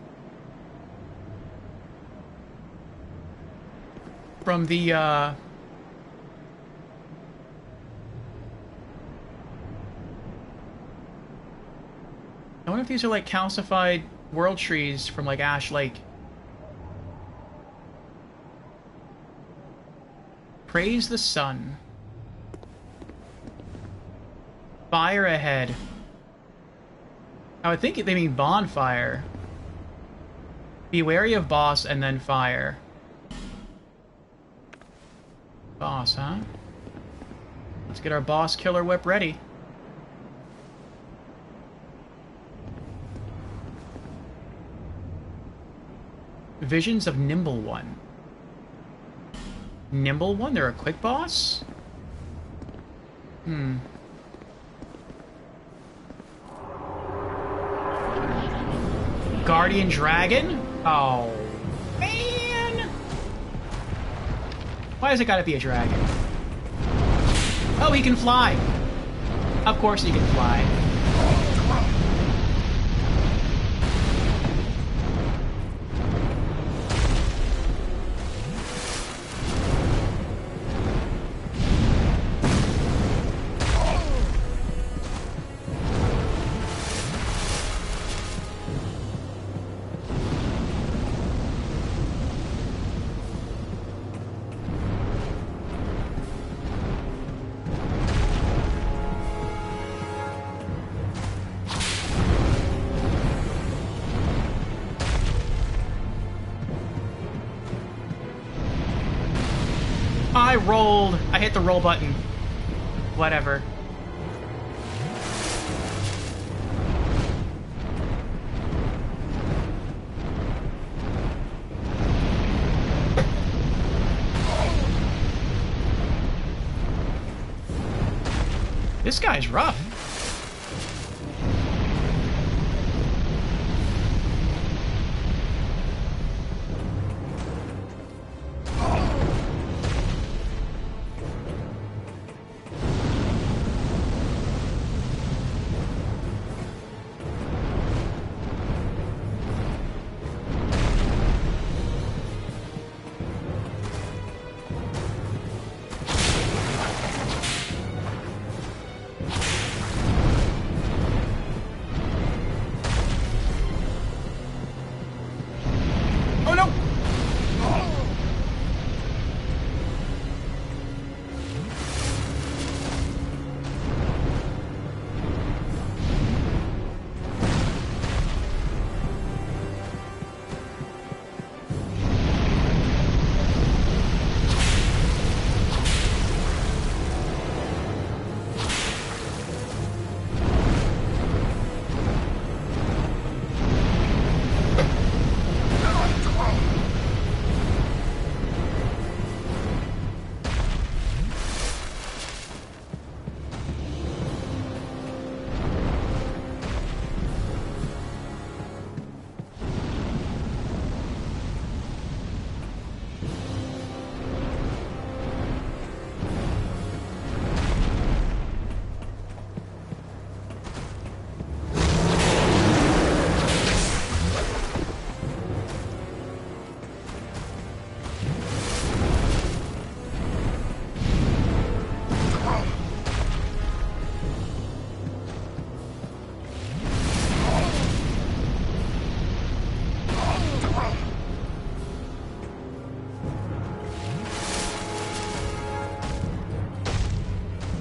from the, I wonder if these are like calcified world trees from like Ash Lake. Praise the sun. Fire ahead. I would think they mean bonfire. Be wary of boss and then fire. Boss, huh? Let's get our boss killer whip ready. Visions of Nimble One. Nimble One? They're a quick boss? Hmm. Guardian Dragon? Oh, man! Why has it gotta be a dragon? Oh, he can fly! Of course he can fly. I rolled. I hit the roll button. Whatever. This guy's rough.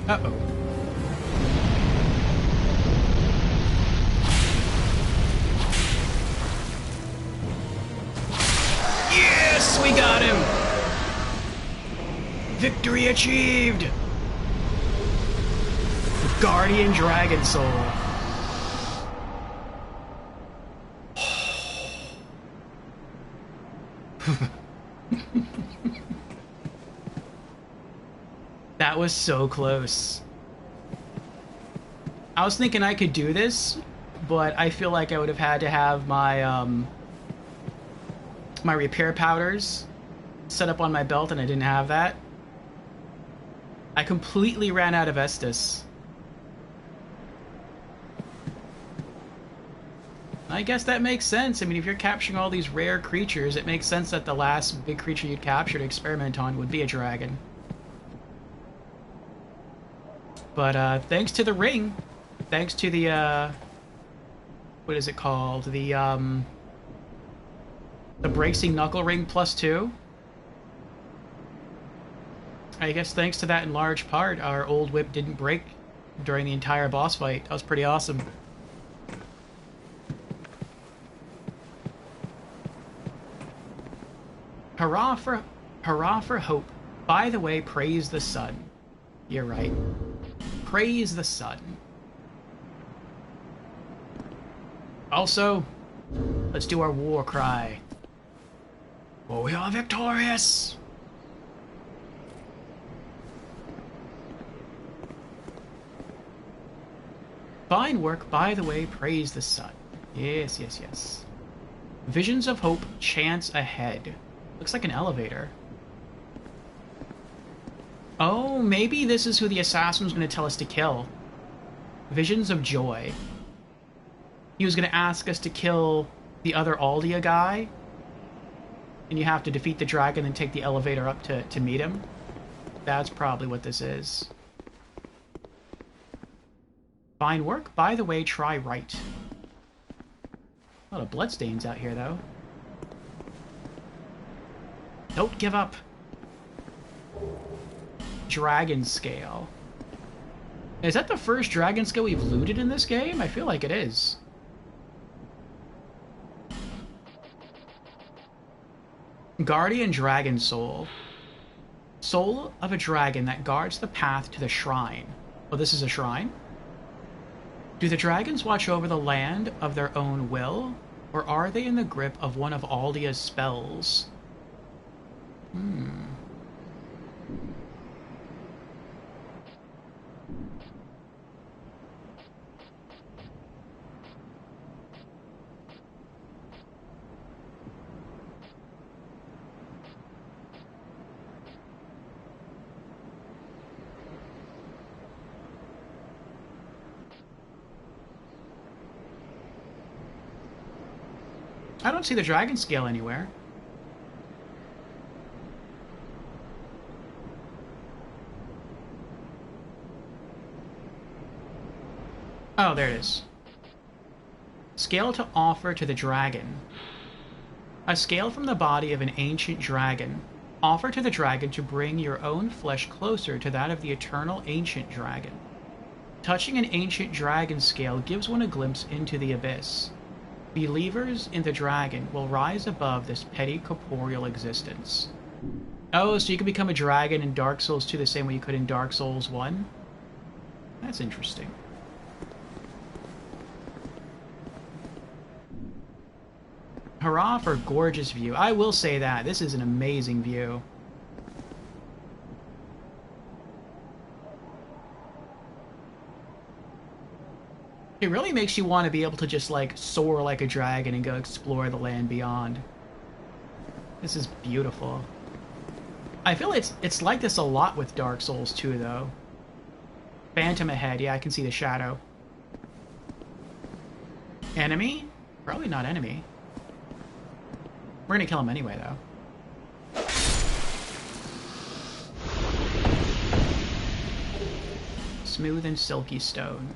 Uh-oh. Yes, we got him! Victory achieved! Guardian Dragon Soul. That was so close. I was thinking I could do this, but I feel like I would have had to have my my repair powders set up on my belt, and I didn't have that. I completely ran out of Estus. I guess that makes sense. I mean, if you're capturing all these rare creatures, it makes sense that the last big creature you'd capture to experiment on would be a dragon. But thanks to the ring, thanks to the what is it called? The Bracing Knuckle Ring +2. I guess thanks to that in large part, our old whip didn't break during the entire boss fight. That was pretty awesome. Hurrah for hope. By the way, praise the sun. You're right. Praise the sun. Also, let's do our war cry. For we are victorious! Fine work, by the way, praise the sun. Yes, yes, yes. Visions of hope, chance ahead. Looks like an elevator. Oh, maybe this is who the assassin was going to tell us to kill. Visions of joy. He was going to ask us to kill the other Aldia guy. And you have to defeat the dragon and take the elevator up to meet him. That's probably what this is. Fine work. By the way, try right. A lot of bloodstains out here, though. Don't give up. Dragon Scale. Is that the first dragon scale we've looted in this game? I feel like it is. Guardian Dragon Soul. Soul of a dragon that guards the path to the shrine. Oh, this is a shrine? Do the dragons watch over the land of their own will? Or are they in the grip of one of Aldia's spells? I don't see the dragon scale anywhere. Oh, there it is. Scale to offer to the dragon. A scale from the body of an ancient dragon. Offer to the dragon to bring your own flesh closer to that of the eternal ancient dragon. Touching an ancient dragon scale gives one a glimpse into the abyss. Believers in the dragon will rise above this petty corporeal existence. Oh, so you can become a dragon in Dark Souls 2 the same way you could in Dark Souls 1? That's interesting. Hurrah for gorgeous view. I will say that. This is an amazing view. It really makes you want to be able to just, like, soar like a dragon and go explore the land beyond. This is beautiful. I feel it's like this a lot with Dark Souls 2, though. Phantom ahead. Yeah, I can see the shadow. Enemy? Probably not enemy. We're gonna kill him anyway, though. Smooth and silky stone.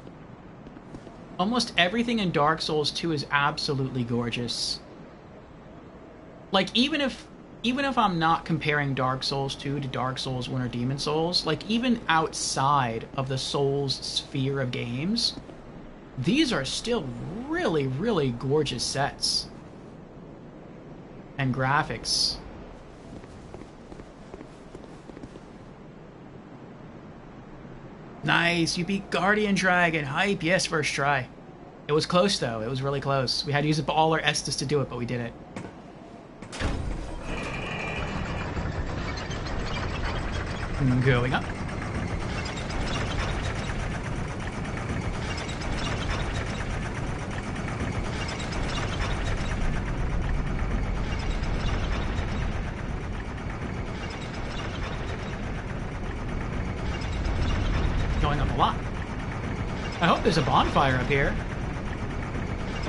Almost everything in Dark Souls 2 is absolutely gorgeous. Like, even if I'm not comparing Dark Souls 2 to Dark Souls 1 or Demon Souls, like, even outside of the Souls sphere of games, these are still really, really gorgeous sets. And graphics. Nice, you beat Guardian Dragon. Hype, yes, first try. It was close, though. It was really close. We had to use up all our Estus to do it, but we did it. Going up. Going up a lot. I hope there's a bonfire up here.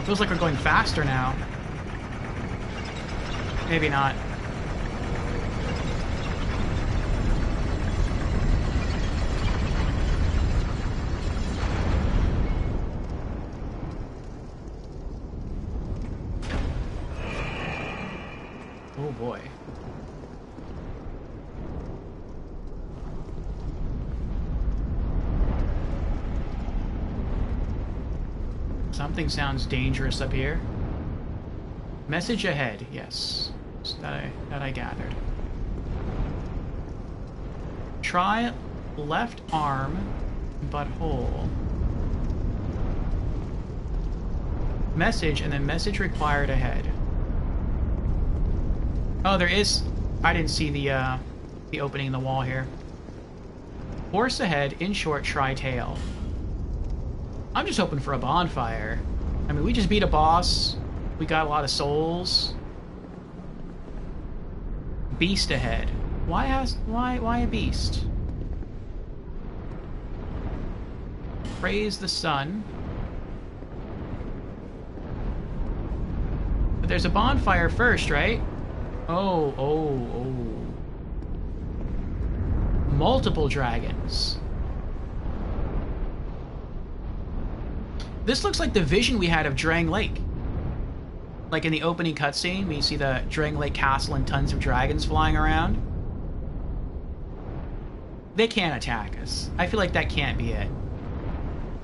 Feels like we're going faster now. Maybe not. Oh boy. Something sounds dangerous up here. Message ahead, yes. That I gathered. Try left arm, but whole. Message, and then message required ahead. Oh, there is... I didn't see the opening in the wall here. Horse ahead, in short, try tail. I'm just hoping for a bonfire. I mean, we just beat a boss. We got a lot of souls. Beast ahead. Why a beast? Praise the sun. But there's a bonfire first, right? Oh. Multiple dragons. This looks like the vision we had of Drang Lake. Like in the opening cutscene, we see the Drang Lake Castle and tons of dragons flying around. They can't attack us. I feel like that can't be it.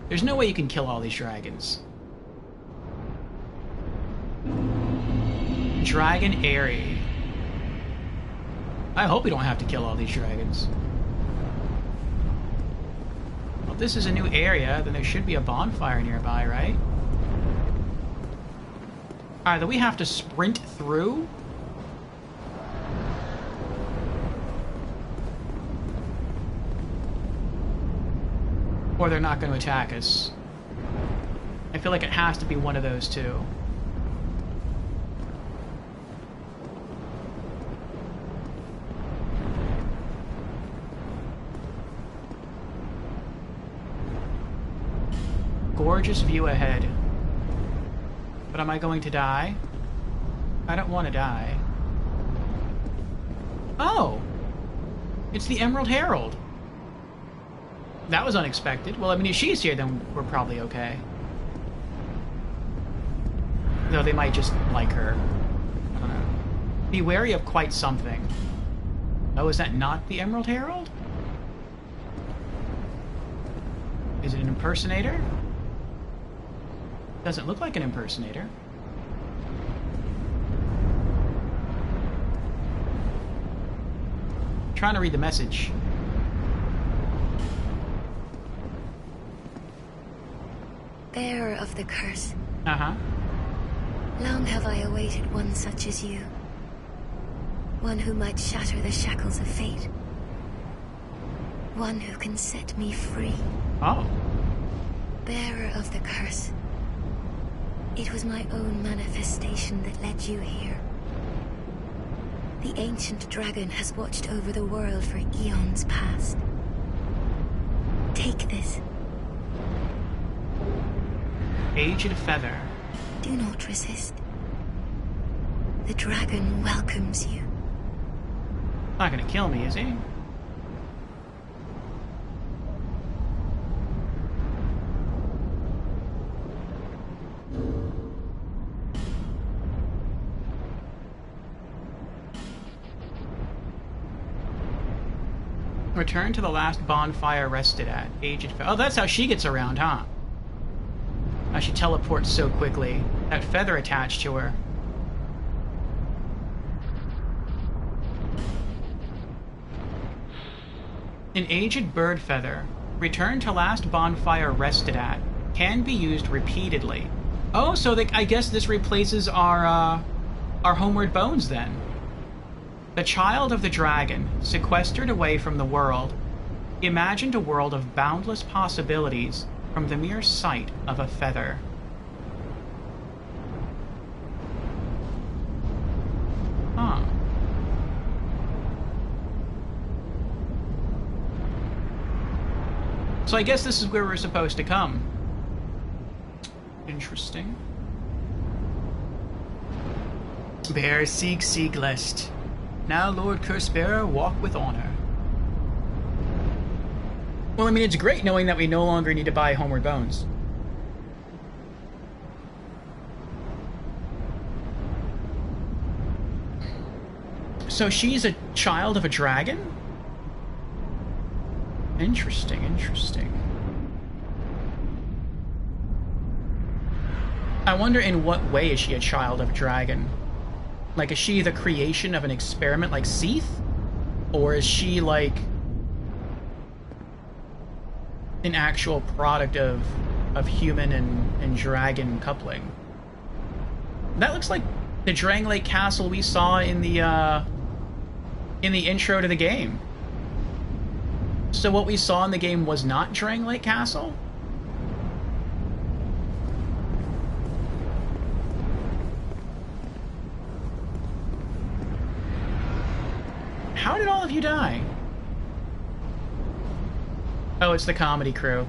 There's no way you can kill all these dragons. Dragon Airy. I hope we don't have to kill all these dragons. Well, if this is a new area, then there should be a bonfire nearby, right? Either we have to sprint through, or they're not going to attack us. I feel like it has to be one of those two. Gorgeous view ahead. But am I going to die? I don't want to die. Oh! It's the Emerald Herald. That was unexpected. Well, I mean, if she's here, then we're probably okay. Though they might just like her. I don't know. Be wary of quite something. Oh, is that not the Emerald Herald? Is it an impersonator? Doesn't look like an impersonator. Trying to read the message.
Bearer of the curse.
Uh-huh.
Long have I awaited one such as you. One who might shatter the shackles of fate. One who can set me free.
Oh.
Bearer of the curse. It was my own manifestation that led you here. The ancient dragon has watched over the world for eons past. Take this.
Aged feather.
Do not resist. The dragon welcomes you.
Not gonna kill me, is he? Return to the last bonfire rested at. Aged feather. Oh, that's how she gets around, huh? How she teleports so quickly. That feather attached to her. An aged bird feather. Return to last bonfire rested at. Can be used repeatedly. Oh, so I guess this replaces our homeward bones then. The child of the dragon, sequestered away from the world, imagined a world of boundless possibilities from the mere sight of a feather. Huh. So I guess this is where we're supposed to come. Interesting. Bear seek Sieglest. Now, Lord Cursebearer, walk with honor. Well, I mean, it's great knowing that we no longer need to buy Homeward Bones. So she's a child of a dragon? Interesting, interesting. I wonder in what way is she a child of a dragon? Like, is she the creation of an experiment like Seath? Or is she, like, an actual product of human and dragon coupling? That looks like the Drangleic Castle we saw in the intro to the game. So what we saw in the game was not Drangleic Castle? How did all of you die? Oh, it's the comedy crew.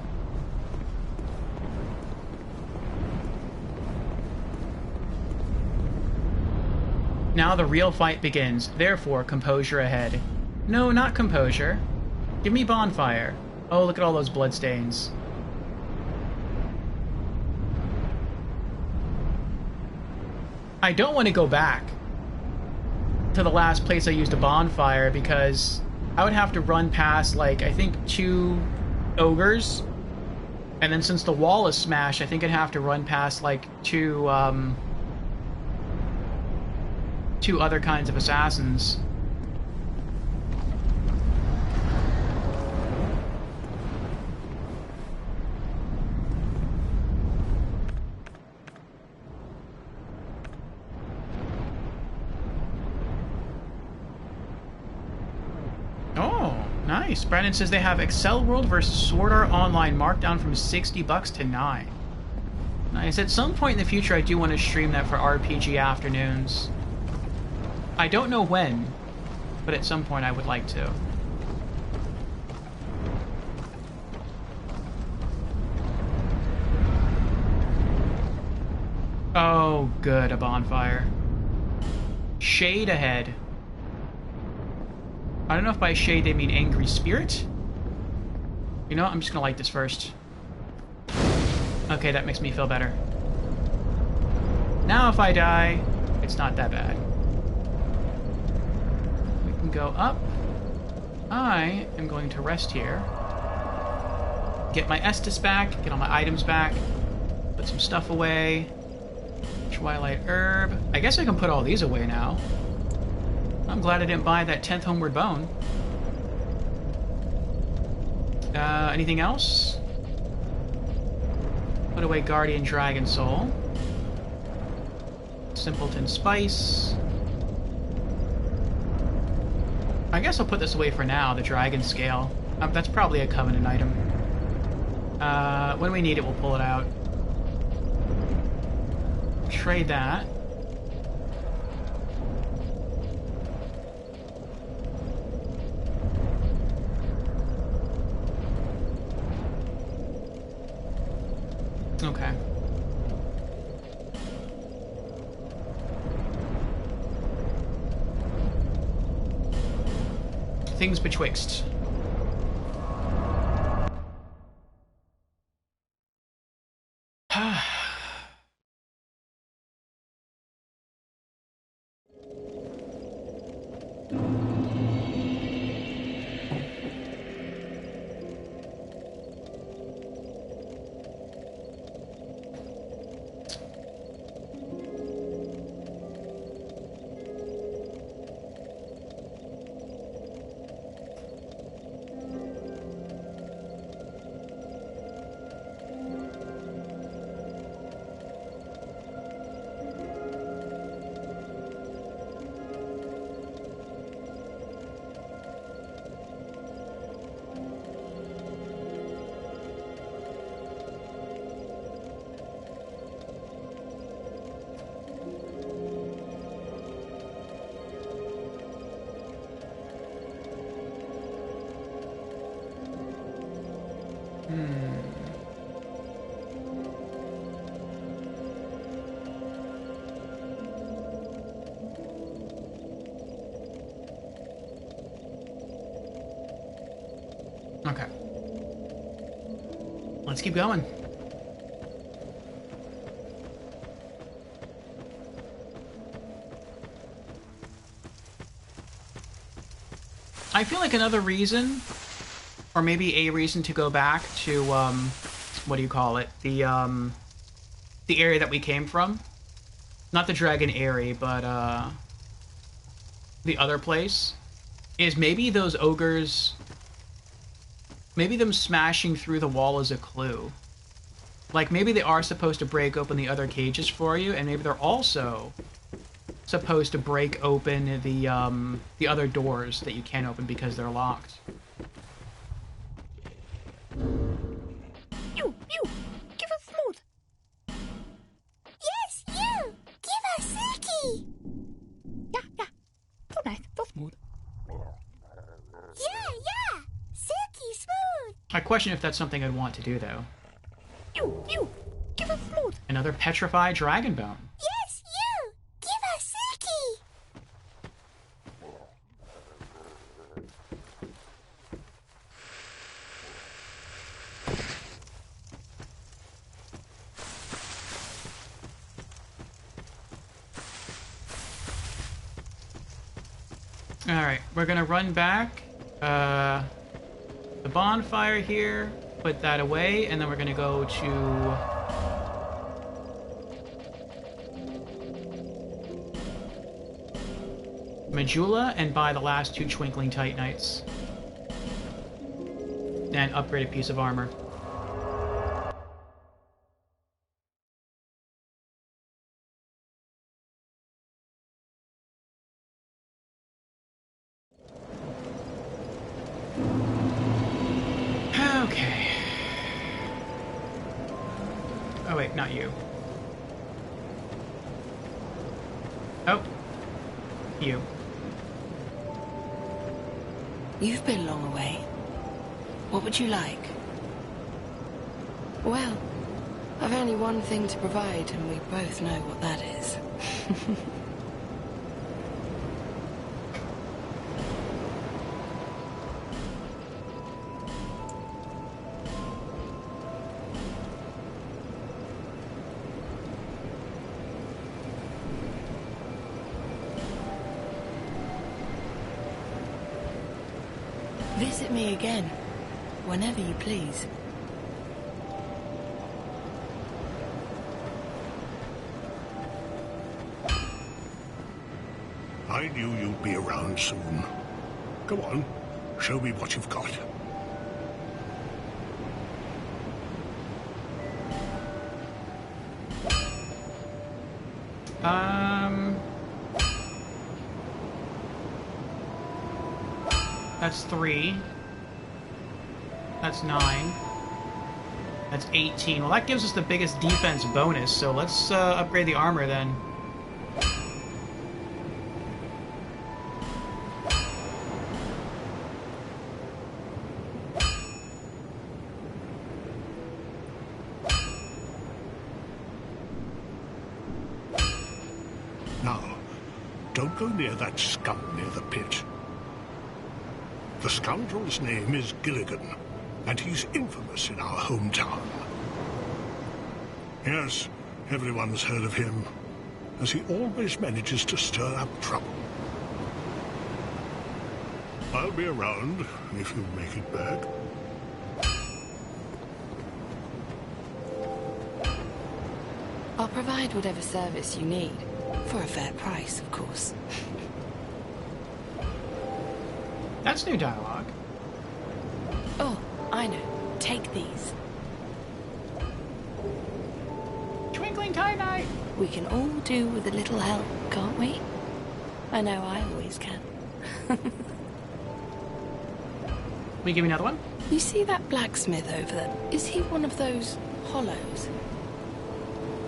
Now the real fight begins. Therefore, composure ahead. No, not composure. Give me bonfire. Oh, look at all those bloodstains. I don't want to go back to the last place I used a bonfire because I would have to run past, like, I think 2 ogres. And then since the wall is smashed, I think I'd have to run past, like, 2 other kinds of assassins. Nice. Brandon says they have Excel World versus Sword Art Online marked down from $60 to $9. Nice. At some point in the future, I do want to stream that for RPG afternoons. I don't know when, but at some point I would like to. Oh, good. A bonfire. Shade ahead. I don't know if by shade they mean angry spirit. You know what? I'm just gonna light this first. Okay, that makes me feel better. Now if I die, it's not that bad. We can go up. I am going to rest here. Get my Estus back, get all my items back, put some stuff away. Twilight Herb. I guess I can put all these away now. I'm glad I didn't buy that 10th Homeward Bone. Anything else? Put away Guardian Dragon Soul. Simpleton Spice. I guess I'll put this away for now, the Dragon Scale. That's probably a Covenant item. When we need it, we'll pull it out. Trade that. Okay. Things betwixt. Okay. Let's keep going. I feel like another reason, or maybe a reason to go back to, what do you call it? The area that we came from. Not the Dragon Eyrie, but, the other place. Is maybe those ogres... Maybe them smashing through the wall is a clue. Like, maybe they are supposed to break open the other cages for you, and maybe they're also supposed to break open the other doors that you can't open because they're locked.
You! Give us smooth! Yes, you! Give us silky! Yeah. So nice, so smooth. Yeah! Silky smooth!
I question if that's something I'd want to do, though.
You! Give us smooth!
Another petrified dragon bone.
Yes, you! Give us silky!
Alright, we're gonna run back. The bonfire here, put that away, and then we're gonna go to... Majula and buy the last 2 Twinkling Titanites. And upgrade a piece of armor. Okay. Oh wait, not you. Oh. You.
You've been long away. What would you like? Well, I've only one thing to provide, and we both know what that is. Visit me again, whenever you please.
I knew you'd be around soon. Go on, show me what you've got.
That's 3. That's 9. That's 18. Well, that gives us the biggest defense bonus, so let's upgrade the armor then.
Now, don't go near that scum near the pit. The scoundrel's name is Gilligan, and he's infamous in our hometown. Yes, everyone's heard of him, as he always manages to stir up trouble. I'll be around if you make it back.
I'll provide whatever service you need, for a fair price, of course.
That's new dialogue.
Oh, I know. Take these.
Twinkling Tie-Night!
We can all do with a little help, can't we? I know I always can.
Will you give me another one?
You see that blacksmith over there? Is he one of those hollows?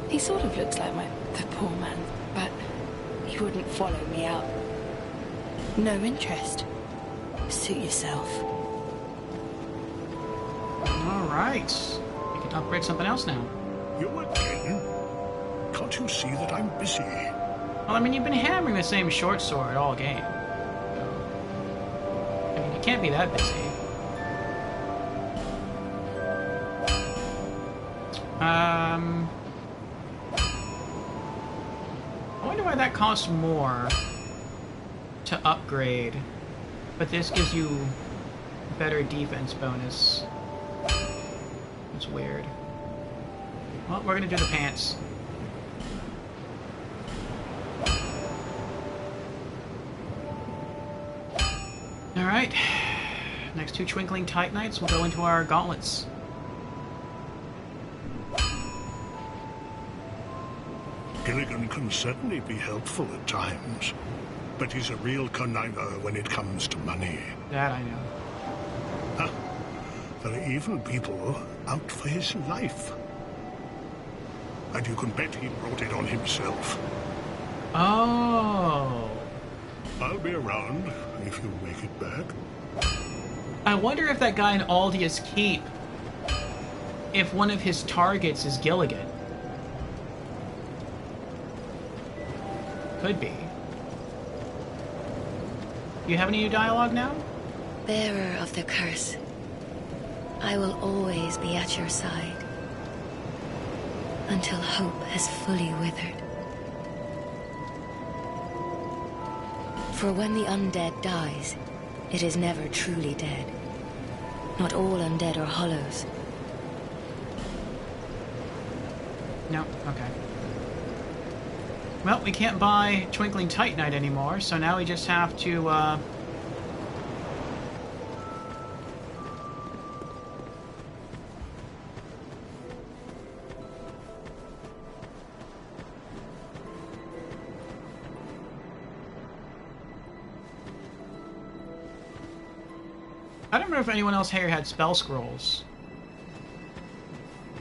He sort of looks like the poor man, but he wouldn't follow me out. No interest. Suit yourself.
Alright. You can upgrade something else now.
You again? Can't you see that I'm busy?
Well, I mean, you've been hammering the same short sword all game. I mean, you can't be that busy. I wonder why that costs more to upgrade, but this gives you better defense bonus. That's weird. Well, we're gonna do the pants. Alright. Next 2 Twinkling Titanites will go into our gauntlets.
Gilligan can certainly be helpful at times, but he's a real conniver when it comes to money.
That I know.
Huh. There are even people out for his life. And you can bet he brought it on himself.
Oh.
I'll be around if you make it back.
I wonder if that guy in Aldia's Keep, if one of his targets is Gilligan. Could be. Do you have any new dialogue now?
Bearer of the curse, I will always be at your side until hope has fully withered. For when the undead dies, it is never truly dead. Not all undead are hollows.
No, okay. Well, we can't buy Twinkling Titanite anymore, so now we just have to, I don't remember if anyone else here had spell scrolls.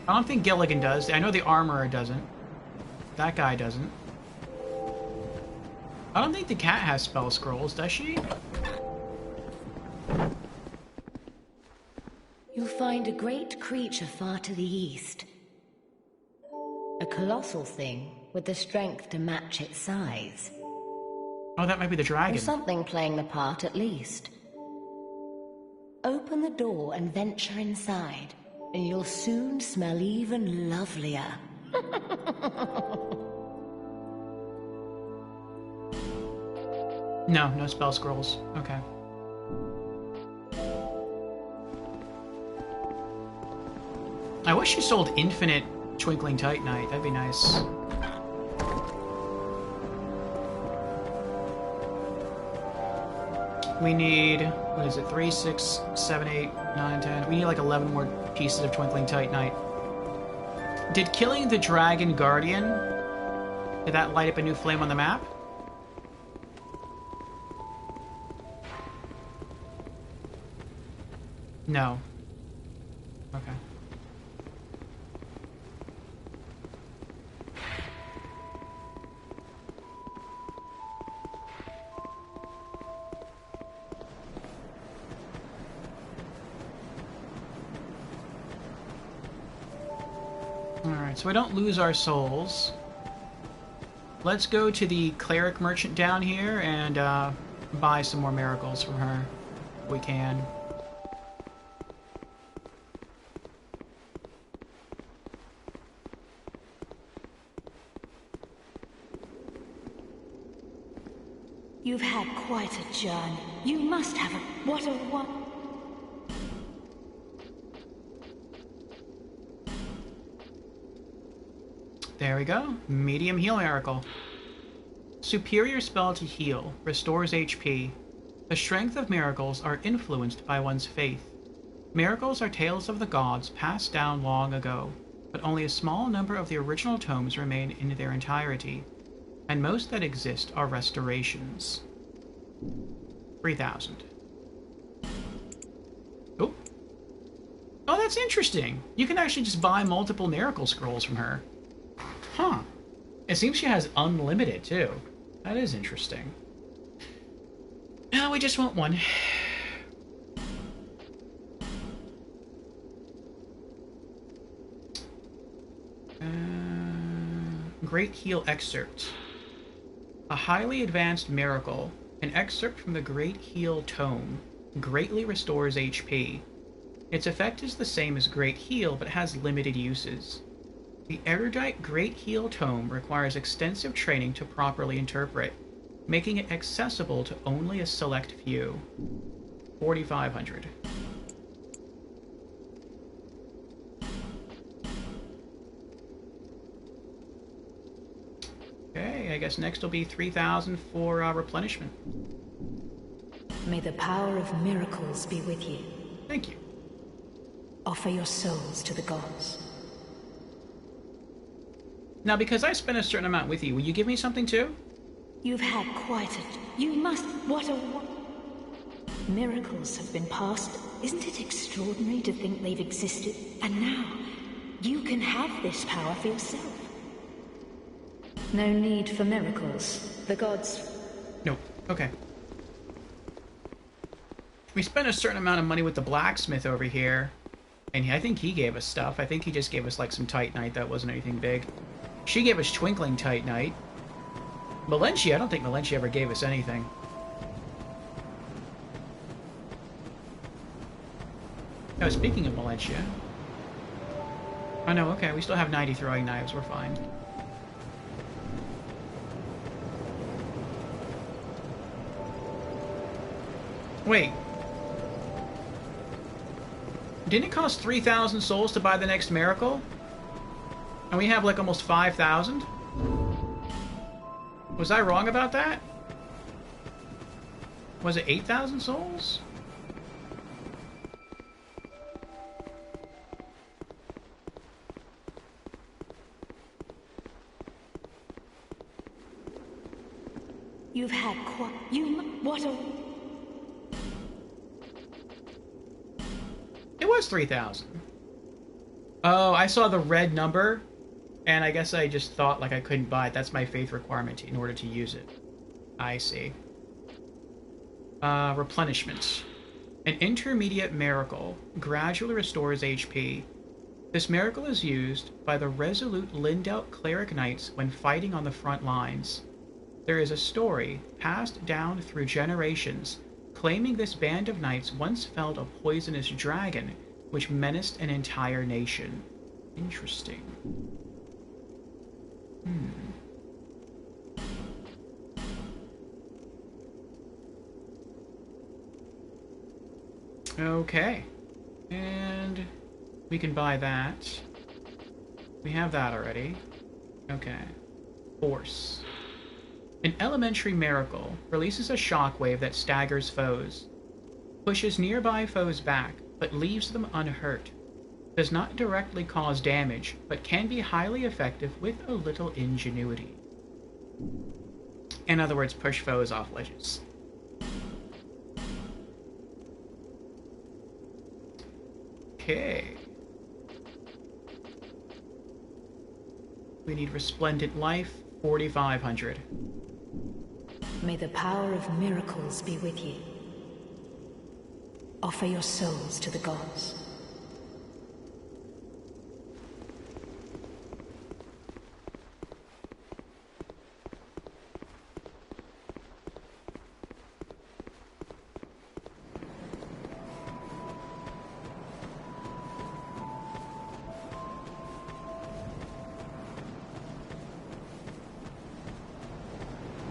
I don't think Gilligan does. I know the armorer doesn't. That guy doesn't. I don't think the cat has spell scrolls, does she?
You find a great creature far to the east. A colossal thing with the strength to match its size.
Oh, that might be the dragon.
Or something playing the part at least. Open the door and venture inside, and you'll soon smell even lovelier.
No, no spell scrolls. Okay. I wish you sold infinite Twinkling Titanite. That'd be nice. We need, what is it, 3, 6, 7, 8, 9, 10. We need like 11 more pieces of Twinkling Titanite. Did killing the Dragon Guardian, did that light up a new flame on the map? No. Okay. Alright, so we don't lose our souls. Let's go to the cleric merchant down here and buy some more miracles from her. If we can.
You've had quite a journey. You must have a... what a one...
There we go. Medium heal miracle. Superior spell to heal. Restores HP. The strength of miracles are influenced by one's faith. Miracles are tales of the gods passed down long ago, but only a small number of the original tomes remain in their entirety, and most that exist are restorations. 3,000. Oh. Oh, that's interesting. You can actually just buy multiple miracle scrolls from her. Huh. It seems she has unlimited, too. That is interesting. No, we just want one. Great Heal Excerpt. A highly advanced miracle. An excerpt from the Great Heal Tome. Greatly restores HP. Its effect is the same as Great Heal, but has limited uses. The erudite Great Heal Tome requires extensive training to properly interpret, making it accessible to only a select few. 4,500. Okay, I guess next will be 3,000 for replenishment.
May the power of miracles be with you.
Thank you.
Offer your souls to the gods.
Now, because I spent a certain amount with you, will you give me something too?
You've had quite a... You must... What a... Miracles have been passed. Isn't it extraordinary to think they've existed? And now, you can have this power for yourself. No need for miracles. The gods...
Nope. Okay. We spent a certain amount of money with the blacksmith over here, and I think he gave us stuff. I think he just gave us like some Titanite that wasn't anything big. She gave us Twinkling Titanite. Melentia, I don't think Melentia ever gave us anything. Oh, speaking of Melentia... Oh no, okay, we still have 90 throwing knives, we're fine. Wait. Didn't it cost 3,000 souls to buy the next miracle? And we have like almost 5,000? Was I wrong about that? Was it 8,000 souls?
You've had quite... You... What a...
It was 3,000. Oh, I saw the red number, and I guess I just thought like I couldn't buy it. That's my faith requirement in order to use it. I see. Replenishment. An intermediate miracle gradually restores HP. This miracle is used by the resolute Lindelt cleric knights when fighting on the front lines. There is a story passed down through generations claiming this band of knights once felled a poisonous dragon which menaced an entire nation. Interesting. Okay. And we can buy that. We have that already. Okay. Force. An elementary miracle releases a shockwave that staggers foes, pushes nearby foes back, but leaves them unhurt. Does not directly cause damage, but can be highly effective with a little ingenuity. In other words, push foes off ledges. Okay. We need Resplendent Life, 4,500.
May the power of miracles be with you. Offer your souls to the gods.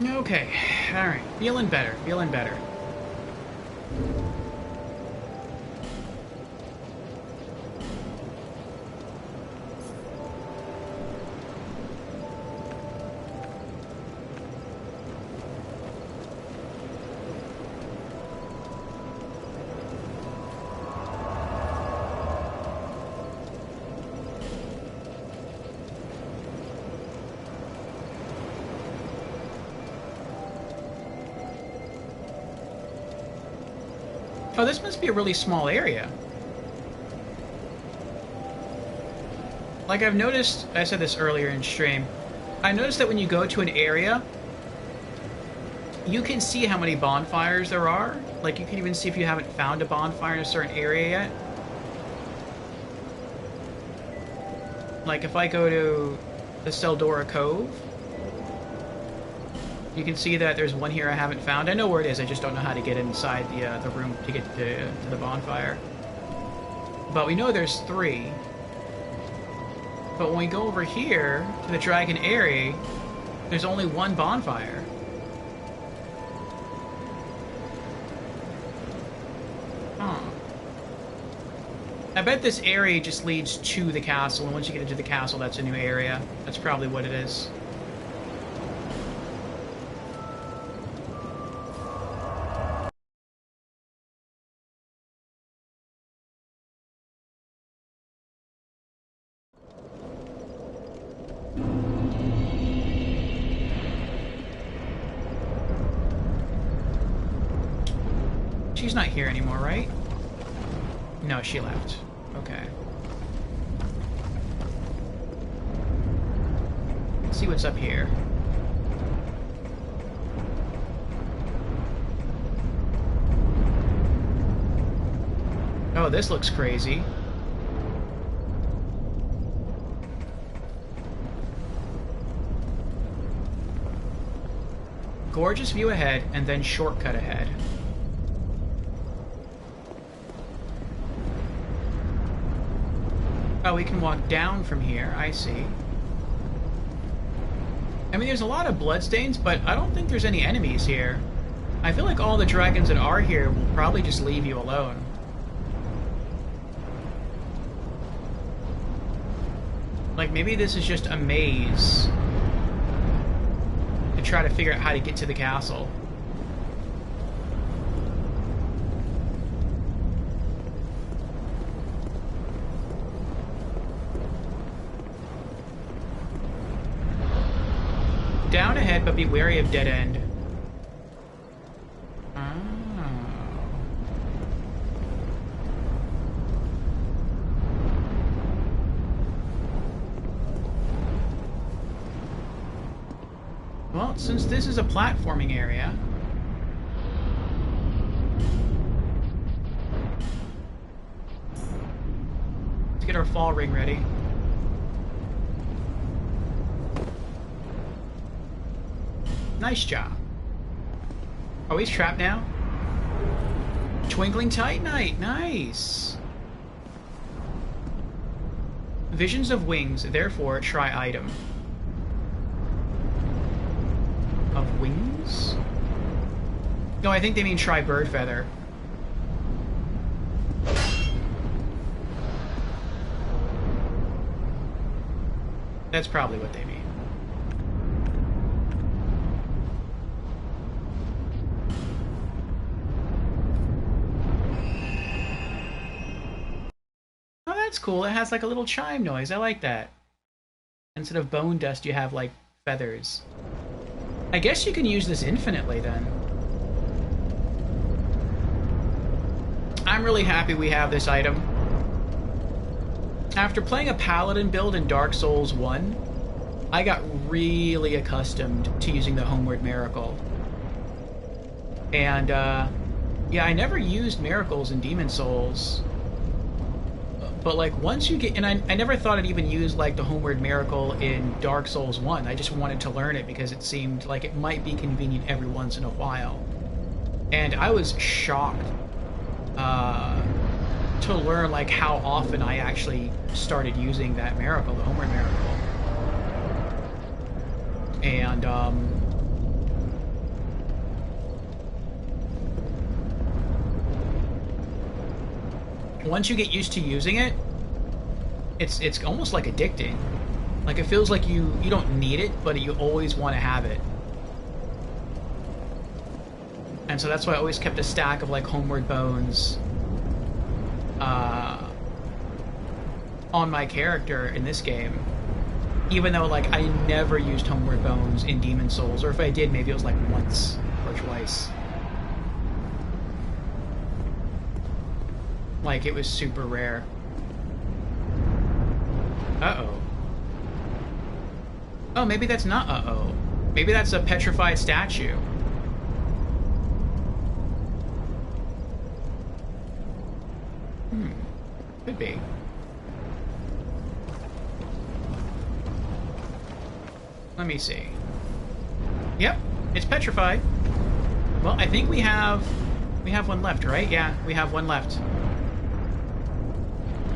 Okay, alright. Feeling better, feeling better. Oh, this must be a really small area. Like I've noticed, I said this earlier in stream, I noticed that when you go to an area, you can see how many bonfires there are. Like you can even see if you haven't found a bonfire in a certain area yet. Like if I go to the Seldora Cove, you can see that there's one here I haven't found. I know where it is, I just don't know how to get inside the room to get to the bonfire. But we know there's 3. But when we go over here to the Dragon Eyrie, there's only one bonfire. Huh. I bet this area just leads to the castle, and once you get into the castle, that's a new area. That's probably what it is. She's not here anymore, right? No, she left. Okay. Let's see what's up here. Oh, this looks crazy. Gorgeous view ahead, and then shortcut ahead. Oh, we can walk down from here. I see. I mean, there's a lot of bloodstains, but I don't think there's any enemies here. I feel like all the dragons that are here will probably just leave you alone. Like, maybe this is just a maze to try to figure out how to get to the castle. Down ahead, but be wary of dead end. Oh. Well, since this is a platforming area, let's get our fall ring ready. Nice job. Oh, he's trapped now? Twinkling Titanite, nice. Visions of wings, therefore try item. Of wings? No, I think they mean try bird feather. That's probably what they mean. That's cool. It has like a little chime noise. I like that. Instead of bone dust, you have like feathers. I guess you can use this infinitely then. I'm really happy we have this item. After playing a paladin build in Dark Souls 1, I got really accustomed to using the Homeward Miracle. And yeah, I never used miracles in Demon Souls. But like once you get, and I never thought I'd even use like the Homeward Miracle in Dark Souls 1. I just wanted to learn it because it seemed like it might be convenient every once in a while. And I was shocked to learn like how often I actually started using that miracle, the Homeward Miracle. And once you get used to using it, it's almost like addicting. Like it feels like you don't need it, but you always want to have it. And so that's why I always kept a stack of like Homeward Bones on my character in this game. Even though like I never used Homeward Bones in Demon Souls, or if I did, maybe it was like once or twice. Like, it was super rare. Uh-oh. Oh, maybe that's not uh-oh. Maybe that's a petrified statue. Could be. Let me see. Yep, it's petrified. Well, I think we have one left, right? Yeah, we have one left.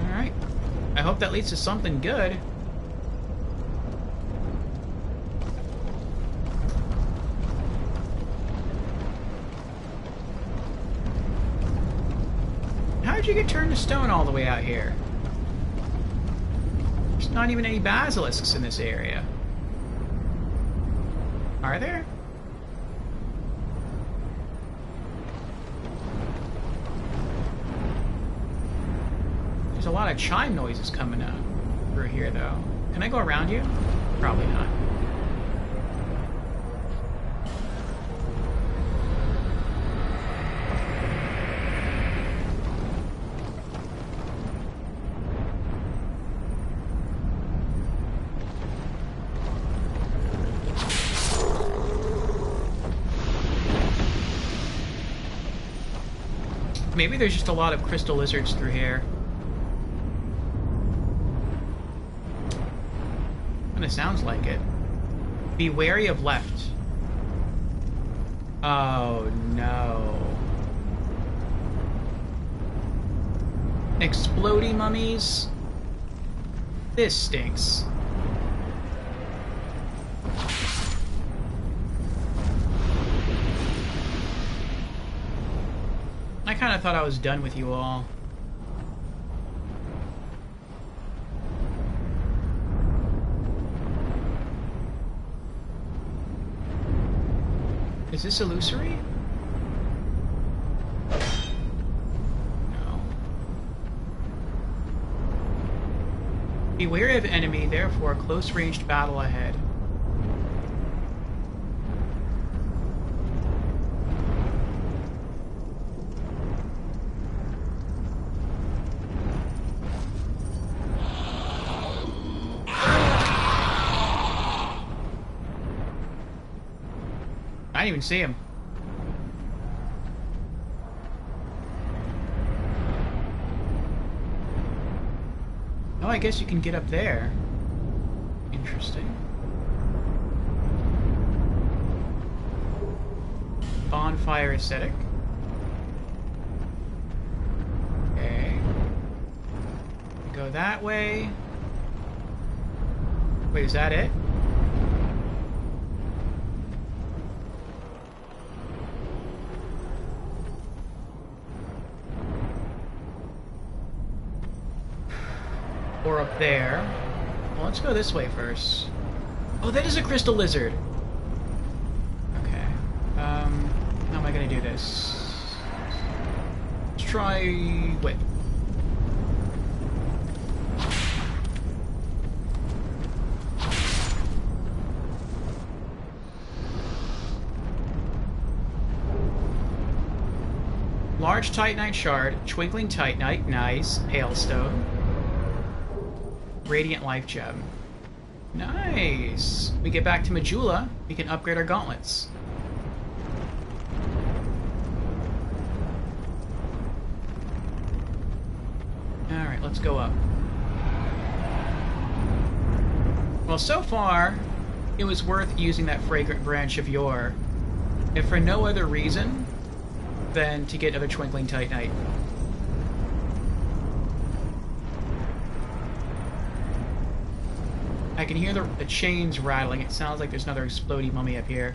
Alright. I hope that leads to something good. How'd you get turned to stone all the way out here? There's not even any basilisks in this area. Are there? There's a lot of chime noises coming up through here, though. Can I go around you? Probably not. Maybe there's just a lot of crystal lizards through here. Kinda sounds like it. Be wary of left. Oh no. Explodey mummies? This stinks. I kind of thought I was done with you all. Is this illusory? No. Be wary of enemy, therefore close-ranged battle ahead. I didn't even see him. Oh, I guess you can get up there. Interesting. Bonfire aesthetic. Okay. Go that way. Wait, is that it? Or up there. Well, let's go this way first. Oh, that is a crystal lizard. Okay. How am I gonna do this? Let's try whip. Large Titanite shard, twinkling Titanite, nice. Hailstone. Radiant Life Gem. Nice! We get back to Majula, we can upgrade our gauntlets. Alright, let's go up. Well, so far, it was worth using that Fragrant Branch of Yore, if for no other reason than to get another Twinkling Titanite. I can hear the chains rattling. It sounds like there's another explodey mummy up here.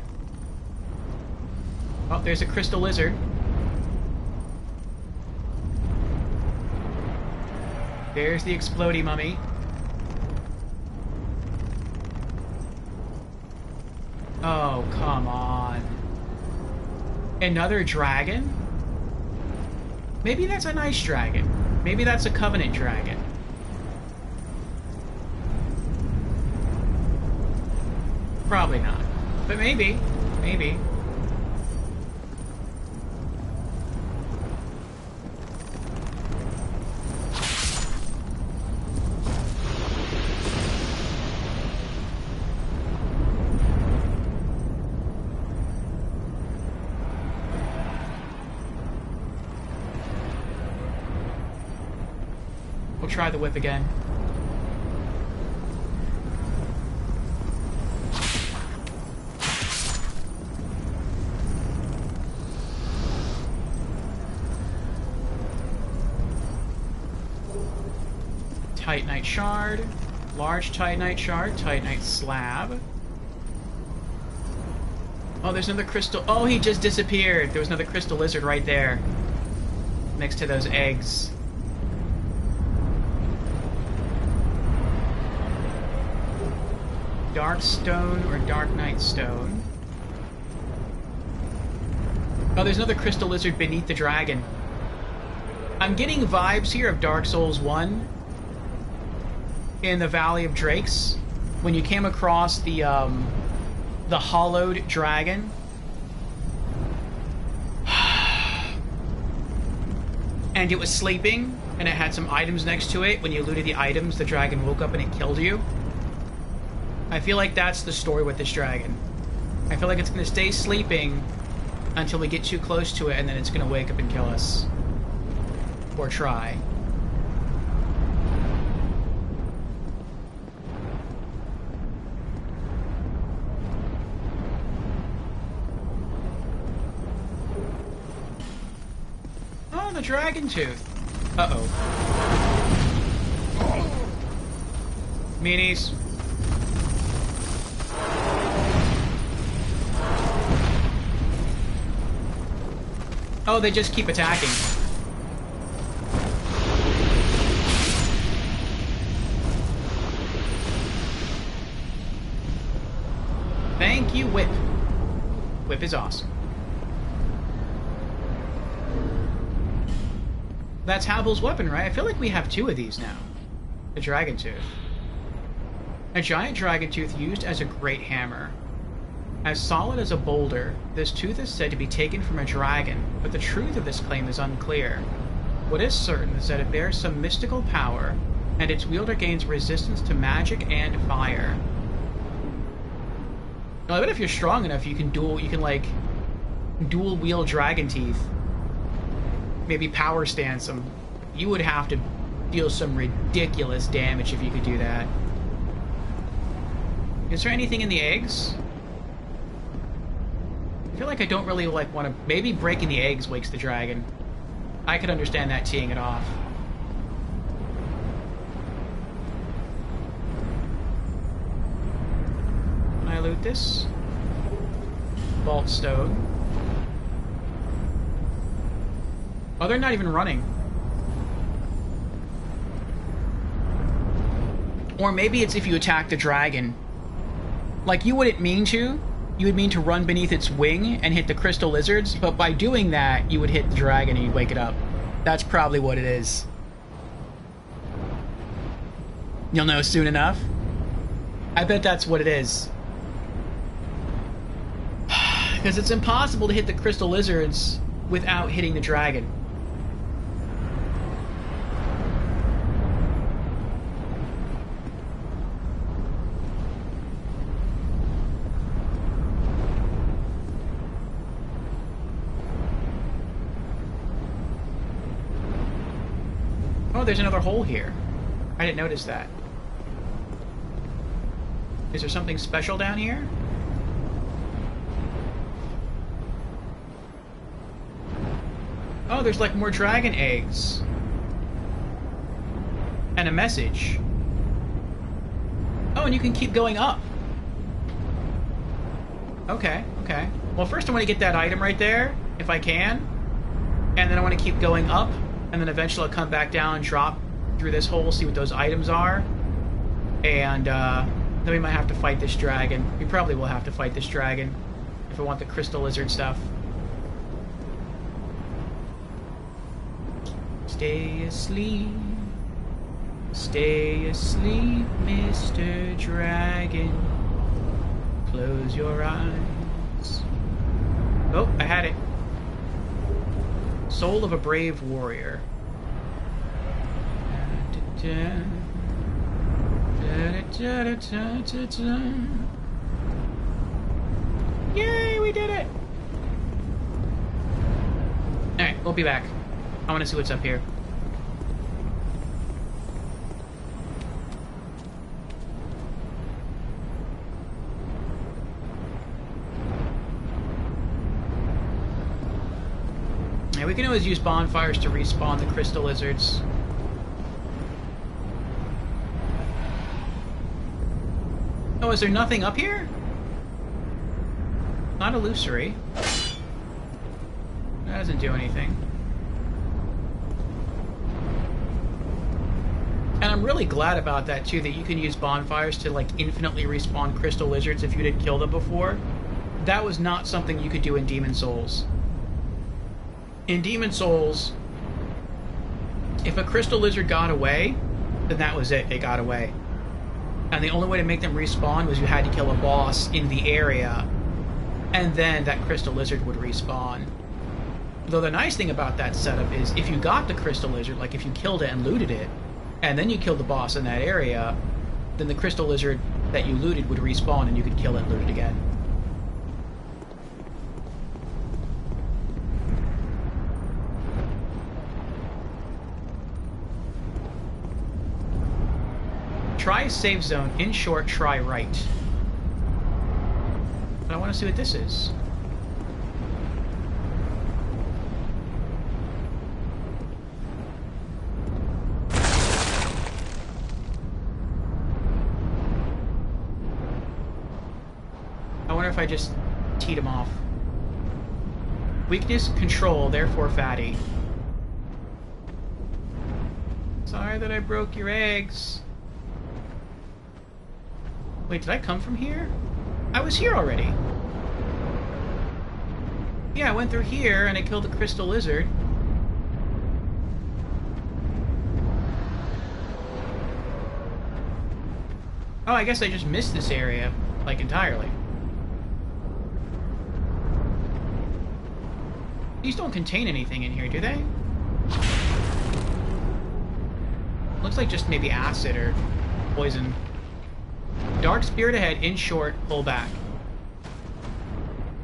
Oh, there's a crystal lizard. There's the explodey mummy. Oh, come on. Another dragon? Maybe that's a nice dragon. Maybe that's a Covenant dragon. Probably not. But maybe. Maybe. We'll try the whip again. Titanite shard, large Titanite shard, Titanite slab. Oh, there's another crystal. Oh, he just disappeared. There was another crystal lizard right there. next to those eggs. Dark stone or dark night stone. Oh, there's another crystal lizard beneath the dragon. I'm getting vibes here of Dark Souls 1 in the Valley of Drakes when you came across the hollowed dragon. And it was sleeping, and it had some items next to it. When you looted the items, the dragon woke up and it killed you. I feel like that's the story with this dragon. I feel like it's going to stay sleeping until we get too close to it, and then it's going to wake up and kill us. Or try. Oh, the dragon tooth. Uh-oh. Meanies. Oh, they just keep attacking. Thank you, Whip. Whip is awesome. That's Havel's weapon, right? I feel like we have two of these now. The Dragon Tooth. A giant dragon tooth used as a great hammer. As solid as a boulder, this tooth is said to be taken from a dragon, but the truth of this claim is unclear. What is certain is that it bears some mystical power, and its wielder gains resistance to magic and fire. Well, I bet if you're strong enough, you can like dual wield dragon teeth. Maybe power stance them. You would have to deal some ridiculous damage if you could do that. Is there anything in the eggs? I feel like I don't really like want to. Maybe breaking the eggs wakes the dragon. I could understand that teeing it off. Can I loot this? Vault stone. Oh, they're not even running. Or maybe it's if you attack the dragon. Like, you wouldn't mean to. You would mean to run beneath its wing and hit the crystal lizards, but by doing that, you would hit the dragon and you'd wake it up. That's probably what it is. You'll know soon enough. I bet that's what it is. Because it's impossible to hit the crystal lizards without hitting the dragon. Oh, there's another hole here. I didn't notice that. Is there something special down here? Oh, there's like more dragon eggs. And a message. Oh, and you can keep going up. Okay, okay. Well, first I want to get that item right there, if I can. And then I want to keep going up. And then eventually I'll come back down and drop through this hole, see what those items are. And then we might have to fight this dragon. We probably will have to fight this dragon if we want the crystal lizard stuff. Stay asleep, Mr. Dragon. Close your eyes. Oh, I had it. Soul of a brave warrior. Yay, we did it! Alright, we'll be back. I want to see what's up here. Yeah, we can always use bonfires to respawn the crystal lizards. Oh, is there nothing up here? Not illusory. That doesn't do anything. I'm really glad about that too, that you can use bonfires to like infinitely respawn crystal lizards if you didn't kill them before. That was not something you could do in Demon Souls. In Demon Souls, if a crystal lizard got away, then that was it, they got away. And the only way to make them respawn was you had to kill a boss in the area, and then that crystal lizard would respawn. Though the nice thing about that setup is if you got the crystal lizard, like if you killed it and looted it, and then you killed the boss in that area, then the crystal lizard that you looted would respawn and you could kill it and loot it again. Try save zone. In short, try right. But I want to see what this is. I wonder if I just teed him off. Weakness, control, therefore fatty. Sorry that I broke your eggs. Wait, did I come from here? I was here already. Yeah, I went through here and I killed the crystal lizard. Oh, I guess I just missed this area, like, entirely. These don't contain anything in here, do they? Looks like just maybe acid or poison. Dark spirit ahead, in short, pull back.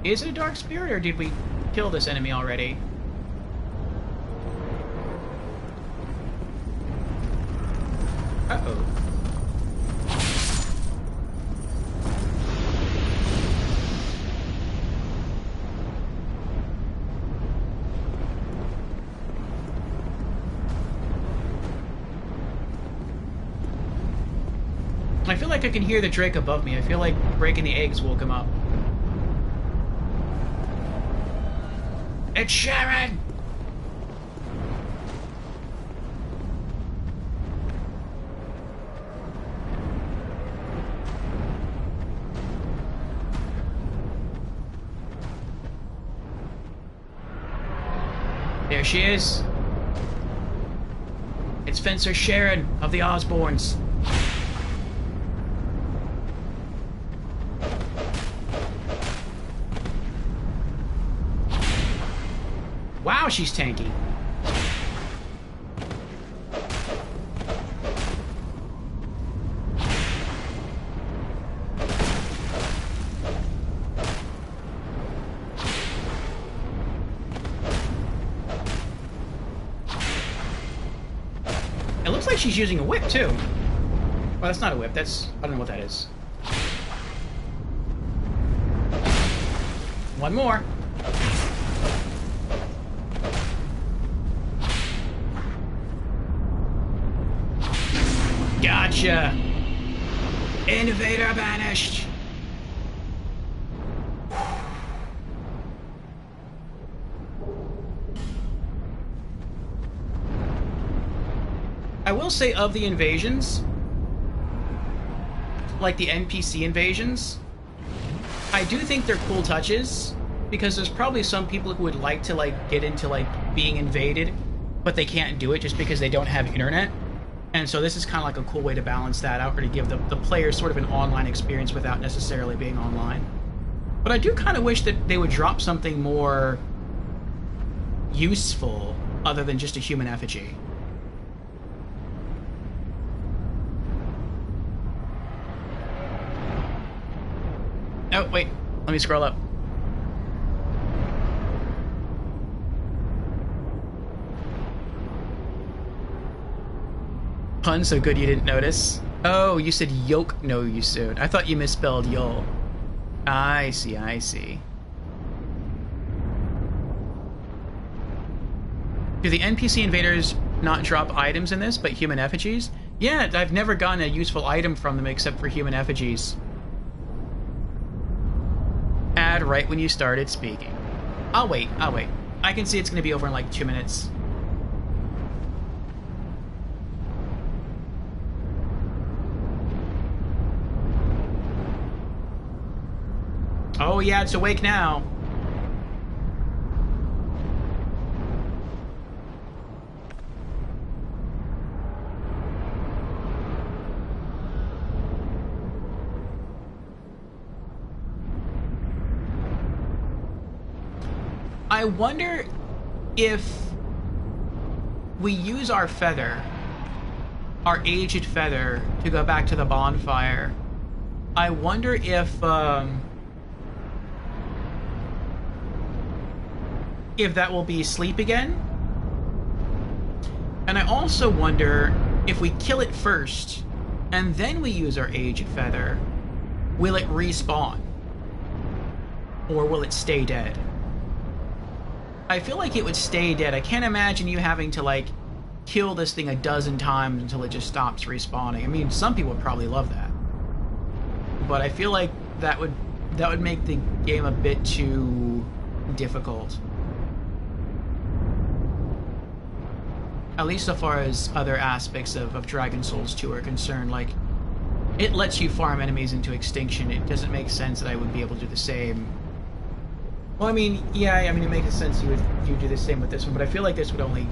Is it a dark spirit, or did we kill this enemy already? Uh-oh. I feel like I can hear the Drake above me. I feel like breaking the eggs woke him up. It's Sharon! There she is. It's Fencer Sharon of the Osborns. Wow, she's tanky. It looks like she's using a whip, too. Well, that's not a whip. That's... I don't know what that is. One more. Gotcha! Invader banished! I will say, of the invasions, like the NPC invasions, I do think they're cool touches, because there's probably some people who would like to, like, get into, like, being invaded, but they can't do it just because they don't have internet. And so this is kind of like a cool way to balance that out, or to give the players sort of an online experience without necessarily being online. But I do kind of wish that they would drop something more useful other than just a human effigy. Oh, wait. Let me scroll up. Pun so good you didn't notice. Oh, you said yoke no you soon. I thought you misspelled yol. I see, I see. Do the NPC invaders not drop items in this, but human effigies? Yeah, I've never gotten a useful item from them except for human effigies. Add right when you started speaking. I'll wait, I'll wait. I can see it's going to be over in like 2 minutes. Oh yeah, it's awake now. I wonder if we use our feather, our aged feather, to go back to the bonfire. I wonder if that will be sleep again. And I also wonder if we kill it first and then we use our aged feather, will it respawn? Or will it stay dead? I feel like it would stay dead. I can't imagine you having to, like, kill this thing a dozen times until it just stops respawning. I mean, some people would probably love that. But I feel like that would make the game a bit too difficult. At least so far as other aspects of Dragon Souls 2 are concerned. Like, it lets you farm enemies into extinction. It doesn't make sense that I would be able to do the same. Well, I mean, yeah, I mean, it makes sense you do the same with this one, but I feel like this wouldn't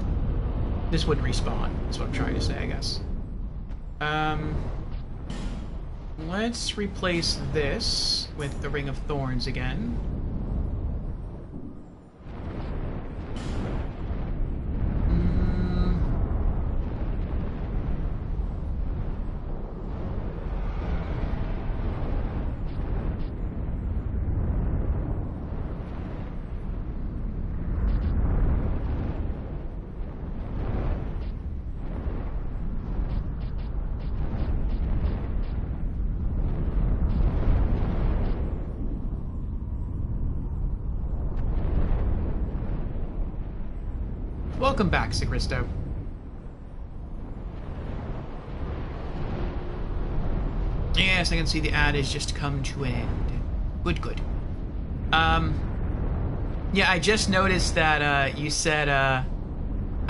respawn. That's what I'm trying to say, I guess. Let's replace this with the Ring of Thorns again. Welcome back, Sigristo. Yes, I can see the ad has just come to an end. Good, good. Yeah, I just noticed that you said, I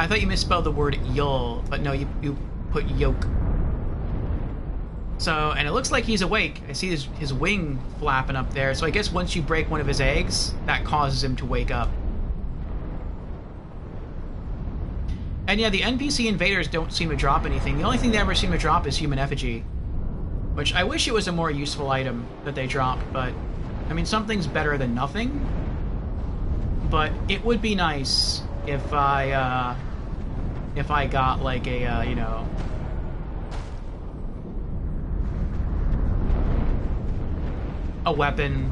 thought you misspelled the word yul, but no, you put yoke. So, and it looks like he's awake. I see his wing flapping up there, so I guess once you break one of his eggs, that causes him to wake up. And yeah, the NPC invaders don't seem to drop anything. The only thing they ever seem to drop is human effigy. Which, I wish it was a more useful item that they dropped, but... I mean, something's better than nothing. But it would be nice if I got, like, a, you know... a weapon.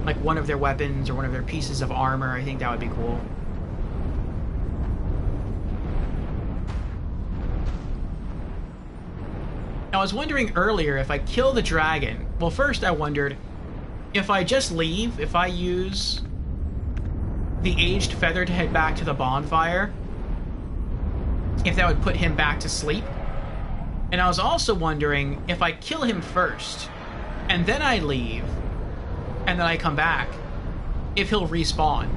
Like, one of their weapons or one of their pieces of armor. I think that would be cool. I was wondering earlier if I kill the dragon. Well, first I wondered if I just leave, if I use the aged feather to head back to the bonfire, if that would put him back to sleep. And I was also wondering if I kill him first and then I leave and then I come back, if he'll respawn.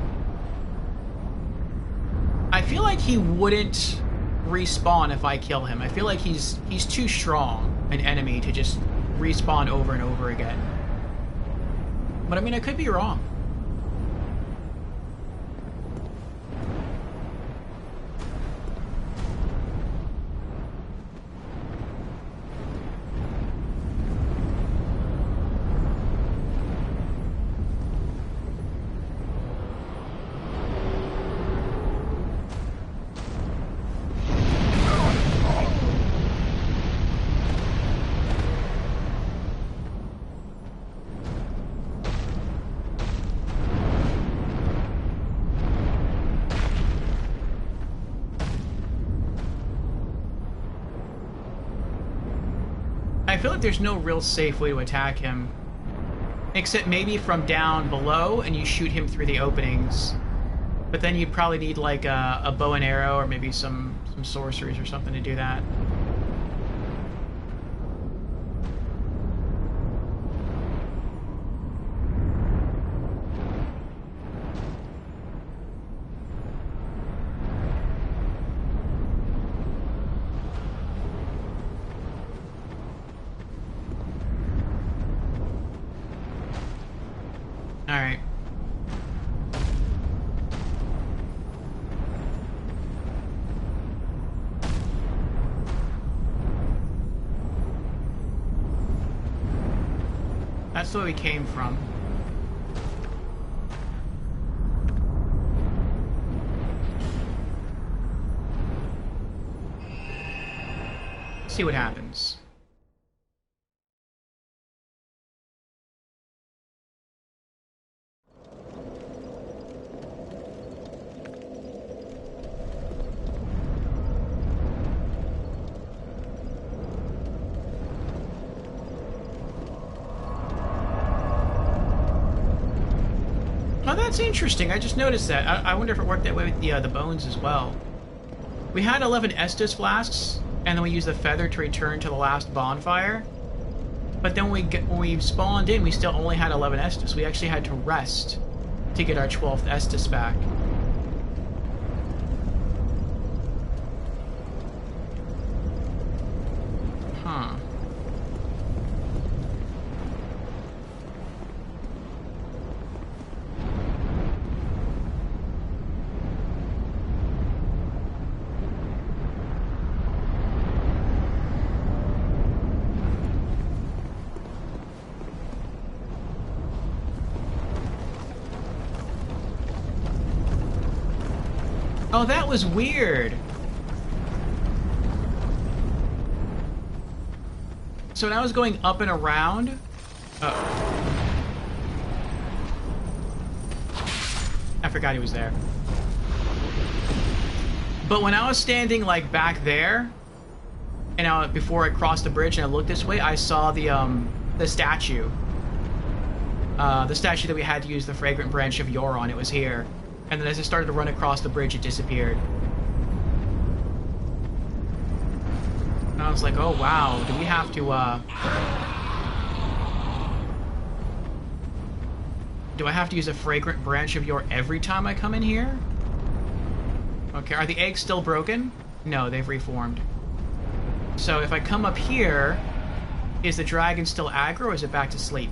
I feel like he wouldn't respawn if I kill him. I feel like he's too strong an enemy to just respawn over and over again. But I mean, I could be wrong. I feel like there's no real safe way to attack him. Except maybe from down below and you shoot him through the openings. But then you'd probably need like a bow and arrow or maybe some sorceries or something to do that. Alright. That's where we came from. See what happens. Oh, that's interesting. I just noticed that. I wonder if it worked that way with the bones as well. We had 11 Estus flasks, and then we used the feather to return to the last bonfire. But then when we spawned in, we still only had 11 Estus. We actually had to rest to get our 12th Estus back. Huh. Oh, that was weird. So when I was going up and around... Uh-oh. I forgot he was there. But when I was standing, like, back there, and before I crossed the bridge and I looked this way, I saw the statue. The statue that we had to use the Fragrant Branch of Yore on. It was here. And then as I started to run across the bridge, it disappeared. And I was like, oh wow, do we have to, do I have to use a Fragrant Branch of Yore every time I come in here? Okay, are the eggs still broken? No, they've reformed. So if I come up here, is the dragon still aggro or is it back to sleep?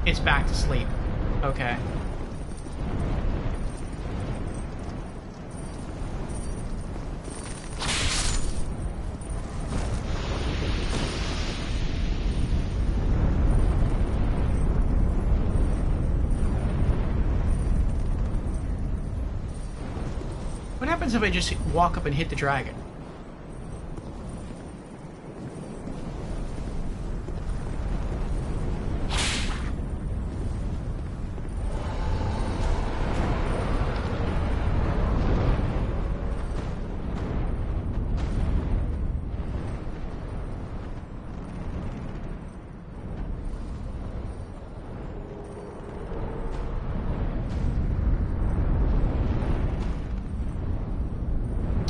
It's back to sleep. Okay. What happens if I just walk up and hit the dragon?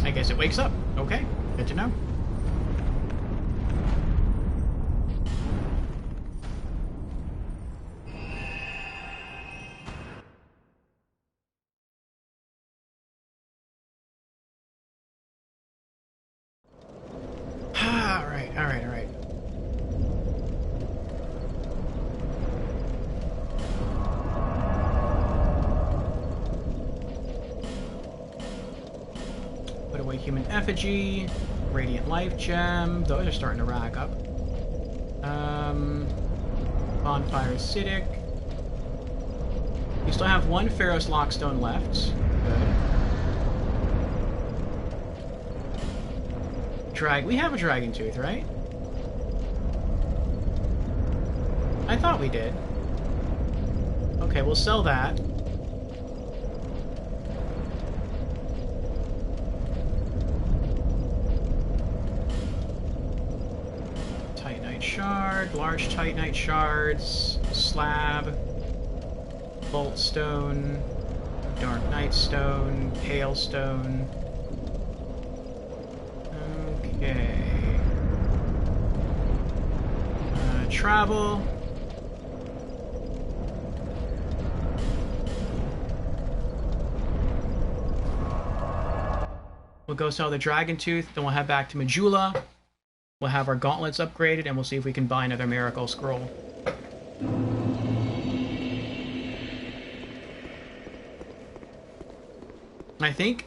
I guess it wakes up. Okay, good to know. All right. Put away human effigy, radiant life gem. Those are starting to rack up. Bonfire acidic. We still have one Pharos Lockstone left. Good. We have a Dragon Tooth, right? I thought we did. Okay, we'll sell that. Titanite shard, large Titanite shards, slab, bolt stone, dark night stone, pale stone. Okay. Travel. We'll go sell the Dragon Tooth, then we'll head back to Majula. We'll have our gauntlets upgraded, and we'll see if we can buy another Miracle Scroll. I think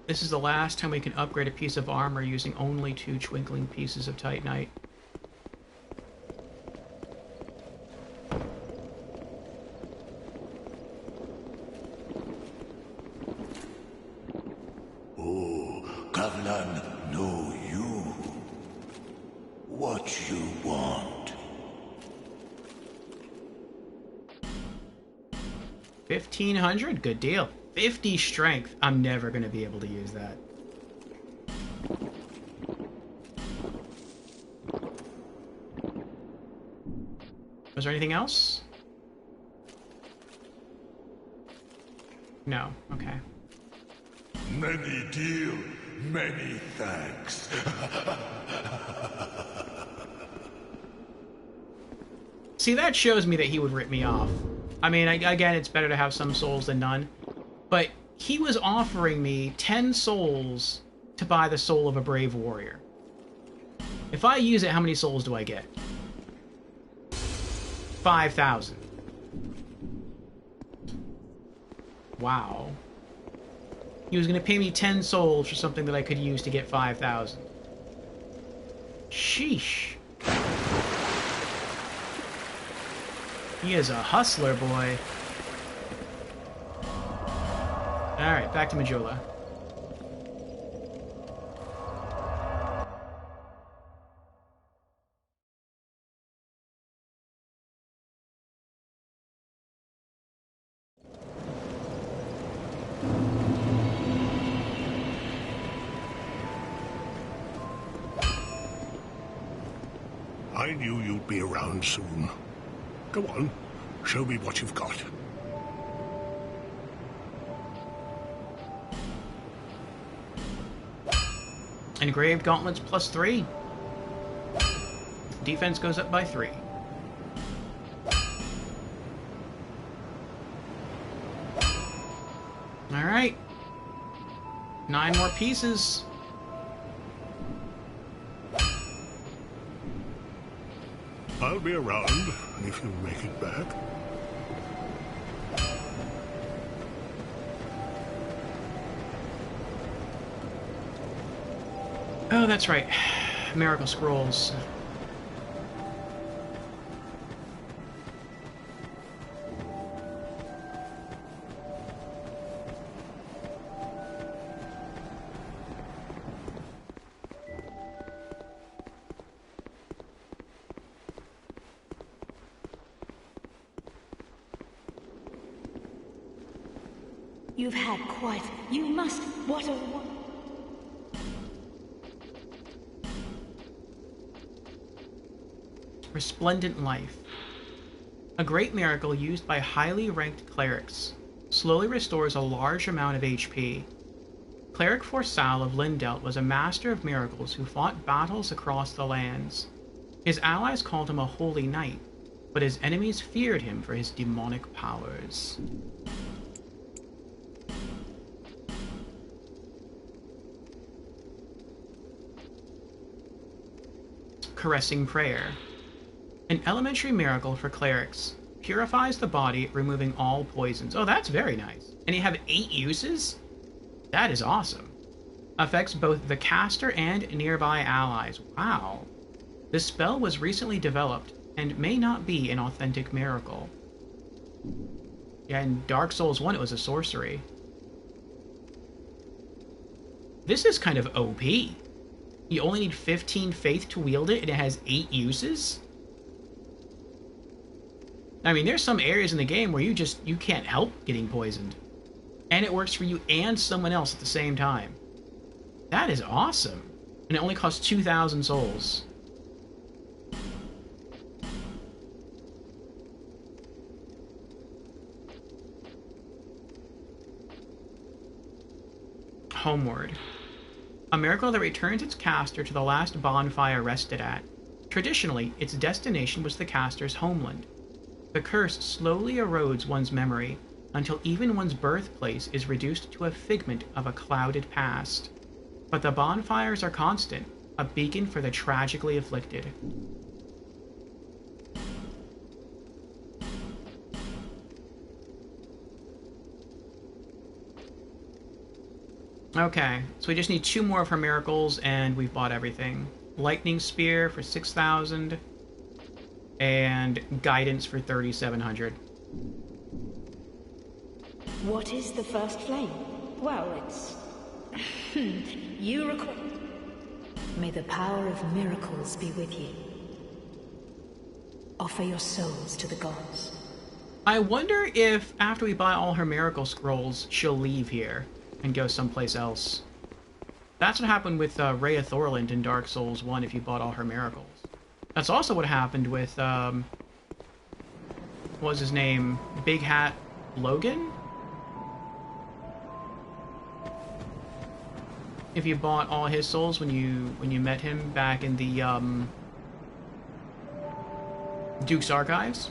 this is the last time we can upgrade a piece of armor using only 2 twinkling pieces of Titanite.
Oh, Kavlan, know you. What you want?
1,500? Good deal. 50 strength. I'm never going to be able to use that. Was there anything else? No. Okay.
Many deal, many thanks.
See, that shows me that he would rip me off. I mean, again, it's better to have some souls than none. But he was offering me 10 souls to buy the soul of a brave warrior. If I use it, how many souls do I get? 5,000. Wow. He was going to pay me 10 souls for something that I could use to get 5,000. Sheesh. He is a hustler, boy. Alright, back to Majula.
I knew you'd be around soon. Go on, show me what you've got.
Engraved gauntlets +3. Defense goes up by 3. Alright. 9 more pieces.
I'll be around if you make it back.
Oh, that's right. Miracle Scrolls.
You've had quite... You must... What a...
Resplendent Life. A great miracle used by highly ranked clerics. Slowly restores a large amount of HP. Cleric Forsal of Lindelt was a master of miracles who fought battles across the lands. His allies called him a holy knight, but his enemies feared him for his demonic powers. Caressing Prayer. An elementary miracle for clerics. Purifies the body, removing all poisons. Oh, that's very nice. And you have 8 uses? That is awesome. Affects both the caster and nearby allies. Wow. This spell was recently developed and may not be an authentic miracle. Yeah, in Dark Souls 1 it was a sorcery. This is kind of OP. You only need 15 faith to wield it, and it has 8 uses? I mean, there's some areas in the game where you can't help getting poisoned. And it works for you and someone else at the same time. That is awesome. And it only costs 2,000 souls. Homeward. A miracle that returns its caster to the last bonfire rested at. Traditionally, its destination was the caster's homeland. The curse slowly erodes one's memory, until even one's birthplace is reduced to a figment of a clouded past. But the bonfires are constant, a beacon for the tragically afflicted. Okay, so we just need 2 more of her miracles, and we've bought everything. Lightning Spear for 6,000, and Guidance for 3,700.
What is the first flame? Well, it's... you require... May the power of miracles be with you. Offer your souls to the gods.
I wonder if, after we buy all her miracle scrolls, she'll leave here and go someplace else. That's what happened with Rhea Thorland in Dark Souls 1 if you bought all her miracles. That's also what happened with, what was his name? Big Hat Logan? If you bought all his souls when you met him back in the Duke's Archives.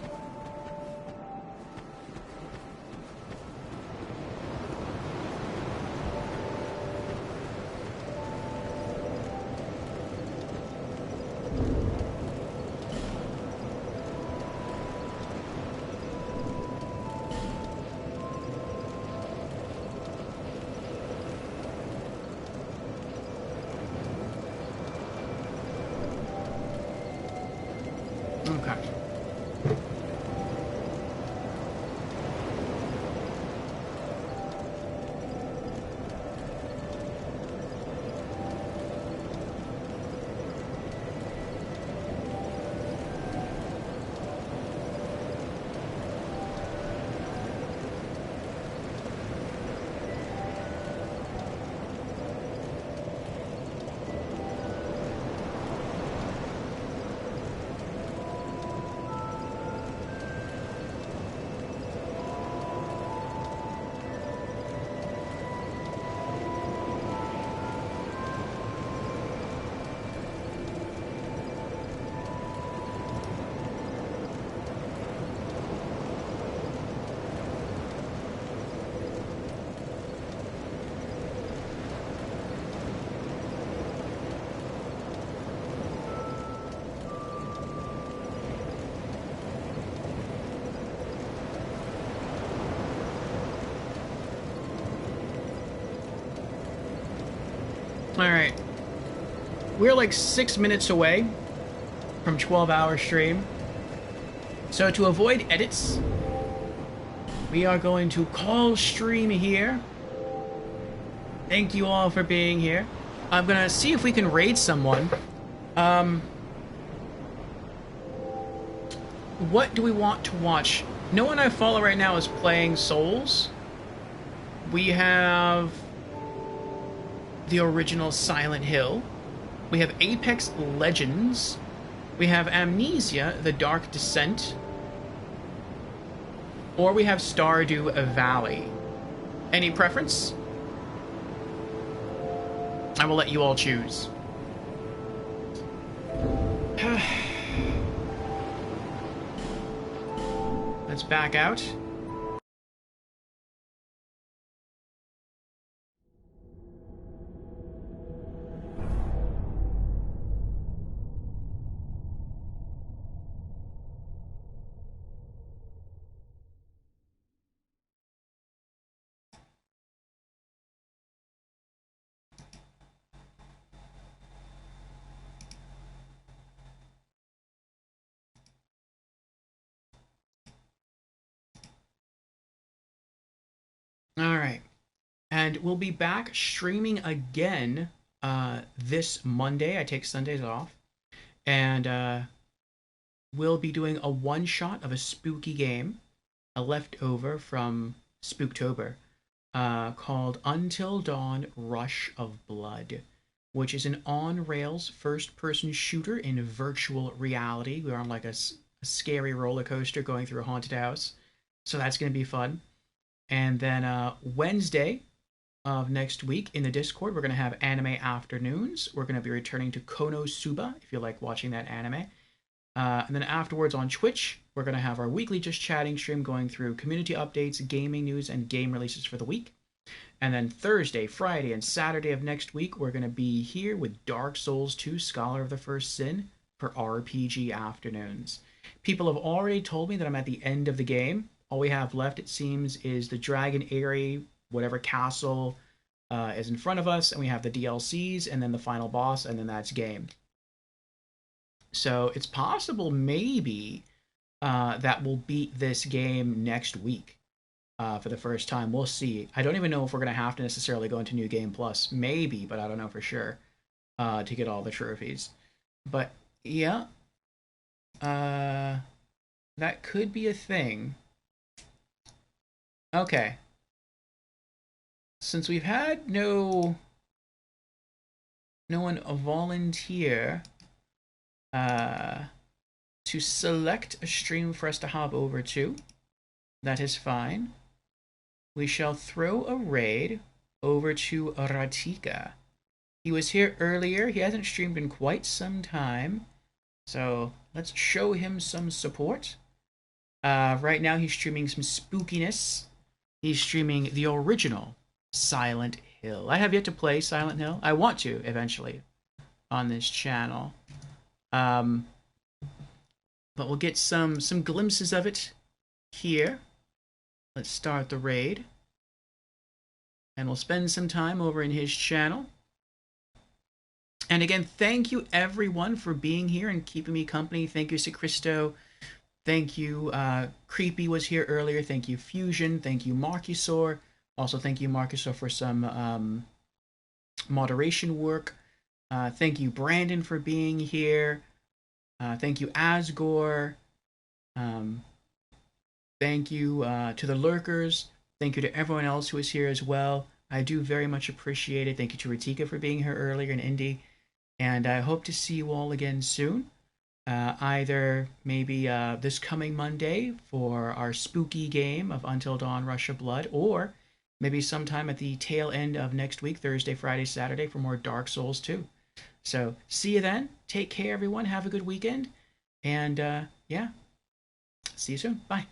Alright. We're like 6 minutes away from 12-hour stream. So to avoid edits, we are going to call stream here. Thank you all for being here. I'm gonna see if we can raid someone. What do we want to watch? No one I follow right now is playing Souls. We have the original Silent Hill. We have Apex Legends. We have Amnesia, The Dark Descent. Or we have Stardew Valley. Any preference? I will let you all choose. Let's back out. Alright, and we'll be back streaming again this Monday. I take Sundays off. And we'll be doing a one-shot of a spooky game, a leftover from Spooktober, called Until Dawn Rush of Blood, which is an on-rails first-person shooter in virtual reality. We're on like a scary roller coaster going through a haunted house, so that's going to be fun. And then Wednesday of next week in the Discord, we're going to have Anime Afternoons. We're going to be returning to Konosuba, if you like watching that anime. And then afterwards on Twitch, we're going to have our weekly Just Chatting stream going through community updates, gaming news, and game releases for the week. And then Thursday, Friday, and Saturday of next week, we're going to be here with Dark Souls 2 Scholar of the First Sin for RPG Afternoons. People have already told me that I'm at the end of the game. All we have left, it seems, is the Dragon Eyrie, whatever castle is in front of us, and we have the DLCs, and then the final boss, and then that's game. So it's possible maybe that we'll beat this game next week for the first time. We'll see. I don't even know if we're going to have to necessarily go into New Game Plus. Maybe, but I don't know for sure to get all the trophies. But yeah, that could be a thing. Okay. Since we've had no one volunteer to select a stream for us to hop over to, that is fine. We shall throw a raid over to Ratika. He was here earlier. He hasn't streamed in quite some time, so let's show him some support. Right now he's streaming some spookiness. He's streaming the original Silent Hill. I have yet to play Silent Hill. I want to eventually on this channel. But we'll get some glimpses of it here. Let's start the raid. And we'll spend some time over in his channel. And again, thank you everyone for being here and keeping me company. Thank you, Sicristo. Thank you, Creepy was here earlier. Thank you, Fusion. Thank you, Marcusor. Also, thank you, Marcusor, for some moderation work. Thank you, Brandon, for being here. Thank you, Asgore. Thank you to the lurkers. Thank you to everyone else who is here as well. I do very much appreciate it. Thank you to Ratika for being here earlier and Indy. And I hope to see you all again soon. Either maybe this coming Monday for our spooky game of Until Dawn Rush of Blood, or maybe sometime at the tail end of next week, Thursday, Friday, Saturday, for more Dark Souls 2. So see you then. Take care, everyone. Have a good weekend. And yeah, see you soon. Bye.